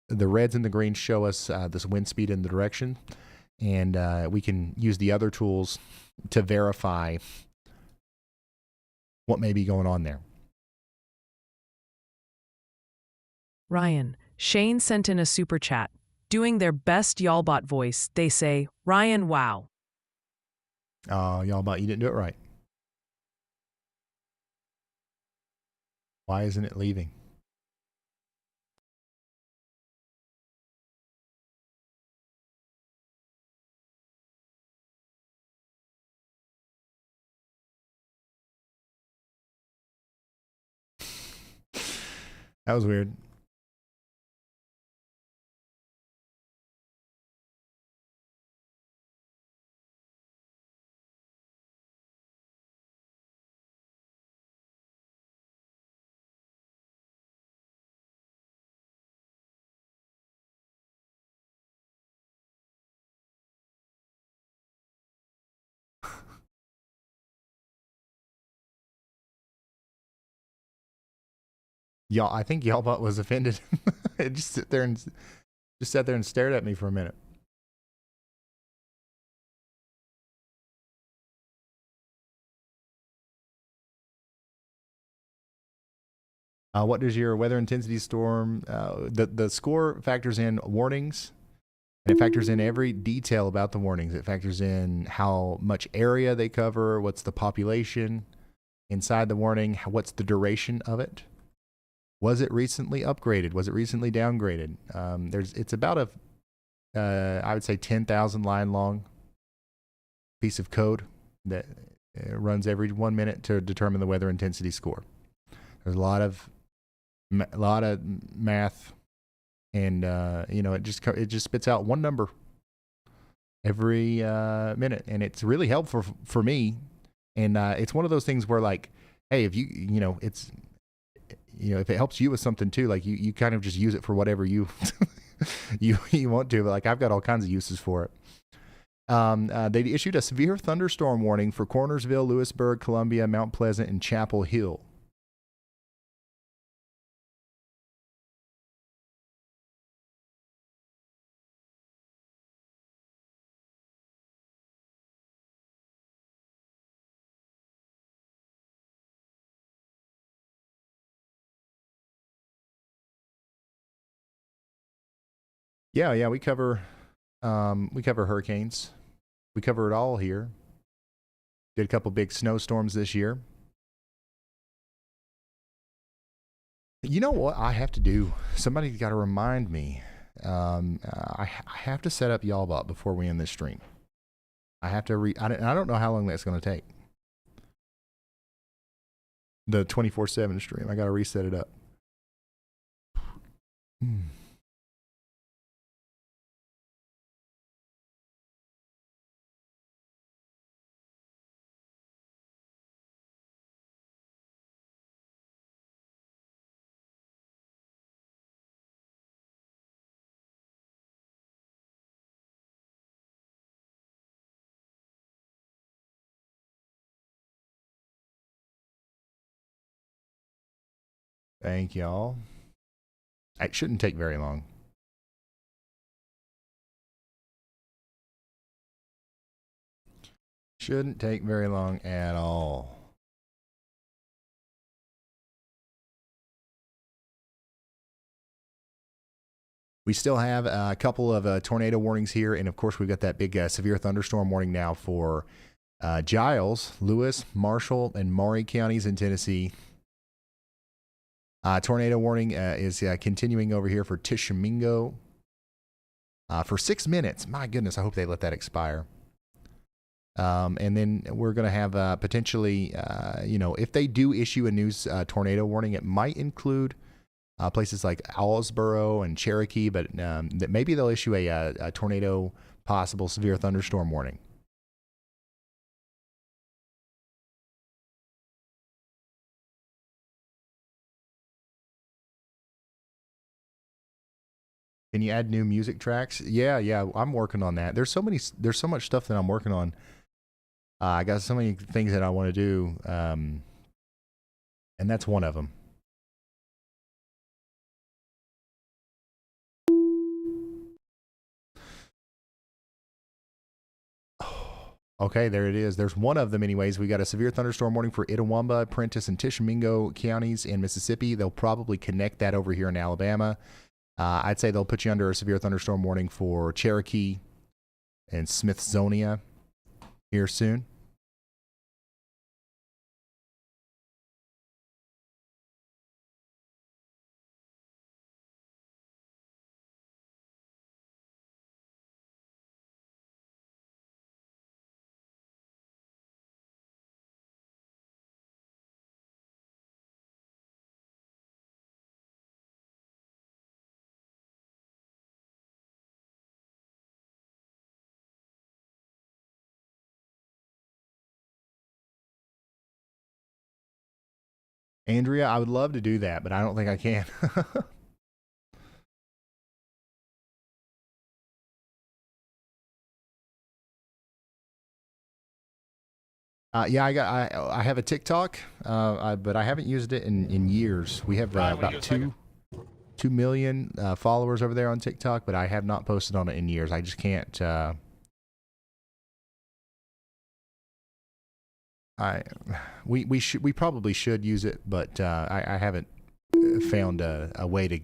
the reds and the greens show us this wind speed and the direction, and we can use the other tools to verify what may be going on there. Ryan, Shane sent in a super chat. Doing their best Y'allbot voice, they say, Ryan, wow. Oh, Y'allbot, you didn't do it right. Why isn't it leaving? That was weird. I think Y'allbot was offended. It just sat there and stared at me for a minute. What does your weather intensity storm? The score factors in warnings, and it factors in every detail about the warnings. It factors in how much area they cover, what's the population inside the warning, what's the duration of it. Was it recently upgraded? Was it recently downgraded? It's about I would say 10,000 line long piece of code that runs every 1 minute to determine the weather intensity score. There's a lot of math, and it just spits out one number every minute, and it's really helpful for me. And it's one of those things where, like, hey, if if it helps you with something too, like you kind of just use it for whatever you you want to. But like, I've got all kinds of uses for it. They issued a severe thunderstorm warning for Cornersville, Lewisburg, Columbia, Mount Pleasant, and Chapel Hill. Yeah, we cover hurricanes. We cover it all here. Did a couple big snowstorms this year. You know what I have to do? Somebody's got to remind me. I have to set up Y'allbot before we end this stream. I have to I don't know how long that's going to take. The 24/7 stream. I got to reset it up. Thank y'all. It shouldn't take very long. Shouldn't take very long at all. We still have a couple of tornado warnings here, and of course we've got that big severe thunderstorm warning now for Giles, Lewis, Marshall, and Maury counties in Tennessee. Tornado warning is continuing over here for Tishomingo for 6 minutes. My goodness, I hope they let that expire. And then we're going to have potentially, if they do issue a new tornado warning, it might include places like Owlsboro and Cherokee, but that maybe they'll issue a tornado possible severe thunderstorm warning. Can you add new music tracks? Yeah, I'm working on that. There's so much stuff that I'm working on. I got so many things that I want to do, and that's one of them. Okay, there it is. There's one of them anyways. We got a severe thunderstorm warning for Itawamba, Prentiss, and Tishomingo counties in Mississippi. They'll probably connect that over here in Alabama. I'd say they'll put you under a severe thunderstorm warning for Cherokee and Smithsonia here soon. Andrea, I would love to do that, but I don't think I can. Yeah, I have a TikTok, but I haven't used it in years. We have about 2 million followers over there on TikTok, but I have not posted on it in years. I just can't. We probably should use it, but I haven't found a way to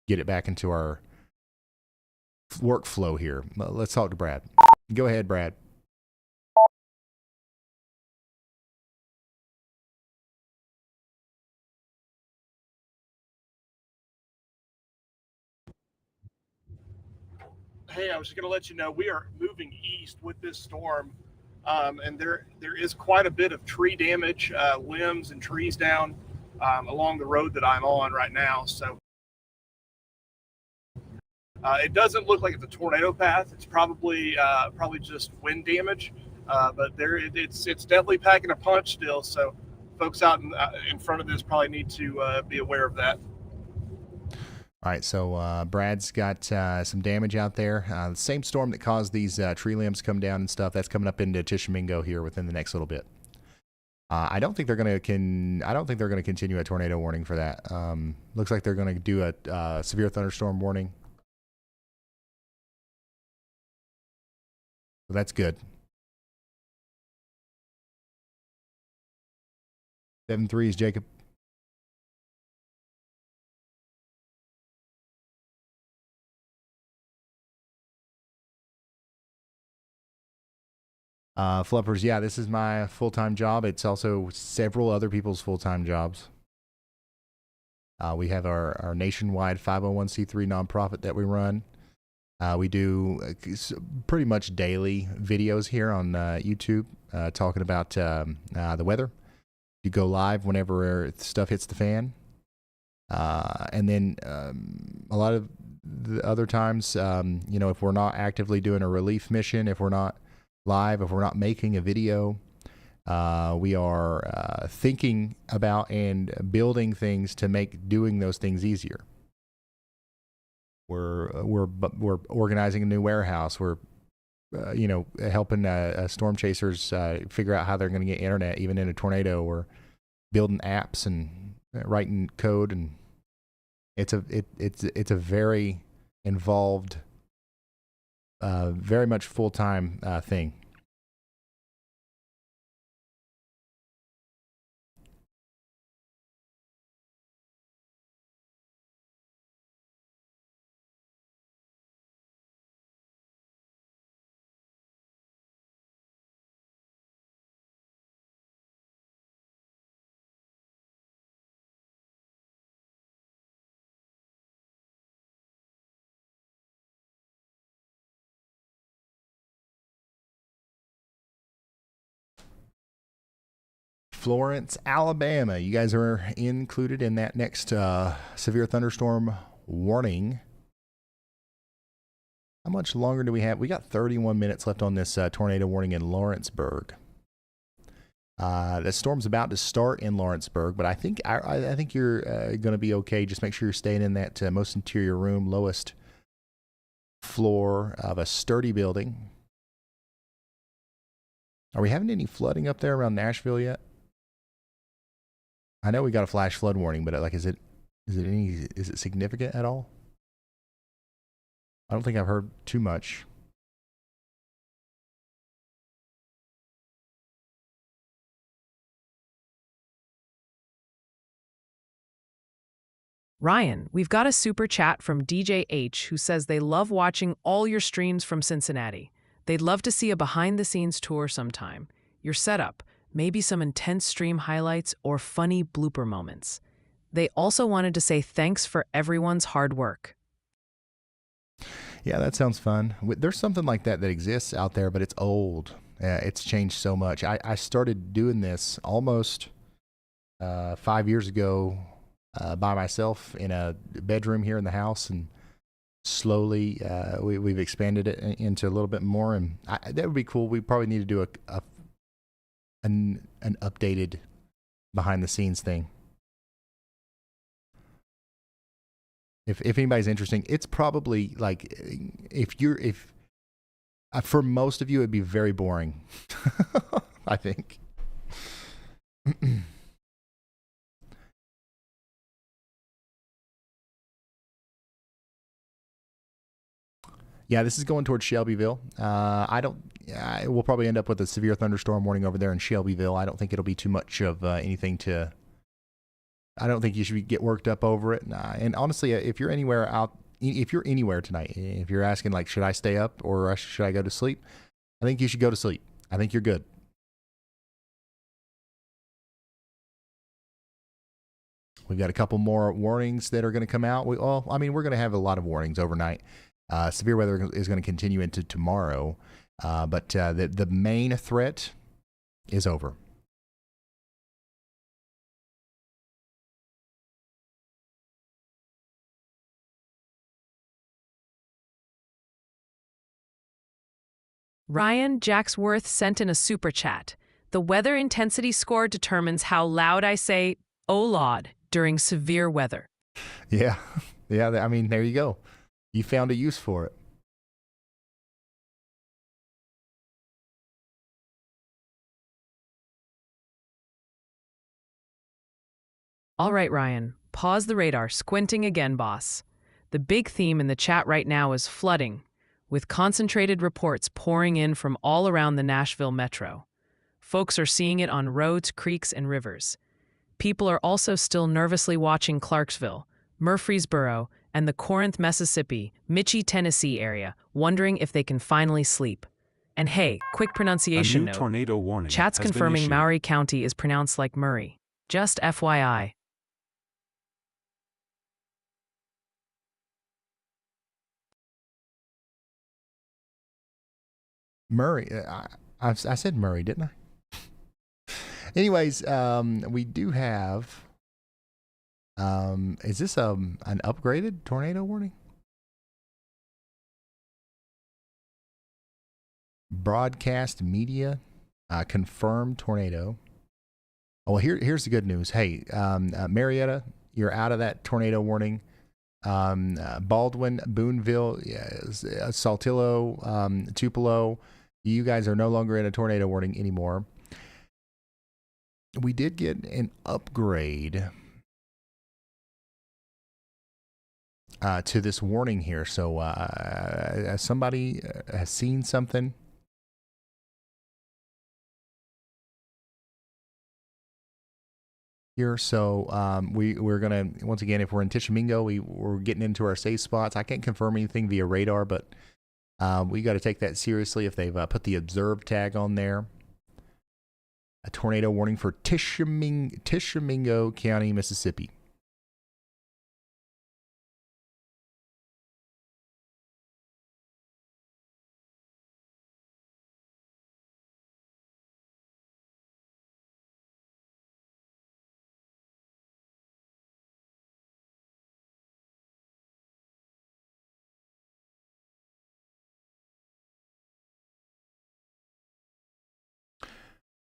get it back into our workflow here. Let's talk to Brad. Go ahead, Brad. Hey, I was just going to let you know we are moving east with this storm, and there is quite a bit of tree damage, limbs and trees down along the road that I'm on right now. So it doesn't look like it's a tornado path. It's probably just wind damage, but it's definitely packing a punch still. So folks out in front of this probably need to be aware of that. All right, so Brad's got some damage out there. The same storm that caused these tree limbs come down and stuff, that's coming up into Tishomingo here within the next little bit. I don't think they're going to continue a tornado warning for that. Looks like they're going to do a severe thunderstorm warning. So that's good. 7-3 is Jacob. Fluppers, yeah, this is my full-time job. It's also several other people's full-time jobs. We have our nationwide 501c3 nonprofit that we run. We do pretty much daily videos here on YouTube talking about the weather. You go live whenever stuff hits the fan. And then a lot of the other times, if we're not actively doing a relief mission, if we're not live, if we're not making a video, we are thinking about and building things to make doing those things easier. We're organizing a new warehouse. We're helping storm chasers figure out how they're going to get internet even in a tornado. We're building apps and writing code, and it's a very involved, very much full-time thing. Florence, Alabama. You guys are included in that next severe thunderstorm warning. How much longer do we have? We got 31 minutes left on this tornado warning in Lawrenceburg. The storm's about to start in Lawrenceburg, but I think you're going to be okay. Just make sure you're staying in that most interior room, lowest floor of a sturdy building. Are we having any flooding up there around Nashville yet? I know we got a flash flood warning, but like, is it significant at all? I don't think I've heard too much. Ryan, we've got a super chat from DJ H who says they love watching all your streams from Cincinnati. They'd love to see a behind-the-scenes tour sometime. Your setup, maybe some intense stream highlights or funny blooper moments. They also wanted to say thanks for everyone's hard work. Yeah, that sounds fun. There's something like that exists out there, but it's old. It's changed so much. I started doing this almost 5 years ago by myself in a bedroom here in the house, and slowly we've expanded it into a little bit more, and that would be cool. We probably need to do an updated behind the scenes thing. If anybody's interested, it's probably like if for most of you it'd be very boring. I think. Yeah, this is going towards Shelbyville. We'll probably end up with a severe thunderstorm warning over there in Shelbyville. I don't think it'll be too much of anything to. I don't think you should get worked up over it. And honestly, if you're anywhere tonight, if you're asking like, should I stay up or should I go to sleep? I think you should go to sleep. I think you're good. We've got a couple more warnings that are going to come out. We're going to have a lot of warnings overnight. Severe weather is going to continue into tomorrow, but the main threat is over. Ryan Jacksworth sent in a super chat. The weather intensity score determines how loud I say, "Oh Lord," during severe weather. Yeah. Yeah. I mean, there you go. You found a use for it. All right, Ryan, pause the radar, squinting again, boss. The big theme in the chat right now is flooding, with concentrated reports pouring in from all around the Nashville metro. Folks are seeing it on roads, creeks, and rivers. People are also still nervously watching Clarksville, Murfreesboro, and the Corinth, Mississippi, Mitchie, Tennessee area, wondering if they can finally sleep. And hey, quick pronunciation A new note. tornado warning Chat's has been confirming issued. Maury County is pronounced like Murray. Just FYI. Murray. I said Murray, didn't I? Anyways, we do have. Is this an upgraded tornado warning? Broadcast media confirmed tornado. Well, here's the good news. Hey, Marietta, you're out of that tornado warning. Baldwyn, Booneville, Saltillo, Tupelo, you guys are no longer in a tornado warning anymore. We did get an upgrade to this warning here. So somebody has seen something. Here, so we're gonna, once again, if we're in Tishomingo, we're getting into our safe spots. I can't confirm anything via radar, but we got to take that seriously. If they've put the observe tag on there, a tornado warning for Tishomingo County, Mississippi.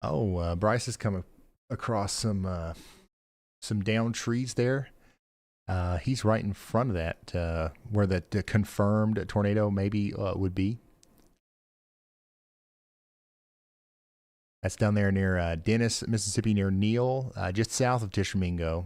Oh, Bryce has come across some downed trees there. He's right in front of that, where the confirmed tornado maybe would be. That's down there near Dennis, Mississippi, near Neal, just south of Tishomingo.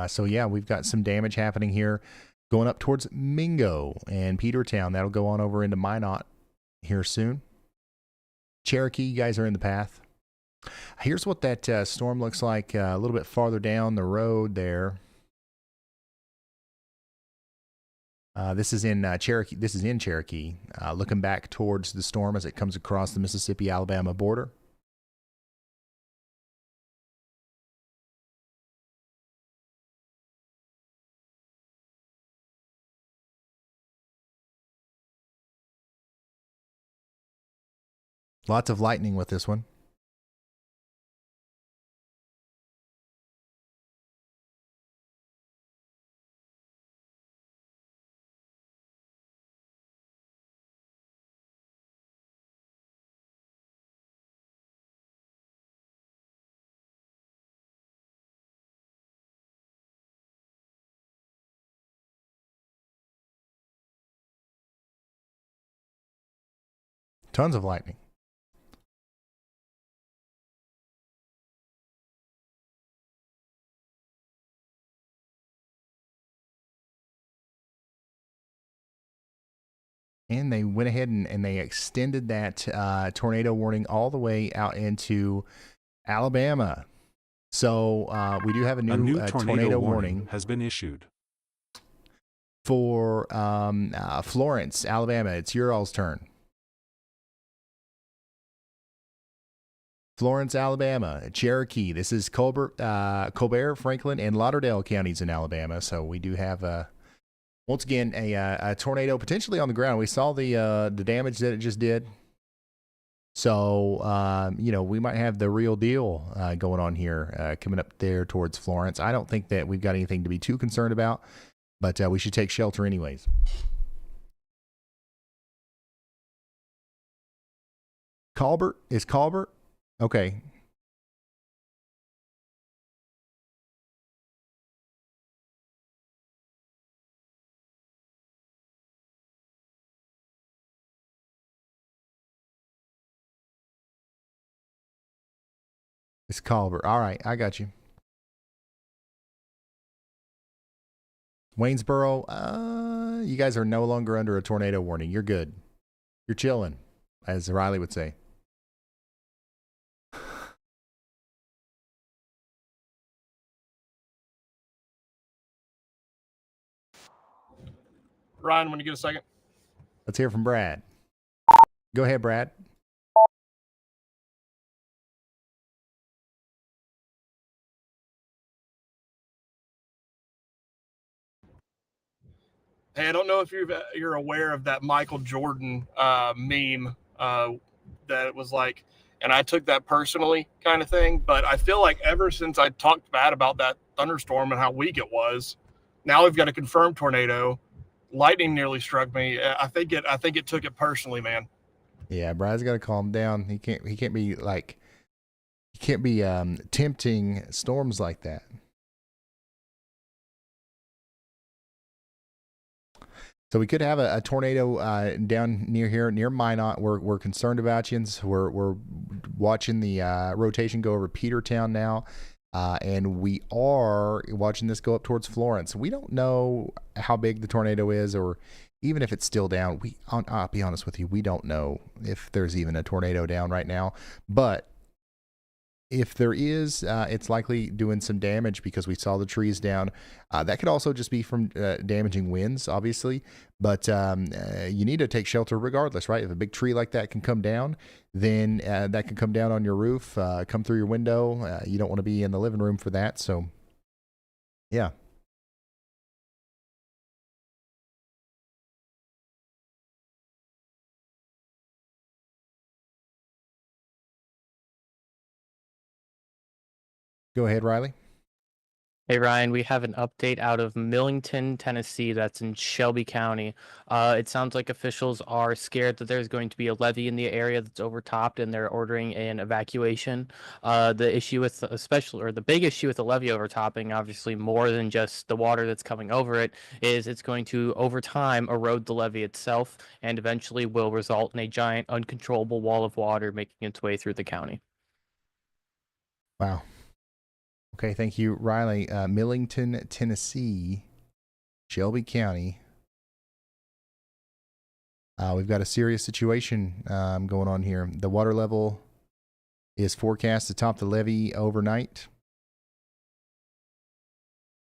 So yeah, we've got some damage happening here going up towards Mingo and Petertown. That'll go on over into Minot here soon. Cherokee, you guys are in the path. Here's what that storm looks like a little bit farther down the road there. This is in Cherokee. This is in Cherokee, looking back towards the storm as it comes across the Mississippi-Alabama border. Lots of lightning with this one. Tons of lightning. And they went ahead and they extended that tornado warning all the way out into Alabama. So we do have a new tornado warning has been issued for Florence, Alabama. It's your all's turn. Florence, Alabama, Cherokee. This is Colbert, Franklin, and Lauderdale counties in Alabama. So we do have once again a tornado potentially on the ground. We saw the damage that it just did. So we might have the real deal going on here coming up there towards Florence. I don't think that we've got anything to be too concerned about, but we should take shelter anyways. Colbert is Colbert. Okay. It's Colbert. All right, I got you. Waynesboro, you guys are no longer under a tornado warning. You're good. You're chilling, as Riley would say. Ryan, when you get a second. Let's hear from Brad. Go ahead, Brad. Hey, I don't know if you're aware of that Michael Jordan meme that it was like, and I took that personally kind of thing. But I feel like ever since I talked bad about that thunderstorm and how weak it was, now we've got a confirmed tornado. Lightning nearly struck me. I think it took it personally, man. Yeah, Brad's got to calm down. He can't be tempting storms like that. So we could have a tornado down near here, near Minot. We're concerned about you. So we're watching the rotation go over Petertown now, and we are watching this go up towards Florence. We don't know how big the tornado is, or even if it's still down. I'll be honest with you, we don't know if there's even a tornado down right now. But if there is, it's likely doing some damage because we saw the trees down. That could also just be from damaging winds, obviously. But you need to take shelter regardless, right? If a big tree like that can come down, then that can come down on your roof, come through your window. You don't want to be in the living room for that. So, yeah. Go ahead, Riley. Hey Ryan, we have an update out of Millington, Tennessee, that's in Shelby County. It sounds like officials are scared that there's going to be a levee in the area that's overtopped and they're ordering an evacuation. The issue with the big issue with the levee overtopping, obviously more than just the water that's coming over it, is it's going to over time erode the levee itself and eventually will result in a giant uncontrollable wall of water making its way through the county. Wow. Okay, thank you, Riley. Millington, Tennessee, Shelby County. We've got a serious situation going on here. The water level is forecast to top the levee overnight.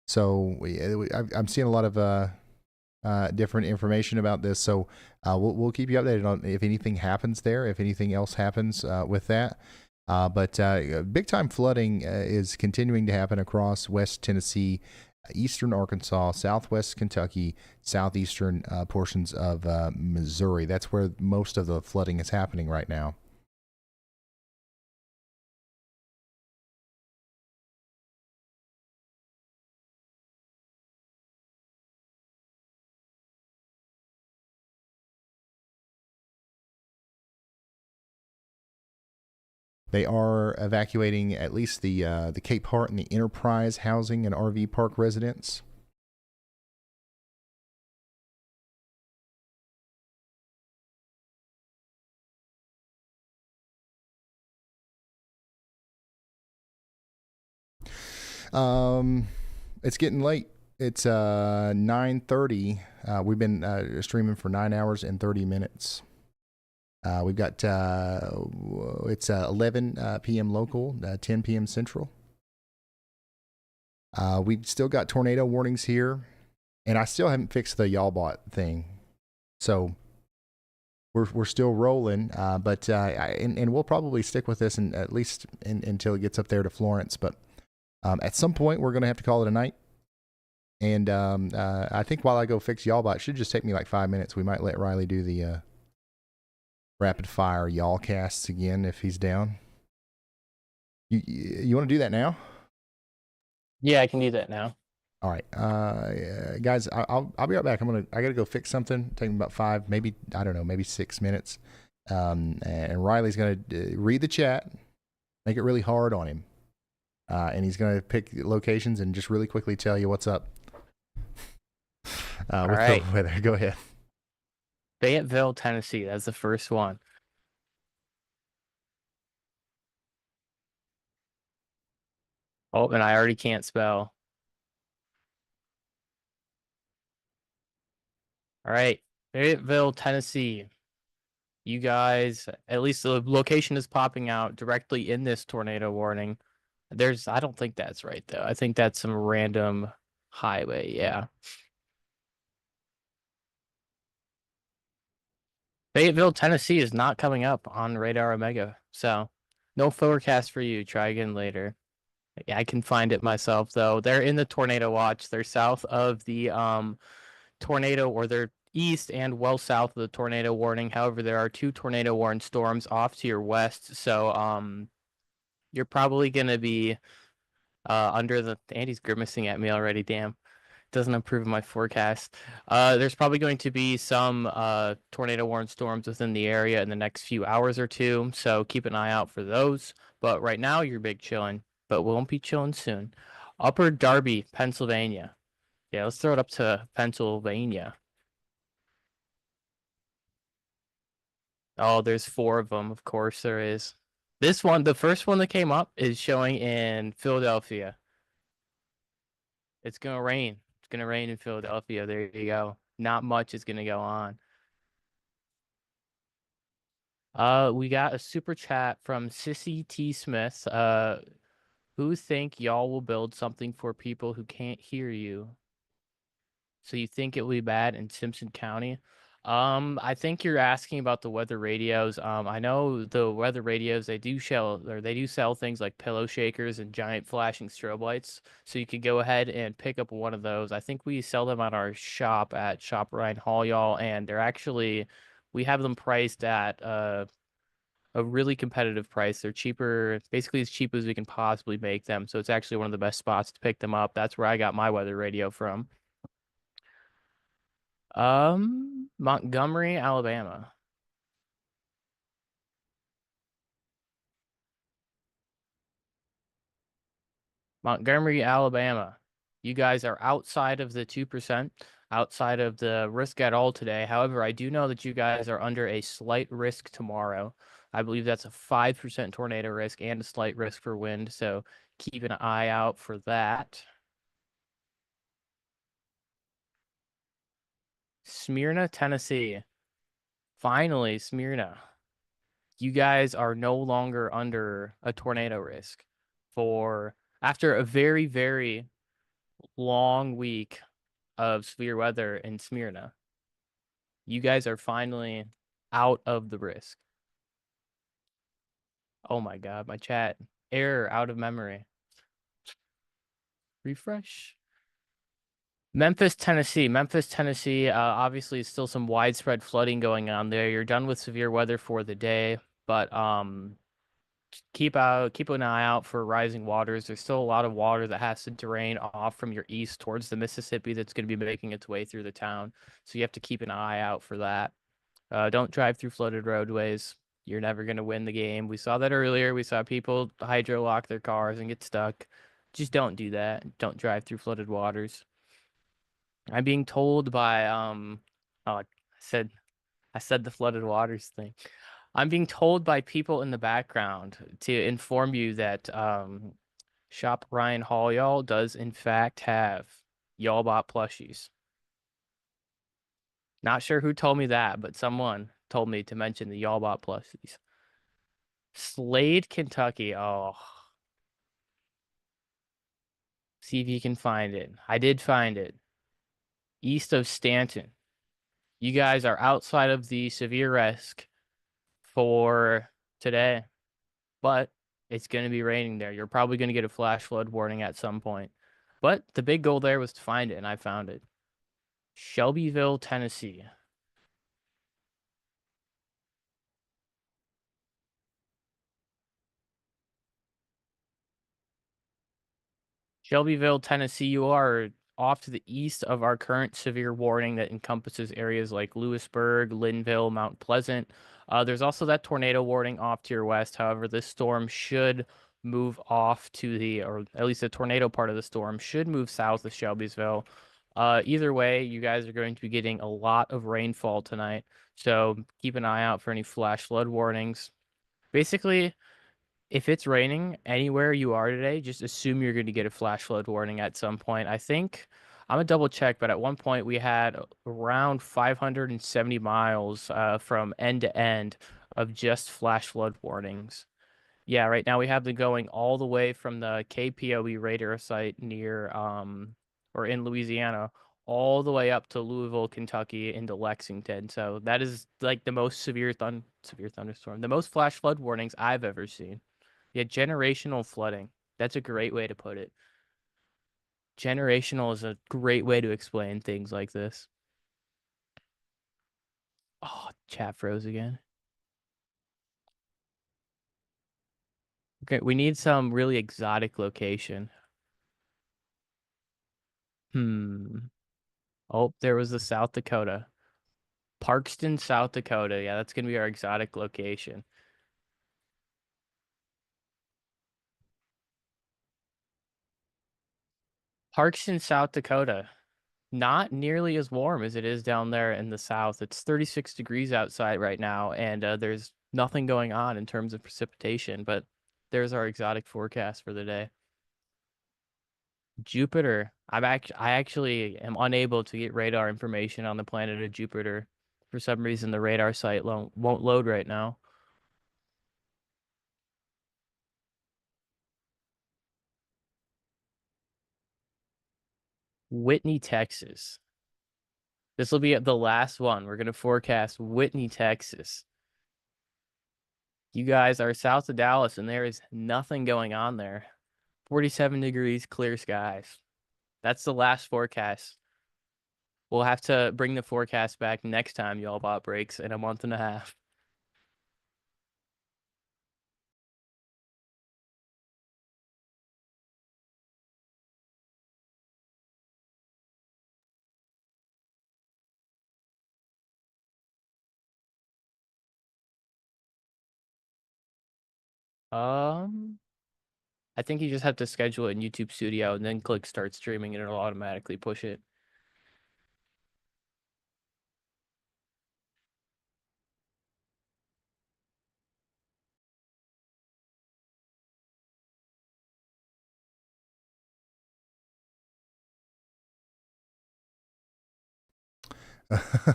So I'm seeing a lot of different information about this. So we'll keep you updated on if anything happens there, if anything else happens with that. But big time flooding is continuing to happen across West Tennessee, eastern Arkansas, southwest Kentucky, southeastern portions of Missouri. That's where most of the flooding is happening right now. They are evacuating at least the Cape Heart and the Enterprise housing and RV park residents. It's getting late. It's 9:30. We've been streaming for 9 hours and 30 minutes. We've got it's 11 p.m. local, 10 p.m. central. We've still got tornado warnings here, and I still haven't fixed the y'all bot thing, so we're still rolling. But we'll probably stick with this at least until it gets up there to Florence. But at some point, we're gonna have to call it a night. And I think while I go fix y'all bot, it should just take me like 5 minutes. We might let Riley do the rapid fire y'all casts again if he's down. You want to do that now? Yeah, I can do that now. All right, guys, I'll be right back. I gotta go fix something. Take me about 5, maybe I don't know, maybe 6 minutes. And Riley's gonna read the chat, make it really hard on him, and he's gonna pick locations and just really quickly tell you what's up. With right. the weather. Go ahead. Fayetteville, Tennessee. That's the first one. Oh, and I already can't spell. All right. Fayetteville, Tennessee. You guys, at least the location is popping out directly in this tornado warning. I don't think that's right, though. I think that's some random highway. Yeah. Fayetteville, Tennessee is not coming up on Radar Omega. So no forecast for you. Try again later. Yeah, I can find it myself, though. They're in the tornado watch. They're south of the tornado, or they're east and well south of the tornado warning. However, there are 2 tornado warned storms off to your west. So you're probably going to be under the... Andy's grimacing at me already, damn. Doesn't improve my forecast. There's probably going to be some tornado warned storms within the area in the next few hours or two, so keep an eye out for those. But right now, you're big chilling, but we won't be chilling soon. Upper Darby, Pennsylvania. Yeah, let's throw it up to Pennsylvania. Oh, there's 4 of them. Of course there is. This one, the first one that came up, is showing in Philadelphia. It's going to rain. It's going to rain in Philadelphia. There you go. Not much is going to go on. We got a super chat from Sissy T. Smith. Who think y'all will build something for people who can't hear you? So you think it will be bad in Simpson County? I think you're asking about the weather radios. I know the weather radios, they do sell things like pillow shakers and giant flashing strobe lights. So you could go ahead and pick up one of those. I think we sell them at our shop at Shop Ryan Hall, y'all, and we have them priced at a really competitive price. They're cheaper, basically as cheap as we can possibly make them. So it's actually one of the best spots to pick them up. That's where I got my weather radio from. Montgomery, Alabama. Montgomery, Alabama. You guys are outside of the 2%, outside of the risk at all today. However, I do know that you guys are under a slight risk tomorrow. I believe that's a 5% tornado risk and a slight risk for wind. So keep an eye out for that. Smyrna, Tennessee. Finally, Smyrna. You guys are no longer under a tornado risk for after a very, very long week of severe weather in Smyrna. You guys are finally out of the risk. Oh my God, my chat. Error, out of memory. Refresh. Memphis, Tennessee. Memphis, Tennessee. Obviously, still some widespread flooding going on there. You're done with severe weather for the day, but keep an eye out for rising waters. There's still a lot of water that has to drain off from your east towards the Mississippi that's going to be making its way through the town. So you have to keep an eye out for that. Don't drive through flooded roadways. You're never going to win the game. We saw that earlier. We saw people hydro lock their cars and get stuck. Just don't do that. Don't drive through flooded waters. I'm being told by I said the flooded waters thing. I'm being told by people in the background to inform you that Shop Ryan Hall y'all does in fact have y'all bought plushies. Not sure who told me that, but someone told me to mention the y'all bought plushies. Slade, Kentucky. Oh. See if you can find it. I did find it. East of Stanton. You guys are outside of the severe risk for today, but it's going to be raining there. You're probably going to get a flash flood warning at some point. But the big goal there was to find it, and I found it. Shelbyville, Tennessee. Shelbyville, Tennessee, you are off to the east of our current severe warning that encompasses areas like Lewisburg, Linville, Mount Pleasant. There's also that tornado warning off to your west. However, this storm should move off to or at least the tornado part of the storm should move south of Shelbyville. Either way, you guys are going to be getting a lot of rainfall tonight. So keep an eye out for any flash flood warnings. Basically, if it's raining anywhere you are today, just assume you're going to get a flash flood warning at some point. I think I'm gonna double check, but at one point we had around 570 miles from end to end of just flash flood warnings. Yeah, right now we have them going all the way from the KPOE radar site near or in Louisiana all the way up to Louisville, Kentucky into Lexington. So that is like the most severe thunderstorm, the most flash flood warnings I've ever seen. Yeah, generational flooding. That's a great way to put it. Generational is a great way to explain things like this. Oh, chat froze again. Okay, we need some really exotic location. Oh, there was the South Dakota. Parkston, South Dakota. Yeah, that's going to be our exotic location. Parkston, South Dakota. Not nearly as warm as it is down there in the south. It's 36 degrees outside right now, and there's nothing going on in terms of precipitation, but there's our exotic forecast for the day. Jupiter. I actually am unable to get radar information on the planet of Jupiter. For some reason, the radar site won't load right now. Whitney, Texas. This will be the last one. We're going to forecast Whitney, Texas. You guys are south of Dallas, and there is nothing going on there. 47 degrees, clear skies. That's the last forecast. We'll have to bring the forecast back next time y'all bought breaks in a month and a half. I think you just have to schedule it in YouTube Studio and then click start streaming and it'll automatically push it.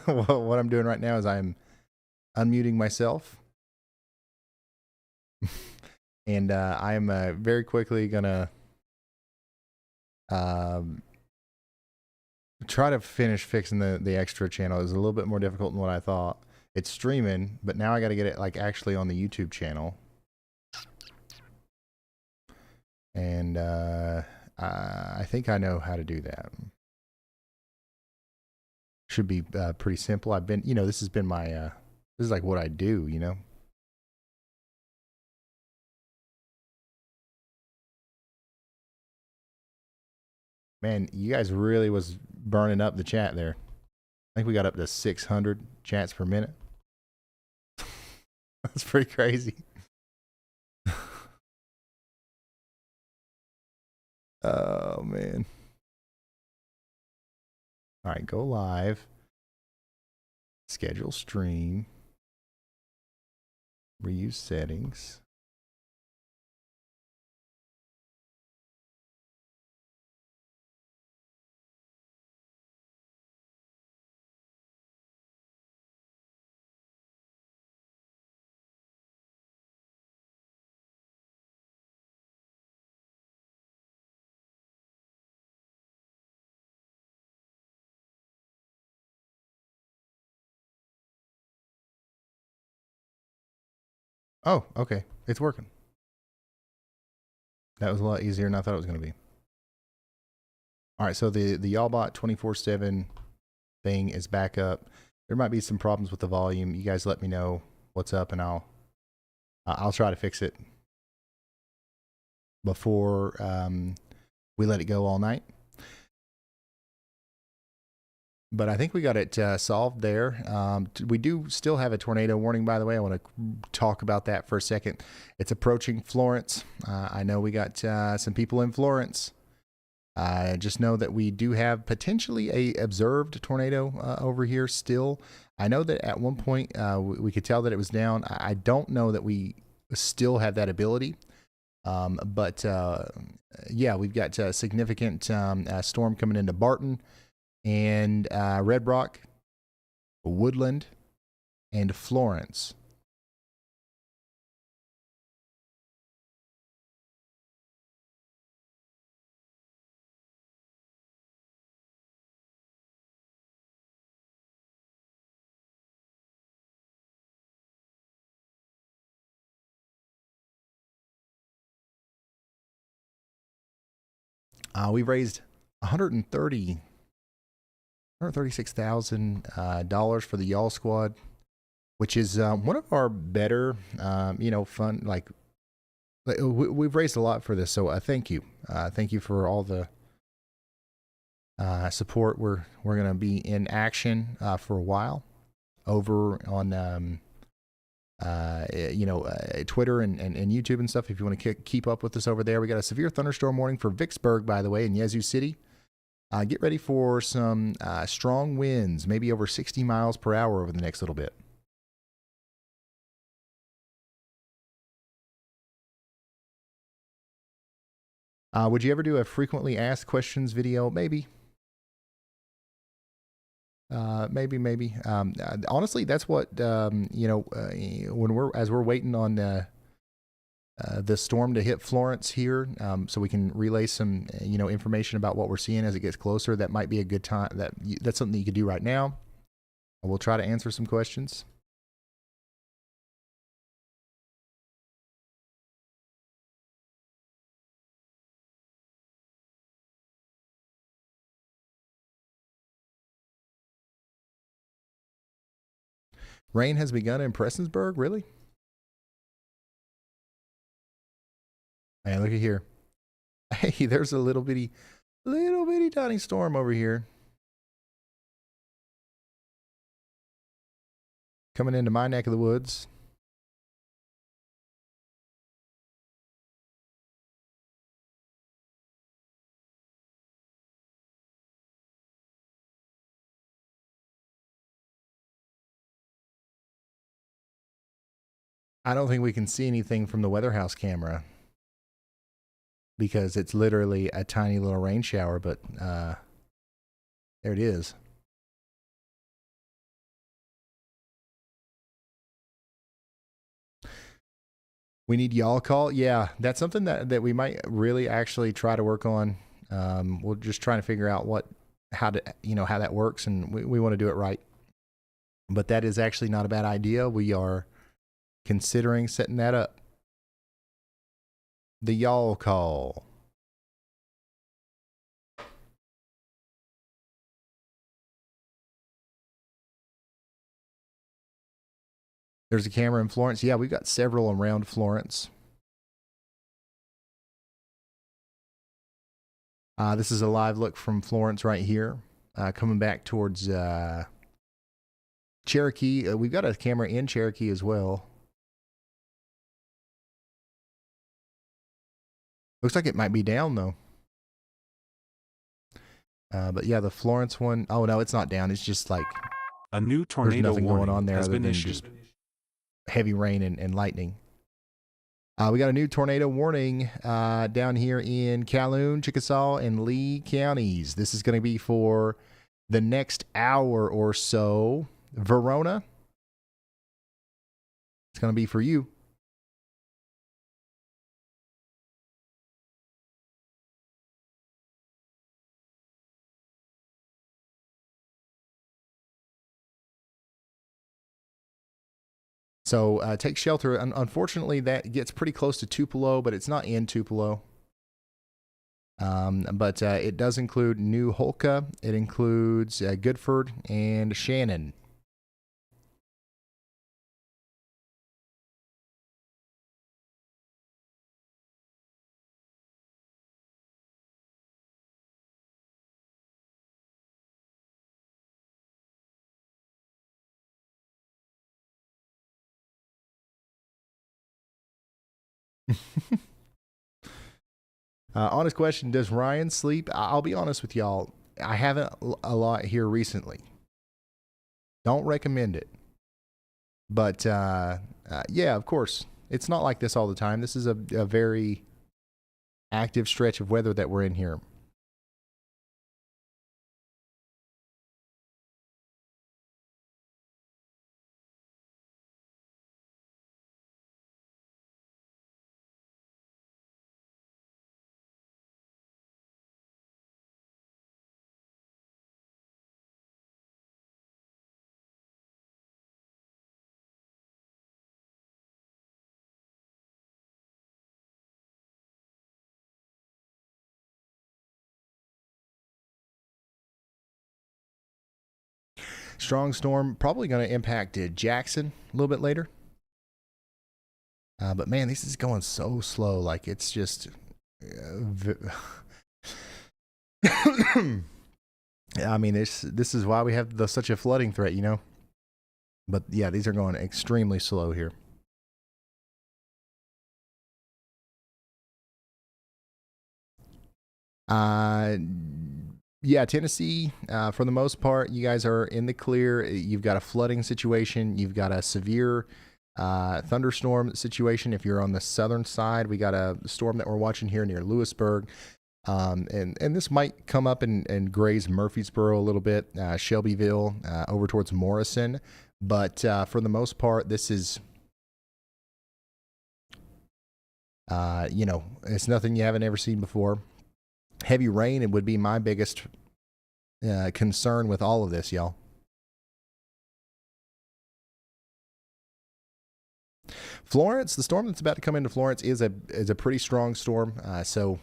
Well, what I'm doing right now is I'm unmuting myself. And I am very quickly going to try to finish fixing the extra channel. It was a little bit more difficult than what I thought. It's streaming, but now I got to get it like actually on the YouTube channel. And I think I know how to do that. Should be pretty simple. I've been, this has been my, this is like what I do, Man, you guys really was burning up the chat there. I think we got up to 600 chats per minute. That's pretty crazy. Oh, man. All right, go live. Schedule stream. Reuse settings. Oh, okay. It's working. That was a lot easier than I thought it was going to be. All right, so the Y'allbot 24/7 thing is back up. There might be some problems with the volume. You guys let me know what's up, and I'll try to fix it before we let it go all night. But I think we got it solved there. We do still have a tornado warning, by the way. I want to talk about that for a second. It's approaching Florence. I know we got some people in Florence. Just know that we do have potentially a observed tornado over here still. I know that at one point we could tell that it was down. I don't know that we still have that ability. But yeah, we've got a significant storm coming into Barton and Red Rock, Woodland, and Florence. We've raised $136,000 for the Y'all Squad, which is one of our better, fun. Like we've raised a lot for this, so thank you, thank you for all the support. We're gonna be in action for a while over on Twitter and YouTube and stuff. If you want to keep up with us over there, we got a severe thunderstorm warning for Vicksburg, by the way, in Yazoo City. Get ready for some strong winds, maybe over 60 miles per hour over the next little bit. Would you ever do a frequently asked questions video? Maybe. Maybe. Honestly, that's what when we're waiting on the storm to hit Florence here, so we can relay some information about what we're seeing as it gets closer. That might be a good time. That's something that you could do right now. We'll try to answer some questions. Rain has begun in Prestonsburg, really? Hey, look at here. Hey, there's a little bitty tiny storm over here. Coming into my neck of the woods. I don't think we can see anything from the weather house camera because it's literally a tiny little rain shower, but there it is. We need y'all call. Yeah, that's something that we might really actually try to work on. We're just trying to figure out how that works, and we want to do it right. But that is actually not a bad idea. We are considering setting that up. The y'all call. There's a camera in Florence. Yeah, we've got several around Florence. This is a live look from Florence right here. Coming back towards Cherokee. We've got a camera in Cherokee as well. Looks like it might be down though. But yeah, the Florence one. Oh no, it's not down. It's just like a new tornado there's nothing warning going on there has other been than issued. just heavy rain and lightning. We got a new tornado warning down here in Calhoun, Chickasaw, and Lee counties. This is going to be for the next hour or so. Verona, it's going to be for you. So take shelter. Unfortunately, that gets pretty close to Tupelo, but it's not in Tupelo. But it does include New Holka. It includes Goodford and Shannon. Honest question, does Ryan sleep? I'll be honest with y'all. I haven't a lot here recently. Don't recommend it. But yeah, of course. It's not like this all the time. This is a very active stretch of weather that we're in here. Strong storm probably going to impact Jackson a little bit later. But man, this is going so slow. Like it's just. I mean, this is why we have such a flooding threat, you know. But yeah, these are going extremely slow here. Yeah, Tennessee, for the most part, you guys are in the clear. You've got a flooding situation. You've got a severe thunderstorm situation. If you're on the southern side, we got a storm that we're watching here near Lewisburg. And this might come up and graze Murfreesboro a little bit, Shelbyville, over towards Morrison. But for the most part, this is, it's nothing you haven't ever seen before. Heavy rain, it would be my biggest concern with all of this, y'all. Florence, the storm that's about to come into Florence is a pretty strong storm. So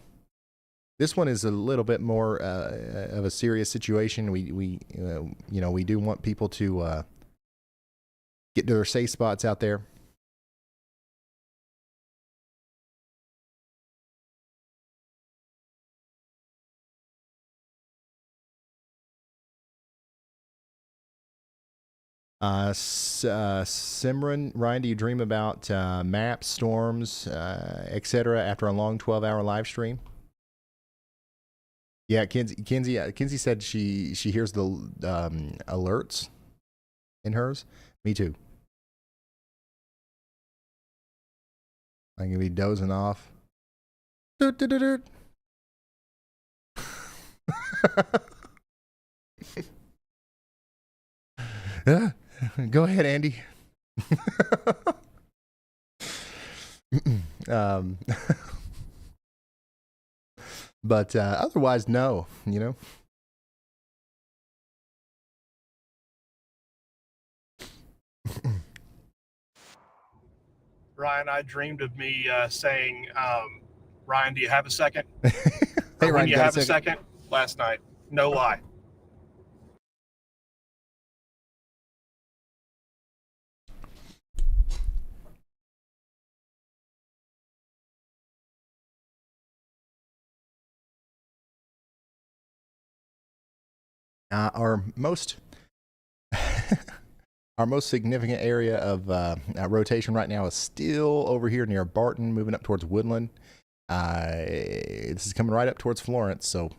this one is a little bit more of a serious situation. We do want people to get to their safe spots out there. Simran, Ryan, do you dream about maps, storms, etc. after a long 12-hour live stream? Yeah, Kinsey said she hears the alerts in hers. Me too. I'm gonna be dozing off. Doot, doot, doot, doot. Yeah. Go ahead, Andy. um, but otherwise, no. You know. Ryan, I dreamed of me saying, Ryan, do you have a second? Hey, Or when Ryan, you got have a second? Last night. No lie. Our most our most significant area of rotation right now is still over here near Barton, moving up towards Woodland. This is coming right up towards Florence, so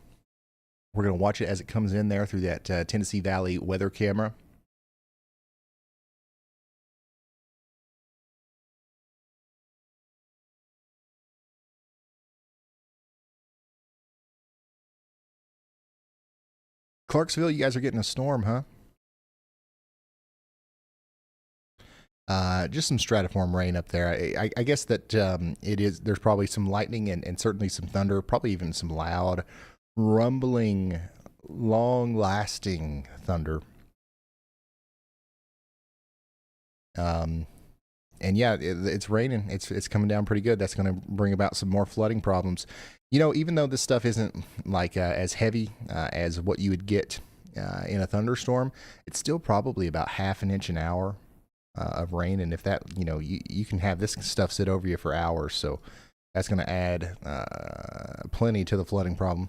we're going to watch it as it comes in there through that Tennessee Valley weather camera. Clarksville, you guys are getting a storm, huh? Just some stratiform rain up there. I guess that it is. There's probably some lightning and certainly some thunder, probably even some loud, rumbling, long-lasting thunder. And yeah, it's raining. It's coming down pretty good. That's going to bring about some more flooding problems. You know, even though this stuff isn't like as heavy as what you would get in a thunderstorm, it's still probably about half an inch an hour of rain. And if that, you know, you can have this stuff sit over you for hours. So that's going to add plenty to the flooding problem.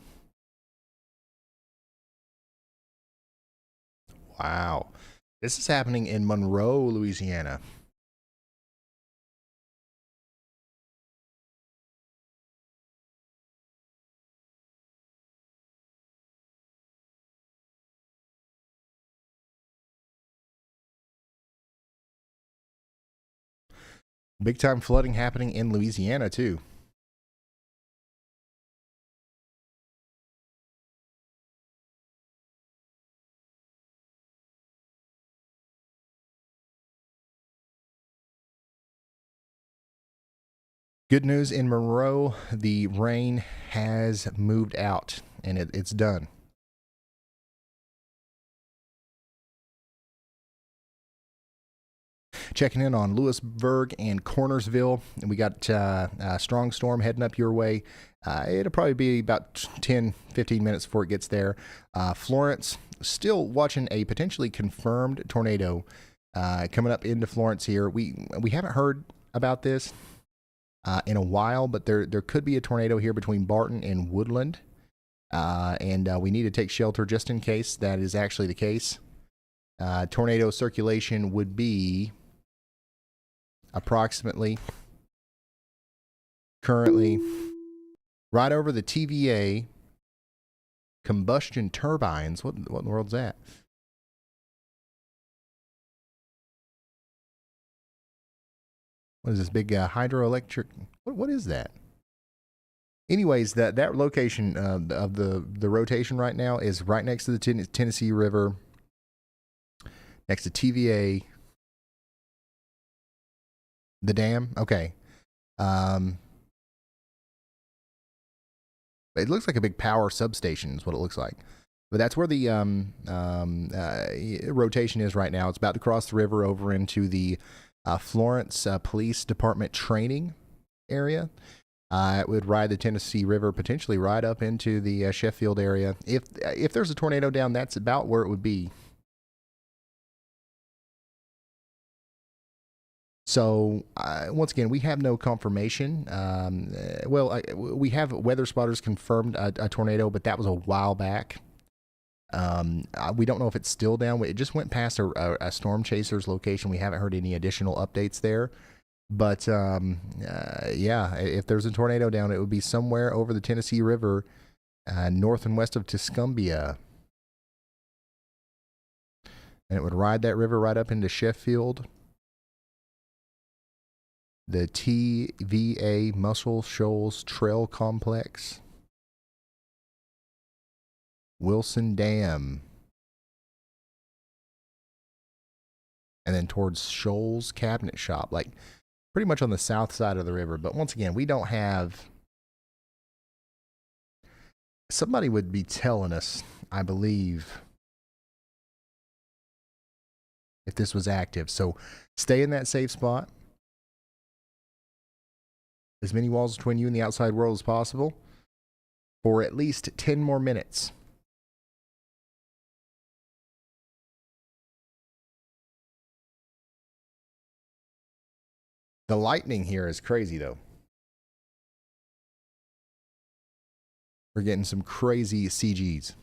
Wow. This is happening in Monroe, Louisiana. Big time flooding happening in Louisiana, too. Good news in Monroe, the rain has moved out and it's done. Checking in on Lewisburg and Cornersville. We got a strong storm heading up your way. It'll probably be about 10-15 minutes before it gets there. Florence, still watching a potentially confirmed tornado coming up into Florence here. We haven't heard about this in a while, but there could be a tornado here between Barton and Woodland. And we need to take shelter just in case that is actually the case. Tornado circulation would be approximately currently right over the TVA combustion turbines. What in the world's that? What is this big hydroelectric? What is that? Anyways, that location of the rotation right now is right next to the Tennessee River, next to TVA. The dam? Okay. It looks like a big power substation is what it looks like. But that's where the rotation is right now. It's about to cross the river over into the Florence Police Department training area. It would ride the Tennessee River, potentially right up into the Sheffield area. If there's a tornado down, that's about where it would be. So, once again, we have no confirmation. We have weather spotters confirmed a tornado, but that was a while back. We don't know if it's still down. It just went past a storm chaser's location. We haven't heard any additional updates there. But, yeah, if there's a tornado down, it would be somewhere over the Tennessee River, north and west of Tuscumbia. And it would ride that river right up into Sheffield. the TVA Muscle Shoals Trail Complex, Wilson Dam, and then towards Shoals Cabinet Shop, like pretty much on the south side of the river. But once again, we don't have... Somebody would be telling us, I believe, if this was active. So stay in that safe spot. As many walls between you and the outside world as possible for at least 10 more minutes. The lightning here is crazy, though. We're getting some crazy CGs.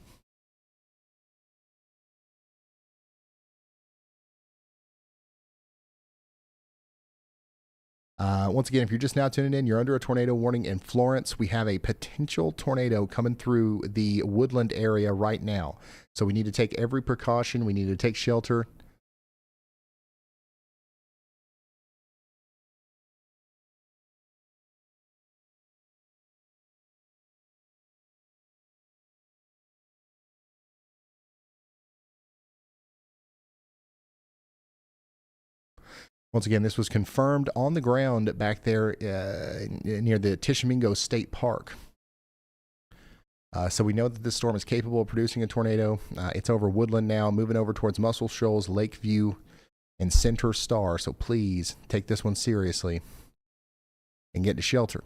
Once again, if you're just now tuning in, you're under a tornado warning in Florence. We have a potential tornado coming through the woodland area right now. So we need to take every precaution. We need to take shelter. Once again, this was confirmed on the ground back there near the Tishomingo State Park. So we know that this storm is capable of producing a tornado. It's over Woodland now, moving over towards Muscle Shoals, Lakeview, and Center Star. So please take this one seriously and get to shelter.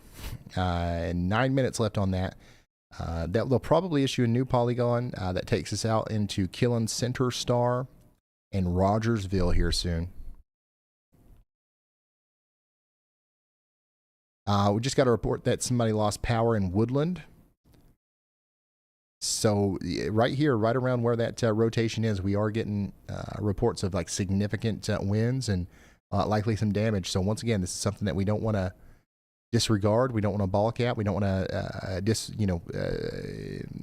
And 9 minutes left on that. They'll probably issue a new polygon that takes us out into Killen, Center Star, and Rogersville here soon. We just got a report that somebody lost power in Woodland. So right here, right around where that rotation is, we are getting reports of like significant winds and likely some damage. So once again, this is something that we don't want to disregard. We don't want to balk at. We don't want to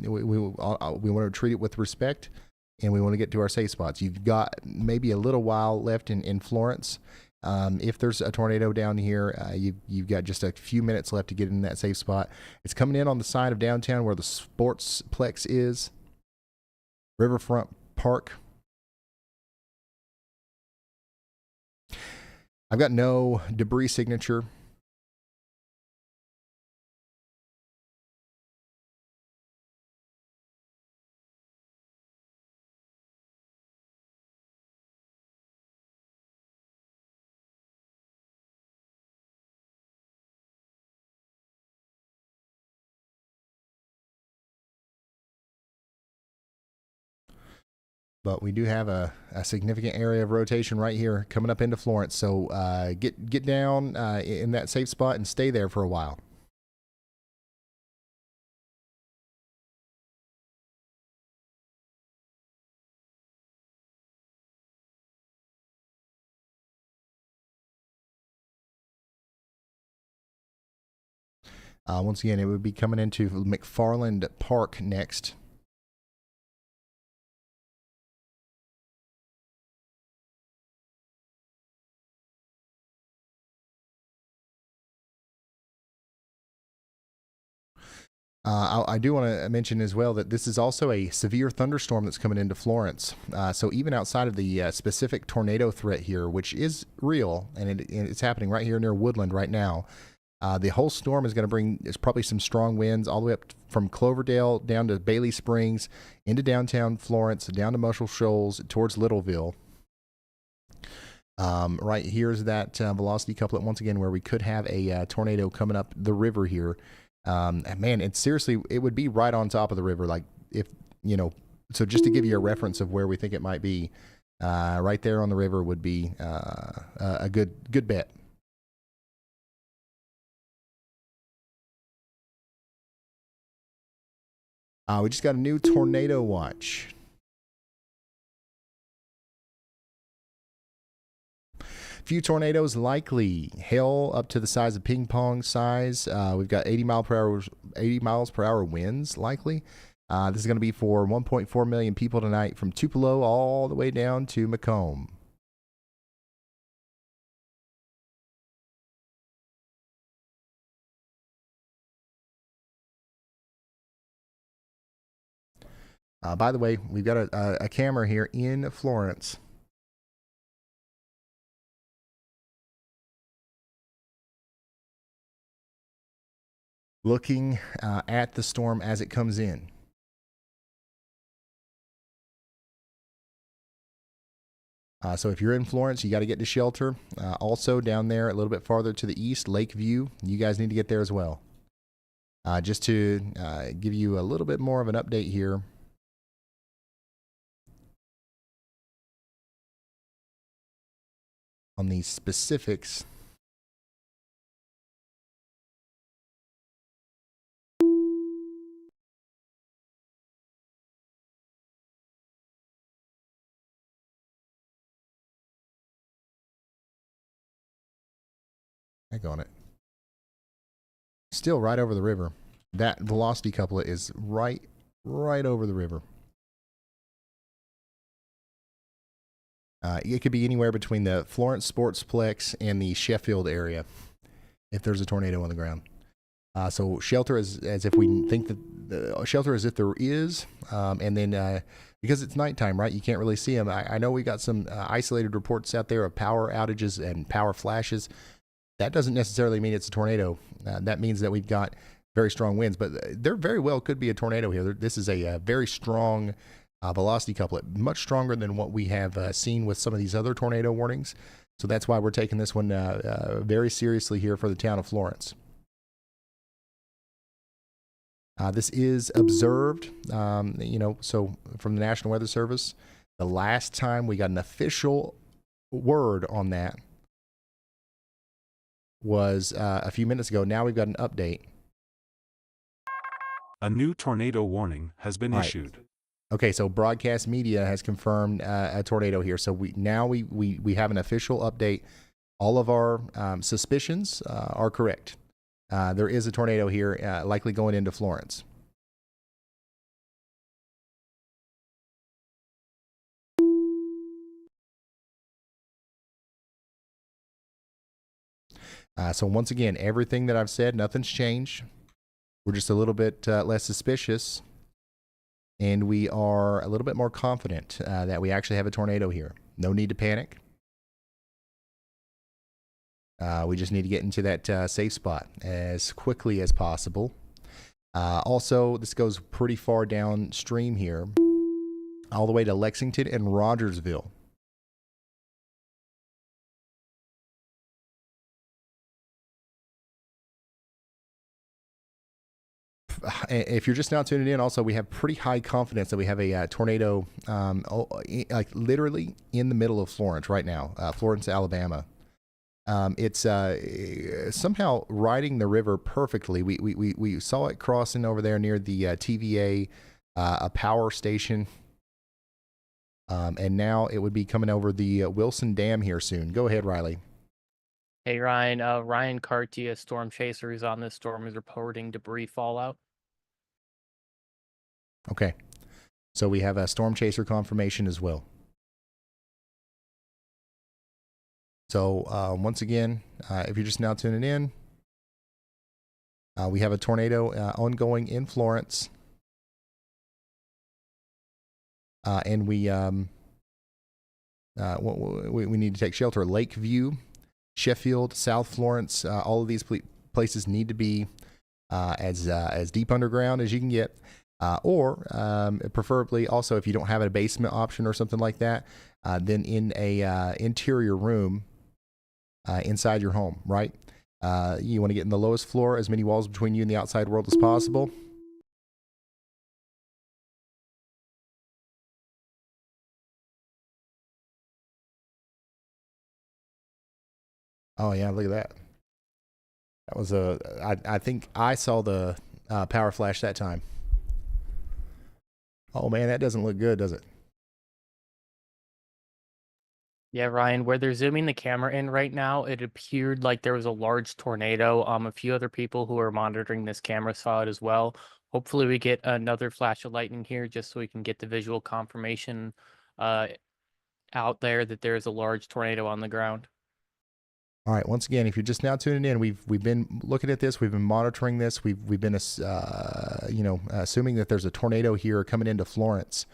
we want to treat it with respect, and we want to get to our safe spots. You've got maybe a little while left in Florence. If there's a tornado down here, you've got just a few minutes left to get in that safe spot. It's coming in on the side of downtown where the Sportsplex is. Riverfront Park. I've got no debris signature. But we do have a significant area of rotation right here coming up into Florence. So get down in that safe spot and stay there for a while. Once again, it would be coming into McFarland Park next. I do want to mention as well that this is also a severe thunderstorm that's coming into Florence. So even outside of the specific tornado threat here, which is real, and it's happening right here near Woodland right now, the whole storm is going to bring probably some strong winds all the way up from Cloverdale down to Bailey Springs, into downtown Florence, down to Muscle Shoals, towards Littleville. Right here's that velocity couplet once again where we could have a tornado coming up the river here. Man, it's seriously, it would be right on top of the river. Like if, so just to give you a reference of where we think it might be, right there on the river would be, a good bet. We just got a new tornado watch. Few tornadoes likely. Hail up to the size of ping pong size. We've got 80 miles per hour winds likely. This is going to be for 1.4 million people tonight from Tupelo all the way down to Macomb. By the way, we've got a camera here in Florence. Looking at the storm as it comes in. So if you're in Florence, you got to get to shelter. Also down there a little bit farther to the east, Lakeview, you guys need to get there as well. Just to give you a little bit more of an update here. On the specifics. Heck on it. Still right over the river. That velocity couplet is right over the river. It could be anywhere between the Florence Sportsplex and the Sheffield area if there's a tornado on the ground. So shelter as if we think that the shelter as if there is, and then because it's nighttime, right? You can't really see them. I know we got some isolated reports out there of power outages and power flashes. That doesn't necessarily mean it's a tornado. That means that we've got very strong winds, but there very well could be a tornado here. This is a very strong velocity couplet, much stronger than what we have seen with some of these other tornado warnings. So that's why we're taking this one very seriously here for the town of Florence. This is observed, so from the National Weather Service. The last time we got an official word on that was a few minutes ago. Now we've got an update. A new tornado warning has been issued. Okay, so broadcast media has confirmed a tornado here. So we have an official update. All of our suspicions are correct. There is a tornado here, likely going into Florence. So once again, everything that I've said, nothing's changed. We're just a little bit less suspicious, and we are a little bit more confident that we actually have a tornado here. No need to panic. We just need to get into that safe spot as quickly as possible. Also, this goes pretty far downstream here, all the way to Lexington and Rogersville. If you're just now tuning in, also, we have pretty high confidence that we have a tornado like literally in the middle of Florence right now, Florence, Alabama. It's somehow riding the river perfectly. We saw it crossing over there near the TVA, a power station. And now it would be coming over the Wilson Dam here soon. Go ahead, Riley. Hey, Ryan. Ryan Cartier, storm chaser, who's on this storm, is reporting debris fallout. Okay. So we have a storm chaser confirmation as well. So once again, if you're just now tuning in, we have a tornado ongoing in Florence. And we need to take shelter. Lakeview, Sheffield, South Florence, all of these places need to be as deep underground as you can get. Or preferably also, if you don't have a basement option or something like that, then in a interior room inside your home, right? You want to get in the lowest floor, as many walls between you and the outside world as possible. Oh yeah, look at that. That was I think I saw the power flash that time. Oh man, that doesn't look good, does it? Yeah, Ryan, where they're zooming the camera in right now, it appeared like there was a large tornado. A few other people who are monitoring this camera saw it as well. Hopefully we get another flash of lightning here just so we can get the visual confirmation out there that there's a large tornado on the ground. All right. Once again, if you're just now tuning in, we've been looking at this. We've been monitoring this. We've been assuming that there's a tornado here coming into Florence.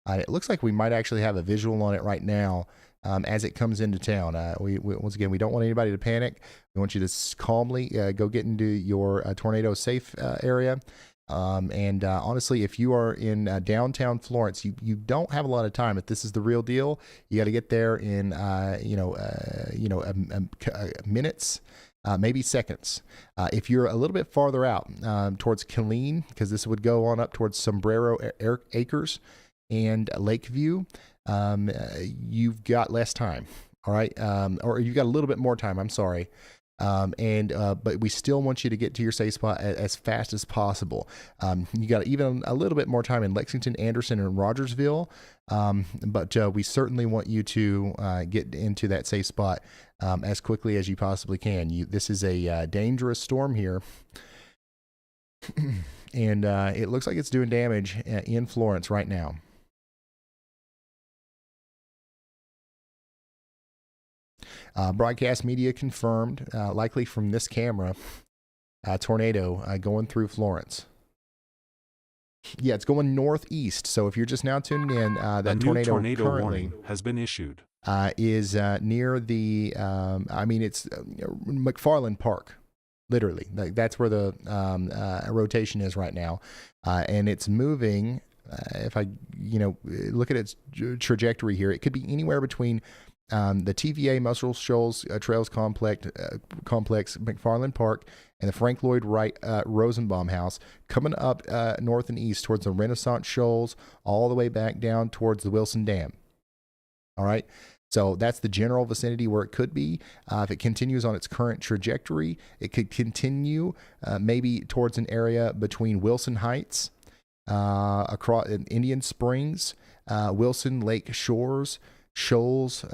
It looks like we might actually have a visual on it right now as it comes into town. We once again, we don't want anybody to panic. We want you to calmly go get into your tornado safe area. Honestly, if you are in downtown Florence, you don't have a lot of time. If this is the real deal, you got to get there in minutes, maybe seconds. If you're a little bit farther out towards Killeen, because this would go on up towards Sombrero Acres and Lakeview, you've got less time. All right, or you've got a little bit more time. I'm sorry. But we still want you to get to your safe spot as fast as possible. You got even a little bit more time in Lexington, Anderson, and Rogersville. But we certainly want you to get into that safe spot as quickly as you possibly can. This is a dangerous storm here. And it looks like it's doing damage in Florence right now. Broadcast media confirmed, likely from this camera, tornado going through Florence. Yeah, it's going northeast. So if you're just now tuning in, that tornado currently warning has been issued. Is near the, it's McFarland Park, literally. That's where the rotation is right now, and it's moving. If I, look at its trajectory here, it could be anywhere between the TVA Muscle Shoals Trails Complex, McFarland Park, and the Frank Lloyd Wright Rosenbaum House, coming up north and east towards the Renaissance Shoals, all the way back down towards the Wilson Dam. All right. So that's the general vicinity where it could be. If it continues on its current trajectory, it could continue maybe towards an area between Wilson Heights, across Indian Springs, Wilson Lake Shores, Shoals,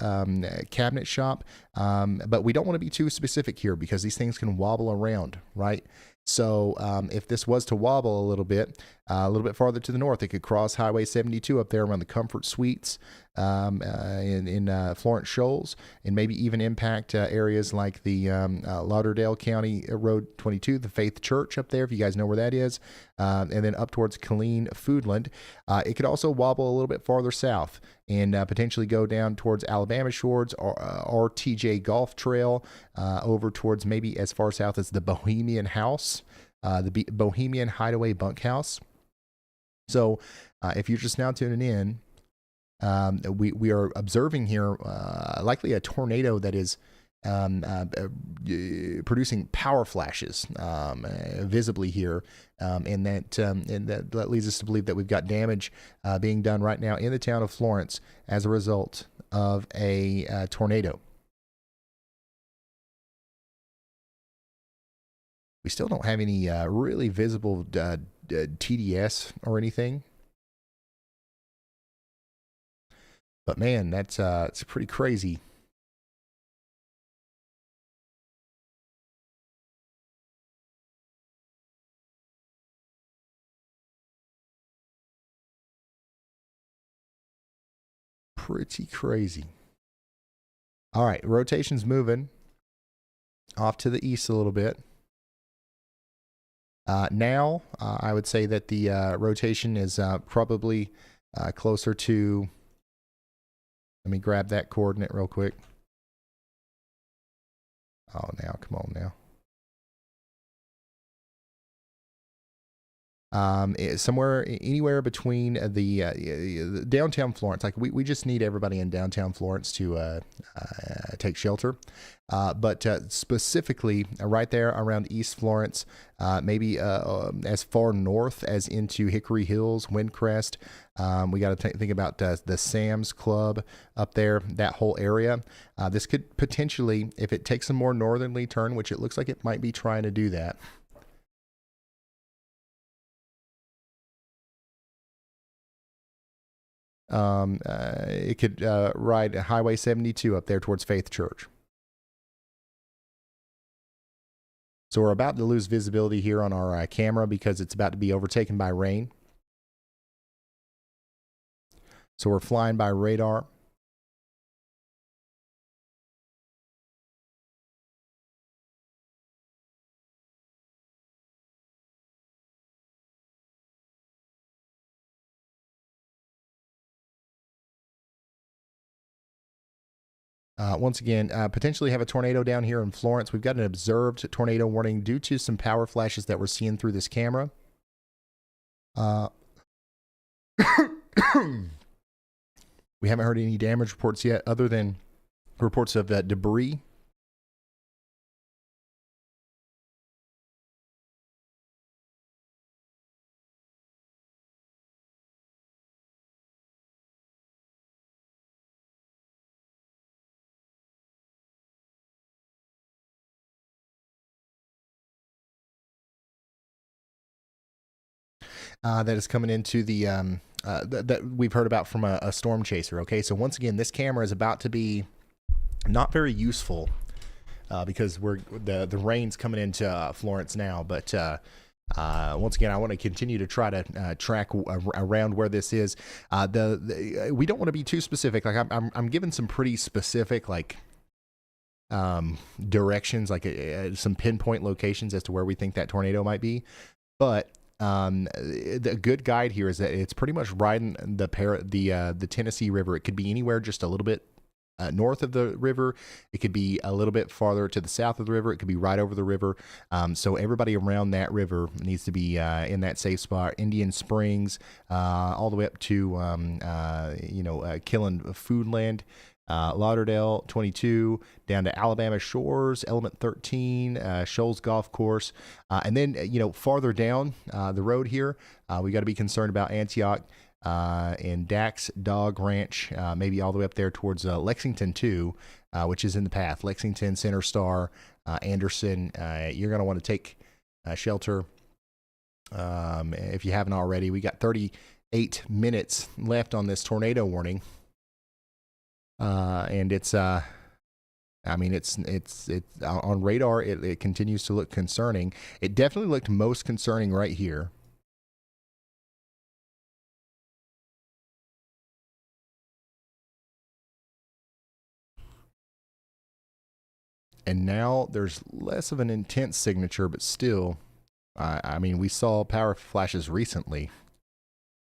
Cabinet Shop, but we don't want to be too specific here because these things can wobble around, right? So if this was to wobble a little bit farther to the north, it could cross Highway 72 up there around the Comfort Suites in Florence Shoals, and maybe even impact areas like the Lauderdale County Road 22, the Faith Church up there, if you guys know where that is, and then up towards Killeen, Foodland. It could also wobble a little bit farther south and potentially go down towards Alabama Shores or RTJ Golf Trail, over towards maybe as far south as the Bohemian House, the Bohemian Hideaway Bunkhouse. So if you're just now tuning in, we are observing here likely a tornado that is producing power flashes visibly here, and that leads us to believe that we've got damage being done right now in the town of Florence as a result of a tornado. We still don't have any really visible TDS or anything. But man, that's it's pretty crazy. Pretty crazy. All right, rotation's moving off to the east a little bit. Now, I would say that the rotation is probably closer to, let me grab that coordinate real quick. Oh, now, come on now. Somewhere, anywhere between the downtown Florence. Like we just need everybody in downtown Florence to take shelter. But specifically right there around East Florence, maybe as far north as into Hickory Hills, Windcrest. We got to think about the Sam's Club up there, that whole area. This could potentially, if it takes a more northerly turn, which it looks like it might be trying to do that. It could ride Highway 72 up there towards Faith Church. So we're about to lose visibility here on our camera because it's about to be overtaken by rain. So we're flying by radar. Once again, potentially have a tornado down here in Florence. We've got an observed tornado warning due to some power flashes that we're seeing through this camera. We haven't heard any damage reports yet other than reports of debris. That is coming into the that we've heard about from a storm chaser. Okay, so once again, this camera is about to be not very useful because the rain's coming into Florence now. But once again, I want to continue to try to track around where this is. We don't want to be too specific. Like I'm giving some pretty specific directions, like some pinpoint locations as to where we think that tornado might be, but. The good guide here is that it's pretty much riding the Tennessee River. It could be anywhere just a little bit north of the river. It could be a little bit farther to the south of the river. It could be right over the river. So everybody around that river needs to be in that safe spot. Indian Springs, all the way up to Killen Foodland. Lauderdale 22 down to Alabama Shores, Element 13, Shoals Golf Course, and then farther down the road here, we got to be concerned about Antioch and Dax Dog Ranch, maybe all the way up there towards Lexington too, which is in the path. Lexington, Center Star, Anderson. You're going to want to take shelter if you haven't already. We got 38 minutes left on this tornado warning. And it's on radar. It continues to look concerning. It definitely looked most concerning right here. And now there's less of an intense signature, but still, we saw power flashes recently.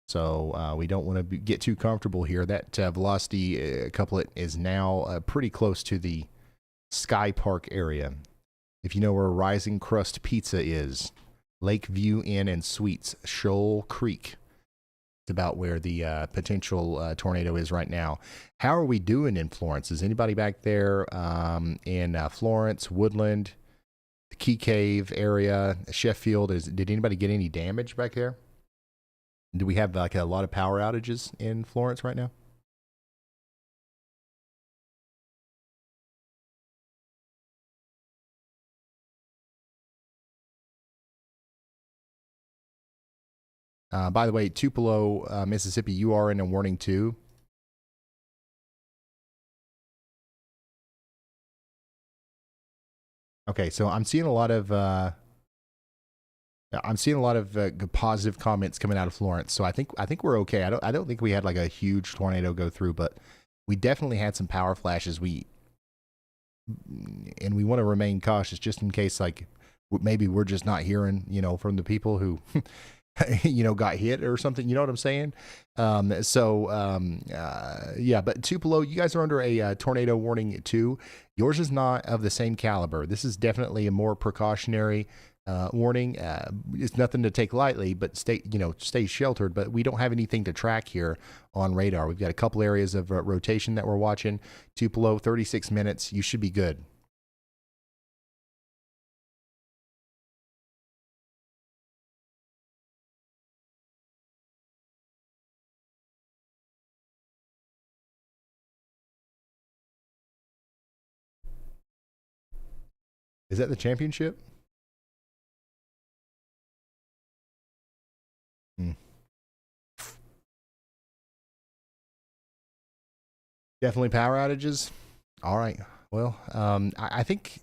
So we don't want to get too comfortable here. That velocity couplet is now pretty close to the Sky Park area. If you know where Rising Crust Pizza is, Lakeview Inn and Suites, Shoal Creek. It's about where the potential tornado is right now. How are we doing in Florence? Is anybody back there in Florence, Woodland, the Key Cave area, Sheffield? Did anybody get any damage back there? Do we have a lot of power outages in Florence right now? By the way, Tupelo, Mississippi, you are in a warning too. Okay, so I'm seeing a lot of positive comments coming out of Florence. So I think we're okay. I don't think we had a huge tornado go through, but we definitely had some power flashes. And we want to remain cautious just in case maybe we're just not hearing from the people who got hit or something. You know what I'm saying? But Tupelo, you guys are under a tornado warning too. Yours is not of the same caliber. This is definitely a more precautionary warning. It's nothing to take lightly, but stay sheltered. But we don't have anything to track here on radar. We've got a couple areas of rotation that we're watching. Tupelo, 36 minutes. You should be good. Is that the championship? Definitely power outages. All right. Well, I think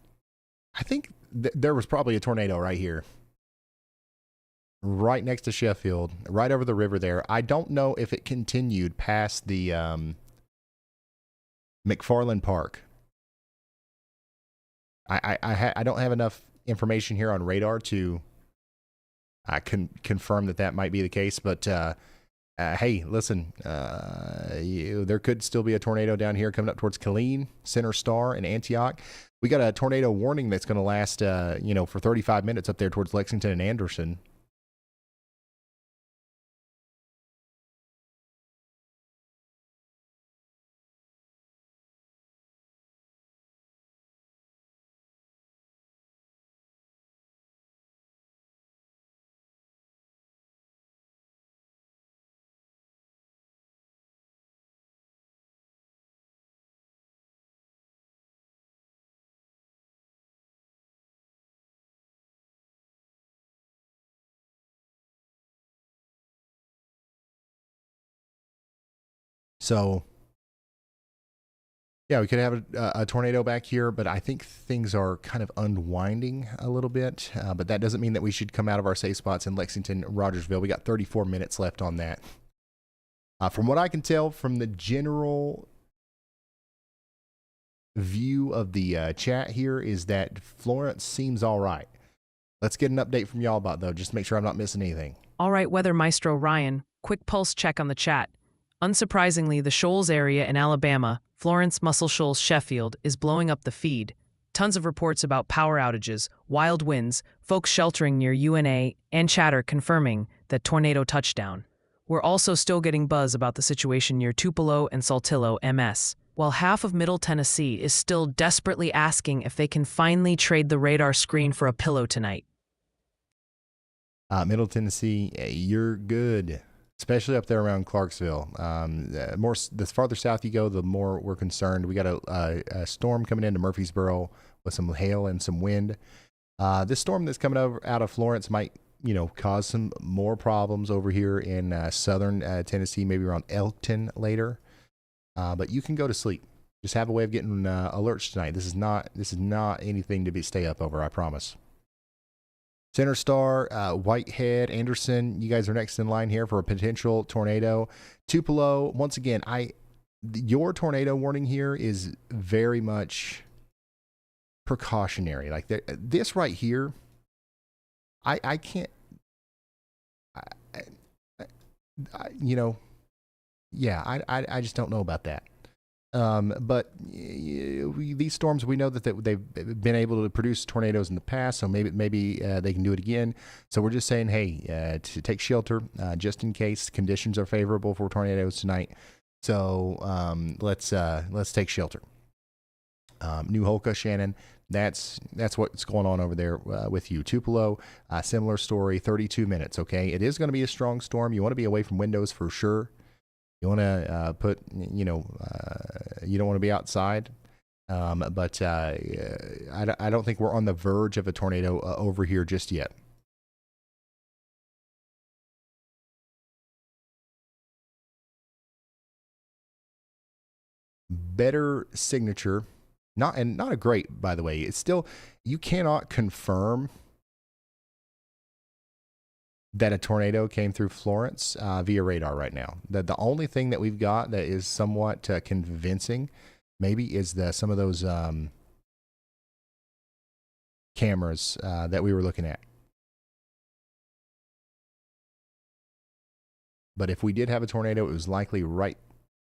there was probably a tornado right here, right next to Sheffield, right over the river there. I don't know if it continued past the McFarland Park. I don't have enough information here on radar to confirm that might be the case, but hey, listen, there could still be a tornado down here coming up towards Killeen, Center Star, and Antioch. We got a tornado warning that's going to last, for 35 minutes up there towards Lexington and Anderson. So, yeah, we could have a tornado back here, but I think things are kind of unwinding a little bit. But that doesn't mean that we should come out of our safe spots in Lexington, Rogersville. We got 34 minutes left on that. From what I can tell from the general view of the chat here is that Florence seems all right. Let's get an update from y'all about, though, just to make sure I'm not missing anything. All right, Weather Maestro Ryan, quick pulse check on the chat. Unsurprisingly, the Shoals area in Alabama, Florence, Muscle Shoals, Sheffield, is blowing up the feed. Tons of reports about power outages, wild winds, folks sheltering near UNA, and chatter confirming that tornado touchdown. We're also still getting buzz about the situation near Tupelo and Saltillo, MS, while half of Middle Tennessee is still desperately asking if they can finally trade the radar screen for a pillow tonight. Middle Tennessee, you're good. Especially up there around Clarksville. The farther south you go, the more we're concerned. We got a storm coming into Murfreesboro with some hail and some wind. This storm that's coming out of Florence might, cause some more problems over here in southern Tennessee, maybe around Elkton later. But you can go to sleep. Just have a way of getting alerts tonight. This is not anything to stay up over, I promise. Center Star, Whitehead, Anderson, you guys are next in line here for a potential tornado. Tupelo, once again, your tornado warning here is very much precautionary. Like this right here, I can't, I just don't know about that. But these storms, we know that they've been able to produce tornadoes in the past, so maybe they can do it again. So we're just saying, hey, to take shelter just in case conditions are favorable for tornadoes tonight. So let's take shelter. New Holka, Shannon, that's what's going on over there with you. Tupelo, similar story, 32 minutes. Okay, it is going to be a strong storm. You want to be away from windows for sure. You want to you don't want to be outside, but I don't think we're on the verge of a tornado over here just yet. Better signature, not a great, by the way. It's still, you cannot confirm that a tornado came through Florence via radar right now. The only thing that we've got that is somewhat convincing maybe is some of those cameras that we were looking at. But if we did have a tornado, it was likely right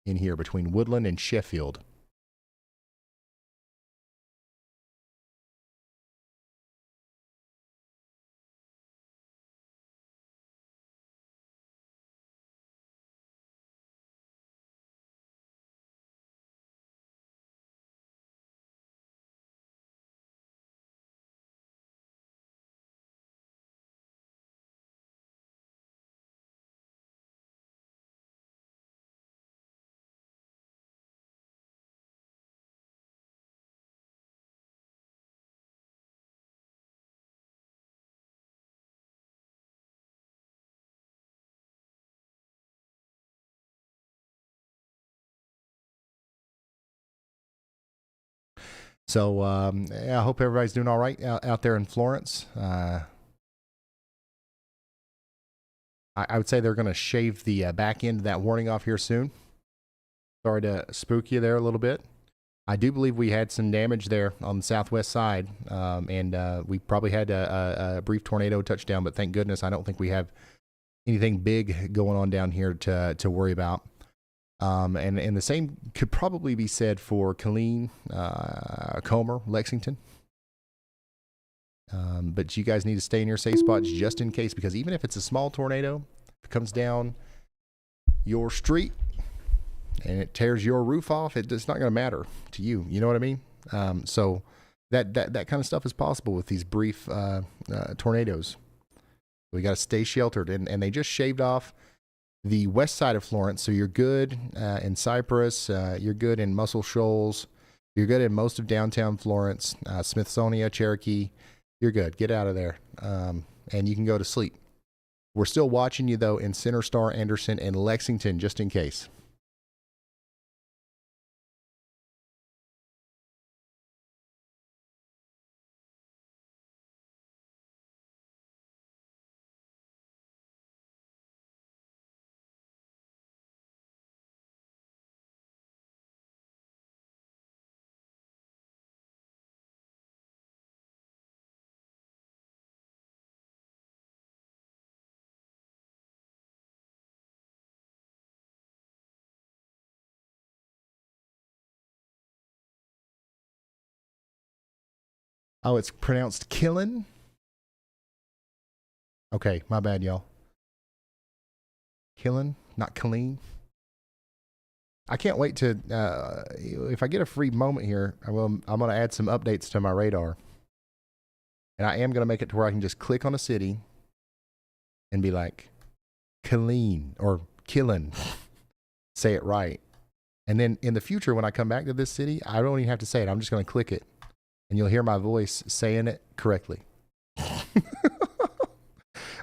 in here between Woodland and Sheffield. So I hope everybody's doing all right out there in Florence. I would say they're going to shave the back end of that warning off here soon. Sorry to spook you there a little bit. I do believe we had some damage there on the southwest side, and we probably had a brief tornado touchdown, but thank goodness I don't think we have anything big going on down here to worry about. And the same could probably be said for Killeen, Comer, Lexington. But you guys need to stay in your safe spots just in case, because even if it's a small tornado, if it comes down your street and it tears your roof off, it's not going to matter to you. You know what I mean? So that kind of stuff is possible with these brief tornadoes. We got to stay sheltered, and they just shaved off the west side of Florence, so you're good in Cypress, you're good in Muscle Shoals, you're good in most of downtown Florence, Smithsonian, Cherokee. You're good. Get out of there, and you can go to sleep. We're still watching you, though, in Center Star, Anderson, and Lexington, just in case. Oh, it's pronounced Killin? Okay, my bad, y'all. Killin, not Killeen. I can't wait to, if I get a free moment here, I'm going to add some updates to my radar. And I am going to make it to where I can just click on a city and be like, Killeen or Killin. Say it right. And then in the future, when I come back to this city, I don't even have to say it. I'm just going to click it. And you'll hear my voice saying it correctly.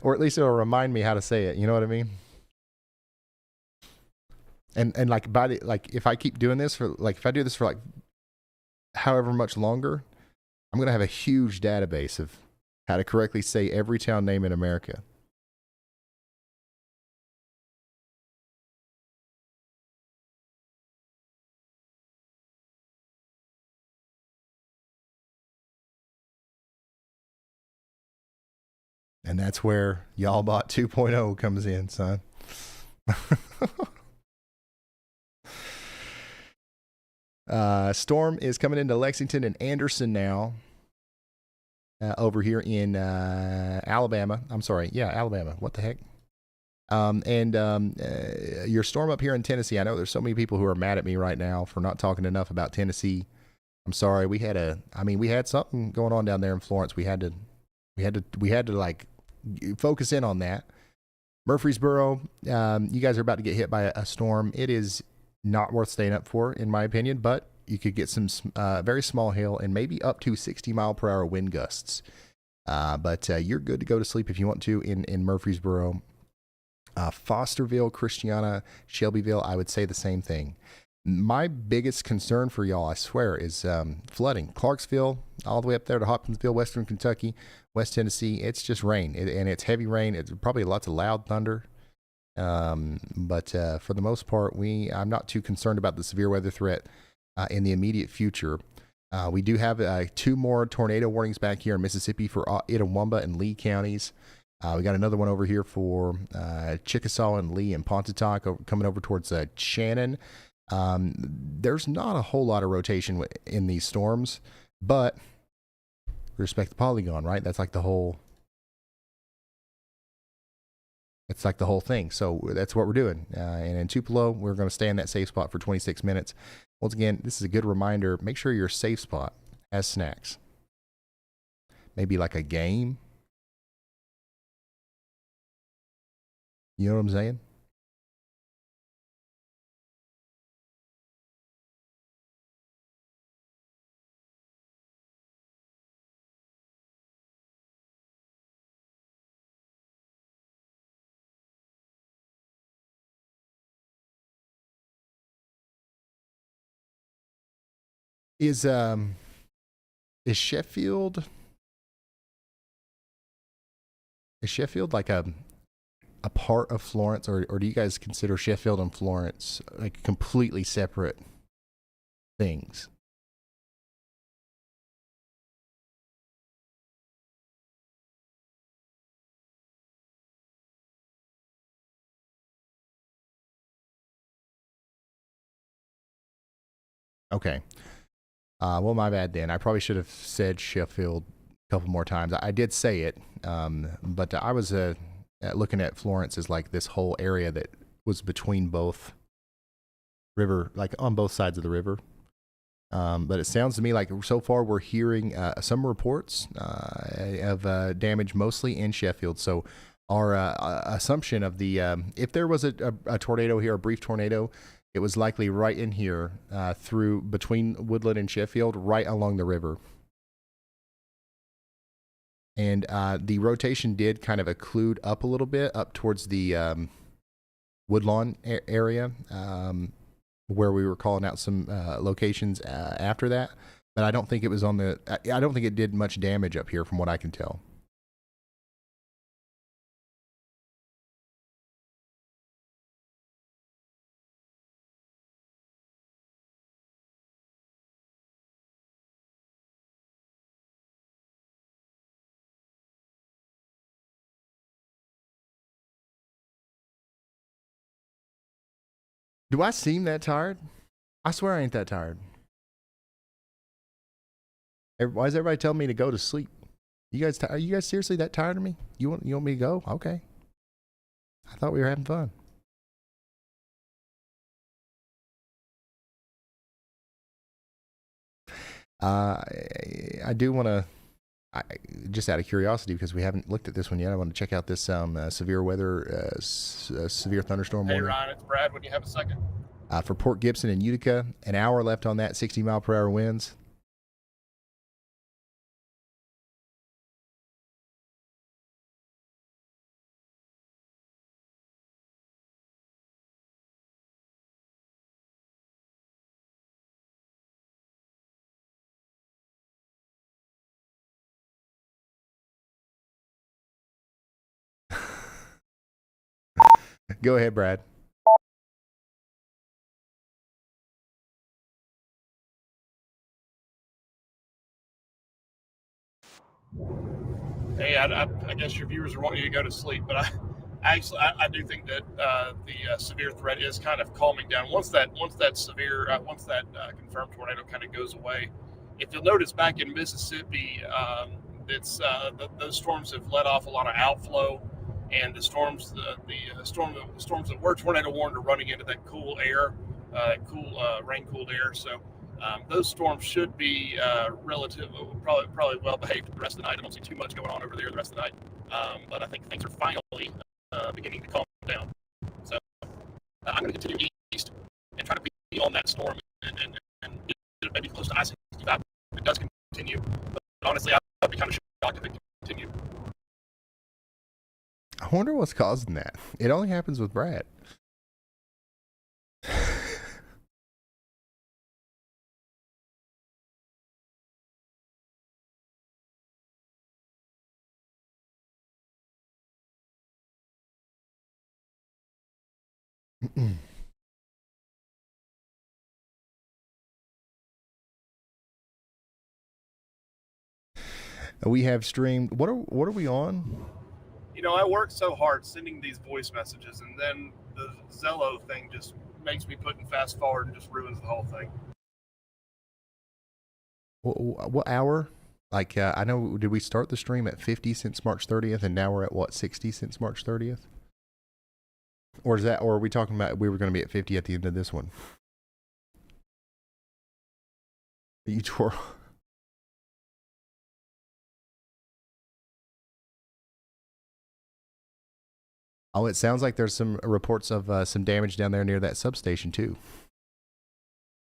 Or at least it'll remind me how to say it. You know what I mean? And like if I keep doing this if I do this for like however much longer, I'm going to have a huge database of how to correctly say every town name in America. And that's where Y'all Bot 2.0 comes in, son. Storm is coming into Lexington and Anderson now. Over here in Alabama. I'm sorry. Yeah, Alabama. What the heck? Your storm up here in Tennessee. I know there's so many people who are mad at me right now for not talking enough about Tennessee. I'm sorry. We had something going on down there in Florence. We had to like focus in on that. Murfreesboro, you guys are about to get hit by a storm. It is not worth staying up for, in my opinion, but you could get some very small hail and maybe up to 60-mile-per-hour wind gusts. But you're good to go to sleep if you want to in Murfreesboro. Fosterville, Christiana, Shelbyville, I would say the same thing. My biggest concern for y'all, I swear, is flooding. Clarksville, all the way up there to Hopkinsville, Western Kentucky, West Tennessee. It's just rain, and it's heavy rain. It's probably lots of loud thunder. But for the most part, I'm not too concerned about the severe weather threat in the immediate future. We do have 2 more tornado warnings back here in Mississippi for Itawamba and Lee counties. We got another one over here for Chickasaw and Lee and Pontotoc coming over towards Shannon. There's not a whole lot of rotation in these storms, but respect the polygon, right? That's like the whole thing. So that's what we're doing. And in Tupelo, we're going to stay in that safe spot for 26 minutes. Once again, this is a good reminder. Make sure your safe spot has snacks. Maybe like a game. You know what I'm saying? Is Sheffield like a part of Florence, or do you guys consider Sheffield and Florence like completely separate things? Okay. Well, my bad then. I probably should have said Sheffield a couple more times. I did say it, but I was looking at Florence as like this whole area that was between both river, like on both sides of the river. But it sounds to me like so far we're hearing some reports of damage mostly in Sheffield. So our assumption of the if there was a tornado here, a brief tornado, it was likely right in here through between Woodland and Sheffield, right along the river. And the rotation did kind of occlude up a little bit up towards the Woodlawn area. Where we were calling out some locations after that, but I don't think it was on the. I don't think it did much damage up here, from what I can tell. Do I seem that tired? I swear I ain't that tired. Why is everybody telling me to go to sleep? You guys, are you guys seriously that tired of me? You want me to go? Okay. I thought we were having fun. I do want to, just out of curiosity, because we haven't looked at this one yet, I want to check out this severe weather, severe thunderstorm Hey, warning. Ryan, it's Brad. When you have a second. For Port Gibson and Utica, an hour left on that, 60-mile-per-hour winds. Go ahead, Brad. Hey, I guess your viewers are wanting you to go to sleep, but I do think that the severe threat is kind of calming down. Once that confirmed tornado kind of goes away, if you'll notice back in Mississippi, those storms have let off a lot of outflow, and the storms that were tornado warned are running into that cool air, rain cooled air. So those storms should be probably well behaved the rest of the night. I don't see too much going on over there the rest of the night, but I think things are finally beginning to calm down. So I'm going to continue east and try to be on that storm and get maybe close to I-65 if it does continue. But honestly, I'd be kind of shocked if it continued. I wonder what's causing that. It only happens with Brad. We have streamed. What are we on? You know, I work so hard sending these voice messages, and then the Zello thing just makes me put in fast forward and just ruins the whole thing. What hour? Like, I know, did we start the stream at 50 since March 30th, and now we're at what, 60 since March 30th? Or are we talking about we were going to be at 50 at the end of this one? You twirl. Oh, it sounds like there's some reports of some damage down there near that substation too.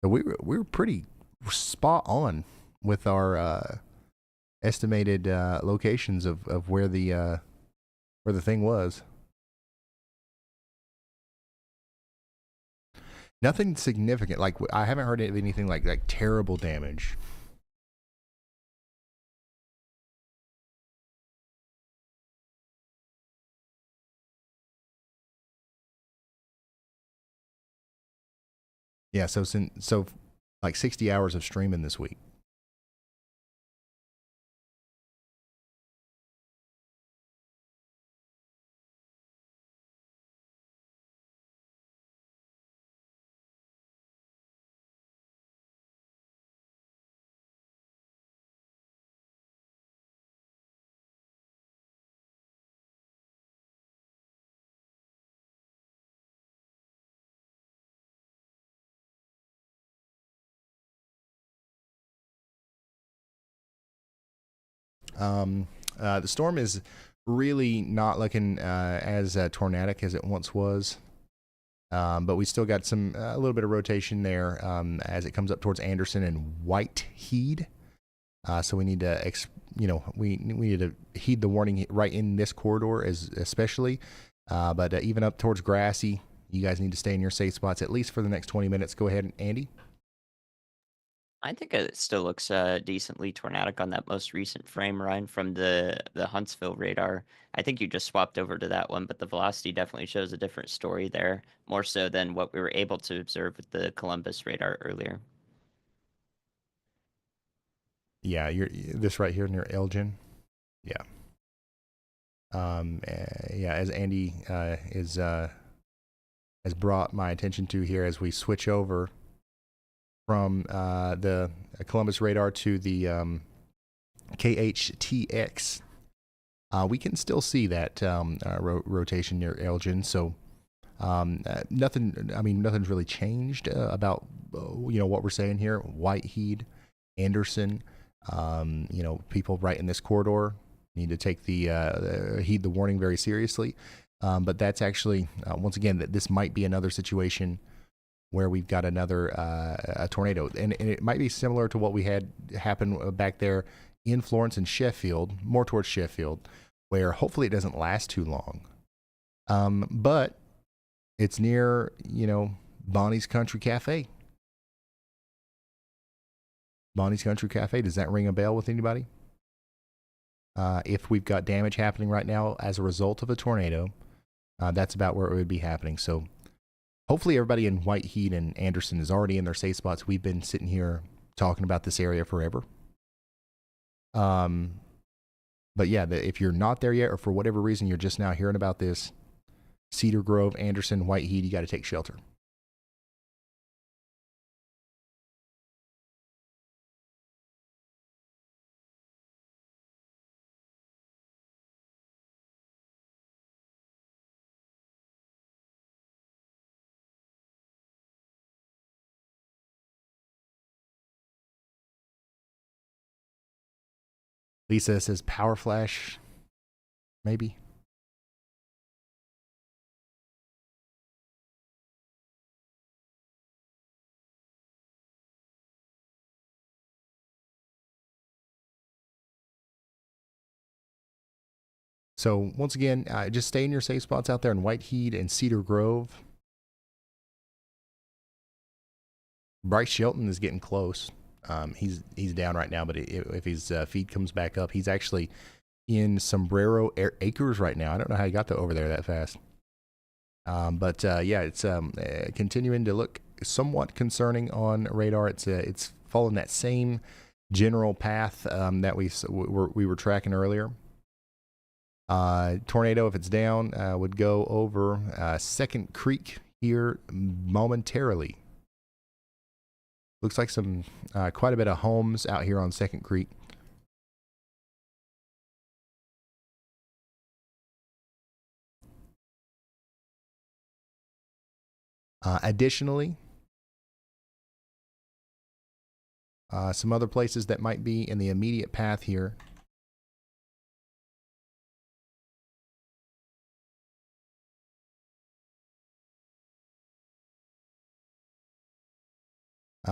So we were pretty spot on with our estimated locations of where the thing was. Nothing significant. Like, I haven't heard of anything like terrible damage. Yeah, so like 60 hours of streaming this week. The storm is really not looking as tornadic as it once was. But we still got a little bit of rotation there as it comes up towards Anderson and Whitehead. So we need to, we need to heed the warning right in this corridor especially. But even up towards Grassy, you guys need to stay in your safe spots at least for the next 20 minutes. Go ahead, Andy. I think it still looks decently tornadic on that most recent frame, Ryan, from the Huntsville radar. I think you just swapped over to that one, but the velocity definitely shows a different story there, more so than what we were able to observe with the Columbus radar earlier. Yeah, this right here near Elgin. Yeah. As Andy has brought my attention to here as we switch over from the Columbus radar to the KHTX, we can still see that rotation near Elgin. So nothing's really changed about what we're saying here. Whitehead, Anderson, people right in this corridor need to take heed the warning very seriously. But that's actually once again that this might be another situation where we've got another a tornado, and it might be similar to what we had happen back there in Florence and Sheffield, more towards Sheffield, where hopefully it doesn't last too long. But it's near Bonnie's Country Cafe. Bonnie's Country Cafe. Does that ring a bell with anybody? If we've got damage happening right now as a result of a tornado, that's about where it would be happening. So hopefully everybody in Whitehead and Anderson is already in their safe spots. We've been sitting here talking about this area forever. But yeah, if you're not there yet, or for whatever reason you're just now hearing about this, Cedar Grove, Anderson, Whitehead, you got to take shelter. Lisa says power flash, maybe. So once again, just stay in your safe spots out there in Whitehead and Cedar Grove. Bryce Shelton is getting close. He's down right now, but if his feed comes back up, he's actually in Sombrero Acres right now. I don't know how he got over there that fast. But it's continuing to look somewhat concerning on radar. It's following that same general path that we were tracking earlier. Tornado, if it's down, would go over Second Creek here momentarily. Looks like some quite a bit of homes out here on Second Creek. Additionally, some other places that might be in the immediate path here.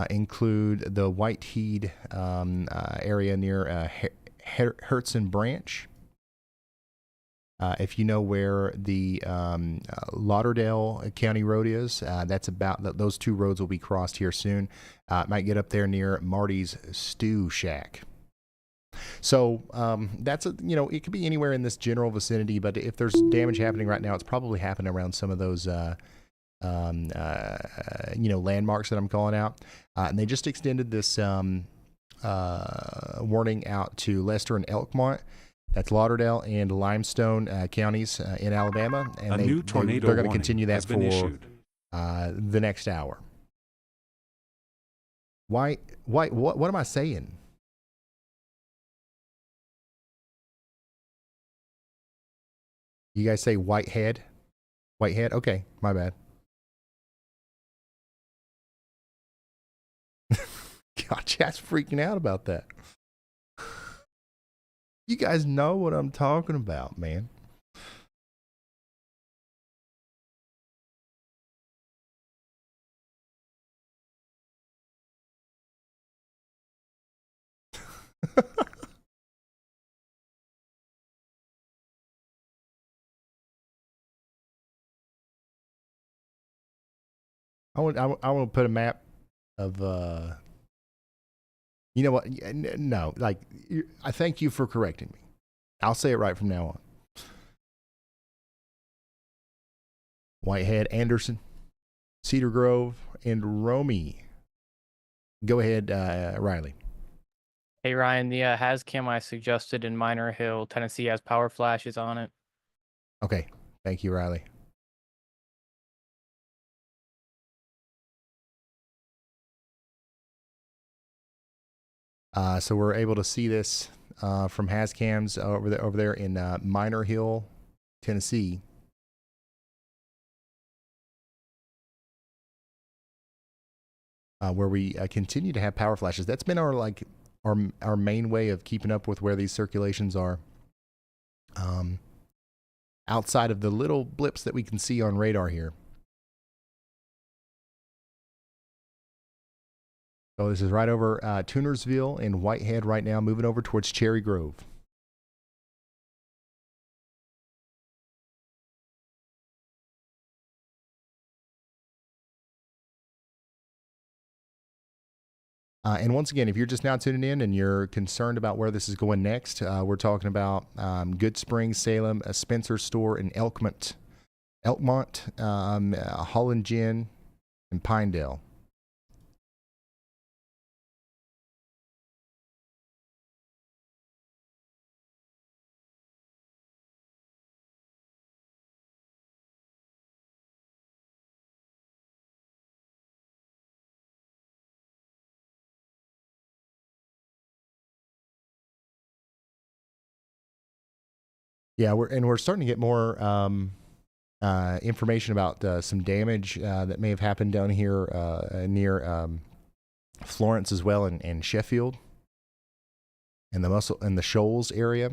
Include the Whitehead area near Hertz and Branch. If you know where the Lauderdale County Road is, that's about those two roads will be crossed here soon. It might get up there near Marty's Stew Shack. So that's it could be anywhere in this general vicinity, but if there's damage happening right now, it's probably happening around some of those landmarks that I'm calling out. And they just extended this warning out to Lester and Elkmont. That's Lauderdale and Limestone counties in Alabama. And new tornado they're going to continue that for issued. The next hour. Why, what am I saying? You guys say Whitehead? Whitehead? Okay, my bad. God, chat's freaking out about that. You guys know what I'm talking about, man. I want to put a map of you know what? No, like I thank you for correcting me. I'll say it right from now on. Whitehead, Anderson, Cedar Grove, and Romey. Go ahead, Riley. Hey Ryan, the Hazcam I suggested in Minor Hill, Tennessee has power flashes on it. Okay, thank you, Riley. So we're able to see this from Hazcams over there in Minor Hill, Tennessee. Where we continue to have power flashes. That's been our main way of keeping up with where these circulations are. Outside of the little blips that we can see on radar here. So this is right over Tunersville and Whitehead right now, moving over towards Cherry Grove. And once again, if you're just now tuning in and you're concerned about where this is going next, we're talking about Good Springs, Salem, a Spencer store in Elkmont, Holland Gin, and Pinedale. Yeah, we're starting to get more information about some damage that may have happened down here near Florence as well, and Sheffield, and the Shoals area.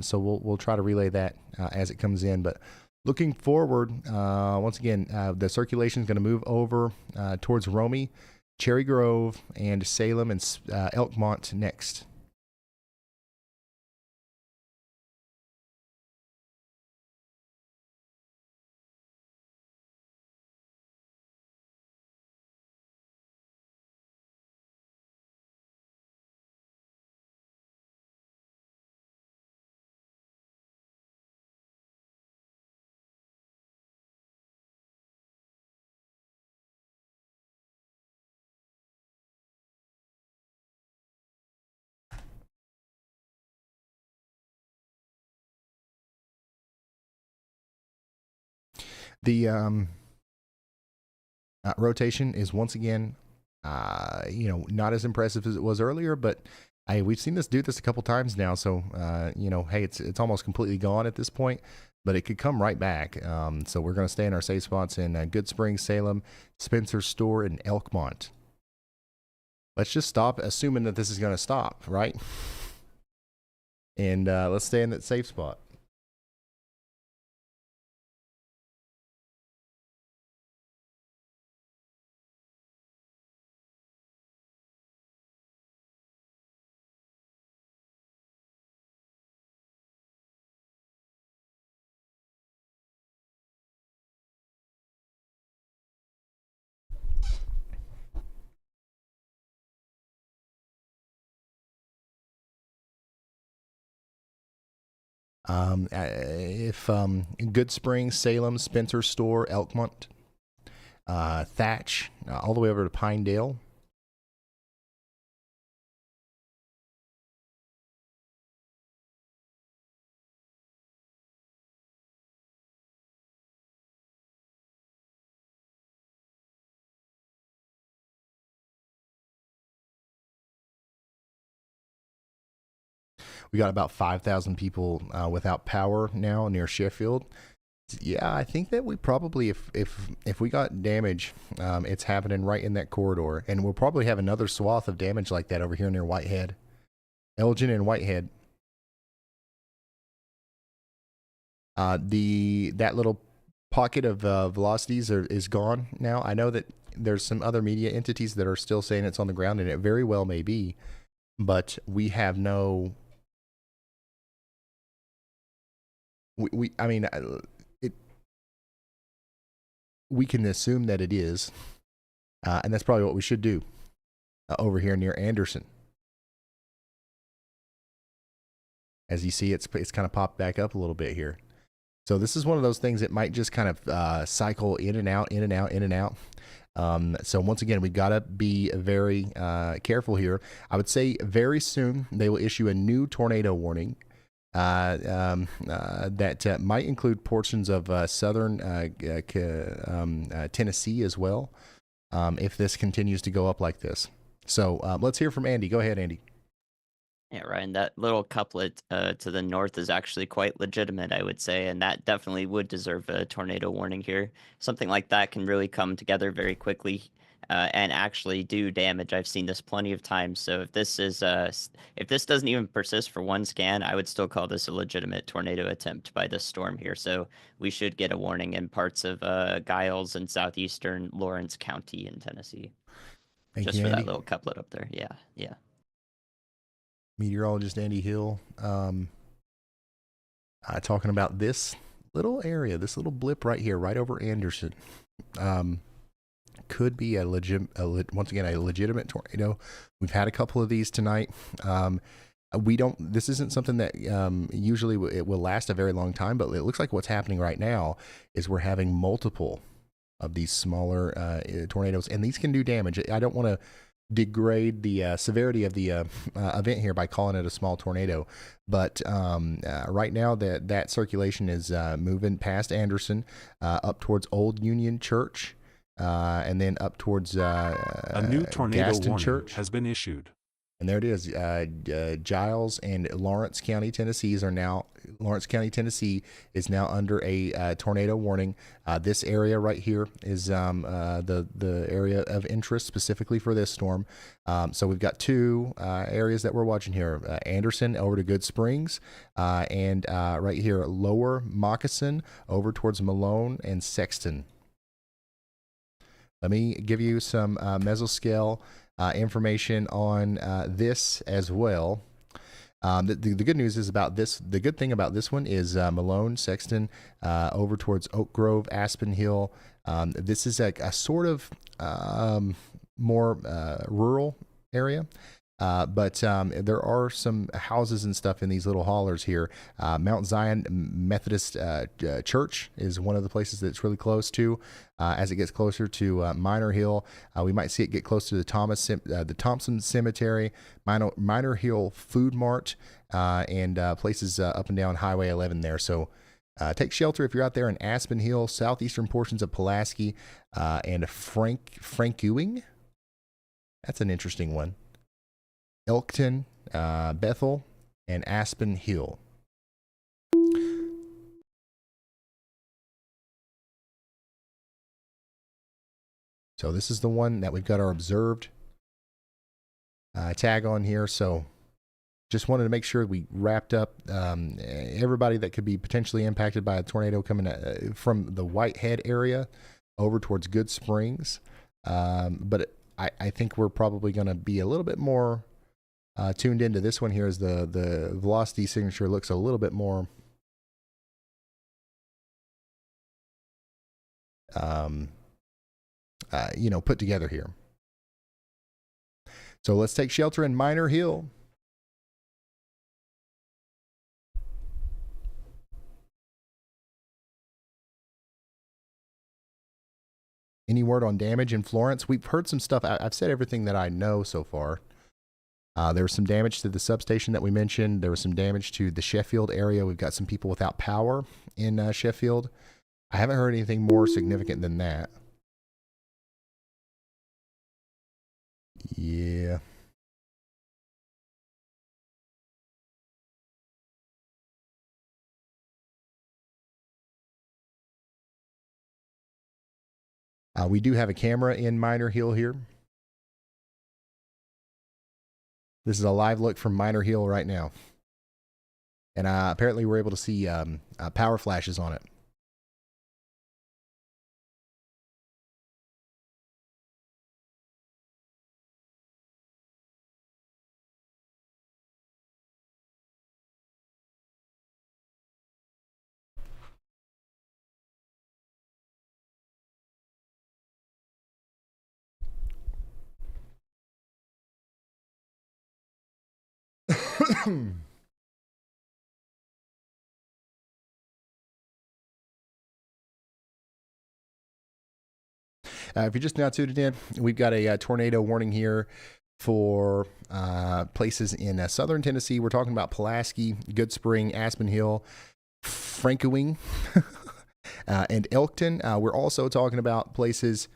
So we'll try to relay that as it comes in. But looking forward, once again, the circulation is going to move over towards Romey, Cherry Grove, and Salem and Elkmont next. The rotation is once again, not as impressive as it was earlier, but we've seen this do this a couple times now. So, hey, it's almost completely gone at this point, but it could come right back. So we're going to stay in our safe spots in Good Springs, Salem, Spencer Store, and Elkmont. Let's just stop assuming that this is going to stop, right? And let's stay in that safe spot. If Good Springs, Salem, Spencer Store, Elkmont, Thatch, all the way over to Pinedale. We got about 5,000 people without power now near Sheffield. Yeah, I think that we probably, if we got damage, it's happening right in that corridor, and we'll probably have another swath of damage like that over here near Whitehead, Elgin and Whitehead. That little pocket of velocities is gone now. I know that there's some other media entities that are still saying it's on the ground, and it very well may be, but we have no. I mean, we can assume that it is, and that's probably what we should do over here near Anderson. As you see, it's kind of popped back up a little bit here. So this is one of those things that might just kind of cycle in and out, in and out, in and out. So once again, we've got to be very careful here. I would say very soon they will issue a new tornado warning that might include portions of southern Tennessee as well, if this continues to go up like this. So let's hear from Andy. Go ahead, Andy. Yeah, Ryan, that little couplet to the north is actually quite legitimate, I would say, and that definitely would deserve a tornado warning here. Something like that can really come together very quickly and actually do damage. I've seen this plenty of times. So if this doesn't even persist for one scan, I would still call this a legitimate tornado attempt by this storm here. So we should get a warning in parts of Giles and southeastern Lawrence County in Tennessee. Thank Just you, for Andy. that little couplet up there. Yeah, yeah. Meteorologist Andy Hill talking about this little area, this little blip right here, right over Anderson. Could be once again a legitimate tornado. We've had a couple of these tonight. This isn't something that usually it will last a very long time, but it looks like what's happening right now is we're having multiple of these smaller tornadoes, and these can do damage. I don't want to degrade the severity of the event here by calling it a small tornado, but right now that circulation is moving past Anderson, up towards Old Union Church, and then up towar's A new tornado Gaston warning Church. has been issued. And there it is. Giles and Lawrence County, Tennessee is now under a tornado warning. This area right here is the area of interest specifically for this storm. So we've got two areas that we're watching here: Anderson over to Good Springs, and right here Lower Moccasin over towards Malone and Sexton. Let me give you some mesoscale information on this as well. The good news is about this. The good thing about this one is Malone, Sexton, over towards Oak Grove, Aspen Hill. This is a sort of more rural area. But there are some houses and stuff in these little hollers here. Mount Zion Methodist Church is one of the places that it's really close to. As it gets closer to Minor Hill, we might see it get close to the Thompson Cemetery, Minor Hill Food Mart, and places up and down Highway 11 there. So take shelter if you're out there in Aspen Hill, southeastern portions of Pulaski, and Frankwing. That's an interesting one. Elkton, Bethel, and Aspen Hill. So this is the one that we've got our observed tag on here. So just wanted to make sure we wrapped up everybody that could be potentially impacted by a tornado coming from the Whitehead area over towards Good Springs. But I think we're probably going to be a little bit more tuned into this one here, as the velocity signature looks a little bit more put together here. So let's take shelter in Minor Hill. Any word on damage in Florence? We've heard some stuff. I've said everything that I know so far. There was some damage to the substation that we mentioned. There was some damage to the Sheffield area. We've got some people without power in Sheffield. I haven't heard anything more significant than that. Yeah. We do have a camera in Minor Hill here. This is a live look from Minor Hill right now. And apparently we're able to see power flashes on it. If you're just now tuned in, we've got a tornado warning here for places in southern Tennessee. We're talking about Pulaski, Good Spring, Aspen Hill, Frankwing, and Elkton. We're also talking about places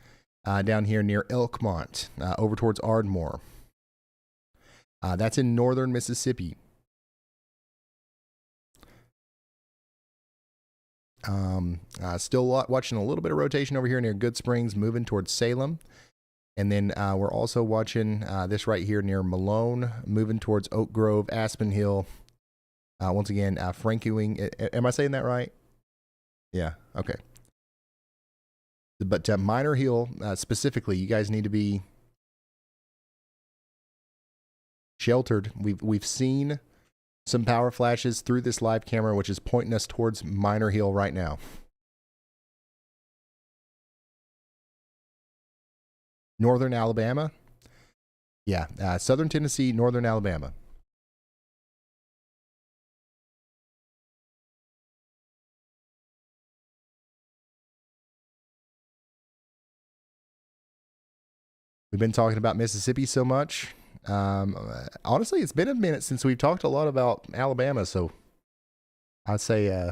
down here near Elkmont, over towards Ardmore. That's in northern Mississippi. Still watching a little bit of rotation over here near Good Springs, moving towards Salem. And then we're also watching this right here near Malone, moving towards Oak Grove, Aspen Hill. Once again, Frankwing. Am I saying that right? Yeah, okay. But Minor Hill, specifically, you guys need to be sheltered. We've seen some power flashes through this live camera, which is pointing us towards Minor Hill right now. Northern Alabama. Yeah, southern Tennessee, northern Alabama. We've been talking about Mississippi so much. Honestly, it's been a minute since we've talked a lot about Alabama, so I'd say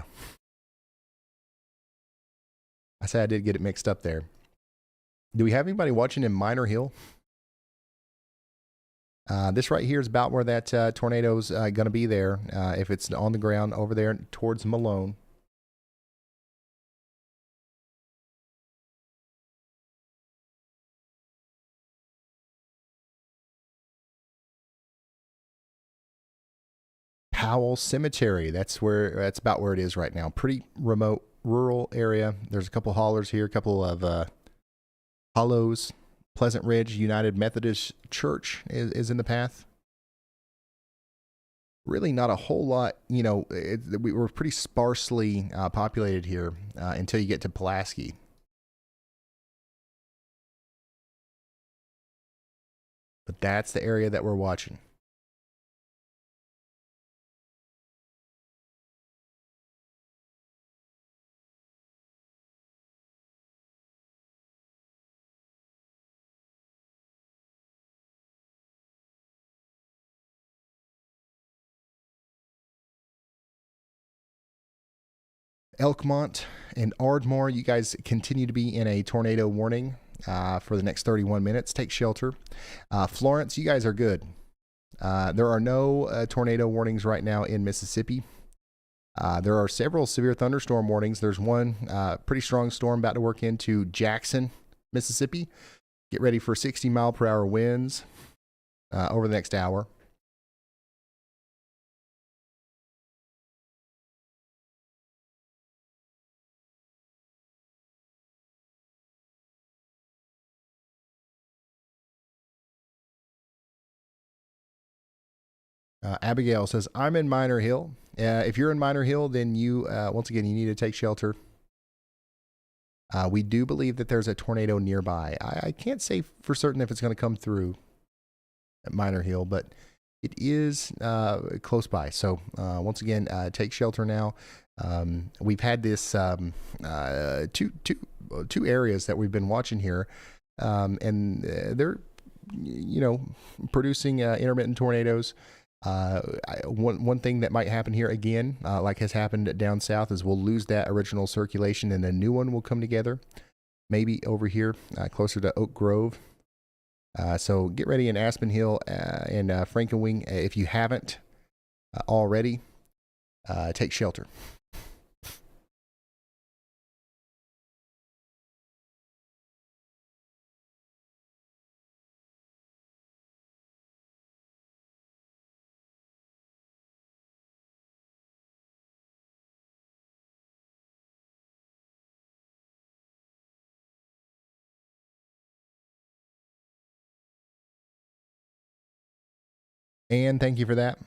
I did get it mixed up there. Do we have anybody watching in Minor Hill? This right here is about where that tornado's going to be there, if it's on the ground over there towards Malone. Powell Cemetery. That's about where it is right now. Pretty remote, rural area. There's a couple hollers here, a couple of hollows. Pleasant Ridge United Methodist Church is in the path. Really not a whole lot, we were pretty sparsely populated here until you get to Pulaski. But that's the area that we're watching. Elkmont and Ardmore, you guys continue to be in a tornado warning for the next 31 minutes. Take shelter. Florence, you guys are good. There are no tornado warnings right now in Mississippi. There are several severe thunderstorm warnings. There's one pretty strong storm about to work into Jackson, Mississippi. Get ready for 60-mile-per-hour winds over the next hour. Abigail says, I'm in Minor Hill. If you're in Minor Hill, then you, once again, you need to take shelter. We do believe that there's a tornado nearby. I can't say for certain if it's going to come through at Minor Hill, but it is close by. So once again, take shelter now. We've had this two areas that we've been watching here, and they're producing intermittent tornadoes. One thing that might happen here again, like has happened down south, is we'll lose that original circulation and a new one will come together, maybe over here closer to Oak Grove. So get ready in Aspen Hill and Frankenwing. If you haven't already, take shelter. And thank you for that.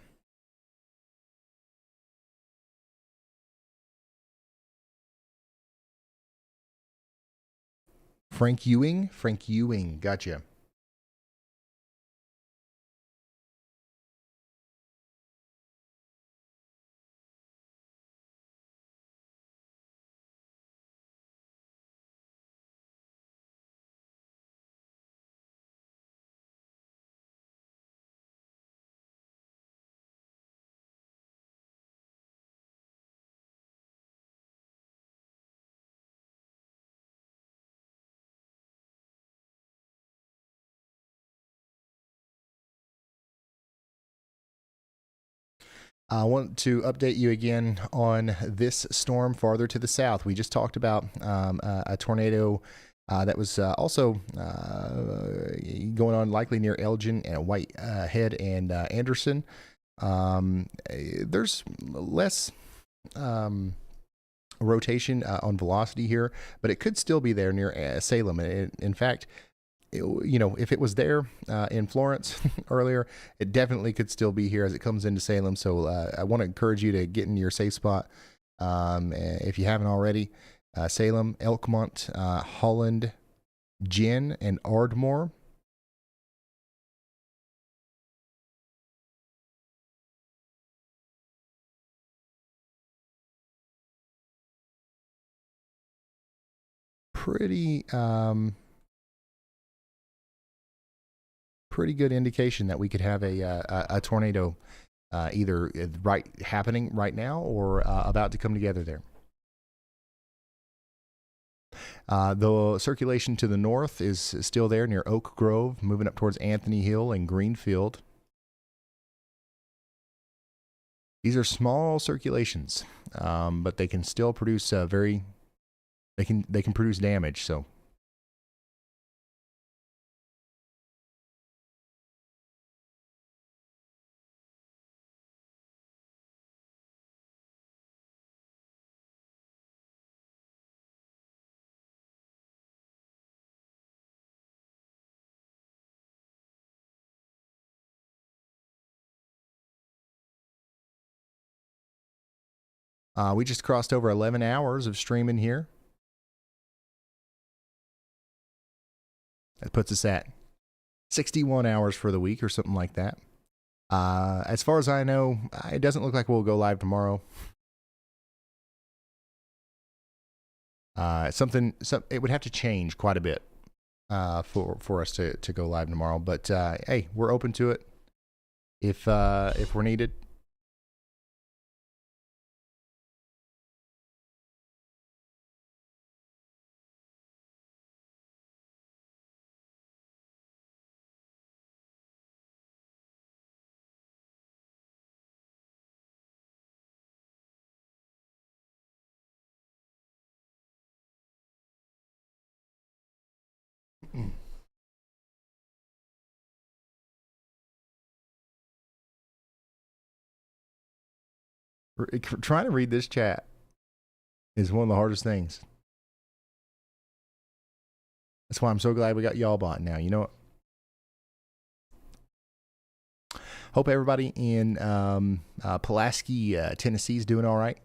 Frank Ewing, gotcha. I want to update you again on this storm farther to the south. We just talked about a tornado that was also going on likely near Elgin and Whitehead and Anderson. There's less rotation on velocity here, but it could still be there near Salem. In fact, if it was there in Florence earlier, it definitely could still be here as it comes into Salem. So I want to encourage you to get in your safe spot if you haven't already. Salem, Elkmont, Holland, Gin, and Ardmore. Pretty good indication that we could have a tornado either happening right now or about to come together there. The circulation to the north is still there near Oak Grove, moving up towards Anthony Hill and Greenfield. These are small circulations, but they can still produce they can produce damage. So. We just crossed over 11 hours of streaming here. That puts us at 61 hours for the week or something like that. As far as I know, it doesn't look like we'll go live tomorrow. It would have to change quite a bit for us to go live tomorrow. But hey, we're open to it if we're needed. Trying to read this chat is one of the hardest things. That's why I'm so glad we got y'all bot now. You know what? Hope everybody in Pulaski, Tennessee is doing all right.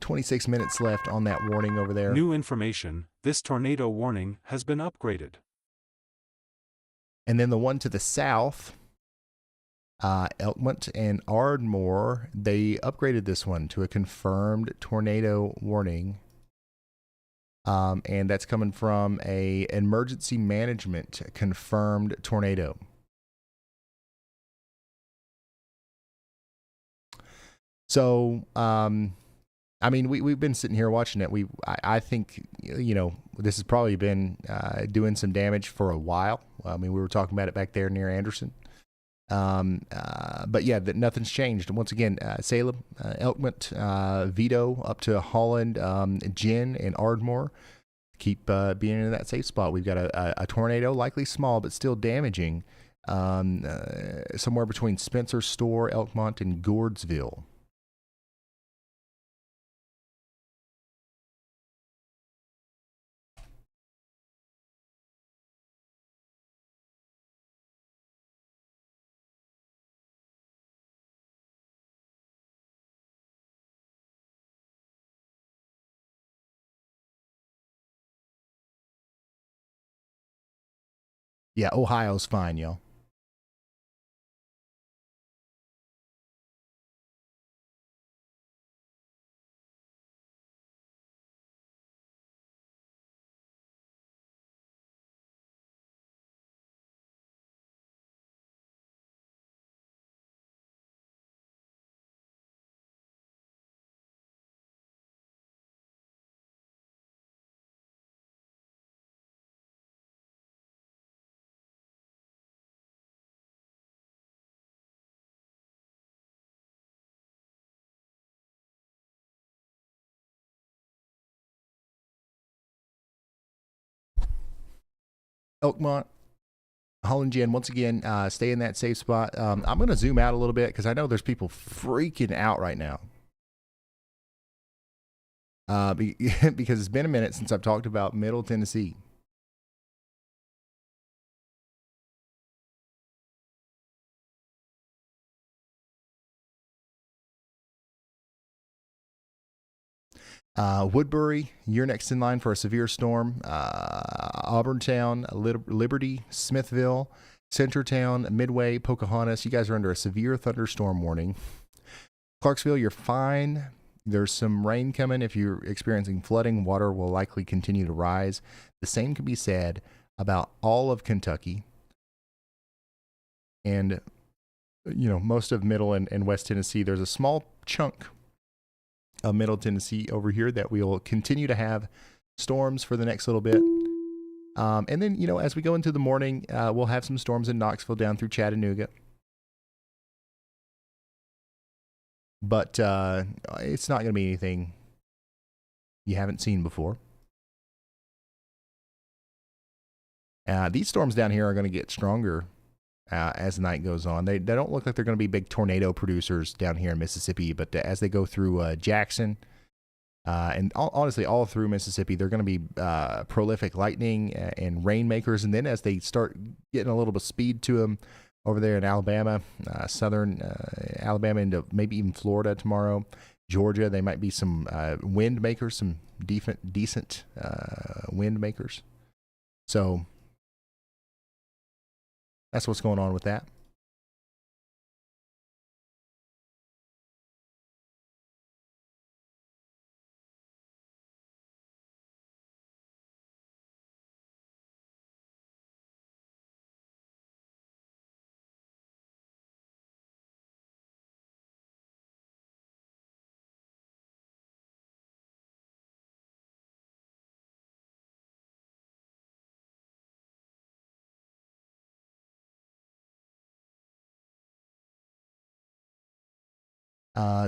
26 minutes left on that warning over there. New information, this tornado warning has been upgraded. And then the one to the south, Elkmont and Ardmore, they upgraded this one to a confirmed tornado warning. And that's coming from a emergency management confirmed tornado. So, I mean, we've been sitting here watching it. I think, this has probably been doing some damage for a while. I mean, we were talking about it back there near Anderson. But yeah, nothing's changed. Once again, Salem, Elkmont, Vito up to Holland, Gin, and Ardmore. Keep being in that safe spot. We've got a tornado, likely small, but still damaging, somewhere between Spencer Store, Elkmont, and Gourdsville. Yeah, Ohio's fine, y'all. Elkmont, Holland Jen, once again, stay in that safe spot. I'm going to zoom out a little bit because I know there's people freaking out right now. Because it's been a minute since I've talked about Middle Tennessee. Woodbury, you're next in line for a severe storm. Auburntown, Liberty, Smithville, Centertown, Midway, Pocahontas, you guys are under a severe thunderstorm warning. Clarksville, you're fine. There's some rain coming. If you're experiencing flooding, water will likely continue to rise. The same can be said about all of Kentucky and, most of Middle and West Tennessee. There's a small chunk of Middle Tennessee over here that we'll continue to have storms for the next little bit. And then, as we go into the morning, we'll have some storms in Knoxville down through Chattanooga. But it's not going to be anything you haven't seen before. These storms down here are going to get stronger as the night goes on. They don't look like they're going to be big tornado producers down here in Mississippi, but as they go through Jackson and honestly all through Mississippi, they're going to be prolific lightning and rainmakers. And then as they start getting a little bit of speed to them over there in Alabama, southern Alabama into maybe even Florida tomorrow, Georgia, they might be some wind makers, some decent wind makers. So that's what's going on with that.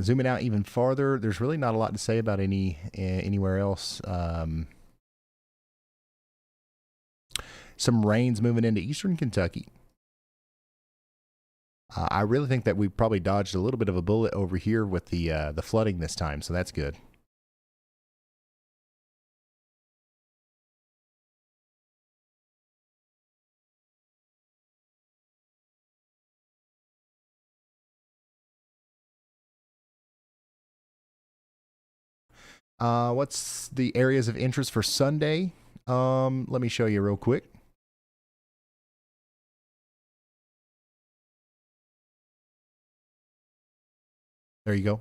Zooming out even farther, there's really not a lot to say about anywhere else. Some rains moving into eastern Kentucky. I really think that we probably dodged a little bit of a bullet over here with the flooding this time, so that's good. What's the areas of interest for Sunday? Let me show you real quick. There you go.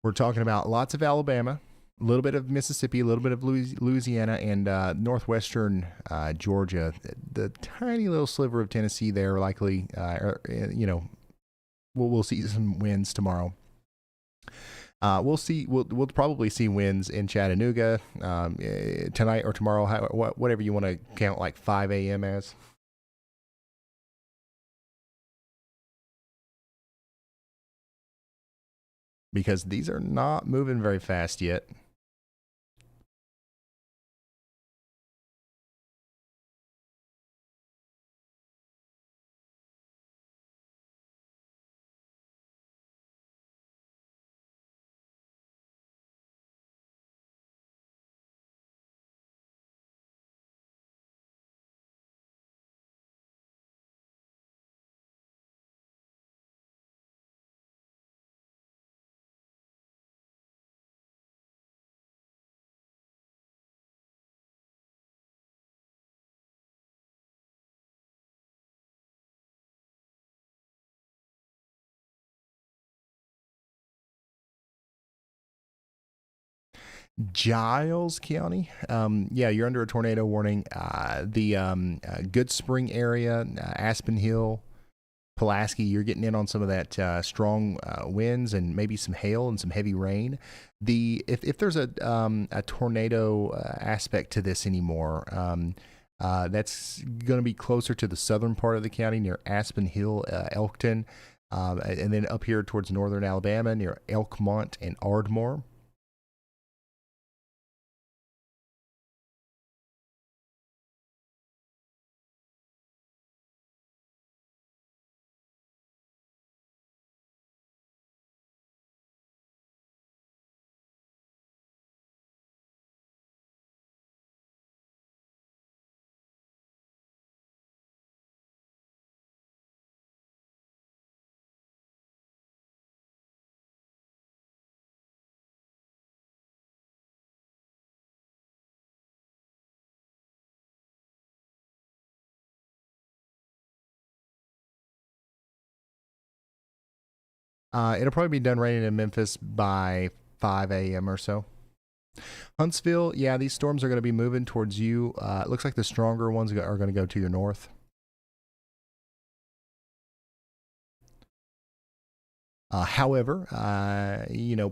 We're talking about lots of Alabama, a little bit of Mississippi, a little bit of Louisiana, and northwestern Georgia. The tiny little sliver of Tennessee there, likely, we'll see some winds tomorrow. We'll see. We'll probably see winds in Chattanooga tonight or tomorrow, whatever you want to count, like 5 a.m. as. Because these are not moving very fast yet. Giles County. Yeah, you're under a tornado warning. The Good Spring area, Aspen Hill, Pulaski, you're getting in on some of that strong winds and maybe some hail and some heavy rain. If there's a tornado aspect to this anymore, that's going to be closer to the southern part of the county near Aspen Hill, Elkton, and then up here towards northern Alabama near Elkmont and Ardmore. It'll probably be done raining in Memphis by 5 a.m. or so. Huntsville, yeah, these storms are going to be moving towards you. It looks like the stronger ones are going to go to your north. However,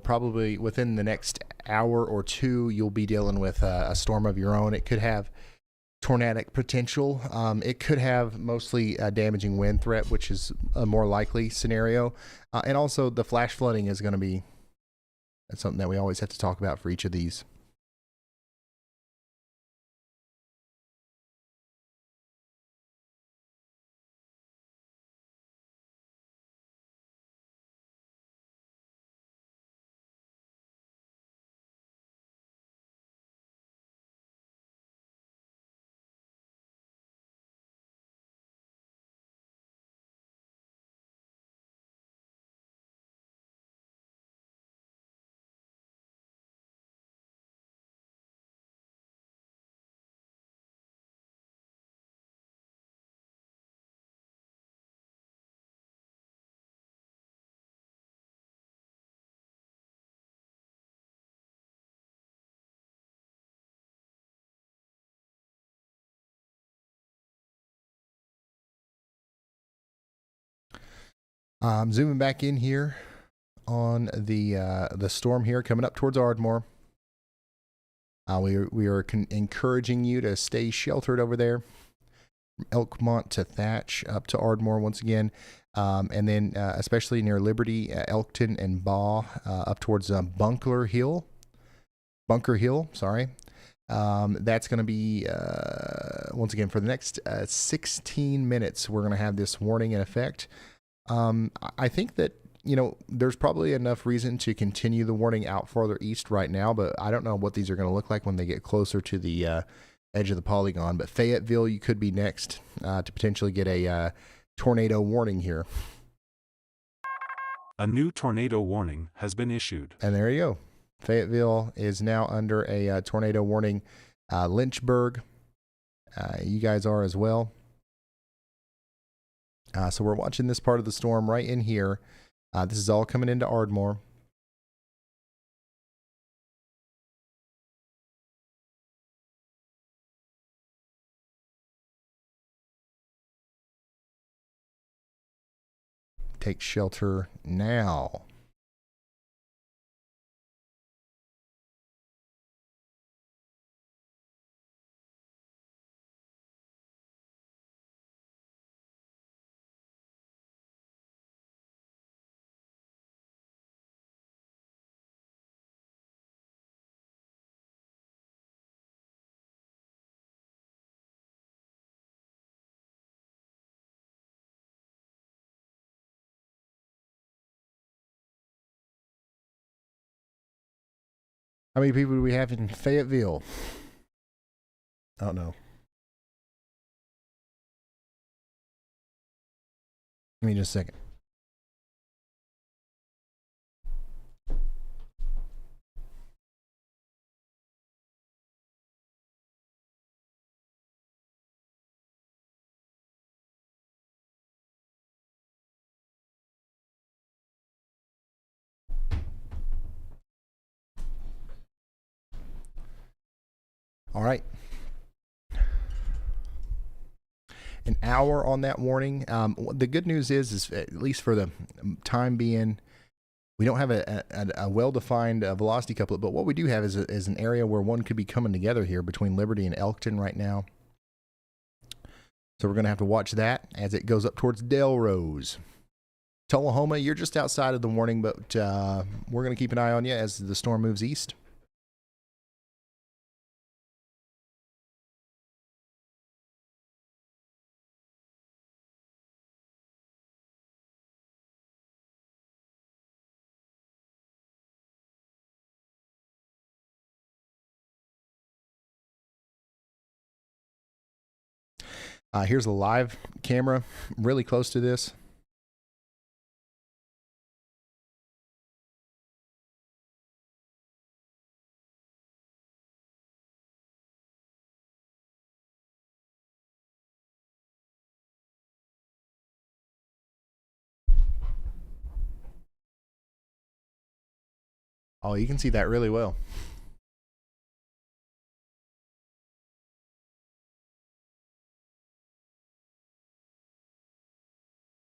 probably within the next hour or two, you'll be dealing with a storm of your own. It could have tornadic potential. It could have mostly a damaging wind threat, which is a more likely scenario. And also the flash flooding is going to be something that we always have to talk about for each of these. I'm zooming back in here on the storm here coming up towards Ardmore. We are encouraging you to stay sheltered over there. From Elkmont to Thatch up to Ardmore once again. And then especially near Liberty, Elkton, and Baugh up towards Bunker Hill, sorry. That's going to be, once again, for the next 16 minutes, we're going to have this warning in effect. I think that, there's probably enough reason to continue the warning out farther east right now, but I don't know what these are going to look like when they get closer to the edge of the polygon. But Fayetteville, you could be next to potentially get a tornado warning here. A new tornado warning has been issued. And there you go. Fayetteville is now under a tornado warning. Lynchburg, you guys are as well. So we're watching this part of the storm right in here. This is all coming into Ardmore. Take shelter now. How many people do we have in Fayetteville? I don't know. Give me just a second. All right. An hour on that warning. The good news is at least for the time being, we don't have a well-defined velocity couplet, but what we do have is an area where one could be coming together here between Liberty and Elkton right now. So we're going to have to watch that as it goes up towards Delrose. Tullahoma, you're just outside of the warning, but we're going to keep an eye on you as the storm moves east. Here's a live camera really close to this. Oh, you can see that really well.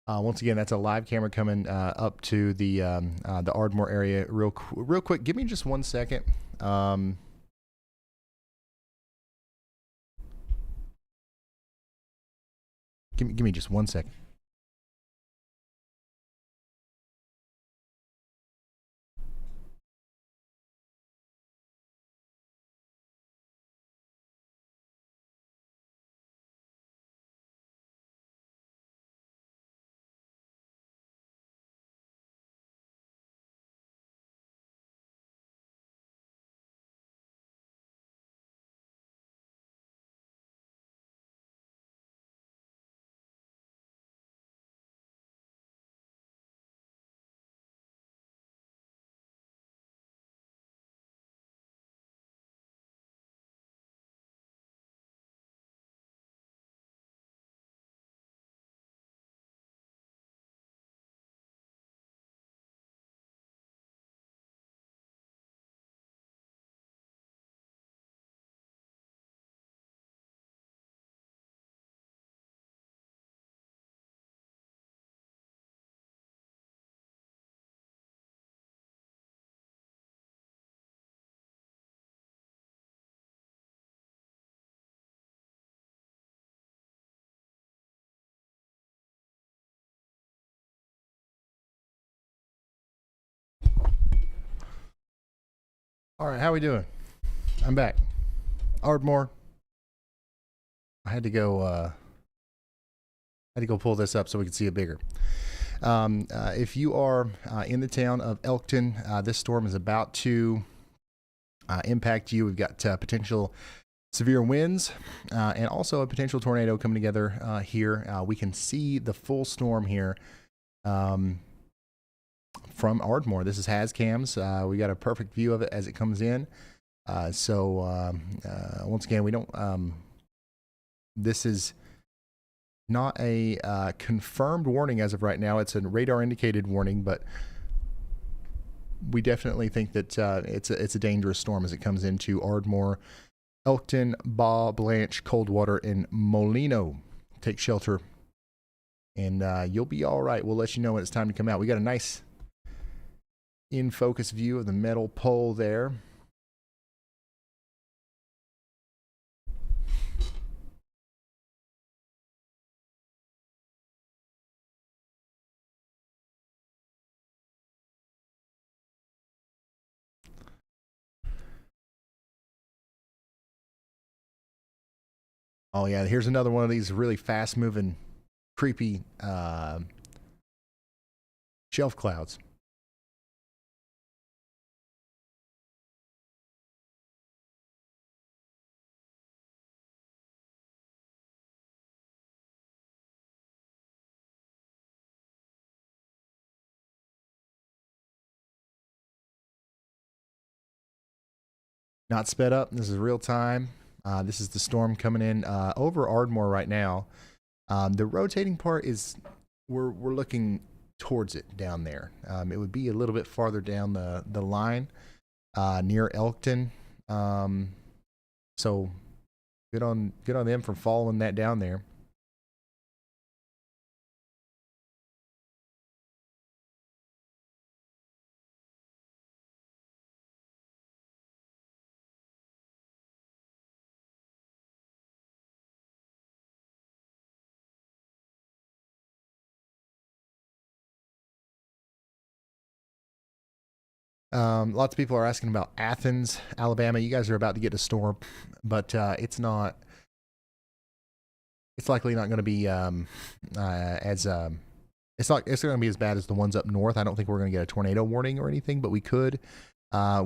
Once again, that's a live camera coming up to the Ardmore area real quick. Give me just 1 second. Give me just 1 second. All right, how we doing? I'm back. Ardmore. I had to go pull this up so we could see it bigger. If you are in the town of Elkton, this storm is about to impact you. We've got potential severe winds and also a potential tornado coming together here. We can see the full storm here from Ardmore. This is Hazcams. We got a perfect view of it as it comes in. So once again, we don't. This is not a confirmed warning as of right now. It's a radar indicated warning, but we definitely think that it's a dangerous storm as it comes into Ardmore, Elkton, Baugh, Blanche, Coldwater, and Molino. Take shelter, and you'll be all right. We'll let you know when it's time to come out. We got a nice in focus view of the metal pole there. Oh yeah, here's another one of these really fast moving, creepy shelf clouds. Not sped up. This is real time. This is the storm coming in over Ardmore right now. The rotating part is we're looking towards it down there. It would be a little bit farther down the line near Elkton. So good on them for following that down there. Lots of people are asking about Athens, Alabama. You guys are about to get a storm, but it's not. It's likely not going to be as. It's not. It's going to be as bad as the ones up north. I don't think we're going to get a tornado warning or anything, but we could.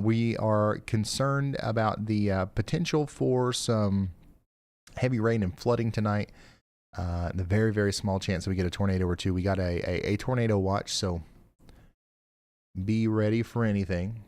We are concerned about the potential for some heavy rain and flooding tonight. The very, very small chance that we get a tornado or two. We got a tornado watch, so be ready for anything.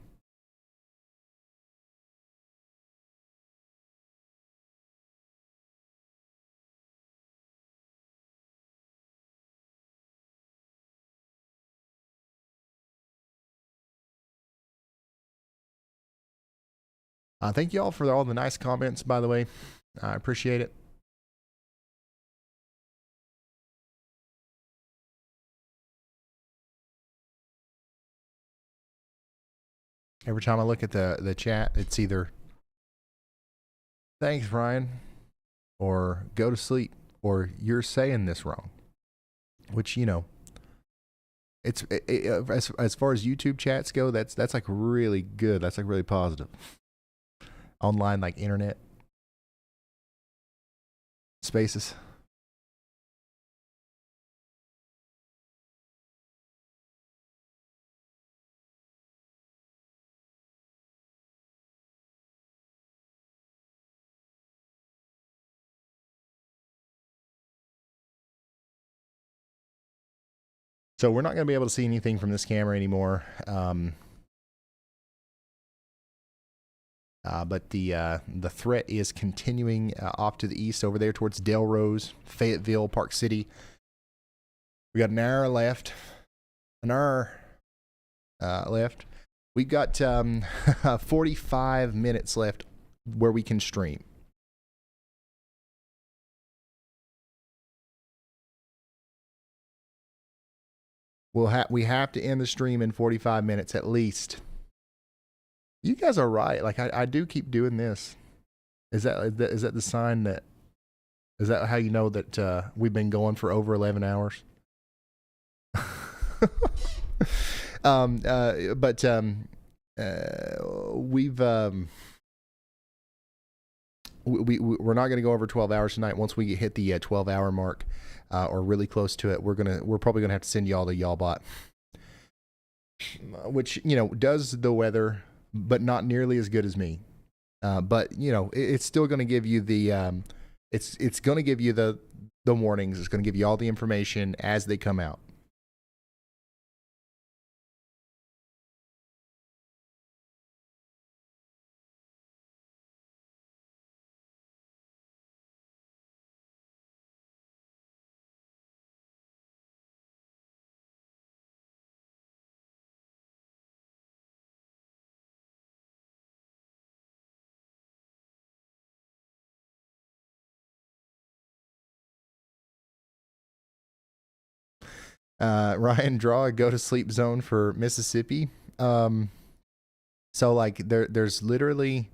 Thank you all for all the nice comments, by the way. I appreciate it. Every time I look at the chat, it's either thanks, Ryan, or go to sleep, or you're saying this wrong. Which, you know, as far as YouTube chats go, that's like really good. That's like really positive. Online, like internet spaces. So we're not going to be able to see anything from this camera anymore. But the threat is continuing off to the east over there towards Delrose, Fayetteville, Park City. We got an hour left. Left. We've got 45 minutes left where we can stream. We have to end the stream in 45 minutes at least. You guys are right. Like I do keep doing this. Is that the sign that? Is that how you know that we've been going for over 11 hours? We've we're not going to go over 12 hours tonight. Once we hit the 12-hour mark, or really close to it, we're probably gonna have to send y'all the y'all bot, which, you know, does the weather, but not nearly as good as me. But you know, it's still going to give you the it's going to give you the warnings. It's going to give you all the information as they come out. Ryan, draw a go to sleep zone for Mississippi. So like there's literally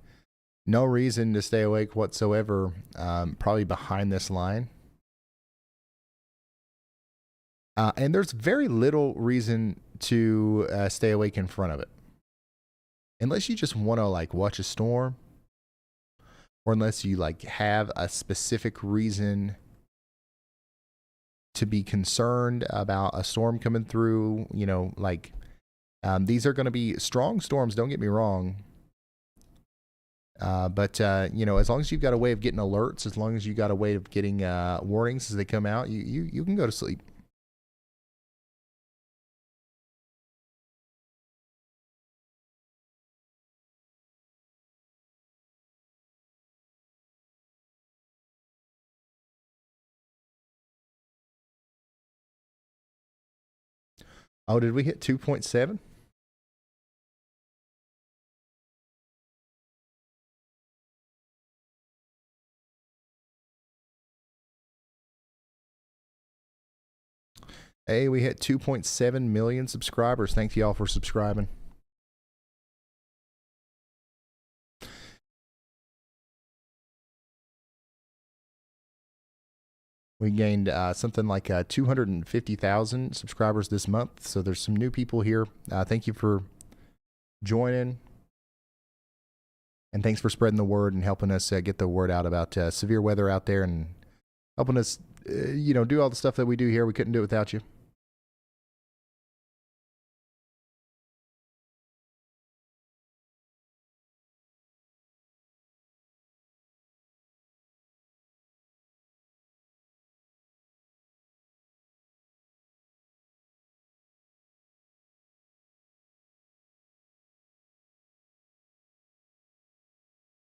no reason to stay awake whatsoever, probably behind this line. And there's very little reason to stay awake in front of it. Unless you just want to like watch a storm, or unless you like have a specific reason to be concerned about a storm coming through, you know, like these are going to be strong storms, don't get me wrong. But you know, as long as you've got a way of getting alerts, as long as you got a way of getting warnings as they come out, you can go to sleep. Oh, did we hit 2.7? Hey, we hit 2.7 million subscribers. Thank you all for subscribing. We gained something like 250,000 subscribers this month. So there's some new people here. Thank you for joining. And thanks for spreading the word and helping us get the word out about severe weather out there and helping us, do all the stuff that we do here. We couldn't do it without you.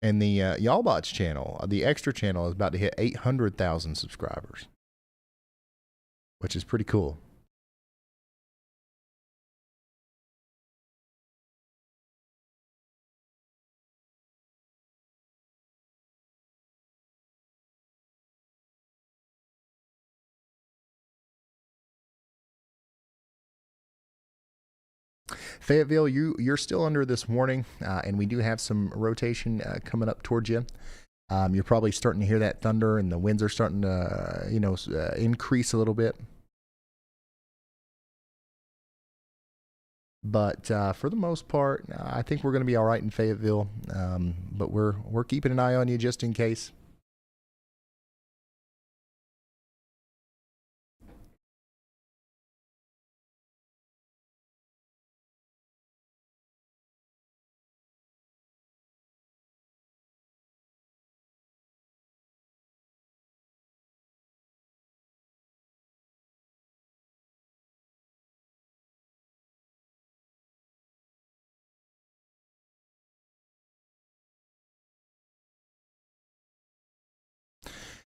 And the Y'allbots channel, the extra channel, is about to hit 800,000 subscribers, which is pretty cool. Fayetteville, you're still under this warning, and we do have some rotation coming up towards you. You're probably starting to hear that thunder, and the winds are starting to, increase a little bit. But for the most part, I think we're going to be all right in Fayetteville. But we're keeping an eye on you just in case.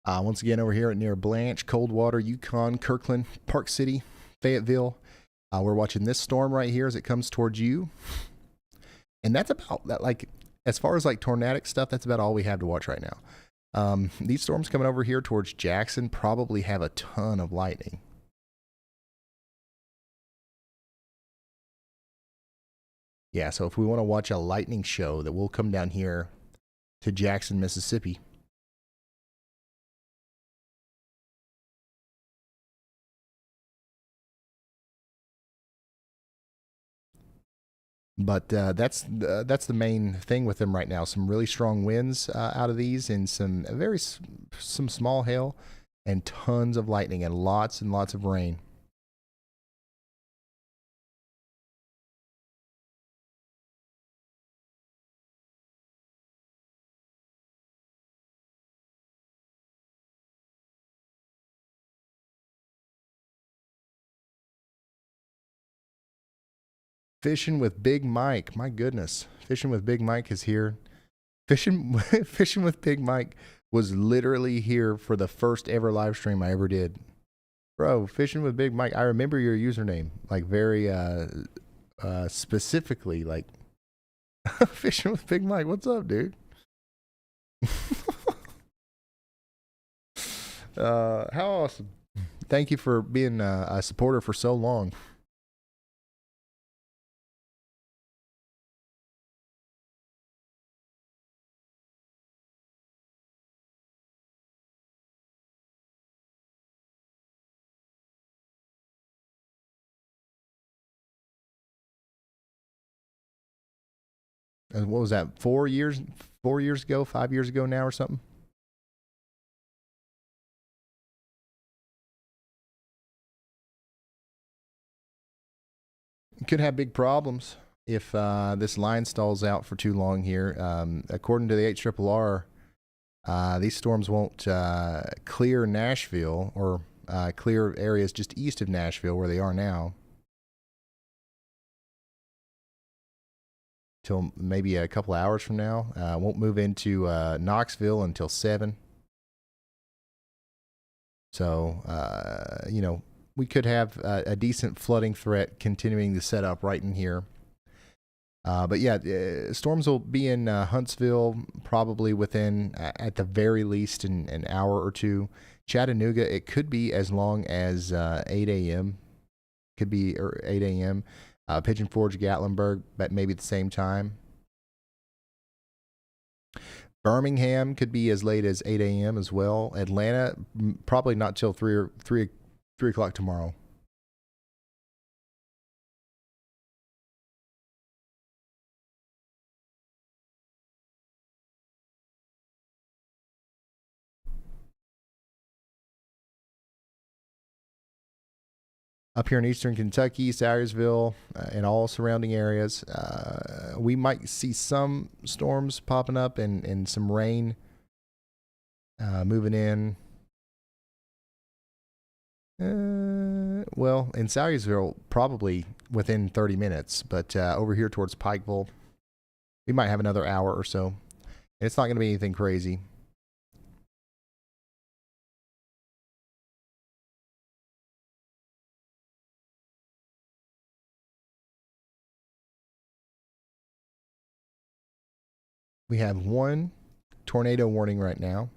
Once again, over here near Blanche, Coldwater, Yukon, Kirkland, Park City, Fayetteville. We're watching this storm right here as it comes towards you. And that's about that, like, as far as like tornadic stuff, that's about all we have to watch right now. These storms coming over here towards Jackson probably have a ton of lightning. Yeah, so if we want to watch a lightning show, that will come down here to Jackson, Mississippi. But that's the main thing with them right now. Some really strong winds out of these, and some small hail, and tons of lightning, and lots of rain. Fishing with Big Mike. My goodness. Fishing with Big Mike is here. Fishing with Big Mike was literally here for the first ever live stream I ever did. Bro, Fishing with Big Mike. I remember your username, like very specifically, like Fishing with Big Mike. What's up, dude? How awesome. Thank you for being a supporter for so long. And what was that, 4 years ago, 5 years ago now or something? Could have big problems if this line stalls out for too long here. According to the HRRR, these storms won't clear Nashville or clear areas just east of Nashville where they are now till maybe a couple hours from now. Won't move into Knoxville until 7. So, we could have a decent flooding threat continuing to set up right in here. But yeah, storms will be in Huntsville probably within, at the very least, an hour or two. Chattanooga, it could be as long as 8 a.m. could be 8 a.m. Pigeon Forge, Gatlinburg, but maybe at the same time. Birmingham could be as late as 8 a.m. as well. Atlanta, probably not till 3 o'clock tomorrow. Up here in eastern Kentucky, Dyersburg, and all surrounding areas, we might see some storms popping up and some rain moving in. Well, in Dyersburg, probably within 30 minutes, but over here towards Pikeville, we might have another hour or so. It's not going to be anything crazy. We have one tornado warning right now,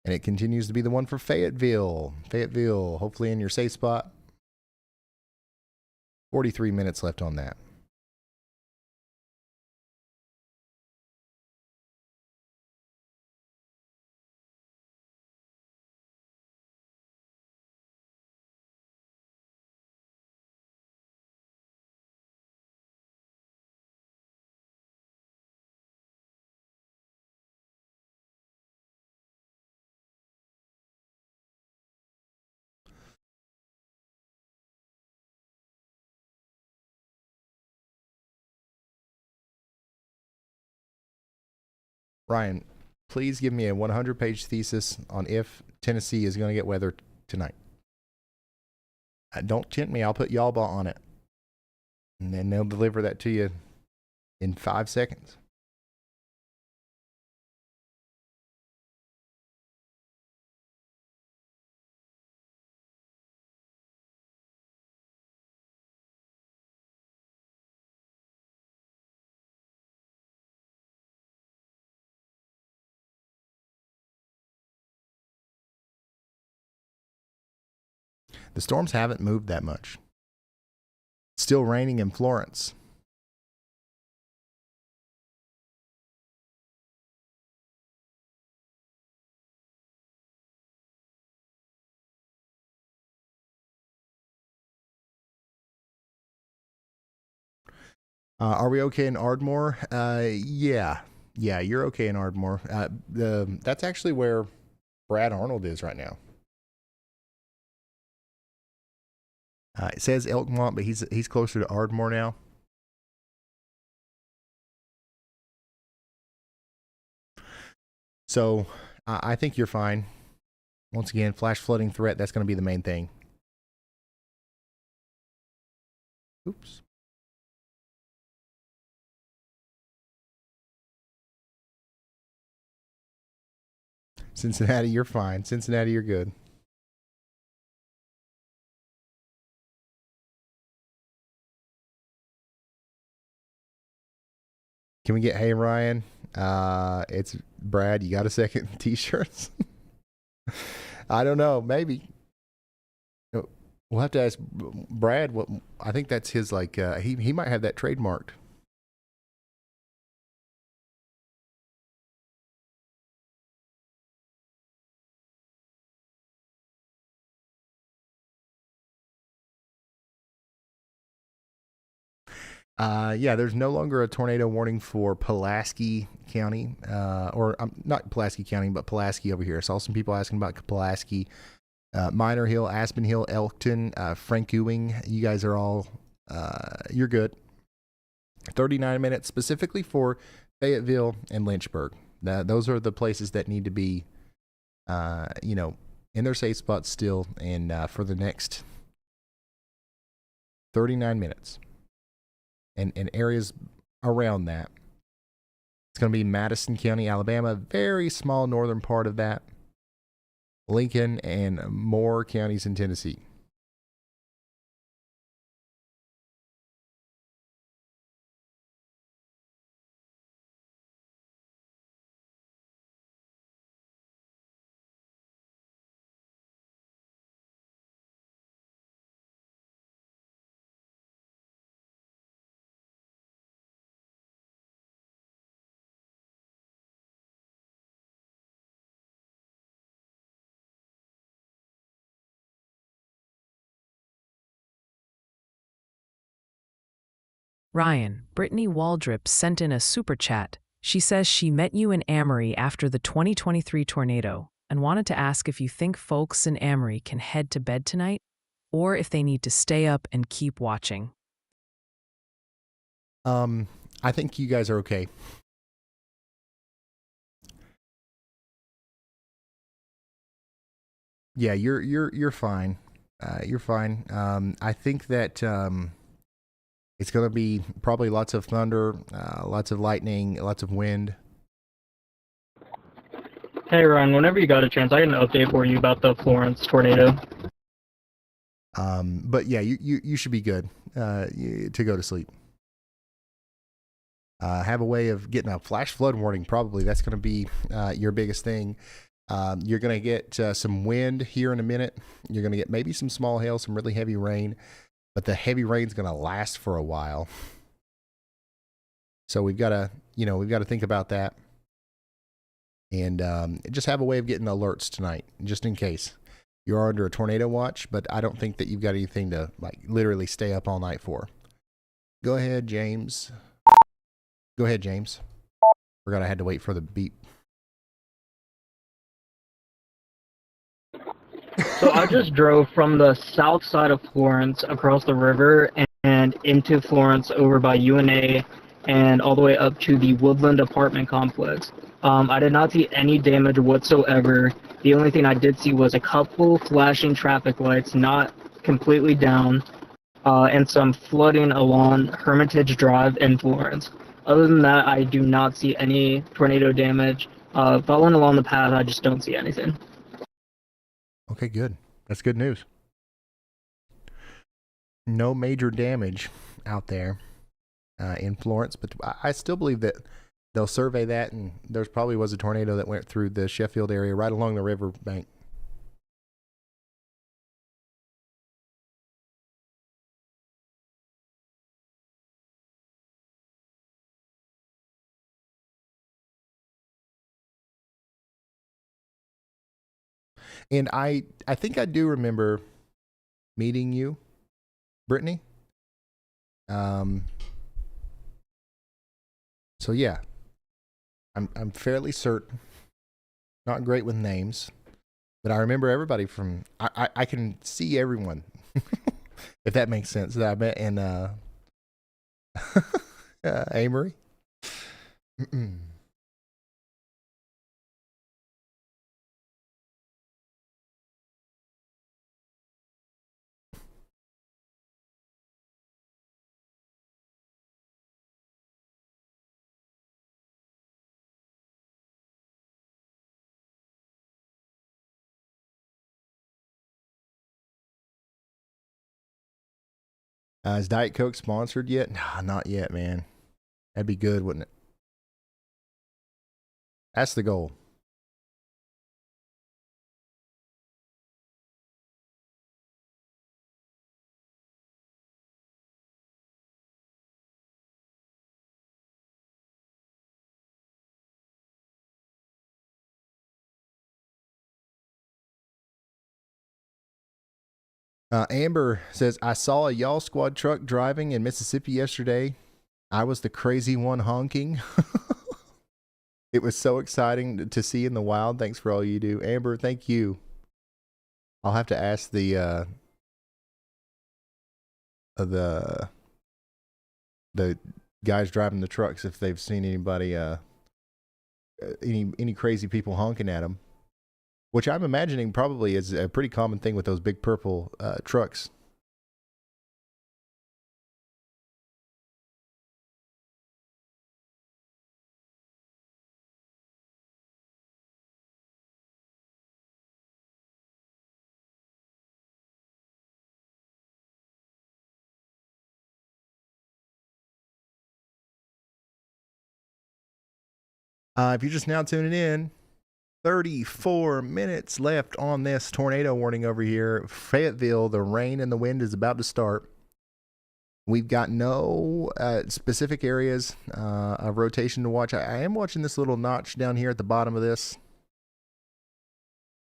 and it continues to be the one for Fayetteville. Fayetteville, hopefully in your safe spot. 43 minutes left on that. Ryan, please give me a 100-page thesis on if Tennessee is going to get weather tonight. Don't tempt me. I'll put Y'all on it. And then they'll deliver that to you in 5 seconds. The storms haven't moved that much. It's still raining in Florence. Are we okay in Ardmore? Yeah, you're okay in Ardmore. That's actually where Brad Arnold is right now. It says Elkmont, but he's closer to Ardmore now. So I think you're fine. Once again, flash flooding threat, that's going to be the main thing. Oops. Cincinnati, you're fine. Cincinnati, you're good. Can we get Hey Ryan? It's Brad. You got a second? T-shirts? I don't know. Maybe. We'll have to ask Brad. What I think that's his he might have that trademarked. Yeah, there's no longer a tornado warning for Pulaski County, or not Pulaski County, but Pulaski over here. I saw some people asking about Pulaski, Minor Hill, Aspen Hill, Elkton, Frank Ewing. You guys are all, you're good. 39 minutes specifically for Fayetteville and Lynchburg. Those are the places that need to be, in their safe spots still, and for the next 39 minutes. And areas around that. It's going to be Madison County, Alabama, very small northern part of that. Lincoln and more counties in Tennessee. Ryan, Brittany Waldrip sent in a super chat. She says she met you in Amory after the 2023 tornado and wanted to ask if you think folks in Amory can head to bed tonight or if they need to stay up and keep watching. I think you guys are okay. Yeah, you're fine. You're fine. I think that it's going to be probably lots of thunder, lots of lightning, lots of wind. Hey Ryan, whenever you got a chance, I got an update for you about the Florence tornado. But yeah, you should be good to go to sleep. Have a way of getting a flash flood warning. Probably that's going to be your biggest thing. You're going to get some wind here in a minute. You're going to get maybe some small hail, some really heavy rain, but the heavy rain's going to last for a while. So we've got to think about that, and just have a way of getting alerts tonight, just in case you are under a tornado watch. But I don't think that you've got anything to like literally stay up all night for. Go ahead, James. Forgot I had to wait for the beep. So I just drove from the south side of Florence across the river and into Florence over by UNA and all the way up to the Woodland apartment complex. I did not see any damage whatsoever. The only thing I did see was a couple flashing traffic lights, not completely down, and some flooding along Hermitage Drive in Florence. Other than that, I do not see any tornado damage. Following along the path, I just don't see anything. Okay, good. That's good news. No major damage out there in Florence, but I still believe that they'll survey that, and there probably was a tornado that went through the Sheffield area right along the river bank. And I think I do remember meeting you, Brittany. So yeah, I'm fairly certain. Not great with names, but I remember everybody from. I can see everyone, if that makes sense. That I met in Amory. Is Diet Coke sponsored yet? Nah, not yet, man. That'd be good, wouldn't it? That's the goal. Amber says, I saw a Y'all Squad truck driving in Mississippi yesterday. I was the crazy one honking. It was so exciting to see in the wild. Thanks for all you do. Amber, thank you. I'll have to ask the guys driving the trucks if they've seen anybody, any crazy people honking at them. Which I'm imagining probably is a pretty common thing with those big purple trucks. If you're just now tuning in, 34 minutes left on this tornado warning over here. Fayetteville, the rain and the wind is about to start. We've got no specific areas of rotation to watch. I am watching this little notch down here at the bottom of this.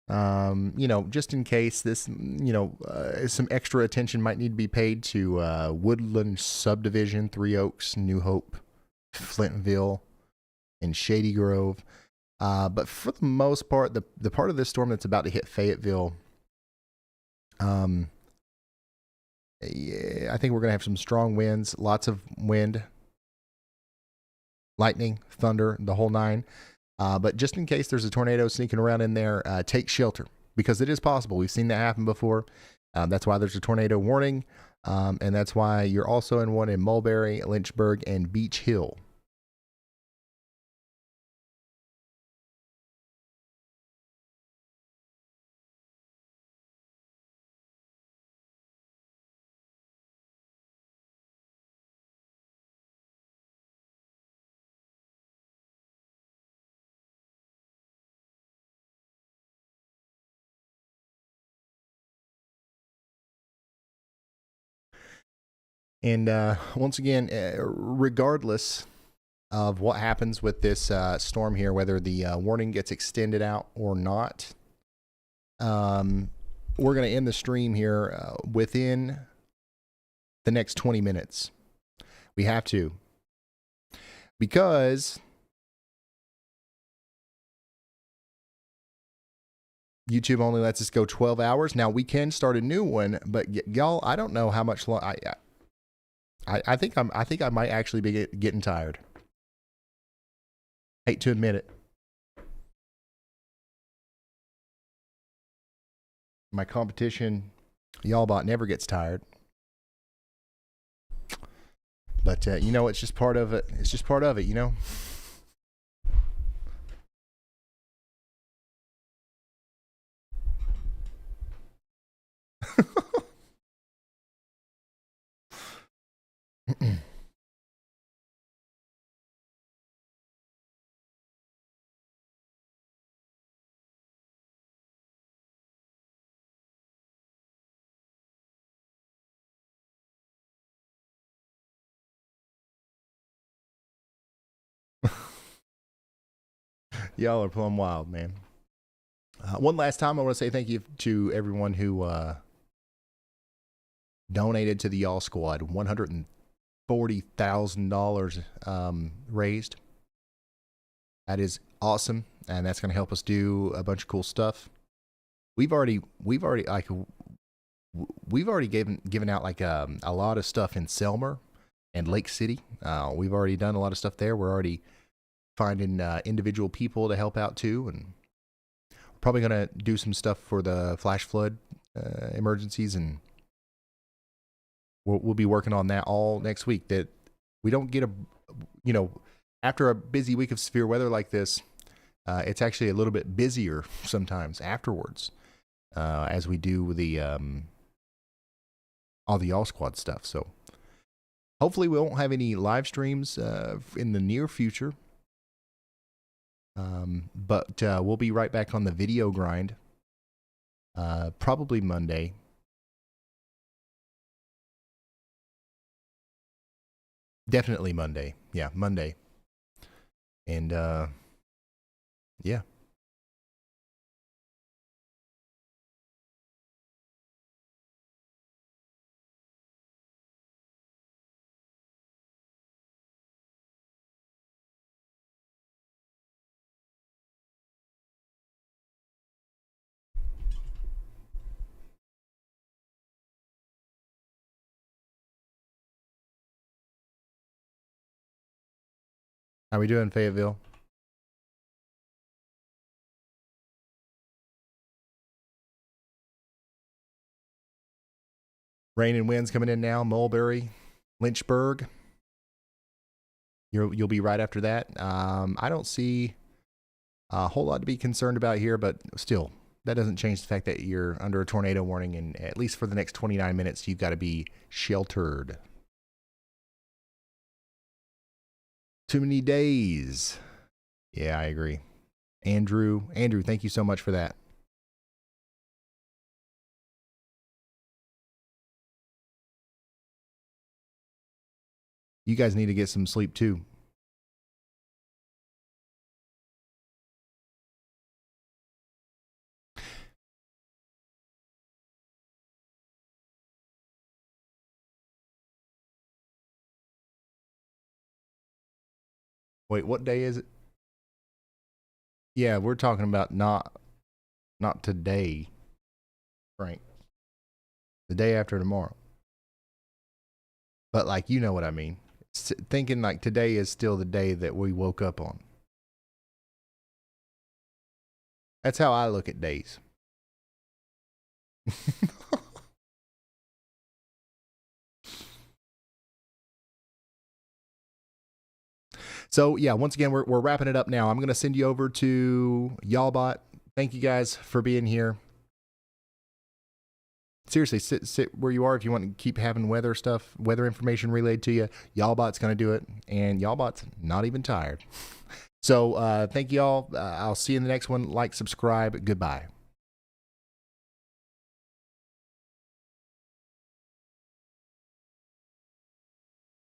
Just in case this, some extra attention might need to be paid to Woodland Subdivision, Three Oaks, New Hope, Flintville, and Shady Grove. But for the most part, the part of this storm that's about to hit Fayetteville, yeah, I think we're going to have some strong winds, lots of wind, lightning, thunder, the whole nine. But just in case there's a tornado sneaking around in there, take shelter, because it is possible. We've seen that happen before. That's why there's a tornado warning. And that's why you're also in one in Mulberry, Lynchburg, and Beach Hill. And once again, regardless of what happens with this storm here, whether the warning gets extended out or not, we're going to end the stream here within the next 20 minutes. We have to. Because YouTube only lets us go 12 hours. Now, we can start a new one, but y'all, I don't know how much long... I think I might actually be getting tired. Hate to admit it. My competition, y'all bot, never gets tired. But it's just part of it. It's just part of it, Y'all are plumb wild, man. One last time, I want to say thank you to everyone who donated to the Y'all Squad. $140,000 raised. That is awesome, and that's going to help us do a bunch of cool stuff. We've already given out like a lot of stuff in Selmer and Lake City. We've already done a lot of stuff there. We're already finding individual people to help out too, and we're probably going to do some stuff for the flash flood emergencies, and we'll be working on that all next week. That we don't get after a busy week of severe weather like this, it's actually a little bit busier sometimes afterwards, as we do the all the Y'all Squad stuff. So hopefully we won't have any live streams in the near future. But we'll be right back on the video grind, probably Monday. Definitely Monday. Yeah, Monday. And yeah. How we doing, Fayetteville? Rain and winds coming in now. Mulberry, Lynchburg. You'll be right after that. I don't see a whole lot to be concerned about here, but still, that doesn't change the fact that you're under a tornado warning, and at least for the next 29 minutes, you've got to be sheltered. Too many days. Yeah, I agree. Andrew, thank you so much for that. You guys need to get some sleep too. Wait, what day is it? Yeah, we're talking about not today, Frank. The day after tomorrow. But like, you know what I mean. Thinking like today is still the day that we woke up on. That's how I look at days. So yeah, once again, we're wrapping it up now. I'm going to send you over to Y'allbot. Thank you guys for being here. Seriously, sit where you are if you want to keep having weather information relayed to you. Y'allbot's going to do it, and Y'allbot's not even tired. So thank you all. I'll see you in the next one. Like, subscribe. Goodbye.